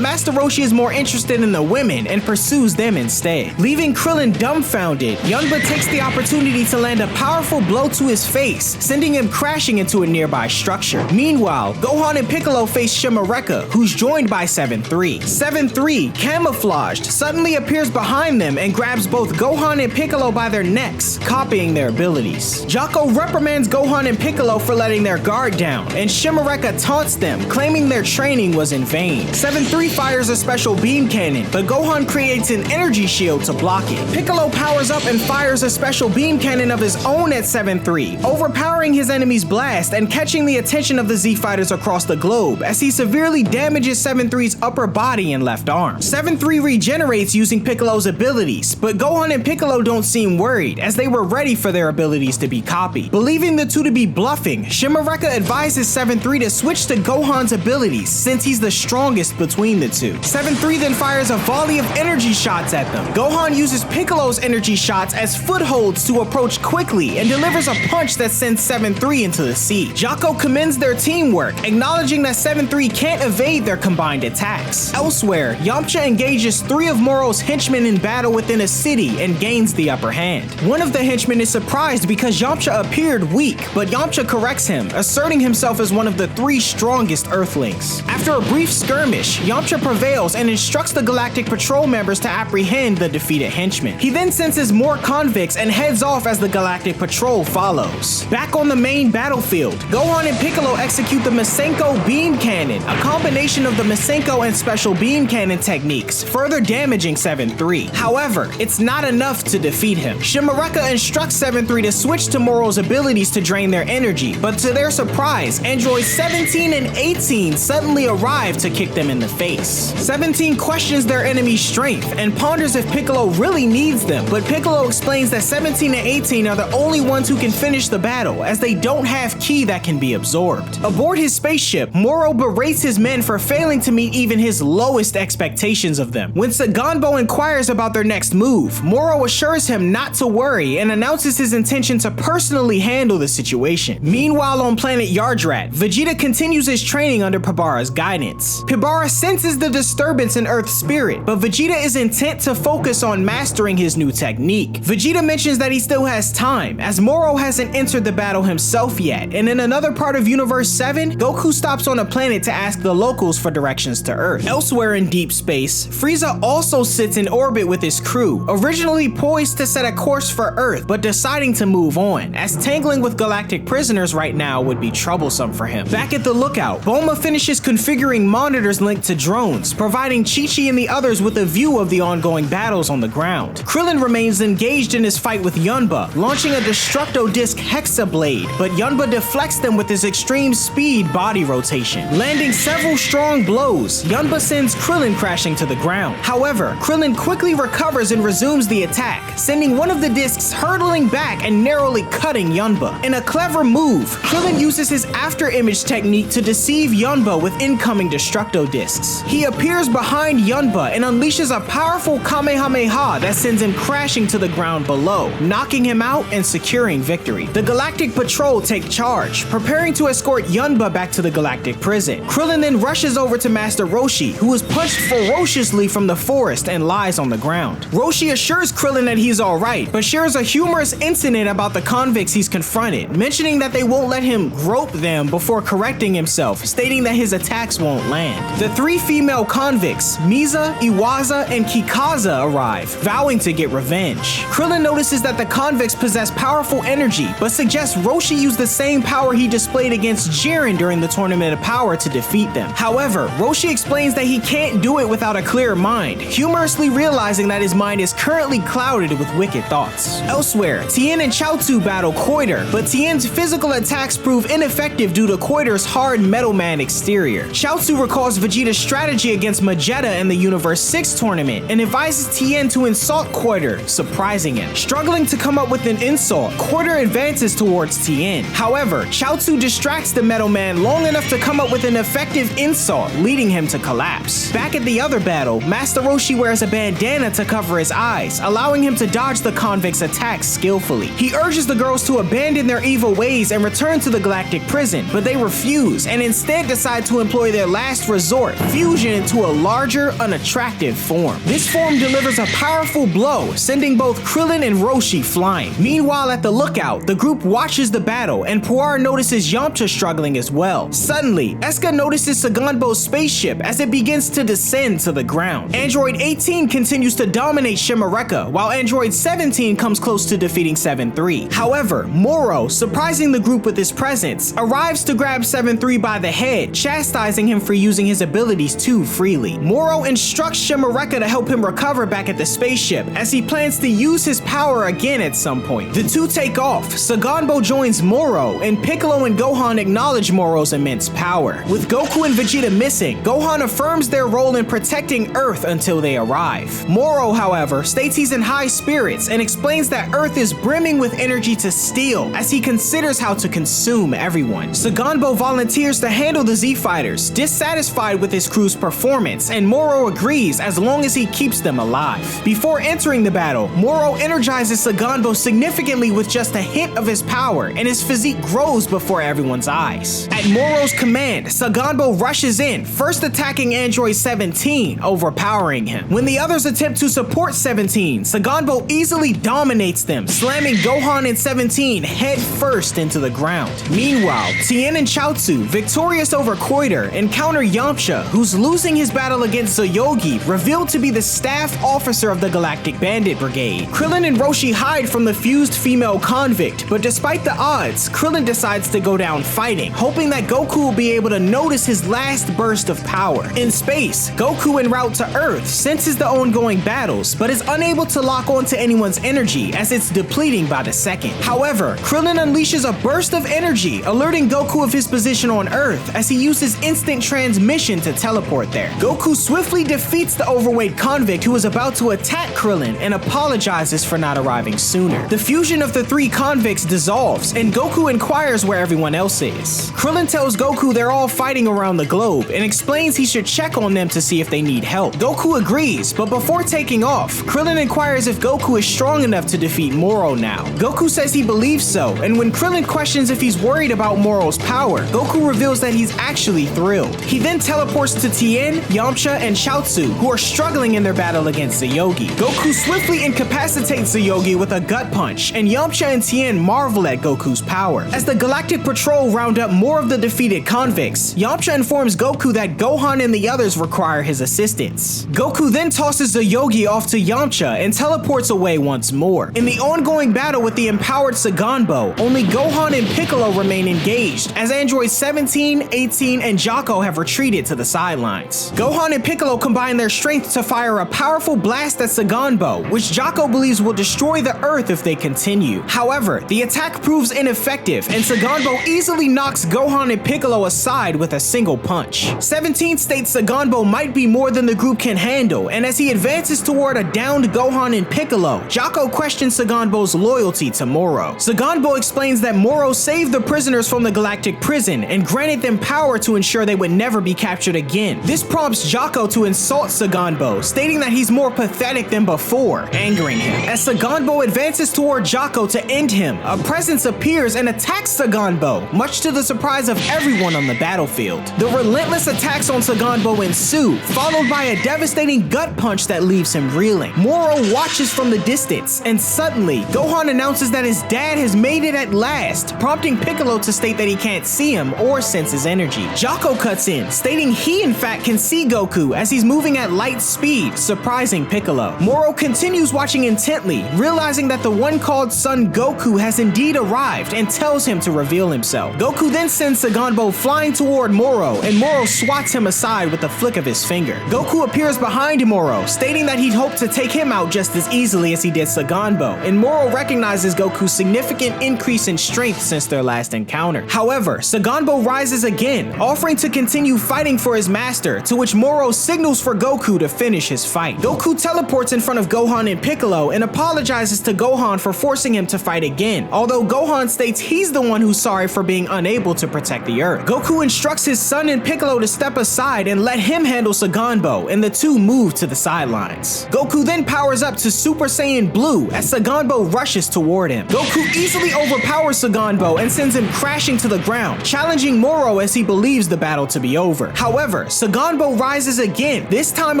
[SPEAKER 1] Master Roshi is more interested in the women and pursues them instead. Leaving Krillin dumbfounded, Yunba takes the opportunity to land a powerful blow to his face, sending him crashing into a nearby structure. Meanwhile, Gohan and Piccolo face Shimareka, who's joined by 7-3. 7-3, camouflaged, suddenly appears behind them and grabs both Gohan and Piccolo by their necks, copying their abilities. Jocko reprimands Gohan and Piccolo for letting their guard down, and Shimareka taunts them, claiming their training was in vain. 7-3 fires a special beam cannon, but Gohan creates an energy shield to block it. Piccolo powers up and fires a special beam cannon of his own at 7-3, overpowering his enemy's blast and catching the attention of the Z fighters across the globe as he severely damages 7-3's upper body and left arm. 7-3 regenerates using Piccolo's abilities, but Gohan and Piccolo don't seem worried as they were ready for their abilities to be copied. Believing the two to be bluffing, Shimareka advises 7-3 to switch to Gohan's abilities since he's the strongest between the two. 7-3 then fires a volley of energy shots at them. Gohan uses Piccolo's energy shots as footholds to approach quickly and delivers a punch that sends 7-3 into the sea. Jocko commends their teamwork, acknowledging that 7-3 can't evade their combined attacks. Elsewhere, Yamcha engages 3 of Moro's henchmen in battle within a city and gains the upper hand. One of the henchmen is surprised because Yamcha appeared weak, but Yamcha corrects him, asserting himself as one of the 3 strongest Earthlings. After a brief skirmish, Yamcha prevails and instructs the Galactic Patrol members to apprehend the defeated henchmen. He then senses more convicts and heads off as the Galactic Patrol follows. Back on the main battlefield, Gohan and Piccolo execute the Masenko Beam Cannon, a combination of the Masenko and Special Beam Cannon techniques, further damaging 7-3. However, it's not enough to defeat him. Shimareka instructs 7-3 to switch to Moro's abilities to drain their energy, but to their surprise, androids 17 and 18 suddenly arrive to kick them in the face. 17 questions their enemy's strength and ponders if Piccolo really needs them, but Piccolo explains that 17 and 18 are the only ones who can finish the battle as they don't have ki that can be absorbed. Aboard his spaceship, Moro berates his men for failing to meet even his lowest expectations of them. When Saganbo inquires about their next move, Moro assures him not to worry and announces his intention to personally handle the situation. Meanwhile, on planet Yardrat, Vegeta continues his training under Pibara's guidance. Pibara senses the disturbance in Earth's spirit, but Vegeta is intent to focus on mastering his new technique. Vegeta mentions that he still has time, as Moro hasn't entered the battle himself yet, and in another part of Universe 7, Goku stops on a planet to ask the locals for directions to Earth. Elsewhere in deep space, Frieza also sits in orbit with his crew, originally poised to set a course for Earth, but deciding to move on, as tangling with galactic prisoners right now would be troublesome for him. Back at the lookout, Bulma finishes configuring monitors linked to drones, providing Chi-Chi and the others with a view of the ongoing battles on the ground. Krillin remains engaged in his fight with Yunba, launching a Destructo Disc Hexa Blade, but Yunba deflects them with his extreme speed body rotation. Landing several strong blows, Yunba sends Krillin crashing to the ground. However, Krillin quickly recovers and resumes the attack, sending one of the discs hurtling back and narrowly cutting Yunba. In a clever move, Krillin uses his after image technique to deceive Yunba with incoming Destructo discs. He appears behind Yunba and unleashes a powerful Kamehameha Kamehameha that sends him crashing to the ground below, knocking him out and securing victory. The Galactic Patrol take charge, preparing to escort Yunba back to the Galactic prison. Krillin then rushes over to Master Roshi, who is punched ferociously from the forest and lies on the ground. Roshi assures Krillin that he's alright, but shares a humorous incident about the convicts he's confronted, mentioning that they won't let him grope them before correcting himself, stating that his attacks won't land. The three female convicts, Misa, Iwaza, and Kikaza arrive, vowing to get revenge. Krillin notices that the convicts possess powerful energy, but suggests Roshi use the same power he displayed against Jiren during the Tournament of Power to defeat them. However, Roshi explains that he can't do it without a clear mind, humorously realizing that his mind is currently clouded with wicked thoughts. Elsewhere, Tien and Chaozu battle Koiter, but Tien's physical attacks prove ineffective due to Koiter's hard Metal Man exterior. Chaozu recalls Vegeta's strategy against Vegeta in the Universe 6 tournament and advises Tien to insult Koiter, surprising him. Struggling to come up with an insult, Koiter advances towards Tien. However, Chaozu distracts the Metal Man long enough to come up with an effective insult, leading him to collapse. Back at the other battle, Master Roshi wears a bandana to cover his eyes, allowing him to dodge the convicts' attacks skillfully. He urges the girls to abandon their evil ways and return to the Galactic prison, but they refuse and instead decide to employ their last resort, fusion into a larger, unattractive form. This form delivers a powerful blow, sending both Krillin and Roshi flying. Meanwhile, at the lookout, the group watches the battle and Puar notices Yamcha struggling as well. Suddenly, Eska notices Saganbo's spaceship as it begins to descend to the ground. Android 18 continues to dominate Shimareka, while Android 17 comes close to defeating 7-3. However, Moro, surprising the group with his presence, arrives to grab 7-3 by the head, chastising him for using his abilities too freely. Moro instructs Shimareka to help him recover back at the spaceship, as he plans to use his power again at some point. The two take off, Saganbo joins Moro, and Piccolo and Gohan acknowledge Moro's immense power. With Goku and Vegeta missing, Gohan affirms their role in protecting Earth until they arrive. Moro, however, states he's in high spirits and explains that Earth is brimming with energy to steal, as he considers how to consume everyone. Saganbo volunteers to handle the Z-Fighters, dissatisfied with his crew's performance, and Moro agrees as long as he keeps them alive. Before entering the battle, Moro energizes Saganbo significantly with just a hint of his power, and his physique grows before everyone's eyes. At Moro's command, Saganbo rushes in, first attacking Android 17, overpowering him. When the others attempt to support 17, Saganbo easily dominates them, slamming Gohan and 17 head first into the ground. Meanwhile, Tien and Chaozu, victorious over Koiter, encounter Yamcha, who's losing his battle against Zoyogi, revealed to be the staff officer of the Galactic Bandit Brigade. Krillin and Roshi hide from the fused female convict, but despite the odds, Krillin decides to go down fighting, hoping that Goku will be able to notice his last burst of power. In space, Goku en route to Earth senses the ongoing battles, but is unable to lock onto anyone's energy as it's depleting by the second. However, Krillin unleashes a burst of energy, alerting Goku of his position on Earth as he uses instant transmission to teleport there. Goku swiftly defeats the overweight convict who is about to attack Krillin and apologizes for not arriving sooner. The fusion of the three convicts dissolves, and Goku inquires where everyone else is. Krillin tells Goku they're all fighting around the globe and explains he should check on them to see if they need help. Goku agrees, but before taking off, Krillin inquires if Goku is strong enough to defeat Moro now. Goku says he believes so, and when Krillin questions if he's worried about Moro's power, Goku reveals that he's actually thrilled. He then teleports to Tien, Yamcha, and Chaozu, who are struggling in their battle against Zoyogi. Goku swiftly incapacitates Zoyogi with a gut punch, and Yamcha and Tien marvel at Goku's power. As the Galactic Patrol round up more of the defeated convicts, Yamcha informs Goku that Gohan and the others require his assistance. Goku then tosses Zoyogi off to Yamcha and teleports away once more. In the ongoing battle with the empowered Saganbo, only Gohan and Piccolo remain engaged, as androids 17, 18, and Jaco have retreated to the sidelines. Gohan and Piccolo combine their strength to fire a powerful blast at Saganbo, which Jaco believes will destroy the Earth if they continue. However, the attack proves ineffective, and Saganbo easily knocks Gohan and Piccolo aside with a single punch. 17 states Saganbo might be more than the group can handle, and as he advances toward a downed Gohan and Piccolo, Jaco questions Saganbo's loyalty to Moro. Saganbo explains that Moro saved the prisoners from the Galactic prison and granted them power to ensure they would never be captured again. This prompts Jaco to insult Saganbo, stating that he's more pathetic pathetic than before, angering him. As Saganbo advances toward Jocko to end him, a presence appears and attacks Saganbo, much to the surprise of everyone on the battlefield. The relentless attacks on Saganbo ensue, followed by a devastating gut punch that leaves him reeling. Moro watches from the distance, and suddenly, Gohan announces that his dad has made it at last, prompting Piccolo to state that he can't see him or sense his energy. Jocko cuts in, stating he in fact can see Goku as he's moving at light speed, surprising Piccolo. Moro continues watching intently, realizing that the one called son Goku has indeed arrived and tells him to reveal himself. Goku then sends Saganbo flying toward Moro, and Moro swats him aside with a flick of his finger. Goku appears behind Moro, stating that he'd hoped to take him out just as easily as he did Saganbo, and Moro recognizes Goku's significant increase in strength since their last encounter. However, Saganbo rises again, offering to continue fighting for his master, to which Moro signals for Goku to finish his fight. Goku teleports in front of Gohan and Piccolo and apologizes to Gohan for forcing him to fight again, although Gohan states he's the one who's sorry for being unable to protect the Earth. Goku instructs his son and Piccolo to step aside and let him handle Saganbo, and the two move to the sidelines. Goku then powers up to Super Saiyan Blue as Saganbo rushes toward him. Goku easily overpowers Saganbo and sends him crashing to the ground, challenging Moro as he believes the battle to be over. However, Saganbo rises again, this time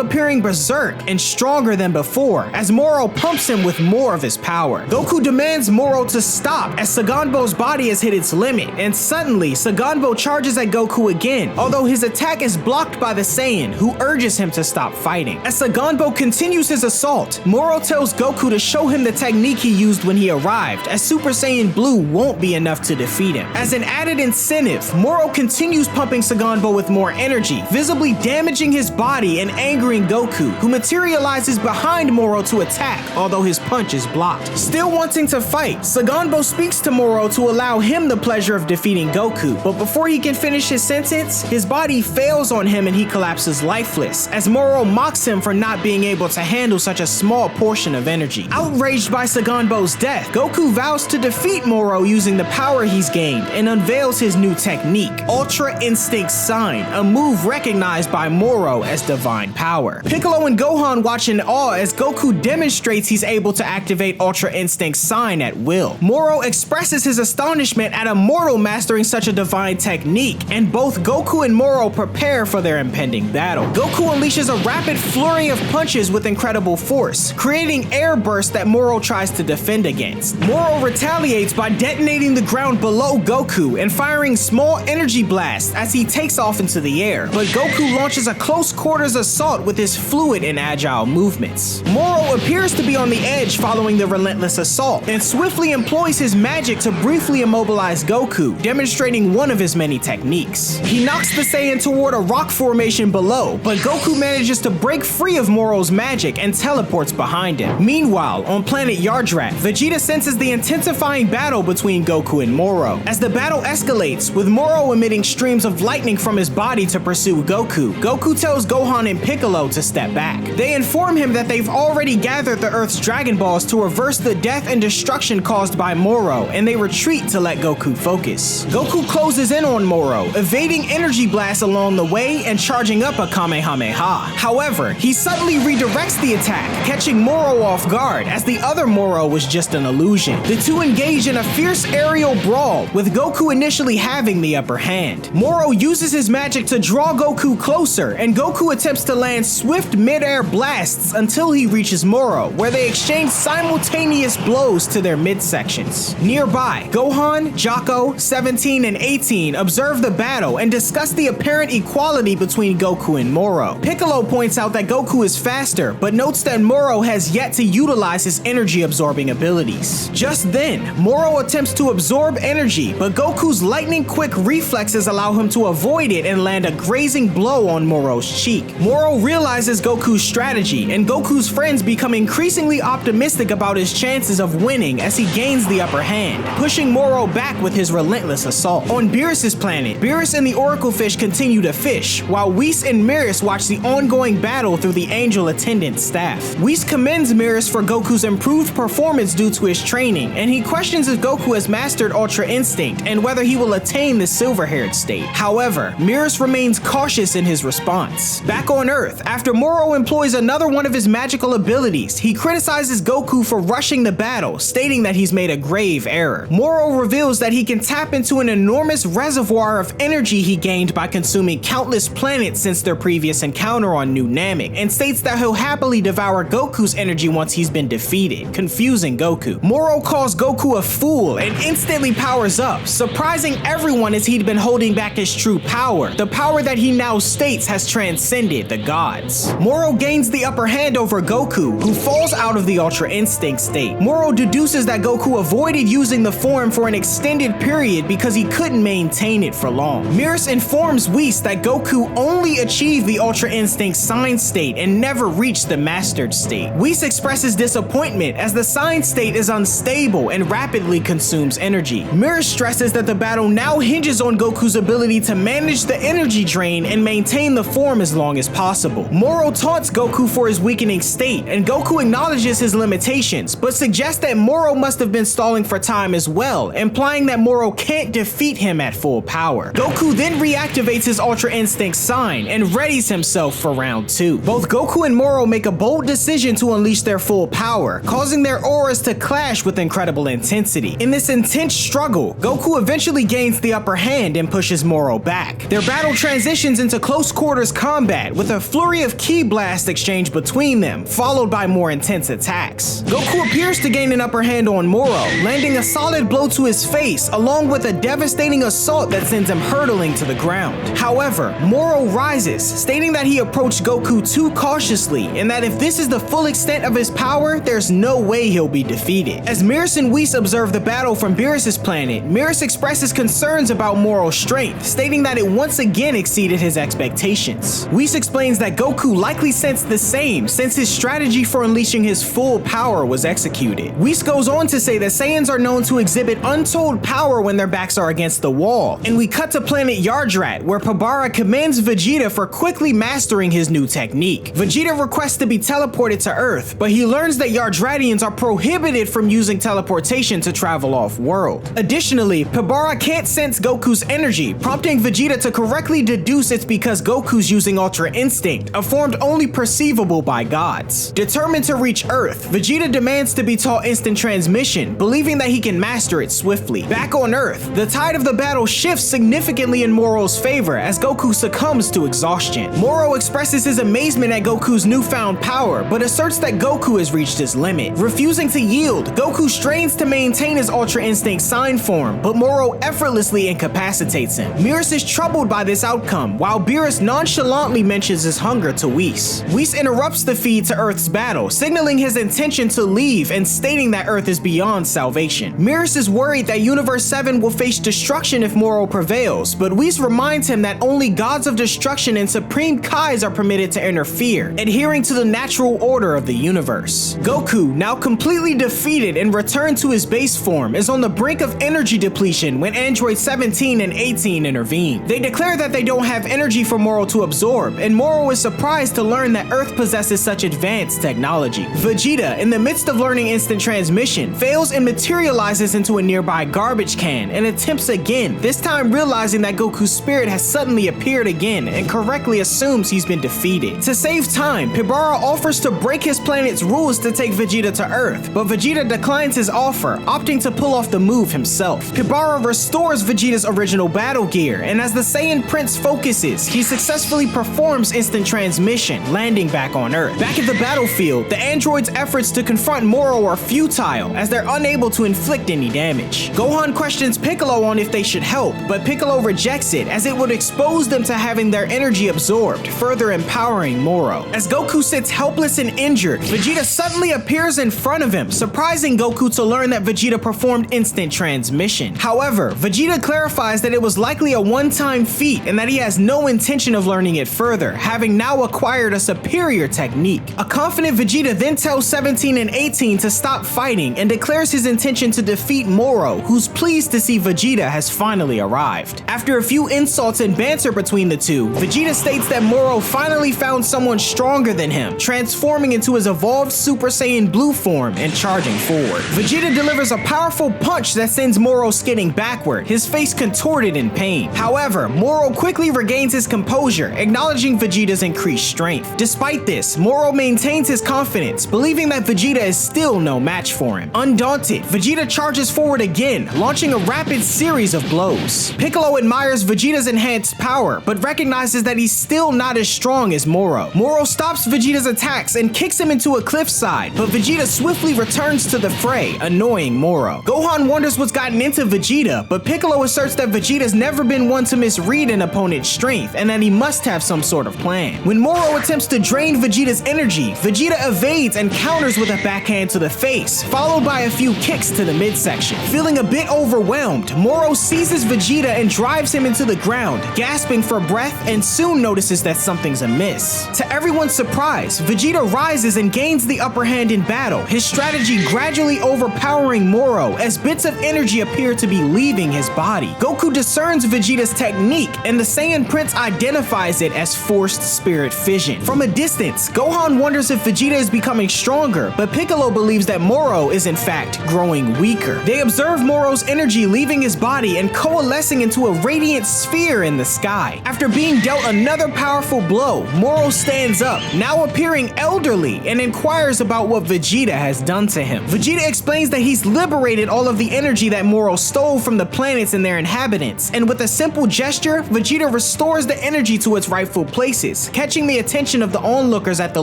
[SPEAKER 1] appearing berserk and stronger than before, as Moro pumps him with more of his power. Goku demands Moro to stop as Saganbo's body has hit its limit, and suddenly Saganbo charges at Goku again, although his attack is blocked by the Saiyan, who urges him to stop fighting. As Saganbo continues his assault, Moro tells Goku to show him the technique he used when he arrived, as Super Saiyan Blue won't be enough to defeat him. As an added incentive, Moro continues pumping Saganbo with more energy, visibly damaging his body and angering Goku, who materializes behind Moro to attack, although his punch is blocked. Still wanting to fight, Saganbo speaks to Moro to allow him the pleasure of defeating Goku, but before he can finish his sentence, his body fails on him and he collapses lifeless, as Moro mocks him for not being able to handle such a small portion of energy. Outraged by Saganbo's death, Goku vows to defeat Moro using the power he's gained and unveils his new technique, Ultra Instinct Sign, a move recognized by Moro as divine power. Piccolo and Gohan watch in awe as Goku demonstrates he's able to activate Ultra Instinct Sign at will. Moro expresses his astonishment at a mortal mastering such a divine technique, and both Goku and Moro prepare for their impending battle. Goku unleashes a rapid flurry of punches with incredible force, creating air bursts that Moro tries to defend against. Moro retaliates by detonating the ground below Goku and firing small energy blasts as he takes off into the air, but Goku launches a close quarters assault with his fluid and agile movements. Moro appears to be on the edge following the relentless assault, and swiftly employs his magic to briefly immobilize Goku, demonstrating one of his many techniques. He knocks the Saiyan toward a rock formation below, but Goku manages to break free of Moro's magic and teleports behind him. Meanwhile, on planet Yardrat, Vegeta senses the intensifying battle between Goku and Moro. As the battle escalates, with Moro emitting streams of lightning from his body to pursue Goku, Goku tells Gohan and Piccolo to step back. They inform him that they've already gathered the Earth's Dragon Balls to reverse the death and destruction caused by Moro, and they retreat to let Goku focus. Goku closes in on Moro, evading energy blasts along the way and charging up a Kamehameha. However, he suddenly redirects the attack, catching Moro off guard, as the other Moro was just an illusion. The two engage in a fierce aerial brawl, with Goku initially having the upper hand. Moro uses his magic to draw Goku closer, and Goku attempts to land swift mid-air blasts until he reaches Moro, where they exchange simultaneous blows to their midsections. Nearby, Gohan, Jocko, 17, and 18 observe the battle and discuss the apparent equality between Goku and Moro. Piccolo points out that Goku is faster, but notes that Moro has yet to utilize his energy-absorbing abilities. Just then, Moro attempts to absorb energy, but Goku's lightning-quick reflexes allow him to avoid it and land a grazing blow on Moro's cheek. Moro realizes Goku's strategy, and Goku's friends become increasingly optimistic about his chances of winning as he gains the upper hand, pushing Moro back with his relentless assault. On Beerus' planet, Beerus and the Oracle Fish continue to fish, while Whis and Meris watch the ongoing battle through the Angel Attendant staff. Whis commends Meris for Goku's improved performance due to his training, and he questions if Goku has mastered Ultra Instinct and whether he will attain the silver-haired state. However, Meris remains cautious in his response. Back on Earth, after Moro employs another one one of his magical abilities, he criticizes Goku for rushing the battle, stating that he's made a grave error. Moro reveals that he can tap into an enormous reservoir of energy he gained by consuming countless planets since their previous encounter on New Namek, and states that he'll happily devour Goku's energy once he's been defeated, confusing Goku. Moro calls Goku a fool and instantly powers up, surprising everyone as he'd been holding back his true power, the power that he now states has transcended the gods. Moro gains the upper hand over Goku, who falls out of the Ultra Instinct state. Moro deduces that Goku avoided using the form for an extended period because he couldn't maintain it for long. Beerus informs Whis that Goku only achieved the Ultra Instinct Sign state and never reached the Mastered state. Whis expresses disappointment as the Sign state is unstable and rapidly consumes energy. Beerus stresses that the battle now hinges on Goku's ability to manage the energy drain and maintain the form as long as possible. Moro taunts Goku for his weakening state, and Goku acknowledges his limitations, but suggests that Moro must have been stalling for time as well, implying that Moro can't defeat him at full power. Goku then reactivates his Ultra Instinct Sign and readies himself for round 2. Both Goku and Moro make a bold decision to unleash their full power, causing their auras to clash with incredible intensity. In this intense struggle, Goku eventually gains the upper hand and pushes Moro back. Their battle transitions into close quarters combat with a flurry of ki blast exchange between them, followed by more intense attacks. Goku appears to gain an upper hand on Moro, landing a solid blow to his face along with a devastating assault that sends him hurtling to the ground. However, Moro rises, stating that he approached Goku too cautiously and that if this is the full extent of his power, there's no way he'll be defeated. As Beerus and Whis observe the battle from Beerus' planet, Beerus expresses concerns about Moro's strength, stating that it once again exceeded his expectations. Whis explains that Goku likely sensed the same since his strategy for unleashing his full power was executed. Whis goes on to say that Saiyans are known to exhibit untold power when their backs are against the wall, and we cut to planet Yardrat, where Pabara commends Vegeta for quickly mastering his new technique. Vegeta requests to be teleported to Earth, but he learns that Yardratians are prohibited from using teleportation to travel off-world. Additionally, Pabara can't sense Goku's energy, prompting Vegeta to correctly deduce it's because Goku's using Ultra Instinct, a form only perceivable by gods. Determined to reach Earth, Vegeta demands to be taught instant transmission, believing that he can master it swiftly. Back on Earth, the tide of the battle shifts significantly in Moro's favor as Goku succumbs to exhaustion. Moro expresses his amazement at Goku's newfound power, but asserts that Goku has reached his limit. Refusing to yield, Goku strains to maintain his Ultra Instinct Sign form, but Moro effortlessly incapacitates him. Beerus is troubled by this outcome, while Beerus nonchalantly mentions his hunger to Whis. Whis interrupts the feed to Earth's battle, signaling his intention to leave and stating that Earth is beyond salvation. Beerus is worried that Universe 7 will face destruction if Moro prevails, but Whis reminds him that only gods of destruction and supreme Kais are permitted to interfere, adhering to the natural order of the universe. Goku, now completely defeated and returned to his base form, is on the brink of energy depletion when androids 17 and 18 intervene. They declare that they don't have energy for Moro to absorb, and Moro is surprised to learn that Earth possesses such advanced technology. Vegeta, in the midst of learning instant transmission, fails and materializes into a nearby garbage can and attempts again, this time realizing that Goku's spirit has suddenly appeared again and correctly assumes he's been defeated. To save time, Pabara offers to break his planet's rules to take Vegeta to Earth, but Vegeta declines his offer, opting to pull off the move himself. Pabara restores Vegeta's original battle gear, and as the Saiyan Prince focuses, he successfully performs instant transmission, landing back on Earth. Back at the battlefield, the android's efforts to confront Moro are futile, as they're unable to inflict any damage. Gohan questions Piccolo on if they should help, but Piccolo rejects it as it would expose them to having their energy absorbed, further empowering Moro. As Goku sits helpless and injured, Vegeta suddenly appears in front of him, surprising Goku to learn that Vegeta performed instant transmission. However, Vegeta clarifies that it was likely a one-time feat and that he has no intention of learning it further, having now acquired a superior technique. A confident Vegeta then tells 17 and 18 to stop fighting and declares his intention to defeat Moro, who's pleased to see Vegeta has finally arrived. After a few insults and banter between the two, Vegeta states that Moro finally found someone stronger than him, transforming into his evolved Super Saiyan Blue form and charging forward. Vegeta delivers a powerful punch that sends Moro skidding backward, his face contorted in pain. However, Moro quickly regains his composure, acknowledging Vegeta's increased strength. Despite this, this, Moro maintains his confidence, believing that Vegeta is still no match for him. Undaunted, Vegeta charges forward again, launching a rapid series of blows. Piccolo admires Vegeta's enhanced power, but recognizes that he's still not as strong as Moro. Moro stops Vegeta's attacks and kicks him into a cliffside, but Vegeta swiftly returns to the fray, annoying Moro. Gohan wonders what's gotten into Vegeta, but Piccolo asserts that Vegeta's never been one to misread an opponent's strength, and that he must have some sort of plan. When Moro attempts to drain Vegeta's energy, Vegeta evades and counters with a backhand to the face, followed by a few kicks to the midsection. Feeling a bit overwhelmed, Moro seizes Vegeta and drives him into the ground, gasping for breath, and soon notices that something's amiss. To everyone's surprise, Vegeta rises and gains the upper hand in battle, his strategy gradually overpowering Moro as bits of energy appear to be leaving his body. Goku discerns Vegeta's technique, and the Saiyan Prince identifies it as forced spirit fission. From a distance, Gohan wonders if Vegeta is becoming stronger, but Piccolo believes that Moro is in fact growing weaker. They observe Moro's energy leaving his body and coalescing into a radiant sphere in the sky. After being dealt another powerful blow, Moro stands up, now appearing elderly, and inquires about what Vegeta has done to him. Vegeta explains that he's liberated all of the energy that Moro stole from the planets and their inhabitants, and with a simple gesture, Vegeta restores the energy to its rightful places, catching the attention of the onlookers at the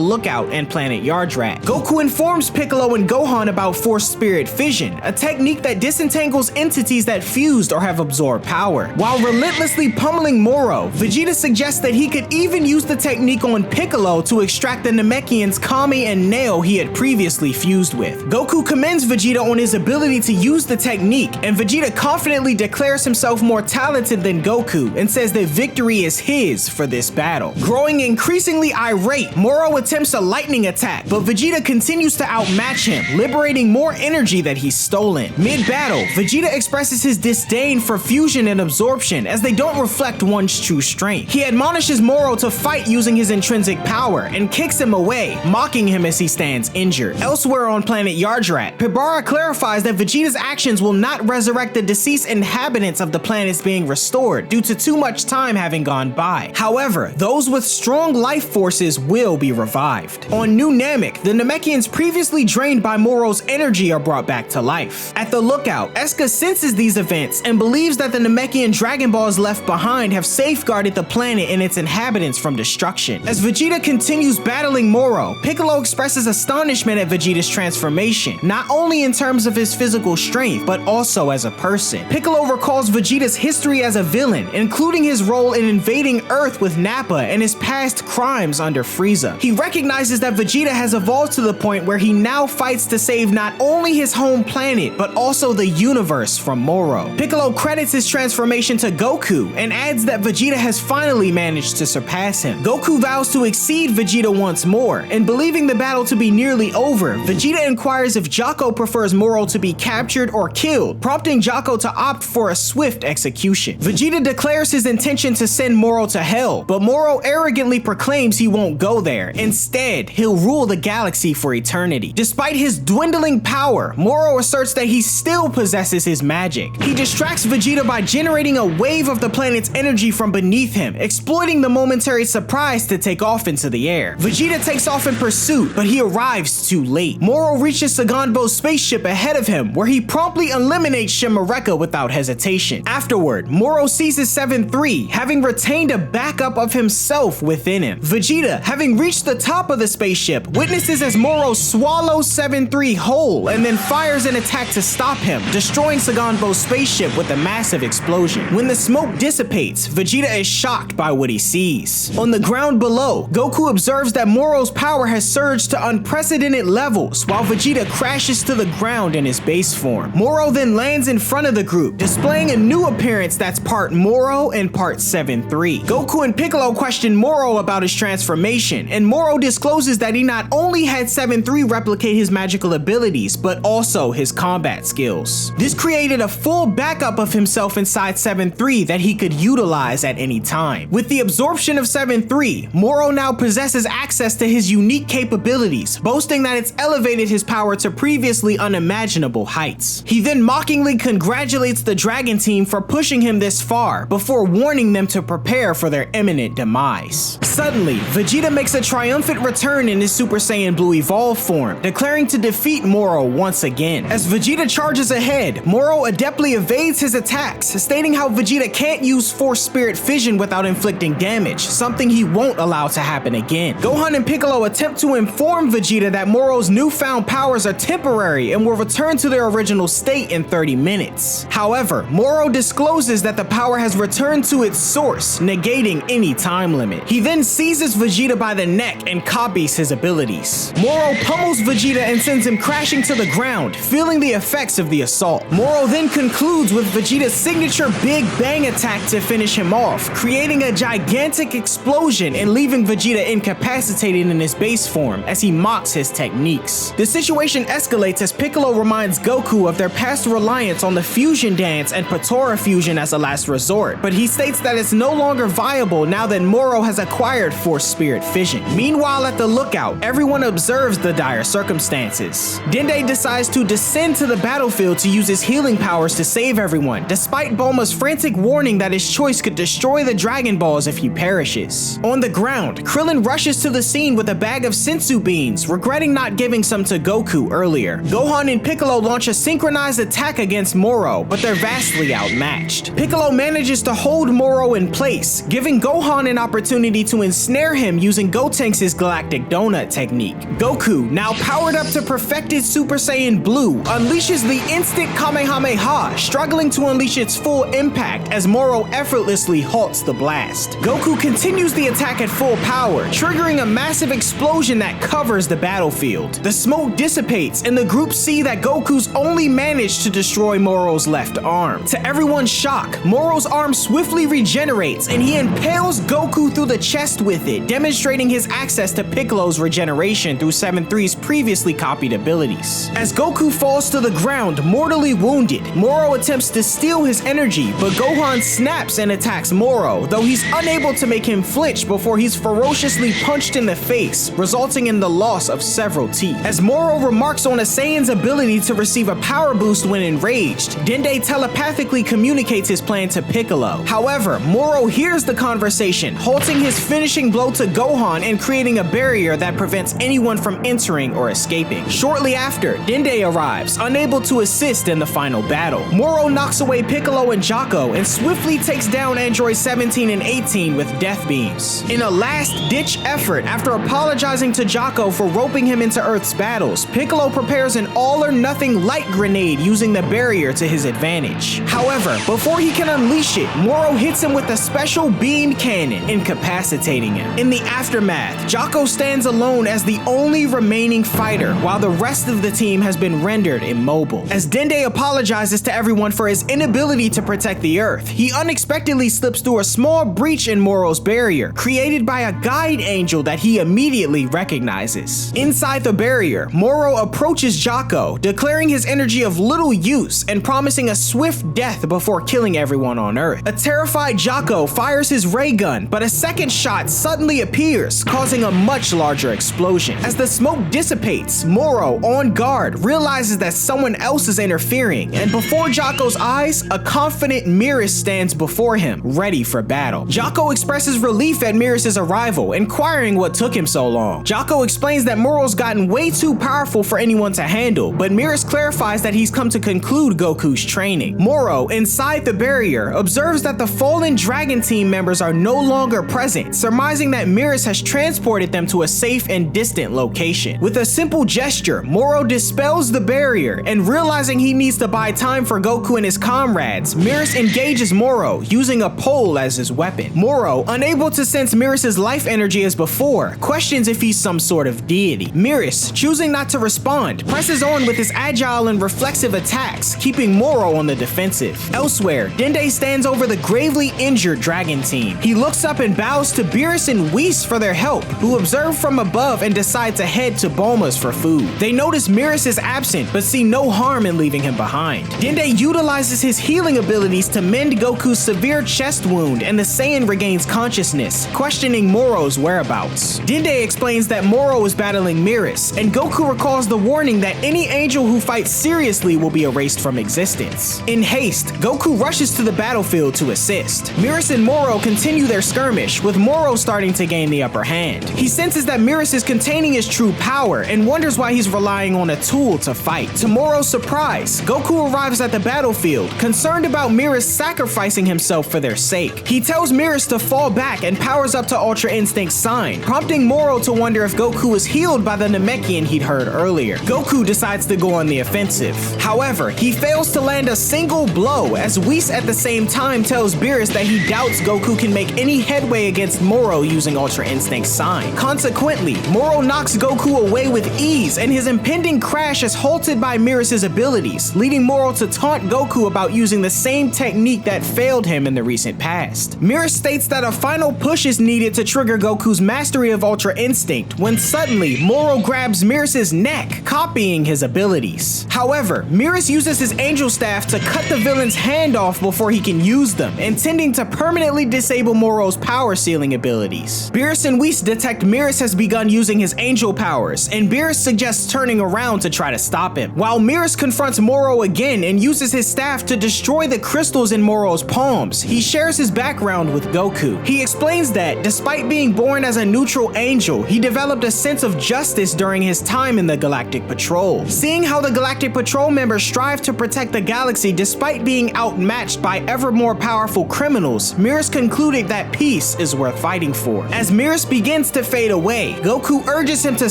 [SPEAKER 1] lookout and planet Yardrat. Goku informs Piccolo and Gohan about forced spirit fission, a technique that disentangles entities that fused or have absorbed power. While relentlessly pummeling Moro, Vegeta suggests that he could even use the technique on Piccolo to extract the Namekian's Kami and Nail he had previously fused with. Goku commends Vegeta on his ability to use the technique, and Vegeta confidently declares himself more talented than Goku and says that victory is his for this battle. Growing increasingly irate, Moro attempts a lightning attack, but Vegeta continues to outmatch him, liberating more energy that he's stolen. Mid-battle, Vegeta expresses his disdain for fusion and absorption as they don't reflect one's true strength. He admonishes Moro to fight using his intrinsic power and kicks him away, mocking him as he stands injured. Elsewhere on planet Yardrat, Pibara clarifies that Vegeta's actions will not resurrect the deceased inhabitants of the planets being restored due to too much time having gone by. However, those with strong life forces will be revived. On New Namek, the Namekians previously drained by Moro's energy are brought back to life. At the lookout, Eska senses these events and believes that the Namekian Dragon Balls left behind have safeguarded the planet and its inhabitants from destruction. As Vegeta continues battling Moro, Piccolo expresses astonishment at Vegeta's transformation, not only in terms of his physical strength, but also as a person. Piccolo recalls Vegeta's history as a villain, including his role in invading Earth with Nappa and his past crimes under Frieza. He recognizes that Vegeta has evolved to the point where he now fights to save not only his home planet, but also the universe from Moro. Piccolo credits his transformation to Goku and adds that Vegeta has finally managed to surpass him. Goku vows to exceed Vegeta once more, and believing the battle to be nearly over, Vegeta inquires if Jocko prefers Moro to be captured or killed, prompting Jocko to opt for a swift execution. Vegeta declares his intention to send Moro to hell, but Moro arrogantly proclaims he won't go there. Instead, he'll rule the galaxy for eternity. Despite his dwindling power, Moro asserts that he still possesses his magic. He distracts Vegeta by generating a wave of the planet's energy from beneath him, exploiting the momentary surprise to take off into the air. Vegeta takes off in pursuit, but he arrives too late. Moro reaches Saganbo's spaceship ahead of him, where he promptly eliminates Shimareka without hesitation. Afterward, Moro seizes 7-3, having retained a backup of himself within him. Vegeta, having reached the top of the spaceship, witnesses as Moro swallows 7-3 whole and then fires an attack to stop him, destroying Saganbo's spaceship with a massive explosion. When the smoke dissipates, Vegeta is shocked by what he sees. On the ground below, Goku observes that Moro's power has surged to unprecedented levels, while Vegeta crashes to the ground in his base form. Moro then lands in front of the group, displaying a new appearance that's part Moro and part 7-3. Goku and Piccolo question Moro about his transformation, and Moro discloses that he not only had 7-3 replicate his magical abilities, but also his combat skills. This created a full backup of himself inside 7-3 that he could utilize at any time. With the absorption of 7-3, Moro now possesses access to his unique capabilities, boasting that it's elevated his power to previously unimaginable heights. He then mockingly congratulates the Dragon Team for pushing him this far, before warning them to prepare for their imminent demise. Suddenly, Vegeta makes a triumphant return in his Super Saiyan Blue evolved form, declaring to defeat Moro once again. As Vegeta charges ahead, Moro adeptly evades his attacks, stating how Vegeta can't use Force Spirit Fission without inflicting damage, something he won't allow to happen again. Gohan and Piccolo attempt to inform Vegeta that Moro's newfound powers are temporary and will return to their original state in 30 minutes. However, Moro discloses that the power has returned to its source, negating any time limit. He then seizes Vegeta by the neck and copies his abilities. Moro pummels Vegeta and sends him crashing to the ground, feeling the effects of the assault. Moro then concludes with Vegeta's signature Big Bang attack to finish him off, creating a gigantic explosion and leaving Vegeta incapacitated in his base form as he mocks his techniques. The situation escalates as Piccolo reminds Goku of their past reliance on the fusion dance and Patora fusion as a last resort, but he states that it's no longer viable now that Moro has acquired Force Spirit Fission. Meanwhile, at the lookout, everyone observes the dire circumstances. Dende decides to descend to the battlefield to use his healing powers to save everyone, despite Bulma's frantic warning that his choice could destroy the Dragon Balls if he perishes. On the ground, Krillin rushes to the scene with a bag of senzu beans, regretting not giving some to Goku earlier. Gohan and Piccolo launch a synchronized attack against Moro, but they're vastly outmatched. Piccolo manages to hold Moro in place, giving Gohan an opportunity to ensnare him using Gotenks' Galactic Donut technique. Goku, now powered up to perfected Super Saiyan Blue, unleashes the instant Kamehameha, struggling to unleash its full impact as Moro effortlessly halts the blast. Goku continues the attack at full power, triggering a massive explosion that covers the battlefield. The smoke dissipates and the group see that Goku's only managed to destroy Moro's left arm. To everyone's shock, Moro's arm swiftly regenerates and he impales Goku through the chest with it, demonstrating his access to Piccolo's regeneration through 7-3's previously copied abilities. As Goku falls to the ground, mortally wounded, Moro attempts to steal his energy, but Gohan snaps and attacks Moro, though he's unable to make him flinch before he's ferociously punched in the face, resulting in the loss of several teeth. As Moro remarks on a Saiyan's ability to receive a power boost when enraged, Dende telepathically communicates his plan to Piccolo. However, Moro hears the conversation, halting his finishing blow to Gohan and creating a barrier that prevents anyone from entering or escaping. Shortly after, Dende arrives, unable to assist in the final battle. Moro knocks away Piccolo and Jocko and swiftly takes down androids 17 and 18 with death beams. In a last-ditch effort, after apologizing to Jocko for roping him into Earth's battles, Piccolo prepares an all-or-nothing light grenade using the barrier to his advantage. However, before he can unleash it, Moro hits him with a special beam cannon, incapacitating him. In the aftermath, Jocko stands alone as the only remaining fighter, while the rest of the team has been rendered immobile. As Dende apologizes to everyone for his inability to protect the Earth, he unexpectedly slips through a small breach in Moro's barrier, created by a guide angel that he immediately recognizes. Inside the barrier, Moro approaches Jocko, declaring his energy of little use and promising a swift death before killing everyone on Earth. A terrified Jocko fires his ray gun, but a second shot suddenly appears, causing a much larger explosion. As the smoke dissipates, Moro, on guard, realizes that someone else is interfering, and before Jocko's eyes, a confident Beerus stands before him, ready for battle. Jocko expresses relief at Beerus' arrival, inquiring what took him so long. Jocko explains that Moro's gotten way too powerful for anyone to handle, but Beerus clarifies that he's come to conclude Goku's training. Moro, inside the barrier, observes that the fallen Dragon Team members are no longer present, surmising that Beerus has transported them to a safe and distant location. With a simple gesture, Moro dispels the barrier, and realizing he needs to buy time for Goku and his comrades, Beerus engages Moro, using a pole as his weapon. Moro, unable to sense Beerus' life energy as before, questions if he's some sort of deity. Beerus, choosing not to respond, presses on with his agile and reflexive attacks, keeping Moro on the defensive. Elsewhere, Dende stands over the gravely injured Dragon Team. He looks up and bows to Beerus and Whis for their help, who observe from above and decide to head to Bulma's for food. They notice Beerus is absent, but see no harm in leaving him behind. Dende utilizes his healing abilities to mend Goku's severe chest wound, and the Saiyan regains consciousness, questioning Moro's whereabouts. Dende explains that Moro is battling Beerus, and Goku recalls the warning that any angel who fights seriously will be erased from existence. In haste, Goku rushes to the battlefield to assist. Beerus and Moro continue their skirmish, with Moro starting to gain the upper hand. hand. He senses that Beerus is containing his true power and wonders why he's relying on a tool to fight. To Moro's surprise, Goku arrives at the battlefield, concerned about Beerus sacrificing himself for their sake. He tells Beerus to fall back and powers up to Ultra Instinct Sign, prompting Moro to wonder if Goku is healed by the Namekian he'd heard earlier. Goku decides to go on the offensive. However, he fails to land a single blow, as Whis at the same time tells Beerus that he doubts Goku can make any headway against Moro using Ultra Instinct Sign. Consequently, Moro knocks Goku away with ease, and his impending crash is halted by Beerus' abilities, leading Moro to taunt Goku about using the same technique that failed him in the recent past. Beerus states that a final push is needed to trigger Goku's mastery of Ultra Instinct, when suddenly Moro grabs Beerus' neck, copying his abilities. However, Beerus uses his angel staff to cut the villain's hand off before he can use them, intending to permanently disable Moro's power sealing abilities. Beerus and Whis detect Beerus has begun using his angel powers, and Beerus suggests turning around to try to stop him. While Beerus confronts Moro again and uses his staff to destroy the crystals in Moro's palms, he shares his background with Goku. He explains that, despite being born as a neutral angel, he developed a sense of justice during his time in the Galactic Patrol. Seeing how the Galactic Patrol members strive to protect the galaxy despite being outmatched by ever more powerful criminals, Beerus concluded that peace is worth fighting for. As Beerus begins to fade away, Goku urges him to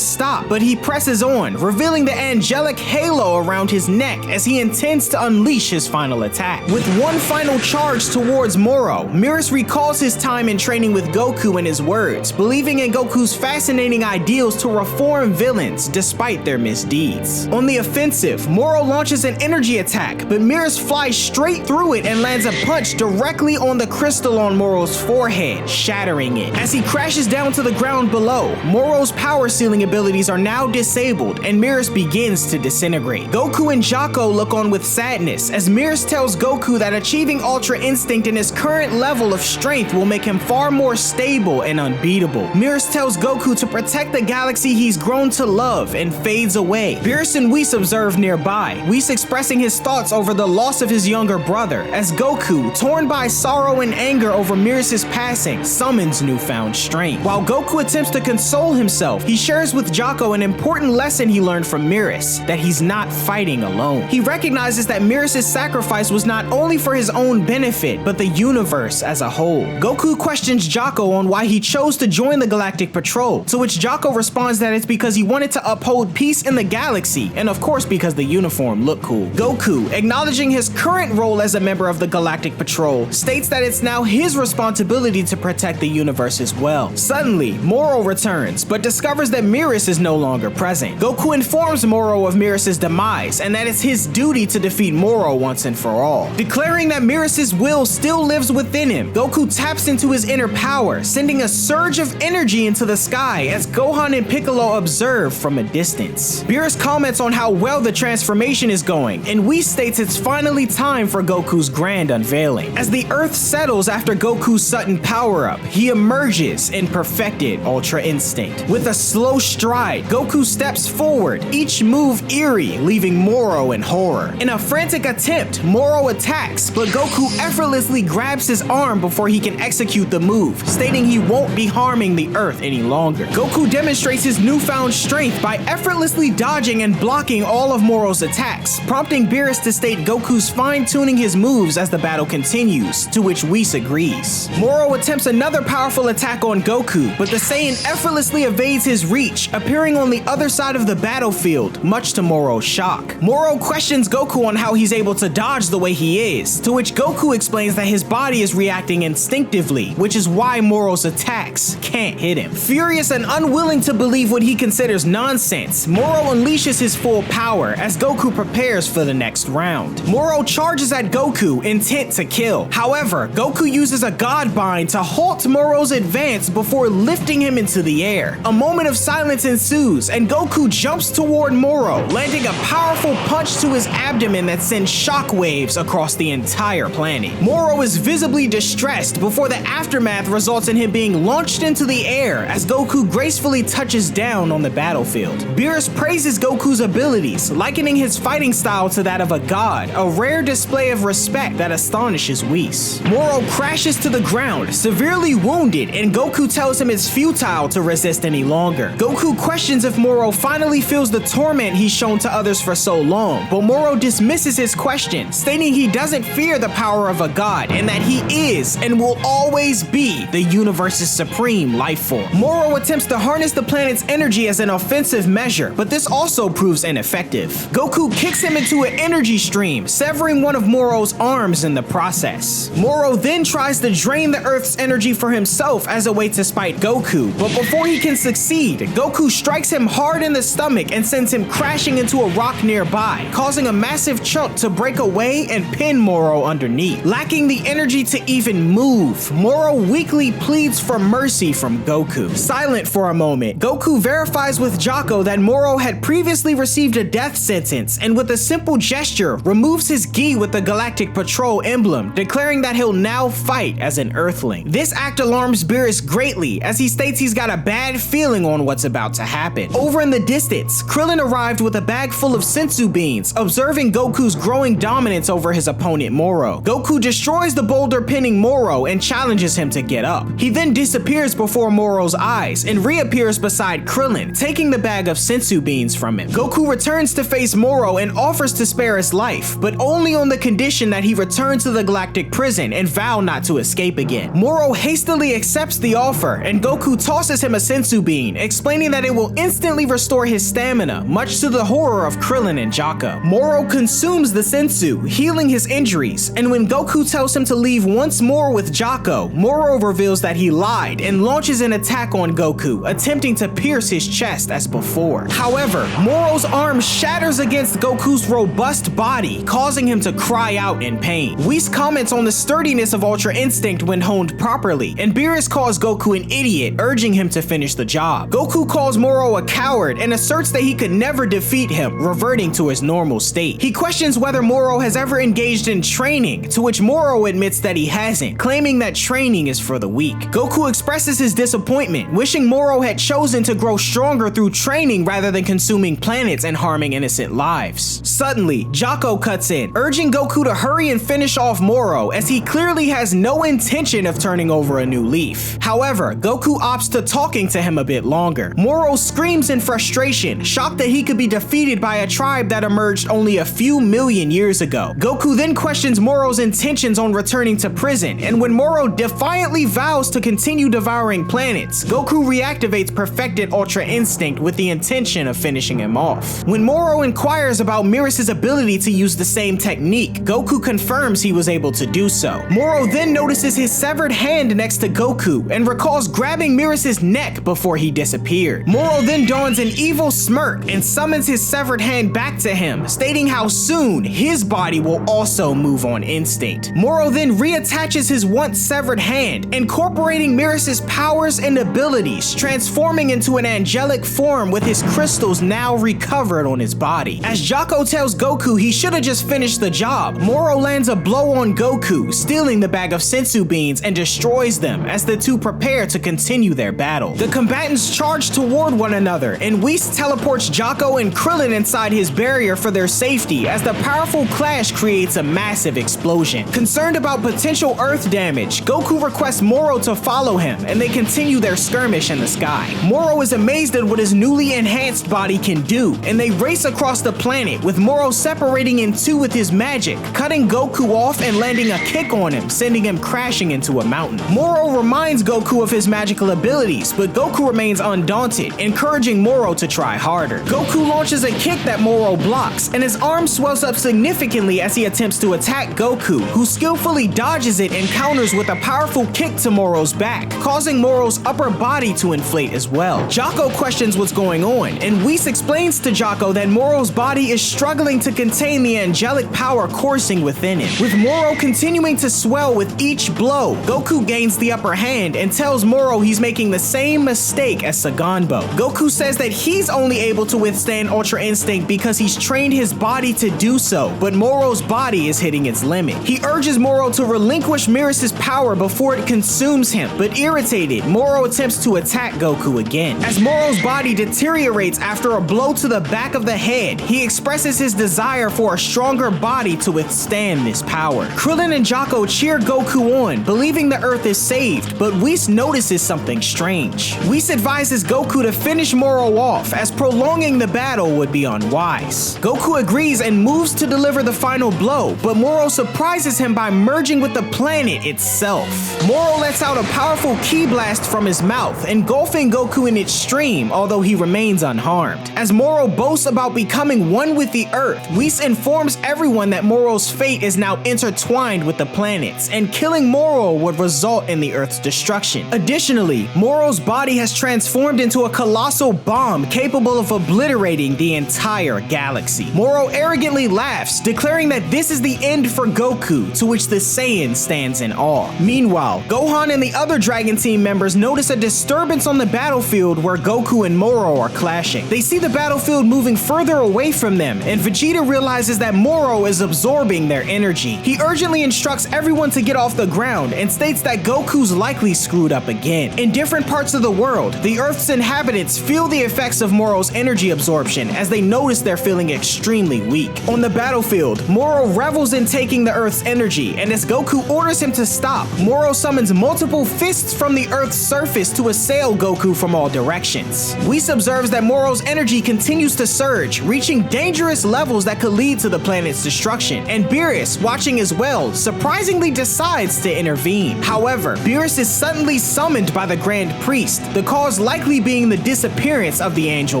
[SPEAKER 1] stop, but he presses on, revealing the angelic halo around his neck as he intends to unleash his final attack. With one final charge towards Moro, Beerus recalls his time in training with Goku and his words, believing in Goku's fascinating ideals to reform villains despite their misdeeds. On the offensive, Moro launches an energy attack, but Beerus flies straight through it and lands a punch directly on the crystal on Moro's forehead, shattering it. As he crashes down to the ground below, Moro's power sealing abilities are now disabled, and Beerus begins to disintegrate. Goku and Jaco look on with sadness as Beerus tells Goku that achieving Ultra Instinct in his current level of strength will make him far more stable and unbeatable. Beerus tells Goku to protect the galaxy he's grown to love and fades away. Beerus and Whis observe nearby, Whis expressing his thoughts over the loss of his younger brother, as Goku, torn by sorrow and anger over Beerus' passing, summons newfound strength. While Goku attempts to console himself, he shares with Jaco an important lesson he learned from Beerus, that he's not fighting alone. He recognizes that Beerus' sacrifice was not only for his own benefit, but the universe as a whole. Goku questions Jaco on why he chose to join the Galactic Patrol, to which Jaco responds that it's because he wanted to uphold peace in the galaxy, and of course because the uniform looked cool. Goku, acknowledging his current role as a member of the Galactic Patrol, states that it's now his responsibility to protect the universe as well. Suddenly, Moro returns, but discovers that Beerus is no longer present. Goku informs Moro of Beerus' demise, and that it's his duty to defeat Moro once and for all. Declaring that Beerus' will still lives within him, Goku taps into his inner power, sending a surge of energy into the sky as Gohan and Piccolo observe from a distance. Beerus comments on how well the transformation is going, and Whis states it's finally time for Goku's grand unveiling. As the Earth settles after Goku's sudden power-up, he emerges in perfected Ultra Instinct. With a slow stride, Goku steps forward, each move eerie, leaving Moro in horror. In a frantic attempt, Moro attacks, but Goku effortlessly grabs his arm before he can execute the move, stating he won't be harming the Earth any longer. Goku demonstrates his newfound strength by effortlessly dodging and blocking all of Moro's attacks, prompting Beerus to state Goku's fine-tuning his moves as the battle continues, to which Whis agrees. Moro attempts another powerful attack on Goku, but the Saiyan effortlessly evades his reach, appearing on the other side of the battlefield, much to Moro's shock. Moro questions Goku on how he's able to dodge the way he is, to which Goku explains that his body is reacting instinctively, which is why Moro's attacks can't hit him. Furious and unwilling to believe what he considers nonsense, Moro unleashes his full power as Goku prepares for the next round. Moro charges at Goku, intent to kill. However, Goku uses a God Bind to halt Moro's advance before lifting him into the air. A moment of silence ensues, and Goku jumps toward Moro, landing a powerful punch to his abdomen that sends shockwaves across the entire planet. Moro is visibly distressed before the aftermath results in him being launched into the air as Goku gracefully touches down on the battlefield. Beerus praises Goku's abilities, likening his fighting style to that of a god, a rare display of respect that astonishes Whis. Moro crashes to the ground, severely wounded, and Goku tells him it's futile to resist any longer. Goku questions if Moro finally feels the torment he's shown to others for so long, but Moro dismisses his question, stating he doesn't fear the power of a god and that he is and will always be the universe's supreme life form. Moro attempts to harness the planet's energy as an offensive measure, but this also proves ineffective. Goku kicks him into an energy stream, severing one of Moro's arms in the process. Moro then tries to drain the Earth's energy for himself as a way to spite Goku, but before he can succeed, Goku strikes him hard in the stomach and sends him crashing into a rock nearby, causing a massive chunk to break away and pin Moro underneath. Lacking the energy to even move, Moro weakly pleads for mercy from Goku. Silent for a moment, Goku verifies with Jocko that Moro had previously received a death sentence and with a simple gesture removes his gi with the Galactic Patrol emblem, declaring that he'll now fight as an Earthling. This act alarms Beerus greatly as he states he's got a bad feeling on what's about to happen. Over in the distance, Krillin arrived with a bag full of senzu beans, observing Goku's growing dominance over his opponent Moro. Goku destroys the boulder pinning Moro and challenges him to get up. He then disappears before Moro's eyes and reappears beside Krillin, taking the bag of senzu beans from him. Goku returns to face Moro and offers to spare his life, but only on the condition that he return to the Galactic prison and vow not to escape again. Moro hastily accepts the offer and Goku tosses him a senzu bean, explaining that it will instantly restore his stamina, much to the horror of Krillin and Jocko. Moro consumes the senzu, healing his injuries, and when Goku tells him to leave once more with Jocko, Moro reveals that he lied and launches an attack on Goku, attempting to pierce his chest as before. However, Moro's arm shatters against Goku's robust body, causing him to cry out in pain. Whis comments on the sturdiness of Ultra Instinct when honed properly, and Beerus calls Goku an idiot, urging him to finish the job. Goku calls Moro a coward and asserts that he could never defeat him, reverting to his normal state. He questions whether Moro has ever engaged in training, to which Moro admits that he hasn't, claiming that training is for the weak. Goku expresses his disappointment, wishing Moro had chosen to grow stronger through training rather than consuming planets and harming innocent lives. Suddenly, Jocko cuts in, urging Goku to hurry and finish off Moro as he clearly has no intention of turning over a new leaf. However, Goku opts to talking to him a bit longer. Moro screams in frustration, shocked that he could be defeated by a tribe that emerged only a few million years ago. Goku then questions Moro's intentions on returning to prison, and when Moro defiantly vows to continue devouring planets, Goku reactivates perfected Ultra Instinct with the intention of finishing him off. When Moro inquires about Beerus' ability to use the same technique, Goku confirms he was able to do so. Moro then notices his severed hand next to Goku and recalls grabbing Beerus' neck before he disappeared. Moro then dons an evil smirk and summons his severed hand back to him, stating how soon his body will also move on instinct. Moro then reattaches his once severed hand, incorporating Beerus' powers and abilities, transforming into an angelic form with his crystals now recovered on his body. As Jocko tells Goku he should have just finished the job, Moro lands a blow on Goku, stealing the bag of senzu beans and destroys them as the two prepare to continue their battle. The combatants charge toward one another, and Whis teleports Jocko and Krillin inside his barrier for their safety as the powerful clash creates a massive explosion. Concerned about potential Earth damage, Goku requests Moro to follow him, and they continue their skirmish in the sky. Moro is amazed at what his newly enhanced body can do, and they race across the planet, with Moro separating in two with his magic, cutting Goku off and landing a kick on him, sending him crashing into a mountain. Moro reminds Goku of his magical abilities, but Goku remains undaunted, encouraging Moro to try harder. Goku launches a kick that Moro blocks, and his arm swells up significantly as he attempts to attack Goku, who skillfully dodges it and counters with a powerful kick to Moro's back, causing Moro's upper body to inflate as well. Jocko questions what's going on, and Whis explains to Jocko that Moro's body is struggling to contain the angelic power coursing within it. With Moro continuing to swell with each blow, Goku gains the upper hand and tells Moro he's making the same mistake as Saganbo. Goku says that he's only able to withstand Ultra Instinct because he's trained his body to do so, but Moro's body is hitting its limit. He urges Moro to relinquish Beerus' power before it consumes him, but irritated, Moro attempts to attack Goku again. As Moro's body deteriorates after a blow to the back of the head, he expresses his desire for a stronger body to withstand this power. Krillin and Jocko cheer Goku on, believing the Earth is saved, but Whis notices something strange. Whis advises Goku to finish Moro off, as prolonging the battle would be unwise. Goku agrees and moves to deliver the final blow, but Moro surprises him by merging with the planet itself. Moro lets out a powerful ki blast from his mouth, engulfing Goku in its stream, although he remains unharmed. As Moro boasts about becoming one with the Earth, Whis informs everyone that Moro's fate is now intertwined with the planets, and killing Moro would result in the Earth's destruction. Additionally, Moro's body has transformed into a colossal bomb capable of obliterating the entire galaxy. Moro arrogantly laughs, declaring that this is the end for Goku, to which the Saiyan stands in awe. Meanwhile, Gohan and the other Dragon Team members notice a disturbance on the battlefield where Goku and Moro are clashing. They see the battlefield moving further away from them, and Vegeta realizes that Moro is absorbing their energy. He urgently instructs everyone to get off the ground and states that Goku's likely screwed up again. In different parts of the world, the Earth's inhabitants feel the effects of Moro's energy absorption as they notice they're feeling extremely weak. On the battlefield, Moro revels in taking the Earth's energy, and as Goku orders him to stop, Moro summons multiple fists from the Earth's surface to assail Goku from all directions. Whis observes that Moro's energy continues to surge, reaching dangerous levels that could lead to the planet's destruction, and Beerus, watching as well, surprisingly decides to intervene. However, Beerus is suddenly summoned by the Grand Priest, the cause likely being the disappearance of the angel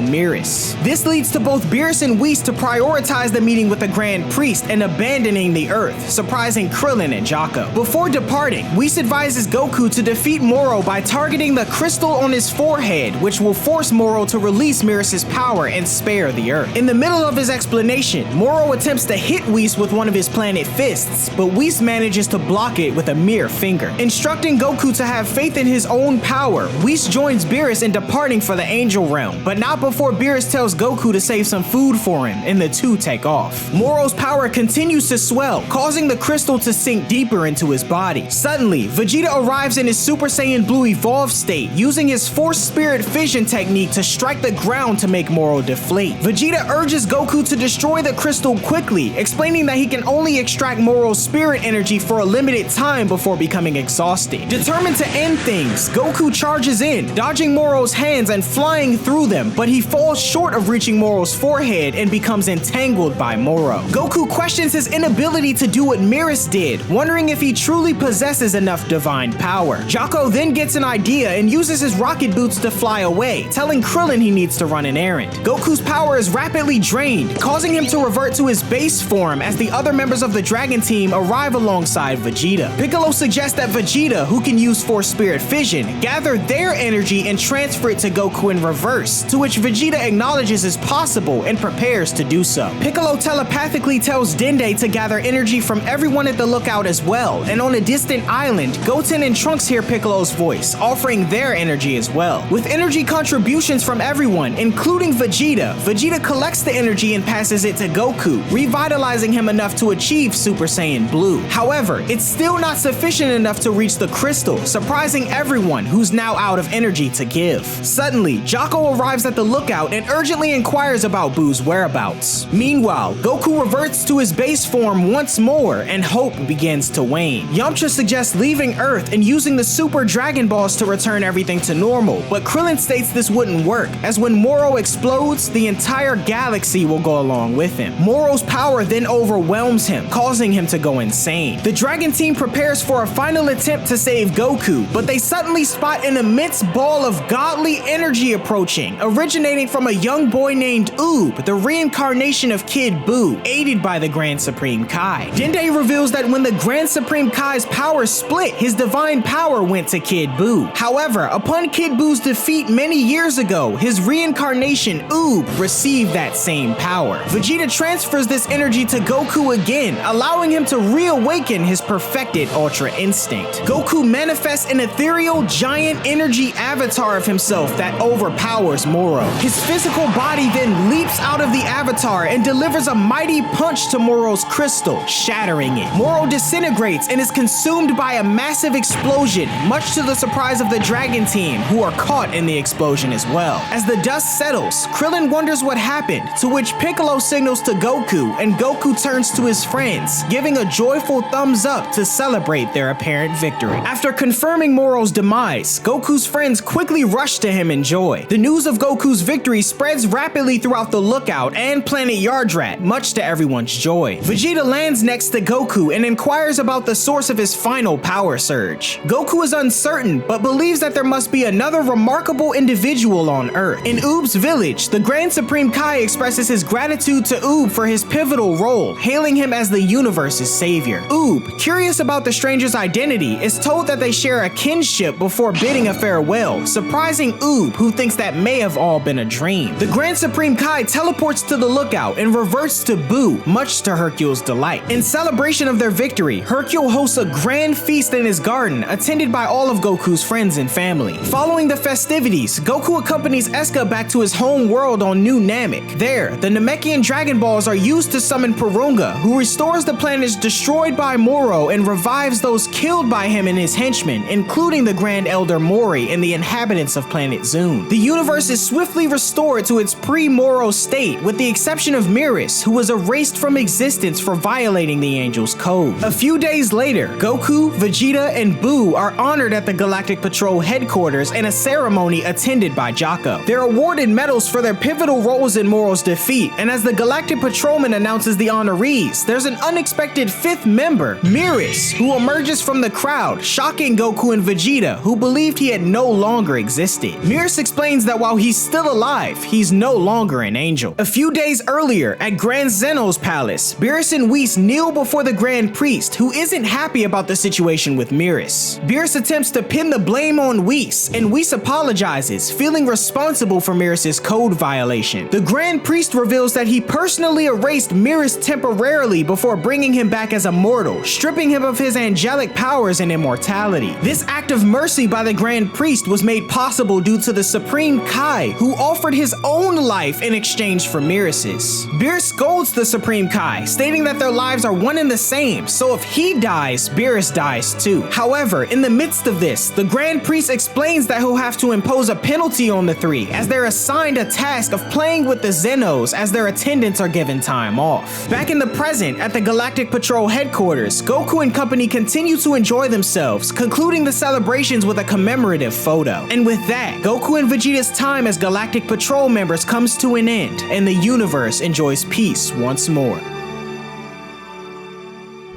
[SPEAKER 1] Beerus. This leads to both Beerus and Whis to prioritize the meeting with the Grand Priest and abandoning the Earth, surprising Krillin and Jocko. Before departing, Whis advises Goku to defeat Moro by targeting the crystal on his forehead, which will force Moro to release Beerus's power and spare the Earth. In the middle of his explanation, Moro attempts to hit Whis with one of his planet fists, but Whis manages to block it with a mere finger. Instructing Goku to have faith in his own power, Whis joins Beerus in departing for the Angel Realm, but not before Beerus tells Goku to save some food for him, and the two take off. Moro's power continues to swell, causing the crystal to sink deeper into his body. Suddenly, Vegeta arrives in his Super Saiyan Blue evolved state, using his Force Spirit Fission technique to strike the ground to make Moro deflate. Vegeta urges Goku to destroy the crystal quickly, explaining that he can only extract Moro's spirit energy for a limited time before becoming exhausted. Determined to end things, Goku charges in, dodging Moro's hands and flying through them, but he falls short of reaching Moro's forehead and becomes entangled by Moro. Goku questions his inability to do what Beerus did, wondering if he truly possesses enough divine power. Jocko then gets an idea and uses his rocket boots to fly away, telling Krillin he needs to run an errand. Goku's power is rapidly drained, causing him to revert to his base form as the other members of the Dragon Team arrive alongside Vegeta. Piccolo suggests that Vegeta, who can use Force Spirit Fission, gather their energy and transfer it to Goku in reverse, to which Vegeta acknowledges is possible and prepares to do so. Piccolo telepathically tells Dende to gather energy from everyone at the lookout as well, and on a distant island, Goten and Trunks hear Piccolo's voice, offering their energy as well. With energy contributions from everyone, including Vegeta, Vegeta collects the energy and passes it to Goku, revitalizing him enough to achieve Super Saiyan Blue. However, it's still not sufficient enough to reach the crystal, surprising everyone who's now out of energy to give. Suddenly, Jocko arrives at the lookout and urgently inquires about Boo's whereabouts. Meanwhile, Goku reverts to his base form once more and hope begins to wane. Yamcha suggests leaving Earth and using the Super Dragon Balls to return everything to normal, but Krillin states this wouldn't work, as when Moro explodes, the entire galaxy will go along with him. Moro's power then overwhelms him, causing him to go insane. The Dragon Team prepares for a final attempt to save Goku, but they suddenly spot an immense ball of godly energy approaching, originating from a young boy named Oob, the reincarnation of Kid Buu, aided by the Grand Supreme Kai. Dende reveals that when the Grand Supreme Kai's power split, his divine power went to Kid Buu. However, upon Kid Buu's defeat many years ago, his reincarnation Oob received that same power. Vegeta transfers this energy to Goku again, allowing him to reawaken his perfected Ultra Instinct. Goku manifests an ethereal giant energy avatar of himself that overpowers Moro. His physical body then leaps out of the avatar and delivers a mighty punch to Moro's crystal, shattering it. Moro disintegrates and is consumed by a massive explosion, much to the surprise of the Dragon Team, who are caught in the explosion as well. As the dust settles, Krillin wonders what happened, to which Piccolo signals to Goku, and Goku turns to his friends, giving a joyful thumbs up to celebrate their apparent victory. After confirming Moro's demise, Goku's friends quickly rush to him in joy. The news of Goku's victory spreads rapidly throughout the Lookout and planet Yardrat, much to everyone's joy. Vegeta lands next to Goku and inquires about the source of his final power surge. Goku is uncertain, but believes that there must be another remarkable individual on Earth. In Oob's village, the Grand Supreme Kai expresses his gratitude to Oob for his pivotal role, hailing him as the universe's savior. Oob, curious about the stranger's identity, is told that they share a kinship before bidding a farewell, surprising Oob, who thinks that may have all been a dream. The Grand Supreme Kai teleports to the Lookout and reverts to Buu, much to Hercule's delight. In celebration of their victory, Hercule hosts a grand feast in his garden, attended by all of Goku's friends and family. Following the festivities, Goku accompanies Eska back to his home world on New Namek. There, the Namekian Dragon Balls are used to summon Porunga, who restores the planets destroyed by Moro and revives those killed by him and his henchmen, including the Grand Elder Mori and the inhabitants of planet Zune. The universe is swiftly restored to its pre-Moro state, with the exception of Beerus, who was erased from existence for violating the Angel's code. A few days later, Goku, Vegeta, and Buu are honored at the Galactic Patrol headquarters in a ceremony attended by Jocko. They're awarded medals for their pivotal roles in Moro's defeat, and as the Galactic Patrolman announces the honorees, there's an unexpected fifth member, Beerus, who emerges from the crowd, shocking Goku and Vegeta, who believed he had no longer existed. Beerus explains that while he's still alive, he's no longer an angel. A few days earlier, at Grand Zeno's palace, Beerus and Whis kneel before the Grand Priest, who isn't happy about the situation with Beerus. Beerus attempts to pin the blame on Whis, and Whis apologizes, feeling responsible for Beerus's code violation. The Grand Priest reveals that he personally erased Beerus temporarily before bringing him back as a mortal, stripping him of his angelic powers and immortality. This act of mercy by the Grand Priest was made possible due to the Supreme Kai, who offered his own life in exchange for Beerus's. Beerus scolds the Supreme Kai, stating that their lives are one and the same, so if he dies, Beerus dies too. However, in the midst of this, the Grand Priest explains that he'll have to impose a penalty on the three, as they're assigned a task of playing with the Zenos as their attendants are given time off. Back in the present, at the Galactic Patrol headquarters, Goku and company continue to enjoy themselves, concluding the celebrations with a commemorative photo. And with that, Goku and Vegeta's time as Galactic Patrol members comes to an end, and the universe enjoys peace once more.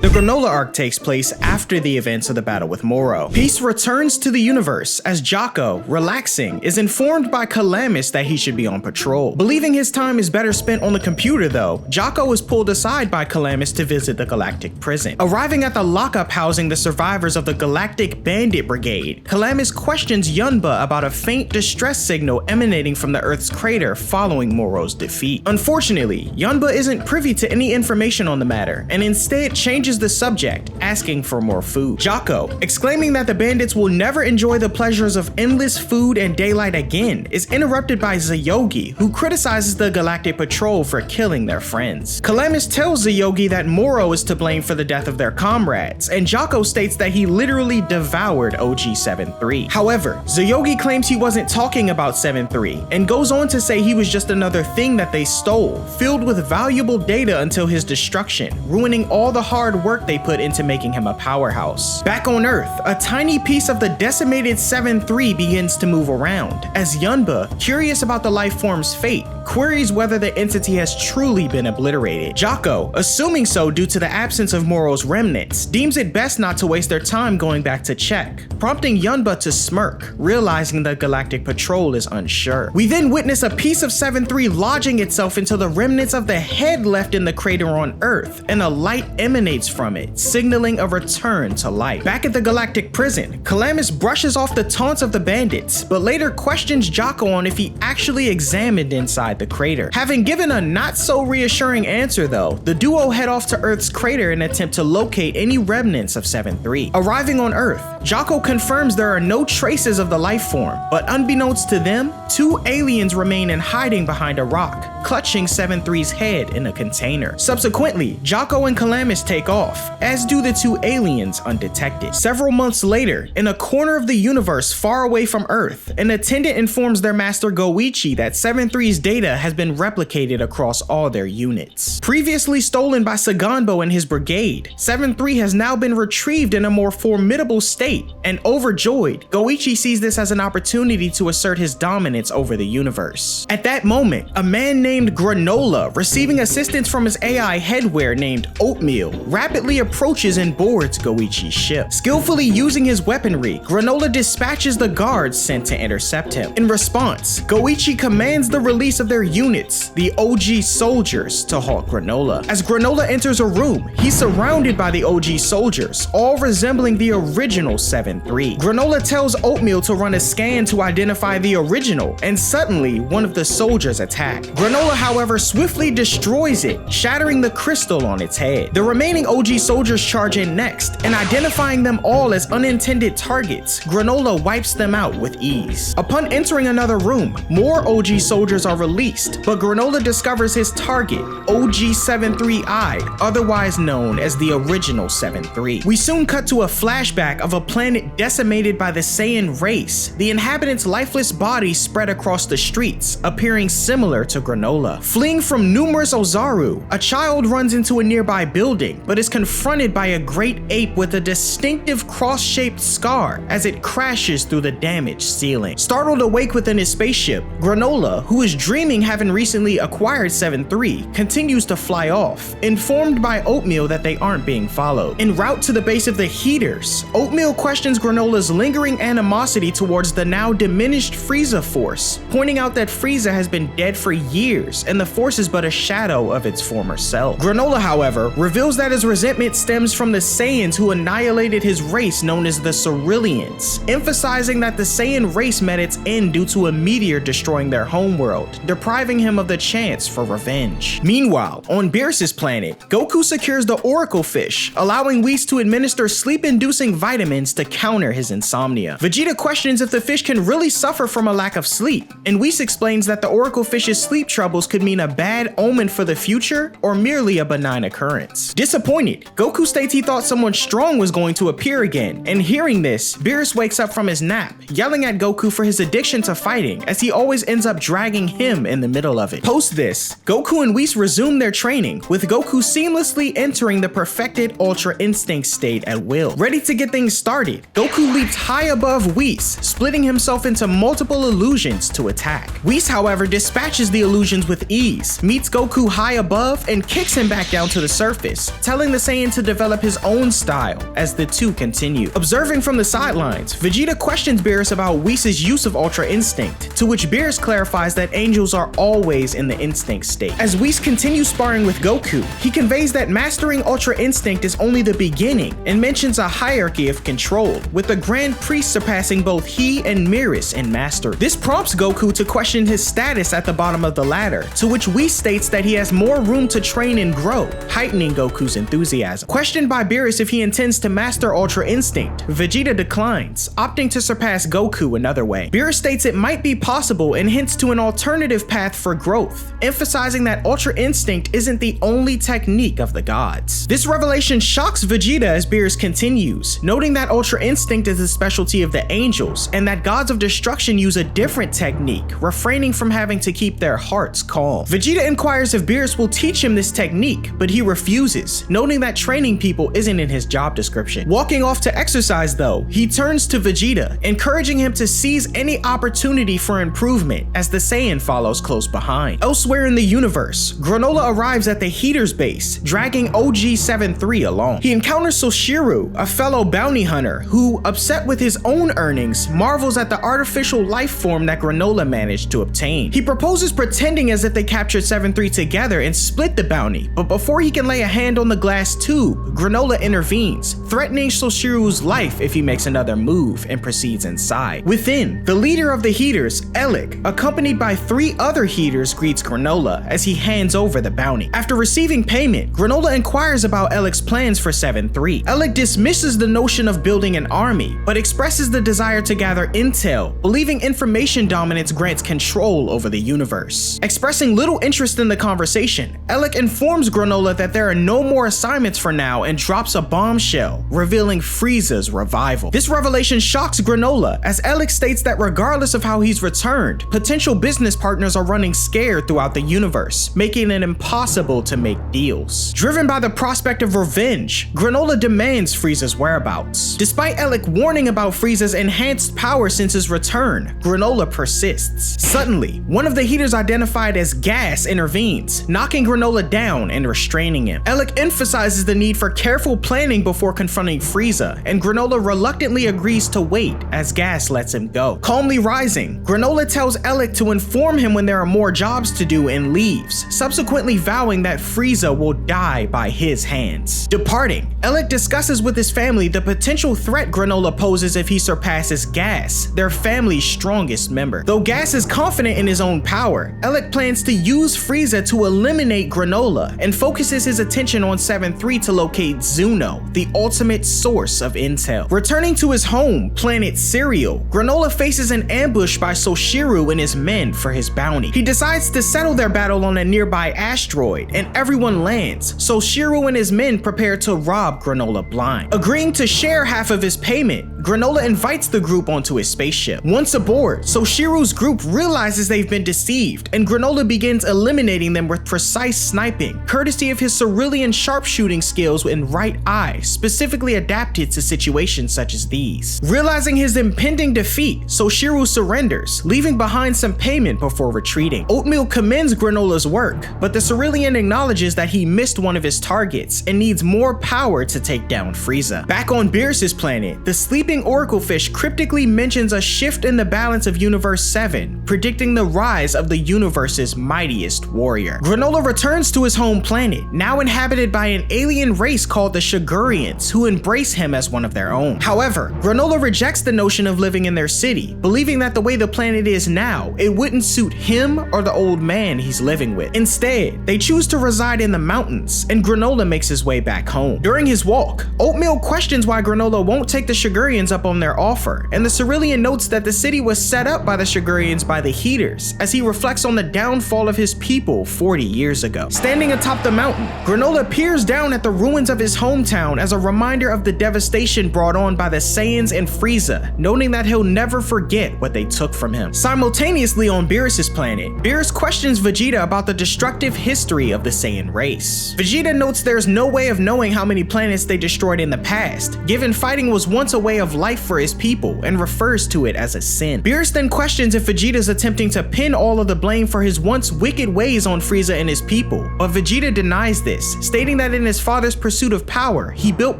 [SPEAKER 1] The Granolah arc takes place after the events of the battle with Moro. Peace returns to the universe as Jocko, relaxing, is informed by Calamus that he should be on patrol. Believing his time is better spent on the computer though, Jocko is pulled aside by Calamus to visit the Galactic prison. Arriving at the lockup housing the survivors of the Galactic Bandit Brigade, Calamus questions Yunba about a faint distress signal emanating from the Earth's crater following Moro's defeat. Unfortunately, Yunba isn't privy to any information on the matter and instead changes the subject, asking for more food. Jocko, exclaiming that the bandits will never enjoy the pleasures of endless food and daylight again, is interrupted by Zayogi, who criticizes the Galactic Patrol for killing their friends. Calamus tells Zayogi that Moro is to blame for the death of their comrades, and Jocko states that he literally devoured OG-73. However, Zayogi claims he wasn't talking about 7-3, and goes on to say he was just another thing that they stole, filled with valuable data until his destruction, ruining all the hard work they put into making him a powerhouse. Back on Earth, a tiny piece of the decimated 7-3 begins to move around, as Yunba, curious about the life form's fate, queries whether the entity has truly been obliterated. Jocko, assuming so due to the absence of Moro's remnants, deems it best not to waste their time going back to check, prompting Yunba to smirk, realizing the Galactic Patrol is unsure. We then witness a piece of 7-3 lodging itself into the remnants of the head left in the crater on Earth, and a light emanates from it, signaling a return to life. Back at the Galactic prison, Calamus brushes off the taunts of the bandits, but later questions Jocko on if he actually examined inside the crater. Having given a not so reassuring answer though, the duo head off to Earth's crater in an attempt to locate any remnants of 7-3. Arriving on Earth, Jocko confirms there are no traces of the life form, but unbeknownst to them, two aliens remain in hiding behind a rock, clutching 7-3's head in a container. Subsequently, Jocko and Calamus take off, as do the two aliens undetected. Several months later, in a corner of the universe far away from Earth, an attendant informs their master Goichi that 7-3's data data has been replicated across all their units. Previously stolen by Saganbo and his brigade, 7-3 has now been retrieved in a more formidable state, and overjoyed, Goichi sees this as an opportunity to assert his dominance over the universe. At that moment, a man named Granolah, receiving assistance from his AI headwear named Oatmeal, rapidly approaches and boards Goichi's ship. Skillfully using his weaponry, Granolah dispatches the guards sent to intercept him. In response, Goichi commands the release of their units, the OG soldiers, to halt Granolah. As Granolah enters a room, he's surrounded by the OG soldiers, all resembling the original 7-3. Granolah tells Oatmeal to run a scan to identify the original, and suddenly one of the soldiers attack. Granolah, however, swiftly destroys it, shattering the crystal on its head. The remaining OG soldiers charge in next, and identifying them all as unintended targets, Granolah wipes them out with ease. Upon entering another room, more OG soldiers are released, but Granolah discovers his target, OG 7-3I, otherwise known as the original 7-3. We soon cut to a flashback of a planet decimated by the Saiyan race, the inhabitants' lifeless bodies spread across the streets, appearing similar to Granolah. Fleeing from numerous Ozaru, a child runs into a nearby building, but is confronted by a great ape with a distinctive cross-shaped scar as it crashes through the damaged ceiling. Startled awake within his spaceship, Granolah, who is dreaming having recently acquired 7-3, continues to fly off, informed by Oatmeal that they aren't being followed. En route to the base of the Heaters, Oatmeal questions Granolah's lingering animosity towards the now diminished Frieza force, pointing out that Frieza has been dead for years and the force is but a shadow of its former self. Granolah, however, reveals that his resentment stems from the Saiyans who annihilated his race known as the Ceruleans, emphasizing that the Saiyan race met its end due to a meteor destroying their homeworld, depriving him of the chance for revenge. Meanwhile, on Beerus' planet, Goku secures the Oracle Fish, allowing Whis to administer sleep-inducing vitamins to counter his insomnia. Vegeta questions if the fish can really suffer from a lack of sleep, and Whis explains that the Oracle Fish's sleep troubles could mean a bad omen for the future or merely a benign occurrence. Disappointed, Goku states he thought someone strong was going to appear again, and hearing this, Beerus wakes up from his nap, yelling at Goku for his addiction to fighting, as he always ends up dragging him in the middle of it. Post this, Goku and Whis resume their training, with Goku seamlessly entering the perfected Ultra Instinct state at will. Ready to get things started, Goku leaps high above Whis, splitting himself into multiple illusions to attack. Whis, however, dispatches the illusions with ease, meets Goku high above, and kicks him back down to the surface, telling the Saiyan to develop his own style as the two continue. Observing from the sidelines, Vegeta questions Beerus about Whis' use of Ultra Instinct, to which Beerus clarifies that angels are always in the instinct state. As Whis continues sparring with Goku, he conveys that mastering Ultra Instinct is only the beginning, and mentions a hierarchy of control, with the Grand Priest surpassing both he and Beerus in mastery. This prompts Goku to question his status at the bottom of the ladder, to which Whis states that he has more room to train and grow, heightening Goku's enthusiasm. Questioned by Beerus if he intends to master Ultra Instinct, Vegeta declines, opting to surpass Goku another way. Beerus states it might be possible and hints to an alternative path for growth, emphasizing that Ultra Instinct isn't the only technique of the gods. This revelation shocks Vegeta as Beerus continues, noting that Ultra Instinct is the specialty of the angels, and that gods of destruction use a different technique, refraining from having to keep their hearts calm. Vegeta inquires if Beerus will teach him this technique, but he refuses, noting that training people isn't in his job description. Walking off to exercise though, he turns to Vegeta, encouraging him to seize any opportunity for improvement, as the Saiyan follows close behind. Elsewhere in the universe, Granolah arrives at the Heaters base, dragging OG 7-3 along. He encounters Soshiru, a fellow bounty hunter, who, upset with his own earnings, marvels at the artificial life form that Granolah managed to obtain. He proposes pretending as if they captured 7-3 together and split the bounty, but before he can lay a hand on the glass tube, Granolah intervenes, threatening Soshiru's life if he makes another move, and proceeds inside. Within, the leader of the Heaters, Elik, accompanied by 3 other Heaters, greets Granolah as he hands over the bounty. After receiving payment, Granolah inquires about Elik's plans for 7-3. Elik dismisses the notion of building an army, but expresses the desire to gather intel, believing information dominance grants control over the universe. Expressing little interest in the conversation, Elik informs Granolah that there are no more assignments for now and drops a bombshell, revealing Frieza's revival. This revelation shocks Granolah, as Elik states that regardless of how he's returned, potential business partners partners are running scared throughout the universe, making it impossible to make deals. Driven by the prospect of revenge, Granolah demands Frieza's whereabouts. Despite Elec warning about Frieza's enhanced power since his return, Granolah persists. Suddenly, one of the heaters identified as Gas intervenes, knocking Granolah down and restraining him. Elec emphasizes the need for careful planning before confronting Frieza, and Granolah reluctantly agrees to wait as Gas lets him go. Calmly rising, Granolah tells Elec to inform him when there are more jobs to do and leaves, subsequently vowing that Frieza will die by his hands. Departing, Elec discusses with his family the potential threat Granolah poses if he surpasses Gas, their family's strongest member. Though Gas is confident in his own power, Elec plans to use Frieza to eliminate Granolah and focuses his attention on 7-3 to locate Zuno, the ultimate source of intel. Returning to his home, planet Cereal, Granolah faces an ambush by Soshiru and his men for his bounty. He decides to settle their battle on a nearby asteroid, and everyone lands. Soshiru and his men prepare to rob Granolah blind. Agreeing to share half of his payment, Granolah invites the group onto his spaceship. Once aboard, Soshiru's group realizes they've been deceived, and Granolah begins eliminating them with precise sniping, courtesy of his cerulean sharpshooting skills in right eye, specifically adapted to situations such as these. Realizing his impending defeat, Soshiru surrenders, leaving behind some payment before retreating. Oatmeal commends Granolah's work, but the cerulean acknowledges that he missed one of his targets and needs more power to take down Frieza. Back on Beerus' planet, the sleeping oracle fish cryptically mentions a shift in the balance of Universe 7, predicting the rise of the universe's mightiest warrior. Granolah returns to his home planet, now inhabited by an alien race called the Shigurians, who embrace him as one of their own. However, Granolah rejects the notion of living in their city, believing that the way the planet is now, it wouldn't suit him or the old man he's living with. Instead, they choose to reside in the mountains, and Granolah makes his way back home. During his walk, Oatmeal questions why Granolah won't take the Shigurians up on their offer, and the Cerulean notes that the city was set up by the Shigurians by the Heaters, as he reflects on the downfall of his people 40 years ago. Standing atop the mountain, Granolah peers down at the ruins of his hometown as a reminder of the devastation brought on by the Saiyans and Frieza, noting that he'll never forget what they took from him. Simultaneously on Beerus' planet, Beerus questions Vegeta about the destructive history of the Saiyan race. Vegeta notes there's no way of knowing how many planets they destroyed in the past, given fighting was once a way of life for his people, and refers to it as a sin. Beerus then questions if Vegeta's attempting to pin all of the blame for his once wicked ways on Frieza and his people, but Vegeta denies this, stating that in his father's pursuit of power, he built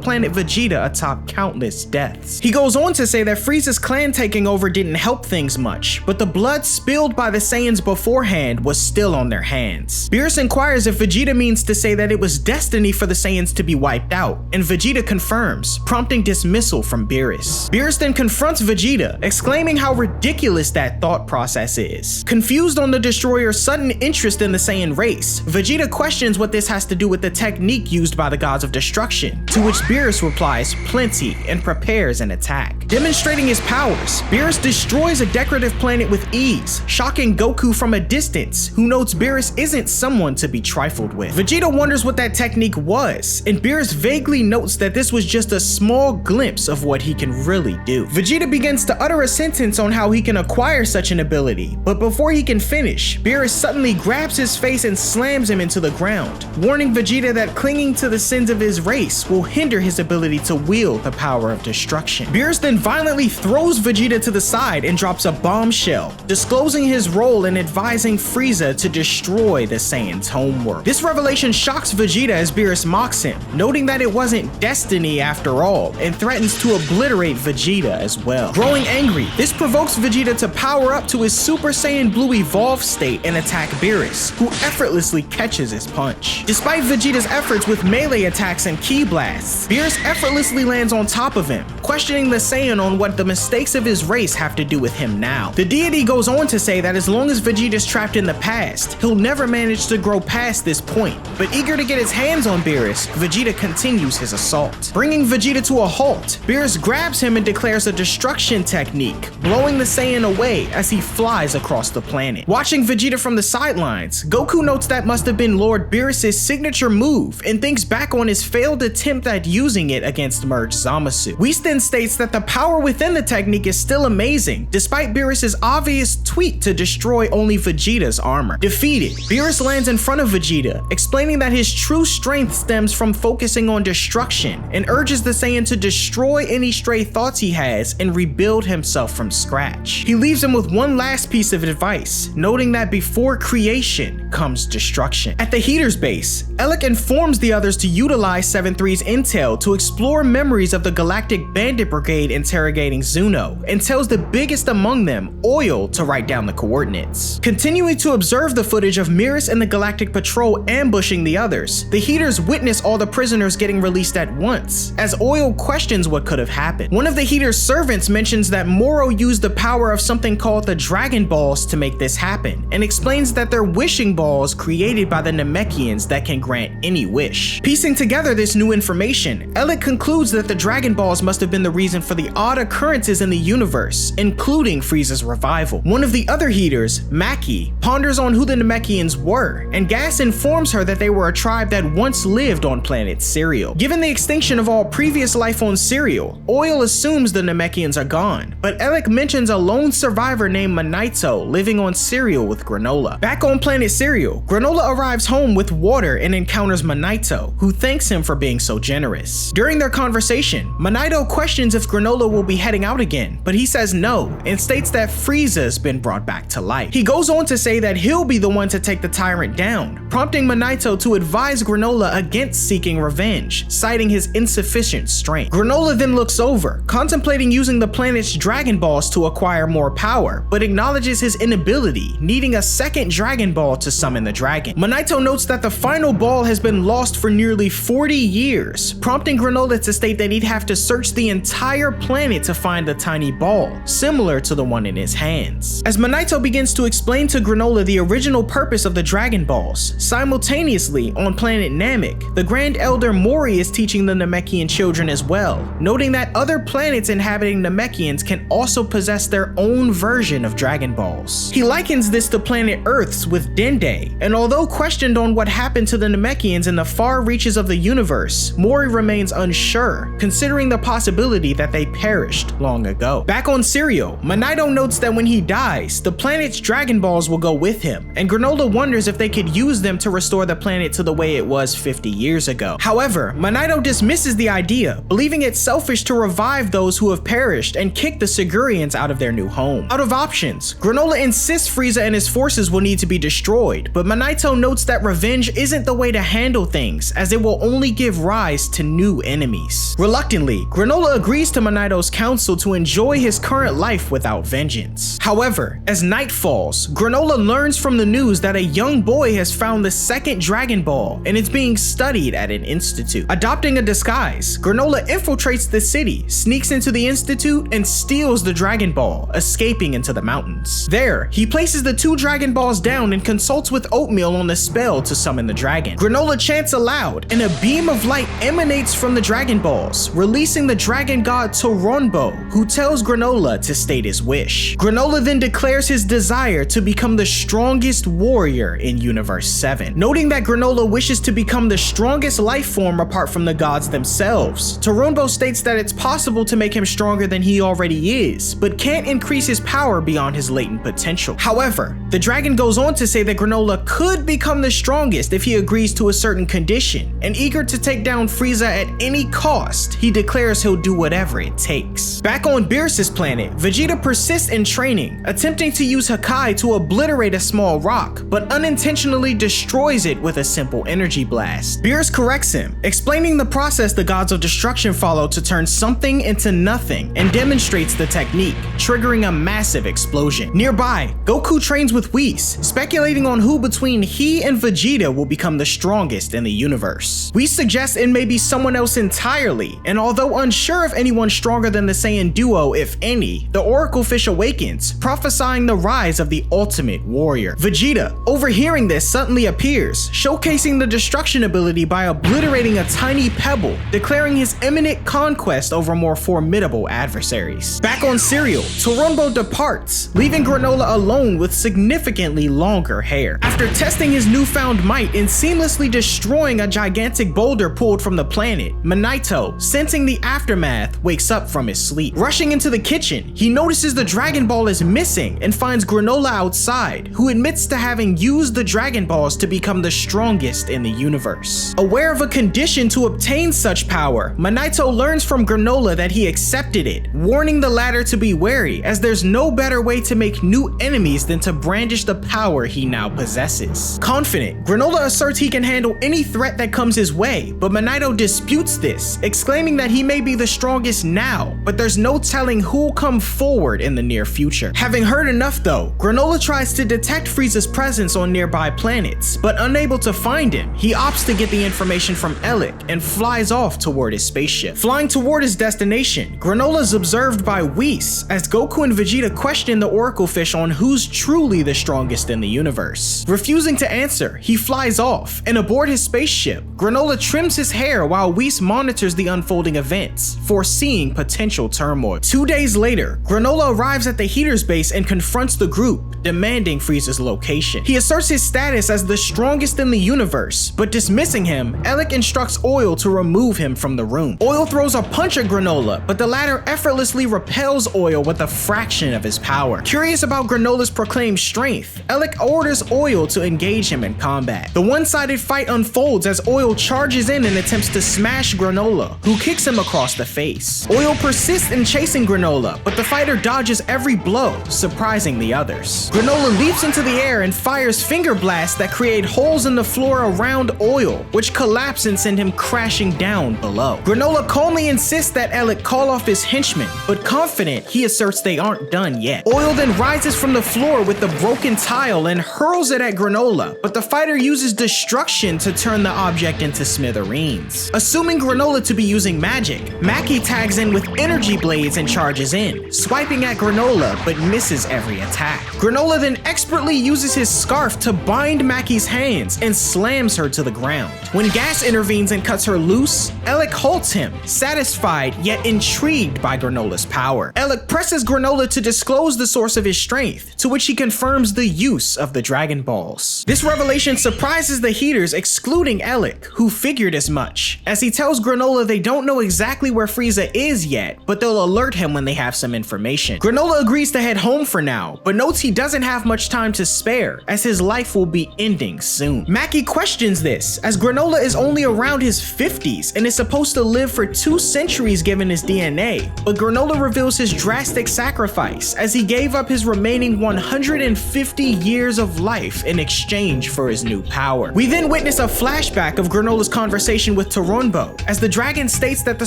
[SPEAKER 1] planet Vegeta atop countless deaths. He goes on to say that Frieza's clan taking over didn't help things much, but the blood spilled by the Saiyans beforehand was still on their hands. Beerus inquires if Vegeta means to say that it was destiny for the Saiyans to be wiped out, and Vegeta confirms, prompting dismissal from Beerus. Beerus then confronts Vegeta, exclaiming how ridiculous that thought process is. Confused on the Destroyer's sudden interest in the Saiyan race, Vegeta questions what this has to do with the technique used by the gods of destruction, to which Beerus replies plenty and prepares an attack. Demonstrating his powers, Beerus destroys a decorative planet with ease, shocking Goku from a distance, who notes Beerus isn't someone to be trifled with. Vegeta wonders what that technique was, and Beerus vaguely notes that this was just a small glimpse of what he can really do. Vegeta begins to utter a sentence on how he can acquire such an ability, but before he can finish, Beerus suddenly grabs his face and slams him into the ground, warning Vegeta that clinging to the sins of his race will hinder his ability to wield the power of destruction. Beerus then violently throws Vegeta to the side and drops a bombshell, disclosing his role in advising Frieza to destroy the Saiyans' homeworld. This revelation shocks Vegeta as Beerus mocks him, noting that it wasn't destiny after all, and threatens to obliterate Vegeta as well. Growing angry, this provokes Vegeta to power up to his Super Saiyan Blue evolved state and attack Beerus, who effortlessly catches his punch. Despite Vegeta's efforts with melee attacks and ki blasts, Beerus effortlessly lands on top of him, questioning the Saiyan on what the mistakes of his race have to do with him now. The deity goes on to say that as long as Vegeta's trapped in the past, he'll never manage to grow past this point, but eager to get his hands on Beerus, Vegeta continues his assault. Bringing Vegeta to a halt, Beerus grabs him and declares a destruction technique, blowing the Saiyan away as he flies across the planet. Watching Vegeta from the sidelines, Goku notes that must have been Lord Beerus' signature move and thinks back on his failed attempt at using it against Merge Zamasu. Whis then then states that the power within the technique is still amazing, despite Beerus' obvious tweak to destroy only Vegeta's armor. Defeated, Beerus lands in front of Vegeta, explaining that his true strength stems from focusing on destruction, and urges the Saiyan to destroy any stray thoughts he has and rebuild himself from scratch. He leaves him with one last piece of advice, noting that before creation comes destruction. At the Heater's base, Elec informs the others to utilize 7-3's intel to explore memories of the Galactic Bandit Brigade interrogating Zuno, and tells the biggest among them, Oil, to write down the coordinates. Continuing to observe the footage of Beerus and the Galactic Patrol ambushing the others, the Heaters witness all the prisoners getting released at once, as Oil questions what could have happened. One of the Heater's servants mentions that Moro used the power of something called the Dragon Balls to make this happen, and explains that they're wishing balls created by the Namekians that can grant any wish. Piecing together this new information, Elec concludes that the Dragon Balls must have been the reason for the odd occurrences in the universe, including Frieza's revival. One of the other Heaters, Maki, ponders on who the Namekians were, and Gas informs her that they were a tribe that once lived on planet Cereal. Given the extinction of all previous life on Cereal, Oil assumes the Namekians are gone, but Elec mentions a lone survivor named Manito living on Cereal with Granolah. Back on planet Cereal, Granolah arrives home with water and encounters Manito, who thanks him for being so generous. During their conversation, Manito questions if Granolah will be heading out again, but he says no, and states that Frieza's been brought back to life. He goes on to say that he'll be the one to take the tyrant down, prompting Manito to advise Granolah against seeking revenge, citing his insufficient strength. Granolah then looks over, contemplating using the planet's Dragon Balls to acquire more power, but acknowledges his inability, needing a second Dragon Ball to summon the dragon. Manito notes that the final ball has been lost for nearly 40 years, prompting Granolah to state that he'd have to search the entire planet to find the tiny ball, similar to the one in his hands. As Manito begins to explain to Granolah the original purpose of the Dragon Balls, simultaneously on planet Namek, the Grand Elder Mori is teaching the Namekian children as well, noting that other planets inhabiting Namekians can also possess their own version of Dragon Balls. He likens this to planet Earth's with Dende, and although questioned on what happened to the Namekians in the far reaches of the universe, Mori remains unsure, considering the possibility that they perished long ago. Back on Cereal, Manito notes that when he dies, the planet's Dragon Balls will go with him, and Granolah wonders if they could use them to restore the planet to the way it was 50 years ago. However, Manito dismisses the idea, believing it selfish to revive those who have perished and kick the Sigurians out of their new home. Out of options, Granolah insists Frieza and his forces will need to be destroyed, but Manito notes that revenge isn't the way to handle things, as it will only give rise to new enemies. Reluctantly, Granolah agrees to Manito's counsel to enjoy his current life without vengeance. However, as night falls, Granolah learns from the news that a young boy has found the second Dragon Ball, and it's being studied at an institute. Adopting a disguise, Granolah infiltrates the city, sneaks into the institute, and steals the Dragon Ball, escaping into the mountains. There, he places the two Dragon Balls down and consults with Oatmeal on the spell to summon the dragon. Granolah chants aloud, and a beam of light emanates from the Dragon Balls, releasing the dragon god Toronbo, who tells Granolah to state his wish. Granolah then declares his desire to become the strongest warrior in Universe 7. Noting that Granolah wishes to become the strongest life form apart from the gods themselves, Toronbo states that it's possible to make him stronger than he already is, but can't increase his power beyond his latent potential. However, the dragon goes on to say that Granolah could become the strongest if he agrees to a certain condition, and eager to take down Frieza at any cost, he declares he'll do whatever it takes. Back on Beerus' planet, Vegeta persists in training, attempting to use Hakai to obliterate a small rock, but unintentionally destroys it with a simple energy blast. Beerus corrects him, explaining the process the gods of destruction follow to turn something into nothing, and demonstrates the technique, triggering a massive explosion. Nearby, Goku trains with Whis, speculating on who between he and Vegeta will become the strongest in the universe. Whis suggests it may be someone else entirely, and although unsure of anyone stronger than the Saiyan duo, if any, the Oracle Fish awakens, prophesying the rise of the ultimate warrior. Vegeta, overhearing this, suddenly appears, showcasing the destruction ability by obliterating a tiny pebble, declaring his imminent conquest over more formidable adversaries. Back on Cereal, Toronbo departs, leaving Granolah alone with significantly longer hair. After testing his newfound might in seamlessly destroying a gigantic boulder pulled from the planet, Manito, sensing the aftermath aftermath, wakes up from his sleep. Rushing into the kitchen, he notices the Dragon Ball is missing and finds Granolah outside, who admits to having used the Dragon Balls to become the strongest in the universe. Aware of a condition to obtain such power, Manito learns from Granolah that he accepted it, warning the latter to be wary, as there's no better way to make new enemies than to brandish the power he now possesses. Confident, Granolah asserts he can handle any threat that comes his way, but Manito disputes this, exclaiming that he may be the strongest now, but there's no telling who'll come forward in the near future. Having heard enough though, Granolah tries to detect Frieza's presence on nearby planets, but unable to find him, he opts to get the information from Elec and flies off toward his spaceship. Flying toward his destination, Granolah is observed by Whis as Goku and Vegeta question the Oracle Fish on who's truly the strongest in the universe. Refusing to answer, he flies off, and aboard his spaceship, Granolah trims his hair while Whis monitors the unfolding events, foreseeing potential turmoil. 2 days later, Granolah arrives at the Heater's base and confronts the group, demanding Frieza's location. He asserts his status as the strongest in the universe, but dismissing him, Elec instructs Oil to remove him from the room. Oil throws a punch at Granolah, but the latter effortlessly repels Oil with a fraction of his power. Curious about Granolah's proclaimed strength, Elec orders Oil to engage him in combat. The one-sided fight unfolds as Oil charges in and attempts to smash Granolah, who kicks him across the face. Oil persists in chasing Granolah, but the fighter dodges every blow, surprising the others. Granolah leaps into the air and fires finger blasts that create holes in the floor around Oil, which collapse and send him crashing down below. Granolah calmly insists that Elec call off his henchmen, but confident, he asserts they aren't done yet. Oil then rises from the floor with the broken tile and hurls it at Granolah, but the fighter uses destruction to turn the object into smithereens. Assuming Granolah to be using magic, Maki tags in with energy blades and charges in, swiping at Granolah but misses every attack. Granolah then expertly uses his scarf to bind Maki's hands and slams her to the ground. When Gas intervenes and cuts her loose, Elec halts him, satisfied yet intrigued by Granolah's power. Elec presses Granolah to disclose the source of his strength, to which he confirms the use of the Dragon Balls. This revelation surprises the Heaters, excluding Elec, who figured as much, as he tells Granolah they don't know exactly where Frieza is yet, but they'll alert him when they have some information. Granolah agrees to head home for now, but notes he doesn't have much time to spare, as his life will be ending soon. Maki questions this, as Granolah is only around his 50s and is supposed to live for 2 centuries given his DNA, but Granolah reveals his drastic sacrifice, as he gave up his remaining 150 years of life in exchange for his new power. We then witness a flashback of Granolah's conversation with Toronbo, as the dragon states that the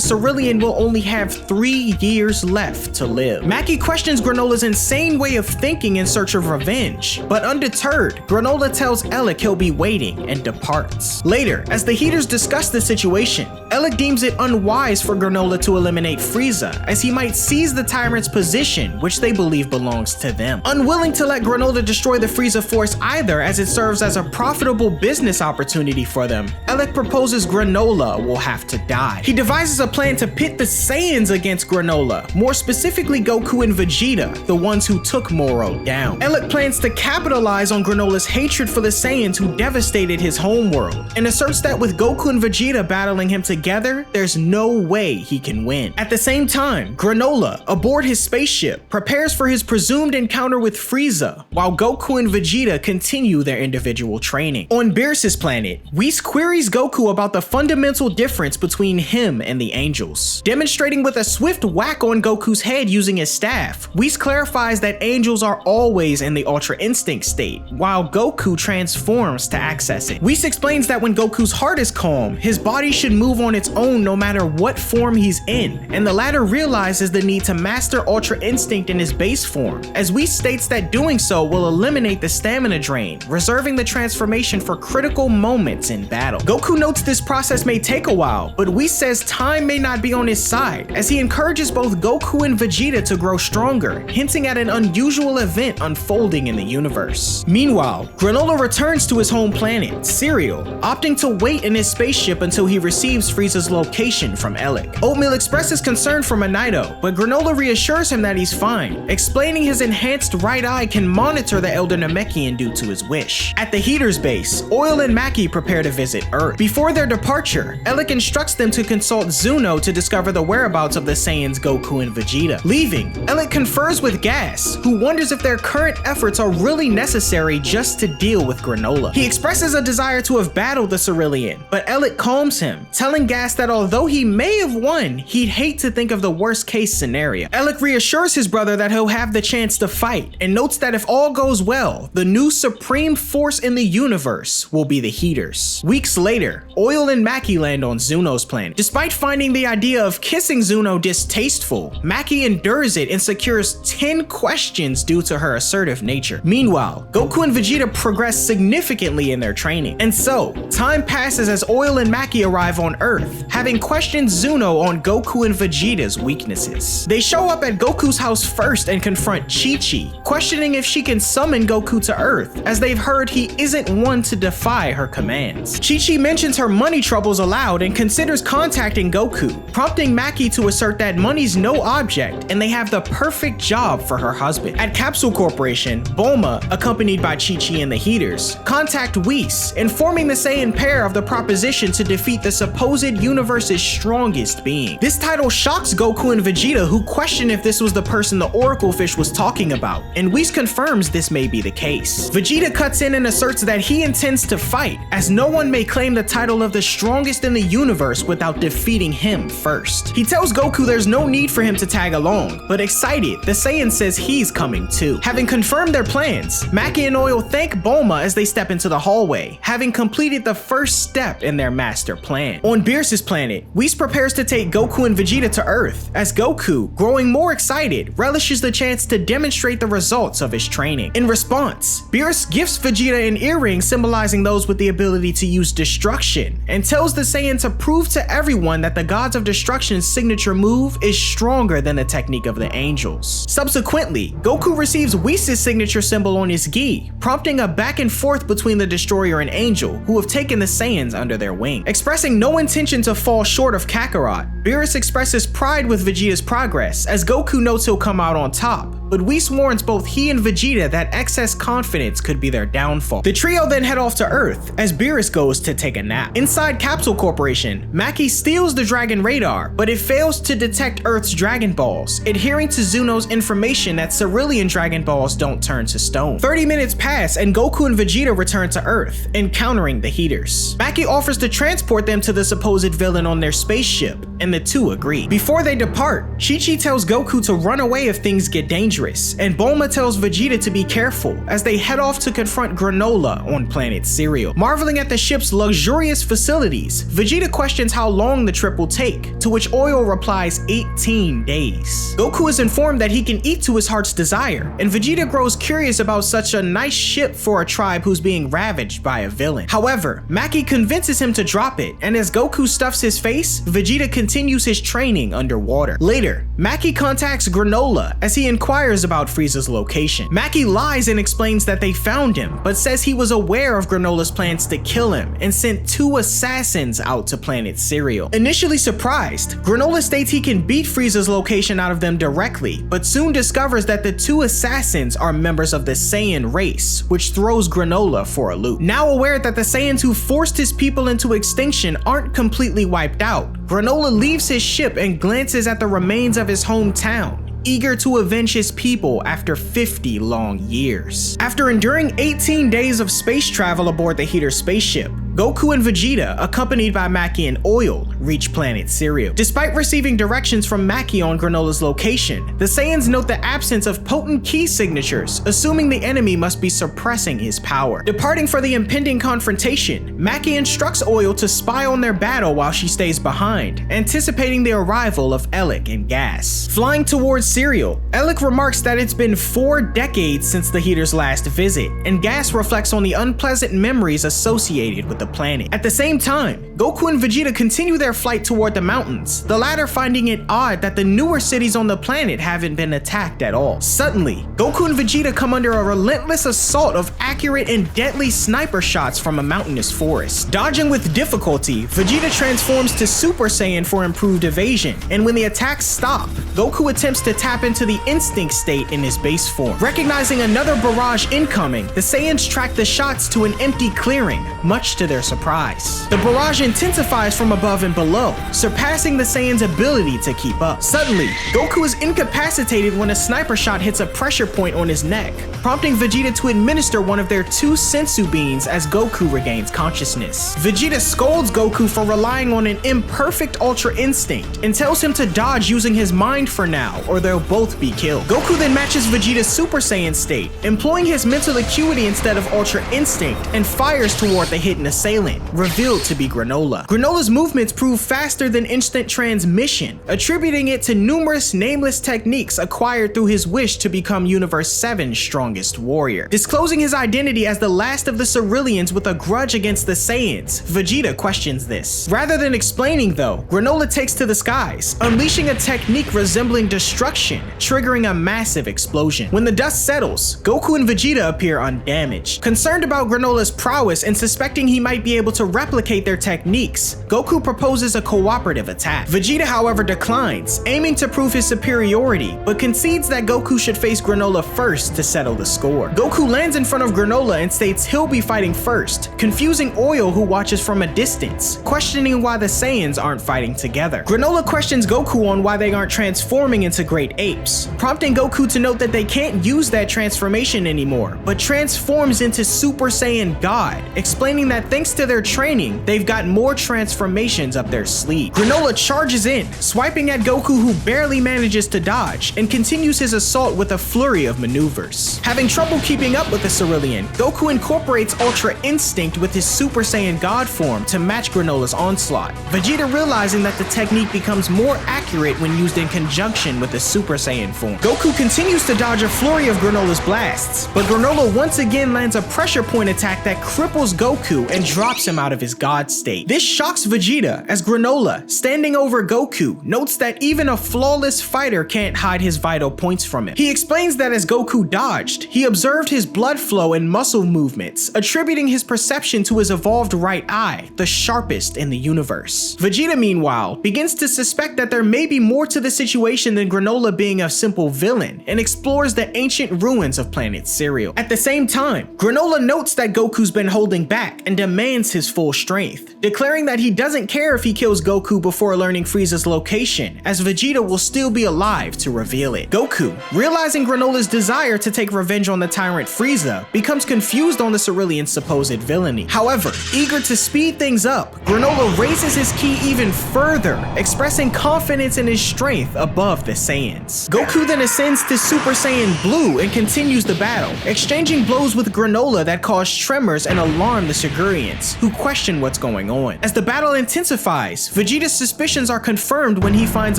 [SPEAKER 1] Cerulean will only have 3 years left to live. Maki questions Granolah's insane way of thinking in search of revenge, but undeterred, Granolah tells Elec he'll be waiting and departs. Later, as the Heaters discuss the situation, Elec deems it unwise for Granolah to eliminate Frieza, as he might seize the tyrant's position, which they believe belongs to them. Unwilling to let Granolah destroy the Frieza force either, as it serves as a profitable business opportunity for them, Elec proposes Granolah will have to die. He devises a plan to pit the Saiyans against Granolah, more specifically Goku and Vegeta, the ones who took Moro down. Elec plans to capitalize on Granolah's hatred for the Saiyans who devastated his homeworld, and asserts that with Goku and Vegeta battling him together, there's no way he can win. At the same time, Granolah, aboard his spaceship, prepares for his presumed encounter with Frieza, while Goku and Vegeta continue their individual training. On Beerus' planet, Whis queries Goku about the fundamental difference between him and the angels. Demonstrating with a swift whack on Goku's head using his staff, Whis clarifies that angels are always in the Ultra Instinct state, while Goku transforms to access it. Whis explains that when Goku's heart is calm, his body should move on its own no matter what form he's in, and the latter realizes the need to master Ultra Instinct in his base form, as Whis states that doing so will eliminate the stamina drain, reserving the transformation for critical moments in battle. Goku notes this process may take a while, but Whis says time may not be on his side, as he encourages both Goku and Vegeta to grow stronger, hinting at an unusual event unfolding in the universe. Meanwhile, Granolah returns to his home planet, Cereal, opting to wait in his spaceship until he receives Frieza's location from Elec. Oatmeal expresses concern for Manito, but Granolah reassures him that he's fine, explaining his enhanced right eye can monitor the Elder Namekian due to his wish. At the Heaters base, Oil and Maki prepare to visit Earth. Before their departure, Elec instructs them to consult Zuno to discover the whereabouts of the Saiyans Goku and Vegeta. Leaving, Ellic confers with Gas, who wonders if their current efforts are really necessary just to deal with Granolah. He expresses a desire to have battled the Cerulean, but Ellic calms him, telling Gas that although he may have won, he'd hate to think of the worst case scenario. Ellic reassures his brother that he'll have the chance to fight, and notes that if all goes well, the new supreme force in the universe will be the Heaters. Weeks later, Oil and Maki land on Zuno's planet. Despite finding the idea of kissing Zuno distasteful, Maki endures it and secures 10 questions due to her assertive nature. Meanwhile, Goku and Vegeta progress significantly in their training. And so, time passes as Oil and Maki arrive on Earth, having questioned Zuno on Goku and Vegeta's weaknesses. They show up at Goku's house first and confront Chi-Chi, questioning if she can summon Goku to Earth, as they've heard he isn't one to defy her commands. Chi-Chi mentions her money troubles aloud and considers contacting Goku, prompting Maki to assert that money's no object and they have the perfect job for her husband. At Capsule Corporation, Bulma, accompanied by Chi-Chi and the Heaters, contact Whis, informing the Saiyan pair of the proposition to defeat the supposed universe's strongest being. This title shocks Goku and Vegeta, who question if this was the person the Oracle Fish was talking about, and Whis confirms this may be the case. Vegeta cuts in and asserts that he intends to fight, as no one may claim the title of the strongest in the universe without defeating him first. He tells Goku there's no need for him to tag along, but excited, the Saiyan says he's coming too. Having confirmed their plans, Maki and Oil thank Bulma as they step into the hallway, having completed the first step in their master plan. On Beerus's planet, Whis prepares to take Goku and Vegeta to Earth, as Goku, growing more excited, relishes the chance to demonstrate the results of his training. In response, Beerus gifts Vegeta an earring symbolizing those with the ability to use destruction, and tells the Saiyan to prove to everyone that the Gods of Destruction's signature move is stronger than the technique of the angels. Subsequently, Goku receives Whis' signature symbol on his gi, prompting a back and forth between the Destroyer and Angel, who have taken the Saiyans under their wing. Expressing no intention to fall short of Kakarot, Beerus expresses pride with Vegeta's progress, as Goku notes he'll come out on top, but Whis warns both he and Vegeta that excess confidence could be their downfall. The trio then head off to Earth, as Beerus goes to take a nap. Inside Capsule Corporation, Maki steals the Dragon Radar, but it fails to detect Earth's Dragon Balls, adhering to Zuno's information that Cerulean Dragon Balls don't turn to stone. 30 minutes pass and Goku and Vegeta return to Earth, encountering the Heaters. Maki offers to transport them to the supposed villain on their spaceship, and the two agree. Before they depart, Chi-Chi tells Goku to run away if things get dangerous, and Bulma tells Vegeta to be careful as they head off to confront Granolah on planet Cereal. Marveling at the ship's luxurious facilities, Vegeta questions how long the trip will take, to which Oil replies 18 days. Goku is informed that he can eat to his heart's desire, and Vegeta grows curious about such a nice ship for a tribe who's being ravaged by a villain. However, Maki convinces him to drop it, and as Goku stuffs his face, Vegeta continues his training underwater. Later, Maki contacts Granolah as he inquires about Frieza's location. Maki lies and explains that they found him, but says he was aware of Granolah's plans to kill him and sent 2 assassins out to planet Cereal. Initially surprised, Granolah states he can beat Frieza's location out of them directly, but soon discovers that the 2 assassins are members of the Saiyan race, which throws Granolah for a loop. Now aware that the Saiyans who forced his people into extinction aren't completely wiped out, Granolah leaves his ship and glances at the remains of his hometown, eager to avenge his people after 50 long years. After enduring 18 days of space travel aboard the Heater spaceship, Goku and Vegeta, accompanied by Maki and Oil, reach planet Cereal. Despite receiving directions from Maki on Granolah's location, the Saiyans note the absence of potent key signatures, assuming the enemy must be suppressing his power. Departing for the impending confrontation, Maki instructs Oil to spy on their battle while she stays behind, anticipating the arrival of Ellic and Gas. Flying towards Cereal, Ellic remarks that it's been 4 decades since the Heater's last visit, and Gas reflects on the unpleasant memories associated with the planet. At the same time, Goku and Vegeta continue their flight toward the mountains, the latter finding it odd that the newer cities on the planet haven't been attacked at all. Suddenly, Goku and Vegeta come under a relentless assault of accurate and deadly sniper shots from a mountainous forest. Dodging with difficulty, Vegeta transforms to Super Saiyan for improved evasion, and when the attacks stop, Goku attempts to tap into the instinct state in his base form. Recognizing another barrage incoming, the Saiyans track the shots to an empty clearing, much to their surprise. The barrage intensifies from above and and below, surpassing the Saiyans' ability to keep up. Suddenly, Goku is incapacitated when a sniper shot hits a pressure point on his neck, prompting Vegeta to administer one of their 2 sensu beans as Goku regains consciousness. Vegeta scolds Goku for relying on an imperfect Ultra Instinct and tells him to dodge using his mind for now, or they'll both be killed. Goku then matches Vegeta's Super Saiyan state, employing his mental acuity instead of Ultra Instinct, and fires toward the hidden assailant, revealed to be Granolah. Granolah's movements prove faster than instant transmission, attributing it to numerous nameless techniques acquired through his wish to become Universe 7's strongest warrior. Disclosing his identity as the last of the Ceruleans with a grudge against the Saiyans, Vegeta questions this. Rather than explaining though, Granolah takes to the skies, unleashing a technique resembling destruction, triggering a massive explosion. When the dust settles, Goku and Vegeta appear undamaged. Concerned about Granolah's prowess and suspecting he might be able to replicate their techniques, Goku proposes a cooperative attack. Vegeta, however, declines, aiming to prove his superiority, but concedes that Goku should face Granolah first to settle the score. Goku lands in front of Granolah and states he'll be fighting first, confusing Oil, who watches from a distance, questioning why the Saiyans aren't fighting together. Granolah questions Goku on why they aren't transforming into great apes, prompting Goku to note that they can't use that transformation anymore, but transforms into Super Saiyan God, explaining that thanks to their training, they've got more transformations up their sleeve. Granolah charges in, swiping at Goku, who barely manages to dodge, and continues his assault with a flurry of maneuvers. Having trouble keeping up with the Cerulean, Goku incorporates Ultra Instinct with his Super Saiyan God form to match Granolah's onslaught, Vegeta realizing that the technique becomes more accurate when used in conjunction with the Super Saiyan form. Goku continues to dodge a flurry of Granolah's blasts, but Granolah once again lands a pressure point attack that cripples Goku and drops him out of his God state. This shocks Vegeta as Granolah, standing over Goku, notes that even a flawless fighter can't hide his vital points from him. He explains that as Goku dodged, he observed his blood flow and muscle movements, attributing his perception to his evolved right eye, the sharpest in the universe. Vegeta, meanwhile, begins to suspect that there may be more to the situation than Granolah being a simple villain, and explores the ancient ruins of planet Cereal. At the same time, Granolah notes that Goku's been holding back and demands his full strength, declaring that he doesn't care if he kills Goku before learning Frieza's location, as Vegeta will still be alive to reveal it. Goku, realizing Granolah's desire to take revenge on the tyrant Frieza, becomes confused on the Cerulean's supposed villainy. However, eager to speed things up, Granolah raises his ki even further, expressing confidence in his strength above the Saiyans. Goku then ascends to Super Saiyan Blue and continues the battle, exchanging blows with Granolah that cause tremors and alarm the Shigurians, who question what's going on. As the battle intensifies, Vegeta's suspicions are confirmed when he finds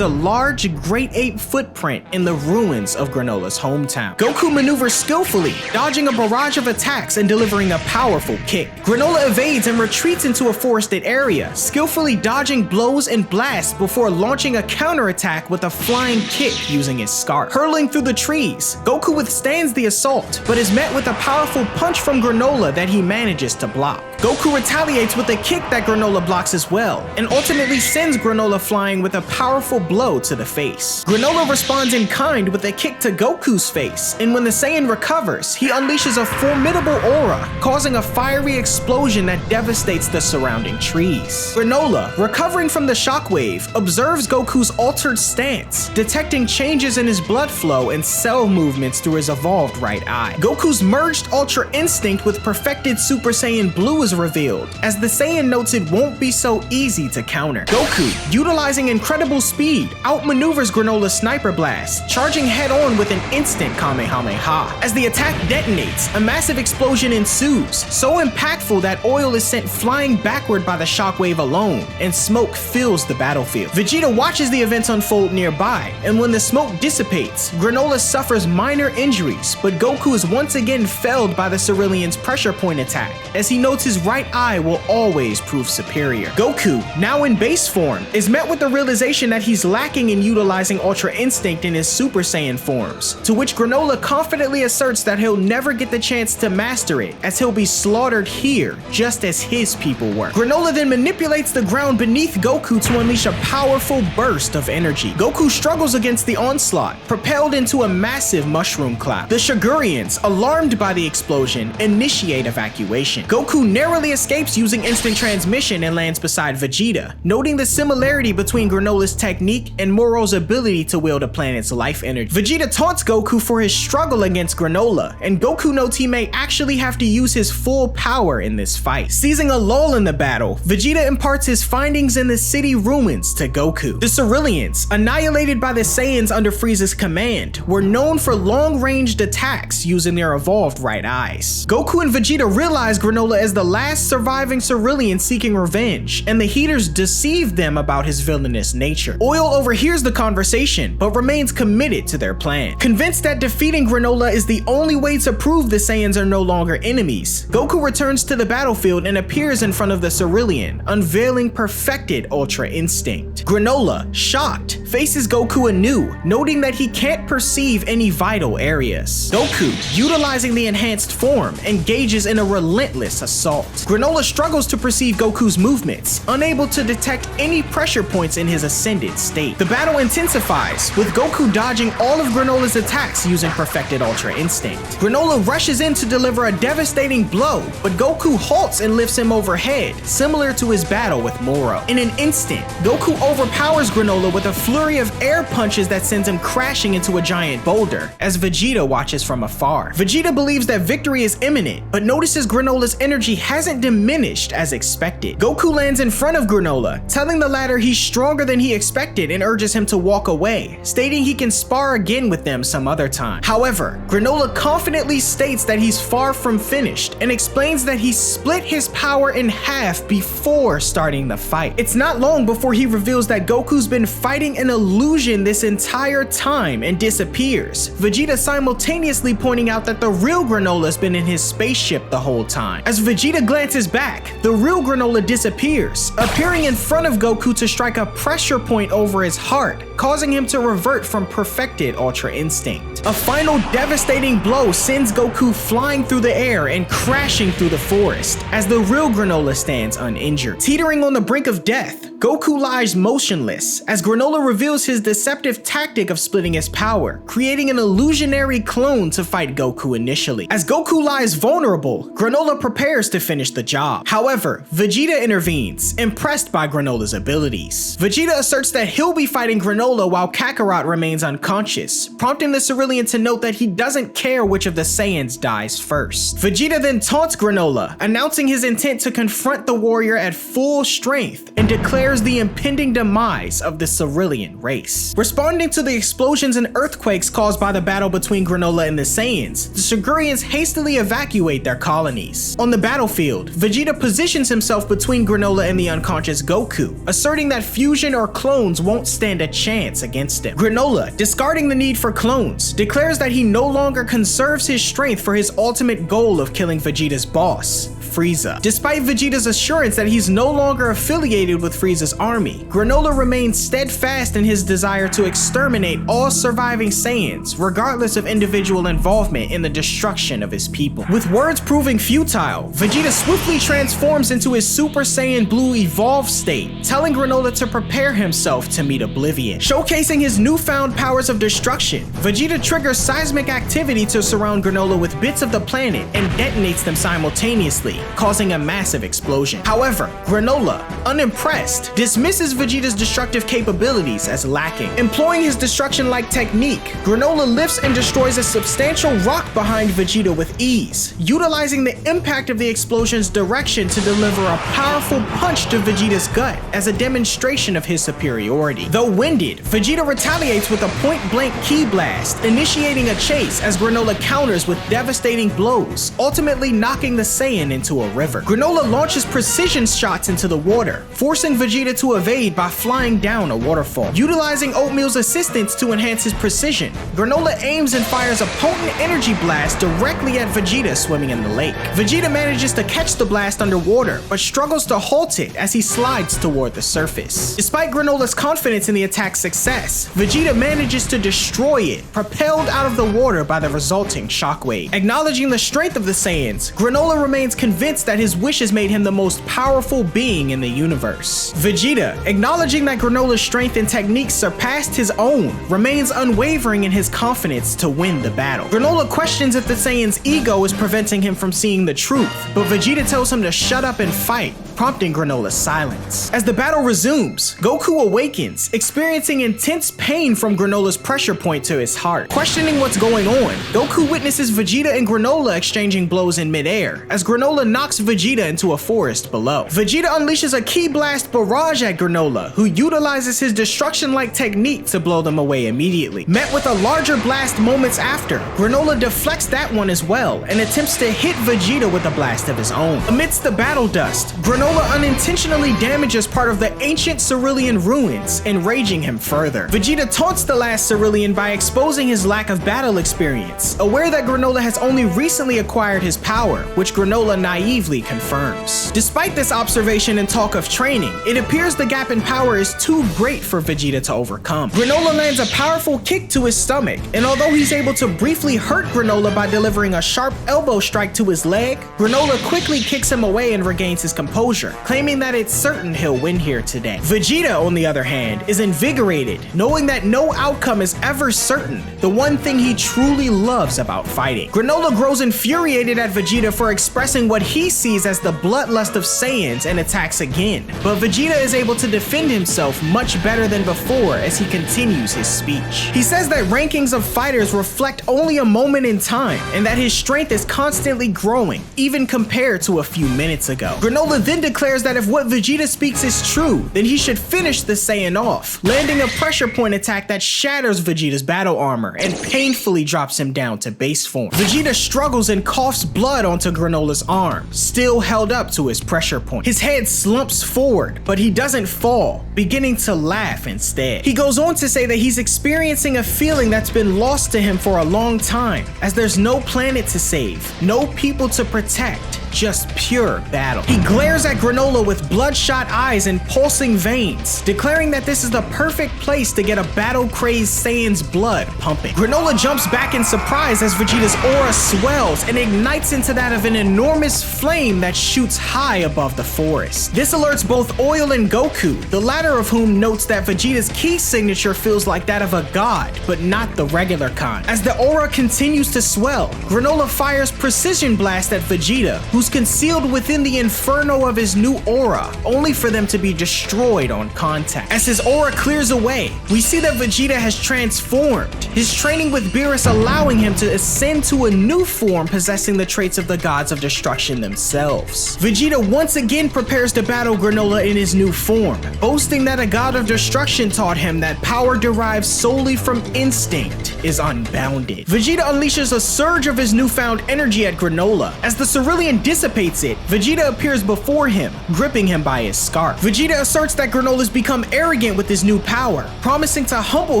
[SPEAKER 1] a large great ape footprint in the ruins of Granolah's hometown. Goku maneuvers skillfully, dodging a barrage of attacks and delivering a powerful kick. Granolah evades and retreats into a forested area, skillfully dodging blows and blasts before launching a counterattack with a flying kick using his scarf. Hurling through the trees, Goku withstands the assault, but is met with a powerful punch from Granolah that he manages to block. Goku retaliates with a kick that Granolah blocks as well, and ultimately sends Granolah flying with a powerful blow to the face. Granolah responds in kind with a kick to Goku's face, and when the Saiyan recovers, he unleashes a formidable aura, causing a fiery explosion that devastates the surrounding trees. Granolah, recovering from the shockwave, observes Goku's altered stance, detecting changes in his blood flow and cell movements through his evolved right eye. Goku's merged Ultra Instinct with perfected Super Saiyan Blue is revealed, as the Saiyan notes it won't be so easy to counter. Goku, utilizing incredible speed, outmaneuvers Granolah's sniper blast, charging head-on with an instant Kamehameha. As the attack detonates, a massive explosion ensues, so impactful that Oil is sent flying backward by the shockwave alone, and smoke fills the battlefield. Vegeta watches the events unfold nearby, and when the smoke dissipates, Granolah suffers minor injuries, but Goku is once again felled by the Cerulean's pressure point attack, as he notes his right eye will always prove superior. Goku, now in base form, is met with the realization that he's lacking in utilizing Ultra Instinct in his Super Saiyan forms, to which Granolah confidently asserts that he'll never get the chance to master it, as he'll be slaughtered here, just as his people were. Granolah then manipulates the ground beneath Goku to unleash a powerful burst of energy. Goku struggles against the onslaught, propelled into a massive mushroom cloud. The Shigurians, alarmed by the explosion, initiate evacuation. Goku narrowly escapes using instant transmission and lands beside Vegeta, noting the similarity between Granola's technique and Moro's ability to wield a planet's life energy. Vegeta taunts Goku for his struggle against Granolah, and Goku notes he may actually have to use his full power in this fight. Seizing a lull in the battle, Vegeta imparts his findings in the city ruins to Goku. The Ceruleans, annihilated by the Saiyans under Frieza's command, were known for long-ranged attacks using their evolved right eyes. Goku and Vegeta realize Granolah is the last surviving Cerulean seeking revenge, and the Heaters deceive them about his villainous nature. Oil overhears the conversation, but remains committed to their plan. Convinced that defeating Granolah is the only way to prove the Saiyans are no longer enemies, Goku returns to the battlefield and appears in front of the Cerulean, unveiling perfected Ultra Instinct. Granolah, shocked, faces Goku anew, noting that he can't perceive any vital areas. Goku, utilizing the enhanced form, engages in a relentless assault. Granolah struggles to perceive Goku's movements, unable to detect any pressure points in his ascended state. The battle intensifies, with Goku dodging all of Granolah's attacks using perfected Ultra Instinct. Granolah rushes in to deliver a devastating blow, but Goku halts and lifts him overhead, similar to his battle with Moro. In an instant, Goku overpowers Granolah with a flurry of air punches that sends him crashing into a giant boulder, as Vegeta watches from afar. Vegeta believes that victory is imminent, but notices Granolah's energy hasn't diminished as expected. Goku lands in front of Granolah, telling the latter he's stronger than he expected and urges him to walk away, stating he can spar again with them some other time. However, Granolah confidently states that he's far from finished and explains that he split his power in half before starting the fight. It's not long before he reveals that Goku's been fighting an illusion this entire time and disappears, Vegeta simultaneously pointing out that the real Granolah's been in his spaceship the whole time. As Vegeta glances back, the real Granolah disappears, appearing in front of Goku to strike a pressure point over his heart, causing him to revert from perfected Ultra Instinct. A final devastating blow sends Goku flying through the air and crashing through the forest, as the real Granolah stands uninjured. Teetering on the brink of death, Goku lies motionless, as Granolah reveals his deceptive tactic of splitting his power, creating an illusionary clone to fight Goku initially. As Goku lies vulnerable, Granolah prepares to finish the job. However, Vegeta intervenes, impressed by Granolah's abilities. Vegeta asserts that he'll be fighting Granolah while Kakarot remains unconscious, prompting the Cerulean to note that he doesn't care which of the Saiyans dies first. Vegeta then taunts Granolah, announcing his intent to confront the warrior at full strength and declares the impending demise of the Cerulean race. Responding to the explosions and earthquakes caused by the battle between Granolah and the Saiyans, the Ceruleans hastily evacuate their colonies. On the battlefield, Vegeta positions himself between Granolah and the unconscious Goku, asserting that fusion or clones won't stand a chance against him. Granolah, discarding the need for clones, declares that he no longer conserves his strength for his ultimate goal of killing Vegeta's boss, Frieza. Despite Vegeta's assurance that he's no longer affiliated with Frieza's army, Granolah remains steadfast in his desire to exterminate all surviving Saiyans, regardless of individual involvement in the destruction of his people. With words proving futile, Vegeta swiftly transforms into his Super Saiyan Blue evolved state, telling Granolah to prepare himself to meet oblivion. Showcasing his newfound powers of destruction, Vegeta triggers seismic activity to surround Granolah with bits of the planet and detonates them simultaneously, causing a massive explosion. However, Granolah, unimpressed, dismisses Vegeta's destructive capabilities as lacking. Employing his destruction-like technique, Granolah lifts and destroys a substantial rock behind Vegeta with ease, utilizing the impact of the explosion's direction to deliver a powerful punch to Vegeta's gut as a demonstration of his superiority. Though winded, Vegeta retaliates with a point-blank ki blast, initiating a chase as Granolah counters with devastating blows, ultimately knocking the Saiyan into a river. Granolah launches precision shots into the water, forcing Vegeta to evade by flying down a waterfall. Utilizing Oatmeal's assistance to enhance his precision, Granolah aims and fires a potent energy blast directly at Vegeta swimming in the lake. Vegeta manages to catch the blast underwater, but struggles to halt it as he slides toward the surface. Despite Granolah's confidence in the attack's success, Vegeta manages to destroy it, propelled out of the water by the resulting shockwave. Acknowledging the strength of the Saiyans, Granolah remains convinced convinced that his wishes made him the most powerful being in the universe. Vegeta, acknowledging that Granola's strength and techniques surpassed his own, remains unwavering in his confidence to win the battle. Granolah questions if the Saiyan's ego is preventing him from seeing the truth, but Vegeta tells him to shut up and fight, prompting Granola's silence. As the battle resumes, Goku awakens, experiencing intense pain from Granola's pressure point to his heart. Questioning what's going on, Goku witnesses Vegeta and Granolah exchanging blows in midair, as Granolah knocks Vegeta into a forest below. Vegeta unleashes a Ki Blast barrage at Granolah, who utilizes his destruction-like technique to blow them away immediately. Met with a larger blast moments after, Granolah deflects that one as well, and attempts to hit Vegeta with a blast of his own. Amidst the battle dust, Granolah unintentionally damages part of the ancient Cerulean ruins, enraging him further. Vegeta taunts the last Cerulean by exposing his lack of battle experience, aware that Granolah has only recently acquired his power, which Granolah naively confirms. Despite this observation and talk of training, it appears the gap in power is too great for Vegeta to overcome. Granolah lands a powerful kick to his stomach, and although he's able to briefly hurt Granolah by delivering a sharp elbow strike to his leg, Granolah quickly kicks him away and regains his composure, claiming that it's certain he'll win here today. Vegeta, on the other hand, is invigorated, knowing that no outcome is ever certain, the one thing he truly loves about fighting. Granolah grows infuriated at Vegeta for expressing what he sees as the bloodlust of Saiyans and attacks again, but Vegeta is able to defend himself much better than before as he continues his speech. He says that rankings of fighters reflect only a moment in time, and that his strength is constantly growing, even compared to a few minutes ago. Granolah then declares that if what Vegeta speaks is true, then he should finish the Saiyan off, landing a pressure point attack that shatters Vegeta's battle armor and painfully drops him down to base form. Vegeta struggles and coughs blood onto Granola's arm, still held up to his pressure point. His head slumps forward, but he doesn't fall, beginning to laugh instead. He goes on to say that he's experiencing a feeling that's been lost to him for a long time, as there's no planet to save, no people to protect, just pure battle. He glares at Granolah with bloodshot eyes and pulsing veins, declaring that this is the perfect place to get a battle-crazed Saiyan's blood pumping. Granolah jumps back in surprise as Vegeta's aura swells and ignites into that of an enormous flame that shoots high above the forest. This alerts both Oil and Goku, the latter of whom notes that Vegeta's key signature feels like that of a god, but not the regular kind. As the aura continues to swell, Granolah fires Precision Blast at Vegeta, who's concealed within the inferno of his new aura, only for them to be destroyed on contact. As his aura clears away, we see that Vegeta has transformed, his training with Beerus allowing him to ascend to a new form possessing the traits of the gods of destruction themselves. Vegeta once again prepares to battle Granolah in his new form, boasting that a god of destruction taught him that power derived solely from instinct is unbounded. Vegeta unleashes a surge of his newfound energy at Granolah. As the Cerulean dissipates it, Vegeta appears before him, gripping him by his scarf. Vegeta asserts that Granolah's become arrogant with his new power, promising to humble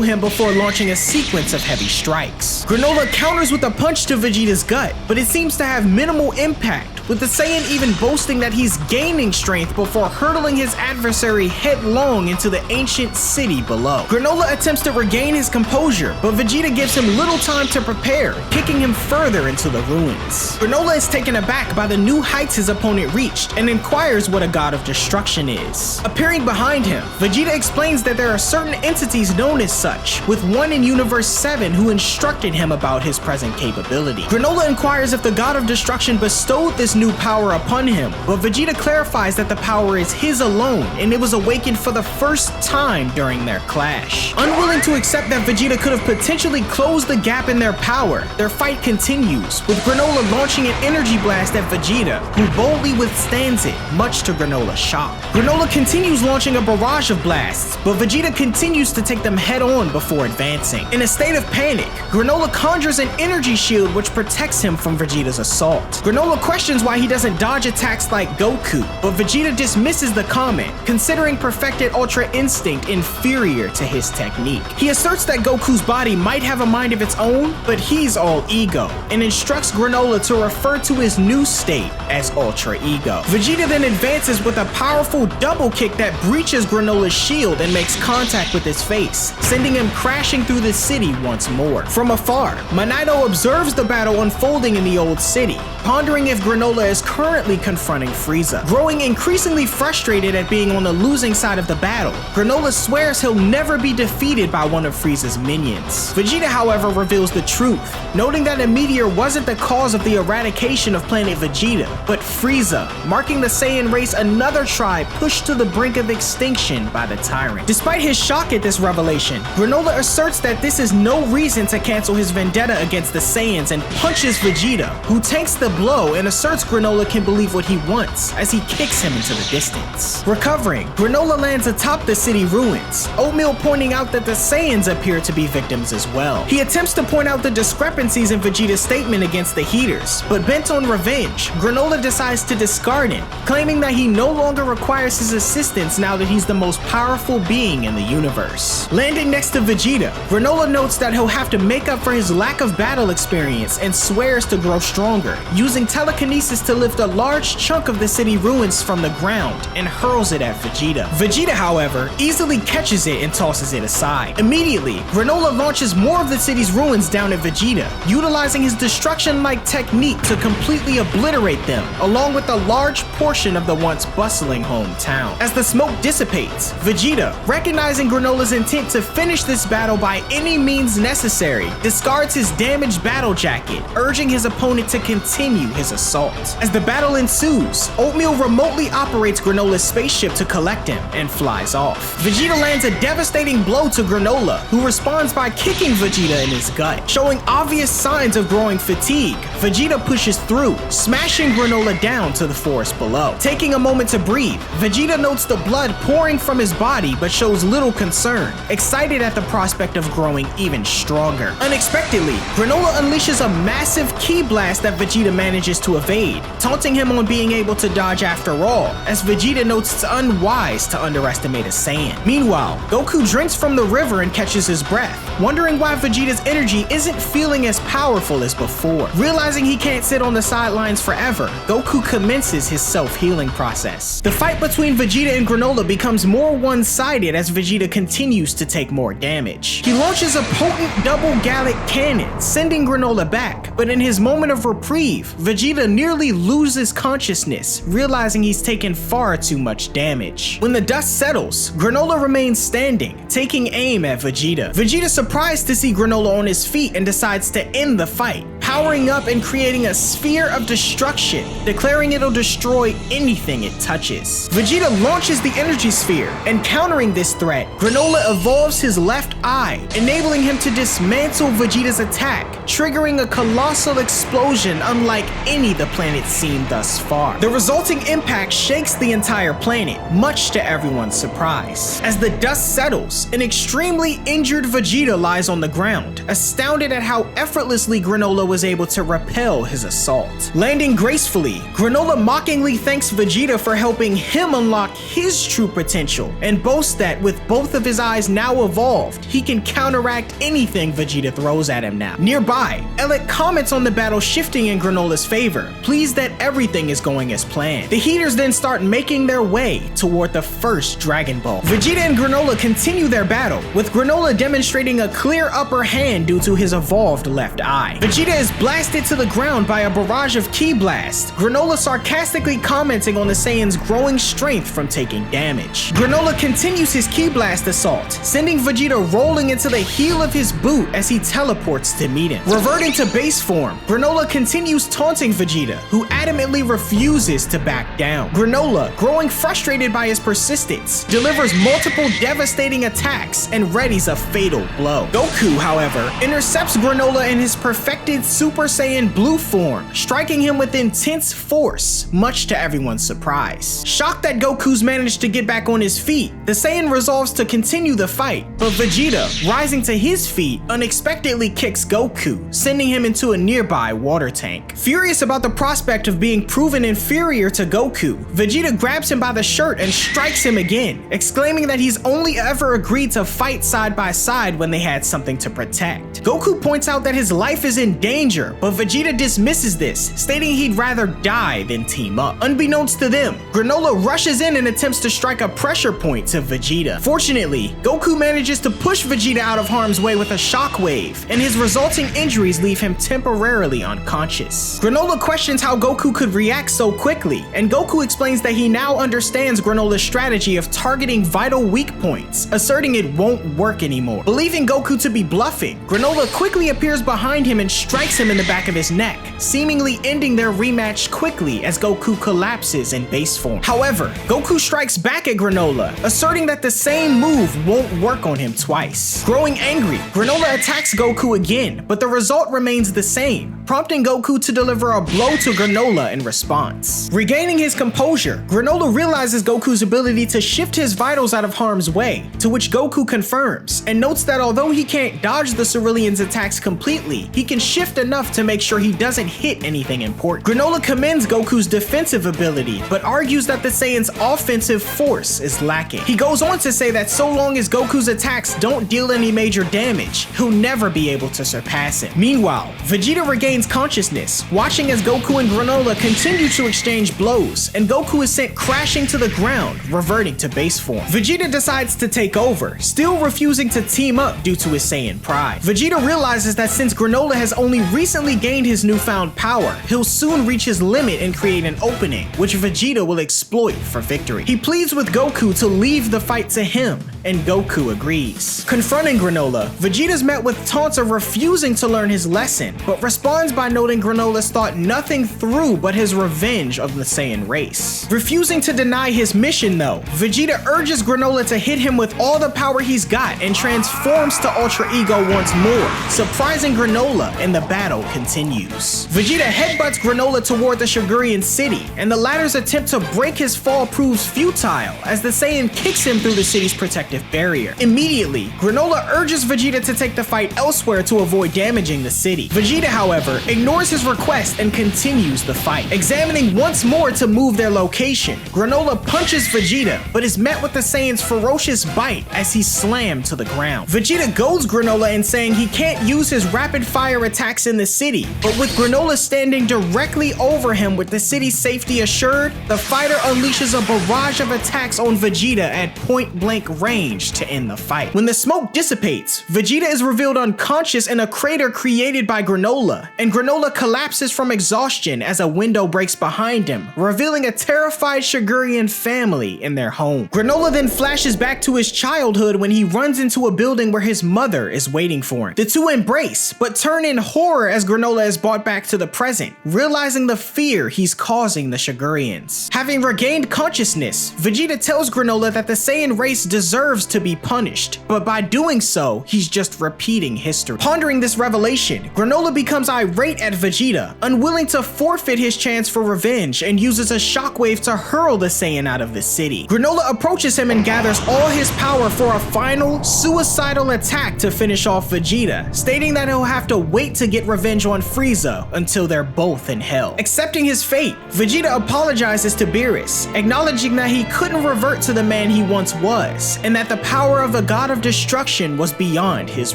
[SPEAKER 1] him before launching a sequence of heavy strikes. Granolah counters with a punch to Vegeta's gut, but it seems to have minimal impact, with the Saiyan even boasting that he's gaining strength before hurtling his adversary headlong into the ancient city below. Granolah attempts to regain his composure, but Vegeta gives him little time to prepare, kicking him further into the ruins. Granolah is taken aback by the new heights his opponent reached and inquires what a god of destruction is. Appearing behind him, Vegeta explains that there are certain entities known as such, with one in Universe 7 who instructed him about his present capability. Granolah inquires if the god of destruction bestowed this new power upon him, but Vegeta clarifies that the power is his alone and it was awakened for the first time during their clash. Unwilling to accept that Vegeta could have potentially closed the gap in their power, their fight continues, with Granolah launching an energy blast at Vegeta, who boldly withstands it, much to Granolah's shock. Granolah continues launching a barrage of blasts, but Vegeta continues to take them head on before advancing. In a state of panic, Granolah conjures an energy shield which protects him from Vegeta's assault. Granolah questions why he doesn't dodge attacks like Goku, but Vegeta dismisses the comment, considering perfected Ultra Instinct inferior to his technique. He asserts that Goku's body might have a mind of its own, but he's all ego, and instructs Granolah to refer to his new state as Ultra Ego. Vegeta then advances with a powerful double kick that breaches Granolah's shield and makes contact with his face, sending him crashing through the city once more. From afar, Manito observes the battle unfolding in the old city, pondering if Granolah Granolah is currently confronting Frieza. Growing increasingly frustrated at being on the losing side of the battle, Granolah swears he'll never be defeated by one of Frieza's minions. Vegeta, however, reveals the truth, noting that a meteor wasn't the cause of the eradication of planet Vegeta, but Frieza, marking the Saiyan race another tribe pushed to the brink of extinction by the tyrant. Despite his shock at this revelation, Granolah asserts that this is no reason to cancel his vendetta against the Saiyans and punches Vegeta, who takes the blow and asserts Granolah can believe what he wants as he kicks him into the distance. Recovering, Granolah lands atop the city ruins, Oatmeal pointing out that the Saiyans appear to be victims as well. He attempts to point out the discrepancies in Vegeta's statement against the Heaters, but bent on revenge, Granolah decides to discard him, claiming that he no longer requires his assistance now that he's the most powerful being in the universe. Landing next to Vegeta, Granolah notes that he'll have to make up for his lack of battle experience and swears to grow stronger, using telekinesis to lift a large chunk of the city ruins from the ground and hurls it at Vegeta. Vegeta, however, easily catches it and tosses it aside. Immediately, Granolah launches more of the city's ruins down at Vegeta, utilizing his destruction-like technique to completely obliterate them, along with a large portion of the once bustling hometown. As the smoke dissipates, Vegeta, recognizing Granolah's intent to finish this battle by any means necessary, discards his damaged battle jacket, urging his opponent to continue his assault. As the battle ensues, Oatmeal remotely operates Granolah's spaceship to collect him and flies off. Vegeta lands a devastating blow to Granolah, who responds by kicking Vegeta in his gut. Showing obvious signs of growing fatigue, Vegeta pushes through, smashing Granolah down to the forest below. Taking a moment to breathe, Vegeta notes the blood pouring from his body but shows little concern, excited at the prospect of growing even stronger. Unexpectedly, Granolah unleashes a massive ki blast that Vegeta manages to evade, taunting him on being able to dodge after all, as Vegeta notes it's unwise to underestimate a Saiyan. Meanwhile, Goku drinks from the river and catches his breath, wondering why Vegeta's energy isn't feeling as powerful as before. Realizing he can't sit on the sidelines forever, Goku commences his self-healing process. The fight between Vegeta and Granolah becomes more one-sided as Vegeta continues to take more damage. He launches a potent double Galactic cannon, sending Granolah back, but in his moment of reprieve, Vegeta nearly loses consciousness, realizing he's taken far too much damage. When the dust settles, Granolah remains standing, taking aim at Vegeta. Vegeta's surprised to see Granolah on his feet and decides to end the fight, powering up and creating a sphere of destruction, declaring it'll destroy anything it touches. Vegeta launches the energy sphere, and countering this threat, Granolah evolves his left eye, enabling him to dismantle Vegeta's attack, triggering a colossal explosion unlike any the planet's seen thus far. The resulting impact shakes the entire planet, much to everyone's surprise. As the dust settles, an extremely injured Vegeta lies on the ground, astounded at how effortlessly Granolah was able to repel his assault. Landing gracefully, Granolah mockingly thanks Vegeta for helping him unlock his true potential, and boasts that with both of his eyes now evolved, he can counteract anything Vegeta throws at him now. Nearby, Elliot comments on the battle shifting in Granolah's favor, pleased that everything is going as planned. The Heaters then start making their way toward the first Dragon Ball. Vegeta and Granolah continue their battle, with Granolah demonstrating a clear upper hand due to his evolved left eye. Vegeta is blasted to the ground by a barrage of ki blast, Granolah sarcastically commenting on the Saiyans' growing strength from taking damage. Granolah continues his ki blast assault, sending Vegeta rolling into the heel of his boot as he teleports to meet him. Reverting to base form, Granolah continues taunting Vegeta, who adamantly refuses to back down. Granolah, growing frustrated by his persistence, delivers multiple devastating attacks and readies a fatal blow. Goku, however, intercepts Granolah in his perfected Super Saiyan Blue form, striking him with intense force, much to everyone's surprise. Shocked that Goku's managed to get back on his feet, the Saiyan resolves to continue the fight, but Vegeta, rising to his feet, unexpectedly kicks Goku, sending him into a nearby water tank. Furious about the prospect of being proven inferior to Goku, Vegeta grabs him by the shirt and strikes him again, exclaiming that he's only ever agreed to fight side by side when they had something to protect. Goku points out that his life is in danger danger, but Vegeta dismisses this, stating he'd rather die than team up. Unbeknownst to them, Granolah rushes in and attempts to strike a pressure point to Vegeta. Fortunately, Goku manages to push Vegeta out of harm's way with a shockwave, and his resulting injuries leave him temporarily unconscious. Granolah questions how Goku could react so quickly, and Goku explains that he now understands Granolah's strategy of targeting vital weak points, asserting it won't work anymore. Believing Goku to be bluffing, Granolah quickly appears behind him and strikes him in the back of his neck, seemingly ending their rematch quickly as Goku collapses in base form. However, Goku strikes back at Granolah, asserting that the same move won't work on him twice. Growing angry, Granolah attacks Goku again, but the result remains the same, prompting Goku to deliver a blow to Granolah in response. Regaining his composure, Granolah realizes Goku's ability to shift his vitals out of harm's way, to which Goku confirms, and notes that although he can't dodge the Cerulean's attacks completely, he can shift enough to make sure he doesn't hit anything important. Granolah commends Goku's defensive ability, but argues that the Saiyan's offensive force is lacking. He goes on to say that so long as Goku's attacks don't deal any major damage, he'll never be able to surpass him. Meanwhile, Vegeta regains consciousness, watching as Goku and Granolah continue to exchange blows, and Goku is sent crashing to the ground, reverting to base form. Vegeta decides to take over, still refusing to team up due to his Saiyan pride. Vegeta realizes that since Granolah has only recently gained his newfound power, he'll soon reach his limit and create an opening, which Vegeta will exploit for victory. He pleads with Goku to leave the fight to him, and Goku agrees. Confronting Granolah, Vegeta's met with taunts of refusing to learn his lesson, but responds by noting Granolah's thought nothing through but his revenge of the Saiyan race. Refusing to deny his mission though, Vegeta urges Granolah to hit him with all the power he's got and transforms to Ultra Ego once more, surprising Granolah, and the battle continues. Vegeta headbutts Granolah toward the Shigurian city, and the latter's attempt to break his fall proves futile as the Saiyan kicks him through the city's protective barrier. Immediately, Granolah urges Vegeta to take the fight elsewhere to avoid damaging the city. Vegeta, however, ignores his request and continues the fight. Examining once more to move their location, Granolah punches Vegeta, but is met with the Saiyan's ferocious bite as he's slammed to the ground. Vegeta goads Granolah in saying he can't use his rapid-fire attacks in the city, but with Granolah standing directly over him with the city's safety assured, the fighter unleashes a barrage of attacks on Vegeta at point-blank range to end the fight. When the smoke dissipates, Vegeta is revealed unconscious in a crater created by Granolah, and Granolah collapses from exhaustion as a window breaks behind him, revealing a terrified Shigurian family in their home. Granolah then flashes back to his childhood when he runs into a building where his mother is waiting for him. The two embrace, but turn in horror as Granolah is brought back to the present, realizing the fear he's causing the Shigurians. Having regained consciousness, Vegeta tells Granolah that the Saiyan race deserves to be punished, but by doing so, he's just repeating history. Pondering this revelation, Granolah becomes irate at Vegeta, unwilling to forfeit his chance for revenge, and uses a shockwave to hurl the Saiyan out of the city. Granolah approaches him and gathers all his power for a final, suicidal attack to finish off Vegeta, stating that he'll have to wait to get revenge on Frieza until they're both in hell. Accepting his fate, Vegeta apologizes to Beerus, acknowledging that he couldn't revert to the man he once was, and that the power of the God of Destruction was beyond his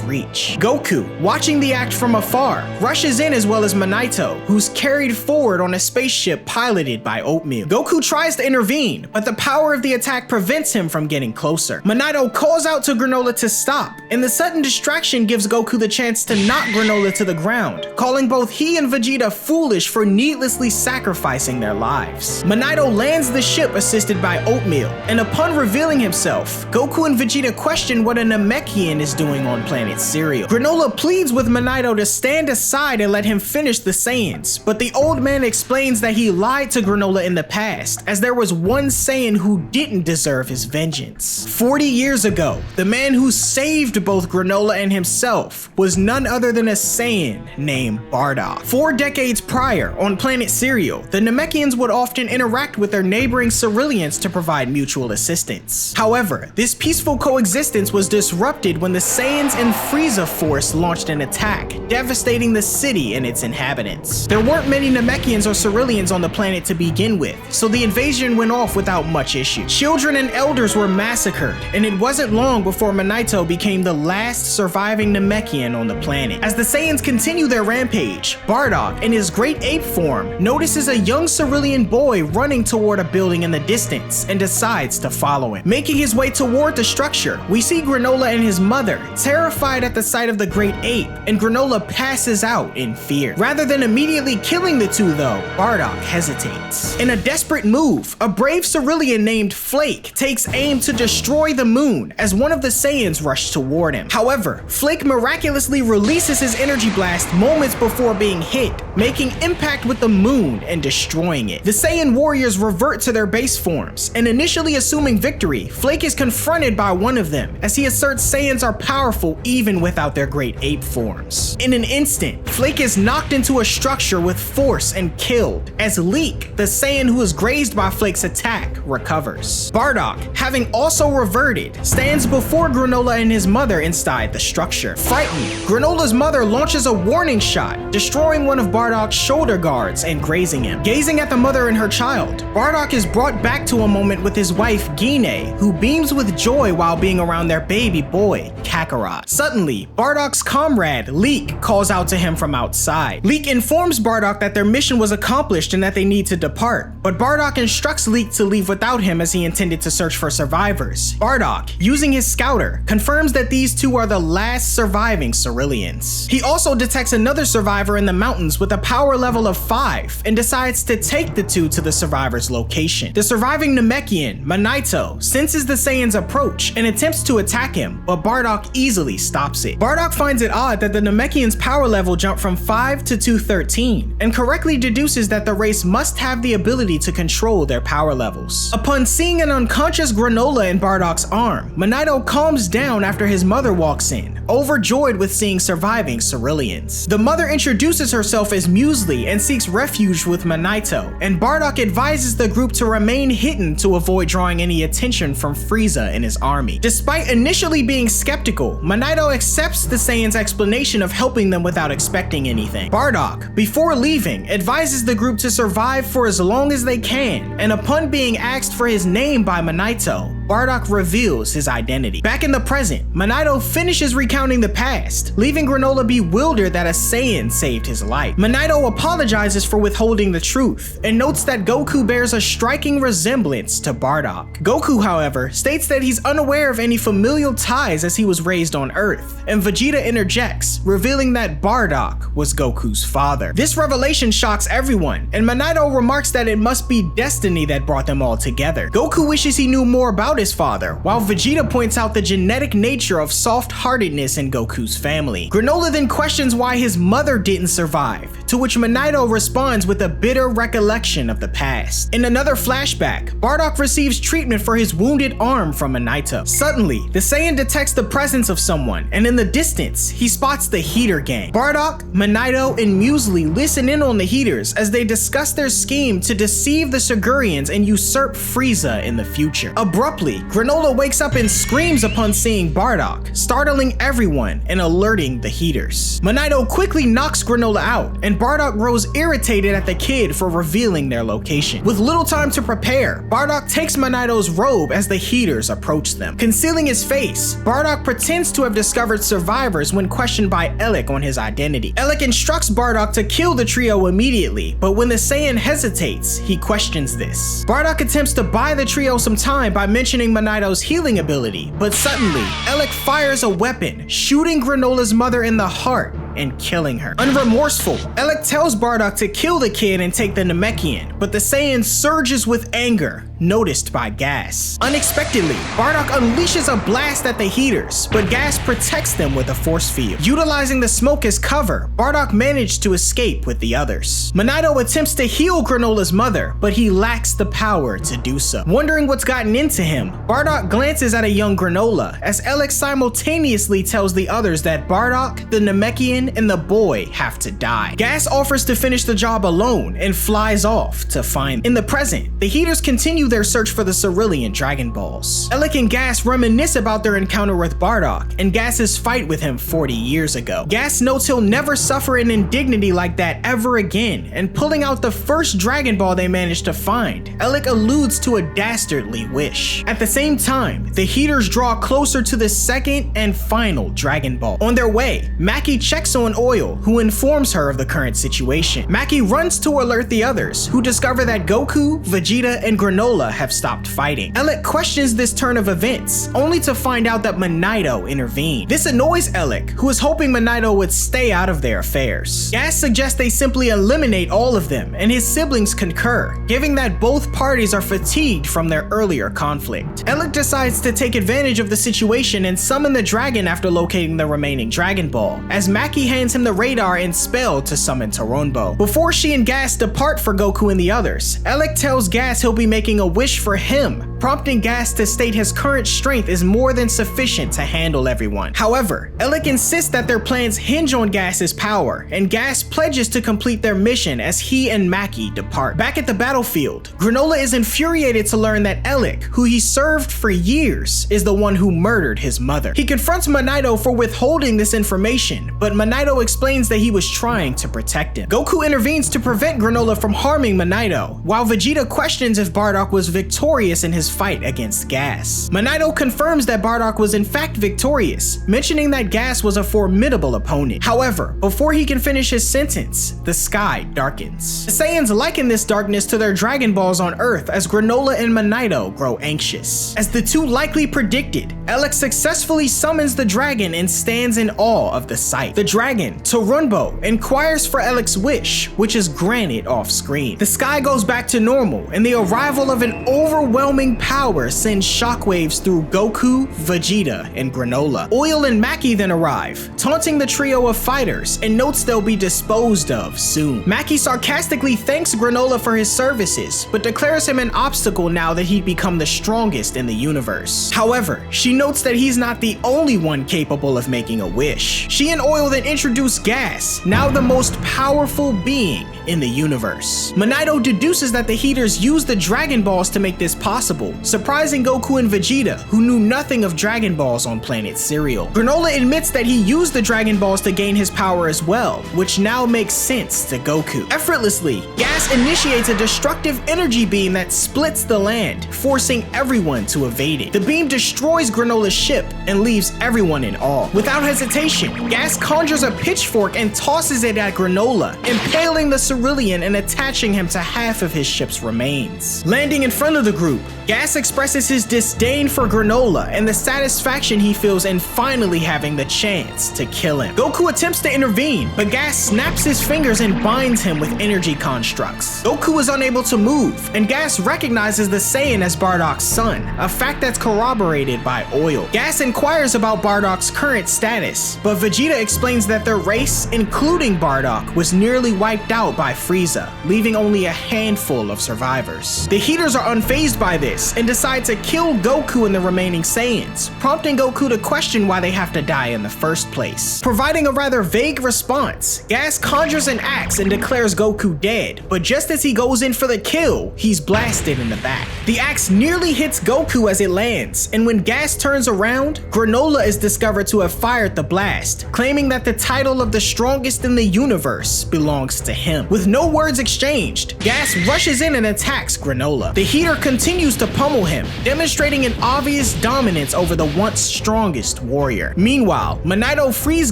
[SPEAKER 1] reach. Goku, watching the act from afar, rushes in as well as Minato, who's carried forward on a spaceship piloted by Oatmeal. Goku tries to intervene, but the power of the attack prevents him from getting closer. Minato calls out to Granolah to stop, and the sudden distraction gives Goku the chance to knock Granolah to the ground, calling both he and Vegeta foolish for needlessly sacrificing their lives. Minato lands the ship assisted by Oatmeal, and upon revealing himself, Goku and Vegeta question what a Namekian is doing on planet Cereal. Granolah pleads with Minato to stand aside and let him finish the Saiyans, but the old man explains that he lied to Granolah in the past, as there was one Saiyan who didn't deserve his vengeance. 40 years ago, the man who saved both Granolah and himself was none other than a Saiyan named Bardock. 4 decades prior, on planet Cereal, the Namekians would often interact with their neighboring Ceruleans to provide mutual assistance. However, this peaceful coexistence was disrupted when the Saiyans and Frieza force launched an attack, devastating the city and its inhabitants. There weren't many Namekians or Ceruleans on the planet to begin with, so the invasion went off without much issue. Children and elders were massacred, and it wasn't long before Minato became the last surviving Namekian on the planet. As the Saiyans continued continue their rampage, Bardock, in his great ape form, notices a young Cerulean boy running toward a building in the distance and decides to follow him. Making his way toward the structure, we see Granolah and his mother, terrified at the sight of the great ape, and Granolah passes out in fear. Rather than immediately killing the two though, Bardock hesitates. In a desperate move, a brave Cerulean named Flake takes aim to destroy the moon as one of the Saiyans rush toward him. However, Flake miraculously releases his energy blast moments before being hit, making impact with the moon and destroying it. The Saiyan warriors revert to their base forms, and initially assuming victory, Flake is confronted by one of them as he asserts Saiyans are powerful even without their great ape forms. In an instant, Flake is knocked into a structure with force and killed, as Leek, the Saiyan who was grazed by Flake's attack, recovers. Bardock, having also reverted, stands before Granolah and his mother inside the structure. Frightened, Granolah's mother launches a warning shot, destroying one of Bardock's shoulder guards and grazing him. Gazing at the mother and her child, Bardock is brought back to a moment with his wife Gine, who beams with joy while being around their baby boy, Kakarot. Suddenly, Bardock's comrade, Leek, calls out to him from outside. Leek informs Bardock that their mission was accomplished and that they need to depart, but Bardock instructs Leek to leave without him as he intended to search for survivors. Bardock, using his scouter, confirms that these two are the last surviving Ceruleans. He also detects another survivor in the mountains with a power level of 5 and decides to take the two to the survivor's location. The surviving Namekian, Manito, senses the Saiyans approach and attempts to attack him, but Bardock easily stops it. Bardock finds it odd that the Namekian's power level jumped from 5 to 213 and correctly deduces that the race must have the ability to control their power levels. Upon seeing an unconscious Granolah in Bardock's arm, Manito calms down after his mother walks in, overjoyed with seeing surviving Ceruleans. The mother introduces herself as Muesli and seeks refuge with Manito, and Bardock advises the group to remain hidden to avoid drawing any attention from Frieza and his army. Despite initially being skeptical, Manito accepts the Saiyans' explanation of helping them without expecting anything. Bardock, before leaving, advises the group to survive for as long as they can, and upon being asked for his name by Manito, Bardock reveals his identity. Back in the present, Manito finishes recounting the past, leaving Granolah bewildered that a Saiyan saved his life. Manito apologizes for withholding the truth, and notes that Goku bears a striking resemblance to Bardock. Goku, however, states that he's unaware of any familial ties as he was raised on Earth, and Vegeta interjects, revealing that Bardock was Goku's father. This revelation shocks everyone, and Manito remarks that it must be destiny that brought them all together. Goku wishes he knew more about his father, while Vegeta points out the genetic nature of soft-heartedness in Goku's family. Granolah then questions why his mother didn't survive, to which Manito responds with a bitter recollection of the past. In another flashback, Bardock receives treatment for his wounded arm from Manito. Suddenly, the Saiyan detects the presence of someone, and in the distance, he spots the Heater Gang. Bardock, Manito, and Muesli listen in on the Heaters as they discuss their scheme to deceive the Sigurians and usurp Frieza in the future. Abruptly, Granolah wakes up and screams upon seeing Bardock, startling everyone and alerting the Heaters. Manito quickly knocks Granolah out, and Bardock grows irritated at the kid for revealing their location. With little time to prepare, Bardock takes Manito's robe as the Heaters approach them. Concealing his face, Bardock pretends to have discovered survivors when questioned by Elec on his identity. Elec instructs Bardock to kill the trio immediately, but when the Saiyan hesitates, he questions this. Bardock attempts to buy the trio some time by mentioning Manito's healing ability, but suddenly, Elec fires a weapon, shooting Granolah's mother in the heart and killing her. Unremorseful, Elec tells Bardock to kill the kid and take the Namekian, but the Saiyan surges with anger, noticed by Gas. Unexpectedly, Bardock unleashes a blast at the Heaters, but Gas protects them with a force field. Utilizing the smoke as cover, Bardock managed to escape with the others. Manito attempts to heal Granolah's mother, but he lacks the power to do so. Wondering what's gotten into him, Bardock glances at a young Granolah, as Elec simultaneously tells the others that Bardock, the Namekian, and the boy have to die. Gas offers to finish the job alone and flies off to find them. In the present, the Heaters continue their search for the cerulean Dragon Balls. Alec and Gas reminisce about their encounter with Bardock and Gas's fight with him 40 years ago. Gas notes he'll never suffer an indignity like that ever again, and pulling out the first Dragon Ball they managed to find, Alec alludes to a dastardly wish. At the same time, the Heaters draw closer to the second and final Dragon Ball. On their way, Maki checks on Oil, who informs her of the current situation. Maki runs to alert the others, who discover that Goku, Vegeta, and Granolah have stopped fighting. Alec questions this turn of events, only to find out that Manito intervened. This annoys Alec, who is hoping Manito would stay out of their affairs. Gas suggests they simply eliminate all of them, and his siblings concur, giving that both parties are fatigued from their earlier conflict. Alec decides to take advantage of the situation and summon the dragon after locating the remaining Dragon Ball, as Maki hands him the radar and spell to summon Toronbo. Before she and Gas depart for Goku and the others, Alec tells Gas he'll be making a wish for him, prompting Gas to state his current strength is more than sufficient to handle everyone. However, Alec insists that their plans hinge on Gas's power, and Gas pledges to complete their mission as he and Maki depart. Back at the battlefield, Granolah is infuriated to learn that Alec, who he served for years, is the one who murdered his mother. He confronts Manito for withholding this information, but Manito explains that he was trying to protect him. Goku intervenes to prevent Granolah from harming Manito, while Vegeta questions if Bardock was victorious in his fight against Gas. Manito confirms that Bardock was in fact victorious, mentioning that Gas was a formidable opponent. However, before he can finish his sentence, the sky darkens. The Saiyans liken this darkness to their Dragon Balls on Earth as Granolah and Manito grow anxious. As the two likely predicted, Alec successfully summons the dragon and stands in awe of the sight. The dragon, Toronbo, inquires for Alec's wish, which is granted off screen. The sky goes back to normal, and the arrival of an overwhelming power sends shockwaves through Goku, Vegeta, and Granolah. Oil and Maki then arrive, taunting the trio of fighters, and notes they'll be disposed of soon. Maki sarcastically thanks Granolah for his services, but declares him an obstacle now that he'd become the strongest in the universe. However, she notes that he's not the only one capable of making a wish. She and Oil then introduce Gas, now the most powerful being in the universe. Manito deduces that the Heaters used the Dragon Balls to make this possible, surprising Goku and Vegeta, who knew nothing of Dragon Balls on planet Cereal. Granolah admits that he used the Dragon Balls to gain his power as well, which now makes sense to Goku. Effortlessly, Gas initiates a destructive energy beam that splits the land, forcing everyone to evade it. The beam destroys Granolah's ship and leaves everyone in awe. Without hesitation, Gas conjures a pitchfork and tosses it at Granolah, impaling the cerulean and attaching him to half of his ship's remains. Landing in front of the group, Gas expresses his disdain for Granolah and the satisfaction he feels in finally having the chance to kill him. Goku attempts to intervene, but Gas snaps his fingers and binds him with energy constructs. Goku is unable to move, and Gas recognizes the Saiyan as Bardock's son, a fact that's corroborated by Oil. Gas inquires about Bardock's current status, but Vegeta explains that their race, including Bardock, was nearly wiped out by Frieza, leaving only a handful of survivors. The Heaters are unfazed by this and decide to kill Goku and the remaining Saiyans, prompting Goku to question why they have to die in the first place. Providing a rather vague response, Gas conjures an axe and declares Goku dead, but just as he goes in for the kill, he's blasted in the back. The axe nearly hits Goku as it lands, and when Gas turns around, Granolah is discovered to have fired the blast, claiming that the title of the strongest in the universe belongs to him. With no words exchanged, Gas rushes in and attacks Granolah. The Heater continues to pummel him, demonstrating an obvious dominance over the once strongest warrior. Meanwhile, Manito frees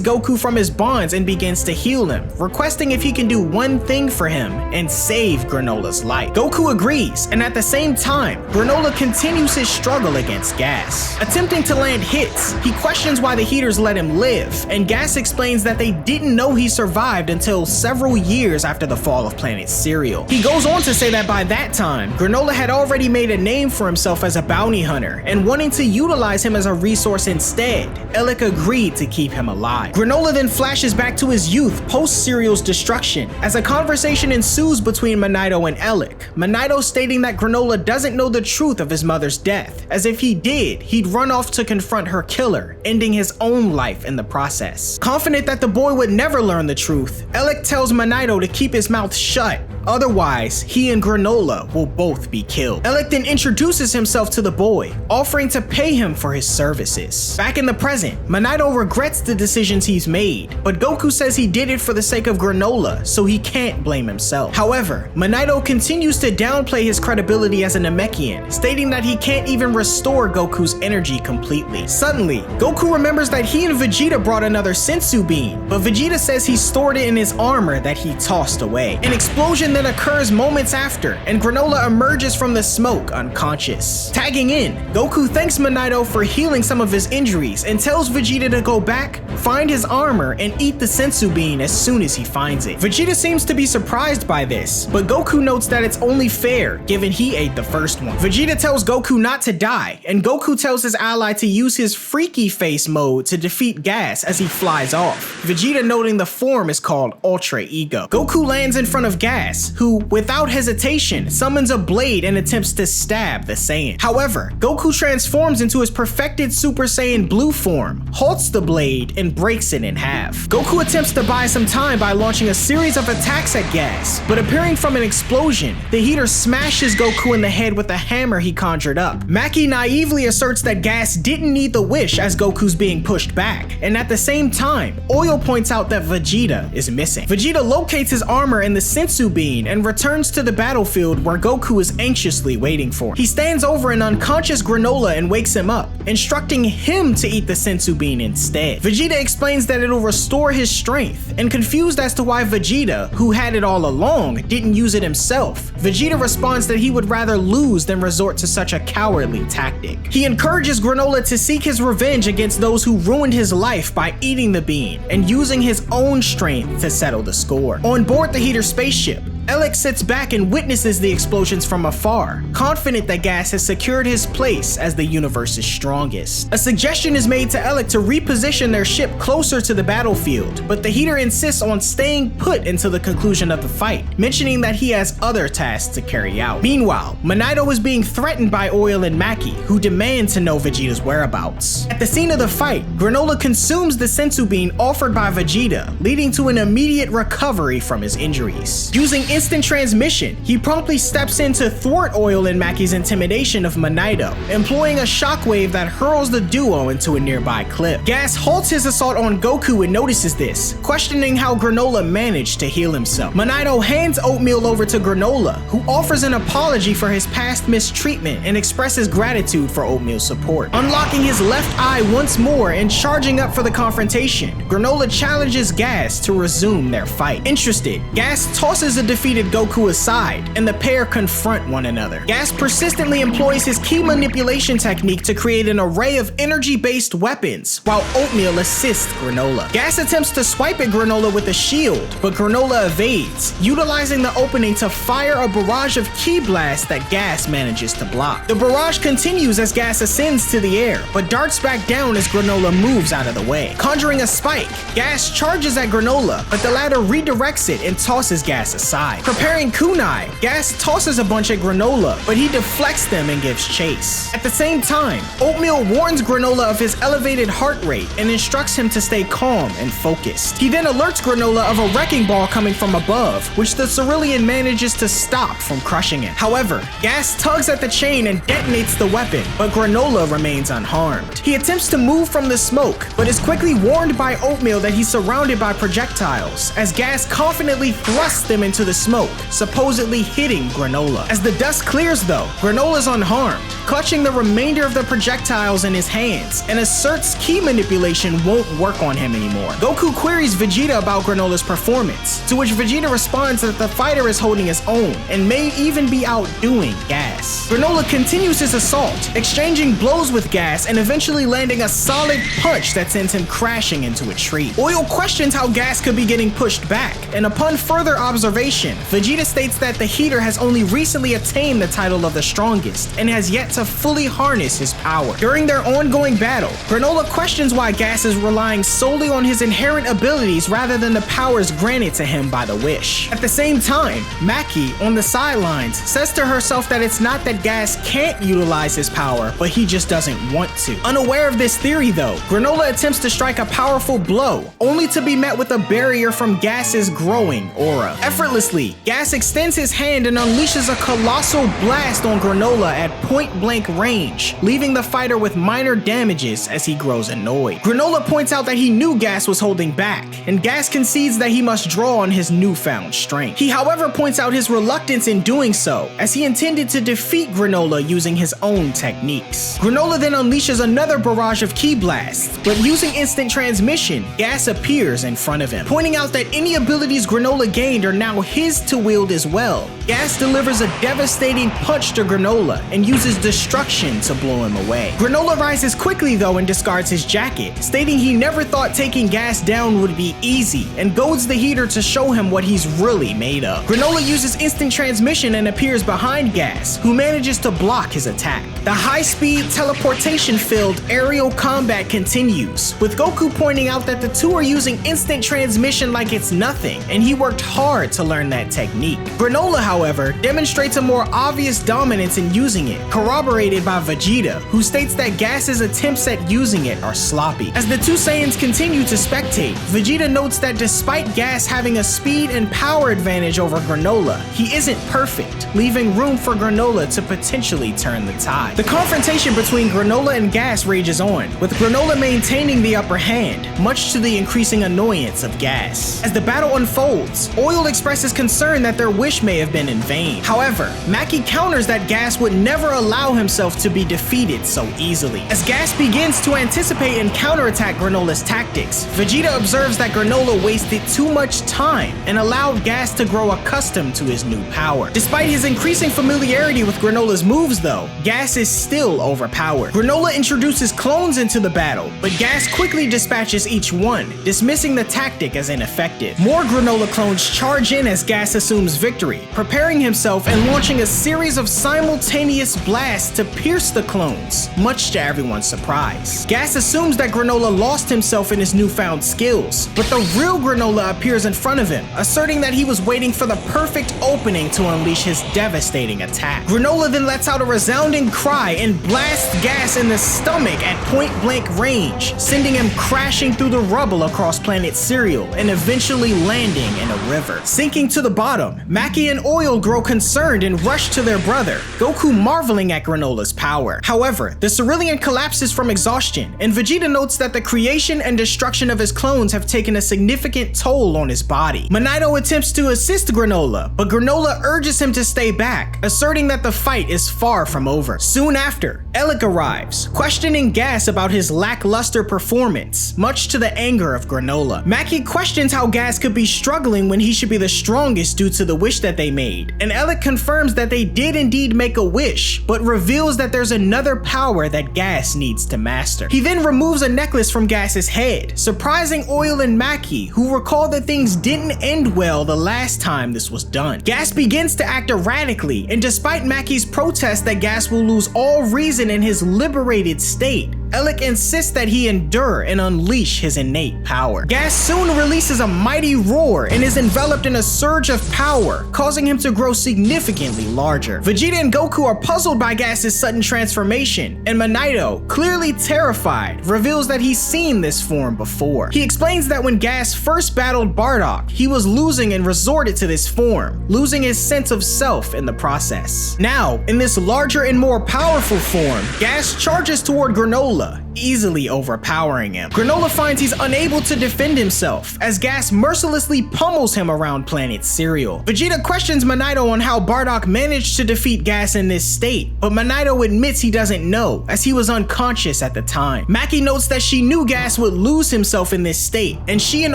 [SPEAKER 1] Goku from his bonds and begins to heal him, requesting if he can do one thing for him and save Granolah's life. Goku agrees, and at the same time, Granolah continues his struggle against Gas. Attempting to land hits, he questions why the Heaters let him live, and Gas explains that they didn't know he survived until several years after the fall of planet Cereal. He goes on to say that by that time, Granolah had already made a name for himself as a bounty hunter, and wanting to utilize him as a resource instead, Alec agreed to keep him alive. Granolah then flashes back to his youth post-Cereal's destruction, as a conversation ensues between Manito and Alec, Manito stating that Granolah doesn't know the truth of his mother's death, as if he did, he'd run off to confront her killer, ending his own life in the process. Confident that the boy would never learn the truth, Alec tells Manito to keep his mouth shut, otherwise he and Granolah will both be killed. Alec then introduces himself to the boy, offering to pay him for his services. Back in the present, Monito regrets the decisions he's made, but Goku says he did it for the sake of Granolah, so he can't blame himself. However, Monito continues to downplay his credibility as a Namekian, stating that he can't even restore Goku's energy completely. Suddenly, Goku remembers that he and Vegeta brought another Senzu bean, but Vegeta says he stored it in his armor that he tossed away. An explosion then occurs moments after, and Granolah emerges from the smoke unconscious. Tagging in, Goku thanks Monito for healing some of his injuries and tells Vegeta to go back, find his armor, and eat the Senzu bean as soon as he finds it. Vegeta seems to be surprised by this, but Goku notes that it's only fair given he ate the first one. Vegeta tells Goku not to die, and Goku tells his ally to use his freaky face mode to defeat Gas as he flies off, Vegeta noting the form is called Ultra Ego. Goku lands in front of Gas, who, without hesitation, summons a blade and attempts to stab the Saiyan. However, Goku transforms into his perfected Super Saiyan Blue form, halts the blade, and breaks it in half. Goku attempts to buy some time by launching a series of attacks at Gas, but appearing from an explosion, the heater smashes Goku in the head with a hammer he conjured up. Maki naively asserts that Gas didn't need the wish as Goku's being pushed back, and at the same time, Oil points out that Vegeta is missing. Vegeta locates his armor in the Senzu bean and returns to the battlefield where Goku is anxiously waiting for him. He stands over an unconscious Granolah and wakes him up, instructing him to eat the Senzu bean instead. Vegeta explains that it'll restore his strength, and confused as to why Vegeta, who had it all along, didn't use it himself, Vegeta responds that he would rather lose than resort to such a cowardly tactic. He encourages Granolah to seek his revenge against those who ruined his life by eating the bean and using his own strength to settle the score. On board the Heater spaceship, Alec sits back and witnesses the explosions from afar, confident that Gas has secured his place as the universe's strongest. A suggestion is made to Alec to reposition their ship closer to the battlefield, but the Heater insists on staying put until the conclusion of the fight, mentioning that he has other tasks to carry out. Meanwhile, Monito is being threatened by Oil and Maki, who demand to know Vegeta's whereabouts. At the scene of the fight, Granolah consumes the Senzu bean offered by Vegeta, leading to an immediate recovery from his injuries. Using instant transmission, he promptly steps in to thwart Oil and Maki's intimidation of Monito, employing a shockwave that hurls the duo into a nearby cliff. Gas halts his assault on Goku and notices this, questioning how Granolah managed to heal himself. Monito hands Oatmeal over to Granolah, who offers an apology for his past mistreatment and expresses gratitude for Oatmeal's support. Unlocking his left eye once more and charging up for the confrontation, Granolah challenges Gas to resume their fight. Interested, Gas tosses a defeated Goku aside, and the pair confront one another. Gas persistently employs his key manipulation technique to create an array of energy-based weapons, while Oatmeal assists Granolah. Gas attempts to swipe at Granolah with a shield, but Granolah evades, utilizing the opening to fire a barrage of ki blasts that Gas manages to block. The barrage continues as Gas ascends to the air, but darts back down as Granolah moves out of the way. Conjuring a spike, Gas charges at Granolah, but the latter redirects it and tosses Gas aside. Preparing kunai, Gas tosses a bunch at Granolah, but he deflects them and gives chase. At the same time, Oatmeal warns Granolah of his elevated heart rate and instructs him to stay calm and focused. He then alerts Granolah of a wrecking ball coming from above, which the Cerulean manages to stop from crushing him. However, Gas tugs at the chain and detonates the weapon, but Granolah remains unharmed. He attempts to move from the smoke, but is quickly warned by Oatmeal that he's surrounded by projectiles, as Gas confidently thrusts them into the smoke, supposedly hitting Granolah. As the dust clears though, Granola's unharmed, clutching the remainder of the projectiles in his hands, and asserts ki manipulation won't work on him anymore. Goku queries Vegeta about Granola's performance, to which Vegeta responds that the fighter is holding his own, and may even be outdoing Gas. Granolah continues his assault, exchanging blows with Gas and eventually landing a solid punch that sends him crashing into a tree. Oil questions how Gas could be getting pushed back, and upon further observation, Vegeta states that the Heater has only recently attained the title of the strongest and has yet to fully harness his power. During their ongoing battle, Granolah questions why Gas is relying solely on his inherent abilities rather than the powers granted to him by the wish. At the same time, Maki, on the sidelines, says to herself that it's not that Gas can't utilize his power, but he just doesn't want to. Unaware of this theory though, Granolah attempts to strike a powerful blow, only to be met with a barrier from Gas's growing aura. Effortlessly, Quickly, Gas extends his hand and unleashes a colossal blast on Granolah at point-blank range, leaving the fighter with minor damages as he grows annoyed. Granolah points out that he knew Gas was holding back, and Gas concedes that he must draw on his newfound strength. He, however, points out his reluctance in doing so, as he intended to defeat Granolah using his own techniques. Granolah then unleashes another barrage of ki blasts, but using instant transmission, Gas appears in front of him, pointing out that any abilities Granolah gained are now his to wield as well. Gas delivers a devastating punch to Granolah and uses destruction to blow him away. Granolah rises quickly though and discards his jacket, stating he never thought taking Gas down would be easy, and goads the heater to show him what he's really made of. Granolah uses instant transmission and appears behind Gas, who manages to block his attack. The high-speed, teleportation-filled aerial combat continues, with Goku pointing out that the two are using instant transmission like it's nothing, and he worked hard to learn that technique. Granolah, however, demonstrates a more obvious dominance in using it, corroborated by Vegeta, who states that Gas's attempts at using it are sloppy. As the two Saiyans continue to spectate, Vegeta notes that despite Gas having a speed and power advantage over Granolah, he isn't perfect, leaving room for Granolah to potentially turn the tide. The confrontation between Granolah and Gas rages on, with Granolah maintaining the upper hand, much to the increasing annoyance of Gas. As the battle unfolds, Oil expresses concern that their wish may have been in vain. However, Maki counters that Gas would never allow himself to be defeated so easily. As Gas begins to anticipate and counterattack Granolah's tactics, Vegeta observes that Granolah wasted too much time and allowed Gas to grow accustomed to his new power. Despite his increasing familiarity with Granolah's moves though, Gas is still overpowered. Granolah introduces clones into the battle, but Gas quickly dispatches each one, dismissing the tactic as ineffective. More Granolah clones charge in as Gas assumes victory, preparing himself and launching a series of simultaneous blasts to pierce the clones, much to everyone's surprise. Gas assumes that Granolah lost himself in his newfound skills, but the real Granolah appears in front of him, asserting that he was waiting for the perfect opening to unleash his devastating attack. Granolah then lets out a resounding cry and blasts Gas in the stomach at point-blank range, sending him crashing through the rubble across planet Cereal and eventually landing in a river. Sinking to the bottom, Maki and Oil grow concerned and rush to their brother, Goku marveling at Granolah's power. However, the Cerulean collapses from exhaustion, and Vegeta notes that the creation and destruction of his clones have taken a significant toll on his body. Monito attempts to assist Granolah, but Granolah urges him to stay back, asserting that the fight is far from over. Soon after, Elec arrives, questioning Gas about his lackluster performance, much to the anger of Granolah. Maki questions how Gas could be struggling when he should be the strongest due to the wish that they made, and Elec confirms that they did indeed make a wish, but reveals that there's another power that Gas needs to master. He then removes a necklace from Gas's head, surprising Oil and Maki, who recall that things didn't end well the last time this was done. Gas begins to act erratically, and despite Maki's protest that Gas will lose all reason in his liberated state, Elec insists that he endure and unleash his innate power. Gas soon releases a mighty roar and is enveloped in a surge of power, causing him to grow significantly larger. Vegeta and Goku are puzzled by Gas's sudden transformation, and Monito, clearly terrified, reveals that he's seen this form before. He explains that when Gas first battled Bardock, he was losing and resorted to this form, losing his sense of self in the process. Now, in this larger and more powerful form, Gas charges toward Granolah, easily overpowering him. Granolah finds he's unable to defend himself, as Gas mercilessly pummels him around planet Cereal. Vegeta questions Monito on how Bardock managed to defeat Gas in this state, but Monito admits he doesn't know, as he was unconscious at the time. Maki notes that she knew Gas would lose himself in this state, and she and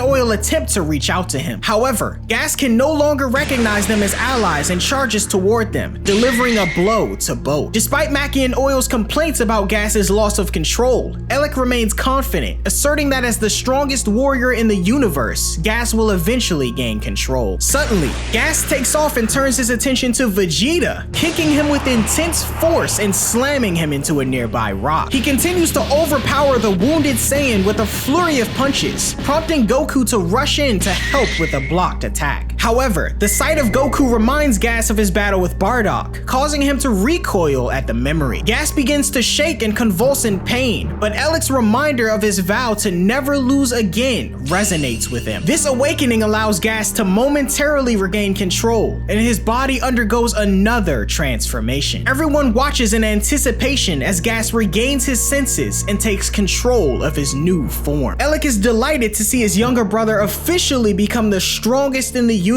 [SPEAKER 1] Oil attempt to reach out to him. However, Gas can no longer recognize them as allies and charges toward them, delivering a blow to both. Despite Maki and Oil's complaints about Gas's loss of control, Elec remains confident, asserting that as the strongest warrior in the universe, Gas will eventually gain control. Suddenly, Gas takes off and turns his attention to Vegeta, kicking him with intense force and slamming him into a nearby rock. He continues to overpower the wounded Saiyan with a flurry of punches, prompting Goku to rush in to help with a blocked attack. However, the sight of Goku reminds Gas of his battle with Bardock, causing him to recoil at the memory. Gas begins to shake and convulse in pain, but Alec's reminder of his vow to never lose again resonates with him. This awakening allows Gas to momentarily regain control, and his body undergoes another transformation. Everyone watches in anticipation as Gas regains his senses and takes control of his new form. Alec is delighted to see his younger brother officially become the strongest in the universe,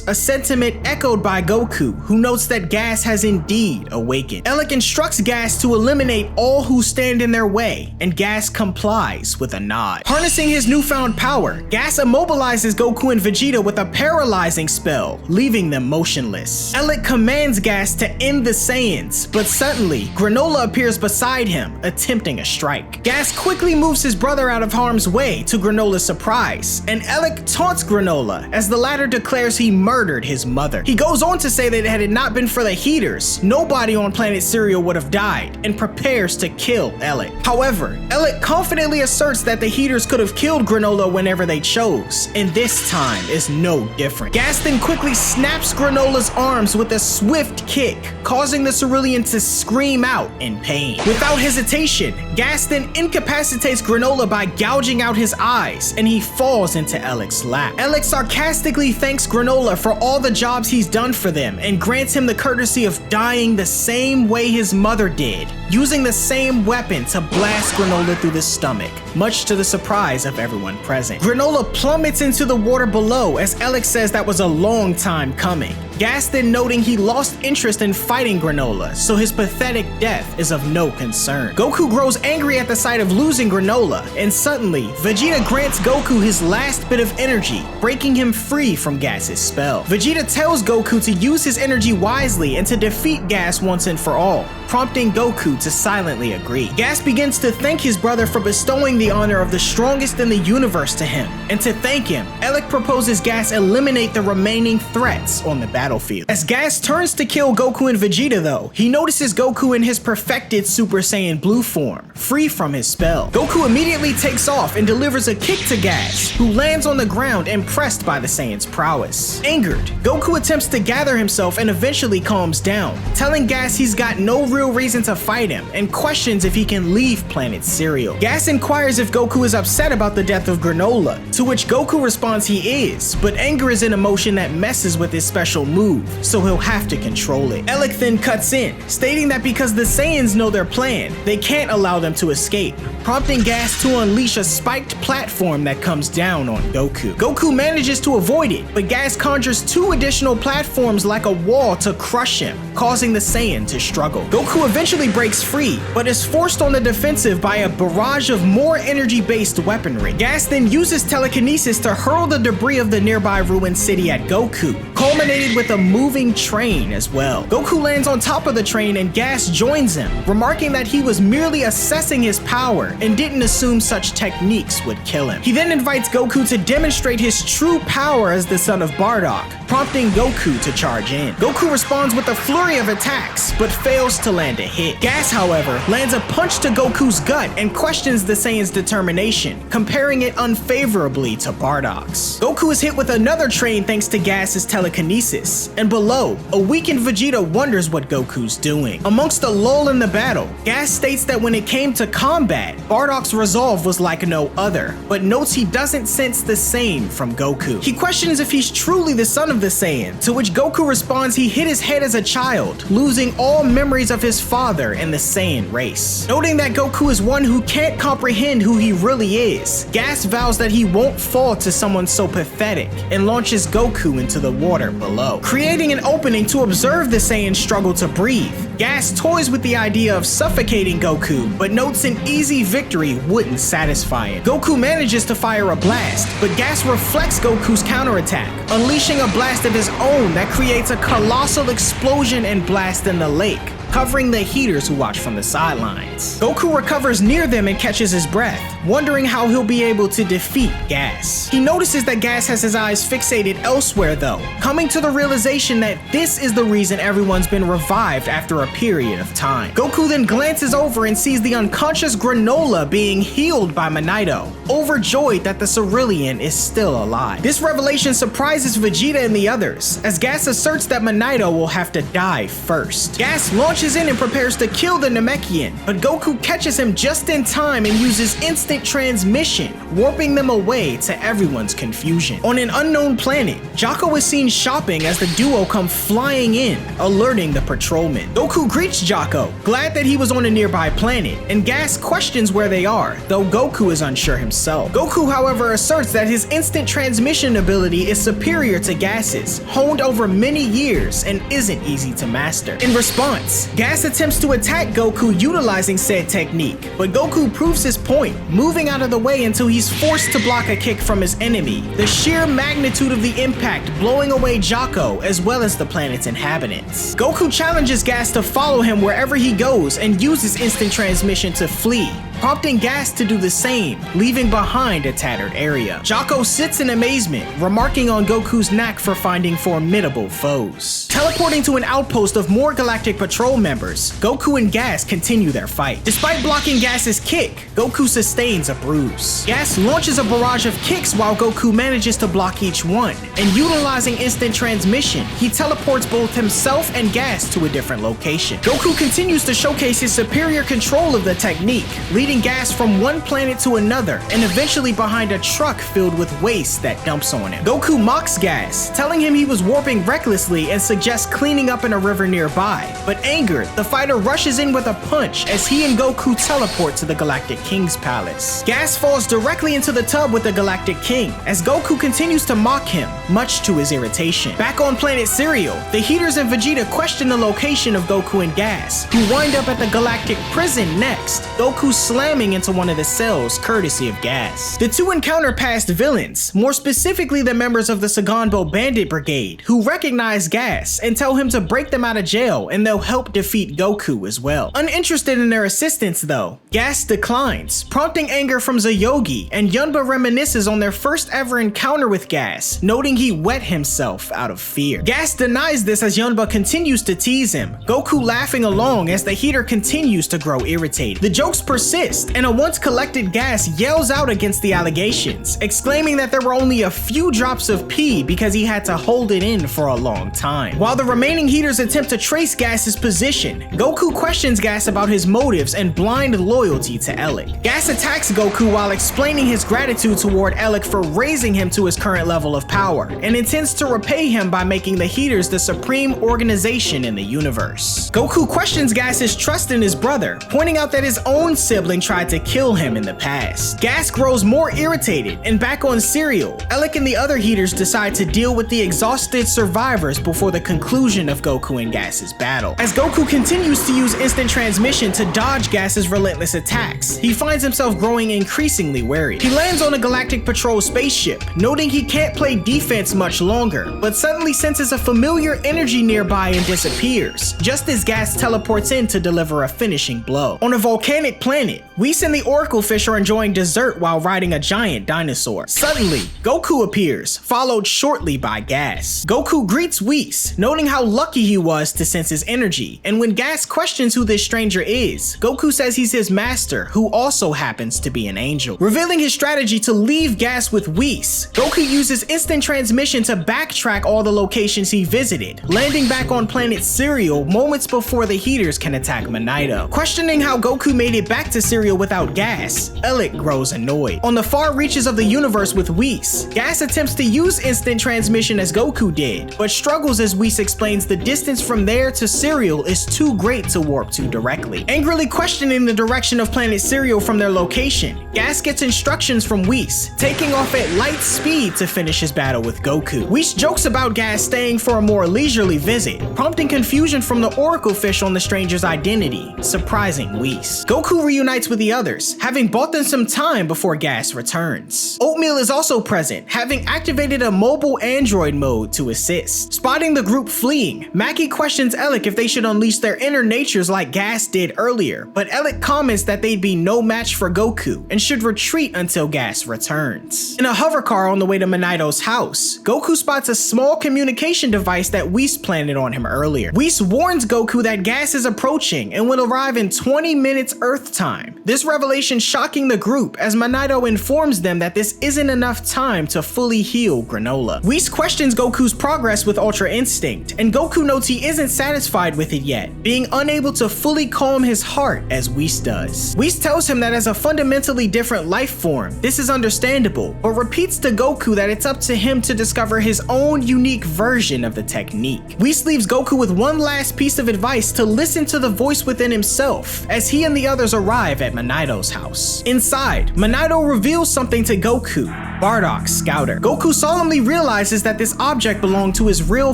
[SPEAKER 1] a sentiment echoed by Goku, who notes that Gas has indeed awakened. Alec instructs Gas to eliminate all who stand in their way, and Gas complies with a nod. Harnessing his newfound power, Gas immobilizes Goku and Vegeta with a paralyzing spell, leaving them motionless. Alec commands Gas to end the Saiyans, but suddenly, Granolah appears beside him, attempting a strike. Gas quickly moves his brother out of harm's way to Granolah's surprise, and Alec taunts Granolah as the latter declares he murdered his mother. He goes on to say that had it not been for the heaters, nobody on planet Cereal would have died, and prepares to kill Alec. However, Alec confidently asserts that the heaters could have killed Granolah whenever they chose, and this time is no different. Gas then quickly snaps Granolah's arms with a swift kick, causing the Cerulean to scream out in pain. Without hesitation, Gas then incapacitates Granolah by gouging out his eyes, and he falls into Alec's lap. Alec sarcastically thanks Granolah for all the jobs he's done for them and grants him the courtesy of dying the same way his mother did, using the same weapon to blast Granolah through the stomach, much to the surprise of everyone present. Granolah plummets into the water below as Alec says that was a long time coming. Gas then noting he lost interest in fighting Granolah, so his pathetic death is of no concern. Goku grows angry at the sight of losing Granolah, and suddenly, Vegeta grants Goku his last bit of energy, breaking him free from Gas's spell. Vegeta tells Goku to use his energy wisely and to defeat Gas once and for all, prompting Goku to silently agree. Gas begins to thank his brother for bestowing the honor of the strongest in the universe to him, and to thank him, Alec proposes Gas eliminate the remaining threats on the battlefield. As Gas turns to kill Goku and Vegeta though, he notices Goku in his perfected Super Saiyan Blue form, free from his spell. Goku immediately takes off and delivers a kick to Gas, who lands on the ground impressed by the Saiyan's prowess. Angered, Goku attempts to gather himself and eventually calms down, telling Gas he's got no real reason to fight him and questions if he can leave planet Cereal. Gas inquires if Goku is upset about the death of Granolah, to which Goku responds he is, but anger is an emotion that messes with his special move, so he'll have to control it. Alec then cuts in, stating that because the Saiyans know their plan, they can't allow them to escape, prompting Gas to unleash a spiked platform that comes down on Goku. Goku manages to avoid it, but Gas conjures two additional platforms like a wall to crush him, causing the Saiyan to struggle. Goku eventually breaks free, but is forced on the defensive by a barrage of more energy-based weaponry. Gas then uses telekinesis to hurl the debris of the nearby ruined city at Goku, culminated with a moving train as well. Goku lands on top of the train and Gas joins him, remarking that he was merely assessing his power and didn't assume such techniques would kill him. He then invites Goku to demonstrate his true power as the son of Bardock, prompting Goku to charge in. Goku responds with a flurry of attacks, but fails to land a hit. Gas, however, lands a punch to Goku's gut and questions the Saiyan's determination, comparing it unfavorably to Bardock's. Goku is hit with another train thanks to Gas's telekinesis, and below, a weakened Vegeta wonders what Goku's doing. Amongst a lull in the battle, Gas states that when it came to combat, Bardock's resolve was like no other, but notes he doesn't sense the same from Goku. He questions if he's truly the son of the Saiyan, to which Goku responds he hit his head as a child, losing all memories of his father and the Saiyan race. Noting that Goku is one who can't comprehend who he really is, Gas vows that he won't fall to someone so pathetic and launches Goku into the water below, creating an opening to observe the Saiyan struggle to breathe. Gas toys with the idea of suffocating Goku, but notes an easy victory wouldn't satisfy him. Goku manages to fire a blast, but Gas reflects Goku's counterattack, unleashing a blast of his own that creates a colossal explosion and blast in the lake, covering the heaters who watch from the sidelines. Goku recovers near them and catches his breath, wondering how he'll be able to defeat Gas. He notices that Gas has his eyes fixated elsewhere though, coming to the realization that this is the reason everyone's been revived after a period of time. Goku then glances over and sees the unconscious Granolah being healed by Manito, overjoyed that the Cerulean is still alive. This revelation surprises Vegeta and the others, as Gas asserts that Manito will have to die first. Gas launches in and prepares to kill the Namekian, but Goku catches him just in time and uses instant transmission, warping them away to everyone's confusion. On an unknown planet, Jocko is seen shopping as the duo come flying in, alerting the patrolman. Goku greets Jocko, glad that he was on a nearby planet, and Gas questions where they are, though Goku is unsure himself. Goku, however, asserts that his instant transmission ability is superior to Gas's, honed over many years and isn't easy to master. In response, Gas attempts to attack Goku utilizing said technique, but Goku proves his point, moving out of the way until he's forced to block a kick from his enemy, the sheer magnitude of the impact blowing away Jocko as well as the planet's inhabitants. Goku challenges Gas to follow him wherever he goes and uses instant transmission to flee, prompting Gas to do the same, leaving behind a tattered area. Jocko sits in amazement, remarking on Goku's knack for finding formidable foes. Teleporting to an outpost of more Galactic Patrol members, Goku and Gas continue their fight. Despite blocking Gas's kick, Goku sustains a bruise. Gas launches a barrage of kicks while Goku manages to block each one, and utilizing instant transmission, he teleports both himself and Gas to a different location. Goku continues to showcase his superior control of the technique, leading Gas from one planet to another and eventually behind a truck filled with waste that dumps on him. Goku mocks Gas, telling him he was warping recklessly and suggests cleaning up in a river nearby, but angered, the fighter rushes in with a punch as he and Goku teleport to the Galactic King's palace. Gas falls directly into the tub with the Galactic King as Goku continues to mock him, much to his irritation. Back on planet Cereal, the Heaters and Vegeta question the location of Goku and Gas, who wind up at the Galactic prison next, Goku slamming into one of the cells courtesy of Gas. The two encounter past villains, more specifically the members of the Saganbo Bandit Brigade, who recognize Gas and tell him to break them out of jail and they'll help defeat Goku as well. Uninterested in their assistance though, Gas declines, prompting anger from Zoyogi, and Yunba reminisces on their first ever encounter with Gas, noting he wet himself out of fear. Gas denies this as Yunba continues to tease him, Goku laughing along as the Heater continues to grow irritated. The jokes persist, and a once collected Gas yells out against the allegations, exclaiming that there were only a few drops of pee because he had to hold it in for a long time. While the remaining Heaters attempt to trace Gas's position, Goku questions Gas about his motives and blind loyalty to Elec. Gas attacks Goku while explaining his gratitude toward Elec for raising him to his current level of power, and intends to repay him by making the Heaters the supreme organization in the universe. Goku questions Gas's trust in his brother, pointing out that his own sibling tried to kill him in the past. Gas grows more irritated, and back on Cereal, Elec and the other Heaters decide to deal with the exhausted survivors before the conclusion of Goku and Gas's battle. As Goku continues to use instant transmission to dodge Gas's relentless attacks, he finds himself growing increasingly wary. He lands on a Galactic Patrol spaceship, noting he can't play defense much longer, but suddenly senses a familiar energy nearby and disappears, just as Gas teleports in to deliver a finishing blow. On a volcanic planet, Whis and the Oracle Fish are enjoying dessert while riding a giant dinosaur. Suddenly, Goku appears, followed shortly by Gas. Goku greets Whis, noting how lucky he was to sense his energy, and when Gas questions who this stranger is, Goku says he's his master, who also happens to be an angel. Revealing his strategy to leave Gas with Whis, Goku uses instant transmission to backtrack all the locations he visited, landing back on planet Cereal moments before the Heaters can attack Manito. Questioning how Goku made it back to Cereal without Gas, Elec grows annoyed. On the far reaches of the universe with Whis, Gas attempts to use instant transmission as Goku did, but struggles as Whis explains the distance from there to Cereal is too great to warp to directly. Angrily questioning the direction of planet Cereal from their location, Gas gets instructions from Whis, taking off at light speed to finish his battle with Goku. Whis jokes about Gas staying for a more leisurely visit, prompting confusion from the Oracle Fish on the stranger's identity, surprising Whis. Goku reunites reunites with the others, having bought them some time before Gas returns. Oatmeal is also present, having activated a mobile android mode to assist. Spotting the group fleeing, Mackie questions Elec if they should unleash their inner natures like Gas did earlier, but Elec comments that they'd be no match for Goku and should retreat until Gas returns. In a hover car on the way to Manito's house, Goku spots a small communication device that Whis planted on him earlier. Whis warns Goku that Gas is approaching and will arrive in 20 minutes Earth time. This revelation shocking the group as Manito informs them that this isn't enough time to fully heal Granolah. Whis questions Goku's progress with Ultra Instinct, and Goku notes he isn't satisfied with it yet, being unable to fully calm his heart as Whis does. Whis tells him that as a fundamentally different life form, this is understandable, but repeats to Goku that it's up to him to discover his own unique version of the technique. Whis leaves Goku with one last piece of advice to listen to the voice within himself as he and the others arrive at Manito's house. Inside, Manito reveals something to Goku: Bardock's scouter. Goku solemnly realizes that this object belonged to his real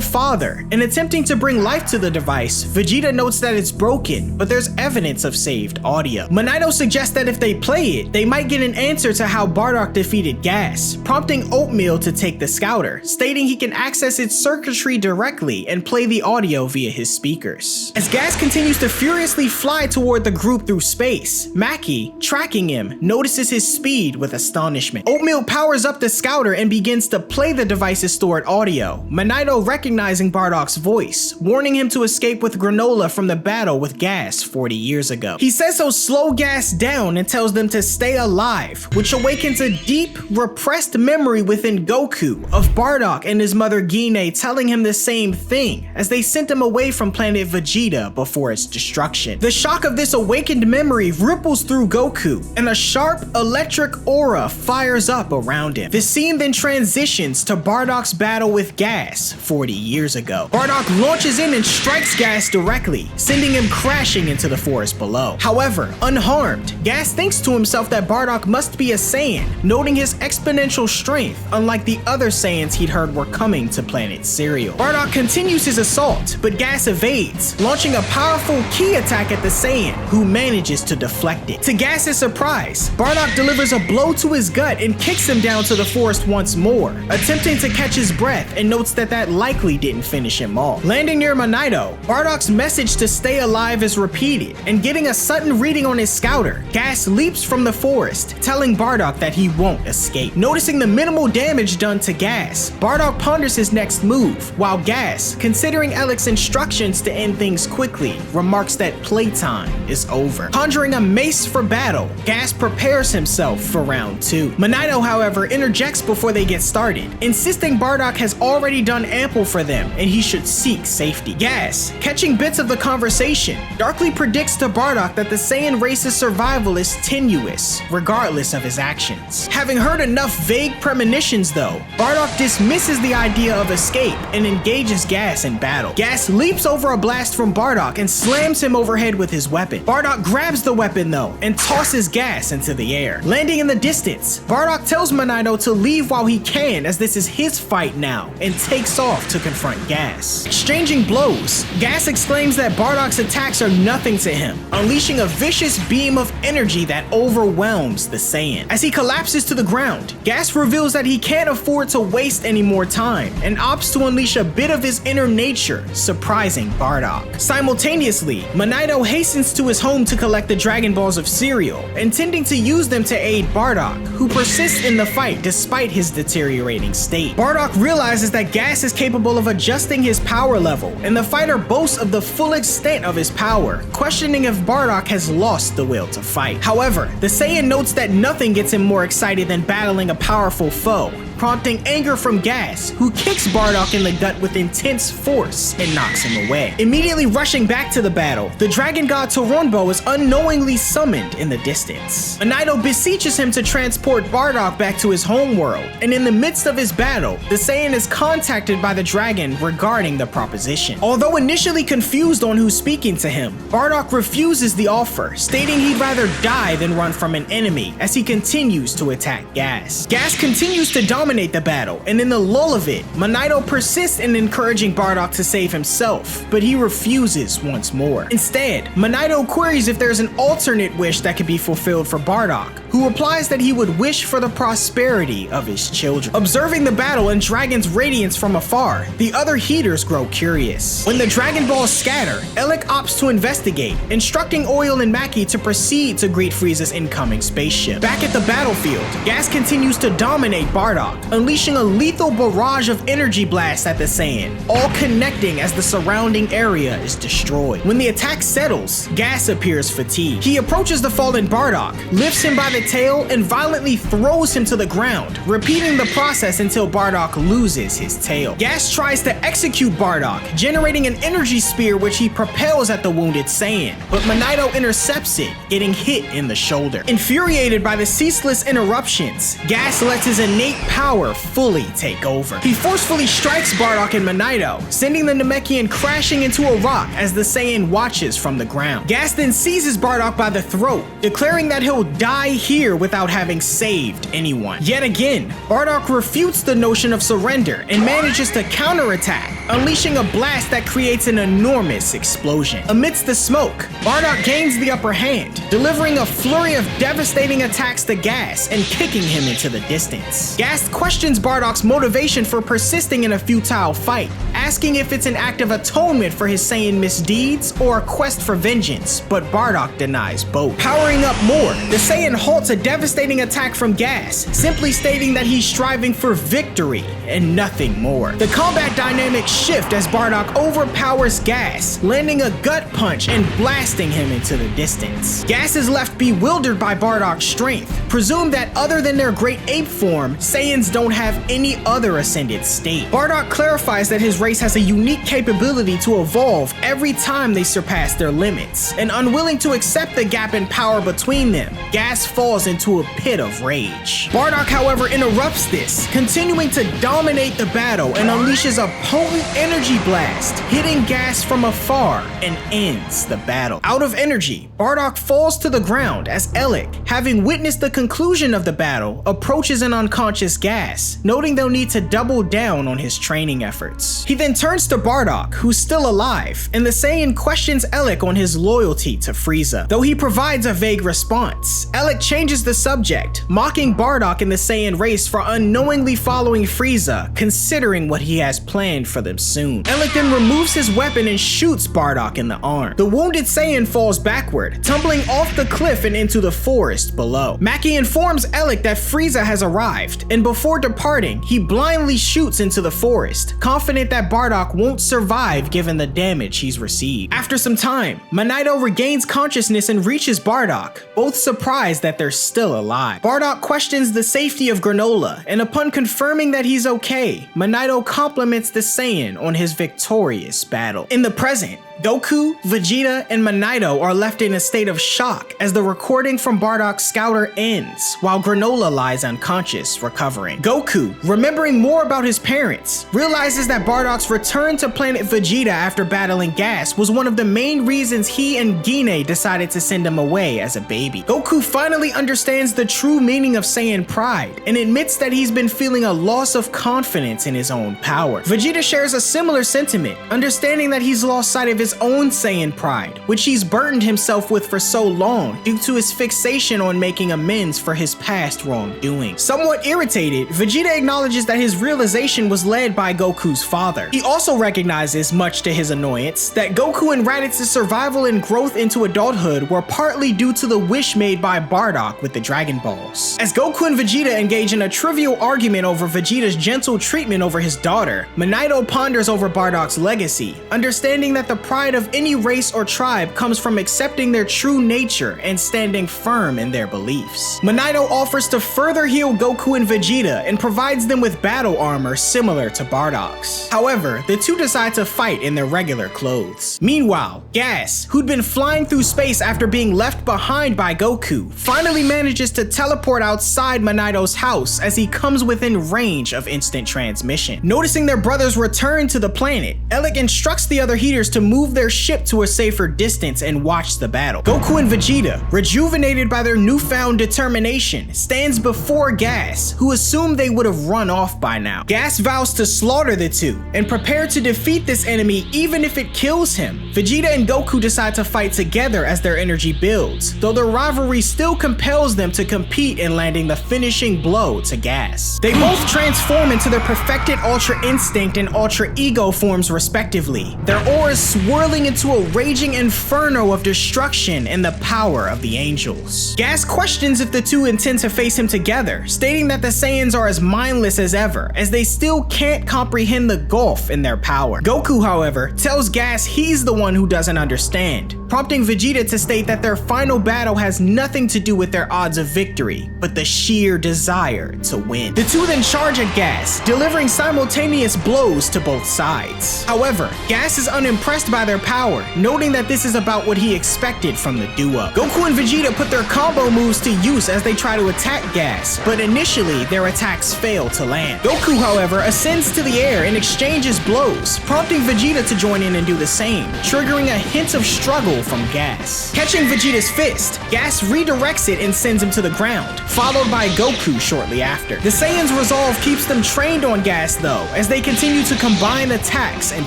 [SPEAKER 1] father, and attempting to bring life to the device, Vegeta notes that it's broken, but there's evidence of saved audio. Manito suggests that if they play it, they might get an answer to how Bardock defeated Gas, prompting Oatmeal to take the scouter, stating he can access its circuitry directly and play the audio via his speakers. As Gas continues to furiously fly toward the group through space, Mackie, tracking him, notices his speed with astonishment. Oatmeal powers up the scouter and begins to play the device's stored audio, Manito recognizing Bardock's voice, warning him to escape with Granolah from the battle with Gas 40 years ago. He says he'll slow Gas down and tells them to stay alive, which awakens a deep, repressed memory within Goku of Bardock and his mother Gine telling him the same thing as they sent him away from planet Vegeta before its destruction. The shock of this awakened memory ripples through Goku, and a sharp electric aura fires up around him. The scene then transitions to Bardock's battle with Gas 40 years ago. Bardock launches in and strikes Gas directly, sending him crashing into the forest below. However, unharmed, Gas thinks to himself that Bardock must be a Saiyan, noting his exponential strength, unlike the other Saiyans he'd heard were coming to planet Cereal. Bardock continues his assault, but Gas evades, launching a powerful ki attack at the Saiyan, who manages to deflect it. To Gas's surprise, Bardock delivers a blow to his gut and kicks him down to the forest once more, attempting to catch his breath, and notes that likely didn't finish him off. Landing near Manito, Bardock's message to stay alive is repeated, and getting a sudden reading on his scouter, Gas leaps from the forest, telling Bardock that he won't escape. Noticing the minimal damage done to Gas, Bardock ponders his next move, while Gas, considering Elec's instructions to end things quickly, remarks that playtime is over. Conjuring a mace for battle, Gas prepares himself for round 2. Manito, however, interjects before they get started, insisting Bardock has already done ample for them and he should seek safety. Gas, catching bits of the conversation, darkly predicts to Bardock that the Saiyan race's survival is tenuous, regardless of his actions. Having heard enough vague premonitions though, Bardock dismisses the idea of escape and engages Gas in battle. Gas leaps over a blast from Bardock and slams him overhead with his weapon. Bardock grabs the weapon though and tosses Gas into the air. Landing in the distance, Bardock tells Manito to leave while he can as this is his fight now, and takes off to confront Gas. Exchanging blows, Gas exclaims that Bardock's attacks are nothing to him, unleashing a vicious beam of energy that overwhelms the Saiyan. As he collapses to the ground, Gas reveals that he can't afford to waste any more time and opts to unleash a bit of his inner nature, surprising Bardock. Simultaneously, Manito hastens to his home to collect the Dragon Balls of Cereal, intending to use them to aid Bardock, who persists in the fight despite his deteriorating state. Bardock realizes that Gas is capable of adjusting his power level, and the fighter boasts of the full extent of his power, questioning if Bardock has lost the will to fight. However, the Saiyan notes that nothing gets him more excited than battling a powerful foe, prompting anger from Gas, who kicks Bardock in the gut with intense force and knocks him away. Immediately rushing back to the battle, the Dragon God Toronbo is unknowingly summoned in the distance. Manito beseeches him to transport Bardock back to his home world, and in the midst of his battle, the Saiyan is contacted by the dragon regarding the proposition. Although initially confused on who's speaking to him, Bardock refuses the offer, stating he'd rather die than run from an enemy as he continues to attack Gas. Gas continues to dominate dominate the battle, and in the lull of it, Manito persists in encouraging Bardock to save himself, but he refuses once more. Instead, Manito queries if there's an alternate wish that could be fulfilled for Bardock, who replies that he would wish for the prosperity of his children. Observing the battle and Dragon's radiance from afar, the other heaters grow curious. When the Dragon Balls scatter, Elec opts to investigate, instructing Oil and Mackie to proceed to greet Frieza's incoming spaceship. Back at the battlefield, Gas continues to dominate Bardock, unleashing a lethal barrage of energy blasts at the Saiyan, all connecting as the surrounding area is destroyed. When the attack settles, Gas appears fatigued. He approaches the fallen Bardock, lifts him by the tail, and violently throws him to the ground, repeating the process until Bardock loses his tail. Gas tries to execute Bardock, generating an energy spear which he propels at the wounded Saiyan, but Manito intercepts it, getting hit in the shoulder. Infuriated by the ceaseless interruptions, Gas lets his innate power fully take over. He forcefully strikes Bardock and Manito, sending the Namekian crashing into a rock as the Saiyan watches from the ground. Gas then seizes Bardock by the throat, declaring that he'll die here without having saved anyone. Yet again, Bardock refutes the notion of surrender and manages to counterattack, unleashing a blast that creates an enormous explosion. Amidst the smoke, Bardock gains the upper hand, delivering a flurry of devastating attacks to Gas and kicking him into the distance. Gas questions Bardock's motivation for persisting in a futile fight, asking if it's an act of atonement for his Saiyan misdeeds or a quest for vengeance, but Bardock denies both. Powering up more, the Saiyan halts a devastating attack from Gas, simply stating that he's striving for victory and nothing more. The combat dynamics shift as Bardock overpowers Gas, landing a gut punch and blasting him into the distance. Gas is left bewildered by Bardock's strength, presumed that other than their great ape form, Saiyans don't have any other ascended state. Bardock clarifies that his race has a unique capability to evolve every time they surpass their limits, and unwilling to accept the gap in power between them, Gas falls into a pit of rage. Bardock, however, interrupts this, continuing to dominate the battle and unleashes a potent energy blast, hitting Gas from afar and ends the battle. Out of energy, Bardock falls to the ground as Elec, having witnessed the conclusion of the battle, approaches an unconscious Gas, noting they'll need to double down on his training efforts. He then turns to Bardock, who's still alive, and the Saiyan questions Elec on his loyalty to Frieza. Though he provides a vague response, Elec changes the subject, mocking Bardock and the Saiyan race for unknowingly following Frieza, considering what he has planned for them soon. Elec then removes his weapon and shoots Bardock in the arm. The wounded Saiyan falls backward, tumbling off the cliff and into the forest below. Mackie informs Elec that Frieza has arrived, and before departing, he blindly shoots into the forest, confident that Bardock won't survive given the damage he's received. After some time, Manito regains consciousness and reaches Bardock, both surprised that they're still alive. Bardock questions the safety of Granolah, and upon confirming that he's okay, Manito compliments the Saiyan on his victorious battle. In the present, Goku, Vegeta, and Manito are left in a state of shock as the recording from Bardock's scouter ends, while Granolah lies unconscious, recovering. Goku, remembering more about his parents, realizes that Bardock's return to planet Vegeta after battling Gas was one of the main reasons he and Gine decided to send him away as a baby. Goku finally understands the true meaning of Saiyan pride and admits that he's been feeling a loss of confidence in his own power. Vegeta shares a similar sentiment, understanding that he's lost sight of his own Saiyan pride, which he's burdened himself with for so long due to his fixation on making amends for his past wrongdoing. Somewhat irritated, Vegeta acknowledges that his realization was led by Goku's father. He also recognizes, much to his annoyance, that Goku and Raditz's survival and growth into adulthood were partly due to the wish made by Bardock with the Dragon Balls. As Goku and Vegeta engage in a trivial argument over Vegeta's gentle treatment over his daughter, Manito ponders over Bardock's legacy, understanding that the pride of any race or tribe comes from accepting their true nature and standing firm in their beliefs. Manito offers to further heal Goku and Vegeta and provides them with battle armor similar to Bardock's. However, the two decide to fight in their regular clothes. Meanwhile, Gas, who'd been flying through space after being left behind by Goku, finally manages to teleport outside Manito's house as he comes within range of instant transmission. Noticing their brother's return to the planet, Elec instructs the other heaters to move move their ship to a safer distance and watch the battle. Goku and Vegeta, rejuvenated by their newfound determination, stands before Gas, who assumed they would have run off by now. Gas vows to slaughter the two and prepare to defeat this enemy even if it kills him. Vegeta and Goku decide to fight together as their energy builds, though their rivalry still compels them to compete in landing the finishing blow to Gas. They both transform into their perfected Ultra Instinct and Ultra Ego forms respectively, their auras swirling into a raging inferno of destruction and the power of the angels. Gas questions if the two intend to face him together, stating that the Saiyans are as mindless as ever, as they still can't comprehend the gulf in their power. Goku, however, tells Gas he's the one who doesn't understand, prompting Vegeta to state that their final battle has nothing to do with their odds of victory, but the sheer desire to win. The two then charge at Gas, delivering simultaneous blows to both sides. However, Gas is unimpressed by their power, noting that this is about what he expected from the duo. Goku and Vegeta put their combo moves to use as they try to attack Gas, but initially their attacks fail to land. Goku, however, ascends to the air and exchanges blows, prompting Vegeta to join in and do the same, triggering a hint of struggle from Gas. Catching Vegeta's fist, Gas redirects it and sends him to the ground, followed by Goku shortly after. The Saiyans' resolve keeps them trained on Gas though, as they continue to combine attacks and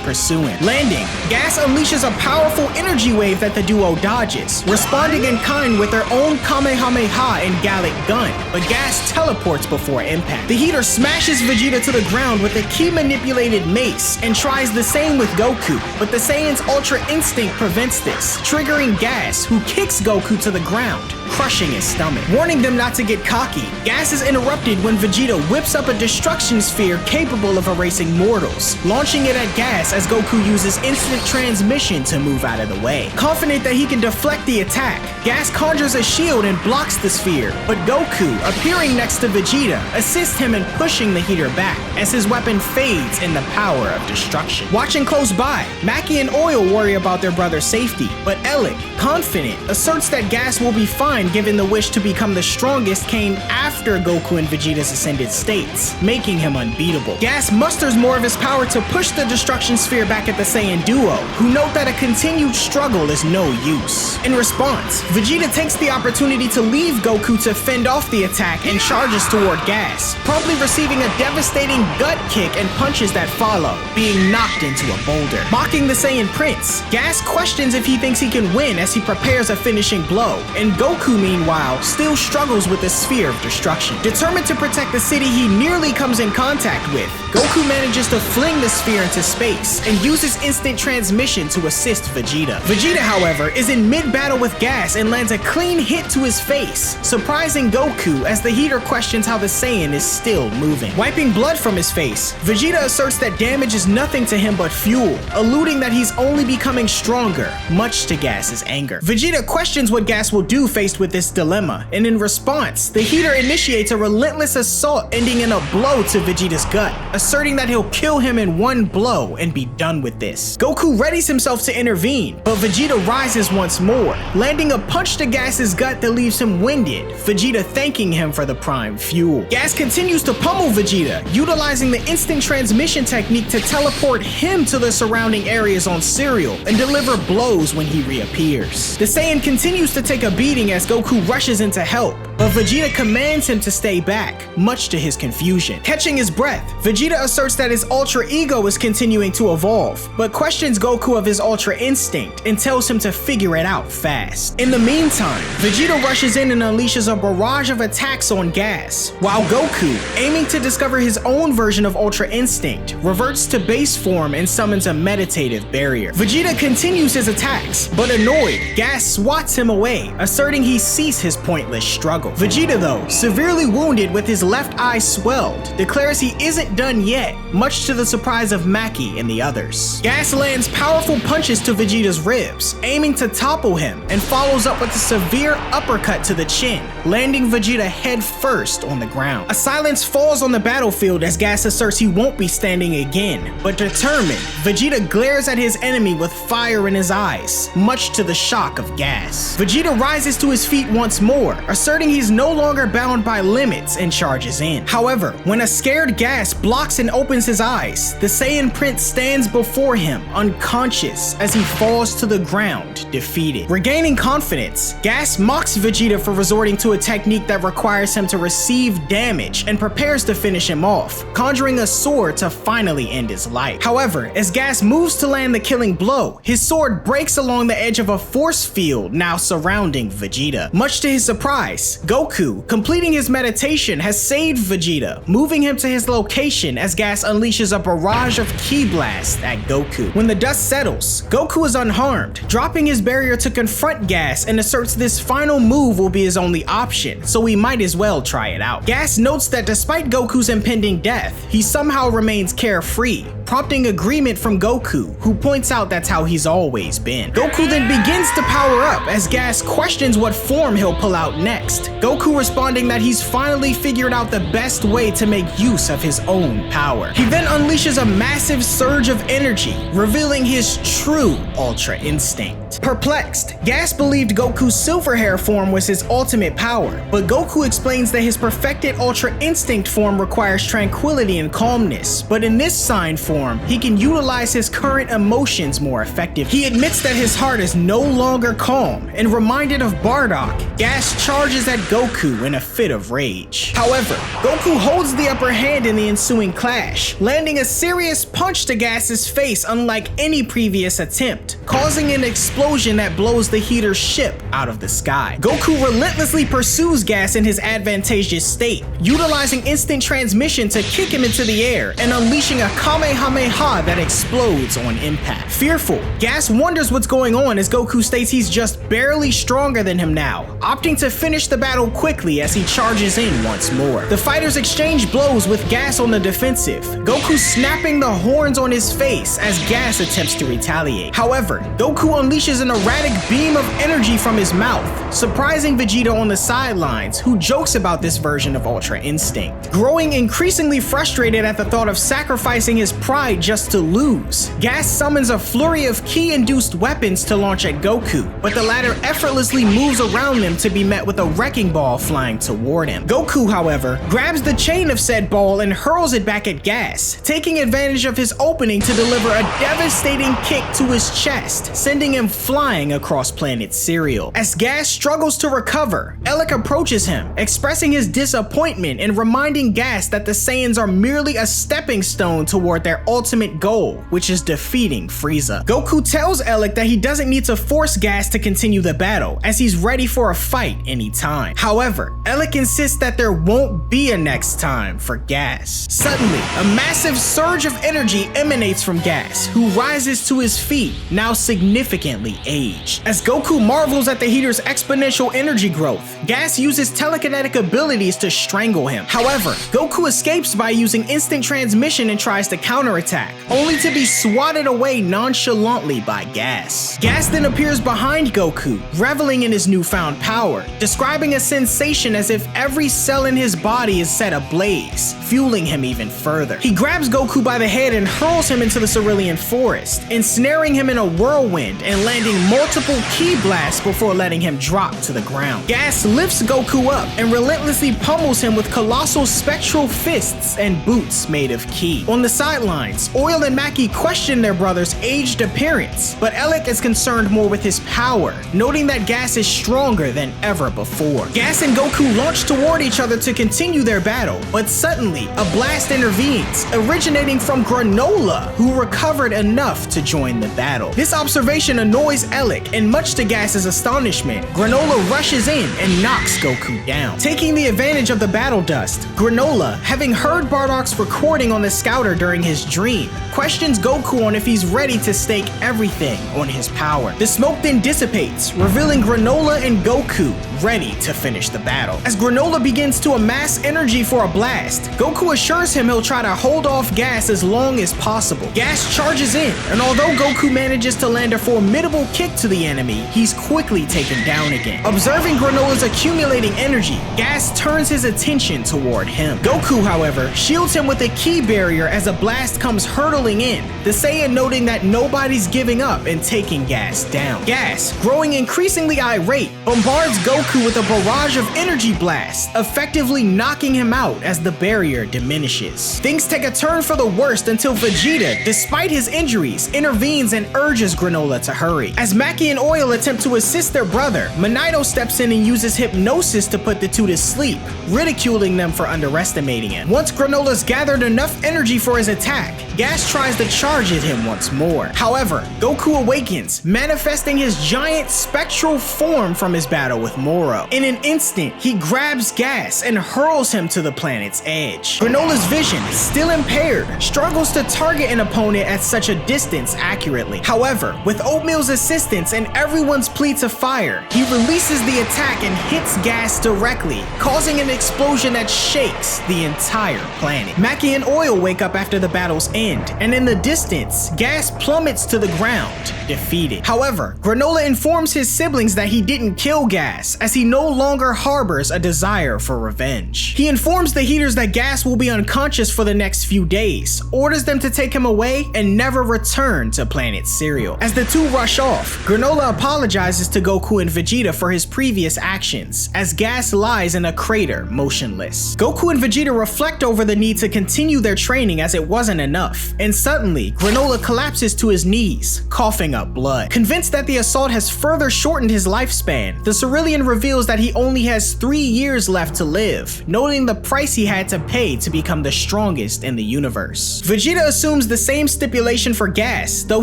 [SPEAKER 1] pursue him. Landing, Gas unleashes a powerful energy wave that the duo dodges, responding in kind with their own Kamehameha and Galactic gun, but Gas teleports before impact. The heater smashes Vegeta to the ground with a key manipulated mace and tries the same with Goku, but the Saiyans' Ultra Instinct prevents this, triggering Gas, who kicks Goku to the ground, crushing his stomach. Warning them not to get cocky, Gas is interrupted when Vegeta whips up a destruction sphere capable of erasing mortals, launching it at Gas as Goku uses instant transmission to move out of the way. Confident that he can deflect the attack, Gas conjures a shield and blocks the sphere, but Goku, appearing next to Vegeta, assists him in pushing the heater back as his weapon fades in the power of destruction. Watching close by, Maki and Oil worry about their brother's safety, but Elec, confident, asserts that Gas will be fine given the wish to become the strongest came after Goku and Vegeta's ascended states, making him unbeatable. Gas musters more of his power to push the destruction sphere back at the Saiyan duo, who note that a continued struggle is no use. In response, Vegeta takes the opportunity to leave Goku to fend off the attack and charges toward Gas, promptly receiving a devastating gut kick and punches that follow, being knocked into a boulder. Mocking the Saiyan Prince, Gas questions if he thinks he can win as he prepares a finishing blow, and Goku, meanwhile, still struggles with the sphere of destruction. Determined to protect the city he nearly comes in contact with, Goku manages to fling the sphere into space and uses instant transmission to assist Vegeta. Vegeta, however, is in mid-battle with Gas and lands a clean hit to his face, surprising Goku as the heater questions how the Saiyan is still moving. Wiping blood from his face, Vegeta asserts that damage is nothing to him but fuel, alluding that he's only becoming stronger, much to Gas's anger. Vegeta questions what Gas will do faced with this dilemma, and in response, the heater initiates a relentless assault ending in a blow to Vegeta's gut, asserting that he'll kill him in one blow and be done with this. Goku readies himself to intervene, but Vegeta rises once more, landing a punch to Gas's gut that leaves him winded, Vegeta thanking him for the prime fuel. Gas continues to pummel Vegeta, utilizing the instant transmission technique to teleport him to the surrounding areas on Serial and deliver blows when he reappears. The Saiyan continues to take a beating as Goku rushes in to help, but Vegeta commands him to stay back, much to his confusion. Catching his breath, Vegeta asserts that his Ultra Ego is continuing to evolve, but questions Goku of his Ultra Instinct and tells him to figure it out fast. In the meantime, Vegeta rushes in and unleashes a barrage of attacks on Gas, while Goku, aiming to discover his own version of Ultra Instinct, reverts to base form and summons a meditative barrier. Vegeta continues his attacks, but annoyed, Gas swats him away, asserting he ceased his pointless struggle. Vegeta, though, severely wounded with his left eye swelled, declares he isn't done yet, much to the surprise of Maki and the others. Gas lands powerful punches to Vegeta's ribs, aiming to topple him, and follows up with a severe uppercut to the chin, landing Vegeta head first on the ground. A silence falls on the battlefield as Gas asserts he won't be standing again, but determined, Vegeta glares at his enemy with fire in his eyes, much to the shock of Gas. Vegeta rises to his feet once more, asserting he he's no longer bound by limits and charges in. However, when a scared Gas blocks and opens his eyes, the Saiyan Prince stands before him, unconscious, as he falls to the ground, defeated. Regaining confidence, Gas mocks Vegeta for resorting to a technique that requires him to receive damage and prepares to finish him off, conjuring a sword to finally end his life. However, as Gas moves to land the killing blow, his sword breaks along the edge of a force field now surrounding Vegeta. Much to his surprise, Goku, completing his meditation, has saved Vegeta, moving him to his location as Gas unleashes a barrage of ki blasts at Goku. When the dust settles, Goku is unharmed, dropping his barrier to confront Gas and asserts this final move will be his only option, so we might as well try it out. Gas notes that despite Goku's impending death, he somehow remains carefree, prompting agreement from Goku, who points out that's how he's always been. Goku then begins to power up as Gas questions what form he'll pull out next, Goku responding that he's finally figured out the best way to make use of his own power. He then unleashes a massive surge of energy, revealing his true Ultra Instinct. Perplexed, Gas believed Goku's silver hair form was his ultimate power, but Goku explains that his perfected Ultra Instinct form requires tranquility and calmness, but in this sign form, he can utilize his current emotions more effectively. He admits that his heart is no longer calm, and reminded of Bardock, Gas charges at Goku in a fit of rage. However, Goku holds the upper hand in the ensuing clash, landing a serious punch to Gas's face unlike any previous attempt, causing an explosion that blows the Heater's ship out of the sky. Goku relentlessly pursues Gas in his advantageous state, utilizing instant transmission to kick him into the air and unleashing a Kamehameha that explodes on impact. Fearful, Gas wonders what's going on as Goku states he's just barely stronger than him now, opting to finish the battle quickly as he charges in once more. The fighters exchange blows with Gas on the defensive, Goku snapping the horns on his face as Gas attempts to retaliate. However, Goku unleashes an erratic beam of energy from his mouth, surprising Vegeta on the sidelines, who jokes about this version of Ultra Instinct. Growing increasingly frustrated at the thought of sacrificing his pride just to lose, Gas summons a flurry of ki-induced weapons to launch at Goku, but the latter effortlessly moves around them to be met with a wrecking ball flying toward him. Goku, however, grabs the chain of said ball and hurls it back at Gas, taking advantage of his opening to deliver a devastating kick to his chest, sending him flying across planet Cereal. As Gas struggles to recover, Elec approaches him, expressing his disappointment and reminding Gas that the Saiyans are merely a stepping stone toward their ultimate goal, which is defeating Frieza. Goku tells Elec that he doesn't need to force Gas to continue the battle, as he's ready for a fight anytime. However, Elec insists that there won't be a next time for Gas. Suddenly, a massive surge of energy emanates from Gas, who rises to his feet, now significantly aged. As Goku marvels at the Heater's exponential energy growth, Gas uses telekinetic abilities to strangle him. However, Goku escapes by using instant transmission and tries to counterattack, only to be swatted away nonchalantly by Gas. Gas then appears behind Goku, reveling in his newfound power, describing a sensation as if every cell in his body is set ablaze, fueling him even further. He grabs Goku by the head and hurls him into the cerulean forest, ensnaring him in a whirlwind and landing multiple ki blasts before letting him drop to the ground. Gas lifts Goku up and relentlessly pummels him with colossal spectral fists and boots made of ki. On the sidelines, Oil and Maki question their brother's aged appearance, but Elec is concerned more with his power, noting that Gas is stronger than ever before. Gas and Goku launch toward each other to continue their battle, but suddenly a blast intervenes, originating from Granolah, who recovered enough to join the battle. This observation annoys Elec, and much to Gas's astonishment, Granolah rushes in and knocks Goku down. Taking the advantage of the battle dust, Granolah, having heard Bardock's recording on the scouter during his dream, questions Goku on if he's ready to stake everything on his power. The smoke then dissipates, revealing Granolah and Goku ready to finish the battle. As Granolah begins to amass energy for a blast, Goku assures him he'll try to hold off Gas as long as possible. Gas charges in, and although Goku manages to land a formidable kick to the enemy, he's quickly taken down again. Observing Granolah's accumulating energy, Gas turns his attention toward him. Goku, however, shields him with a ki barrier as a blast comes hurtling in, the Saiyan noting that nobody's giving up and taking Gas down. Gas, growing increasingly irate, bombards Goku with a barrage of energy blasts, effectively knocking him out as the barrier diminishes. Things take a turn for the worst until Vegeta, despite his injuries, intervenes and urges Granolah to hurry. As Maki and Oil attempt to assist their brother, Manito steps in and uses hypnosis to put the two to sleep, ridiculing them for underestimating him. Once Granolah's gathered enough energy for his attack, Gas tries to charge at him once more. However, Goku awakens, manifesting his giant spectral form from his battle with Moro. In an instant, he grabs Gas and hurls him to the planet's edge. Granolah's vision, still impaired, struggles to target an opponent at such a distance accurately. However, with Oatmeal's assistance and everyone's plea to fire, he releases the attack and hits Gas directly, causing an explosion that shakes the entire planet. Maki and Oil wake up after the battle's end, and in the distance, Gas plummets to the ground, defeated. However, Granolah informs his siblings that he didn't kill Gas, as he no longer harbors a desire for revenge. He informs the Heaters that Gas will be unconscious for the next few days, orders them to take him away and never return to Planet Cereal. As the two rush off, Granolah apologizes to Goku and Vegeta for his previous actions, as Gas lies in a crater, motionless. Goku and Vegeta reflect over the need to continue their training as it wasn't enough, and suddenly, Granolah collapses to his knees, coughing up blood. Convinced that the assault has further shortened his lifespan, the Cerulean reveals that he only has 3 years left to live, noting the price he had to pay to become the strongest in the universe. Vegeta assumes the same stipulation for Gas, though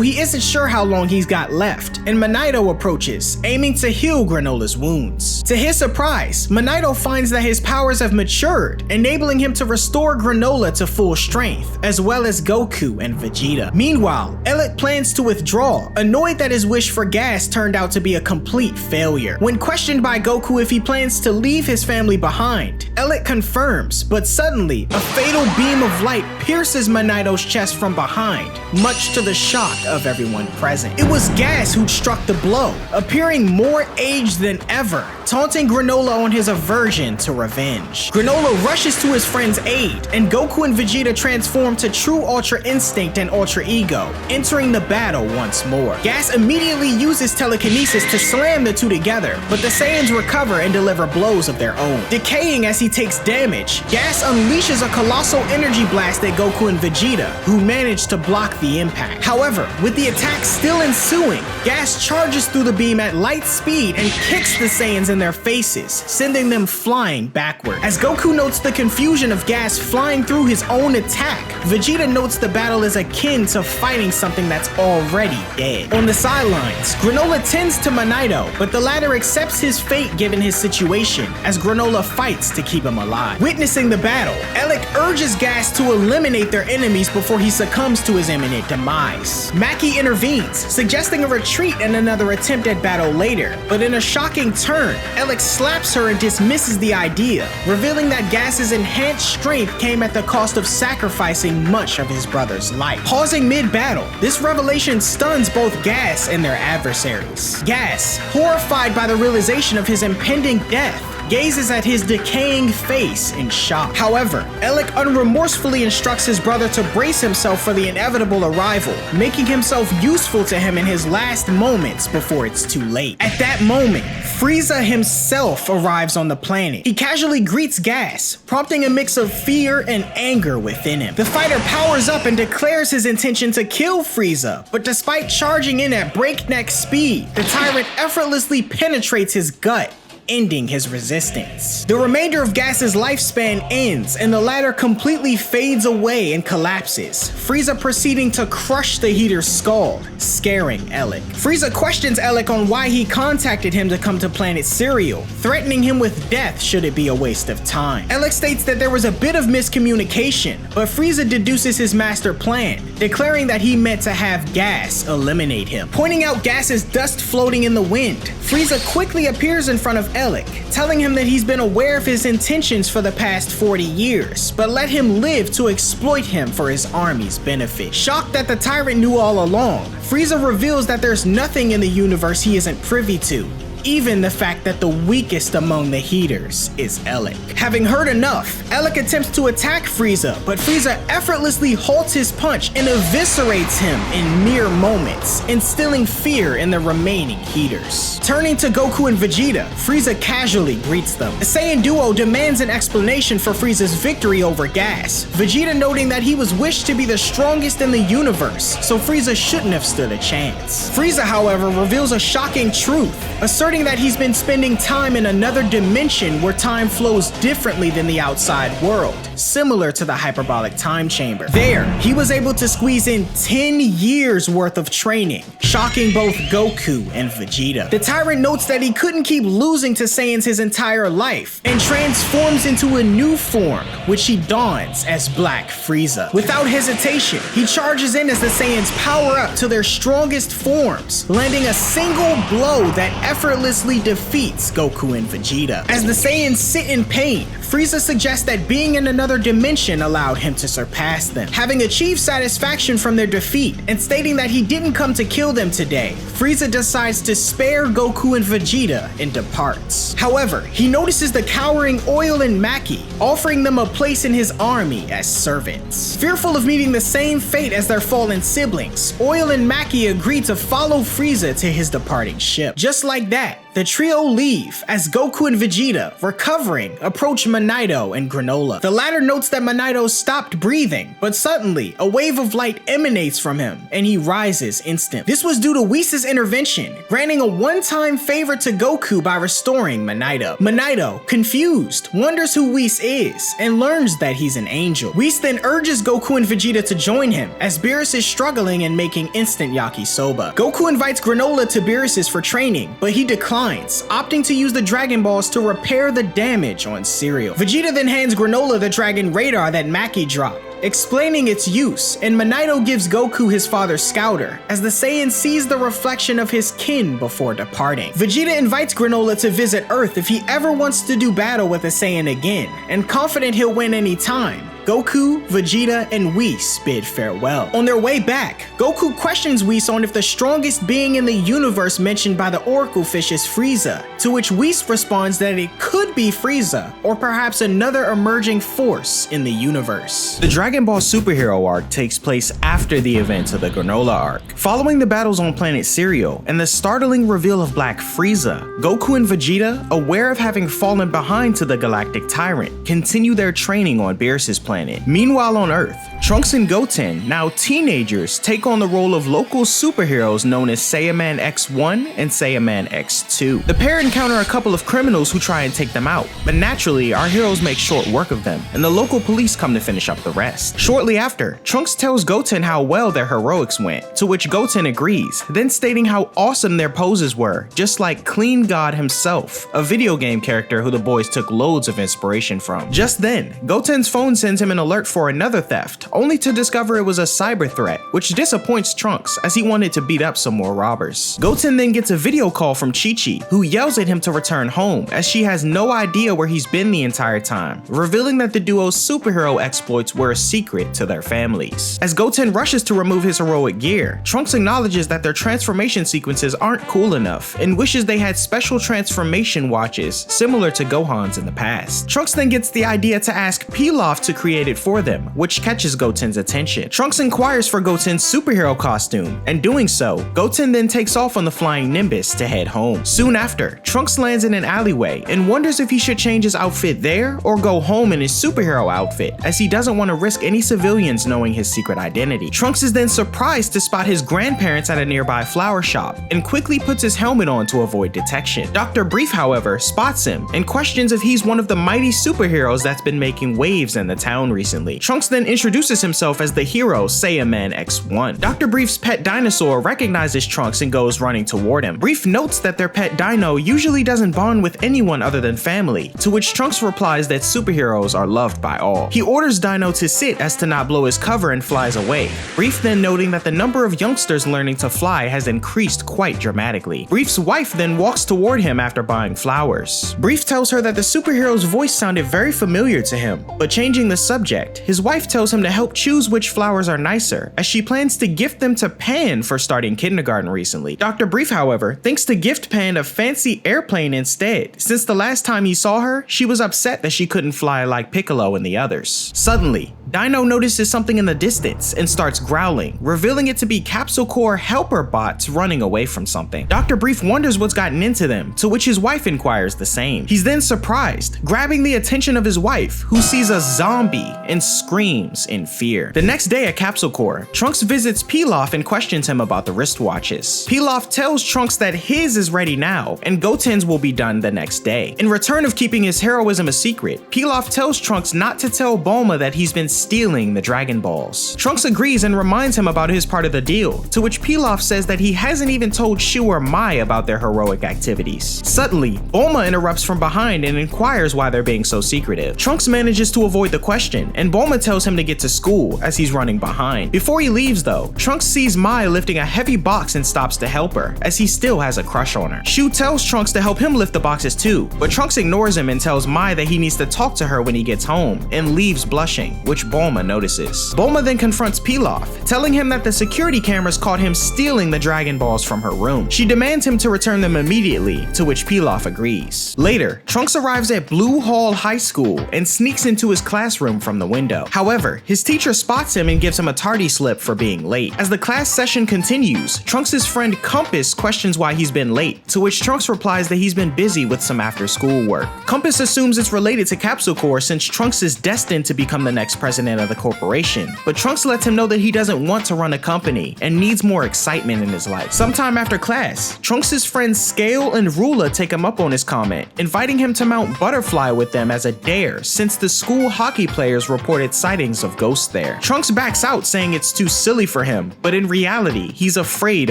[SPEAKER 1] he isn't sure how long he's got left, and Manito approaches, aiming to heal Granolah's wounds. To his surprise, Manito finds that his powers have matured, enabling him to restore Granolah to full strength, as well as Goku and Vegeta. Meanwhile, Elliot plans to withdraw, annoyed that his wish for Gas turned out to be a complete failure. When questioned by Goku if he plans to leave his family behind, Elliot confirms, but suddenly, a fatal beam of light pierces Manito's chest from behind, much to the shock of everyone present. It was Gas who'd struck the blow, appearing more aged than ever, taunting Granolah on his aversion to revenge. Granolah rushes to his friend's aid, and Goku and Vegeta transform to true Ultra Instinct and Ultra Ego, entering the battle once more. Gas immediately uses telekinesis to slam the two together, but the Saiyans recover and deliver blows of their own. Decaying as he takes damage, Gas unleashes a colossal energy blast at Goku and Vegeta, who manage to block the impact. However, with the attack still ensuing, Gas charges through the beam at light speed and kicks the Saiyans in their faces, sending them flying backward. As Goku notes the confusion of Gas flying through his own attack, Vegeta notes the battle is akin to fighting something that's already dead. On the sidelines, Granolah tends to Manito, but the latter accepts his fate given his situation, as Granolah fights to keep him alive. Witnessing the battle, Ellic urges Gas to eliminate their enemies before he succumbs to his imminent demise. Maki intervenes, suggesting a retreat and another attempt at battle later, but in a shocking turn, Ellic slaps her and dismisses the idea, revealing that Gas's enhanced strength came at the cost of sacrificing much of his brother's life. Pausing mid-battle, this revelation stuns both Gas and their adversaries. Gas, horrified by the realization of his impending death, gazes at his decaying face in shock. However, Ellic unremorsefully instructs his brother to brace himself for the inevitable arrival, making himself useful to him in his last moments before it's too late. At that moment, Frieza himself arrives on the planet. He casually greets Gas, prompting a mix of fear and anger within him. The fighter powers up and declares his intention to kill Frieza, but despite charging in at breakneck speed, the tyrant effortlessly penetrates his gut, ending his resistance. The remainder of Gas's lifespan ends, and the latter completely fades away and collapses, Frieza proceeding to crush the Heater's skull, scaring Ellic. Frieza questions Ellic on why he contacted him to come to Planet Cereal, threatening him with death should it be a waste of time. Ellic states that there was a bit of miscommunication, but Frieza deduces his master plan, declaring that he meant to have Gas eliminate him. Pointing out Gas's dust floating in the wind, Frieza quickly appears in front of Ellic, telling him that he's been aware of his intentions for the past 40 years, but let him live to exploit him for his army's benefit. Shocked that the tyrant knew all along, Frieza reveals that there's nothing in the universe he isn't privy to, even the fact that the weakest among the heaters is Elec. Having heard enough, Elec attempts to attack Frieza, but Frieza effortlessly halts his punch and eviscerates him in mere moments, instilling fear in the remaining heaters. Turning to Goku and Vegeta, Frieza casually greets them. The Saiyan duo demands an explanation for Frieza's victory over Gas, Vegeta noting that he was wished to be the strongest in the universe, so Frieza shouldn't have stood a chance. Frieza, however, reveals a shocking truth, asserting that he's been spending time in another dimension where time flows differently than the outside world, similar to the hyperbolic time chamber. There, he was able to squeeze in 10 years worth of training, shocking both Goku and Vegeta. The Tyrant notes that he couldn't keep losing to Saiyans his entire life, and transforms into a new form, which he dons as Black Frieza. Without hesitation, he charges in as the Saiyans power up to their strongest forms, landing a single blow that effortlessly defeats Goku and Vegeta. As the Saiyans sit in pain, Frieza suggests that being in another dimension allowed him to surpass them. Having achieved satisfaction from their defeat and stating that he didn't come to kill them today, Frieza decides to spare Goku and Vegeta and departs. However, he notices the cowering Oil and Maki, offering them a place in his army as servants. Fearful of meeting the same fate as their fallen siblings, Oil and Maki agree to follow Frieza to his departing ship. Just like that, the trio leave as Goku and Vegeta, recovering, approach Manito and Granolah. The latter notes that Manito stopped breathing, but suddenly a wave of light emanates from him and he rises instantly. This was due to Whis' intervention, granting a one-time favor to Goku by restoring Manito. Manito, confused, wonders who Whis is and learns that he's an angel. Whis then urges Goku and Vegeta to join him as Beerus is struggling and making instant yakisoba. Goku invites Granolah to Beerus for training, but he declines, opting to use the Dragon Balls to repair the damage on cereal. Vegeta then hands Granolah the Dragon Radar that Maki dropped, explaining its use, and Manito gives Goku his father's scouter, as the Saiyan sees the reflection of his kin before departing. Vegeta invites Granolah to visit Earth if he ever wants to do battle with a Saiyan again, and confident he'll win any time, Goku, Vegeta, and Whis bid farewell. On their way back, Goku questions Whis on if the strongest being in the universe mentioned by the Oracle Fish is Frieza, to which Whis responds that it could be Frieza, or perhaps another emerging force in the universe. The Dragon Ball superhero arc takes place after the events of the Granolah arc. Following the battles on planet Cereal and the startling reveal of Black Frieza, Goku and Vegeta, aware of having fallen behind to the Galactic Tyrant, continue their training on Beerus' planet. Meanwhile on Earth, Trunks and Goten, now teenagers, take on the role of local superheroes known as Saiyaman X1 and Saiyaman X2. The pair encounter a couple of criminals who try and take them out, but naturally our heroes make short work of them, and the local police come to finish up the rest. Shortly after, Trunks tells Goten how well their heroics went, to which Goten agrees, then stating how awesome their poses were, just like Clean God himself, a video game character who the boys took loads of inspiration from. Just then, Goten's phone sends him an alert for another theft, only to discover it was a cyber threat, which disappoints Trunks as he wanted to beat up some more robbers. Goten then gets a video call from Chi-Chi, who yells at him to return home as she has no idea where he's been the entire time, revealing that the duo's superhero exploits were a secret to their families. As Goten rushes to remove his heroic gear, Trunks acknowledges that their transformation sequences aren't cool enough and wishes they had special transformation watches similar to Gohan's in the past. Trunks then gets the idea to ask Pilaf to create it for them, which catches Goten's attention. Trunks inquires for Goten's superhero costume, and doing so, Goten then takes off on the flying Nimbus to head home. Soon after, Trunks lands in an alleyway and wonders if he should change his outfit there or go home in his superhero outfit, as he doesn't want to risk any civilians knowing his secret identity. Trunks is then surprised to spot his grandparents at a nearby flower shop and quickly puts his helmet on to avoid detection. Dr. Brief, however, spots him and questions if he's one of the mighty superheroes that's been making waves in the town recently. Trunks then introduces himself as the hero Saiyaman X1. Dr. Brief's pet dinosaur recognizes Trunks and goes running toward him. Brief notes that their pet dino usually doesn't bond with anyone other than family, to which Trunks replies that superheroes are loved by all. He orders Dino to sit as to not blow his cover and flies away. Brief then noting that the number of youngsters learning to fly has increased quite dramatically. Brief's wife then walks toward him after buying flowers. Brief tells her that the superhero's voice sounded very familiar to him, but changing the subject subject, his wife tells him to help choose which flowers are nicer, as she plans to gift them to Pan for starting kindergarten recently. Dr. Brief, however, thinks to gift Pan a fancy airplane instead, since the last time he saw her, she was upset that she couldn't fly like Piccolo and the others. Suddenly, Dino notices something in the distance and starts growling, revealing it to be Capsule Corps helper bots running away from something. Dr. Brief wonders what's gotten into them, to which his wife inquires the same. He's then surprised, grabbing the attention of his wife, who sees a zombie and screams in fear. The next day at Capsule Corps, Trunks visits Pilaf and questions him about the wristwatches. Pilaf tells Trunks that his is ready now, and Goten's will be done the next day. In return of keeping his heroism a secret, Pilaf tells Trunks not to tell Bulma that he's been stealing the Dragon Balls. Trunks agrees and reminds him about his part of the deal, to which Pilaf says that he hasn't even told Shu or Mai about their heroic activities. Suddenly, Bulma interrupts from behind and inquires why they're being so secretive. Trunks manages to avoid the question, and Bulma tells him to get to school as he's running behind. Before he leaves though, Trunks sees Mai lifting a heavy box and stops to help her, as he still has a crush on her. Shu tells Trunks to help him lift the boxes too, but Trunks ignores him and tells Mai that he needs to talk to her when he gets home, and leaves blushing, which Bulma notices. Bulma then confronts Pilaf, telling him that the security cameras caught him stealing the Dragon Balls from her room. She demands him to return them immediately, to which Pilaf agrees. Later, Trunks arrives at Blue Hall High School and sneaks into his classroom from the window. However, his teacher spots him and gives him a tardy slip for being late. As the class session continues, Trunks' friend Compass questions why he's been late, to which Trunks replies that he's been busy with some after-school work. Compass assumes it's related to Capsule Corps since Trunks is destined to become the next president of the corporation, but Trunks lets him know that he doesn't want to run a company and needs more excitement in his life. Sometime after class, Trunks' friends Scale and Rula take him up on his comment, inviting him to Mount Butterfly with them as a dare since the school hockey players reported sightings of ghosts there. Trunks backs out saying it's too silly for him, but in reality, he's afraid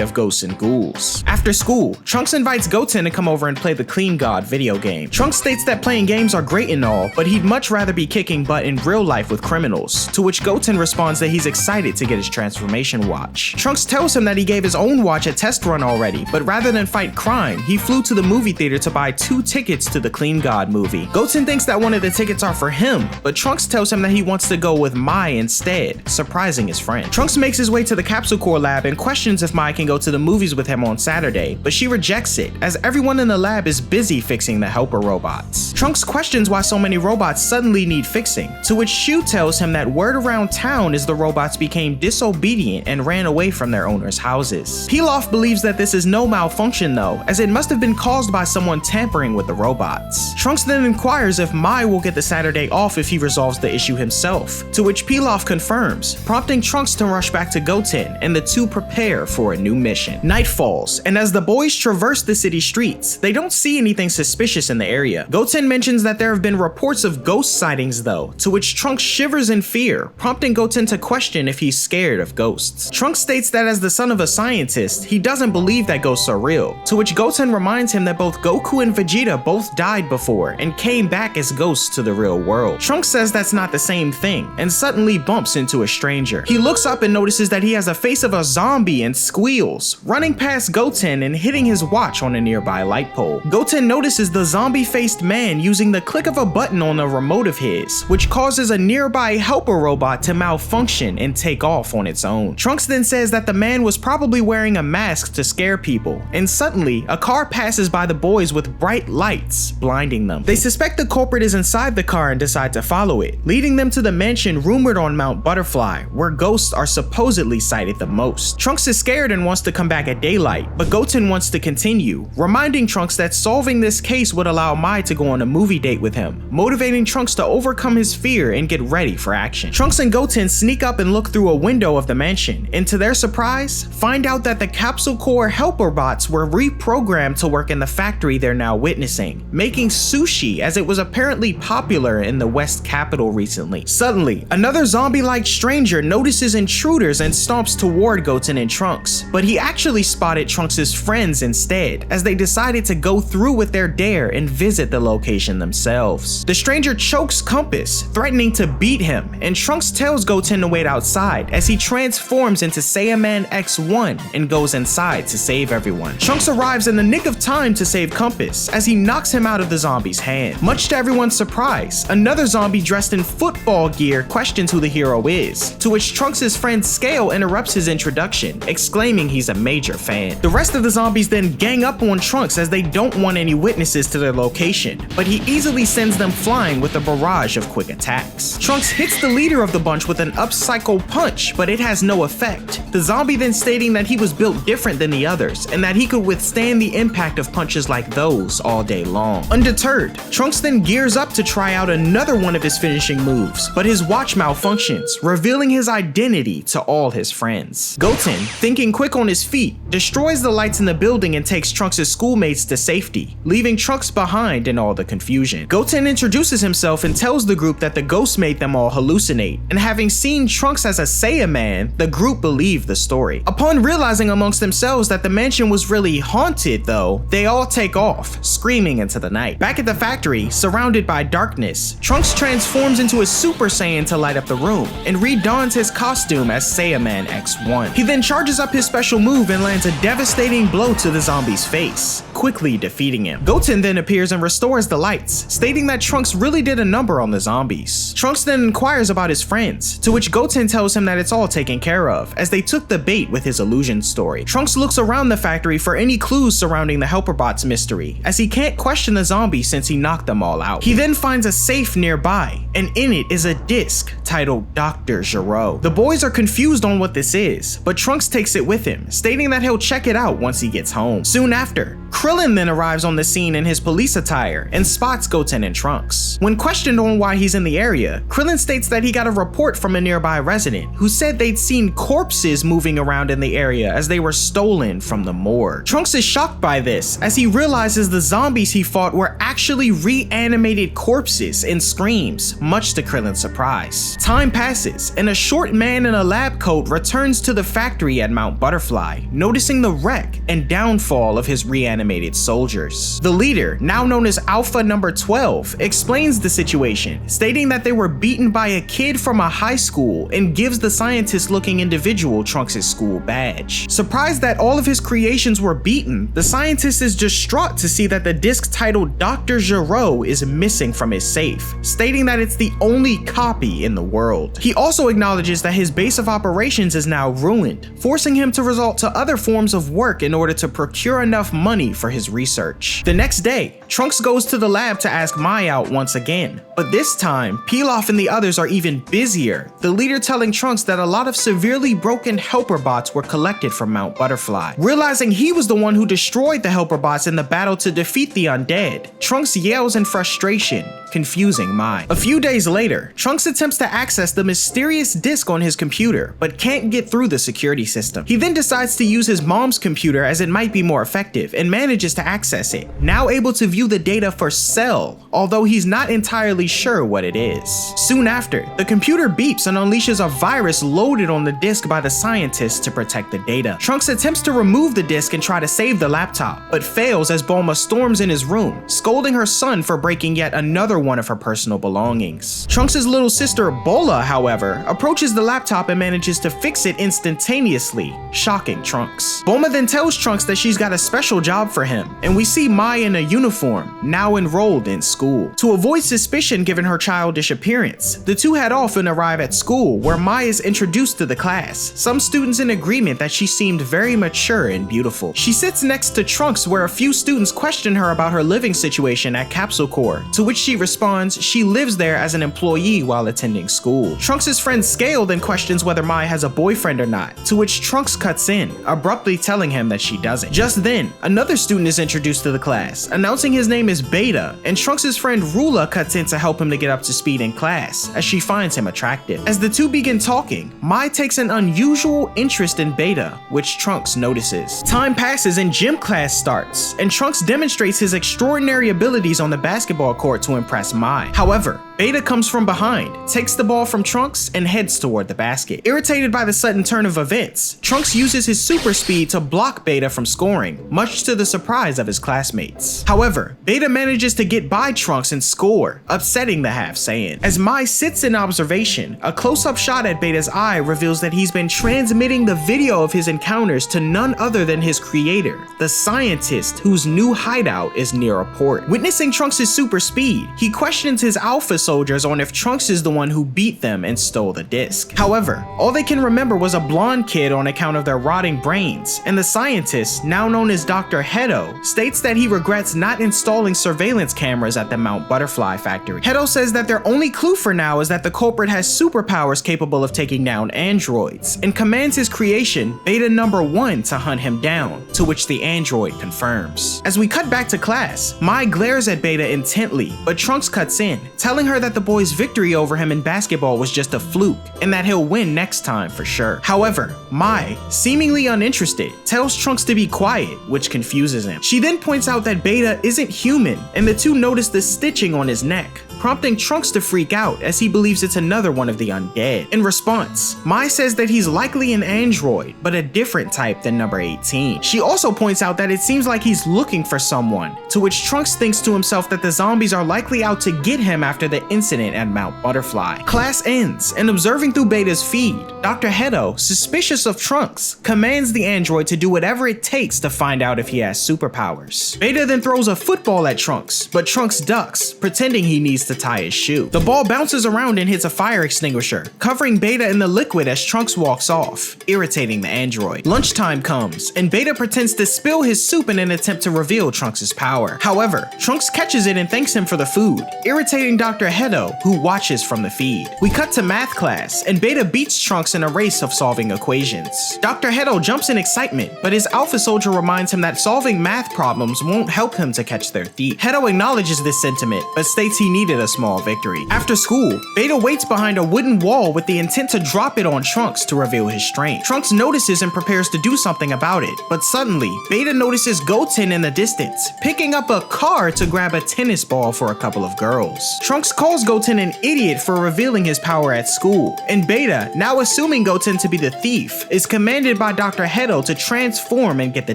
[SPEAKER 1] of ghosts and ghouls. After school, Trunks invites Goten to come over and play the Clean God video game. Trunks states that playing games are great and all, but he'd much rather be kicking butt in real life with criminals, to which Goten responds that he's excited to get his transformation watch. Trunks tells him that he gave his own watch a test run already, but rather than fight crime, he flew to the movie theater to buy 2 tickets to the Clean God movie. Goten thinks that one of the tickets are for him, but Trunks tells him that he wants to go with Mai instead, surprising his friend. Trunks makes his way to the Capsule Corps lab and questions if Mai can go to the movies with him on Saturday, but she rejects it, as everyone in the lab is busy fixing the helper robots. Trunks questions why so many robots suddenly need fixing, to which Shu tells him that word around town is the robots became disobedient and ran away from their owners' houses. Pilaf believes that this is no malfunction though, as it must have been caused by someone tampering with the robots. Trunks then inquires if Mai will get the Saturday off if he resolves the issue himself, to which Pilaf confirms, prompting Trunks to rush back to Goten, and the two prepare for a new mission. Night falls, and as the boys traverse the city streets, they don't see anything suspicious in the area. Goten mentions that there have been reports of ghost sightings though, to which Trunks shivers in fear, prompting Goten to question if he's scared of ghosts. Trunks states that as the son of a scientist, he doesn't believe that ghosts are real, to which Goten reminds him that both Goku and Vegeta both died before and came back as ghosts to the real world. Trunks says that's not the same thing, and suddenly bumps into a stranger. He looks up and notices that he has a face of a zombie and squeals, running past Goten and hitting his watch on a nearby light pole. Goten notices the zombie-faced man using the click of a button on a remote of his, which causes a nearby helper robot to malfunction and take off on its own. Trunks then says that the man was probably wearing a mask to scare people, and suddenly a car passes by the boys with bright lights, blinding them. They suspect the culprit is inside the car and decide to follow it, leading them to the mansion rumored on Mount Butterfly, where ghosts are supposedly sighted the most. Trunks is scared and wants to come back at daylight, but Goten wants to continue, reminding Trunks that solving this case would allow Mai to go on a movie date with him, motivating Trunks to overcome his fear and get ready for action. Trunks and Goten sneak up and look through a window of the mansion, and to their surprise, find out that the Capsule Corps helper bots were reprogrammed to work in the factory they're now witnessing, making sushi as it was apparently popular in the West Capital recently. Suddenly, another zombie-like stranger notices intruders and stomps toward Goten and Trunks, but he actually spotted Trunks' friends instead, as they decided to go through with their dare and visit the location themselves. The stranger chokes Compass, threatening to beat him, them, and Trunks tells Goten to wait outside as he transforms into Saiyan Man X1 and goes inside to save everyone. Trunks arrives in the nick of time to save Compass as he knocks him out of the zombie's hand. Much to everyone's surprise, another zombie dressed in football gear questions who the hero is, to which Trunks' friend Scale interrupts his introduction, exclaiming he's a major fan. The rest of the zombies then gang up on Trunks as they don't want any witnesses to their location, but he easily sends them flying with a barrage of quick attacks. Trunks hits the leader of the bunch with an up-cycle punch, but it has no effect. The zombie then stating that he was built different than the others, and that he could withstand the impact of punches like those all day long. Undeterred, Trunks then gears up to try out another one of his finishing moves, but his watch malfunctions, revealing his identity to all his friends. Goten, thinking quick on his feet, destroys the lights in the building and takes Trunks' schoolmates to safety, leaving Trunks behind in all the confusion. Goten introduces himself and tells the group that the ghost made them all hallucinate, and having seen Trunks as a Saiyan man, the group believed the story. Upon realizing amongst themselves that the mansion was really haunted though, they all take off, screaming into the night. Back at the factory, surrounded by darkness, Trunks transforms into a Super Saiyan to light up the room, and redons his costume as Saiyan Man X1. He then charges up his special move and lands a devastating blow to the zombie's face, quickly defeating him. Goten then appears and restores the lights, stating that Trunks really did a number on the zombies. Trunks then inquires about his friends, to which Goten tells him that it's all taken care of, as they took the bait with his illusion story. Trunks looks around the factory for any clues surrounding the Helper Bots mystery, as he can't question the zombies since he knocked them all out. He then finds a safe nearby, and in it is a disc titled Dr. Gero. The boys are confused on what this is, but Trunks takes it with him, stating that he'll check it out once he gets home. Soon after, Krillin then arrives on the scene in his police attire and spots Goten and Trunks. When questioned on why he's in the area, Krillin states that he got a report from a nearby resident who said they'd seen corpses moving around in the area as they were stolen from the morgue. Trunks is shocked by this as he realizes the zombies he fought were actually reanimated corpses and screams, much to Krillin's surprise. Time passes, and a short man in a lab coat returns to the factory at Mount Butterfly, noticing the wreck and downfall of his reanimated soldiers. The leader, now known as Alpha Number 12, explains the situation, stating that they were beaten by a kid from a high school and gives the scientist-looking individual Trunks' school badge. Surprised that all of his creations were beaten, the scientist is distraught to see that the disc titled Dr. Gero is missing from his safe, stating that it's the only copy in the world. He also acknowledges that his base of operations is now ruined, forcing him to resort to other forms of work in order to procure enough money for his research. The next day, Trunks goes to the lab to ask Mai out once again, but this time, Pilaf and the others are even busier, the leader telling Trunks that a lot of severely broken Helper Bots were collected from Mount Butterfly. Realizing he was the one who destroyed the Helper Bots in the battle to defeat the undead, Trunks yells in frustration, confusing Mai. A few days later, Trunks attempts to access the mysterious disc on his computer, but can't get through the security system. He then decides to use his mom's computer as it might be more effective and manages to access it, now able to view the data for Cell, although he's not entirely sure what it is. Soon after, the computer beeps and unleashes a virus loaded on the disc by the scientists to protect the data. Trunks attempts to remove the disc and try to save the laptop, but fails as Bulma storms in his room, scolding her son for breaking yet another one of her personal belongings. Trunks' little sister Bola, however, approaches the laptop and manages to fix it instantaneously, shocking Trunks. Bulma then tells Trunks that she's got a special job for him, and we see Mai in a uniform, now enrolled in school. To avoid suspicion given her childish appearance, the two head off and arrive at school, where Mai is introduced to the class, some students in agreement that she seemed very mature and beautiful. She sits next to Trunks, where a few students question her about her living situation at Capsule Corps, to which she responds she lives there as an employee while attending school. Trunks' friend Scale then questions whether Mai has a boyfriend or not, to which Trunks cuts in, abruptly telling him that she doesn't. Just then, another student is introduced to the class, announcing his name is Beta, and Trunks' friend Rula cuts in to help him to get up to speed in class, as she finds him attractive. As the two begin talking, Mai takes an unusual interest in Beta, which Trunks notices. Time passes and gym class starts, and Trunks demonstrates his extraordinary abilities on the basketball court to impress impress Mai. However, Beta comes from behind, takes the ball from Trunks, and heads toward the basket. Irritated by the sudden turn of events, Trunks uses his super speed to block Beta from scoring, much to the surprise of his classmates. However, Beta manages to get by Trunks and score, upsetting the half Saiyan. As Mai sits in observation, a close-up shot at Beta's eye reveals that he's been transmitting the video of his encounters to none other than his creator, the scientist whose new hideout is near a port. Witnessing Trunks' super speed, he questions his alpha soldiers on if Trunks is the one who beat them and stole the disc. However, all they can remember was a blonde kid on account of their rotting brains, and the scientist, now known as Dr. Hedo, states that he regrets not installing surveillance cameras at the Mount Butterfly factory. Hedo says that their only clue for now is that the culprit has superpowers capable of taking down androids, and commands his creation, Beta number 1, to hunt him down, to which the android confirms. As we cut back to class, Mai glares at Beta intently, but Trunks cuts in, telling her that the boy's victory over him in basketball was just a fluke, and that he'll win next time for sure. However, Mai, seemingly uninterested, tells Trunks to be quiet, which confuses him. She then points out that Beta isn't human, and the two notice the stitching on his neck, prompting Trunks to freak out as he believes it's another one of the undead. In response, Mai says that he's likely an android, but a different type than number 18. She also points out that it seems like he's looking for someone, to which Trunks thinks to himself that the zombies are likely out to get him after the incident at Mount Butterfly. Class ends, and observing through Beta's feed, Dr. Hedo, suspicious of Trunks, commands the android to do whatever it takes to find out if he has superpowers. Beta then throws a football at Trunks, but Trunks ducks, pretending he needs to tie his shoe. The ball bounces around and hits a fire extinguisher, covering Beta in the liquid as Trunks walks off, irritating the android. Lunchtime comes, and Beta pretends to spill his soup in an attempt to reveal Trunks' power. However, Trunks catches it and thanks him for the food, irritating Dr. Hedo, who watches from the feed. We cut to math class, and Beta beats Trunks in a race of solving equations. Dr. Hedo jumps in excitement, but his alpha soldier reminds him that solving math problems won't help him to catch their thief. Hedo acknowledges this sentiment, but states he needed a small victory. After school, Beta waits behind a wooden wall with the intent to drop it on Trunks to reveal his strength. Trunks notices and prepares to do something about it, but suddenly, Beta notices Goten in the distance, picking up a car to grab a tennis ball for a couple of girls. Trunks calls Goten an idiot for revealing his power at school, and Beta, now assuming Goten to be the thief, is commanded by Dr. Hedo to transform and get the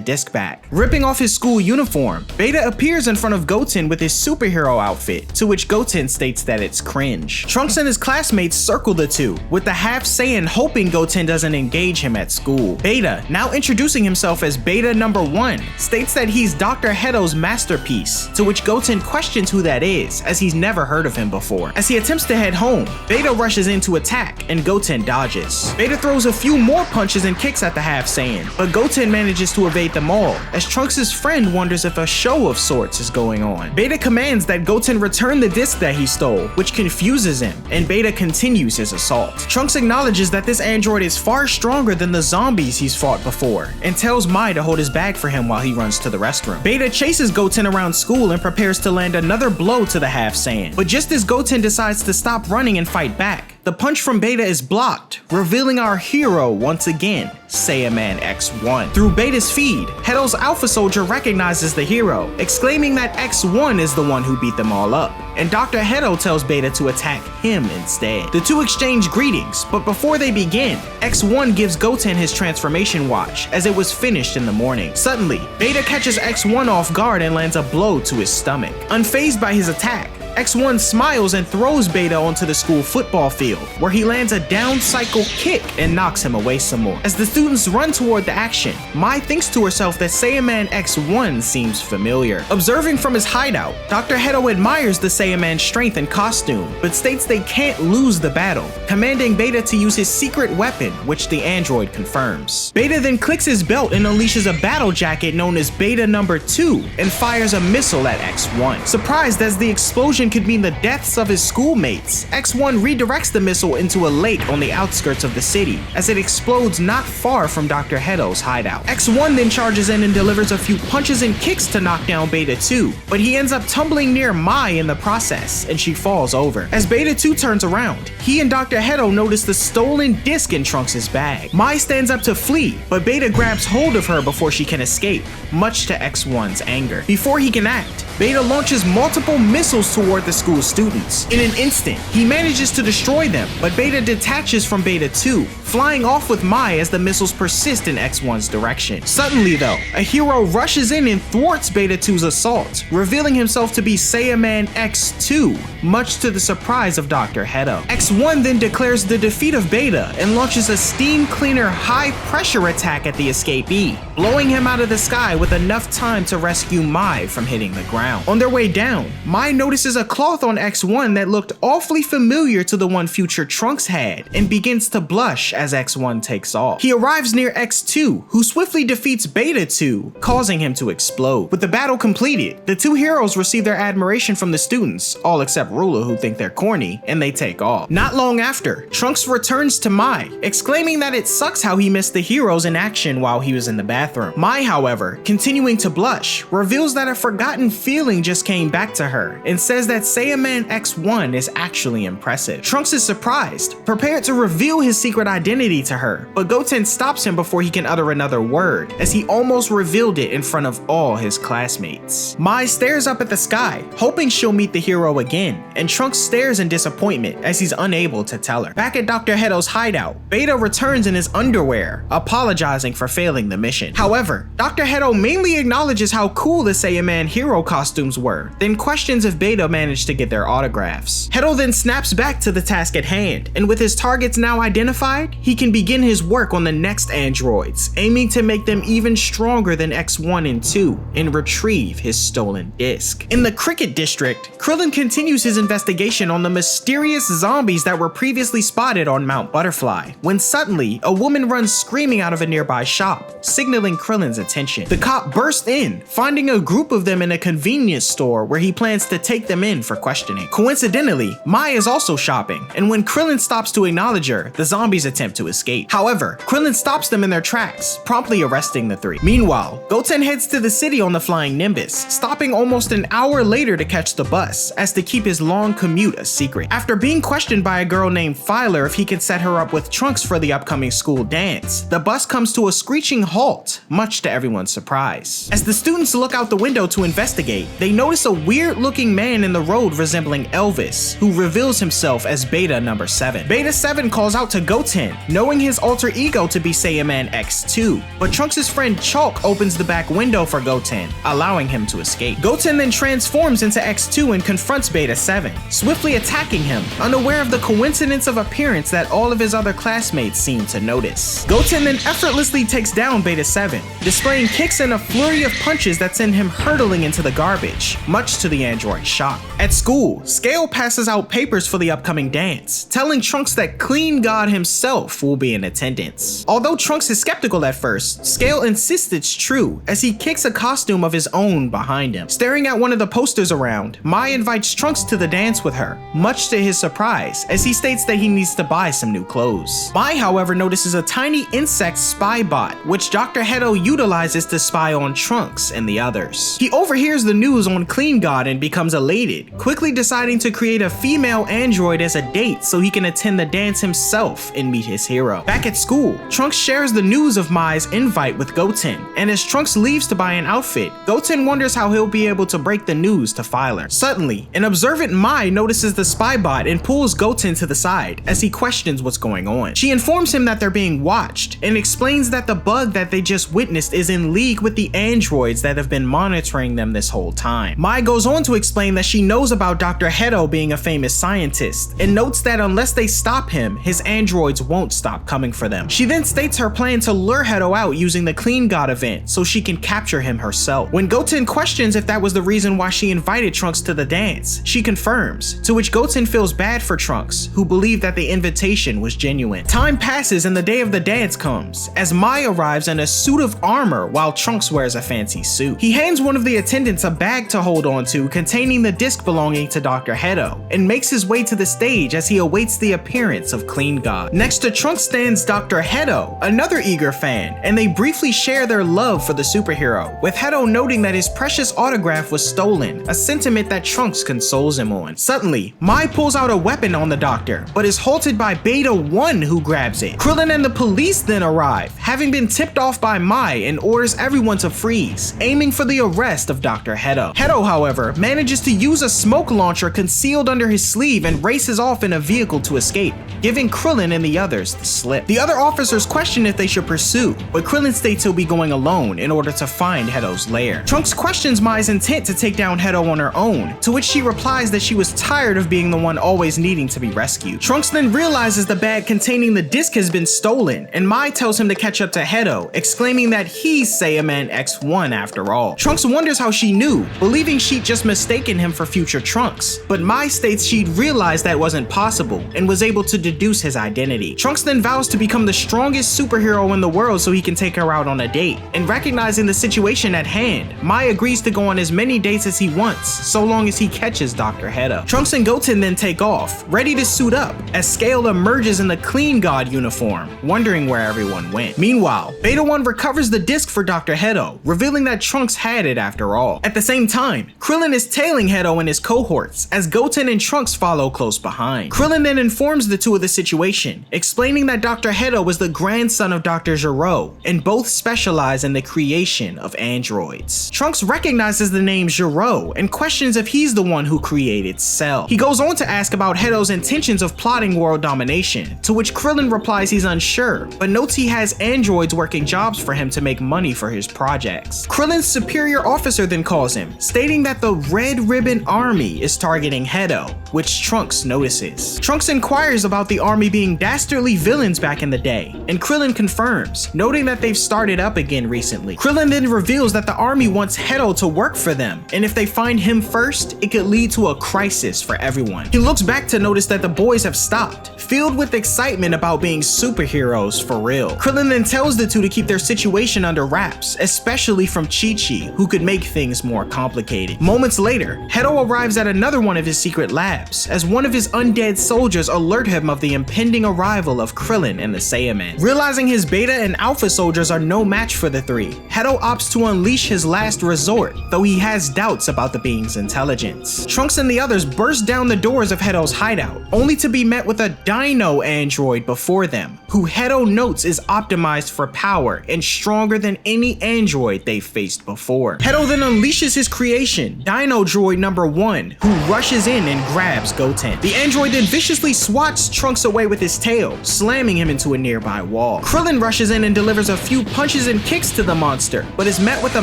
[SPEAKER 1] disc back. Ripping off his school uniform, Beta appears in front of Goten with his superhero outfit, to which Goten states that it's cringe. Trunks and his classmates circle the two, with the half Saiyan hoping Goten doesn't engage him at school. Beta, now introducing himself as Beta number 1, states that he's Dr. Hedo's masterpiece, to which Goten questions who that is, as he's never heard of him before. As he attempts to head home, Beta rushes in to attack, and Goten dodges. Beta throws a few more punches and kicks at the half Saiyan, but Goten manages to evade them all, as Trunks' friend wonders if a show of sorts is going on. Beta commands that Goten return the disc that he stole, which confuses him, and Beta continues his assault. Trunks acknowledges that this android is far stronger than the zombies he's fought before, and tells Mai to hold his bag for him while he runs to the restroom. Beta chases Goten around school and prepares to land another blow to the half Saiyan, but just as Goten decides to stop running and fight back, the punch from Beta is blocked, revealing our hero once again, Saiyaman X1. Through Beta's feed, Hedo's alpha soldier recognizes the hero, exclaiming that X1 is the one who beat them all up, and Dr. Hedo tells Beta to attack him instead. The two exchange greetings, but before they begin, X1 gives Goten his transformation watch, as it was finished in the morning. Suddenly, Beta catches X1 off guard and lands a blow to his stomach. Unfazed by his attack, X1 smiles and throws Beta onto the school football field, where he lands a down cycle kick and knocks him away some more. As the students run toward the action, Mai thinks to herself that Saiyaman X1 seems familiar. Observing from his hideout, Dr. Hedo admires the Saiyaman's strength and costume, but states they can't lose the battle, commanding Beta to use his secret weapon, which the android confirms. Beta then clicks his belt and unleashes a battle jacket known as Beta number 2 and fires a missile at X1. Surprised as the explosion could mean the deaths of his schoolmates, X1 redirects the missile into a lake on the outskirts of the city, as it explodes not far from Dr. Hedo's hideout. X1 then charges in and delivers a few punches and kicks to knock down Beta 2, but he ends up tumbling near Mai in the process, and she falls over. As Beta 2 turns around, he and Dr. Hedo notice the stolen disc in Trunks' bag. Mai stands up to flee, but Beta grabs hold of her before she can escape, much to X1's anger. Before he can act, Beta launches multiple missiles toward toward the school students. In an instant, he manages to destroy them, but Beta detaches from Beta 2, flying off with Mai as the missiles persist in X1's direction. Suddenly though, a hero rushes in and thwarts Beta 2's assault, revealing himself to be Saiyaman X2, much to the surprise of Dr. Hedo. X1 then declares the defeat of Beta and launches a steam cleaner high-pressure attack at the escapee, blowing him out of the sky with enough time to rescue Mai from hitting the ground. On their way down, Mai notices a cloth on X1 that looked awfully familiar to the one future Trunks had, and begins to blush as X1 takes off. He arrives near X2, who swiftly defeats Beta 2, causing him to explode. With the battle completed, the two heroes receive their admiration from the students, all except Ruler, who think they're corny, and they take off. Not long after, Trunks returns to Mai, exclaiming that it sucks how he missed the heroes in action while he was in the bathroom. Mai, however, continuing to blush, reveals that a forgotten feeling just came back to her, and says that Saiyaman X1 is actually impressive. Trunks is surprised, prepared to reveal his secret identity to her, but Goten stops him before he can utter another word, as he almost revealed it in front of all his classmates. Mai stares up at the sky, hoping she'll meet the hero again, and Trunks stares in disappointment as he's unable to tell her. Back at Dr. Hedo's hideout, Beta returns in his underwear, apologizing for failing the mission. However, Dr. Hedo mainly acknowledges how cool the Saiyaman hero costumes were, then questions if Beta managed to get their autographs. Hedo then snaps back to the task at hand, and with his targets now identified, he can begin his work on the next androids, aiming to make them even stronger than X1 and 2, and retrieve his stolen disc. In the Cricket District, Krillin continues his investigation on the mysterious zombies that were previously spotted on Mount Butterfly, when suddenly, a woman runs screaming out of a nearby shop, signaling Krillin's attention. The cop bursts in, finding a group of them in a convenience store where he plans to take them in for questioning. Coincidentally, Mai is also shopping, and when Krillin stops to acknowledge her, the zombies attempt to escape. However, Krillin stops them in their tracks, promptly arresting the three. Meanwhile, Goten heads to the city on the Flying Nimbus, stopping almost an hour later to catch the bus, as to keep his long commute a secret. After being questioned by a girl named Filer if he could set her up with Trunks for the upcoming school dance, the bus comes to a screeching halt, much to everyone's surprise. As the students look out the window to investigate, they notice a weird-looking man in the road resembling Elvis, who reveals himself as Beta number 7. Beta 7 calls out to Goten, knowing his alter ego to be Saiyaman X2, but Trunks' friend Chalk opens the back window for Goten, allowing him to escape. Goten then transforms into X2 and confronts Beta 7, swiftly attacking him, unaware of the coincidence of appearance that all of his other classmates seem to notice. Goten then effortlessly takes down Beta 7, displaying kicks and a flurry of punches that send him hurtling into the garbage, much to the android's shock. At school, Scale passes out papers for the upcoming dance, telling Trunks that Clean God himself will be in attendance. Although Trunks is skeptical at first, Scale insists it's true, as he kicks a costume of his own behind him. Staring at one of the posters around, Mai invites Trunks to the dance with her, much to his surprise, as he states that he needs to buy some new clothes. Mai, however, notices a tiny insect spy bot, which Dr. Hedo utilizes to spy on Trunks and the others. He overhears the news on Clean God and becomes elated, quickly deciding to create a female android as a date so he can attend the dance himself and meet his hero. Back at school, Trunks shares the news of Mai's invite with Goten, and as Trunks leaves to buy an outfit, Goten wonders how he'll be able to break the news to Filer. Suddenly, an observant Mai notices the spy bot and pulls Goten to the side as he questions what's going on. She informs him that they're being watched and explains that the bug that they just witnessed is in league with the androids that have been monitoring them this whole time. Mai goes on to explain that she knows about Dr. Hedo being a famous scientist, and notes that unless they stop him, his androids won't stop coming for them. She then states her plan to lure Hedo out using the Clean God event so she can capture him herself. When Goten questions if that was the reason why she invited Trunks to the dance, she confirms, to which Goten feels bad for Trunks, who believed that the invitation was genuine. Time passes and the day of the dance comes, as Mai arrives in a suit of armor while Trunks wears a fancy suit. He hands one of the attendants a bag to hold on to containing the disc belonging to Dr. Hedo, and makes his way to the stage as he awaits the appearance of Clean God. Next to Trunks stands Dr. Hedo, another eager fan, and they briefly share their love for the superhero, with Hedo noting that his precious autograph was stolen, a sentiment that Trunks consoles him on. Suddenly, Mai pulls out a weapon on the doctor, but is halted by Beta 1 who grabs it. Krillin and the police then arrive, having been tipped off by Mai, and orders everyone to freeze, aiming for the arrest of Dr. Hedo. Hedo, however, manages to use a smoke launcher concealed under his sleeve and races off in a vehicle to escape, giving Krillin and the others the slip. The other officers question if they should pursue, but Krillin states he'll be going alone in order to find Hedo's lair. Trunks questions Mai's intent to take down Hedo on her own, to which she replies that she was tired of being the one always needing to be rescued. Trunks then realizes the bag containing the disc has been stolen, and Mai tells him to catch up to Hedo, exclaiming that he's Saiyaman X1 after all. Trunks wonders how she knew, believing she'd just mistaken him for future Trunks, but Mai states she'd realized that wasn't possible and was able to deduce his identity. Trunks then vows to become the strongest superhero in the world so he can take her out on a date, and recognizing the situation at hand, Mai agrees to go on as many dates as he wants, so long as he catches Dr. Hedo. Trunks and Goten then take off, ready to suit up, as Scale emerges in the Clean God uniform, wondering where everyone went. Meanwhile, Beta 1 recovers the disc for Dr. Hedo, revealing that Trunks had it after all. At the same time, Krillin is tailing Hedo and his cohorts, as Goten and Trunks follow close behind. Krillin then informs the two of the situation, explaining that Dr. Hedo was the grandson of Dr. Gero, and both specialize in the creation of androids. Trunks recognizes the name Gero and questions if he's the one who created Cell. He goes on to ask about Hedo's intentions of plotting world domination, to which Krillin replies he's unsure, but notes he has androids working jobs for him to make money for his projects. Krillin's superior officer then calls him, stating that the Red Ribbon Army is targeting Hedo, which Trunks notices. Trunks inquires about the army being dastardly villains back in the day, and Krillin confirms, noting that they've started up again recently. Krillin then reveals that the army wants Hedo to work for them, and if they find him first, it could lead to a crisis for everyone. He looks back to notice that the boys have stopped, filled with excitement about being superheroes for real. Krillin then tells the two to keep their situation under wraps, especially from Chi-Chi, who could make things more complicated. Moments later, Hedo arrives at another one of his secret labs, as one of his undead soldiers alert him of the impending arrival of Krillin and the Saiyaman. Realizing his Beta and Alpha soldiers are no match for the three, Hedo opts to unleash his last resort, though he has doubts about the being's intelligence. Trunks and the others burst down the doors of Hedo's hideout, only to be met with a Dino android before them, who Hedo notes is optimized for power and stronger than any android they've faced before. Hedo then unleashes his creation, Dino Droid number 1, who rushes in and grabs Goten. The android then viciously swats Trunks away with his tail, slamming him into a nearby wall. Krillin rushes in and delivers a few punches and kicks to the monster, but is met with a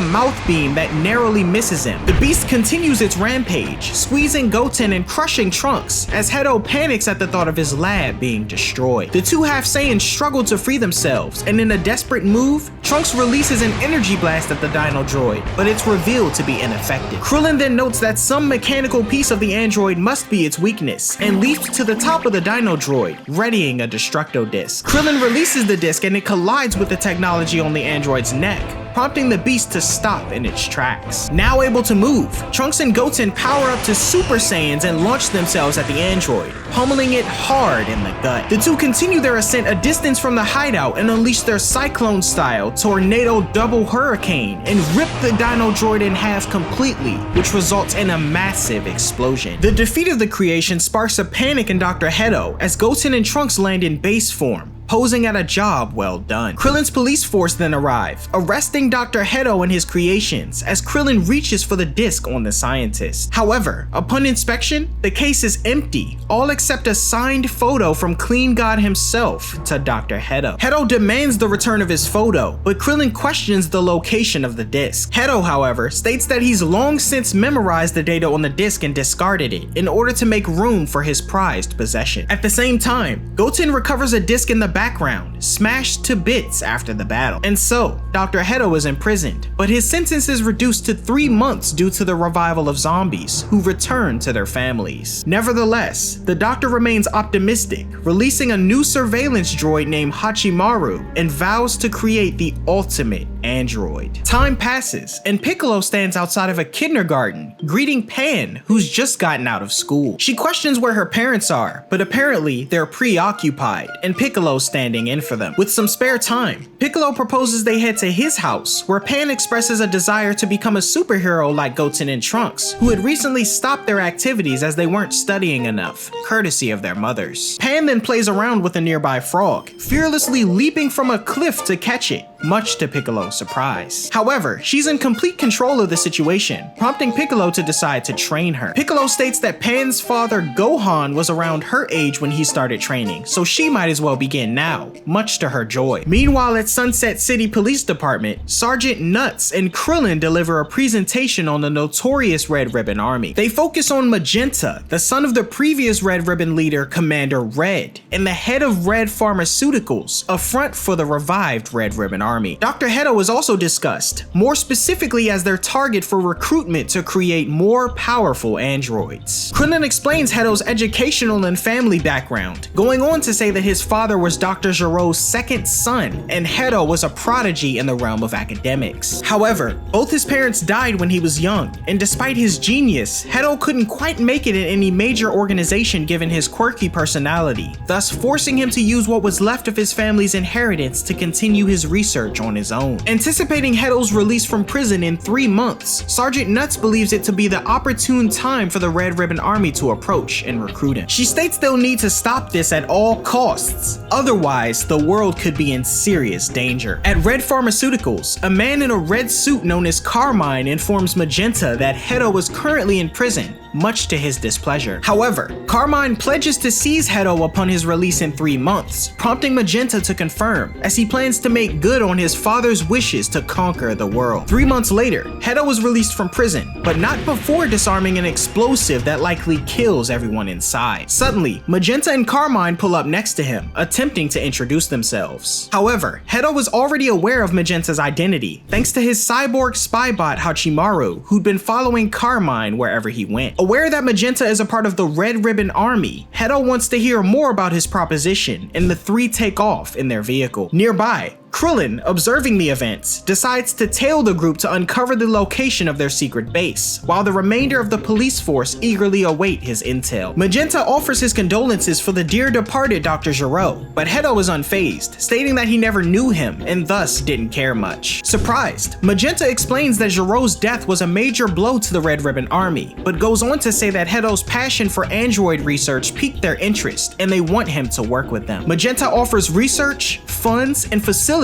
[SPEAKER 1] mouth beam that narrowly misses him. The beast continues its rampage, squeezing Goten and crushing Trunks, as Hedo panics at the thought of his lab being destroyed. The two half Saiyans struggle to free themselves, and in a desperate move, Trunks releases an energy blast at the Dino Droid, but it's revealed to be ineffective. Krillin then notes that some mechanical piece of the android must be its weakness, and leaps to the top of the Dino Droid, readying a Destructo Disc. Krillin releases the disc and it collides with the technology on the android's neck, prompting the beast to stop in its tracks. Now able to move, Trunks and Goten power up to Super Saiyans and launch themselves at the android, pummeling it hard in the gut. The two continue their ascent a distance from the hideout and unleash their Cyclone-style Tornado Double Hurricane and rip the Dino Droid in half completely, which results in a massive explosion. The defeat of the creation sparks a panic in Dr. Hedo as Goten and Trunks land in base form, posing at a job well done. Krillin's police force then arrive, arresting Dr. Hedo and his creations as Krillin reaches for the disc on the scientist. However, upon inspection, the case is empty, all except a signed photo from Clean God himself to Dr. Hedo. Hedo demands the return of his photo, but Krillin questions the location of the disc. Hedo, however, states that he's long since memorized the data on the disc and discarded it in order to make room for his prized possession. At the same time, Goten recovers a disc in the background, smashed to bits after the battle. And so, Dr. Hedo is imprisoned, but his sentence is reduced to 3 months due to the revival of zombies who return to their families. Nevertheless, the doctor remains optimistic, releasing a new surveillance droid named Hachimaru and vows to create the ultimate android. Time passes, and Piccolo stands outside of a kindergarten, greeting Pan, who's just gotten out of school. She questions where her parents are, but apparently they're preoccupied, and Piccolo's standing in for them. With some spare time, Piccolo proposes they head to his house, where Pan expresses a desire to become a superhero like Goten and Trunks, who had recently stopped their activities as they weren't studying enough, courtesy of their mothers. Pan then plays around with a nearby frog, fearlessly leaping from a cliff to catch it, much to Piccolo's surprise. However, she's in complete control of the situation, prompting Piccolo to decide to train her. Piccolo states that Pan's father Gohan was around her age when he started training, so she might as well begin now, much to her joy. Meanwhile, at Sunset City Police Department, Sergeant Nuts and Krillin deliver a presentation on the notorious Red Ribbon Army. They focus on Magenta, the son of the previous Red Ribbon leader, Commander Red, and the head of Red Pharmaceuticals, a front for the revived Red Ribbon Army. Dr. Hedo is also discussed, more specifically as their target for recruitment to create more powerful androids. Krillin explains Hedo's educational and family background, going on to say that his father was Dr. Gero's second son, and Hedo was a prodigy in the realm of academics. However, both his parents died when he was young, and despite his genius, Hedo couldn't quite make it in any major organization given his quirky personality, thus forcing him to use what was left of his family's inheritance to continue his research on his own. Anticipating Hedo's release from prison in 3 months, Sergeant Nuts believes it to be the opportune time for the Red Ribbon Army to approach and recruit him. She states they'll need to stop this at all costs, otherwise the world could be in serious danger. At Red Pharmaceuticals, a man in a red suit known as Carmine informs Magenta that Hedo is currently in prison, much to his displeasure. However, Carmine pledges to seize Hedo upon his release in 3 months, prompting Magenta to confirm, as he plans to make good on his father's wishes to conquer the world. 3 months later, Hedo was released from prison, but not before disarming an explosive that likely kills everyone inside. Suddenly, Magenta and Carmine pull up next to him, attempting to introduce themselves. However, Hedo was already aware of Magenta's identity, thanks to his cyborg spy bot Hachimaru, who'd been following Carmine wherever he went. Aware that Magenta is a part of the Red Ribbon Army, Hedo wants to hear more about his proposition, and the three take off in their vehicle. Nearby, Krillin, observing the events, decides to tail the group to uncover the location of their secret base, while the remainder of the police force eagerly await his intel. Magenta offers his condolences for the dear departed Dr. Gero, but Hedo is unfazed, stating that he never knew him and thus didn't care much. Surprised, Magenta explains that Gero's death was a major blow to the Red Ribbon Army, but goes on to say that Hedo's passion for android research piqued their interest and they want him to work with them. Magenta offers research, funds, and facilities,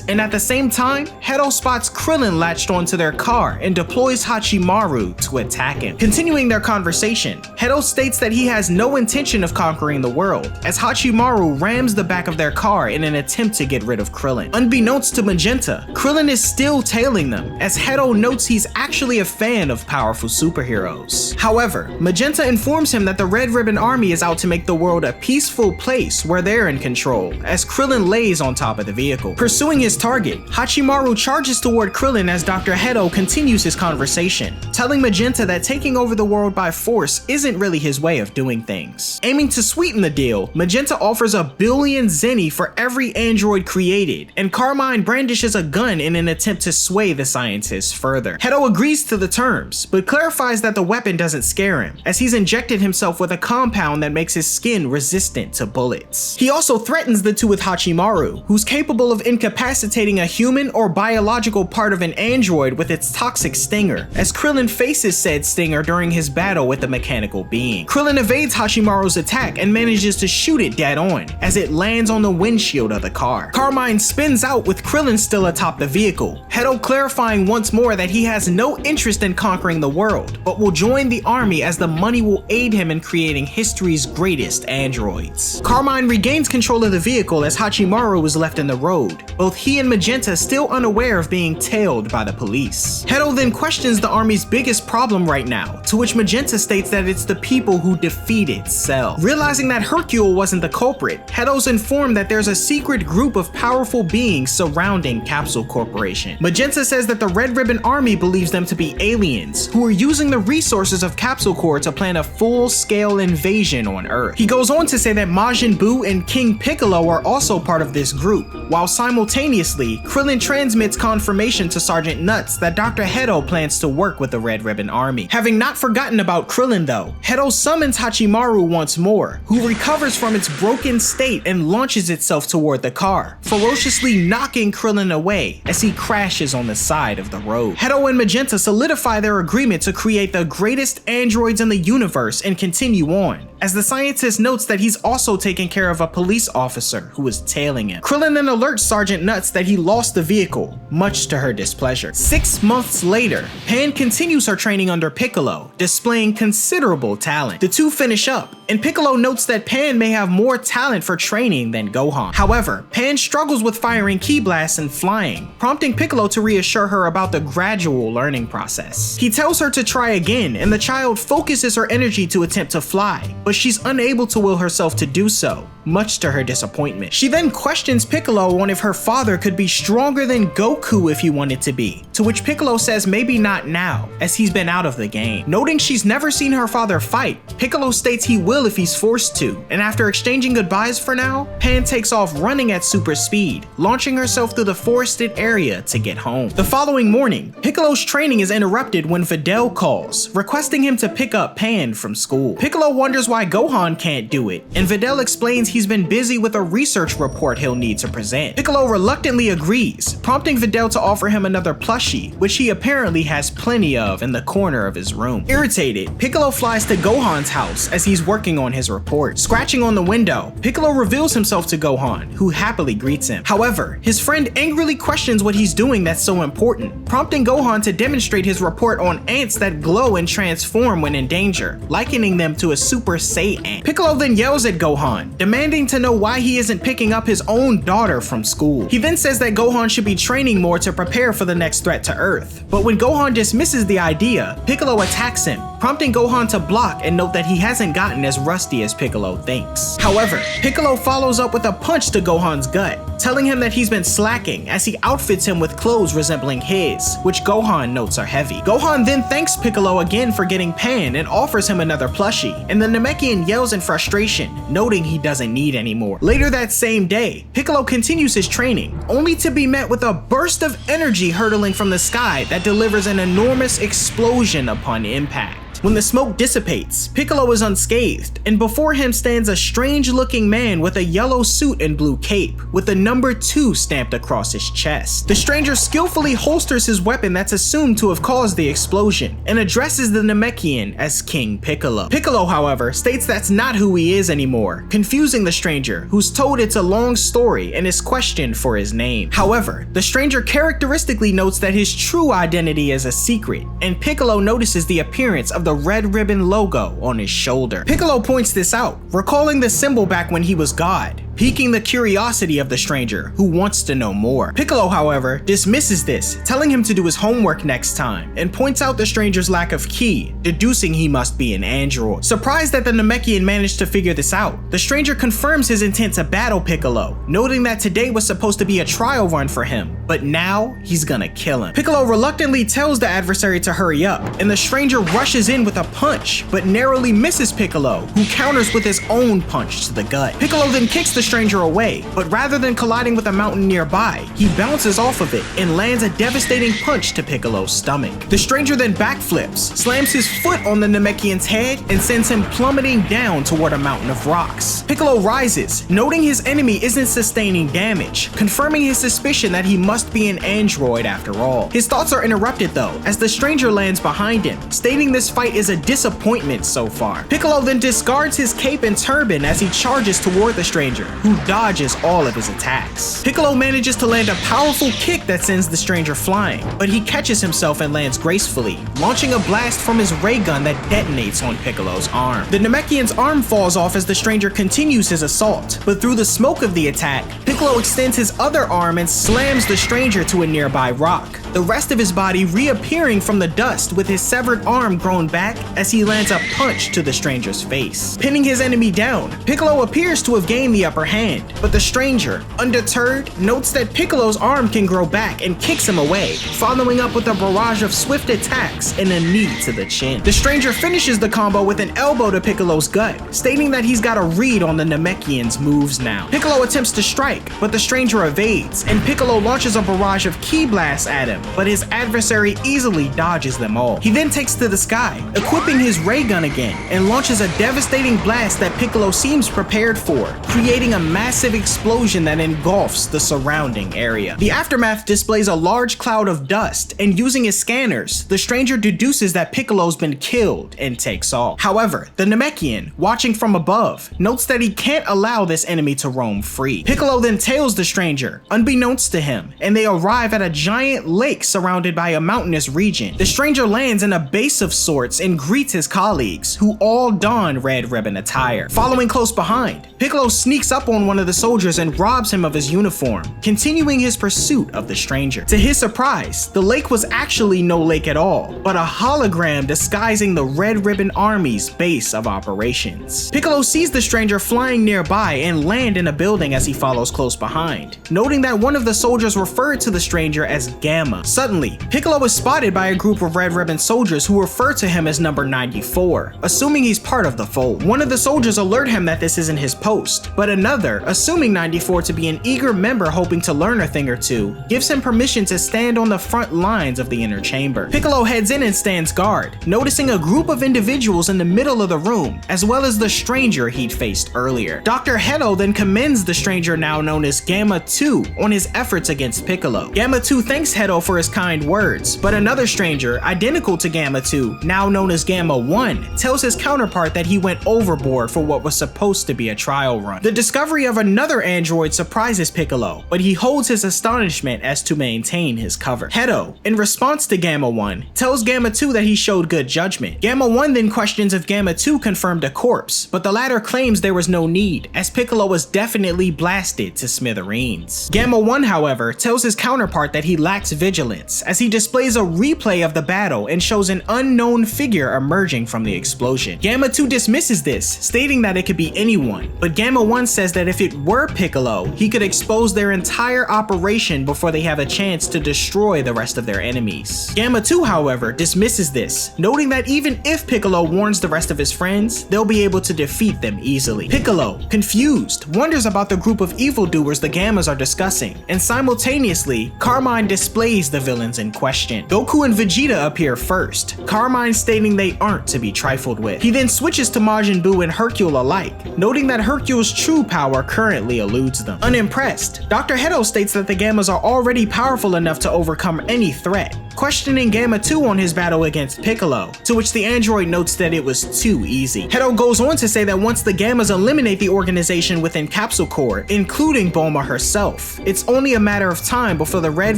[SPEAKER 1] and at the same time, Hedo spots Krillin latched onto their car and deploys Hachimaru to attack him. Continuing their conversation, Hedo states that he has no intention of conquering the world, as Hachimaru rams the back of their car in an attempt to get rid of Krillin. Unbeknownst to Magenta, Krillin is still tailing them, as Hedo notes he's actually a fan of powerful superheroes. However, Magenta informs him that the Red Ribbon Army is out to make the world a peaceful place where they're in control, as Krillin lays on top of the vehicle. Pursuing his target, Hachimaru charges toward Krillin as Dr. Hedo continues his conversation, telling Magenta that taking over the world by force isn't really his way of doing things. Aiming to sweeten the deal, Magenta offers 1 billion zenny for every android created, and Carmine brandishes a gun in an attempt to sway the scientists further. Hedo agrees to the terms, but clarifies that the weapon doesn't scare him, as he's injected himself with a compound that makes his skin resistant to bullets. He also threatens the two with Hachimaru, who's capable of incapacitating a human or biological part of an android with its toxic stinger, as Krillin faces said stinger during his battle with the mechanical being. Krillin evades Hachimaru's attack and manages to shoot it dead on, as it lands on the windshield of the car. Carmine spins out with Krillin still atop the vehicle, Hedo clarifying once more that he has no interest in conquering the world, but will join the army as the money will aid him in creating history's greatest androids. Carmine regains control of the vehicle as Hachimaru is left in the road, both he and Magenta still unaware of being tailed by the police. Hedo then questions the army's biggest problem right now, to which Magenta states that it's the people who defeated Cell. Realizing that Hercule wasn't the culprit, Hedo's informed that there's a secret group of powerful beings surrounding Capsule Corporation. Magenta says that the Red Ribbon Army believes them to be aliens, who are using the resources of Capsule Corp to plan a full-scale invasion on Earth. He goes on to say that Majin Buu and King Piccolo are also part of this group, while simultaneously, Krillin transmits confirmation to Sergeant Nuts that Dr. Hedo plans to work with the Red Ribbon Army. Having not forgotten about Krillin though, Hedo summons Hachimaru once more, who recovers from its broken state and launches itself toward the car, ferociously knocking Krillin away as he crashes on the side of the road. Hedo and Magenta solidify their agreement to create the greatest androids in the universe and continue on, as the scientist notes that he's also taking care of a police officer who is tailing him. Krillin then alerts Sergeant Nuts that he lost the vehicle, much to her displeasure. 6 months later, Pan continues her training under Piccolo, displaying considerable talent. The two finish up, and Piccolo notes that Pan may have more talent for training than Gohan. However, Pan struggles with firing ki blasts and flying, prompting Piccolo to reassure her about the gradual learning process. He tells her to try again, and the child focuses her energy to attempt to fly, but she's unable to will herself to do so, much to her disappointment. She then questions Piccolo on if her father could be stronger than Goku if he wanted to be, to which Piccolo says maybe not now, as he's been out of the game. Noting she's never seen her father fight, Piccolo states he will if he's forced to, and after exchanging goodbyes for now, Pan takes off running at super speed, launching herself through the forested area to get home. The following morning, Piccolo's training is interrupted when Videl calls, requesting him to pick up Pan from school. Piccolo wonders why Gohan can't do it, and Videl explains he's been busy with a research report he'll need to present. Piccolo reluctantly agrees, prompting Videl to offer him another plushie, which he apparently has plenty of in the corner of his room. Irritated, Piccolo flies to Gohan's house as he's working on his report. Scratching on the window, Piccolo reveals himself to Gohan, who happily greets him. However, his friend angrily questions what he's doing that's so important, prompting Gohan to demonstrate his report on ants that glow and transform when in danger, likening them to a Super Saiyan. Piccolo then yells at Gohan, demanding to know why he isn't picking up his own daughter from school. He then says that Gohan should be training more to prepare for the next threat to Earth. But when Gohan dismisses the idea, Piccolo attacks him, prompting Gohan to block and note that he hasn't gotten as rusty as Piccolo thinks. However, Piccolo follows up with a punch to Gohan's gut, telling him that he's been slacking as he outfits him with clothes resembling his, which Gohan notes are heavy. Gohan then thanks Piccolo again for getting Pan and offers him another plushie, and the Namekian yells in frustration, noting he doesn't need any more. Later that same day, Piccolo continues his training, only to be met with a burst of energy hurtling from the sky that delivers an enormous explosion upon impact. When the smoke dissipates, Piccolo is unscathed, and before him stands a strange-looking man with a yellow suit and blue cape, with the number 2 stamped across his chest. The stranger skillfully holsters his weapon that's assumed to have caused the explosion, and addresses the Namekian as King Piccolo. Piccolo, however, states that's not who he is anymore, confusing the stranger, who's told it's a long story and is questioned for his name. However, the stranger characteristically notes that his true identity is a secret, and Piccolo notices the appearance of the red ribbon logo on his shoulder. Piccolo points this out, recalling the symbol back when he was God, piquing the curiosity of the stranger, who wants to know more. Piccolo, however, dismisses this, telling him to do his homework next time, and points out the stranger's lack of ki, deducing he must be an android. Surprised that the Namekian managed to figure this out, the stranger confirms his intent to battle Piccolo, noting that today was supposed to be a trial run for him, but now he's gonna kill him. Piccolo reluctantly tells the adversary to hurry up, and the stranger rushes in with a punch, but narrowly misses Piccolo, who counters with his own punch to the gut. Piccolo then kicks the stranger away, but rather than colliding with a mountain nearby, he bounces off of it and lands a devastating punch to Piccolo's stomach. The stranger then backflips, slams his foot on the Namekian's head, and sends him plummeting down toward a mountain of rocks. Piccolo rises, noting his enemy isn't sustaining damage, confirming his suspicion that he must be an android after all. His thoughts are interrupted though, as the stranger lands behind him, stating this fight is a disappointment so far. Piccolo then discards his cape and turban as he charges toward the stranger, who dodges all of his attacks. Piccolo manages to land a powerful kick that sends the stranger flying, but he catches himself and lands gracefully, launching a blast from his ray gun that detonates on Piccolo's arm. The Namekian's arm falls off as the stranger continues his assault, but through the smoke of the attack, Piccolo extends his other arm and slams the stranger to a nearby rock, the rest of his body reappearing from the dust with his severed arm grown back as he lands a punch to the stranger's face. Pinning his enemy down, Piccolo appears to have gained the upper hand, but the stranger, undeterred, notes that Piccolo's arm can grow back and kicks him away, following up with a barrage of swift attacks and a knee to the chin. The stranger finishes the combo with an elbow to Piccolo's gut, stating that he's got a read on the Namekian's moves now. Piccolo attempts to strike, but the stranger evades, and Piccolo launches a barrage of ki blasts at him, but his adversary easily dodges them all. He then takes to the sky, equipping his ray gun again, and launches a devastating blast that Piccolo seems prepared for, creating a massive explosion that engulfs the surrounding area. The aftermath displays a large cloud of dust, and using his scanners, the stranger deduces that Piccolo's been killed and takes off. However, the Namekian, watching from above, notes that he can't allow this enemy to roam free. Piccolo then tails the stranger, unbeknownst to him, and they arrive at a giant lake surrounded by a mountainous region. The stranger lands in a base of sorts and greets his colleagues, who all don red ribbon attire. Following close behind, Piccolo sneaks up on one of the soldiers and robs him of his uniform, continuing his pursuit of the stranger. To his surprise, the lake was actually no lake at all, but a hologram disguising the Red Ribbon Army's base of operations. Piccolo sees the stranger flying nearby and land in a building as he follows close behind, noting that one of the soldiers referred to the stranger as Gamma. Suddenly, Piccolo is spotted by a group of Red Ribbon soldiers who refer to him as number 94, assuming he's part of the fold. One of the soldiers alert him that this isn't his post, but another, assuming 94 to be an eager member hoping to learn a thing or two, gives him permission to stand on the front lines of the inner chamber. Piccolo heads in and stands guard, noticing a group of individuals in the middle of the room, as well as the stranger he'd faced earlier. Dr. Hedo then commends the stranger now known as Gamma 2 on his efforts against Piccolo. Gamma 2 thanks Hedo for his kind words, but another stranger, identical to Gamma 2, now known as Gamma 1, tells his counterpart that he went overboard for what was supposed to be a trial run. The discovery of another android surprises Piccolo, but he holds his astonishment as to maintain his cover. Hedo, in response to Gamma 1, tells Gamma 2 that he showed good judgment. Gamma 1 then questions if Gamma 2 confirmed a corpse, but the latter claims there was no need, as Piccolo was definitely blasted to smithereens. Gamma 1, however, tells his counterpart that he lacks vigilance, as he displays a replay of the battle and shows an unknown figure emerging from the explosion. Gamma 2 dismisses this, stating that it could be anyone, but Gamma 1 says that if it were Piccolo, he could expose their entire operation before they have a chance to destroy the rest of their enemies. Gamma 2, however, dismisses this, noting that even if Piccolo warns the rest of his friends, they'll be able to defeat them easily. Piccolo, confused, wonders about the group of evildoers the Gammas are discussing, and simultaneously, Carmine displays the villains in question. Goku and Vegeta appear first, Carmine stating they aren't to be trifled with. He then switches to Majin Buu and Hercule alike, noting that Hercule's true power currently eludes them. Unimpressed, Dr. Hedo states that the Gammas are already powerful enough to overcome any threat, questioning Gamma 2 on his battle against Piccolo, to which the android notes that it was too easy. Hedo goes on to say that once the Gammas eliminate the organization within Capsule Corp, including Bulma herself, it's only a matter of time before the Red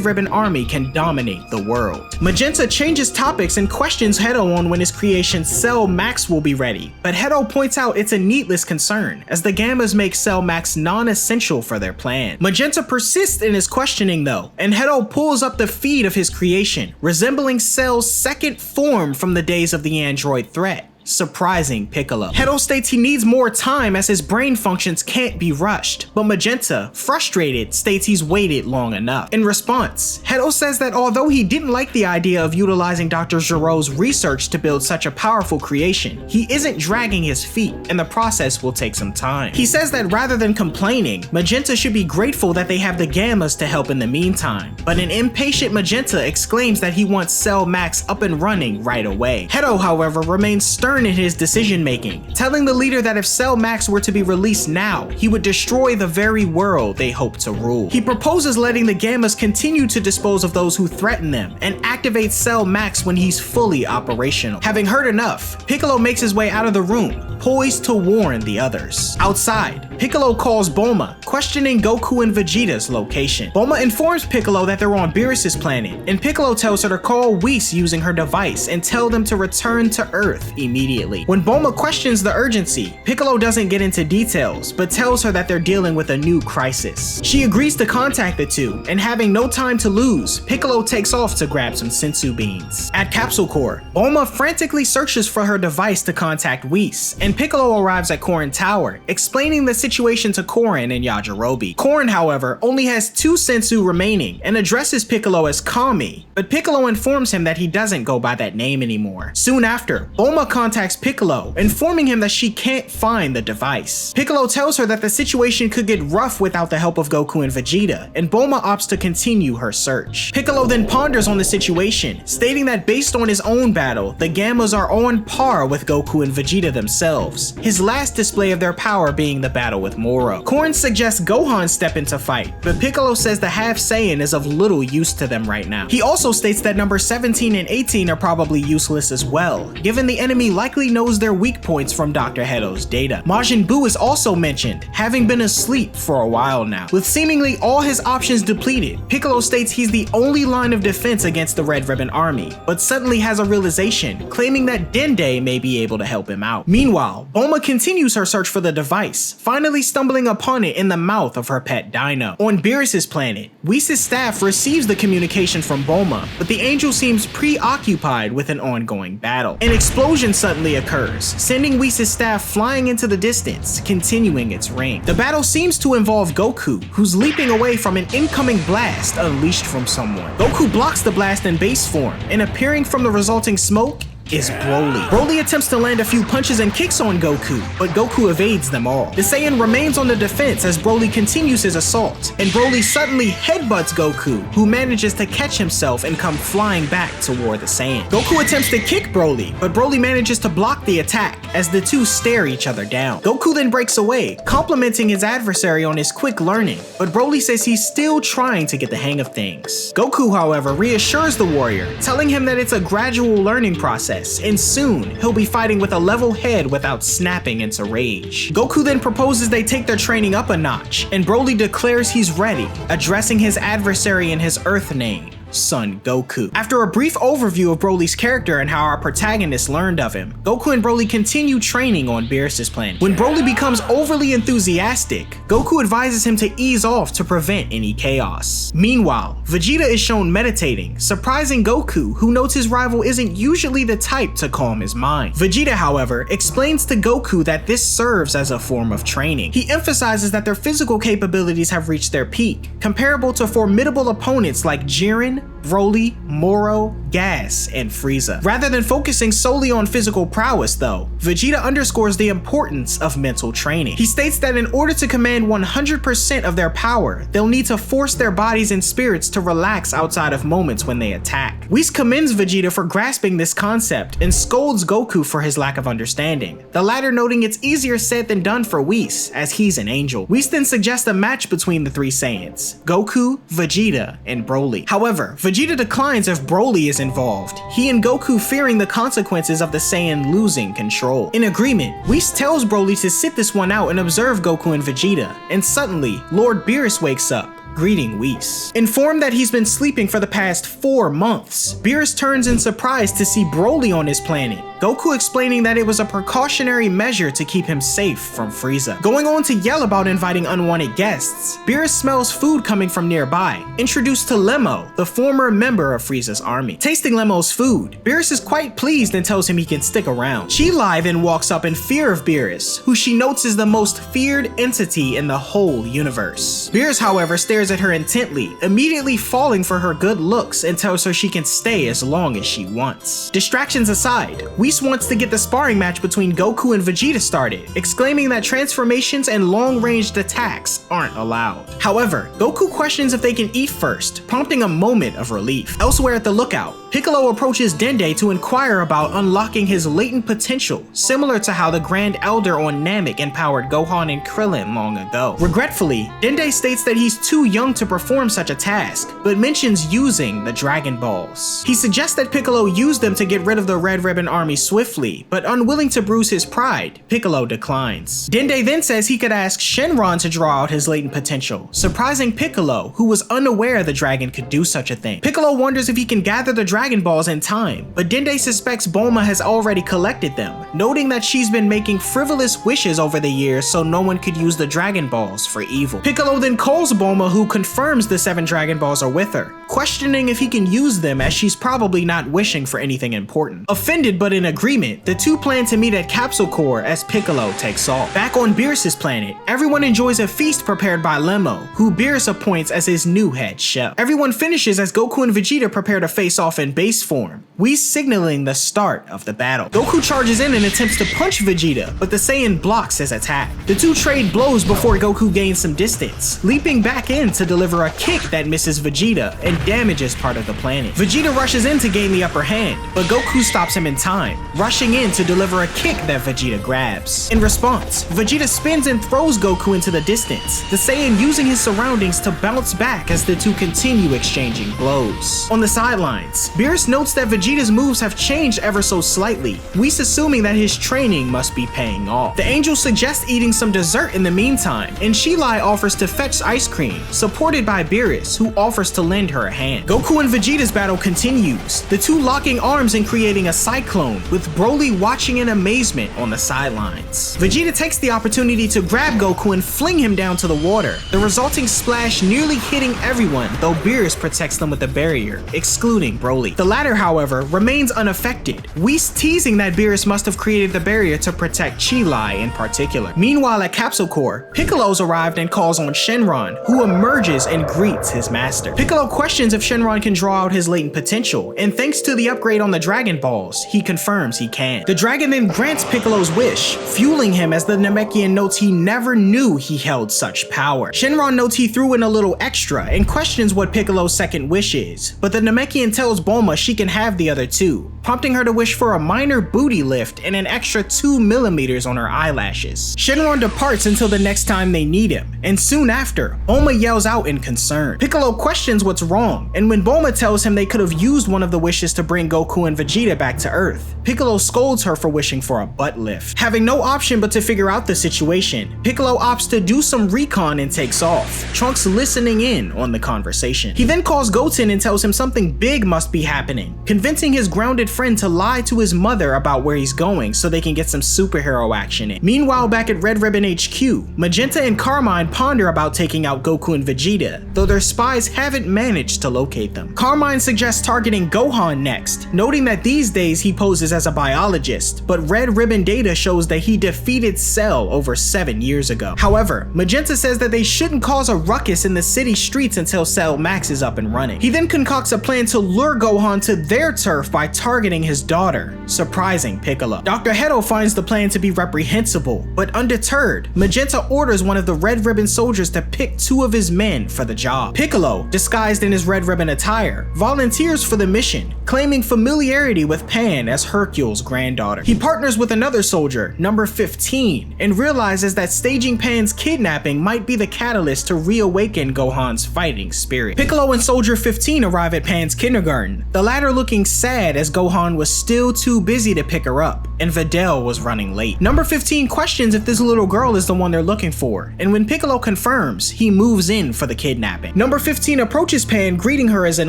[SPEAKER 1] Ribbon Army can dominate the world. Magenta changes topics and questions Hedo on when his creation Cell Max will be ready, but Hedo points out it's a needless concern, as the Gammas make Cell Max non-essential for their plan. Magenta persists in his questioning though, and Hedo pulls up the feed of his creation, resembling Cell's second form from the days of the android threat, surprising Piccolo. Hedo states he needs more time as his brain functions can't be rushed, but Magenta, frustrated, states he's waited long enough. In response, Hedo says that although he didn't like the idea of utilizing Dr. Giro's research to build such a powerful creation, he isn't dragging his feet, and the process will take some time. He says that rather than complaining, Magenta should be grateful that they have the Gammas to help in the meantime, but an impatient Magenta exclaims that he wants Cell Max up and running right away. Hedo, however, remains stern in his decision making, telling the leader that if Cell Max were to be released now, he would destroy the very world they hope to rule. He proposes letting the Gammas continue to dispose of those who threaten them and activate Cell Max when he's fully operational. Having heard enough, Piccolo makes his way out of the room, poised to warn the others. Outside, Piccolo calls Bulma, questioning Goku and Vegeta's location. Bulma informs Piccolo that they're on Beerus' planet, and Piccolo tells her to call Whis using her device and tell them to return to Earth immediately. When Bulma questions the urgency, Piccolo doesn't get into details, but tells her that they're dealing with a new crisis. She agrees to contact the two, and having no time to lose, Piccolo takes off to grab some sensu beans. At Capsule Corp, Bulma frantically searches for her device to contact Whis, and Piccolo arrives at Corrin Tower, explaining the situation situation to Korin and Yajirobe. Korin, however, only has 2 sensu remaining and addresses Piccolo as Kami, but Piccolo informs him that he doesn't go by that name anymore. Soon after, Bulma contacts Piccolo, informing him that she can't find the device. Piccolo tells her that the situation could get rough without the help of Goku and Vegeta, and Bulma opts to continue her search. Piccolo then ponders on the situation, stating that based on his own battle, the Gammas are on par with Goku and Vegeta themselves, his last display of their power being the battle with Moro. Korin suggests Gohan step into fight, but Piccolo says the half Saiyan is of little use to them right now. He also states that numbers 17 and 18 are probably useless as well, given the enemy likely knows their weak points from Dr. Heto's data. Majin Buu is also mentioned, having been asleep for a while now. With seemingly all his options depleted, Piccolo states he's the only line of defense against the Red Ribbon Army, but suddenly has a realization, claiming that Dende may be able to help him out. Meanwhile, Bulma continues her search for the device, finally stumbling upon it in the mouth of her pet dino. On Beerus's planet, Whis' staff receives the communication from Bulma, but the angel seems preoccupied with an ongoing battle. An explosion suddenly occurs, sending Whis' staff flying into the distance, continuing its reign. The battle seems to involve Goku, who's leaping away from an incoming blast unleashed from someone. Goku blocks the blast in base form, and appearing from the resulting smoke is Broly. Broly attempts to land a few punches and kicks on Goku, but Goku evades them all. The Saiyan remains on the defense as Broly continues his assault, and Broly suddenly headbutts Goku, who manages to catch himself and come flying back toward the Saiyan. Goku attempts to kick Broly, but Broly manages to block the attack as the two stare each other down. Goku then breaks away, complimenting his adversary on his quick learning, but Broly says he's still trying to get the hang of things. Goku, however, reassures the warrior, telling him that it's a gradual learning process, and soon he'll be fighting with a level head without snapping into rage. Goku then proposes they take their training up a notch, and Broly declares he's ready, addressing his adversary in his Earth name, Son Goku. After a brief overview of Broly's character and how our protagonist learned of him, Goku and Broly continue training on Beerus' planet. When Broly becomes overly enthusiastic, Goku advises him to ease off to prevent any chaos. Meanwhile, Vegeta is shown meditating, surprising Goku, who notes his rival isn't usually the type to calm his mind. Vegeta, however, explains to Goku that this serves as a form of training. He emphasizes that their physical capabilities have reached their peak, comparable to formidable opponents like Jiren, Broly, Moro, Gas, and Frieza. Rather than focusing solely on physical prowess though, Vegeta underscores the importance of mental training. He states that in order to command 100% of their power, they'll need to force their bodies and spirits to relax outside of moments when they attack. Whis commends Vegeta for grasping this concept and scolds Goku for his lack of understanding, the latter noting it's easier said than done for Whis, as he's an angel. Whis then suggests a match between the three Saiyans, Goku, Vegeta, and Broly. However, Vegeta declines if Broly is involved, he and Goku fearing the consequences of the Saiyan losing control. In agreement, Whis tells Broly to sit this one out and observe Goku and Vegeta, and suddenly, Lord Beerus wakes up, greeting Whis. Informed that he's been sleeping for the past 4 months, Beerus turns in surprise to see Broly on his planet, Goku explaining that it was a precautionary measure to keep him safe from Frieza. Going on to yell about inviting unwanted guests, Beerus smells food coming from nearby, introduced to Lemo, the former member of Frieza's army. Tasting Lemo's food, Beerus is quite pleased and tells him he can stick around. Chi-Lai then walks up in fear of Beerus, who she notes is the most feared entity in the whole universe. Beerus, however, stares at her intently, immediately falling for her good looks and tells her she can stay as long as she wants. Distractions aside, Whis wants to get the sparring match between Goku and Vegeta started, exclaiming that transformations and long-ranged attacks aren't allowed. However, Goku questions if they can eat first, prompting a moment of relief. Elsewhere at the lookout, Piccolo approaches Dende to inquire about unlocking his latent potential, similar to how the Grand Elder on Namek empowered Gohan and Krillin long ago. Regretfully, Dende states that he's too young to perform such a task, but mentions using the Dragon Balls. He suggests that Piccolo use them to get rid of the Red Ribbon Army swiftly, but unwilling to bruise his pride, Piccolo declines. Dende then says he could ask Shenron to draw out his latent potential, surprising Piccolo, who was unaware the dragon could do such a thing. Piccolo wonders if he can gather the Dragon Balls in time, but Dende suspects Bulma has already collected them, noting that she's been making frivolous wishes over the years so no one could use the Dragon Balls for evil. Piccolo then calls Bulma, who who confirms the 7 Dragon Balls are with her, questioning if he can use them as she's probably not wishing for anything important. Offended but in agreement, the two plan to meet at Capsule Corps as Piccolo takes off. Back on Beerus's planet, everyone enjoys a feast prepared by Lemmo, who Beerus appoints as his new head chef. Everyone finishes as Goku and Vegeta prepare to face off in base form, signaling the start of the battle. Goku charges in and attempts to punch Vegeta, but the Saiyan blocks his attack. The two trade blows before Goku gains some distance, leaping back in to deliver a kick that misses Vegeta and damages part of the planet. Vegeta rushes in to gain the upper hand, but Goku stops him in time, rushing in to deliver a kick that Vegeta grabs. In response, Vegeta spins and throws Goku into the distance, the Saiyan using his surroundings to bounce back as the two continue exchanging blows. On the sidelines, Beerus notes that Vegeta's moves have changed ever so slightly, Whis assuming that his training must be paying off. The angel suggests eating some dessert in the meantime, and Shilai offers to fetch ice cream, supported by Beerus, who offers to lend her a hand. Goku and Vegeta's battle continues, the two locking arms and creating a cyclone, with Broly watching in amazement on the sidelines. Vegeta takes the opportunity to grab Goku and fling him down to the water, the resulting splash nearly hitting everyone, though Beerus protects them with a barrier, excluding Broly. The latter, however, remains unaffected, Whis teasing that Beerus must have created the barrier to protect Shilai in particular. Meanwhile at Capsule Corps, Piccolo's arrived and calls on Shenron, who emerges and greets his master. Piccolo questions if Shenron can draw out his latent potential, and thanks to the upgrade on the Dragon Balls, he confirms he can. The dragon then grants Piccolo's wish, fueling him as the Namekian notes he never knew he held such power. Shenron notes he threw in a little extra and questions what Piccolo's second wish is, but the Namekian tells Bulma she can have the other two, prompting her to wish for a minor booty lift and an extra 2mm on her eyelashes. Shenron departs until the next time they need him, and soon after, Bulma yells out in concern. Piccolo questions what's wrong, and when Bulma tells him they could have used one of the wishes to bring Goku and Vegeta back to Earth, Piccolo scolds her for wishing for a butt lift. Having no option but to figure out the situation, Piccolo opts to do some recon and takes off, Trunks listening in on the conversation. He then calls Goten and tells him something big must be happening, convincing his grounded friend to lie to his mother about where he's going so they can get some superhero action in. Meanwhile, back at Red Ribbon HQ, Magenta and Carmine ponder about taking out Goku and Vegeta, though their spies haven't managed to locate them. Carmine suggests targeting Gohan next, noting that these days he poses as a biologist, but Red Ribbon data shows that he defeated Cell over 7 years ago. However, Magenta says that they shouldn't cause a ruckus in the city streets until Cell Max is up and running. He then concocts a plan to lure Gohan to their turf by targeting his daughter, surprising Piccolo. Dr. Hedo finds the plan to be reprehensible, but undeterred, Magenta orders one of the Red Ribbon soldiers to pick 2 of his men for the job. Piccolo, disguised in his Red Ribbon attire, volunteers for the mission, claiming familiarity with Pan as Hercule's granddaughter. He partners with another soldier, number 15, and realizes that staging Pan's kidnapping might be the catalyst to reawaken Gohan's fighting spirit. Piccolo and Soldier 15 arrive at Pan's kindergarten, the latter looking sad as Gohan was still too busy to pick her up, and Videl was running late. Number 15 questions if this little girl is the one they're looking for, and when Piccolo confirms, he moves in for the kidnapping. Number 15 approaches Pan, greeting her as an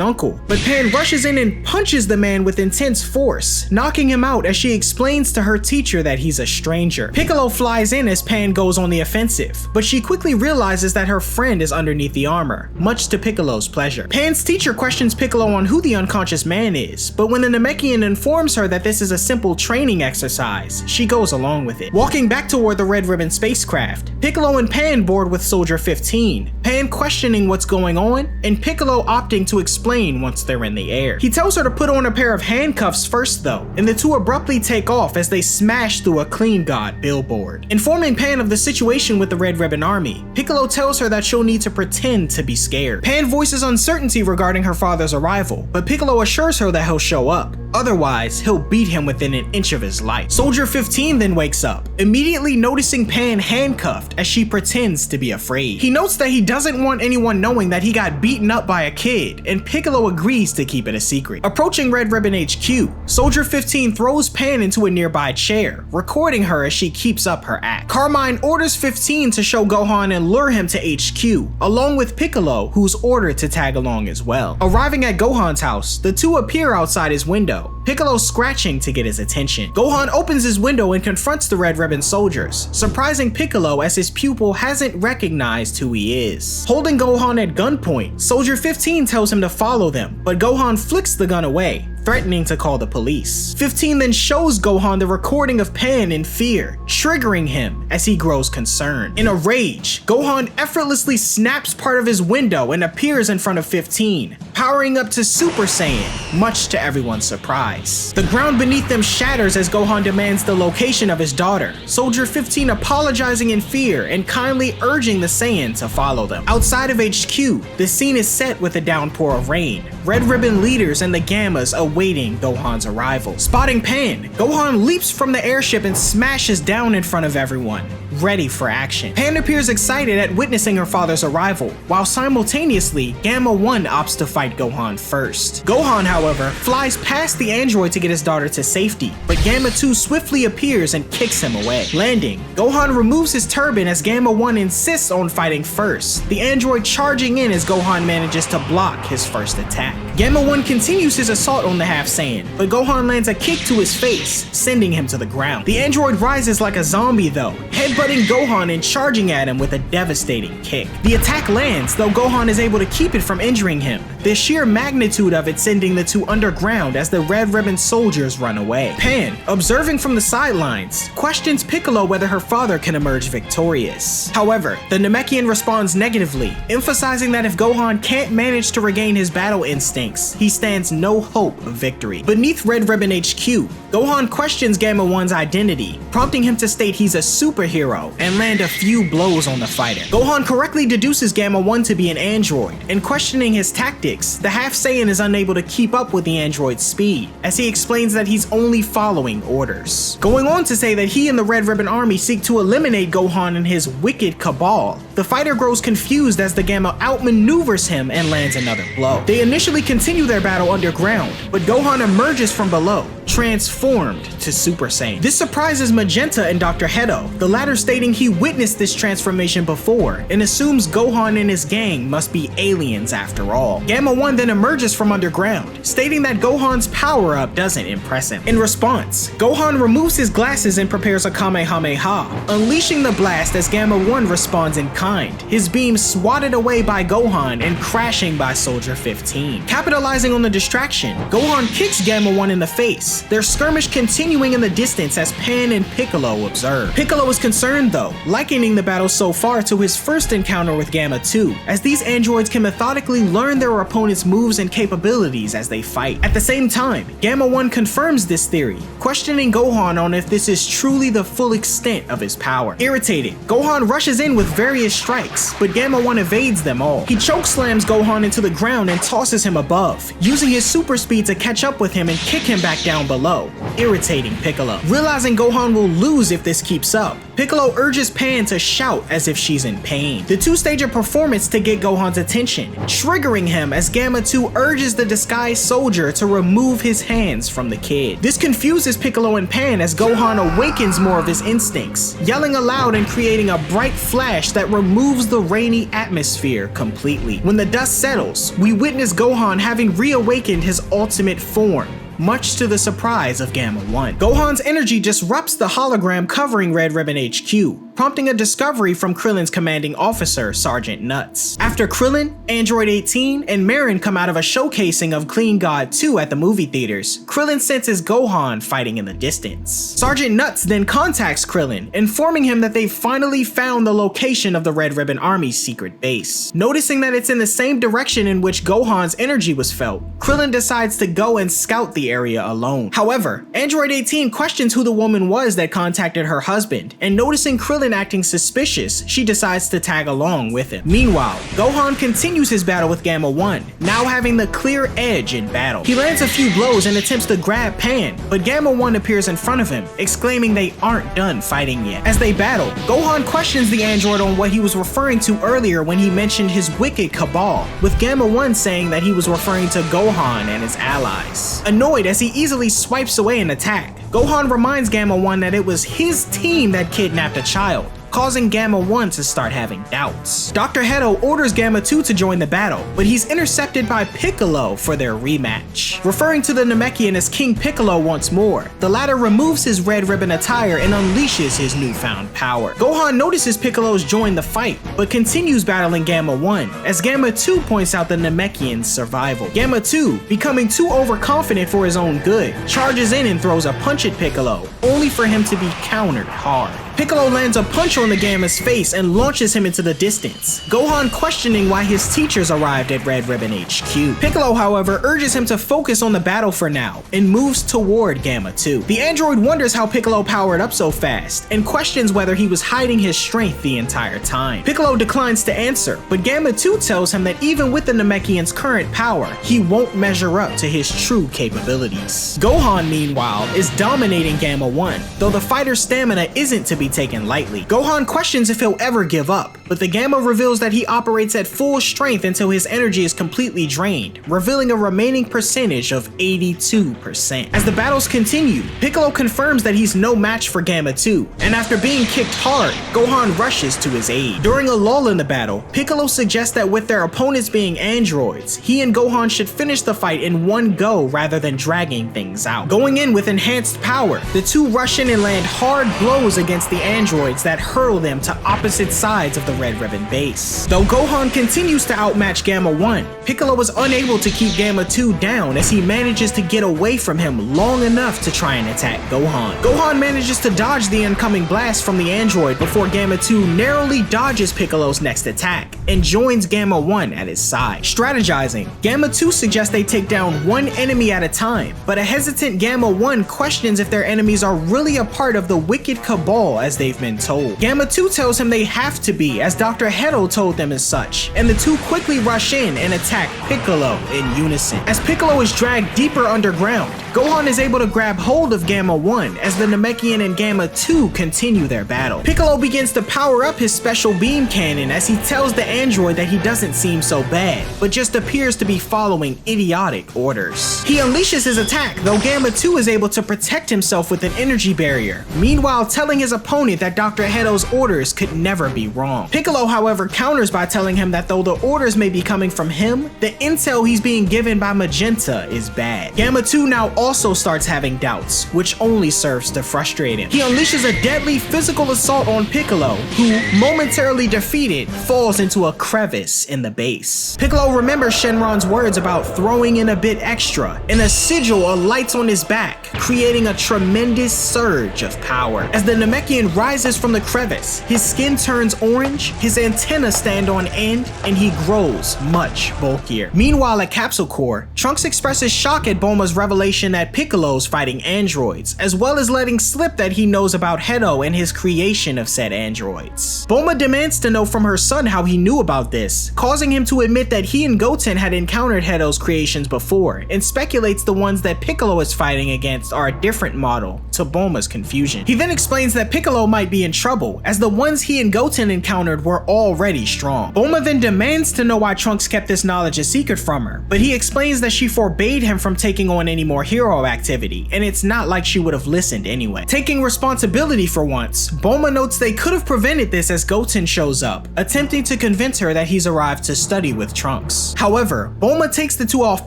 [SPEAKER 1] uncle, but Pan rushes in and punches the man with intense force, knocking him out as she explains to her teacher that he's a stranger. Piccolo flies in as Pan goes on the offensive, but she quickly realizes that her friend is underneath the armor, much to Piccolo's pleasure. Pan's teacher questions Piccolo on who the unconscious man is, but when the Namekian informs her that this is a simple training exercise, she goes along with it. Walking back toward the Red Ribbon spacecraft, Piccolo and Pan board with Soldier 15, Pan questioning what's going on, and Piccolo opting to explain once they're in the air. He tells her to put on a pair of handcuffs first though, and the two abruptly take off as they smash through a Clean God billboard. Informing Pan of the situation with the Red Ribbon Army, Piccolo tells her that she'll need to pretend to be scared. Pan voices uncertainty regarding her father's arrival, but Piccolo assures her that he'll show up. Otherwise, he'll beat him within an inch of his life. Soldier 15 then wakes up, immediately noticing Pan handcuffed as she pretends to be afraid. He notes that he doesn't want anyone knowing that he got beaten up by a kid, and Piccolo agrees to keep it a secret. Approaching Red Ribbon HQ, Soldier 15 throws Pan into a nearby chair, recording her as she keeps up her act. Carmine orders 15 to show Gohan and lure him to HQ, along with Piccolo, who's ordered to tag along as well. Arriving at Gohan's house, the two appear outside his window, Piccolo scratching to get his attention. Gohan opens his window and confronts the Red Ribbon soldiers, surprising Piccolo as his pupil hasn't recognized who he is. Holding Gohan at gunpoint, Soldier 15 tells him to follow them, but Gohan flicks the gun away, threatening to call the police. 15 then shows Gohan the recording of Pan in fear, triggering him as he grows concerned. In a rage, Gohan effortlessly snaps part of his window and appears in front of 15, powering up to Super Saiyan, much to everyone's surprise. The ground beneath them shatters as Gohan demands the location of his daughter, Soldier 15 apologizing in fear and kindly urging the Saiyan to follow them. Outside of HQ, the scene is set with a downpour of rain, Red Ribbon leaders and the Gammas awaiting Gohan's arrival. Spotting Pan, Gohan leaps from the airship and smashes down in front of everyone, ready for action. Pan appears excited at witnessing her father's arrival, while simultaneously, Gamma 1 opts to fight Gohan first. Gohan, however, flies past the android to get his daughter to safety, but Gamma 2 swiftly appears and kicks him away. Landing, Gohan removes his turban as Gamma 1 insists on fighting first, the android charging in as Gohan manages to block his first attack. Gamma 1 continues his assault on the Half Saiyan, but Gohan lands a kick to his face, sending him to the ground. The android rises like a zombie though, headbutting Gohan and charging at him with a devastating kick. The attack lands, though Gohan is able to keep it from injuring him, the sheer magnitude of it sending the two underground as the Red Ribbon soldiers run away. Pan, observing from the sidelines, questions Piccolo whether her father can emerge victorious. However, the Namekian responds negatively, emphasizing that if Gohan can't manage to regain his battle instincts, he stands no hope of victory. Beneath Red Ribbon HQ, Gohan questions Gamma 1's identity, prompting him to state he's a superhero and land a few blows on the fighter. Gohan correctly deduces Gamma 1 to be an android, and questioning his tactics, the Half Saiyan is unable to keep up with the android's speed, as he explains that he's only following orders. Going on to say that he and the Red Ribbon Army seek to eliminate Gohan and his wicked cabal, the fighter grows confused as the Gamma outmaneuvers him and lands another blow. They initially continue their battle underground, but Gohan emerges from below, transformed to Super Saiyan. This surprises Magenta and Dr. Hedo, the latter stating he witnessed this transformation before and assumes Gohan and his gang must be aliens after all. Gamma 1 then emerges from underground, stating that Gohan's power-up doesn't impress him. In response, Gohan removes his glasses and prepares a Kamehameha, unleashing the blast as Gamma 1 responds in kind, his beam swatted away by Gohan and crashing by Soldier 15. Capitalizing on the distraction, Gohan kicks Gamma 1 in the face, their skirmish continuing in the distance as Pan and Piccolo observe. Piccolo is concerned though, likening the battle so far to his first encounter with Gamma 2, as these androids can methodically learn their opponent's moves and capabilities as they fight. At the same time, Gamma 1 confirms this theory, questioning Gohan on if this is truly the full extent of his power. Irritated, Gohan rushes in with various strikes, but Gamma 1 evades them all. He chokeslams Gohan into the ground and tosses him above, using his super speed to catch up with him and kick him back down below, irritating Piccolo. Realizing Gohan will lose if this keeps up, Piccolo urges Pan to shout as if she's in pain. The two stage a performance to get Gohan's attention, triggering him as Gamma 2 urges the disguised soldier to remove his hands from the kid. This confuses Piccolo and Pan as Gohan awakens more of his instincts, yelling aloud and creating a bright flash that removes the rainy atmosphere completely. When the dust settles, we witness Gohan having reawakened his ultimate form, much to the surprise of Gamma 1. Gohan's energy disrupts the hologram covering Red Ribbon HQ, prompting a discovery from Krillin's commanding officer, Sergeant Nuts. After Krillin, Android 18, and Marin come out of a showcasing of Clean God 2 at the movie theaters, Krillin senses Gohan fighting in the distance. Sergeant Nuts then contacts Krillin, informing him that they've finally found the location of the Red Ribbon Army's secret base. Noticing that it's in the same direction in which Gohan's energy was felt, Krillin decides to go and scout the area alone. However, Android 18 questions who the woman was that contacted her husband, and noticing Krillin acting suspicious, she decides to tag along with him. Meanwhile, Gohan continues his battle with Gamma 1, now having the clear edge in battle. He lands a few blows and attempts to grab Pan, but Gamma 1 appears in front of him, exclaiming they aren't done fighting yet. As they battle, Gohan questions the android on what he was referring to earlier when he mentioned his wicked cabal, with Gamma 1 saying that he was referring to Gohan and his allies. Annoyed as he easily swipes away an attack, Gohan reminds Gamma 1 that it was his team that kidnapped a child, causing Gamma 1 to start having doubts. Dr. Hedo orders Gamma 2 to join the battle, but he's intercepted by Piccolo for their rematch. Referring to the Namekian as King Piccolo once more, the latter removes his red ribbon attire and unleashes his newfound power. Gohan notices Piccolo's joined the fight, but continues battling Gamma 1, as Gamma 2 points out the Namekian's survival. Gamma 2, becoming too overconfident for his own good, charges in and throws a punch at Piccolo, only for him to be countered hard. Piccolo lands a punch on the Gamma's face and launches him into the distance, Gohan questioning why his teachers arrived at Red Ribbon HQ. Piccolo, however, urges him to focus on the battle for now, and moves toward Gamma 2. The android wonders how Piccolo powered up so fast, and questions whether he was hiding his strength the entire time. Piccolo declines to answer, but Gamma 2 tells him that even with the Namekian's current power, he won't measure up to his true capabilities. Gohan, meanwhile, is dominating Gamma 1, though the fighter's stamina isn't to be taken lightly. Gohan questions if he'll ever give up, but the Gamma reveals that he operates at full strength until his energy is completely drained, revealing a remaining percentage of 82%. As the battles continue, Piccolo confirms that he's no match for Gamma 2, and after being kicked hard, Gohan rushes to his aid. During a lull in the battle, Piccolo suggests that with their opponents being androids, he and Gohan should finish the fight in one go rather than dragging things out. Going in with enhanced power, the two rush in and land hard blows against the androids that hurl them to opposite sides of the Red Ribbon base. Though Gohan continues to outmatch Gamma 1, Piccolo was unable to keep Gamma 2 down as he manages to get away from him long enough to try and attack Gohan. Gohan manages to dodge the incoming blast from the android before Gamma 2 narrowly dodges Piccolo's next attack and joins Gamma 1 at his side. Strategizing, Gamma 2 suggests they take down one enemy at a time, but a hesitant Gamma 1 questions if their enemies are really a part of the wicked cabal as they've been told. Gamma 2 tells him they have to be, as Dr. Hedo told them as such, and the two quickly rush in and attack Piccolo in unison. As Piccolo is dragged deeper underground, Gohan is able to grab hold of Gamma 1 as the Namekian and Gamma 2 continue their battle. Piccolo begins to power up his special beam cannon as he tells the android that he doesn't seem so bad, but just appears to be following idiotic orders. He unleashes his attack, though Gamma 2 is able to protect himself with an energy barrier, meanwhile telling his opponent that Dr. Hedo's orders could never be wrong. Piccolo, however, counters by telling him that though the orders may be coming from him, the intel he's being given by Magenta is bad. Gamma 2 now also starts having doubts, which only serves to frustrate him. He unleashes a deadly physical assault on Piccolo, who, momentarily defeated, falls into a crevice in the base. Piccolo remembers Shenron's words about throwing in a bit extra, and a sigil alights on his back, creating a tremendous surge of power. As the Namekian rises from the crevice, his skin turns orange, his antennas stand on end, and he grows much bulkier. Meanwhile, at Capsule Corps, Trunks expresses shock at Bulma's revelation that Piccolo's fighting androids, as well as letting slip that he knows about Hedo and his creation of said androids. Bulma demands to know from her son how he knew about this, causing him to admit that he and Goten had encountered Hedo's creations before, and speculates the ones that Piccolo is fighting against are a different model, to Bulma's confusion. He then explains that Piccolo might be in trouble, as the ones he and Goten encountered were already strong. Bulma then demands to know why Trunks kept this knowledge a secret from her, but he explains that she forbade him from taking on any more hero activity, and it's not like she would have listened anyway. Taking responsibility for once, Bulma notes they could have prevented this as Goten shows up, attempting to convince her that he's arrived to study with Trunks. However, Bulma takes the two off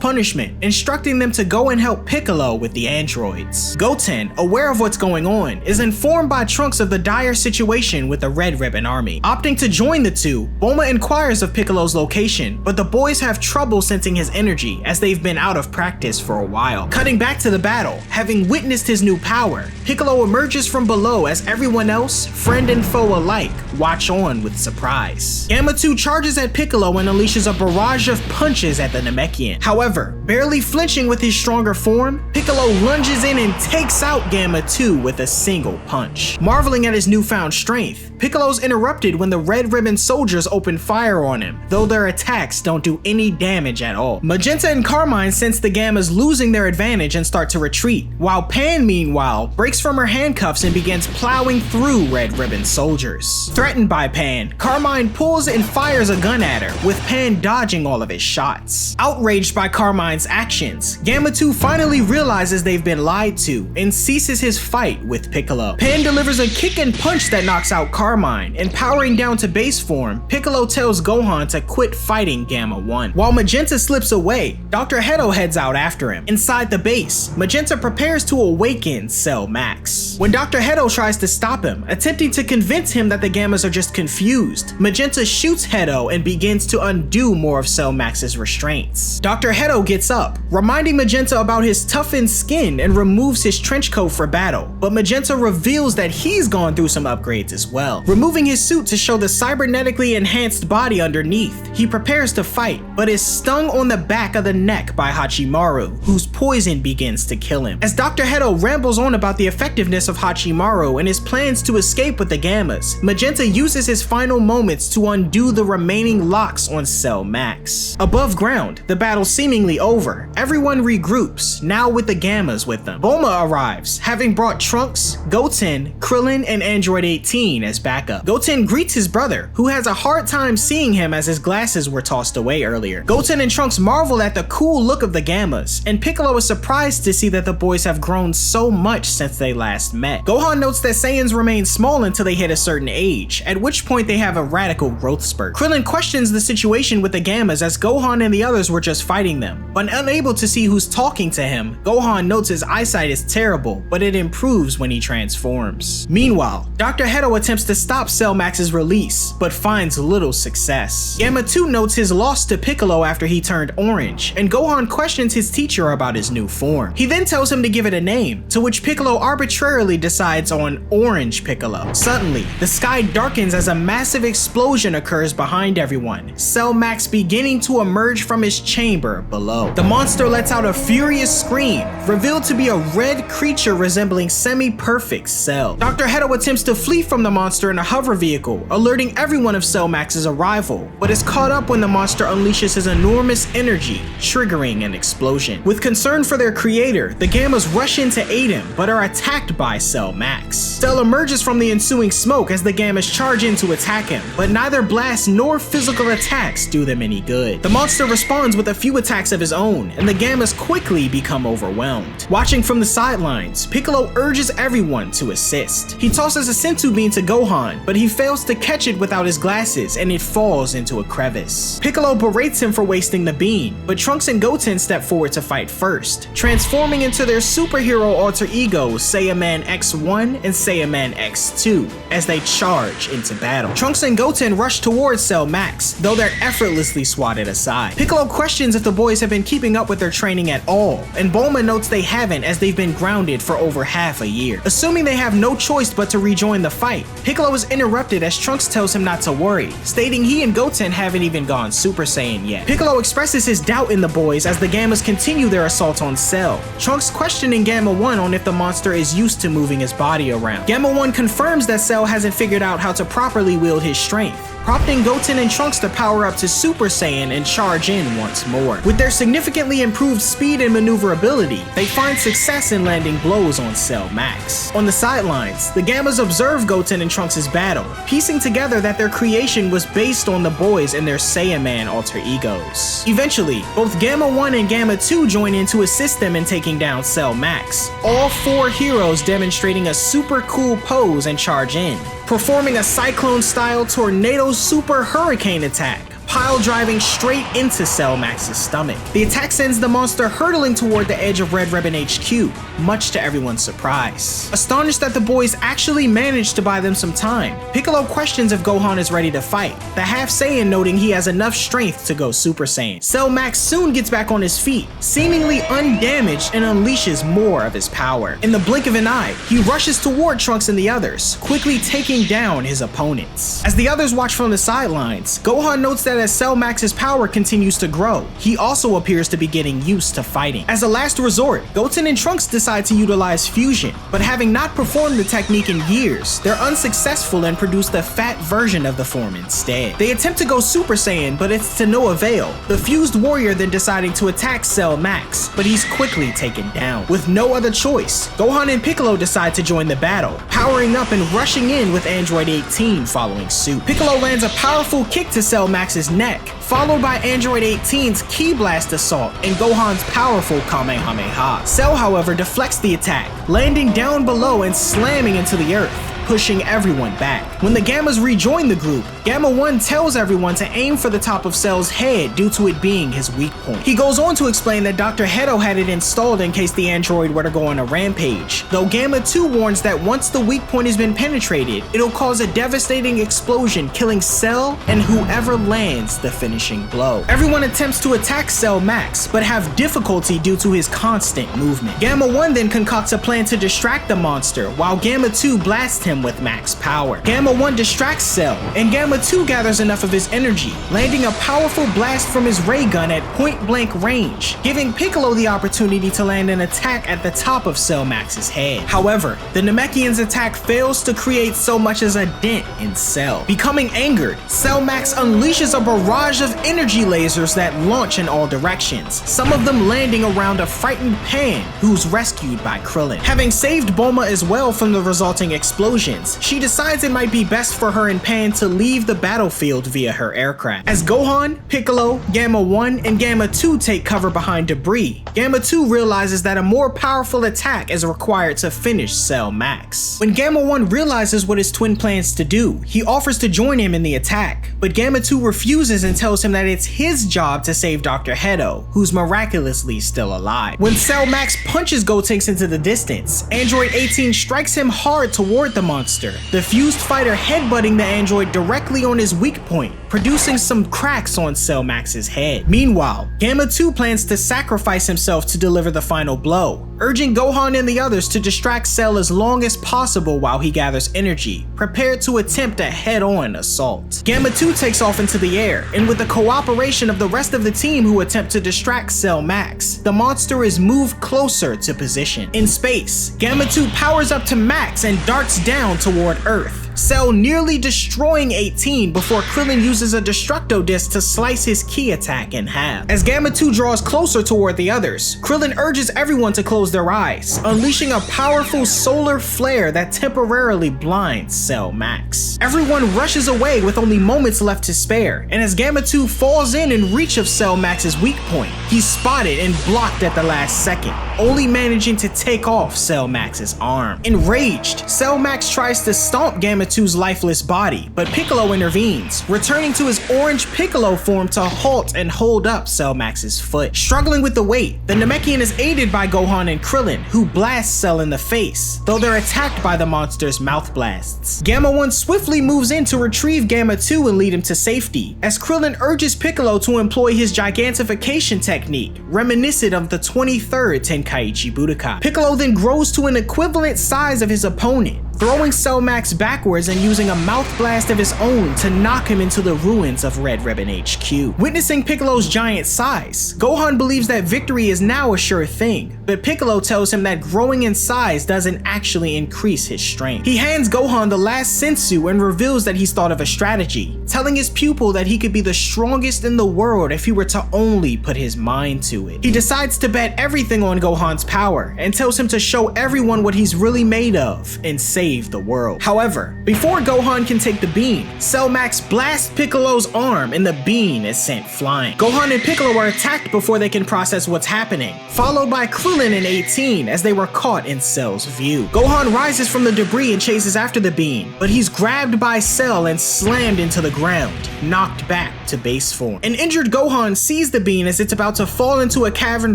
[SPEAKER 1] punishment, instructing them to go and help Piccolo with the androids. Goten, aware of what's going on, is informed by Trunks of the dire situation with the Red Ribbon Army. Opting to join the two, Bulma inquires of Piccolo's location, but the boys have trouble sensing his energy as they've been out of practice for a while. Cutting back to the battle, having witnessed his new power, Piccolo emerges from below as everyone else, friend and foe alike, watch on with surprise. Gamma 2 charges at Piccolo and unleashes a barrage of punches at the Namekian. However, barely flinching with his stronger form, Piccolo lunges in and takes out Gamma 2 with a single punch. Marveling at his newfound strength, Piccolo's interrupted when the Red Ribbon soldiers open fire on him, though their attacks don't do any damage at all. Magenta and Carmine sense the Gammas losing their advantage and start to retreat, while Pan, meanwhile, breaks from her handcuffs and begins plowing through Red Ribbon soldiers. Threatened by Pan, Carmine pulls and fires a gun at her, with Pan dodging all of his shots. Outraged by Carmine's actions, Gamma 2 finally realizes they've been lied to and ceases faces his fight with Piccolo. Pan delivers a kick and punch that knocks out Carmine, and powering down to base form, Piccolo tells Gohan to quit fighting Gamma 1. While Magenta slips away, Dr. Hedo heads out after him. Inside the base, Magenta prepares to awaken Cell Max. When Dr. Hedo tries to stop him, attempting to convince him that the Gammas are just confused, Magenta shoots Hedo and begins to undo more of Cell Max's restraints. Dr. Hedo gets up, reminding Magenta about his toughened skin and removes his trench coat for battle, but Magenta reveals that he's gone through some upgrades as well. Removing his suit to show the cybernetically enhanced body underneath, he prepares to fight, but is stung on the back of the neck by Hachimaru, whose poison begins to kill him. As Dr. Hedo rambles on about the effectiveness of Hachimaru and his plans to escape with the Gammas, Magenta uses his final moments to undo the remaining locks on Cell Max. Above ground, the battle seemingly over, everyone regroups, now with the Gammas with them. Bulma arrives, having brought Trunks, Goten, Krillin, and Android 18 as backup. Goten greets his brother, who has a hard time seeing him as his glasses were tossed away earlier. Goten and Trunks marvel at the cool look of the Gammas, and Piccolo is surprised to see that the boys have grown so much since they last met. Gohan notes that Saiyans remain small until they hit a certain age, at which point they have a radical growth spurt. Krillin questions the situation with the Gammas as Gohan and the others were just fighting them, but unable to see who's talking to him, Gohan notes his eyesight is terrible, but it improves when he transforms. Meanwhile, Dr. Hedo attempts to stop Cell Max's release, but finds little success. Gamma 2 notes his loss to Piccolo after he turned orange, and Gohan questions his teacher about his new form. He then tells him to give it a name, to which Piccolo arbitrarily decides on Orange Piccolo. Suddenly, the sky darkens as a massive explosion occurs behind everyone, Cell Max beginning to emerge from his chamber below. The monster lets out a furious scream, revealed to be a red creature resembling semi-perfect Cell. Dr. Hedo attempts to flee from the monster in a hover vehicle, alerting everyone of Cell Max's arrival, but is caught up when the monster unleashes his enormous energy, triggering an explosion. With concern for their creator, the Gammas rush in to aid him, but are attacked by Cell Max. Cell emerges from the ensuing smoke as the Gammas charge in to attack him, but neither blasts nor physical attacks do them any good. The monster responds with a few attacks of his own, and the Gammas quickly become overwhelmed. Watching from the sidelines, Piccolo urges everyone to assist. He tosses a senzu bean to Gohan, but he fails to catch it without his glasses and it falls into a crevice. Piccolo berates him for wasting the bean, but Trunks and Goten step forward to fight first, transforming into their superhero alter egos Saiyaman X1 and Saiyaman X2 as they charge into battle. Trunks and Goten rush towards Cell Max, though they're effortlessly swatted aside. Piccolo questions if the boys have been keeping up with their training at all, and Bulma notes they haven't as they've been grounded for over half a year. Assuming they have no choice but to rejoin the fight, Piccolo is interrupted as Trunks tells him not to worry, stating he and Goten haven't even gone Super Saiyan yet. Piccolo expresses his doubt in the boys as the Gammas continue their assault on Cell, Trunks questioning Gamma 1 on if the monster is used to moving his body around. Gamma 1 confirms that Cell hasn't figured out how to properly wield his strength, prompting Goten and Trunks to power up to Super Saiyan and charge in once more. With their significantly improved speed and maneuverability, they find success in landing blows on Cell Max. On the sidelines, the Gammas observe Goten and Trunks' battle, piecing together that their creation was based on the boys and their Saiyaman alter egos. Eventually, both Gamma 1 and Gamma 2 join in to assist them in taking down Cell Max, all four heroes demonstrating a super cool pose and charge in, performing a cyclone-style tornado super hurricane attack, pile driving straight into Cell Max's stomach. The attack sends the monster hurtling toward the edge of Red Ribbon HQ, much to everyone's surprise. Astonished that the boys actually managed to buy them some time, Piccolo questions if Gohan is ready to fight, the Half Saiyan noting he has enough strength to go Super Saiyan. Cell Max soon gets back on his feet, seemingly undamaged, and unleashes more of his power. In the blink of an eye, he rushes toward Trunks and the others, quickly taking down his opponents. As the others watch from the sidelines, Gohan notes that as Cell Max's power continues to grow, he also appears to be getting used to fighting. As a last resort, Goten and Trunks decide to utilize fusion, but having not performed the technique in years, they're unsuccessful and produce the fat version of the form instead. They attempt to go Super Saiyan, but it's to no avail, the fused warrior then deciding to attack Cell Max, but he's quickly taken down. With no other choice, Gohan and Piccolo decide to join the battle, powering up and rushing in with Android 18 following suit. Piccolo lands a powerful kick to Cell Max's neck, followed by Android 18's Ki Blast assault and Gohan's powerful Kamehameha. Cell, however, deflects the attack, landing down below and slamming into the earth, pushing everyone back. When the Gammas rejoin the group, Gamma 1 tells everyone to aim for the top of Cell's head due to it being his weak point. He goes on to explain that Dr. Hedo had it installed in case the android were to go on a rampage, though Gamma 2 warns that once the weak point has been penetrated, it'll cause a devastating explosion, killing Cell and whoever lands the finishing blow. Everyone attempts to attack Cell Max, but have difficulty due to his constant movement. Gamma 1 then concocts a plan to distract the monster, while Gamma 2 blasts him with max power. Gamma 1 distracts Cell, and Gamma 2 gathers enough of his energy, landing a powerful blast from his ray gun at point-blank range, giving Piccolo the opportunity to land an attack at the top of Cell Max's head. However, the Namekian's attack fails to create so much as a dent in Cell. Becoming angered, Cell Max unleashes a barrage of energy lasers that launch in all directions, some of them landing around a frightened Pan, who's rescued by Krillin. Having saved Bulma as well from the resulting explosions, she decides it might be best for her and Pan to leave the battlefield via her aircraft. As Gohan, Piccolo, Gamma 1, and Gamma 2 take cover behind debris, Gamma 2 realizes that a more powerful attack is required to finish Cell Max. When Gamma 1 realizes what his twin plans to do, he offers to join him in the attack, but Gamma 2 refuses and tells him that it's his job to save Dr. Hedo, who's miraculously still alive. When Cell Max punches Gotenks into the distance, Android 18 strikes him hard toward the monster, the fused fighter headbutting the android directly on his weak point, producing some cracks on Cell Max's head. Meanwhile, Gamma 2 plans to sacrifice himself to deliver the final blow, urging Gohan and the others to distract Cell as long as possible while he gathers energy, prepared to attempt a head-on assault. Gamma 2 takes off into the air, and with the cooperation of the rest of the team who attempt to distract Cell Max, the monster is moved closer to position. In space, Gamma 2 powers up to max and darts down toward Earth, Cell nearly destroying 18 before Krillin uses a Destructo Disc to slice his Ki attack in half. As Gamma 2 draws closer toward the others, Krillin urges everyone to close their eyes, unleashing a powerful solar flare that temporarily blinds Cell Max. Everyone rushes away with only moments left to spare, and as Gamma 2 falls in reach of Cell Max's weak point, he's spotted and blocked at the last second, only managing to take off Cell Max's arm. Enraged, Cell Max tries to stomp Gamma 2's lifeless body, but Piccolo intervenes, returning to his orange Piccolo form to halt and hold up Cell Max's foot. Struggling with the weight, the Namekian is aided by Gohan and Krillin, who blast Cell in the face, though they're attacked by the monster's mouth blasts. Gamma 1 swiftly moves in to retrieve Gamma 2 and lead him to safety, as Krillin urges Piccolo to employ his gigantification technique, reminiscent of the 23rd Tenkaichi Budokai. Piccolo then grows to an equivalent size of his opponent, throwing Cell Max backwards and using a mouth blast of his own to knock him into the ruins of Red Ribbon HQ. Witnessing Piccolo's giant size, Gohan believes that victory is now a sure thing, but Piccolo tells him that growing in size doesn't actually increase his strength. He hands Gohan the last sensu and reveals that he's thought of a strategy, telling his pupil that he could be the strongest in the world if he were to only put his mind to it. He decides to bet everything on Gohan's power and tells him to show everyone what he's really made of and save the world. However, before Gohan can take the beam, Cell Max blasts Piccolo's arm and the beam is sent flying. Gohan and Piccolo are attacked before they can process what's happening, followed by Krillin and 18 as they were caught in Cell's view. Gohan rises from the debris and chases after the beam, but he's grabbed by Cell and slammed into the ground, knocked back to base form. An injured Gohan sees the beam as it's about to fall into a cavern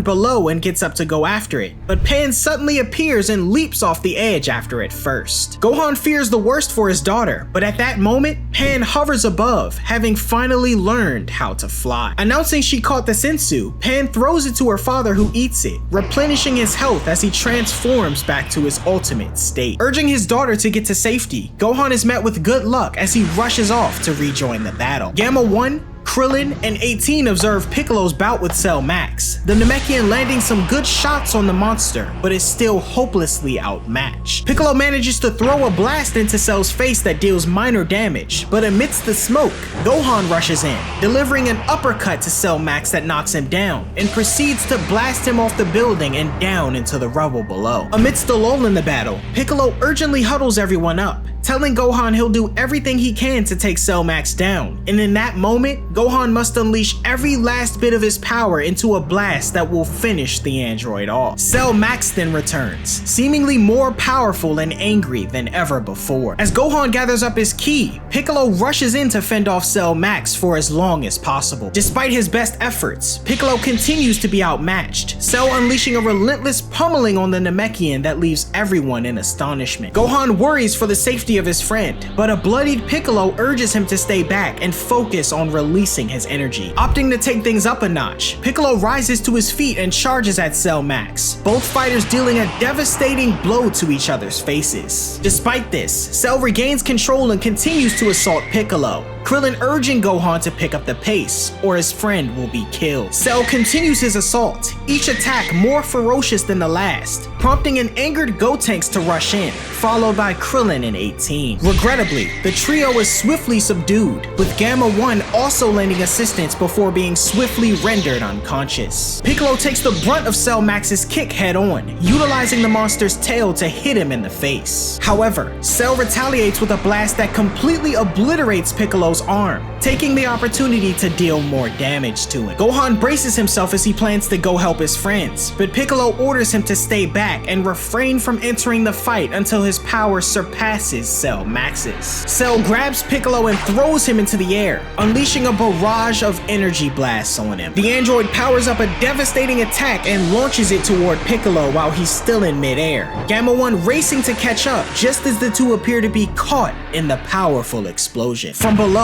[SPEAKER 1] below and gets up to go after it, but Pan suddenly appears and leaps off the edge after it first. Gohan fears the worst for his daughter, but at that moment, Pan hovers above, having finally learned how to fly. Announcing she caught the sensu, Pan throws it to her father, who eats it, replenishing his health as he transforms back to his ultimate state. Urging his daughter to get to safety, Gohan is met with good luck as he rushes off to rejoin the battle. Gamma 1, Krillin, and 18 observe Piccolo's bout with Cell Max, the Namekian landing some good shots on the monster, but is still hopelessly outmatched. Piccolo manages to throw a blast into Cell's face that deals minor damage, but amidst the smoke, Gohan rushes in, delivering an uppercut to Cell Max that knocks him down, and proceeds to blast him off the building and down into the rubble below. Amidst the lull in the battle, Piccolo urgently huddles everyone up, telling Gohan he'll do everything he can to take Cell Max down. And in that moment, Gohan must unleash every last bit of his power into a blast that will finish the android off. Cell Max then returns, seemingly more powerful and angry than ever before. As Gohan gathers up his ki, Piccolo rushes in to fend off Cell Max for as long as possible. Despite his best efforts, Piccolo continues to be outmatched, Cell unleashing a relentless pummeling on the Namekian that leaves everyone in astonishment. Gohan worries for the safety of his friend, but a bloodied Piccolo urges him to stay back and focus on releasing his energy. Opting to take things up a notch, Piccolo rises to his feet and charges at Cell Max, both fighters dealing a devastating blow to each other's faces. Despite this, Cell regains control and continues to assault Piccolo, Krillin urging Gohan to pick up the pace, or his friend will be killed. Cell continues his assault, each attack more ferocious than the last, prompting an angered Gotenks to rush in, followed by Krillin in 18. Regrettably, the trio is swiftly subdued, with Gamma 1 also lending assistance before being swiftly rendered unconscious. Piccolo takes the brunt of Cell Max's kick head on, utilizing the monster's tail to hit him in the face. However, Cell retaliates with a blast that completely obliterates Piccolo's arm, taking the opportunity to deal more damage to him. Gohan braces himself as he plans to go help his friends, but Piccolo orders him to stay back and refrain from entering the fight until his power surpasses Cell Max's. Cell grabs Piccolo and throws him into the air, unleashing a barrage of energy blasts on him. The android powers up a devastating attack and launches it toward Piccolo while he's still in midair, Gamma 1 racing to catch up just as the two appear to be caught in the powerful explosion. From below,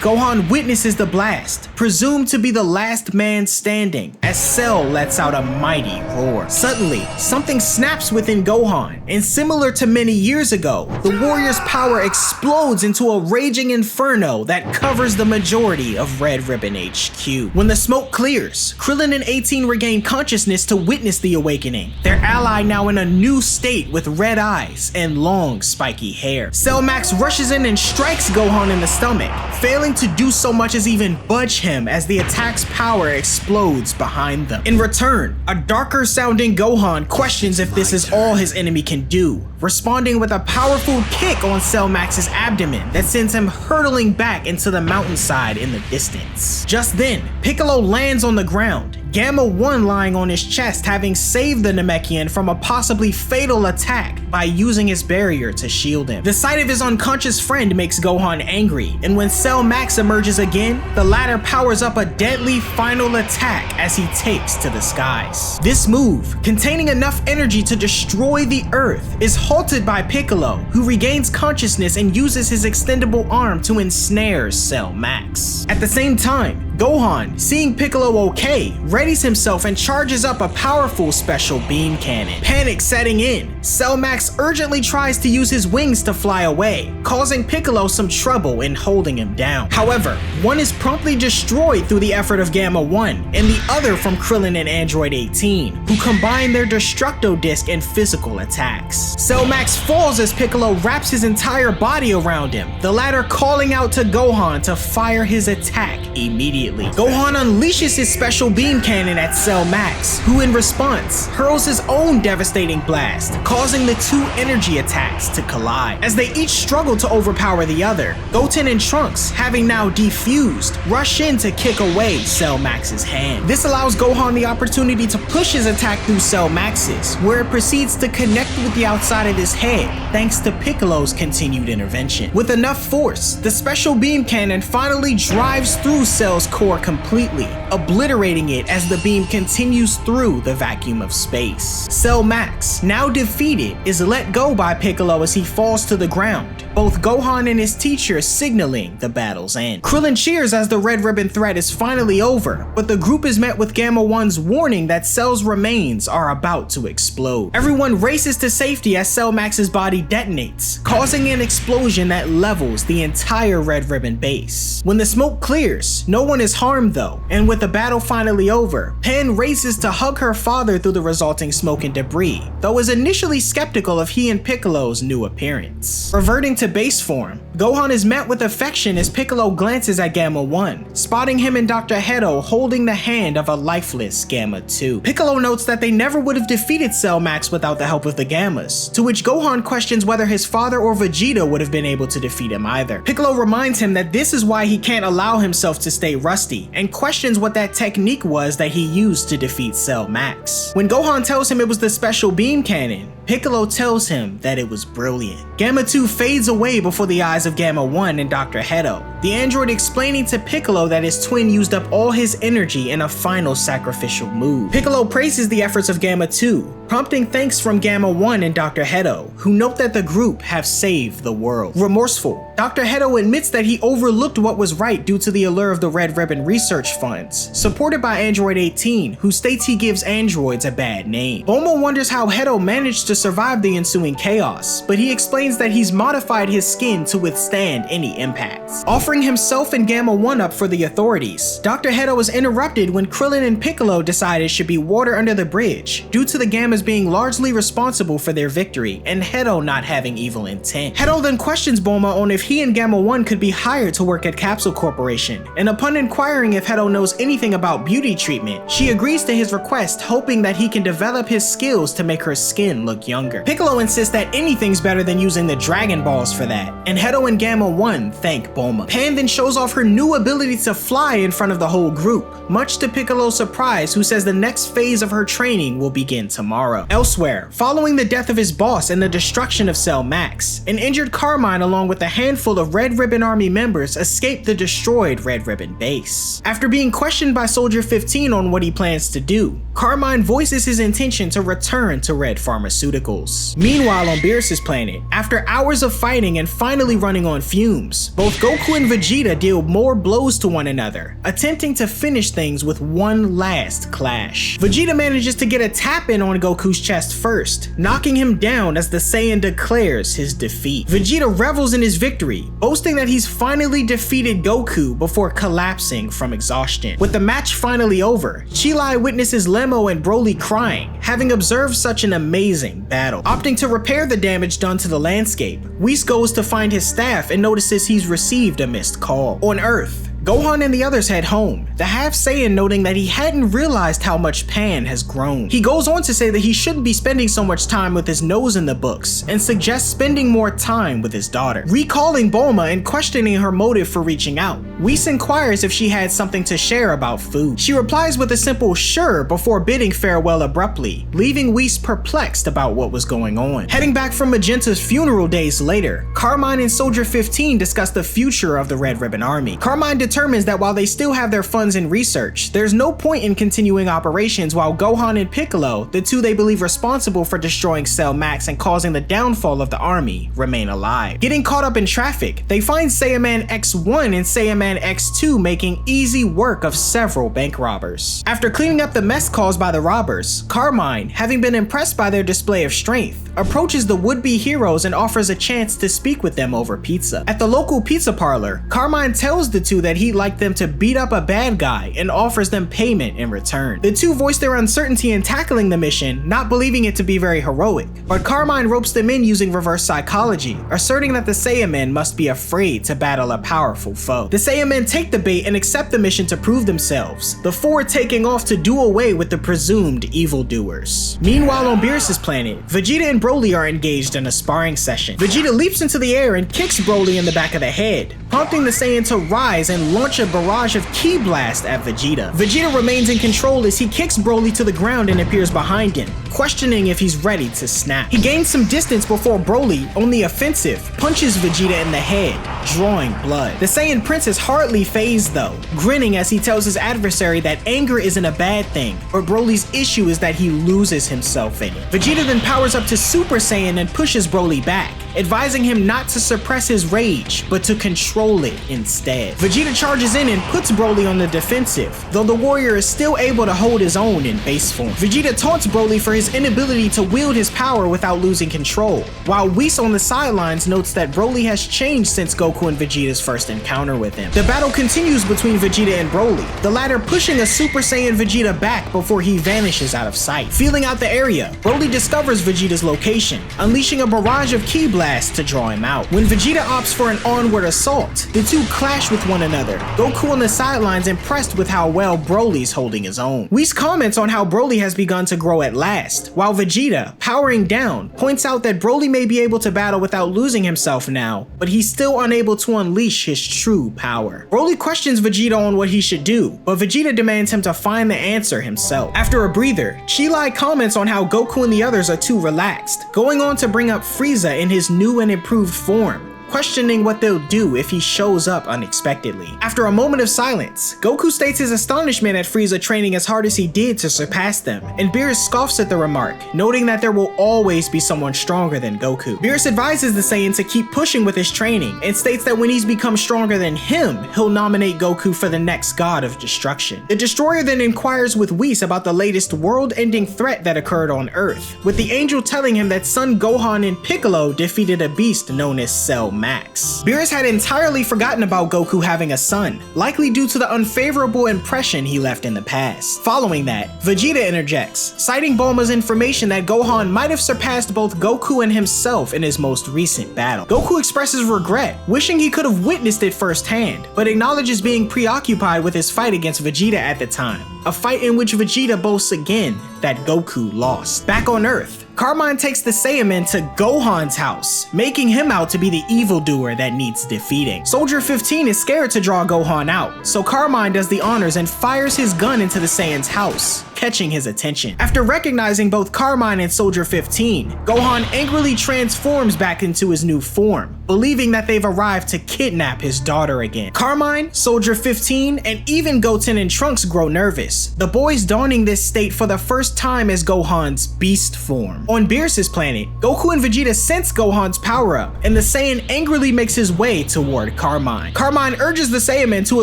[SPEAKER 1] Gohan witnesses the blast, presumed to be the last man standing, as Cell lets out a mighty roar. Suddenly, something snaps within Gohan, and similar to many years ago, the warrior's power explodes into a raging inferno that covers the majority of Red Ribbon HQ. When the smoke clears, Krillin and 18 regain consciousness to witness the awakening, their ally now in a new state with red eyes and long spiky hair. Cell Max rushes in and strikes Gohan in the stomach, failing to do so much as even budge him as the attack's power explodes behind them. In return, a darker sounding Gohan questions if this is all his enemy can do, responding with a powerful kick on Cell Max's abdomen that sends him hurtling back into the mountainside in the distance. Just then, Piccolo lands on the ground, Gamma 1 lying on his chest, having saved the Namekian from a possibly fatal attack by using his barrier to shield him. The sight of his unconscious friend makes Gohan angry, and when Cell Max emerges again, the latter powers up a deadly final attack as he takes to the skies. This move, containing enough energy to destroy the Earth, is halted by Piccolo, who regains consciousness and uses his extendable arm to ensnare Cell Max. At the same time, Gohan, seeing Piccolo okay, readies himself and charges up a powerful special beam cannon. Panic setting in, Cell Max urgently tries to use his wings to fly away, causing Piccolo some trouble in holding him down. However, one is promptly destroyed through the effort of Gamma 1, and the other from Krillin and Android 18, who combine their Destructo Disc and physical attacks. Cell Max falls as Piccolo wraps his entire body around him, the latter calling out to Gohan to fire his attack immediately. Gohan unleashes his special beam cannon at Cell Max, who in response hurls his own devastating blast, causing the two energy attacks to collide. As they each struggle to overpower the other, Goten and Trunks, having now defused, rush in to kick away Cell Max's hand. This allows Gohan the opportunity to push his attack through Cell Max's, where it proceeds to connect with the outside of his head, thanks to Piccolo's continued intervention. With enough force, the special beam cannon finally drives through Cell's core completely, obliterating it as the beam continues through the vacuum of space. Cell Max, now defeated, is let go by Piccolo as he falls to the ground, both Gohan and his teacher signaling the battle's end. Krillin cheers as the Red Ribbon threat is finally over, but the group is met with Gamma 1's warning that Cell's remains are about to explode. Everyone races to safety as Cell Max's body detonates, causing an explosion that levels the entire Red Ribbon base. When the smoke clears, no one is harmed though, and with the battle finally over, Pen races to hug her father through the resulting smoke and debris, though is initially skeptical of he and Piccolo's new appearance. Reverting to base form, Gohan is met with affection as Piccolo glances at Gamma 1, spotting him and Dr. Hedo holding the hand of a lifeless Gamma 2. Piccolo notes that they never would have defeated Cell Max without the help of the Gammas, to which Gohan questions whether his father or Vegeta would have been able to defeat him either. Piccolo reminds him that this is why he can't allow himself to stay rusty, and questions what that technique was that he used to defeat Cell Max. When Gohan tells him it was the special beam cannon, Piccolo tells him that it was brilliant. Gamma 2 fades away before the eyes of Gamma 1 and Dr. Hedo, the android explaining to Piccolo that his twin used up all his energy in a final sacrificial move. Piccolo praises the efforts of Gamma 2, prompting thanks from Gamma 1 and Dr. Hedo, who note that the group have saved the world. Remorseful, Dr. Hedo admits that he overlooked what was right due to the allure of the Red Ribbon research funds, supported by Android 18, who states he gives androids a bad name. Bulma wonders how Hedo managed to survive the ensuing chaos, but he explains that he's modified his skin to withstand any impacts. Offering himself and Gamma 1 up for the authorities, Dr. Hedo was interrupted when Krillin and Piccolo decided it should be water under the bridge, due to the Gammas being largely responsible for their victory and Hedo not having evil intent. Hedo then questions Bulma on if he and Gamma 1 could be hired to work at Capsule Corporation, and upon inquiring if Hedo knows anything about beauty treatment, she agrees to his request, hoping that he can develop his skills to make her skin look younger. Piccolo insists that anything's better than using the Dragon Balls for that, and Hedo and Gamma 1 thank Bulma. Pan then shows off her new ability to fly in front of the whole group, much to Piccolo's surprise, who says the next phase of her training will begin tomorrow. Elsewhere, following the death of his boss and the destruction of Cell Max, an injured Carmine along with a handful of Red Ribbon Army members escaped the destroyed Red Ribbon base. After being questioned by Soldier 15 on what he plans to do, Carmine voices his intention to return to Red Pharmaceuticals. Meanwhile, on Beerus' planet, after hours of fighting and finally running on fumes, both Goku and Vegeta deal more blows to one another, attempting to finish things with one last clash. Vegeta manages to get a tap in on Goku's chest first, knocking him down as the Saiyan declares his defeat. Vegeta revels in his victory, boasting that he's finally defeated Goku before collapsing from exhaustion. With the match finally over, Chilai witnesses Lemo and Broly crying, having observed such an amazing battle. Opting to repair the damage done to the landscape, Whis goes to find his staff and notices he's received a missed call. On Earth, Gohan and the others head home, the half Saiyan noting that he hadn't realized how much Pan has grown. He goes on to say that he shouldn't be spending so much time with his nose in the books and suggests spending more time with his daughter. Recalling Bulma and questioning her motive for reaching out, Whis inquires if she had something to share about food. She replies with a simple sure before bidding farewell abruptly, leaving Whis perplexed about what was going on. Heading back from Magenta's funeral days later, Carmine and Soldier 15 discuss the future of the Red Ribbon Army. Carmine determines that while they still have their funds in research, there's no point in continuing operations while Gohan and Piccolo, the two they believe responsible for destroying Cell Max and causing the downfall of the army, remain alive. Getting caught up in traffic, they find Saiyaman X1 and Saiyaman X2 making easy work of several bank robbers. After cleaning up the mess caused by the robbers, Carmine, having been impressed by their display of strength, approaches the would-be heroes and offers a chance to speak with them over pizza. At the local pizza parlor, Carmine tells the two that he'd like them to beat up a bad guy and offers them payment in return. The two voice their uncertainty in tackling the mission, not believing it to be very heroic, but Carmine ropes them in using reverse psychology, asserting that the Saiyamen must be afraid to battle a powerful foe. The Saiyamen take the bait and accept the mission to prove themselves, the four taking off to do away with the presumed evildoers. Meanwhile, on Beerus' planet, Vegeta and Broly are engaged in a sparring session. Vegeta leaps into the air and kicks Broly in the back of the head, prompting the Saiyan to rise and launch a barrage of ki blast at Vegeta. Vegeta remains in control as he kicks Broly to the ground and appears behind him, questioning if he's ready to snap. He gains some distance before Broly, on the offensive, punches Vegeta in the head, drawing blood. The Saiyan Prince is hardly phased though, grinning as he tells his adversary that anger isn't a bad thing, but Broly's issue is that he loses himself in it. Vegeta then powers up to Super Saiyan and pushes Broly back, advising him not to suppress his rage, but to control it instead. Vegeta charges in and puts Broly on the defensive, though the warrior is still able to hold his own in base form. Vegeta taunts Broly for his inability to wield his power without losing control, while Whis on the sidelines notes that Broly has changed since Goku and Vegeta's first encounter with him. The battle continues between Vegeta and Broly, the latter pushing a Super Saiyan Vegeta back before he vanishes out of sight. Feeling out the area, Broly discovers Vegeta's location, unleashing a barrage of ki blasts fast to draw him out. When Vegeta opts for an onward assault, the two clash with one another. Goku on the sidelines impressed with how well Broly's holding his own. Whis comments on how Broly has begun to grow at last, while Vegeta, powering down, points out that Broly may be able to battle without losing himself now, but he's still unable to unleash his true power. Broly questions Vegeta on what he should do, but Vegeta demands him to find the answer himself. After a breather, Chi-Lai comments on how Goku and the others are too relaxed, going on to bring up Frieza in his new and improved form, questioning what they'll do if he shows up unexpectedly. After a moment of silence, Goku states his astonishment at Frieza training as hard as he did to surpass them, and Beerus scoffs at the remark, noting that there will always be someone stronger than Goku. Beerus advises the Saiyan to keep pushing with his training, and states that when he's become stronger than him, he'll nominate Goku for the next God of Destruction. The Destroyer then inquires with Whis about the latest world-ending threat that occurred on Earth, with the angel telling him that Son Gohan and Piccolo defeated a beast known as Cell Max. Beerus had entirely forgotten about Goku having a son, likely due to the unfavorable impression he left in the past. Following that, Vegeta interjects, citing Bulma's information that Gohan might have surpassed both Goku and himself in his most recent battle. Goku expresses regret, wishing he could have witnessed it firsthand, but acknowledges being preoccupied with his fight against Vegeta at the time, a fight in which Vegeta boasts again that Goku lost. Back on Earth, Carmine takes the Saiyaman to Gohan's house, making him out to be the evildoer that needs defeating. Soldier 15 is scared to draw Gohan out, so Carmine does the honors and fires his gun into the Saiyan's house, catching his attention. After recognizing both Carmine and Soldier 15, Gohan angrily transforms back into his new form, believing that they've arrived to kidnap his daughter again. Carmine, Soldier 15, and even Goten and Trunks grow nervous, the boys donning this state for the first time as Gohan's beast form. On Beerus' planet, Goku and Vegeta sense Gohan's power-up, and the Saiyan angrily makes his way toward Carmine. Carmine urges the Saiyaman to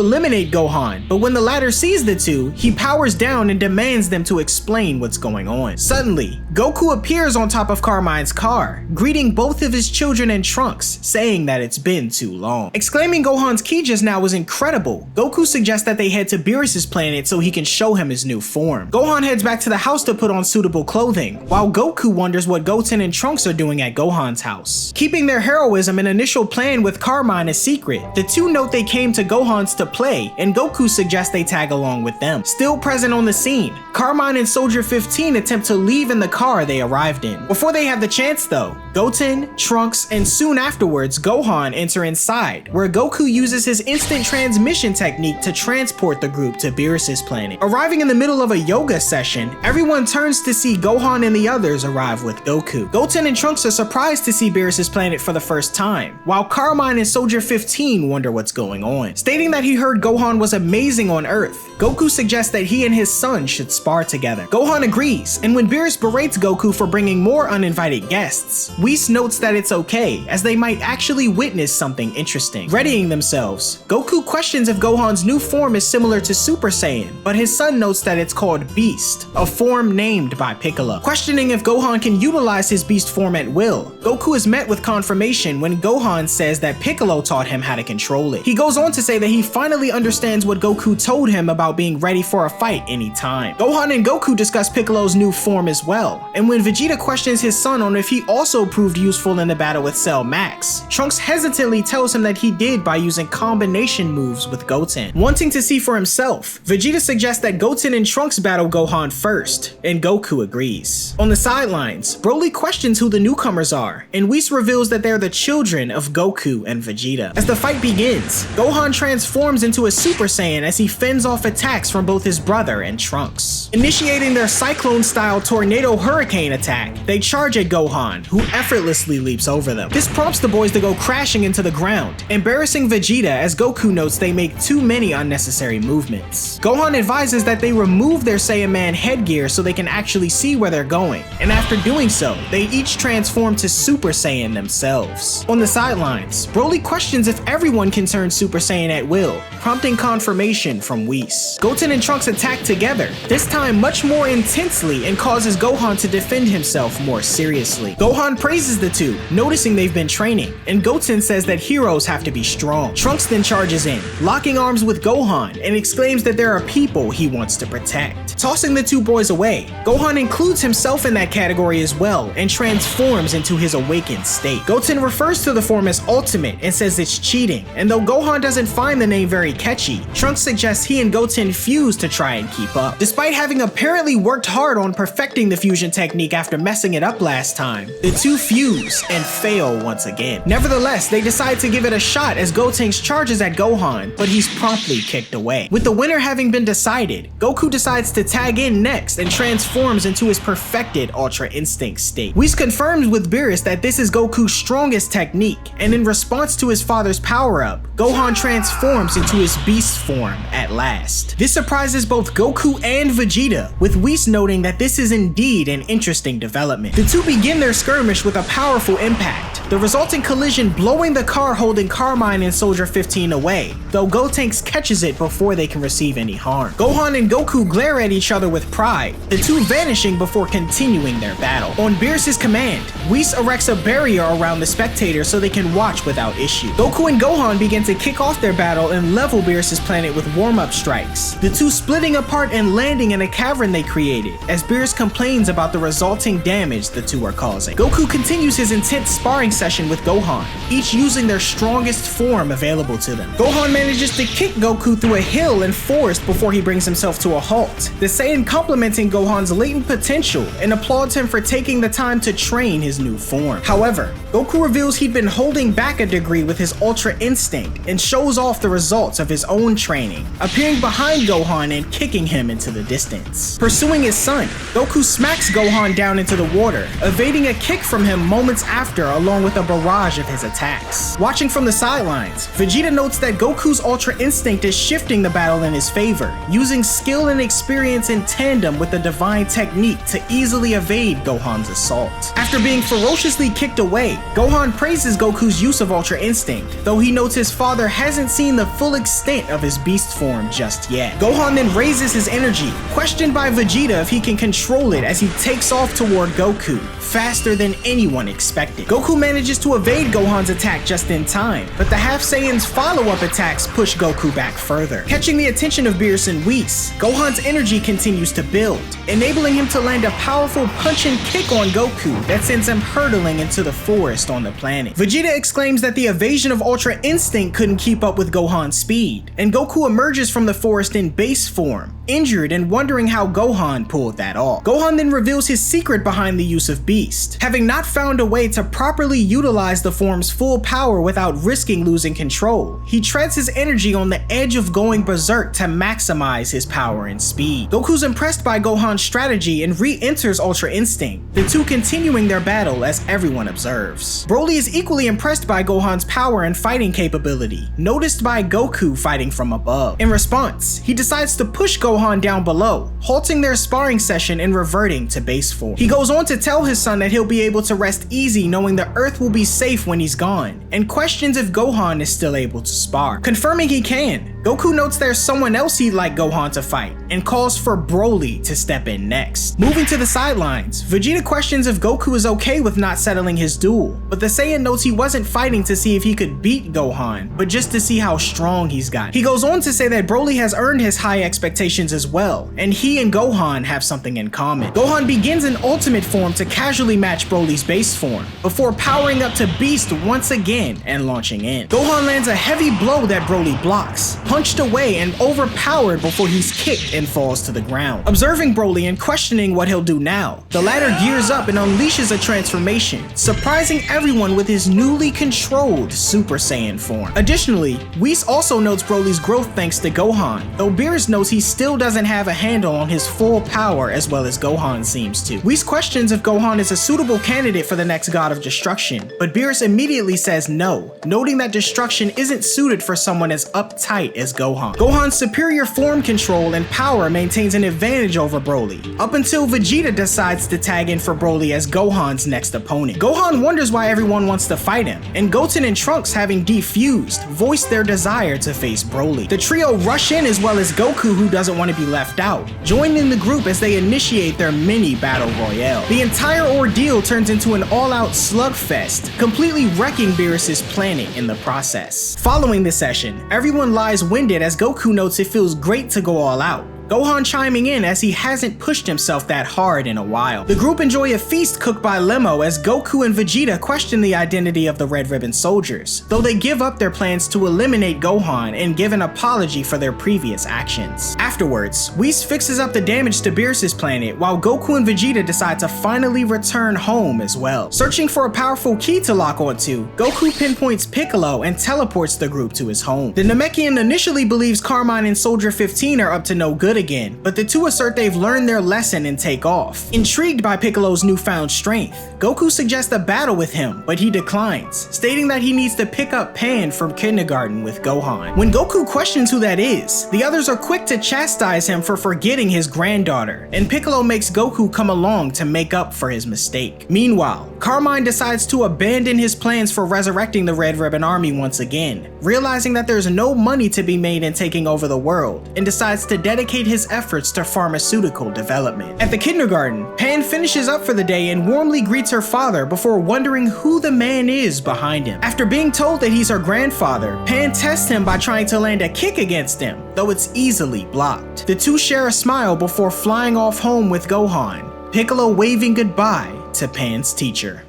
[SPEAKER 1] eliminate Gohan, but when the latter sees the two, he powers down and demands them to explain what's going on. Suddenly, Goku appears on top of Carmine's car, greeting both of his children and Trunks, saying that it's been too long. Exclaiming Gohan's ki just now was incredible, Goku suggests that they head to Beerus' planet so he can show him his new form. Gohan heads back to the house to put on suitable clothing, while Goku wonders what Goten and Trunks are doing at Gohan's house. Keeping their heroism and initial plan with Carmine a secret, the two note they came to Gohan's to play, and Goku suggests they tag along with them. Still present on the scene, Carmine and Soldier 15 attempt to leave in the car they arrived in. Before they have the chance though, Goten, Trunks, and soon afterwards Gohan enter inside, where Goku uses his instant transmission technique to transport the group to Beerus' planet. Arriving in the middle of a yoga session, everyone turns to see Gohan and the others arrive with Goku. Goten and Trunks are surprised to see Beerus' planet for the first time, while Carmine and Soldier 15 wonder what's going on. Stating that he heard Gohan was amazing on Earth, Goku suggests that he and his son should spar together. Gohan agrees, and when Beerus berates Goku for bringing more uninvited guests, Whis notes that it's okay, as they might actually witness something interesting. Readying themselves, Goku questions if Gohan's new form is similar to Super Saiyan, but his son notes that it's called Beast, a form named by Piccolo. Questioning if Gohan can utilize his beast form at will, Goku is met with confirmation when Gohan says that Piccolo taught him how to control it. He goes on to say that he finally understands what Goku told him about being ready for a fight anytime. Gohan and Goku discuss Piccolo's new form as well, and when Vegeta questions his son on if he also proved useful in the battle with Cell Max, Trunks hesitantly tells him that he did by using combination moves with Goten. Wanting to see for himself, Vegeta suggests that Goten and Trunks battle Gohan first, and Goku agrees. On the sidelines, Broly questions who the newcomers are, and Whis reveals that they're the children of Goku and Vegeta. As the fight begins, Gohan transforms into a Super Saiyan as he fends off attacks from both his brother and Trunks. Initiating their Cyclone-style Tornado Hurricane attack, they charge at Gohan, who effortlessly leaps over them. This prompts the boys to go crashing into the ground, embarrassing Vegeta as Goku notes they make too many unnecessary movements. Gohan advises that they remove their Saiyaman headgear so they can actually see where they're going, and after doing so, they each transform to Super Saiyan themselves. On the sidelines, Broly questions if everyone can turn Super Saiyan at will, prompting confirmation from Whis. Goten and Trunks attack together, this time much more intensely, and causes Gohan to defend himself more seriously. Gohan praises the two, noticing they've been training, and Goten says that heroes have to be strong. Trunks then charges in, locking arms with Gohan, and exclaims that there are people he wants to protect. Tossing the two boys away, Gohan includes himself in that category as well and transforms into his awakened state. Goten refers to the form as Ultimate and says it's cheating, and though Gohan doesn't find the name very catchy, Trunks suggests he and Goten fuse to try and keep up. Despite having apparently worked hard on perfecting the fusion technique after messing it up last time, the two fuse and fail once again. Nevertheless, they decide to give it a shot as Gotenks charges at Gohan, but he's promptly kicked away. With the winner having been decided, Goku decides to tag in next and transforms into his perfected Ultra Instinct state. Whis confirms with Beerus that this is Goku's strongest technique, and in response to his father's power-up, Gohan transforms into his beast form at last. This surprises both Goku and Vegeta, with Whis noting that this is indeed an interesting development. The two begin their skirmish with a powerful impact, the resulting collision blowing the car holding Carmine and Soldier 15 away, though Gotenks catches it before they can receive any harm. Gohan and Goku glare at each other with pride, the two vanishing before continuing their battle. On Beerus' command, Whis erects a barrier around the spectators so they can watch without issue. Goku and Gohan begin to kick off their battle and level Beerus' planet with warm-up strikes, the two splitting apart and landing in a cavern they created, as Beerus complains about the resulting damage the two are causing. Goku continues his intense sparring session with Gohan, each using their strongest form available to them. Gohan manages to kick Goku through a hill and forest before he brings himself to a halt, the Saiyan complimenting Gohan's latent potential and applauds him for taking the time to train his new form. However, Goku reveals he'd been holding back a degree with his Ultra Instinct and shows off the results of his own training, appearing behind Gohan and kicking him into the distance. Pursuing his son, Goku smacks Gohan down into the water, evading a kick from him moments after along with a barrage of his attacks. Watching from the sidelines, Vegeta notes that Goku's Ultra Instinct is shifting the battle in his favor, using skill and experience in tandem with the divine technique to easily evade Gohan's assault. After being ferociously kicked away, Gohan praises Goku's use of Ultra Instinct, though he notes his father hasn't seen the full extent of his beast form just yet. Gohan then raises his energy, questioned by Vegeta if he can control it as he takes off toward Goku, faster than anyone expected. Goku manages to evade Gohan's attack just in time, but the Half Saiyans' follow-up attacks push Goku back further. Catching the attention of Beerus and Whis, Gohan's energy continues to build, enabling him to land a powerful punch and kick on Goku that sends him hurtling into the forest on the planet. Vegeta exclaims that the evasion of Ultra Instinct couldn't keep up with Gohan's speed, and Goku emerges from the forest in base form, injured and wondering how Gohan pulled that off. Gohan then reveals his secret behind the use of Beast. Having not found a way to properly utilize the form's full power without risking losing control, he treads his energy on the edge of going berserk to maximize his power and speed. Goku's impressed by Gohan's strategy and re-enters Ultra Instinct, the two continuing their battle as everyone observes. Broly is equally impressed by Gohan's power and fighting capability, noticed by Goku fighting from above. In response, he decides to push Gohan down below, halting their sparring session and reverting to base form. He goes on to tell his son that he'll be able to rest easy knowing the Earth will be safe when he's gone, and questions if Gohan is still able to spar. Confirming he can, Goku notes there's someone else he'd like Gohan to fight, and calls for Broly to step in next. Moving to the sidelines, Vegeta questions if Goku is okay with not settling his duel, but the Saiyan notes he wasn't fighting to see if he could beat Gohan, but just to see how strong he's got. He goes on to say that Broly has earned his high expectations as well, and he and Gohan have something in common. Gohan begins in ultimate form to casually match Broly's base form, before powering up to Beast once again and launching in. Gohan lands a heavy blow that Broly blocks, punched away and overpowered before he's kicked and falls to the ground. Observing Broly and questioning what he'll do now, the latter gears up and unleashes a transformation, surprising everyone with his newly controlled Super Saiyan form. Additionally, Whis also notes Broly's growth thanks to Gohan, though Beerus notes he still doesn't have a handle on his full power as well as Gohan seems to. Whis questions if Gohan is a suitable candidate for the next God of Destruction, but Beerus immediately says no, noting that destruction isn't suited for someone as uptight as Gohan. Gohan's superior form control and power maintains an advantage over Broly, up until Vegeta decides to tag in for Broly as Gohan's next opponent. Gohan wonders why everyone wants to fight him, and Goten and Trunks, having defused, voice their desire to face Broly. The trio rush in as well as Goku, who doesn't want to be left out, joining the group as they initiate their mini battle royale. The entire ordeal turns into an all-out slugfest, completely wrecking Beerus' planet in the process. Following the session, everyone lies winded as Goku notes it feels great to go all out, Gohan chiming in as he hasn't pushed himself that hard in a while. The group enjoy a feast cooked by Lemo as Goku and Vegeta question the identity of the Red Ribbon soldiers, though they give up their plans to eliminate Gohan and give an apology for their previous actions. Afterwards, Whis fixes up the damage to Beerus' planet while Goku and Vegeta decide to finally return home as well. Searching for a powerful key to lock onto, Goku pinpoints Piccolo and teleports the group to his home. The Namekian initially believes Carmine and Soldier 15 are up to no good again, but the two assert they've learned their lesson and take off. Intrigued by Piccolo's newfound strength, Goku suggests a battle with him, but he declines, stating that he needs to pick up Pan from kindergarten with Gohan. When Goku questions who that is, the others are quick to chastise him for forgetting his granddaughter, and Piccolo makes Goku come along to make up for his mistake. Meanwhile, Carmine decides to abandon his plans for resurrecting the Red Ribbon Army once again, realizing that there's no money to be made in taking over the world, and decides to dedicate his efforts to pharmaceutical development. At the kindergarten, Pan finishes up for the day and warmly greets her father before wondering who the man is behind him. After being told that he's her grandfather, Pan tests him by trying to land a kick against him, though it's easily blocked. The two share a smile before flying off home with Gohan, Piccolo waving goodbye to Pan's teacher.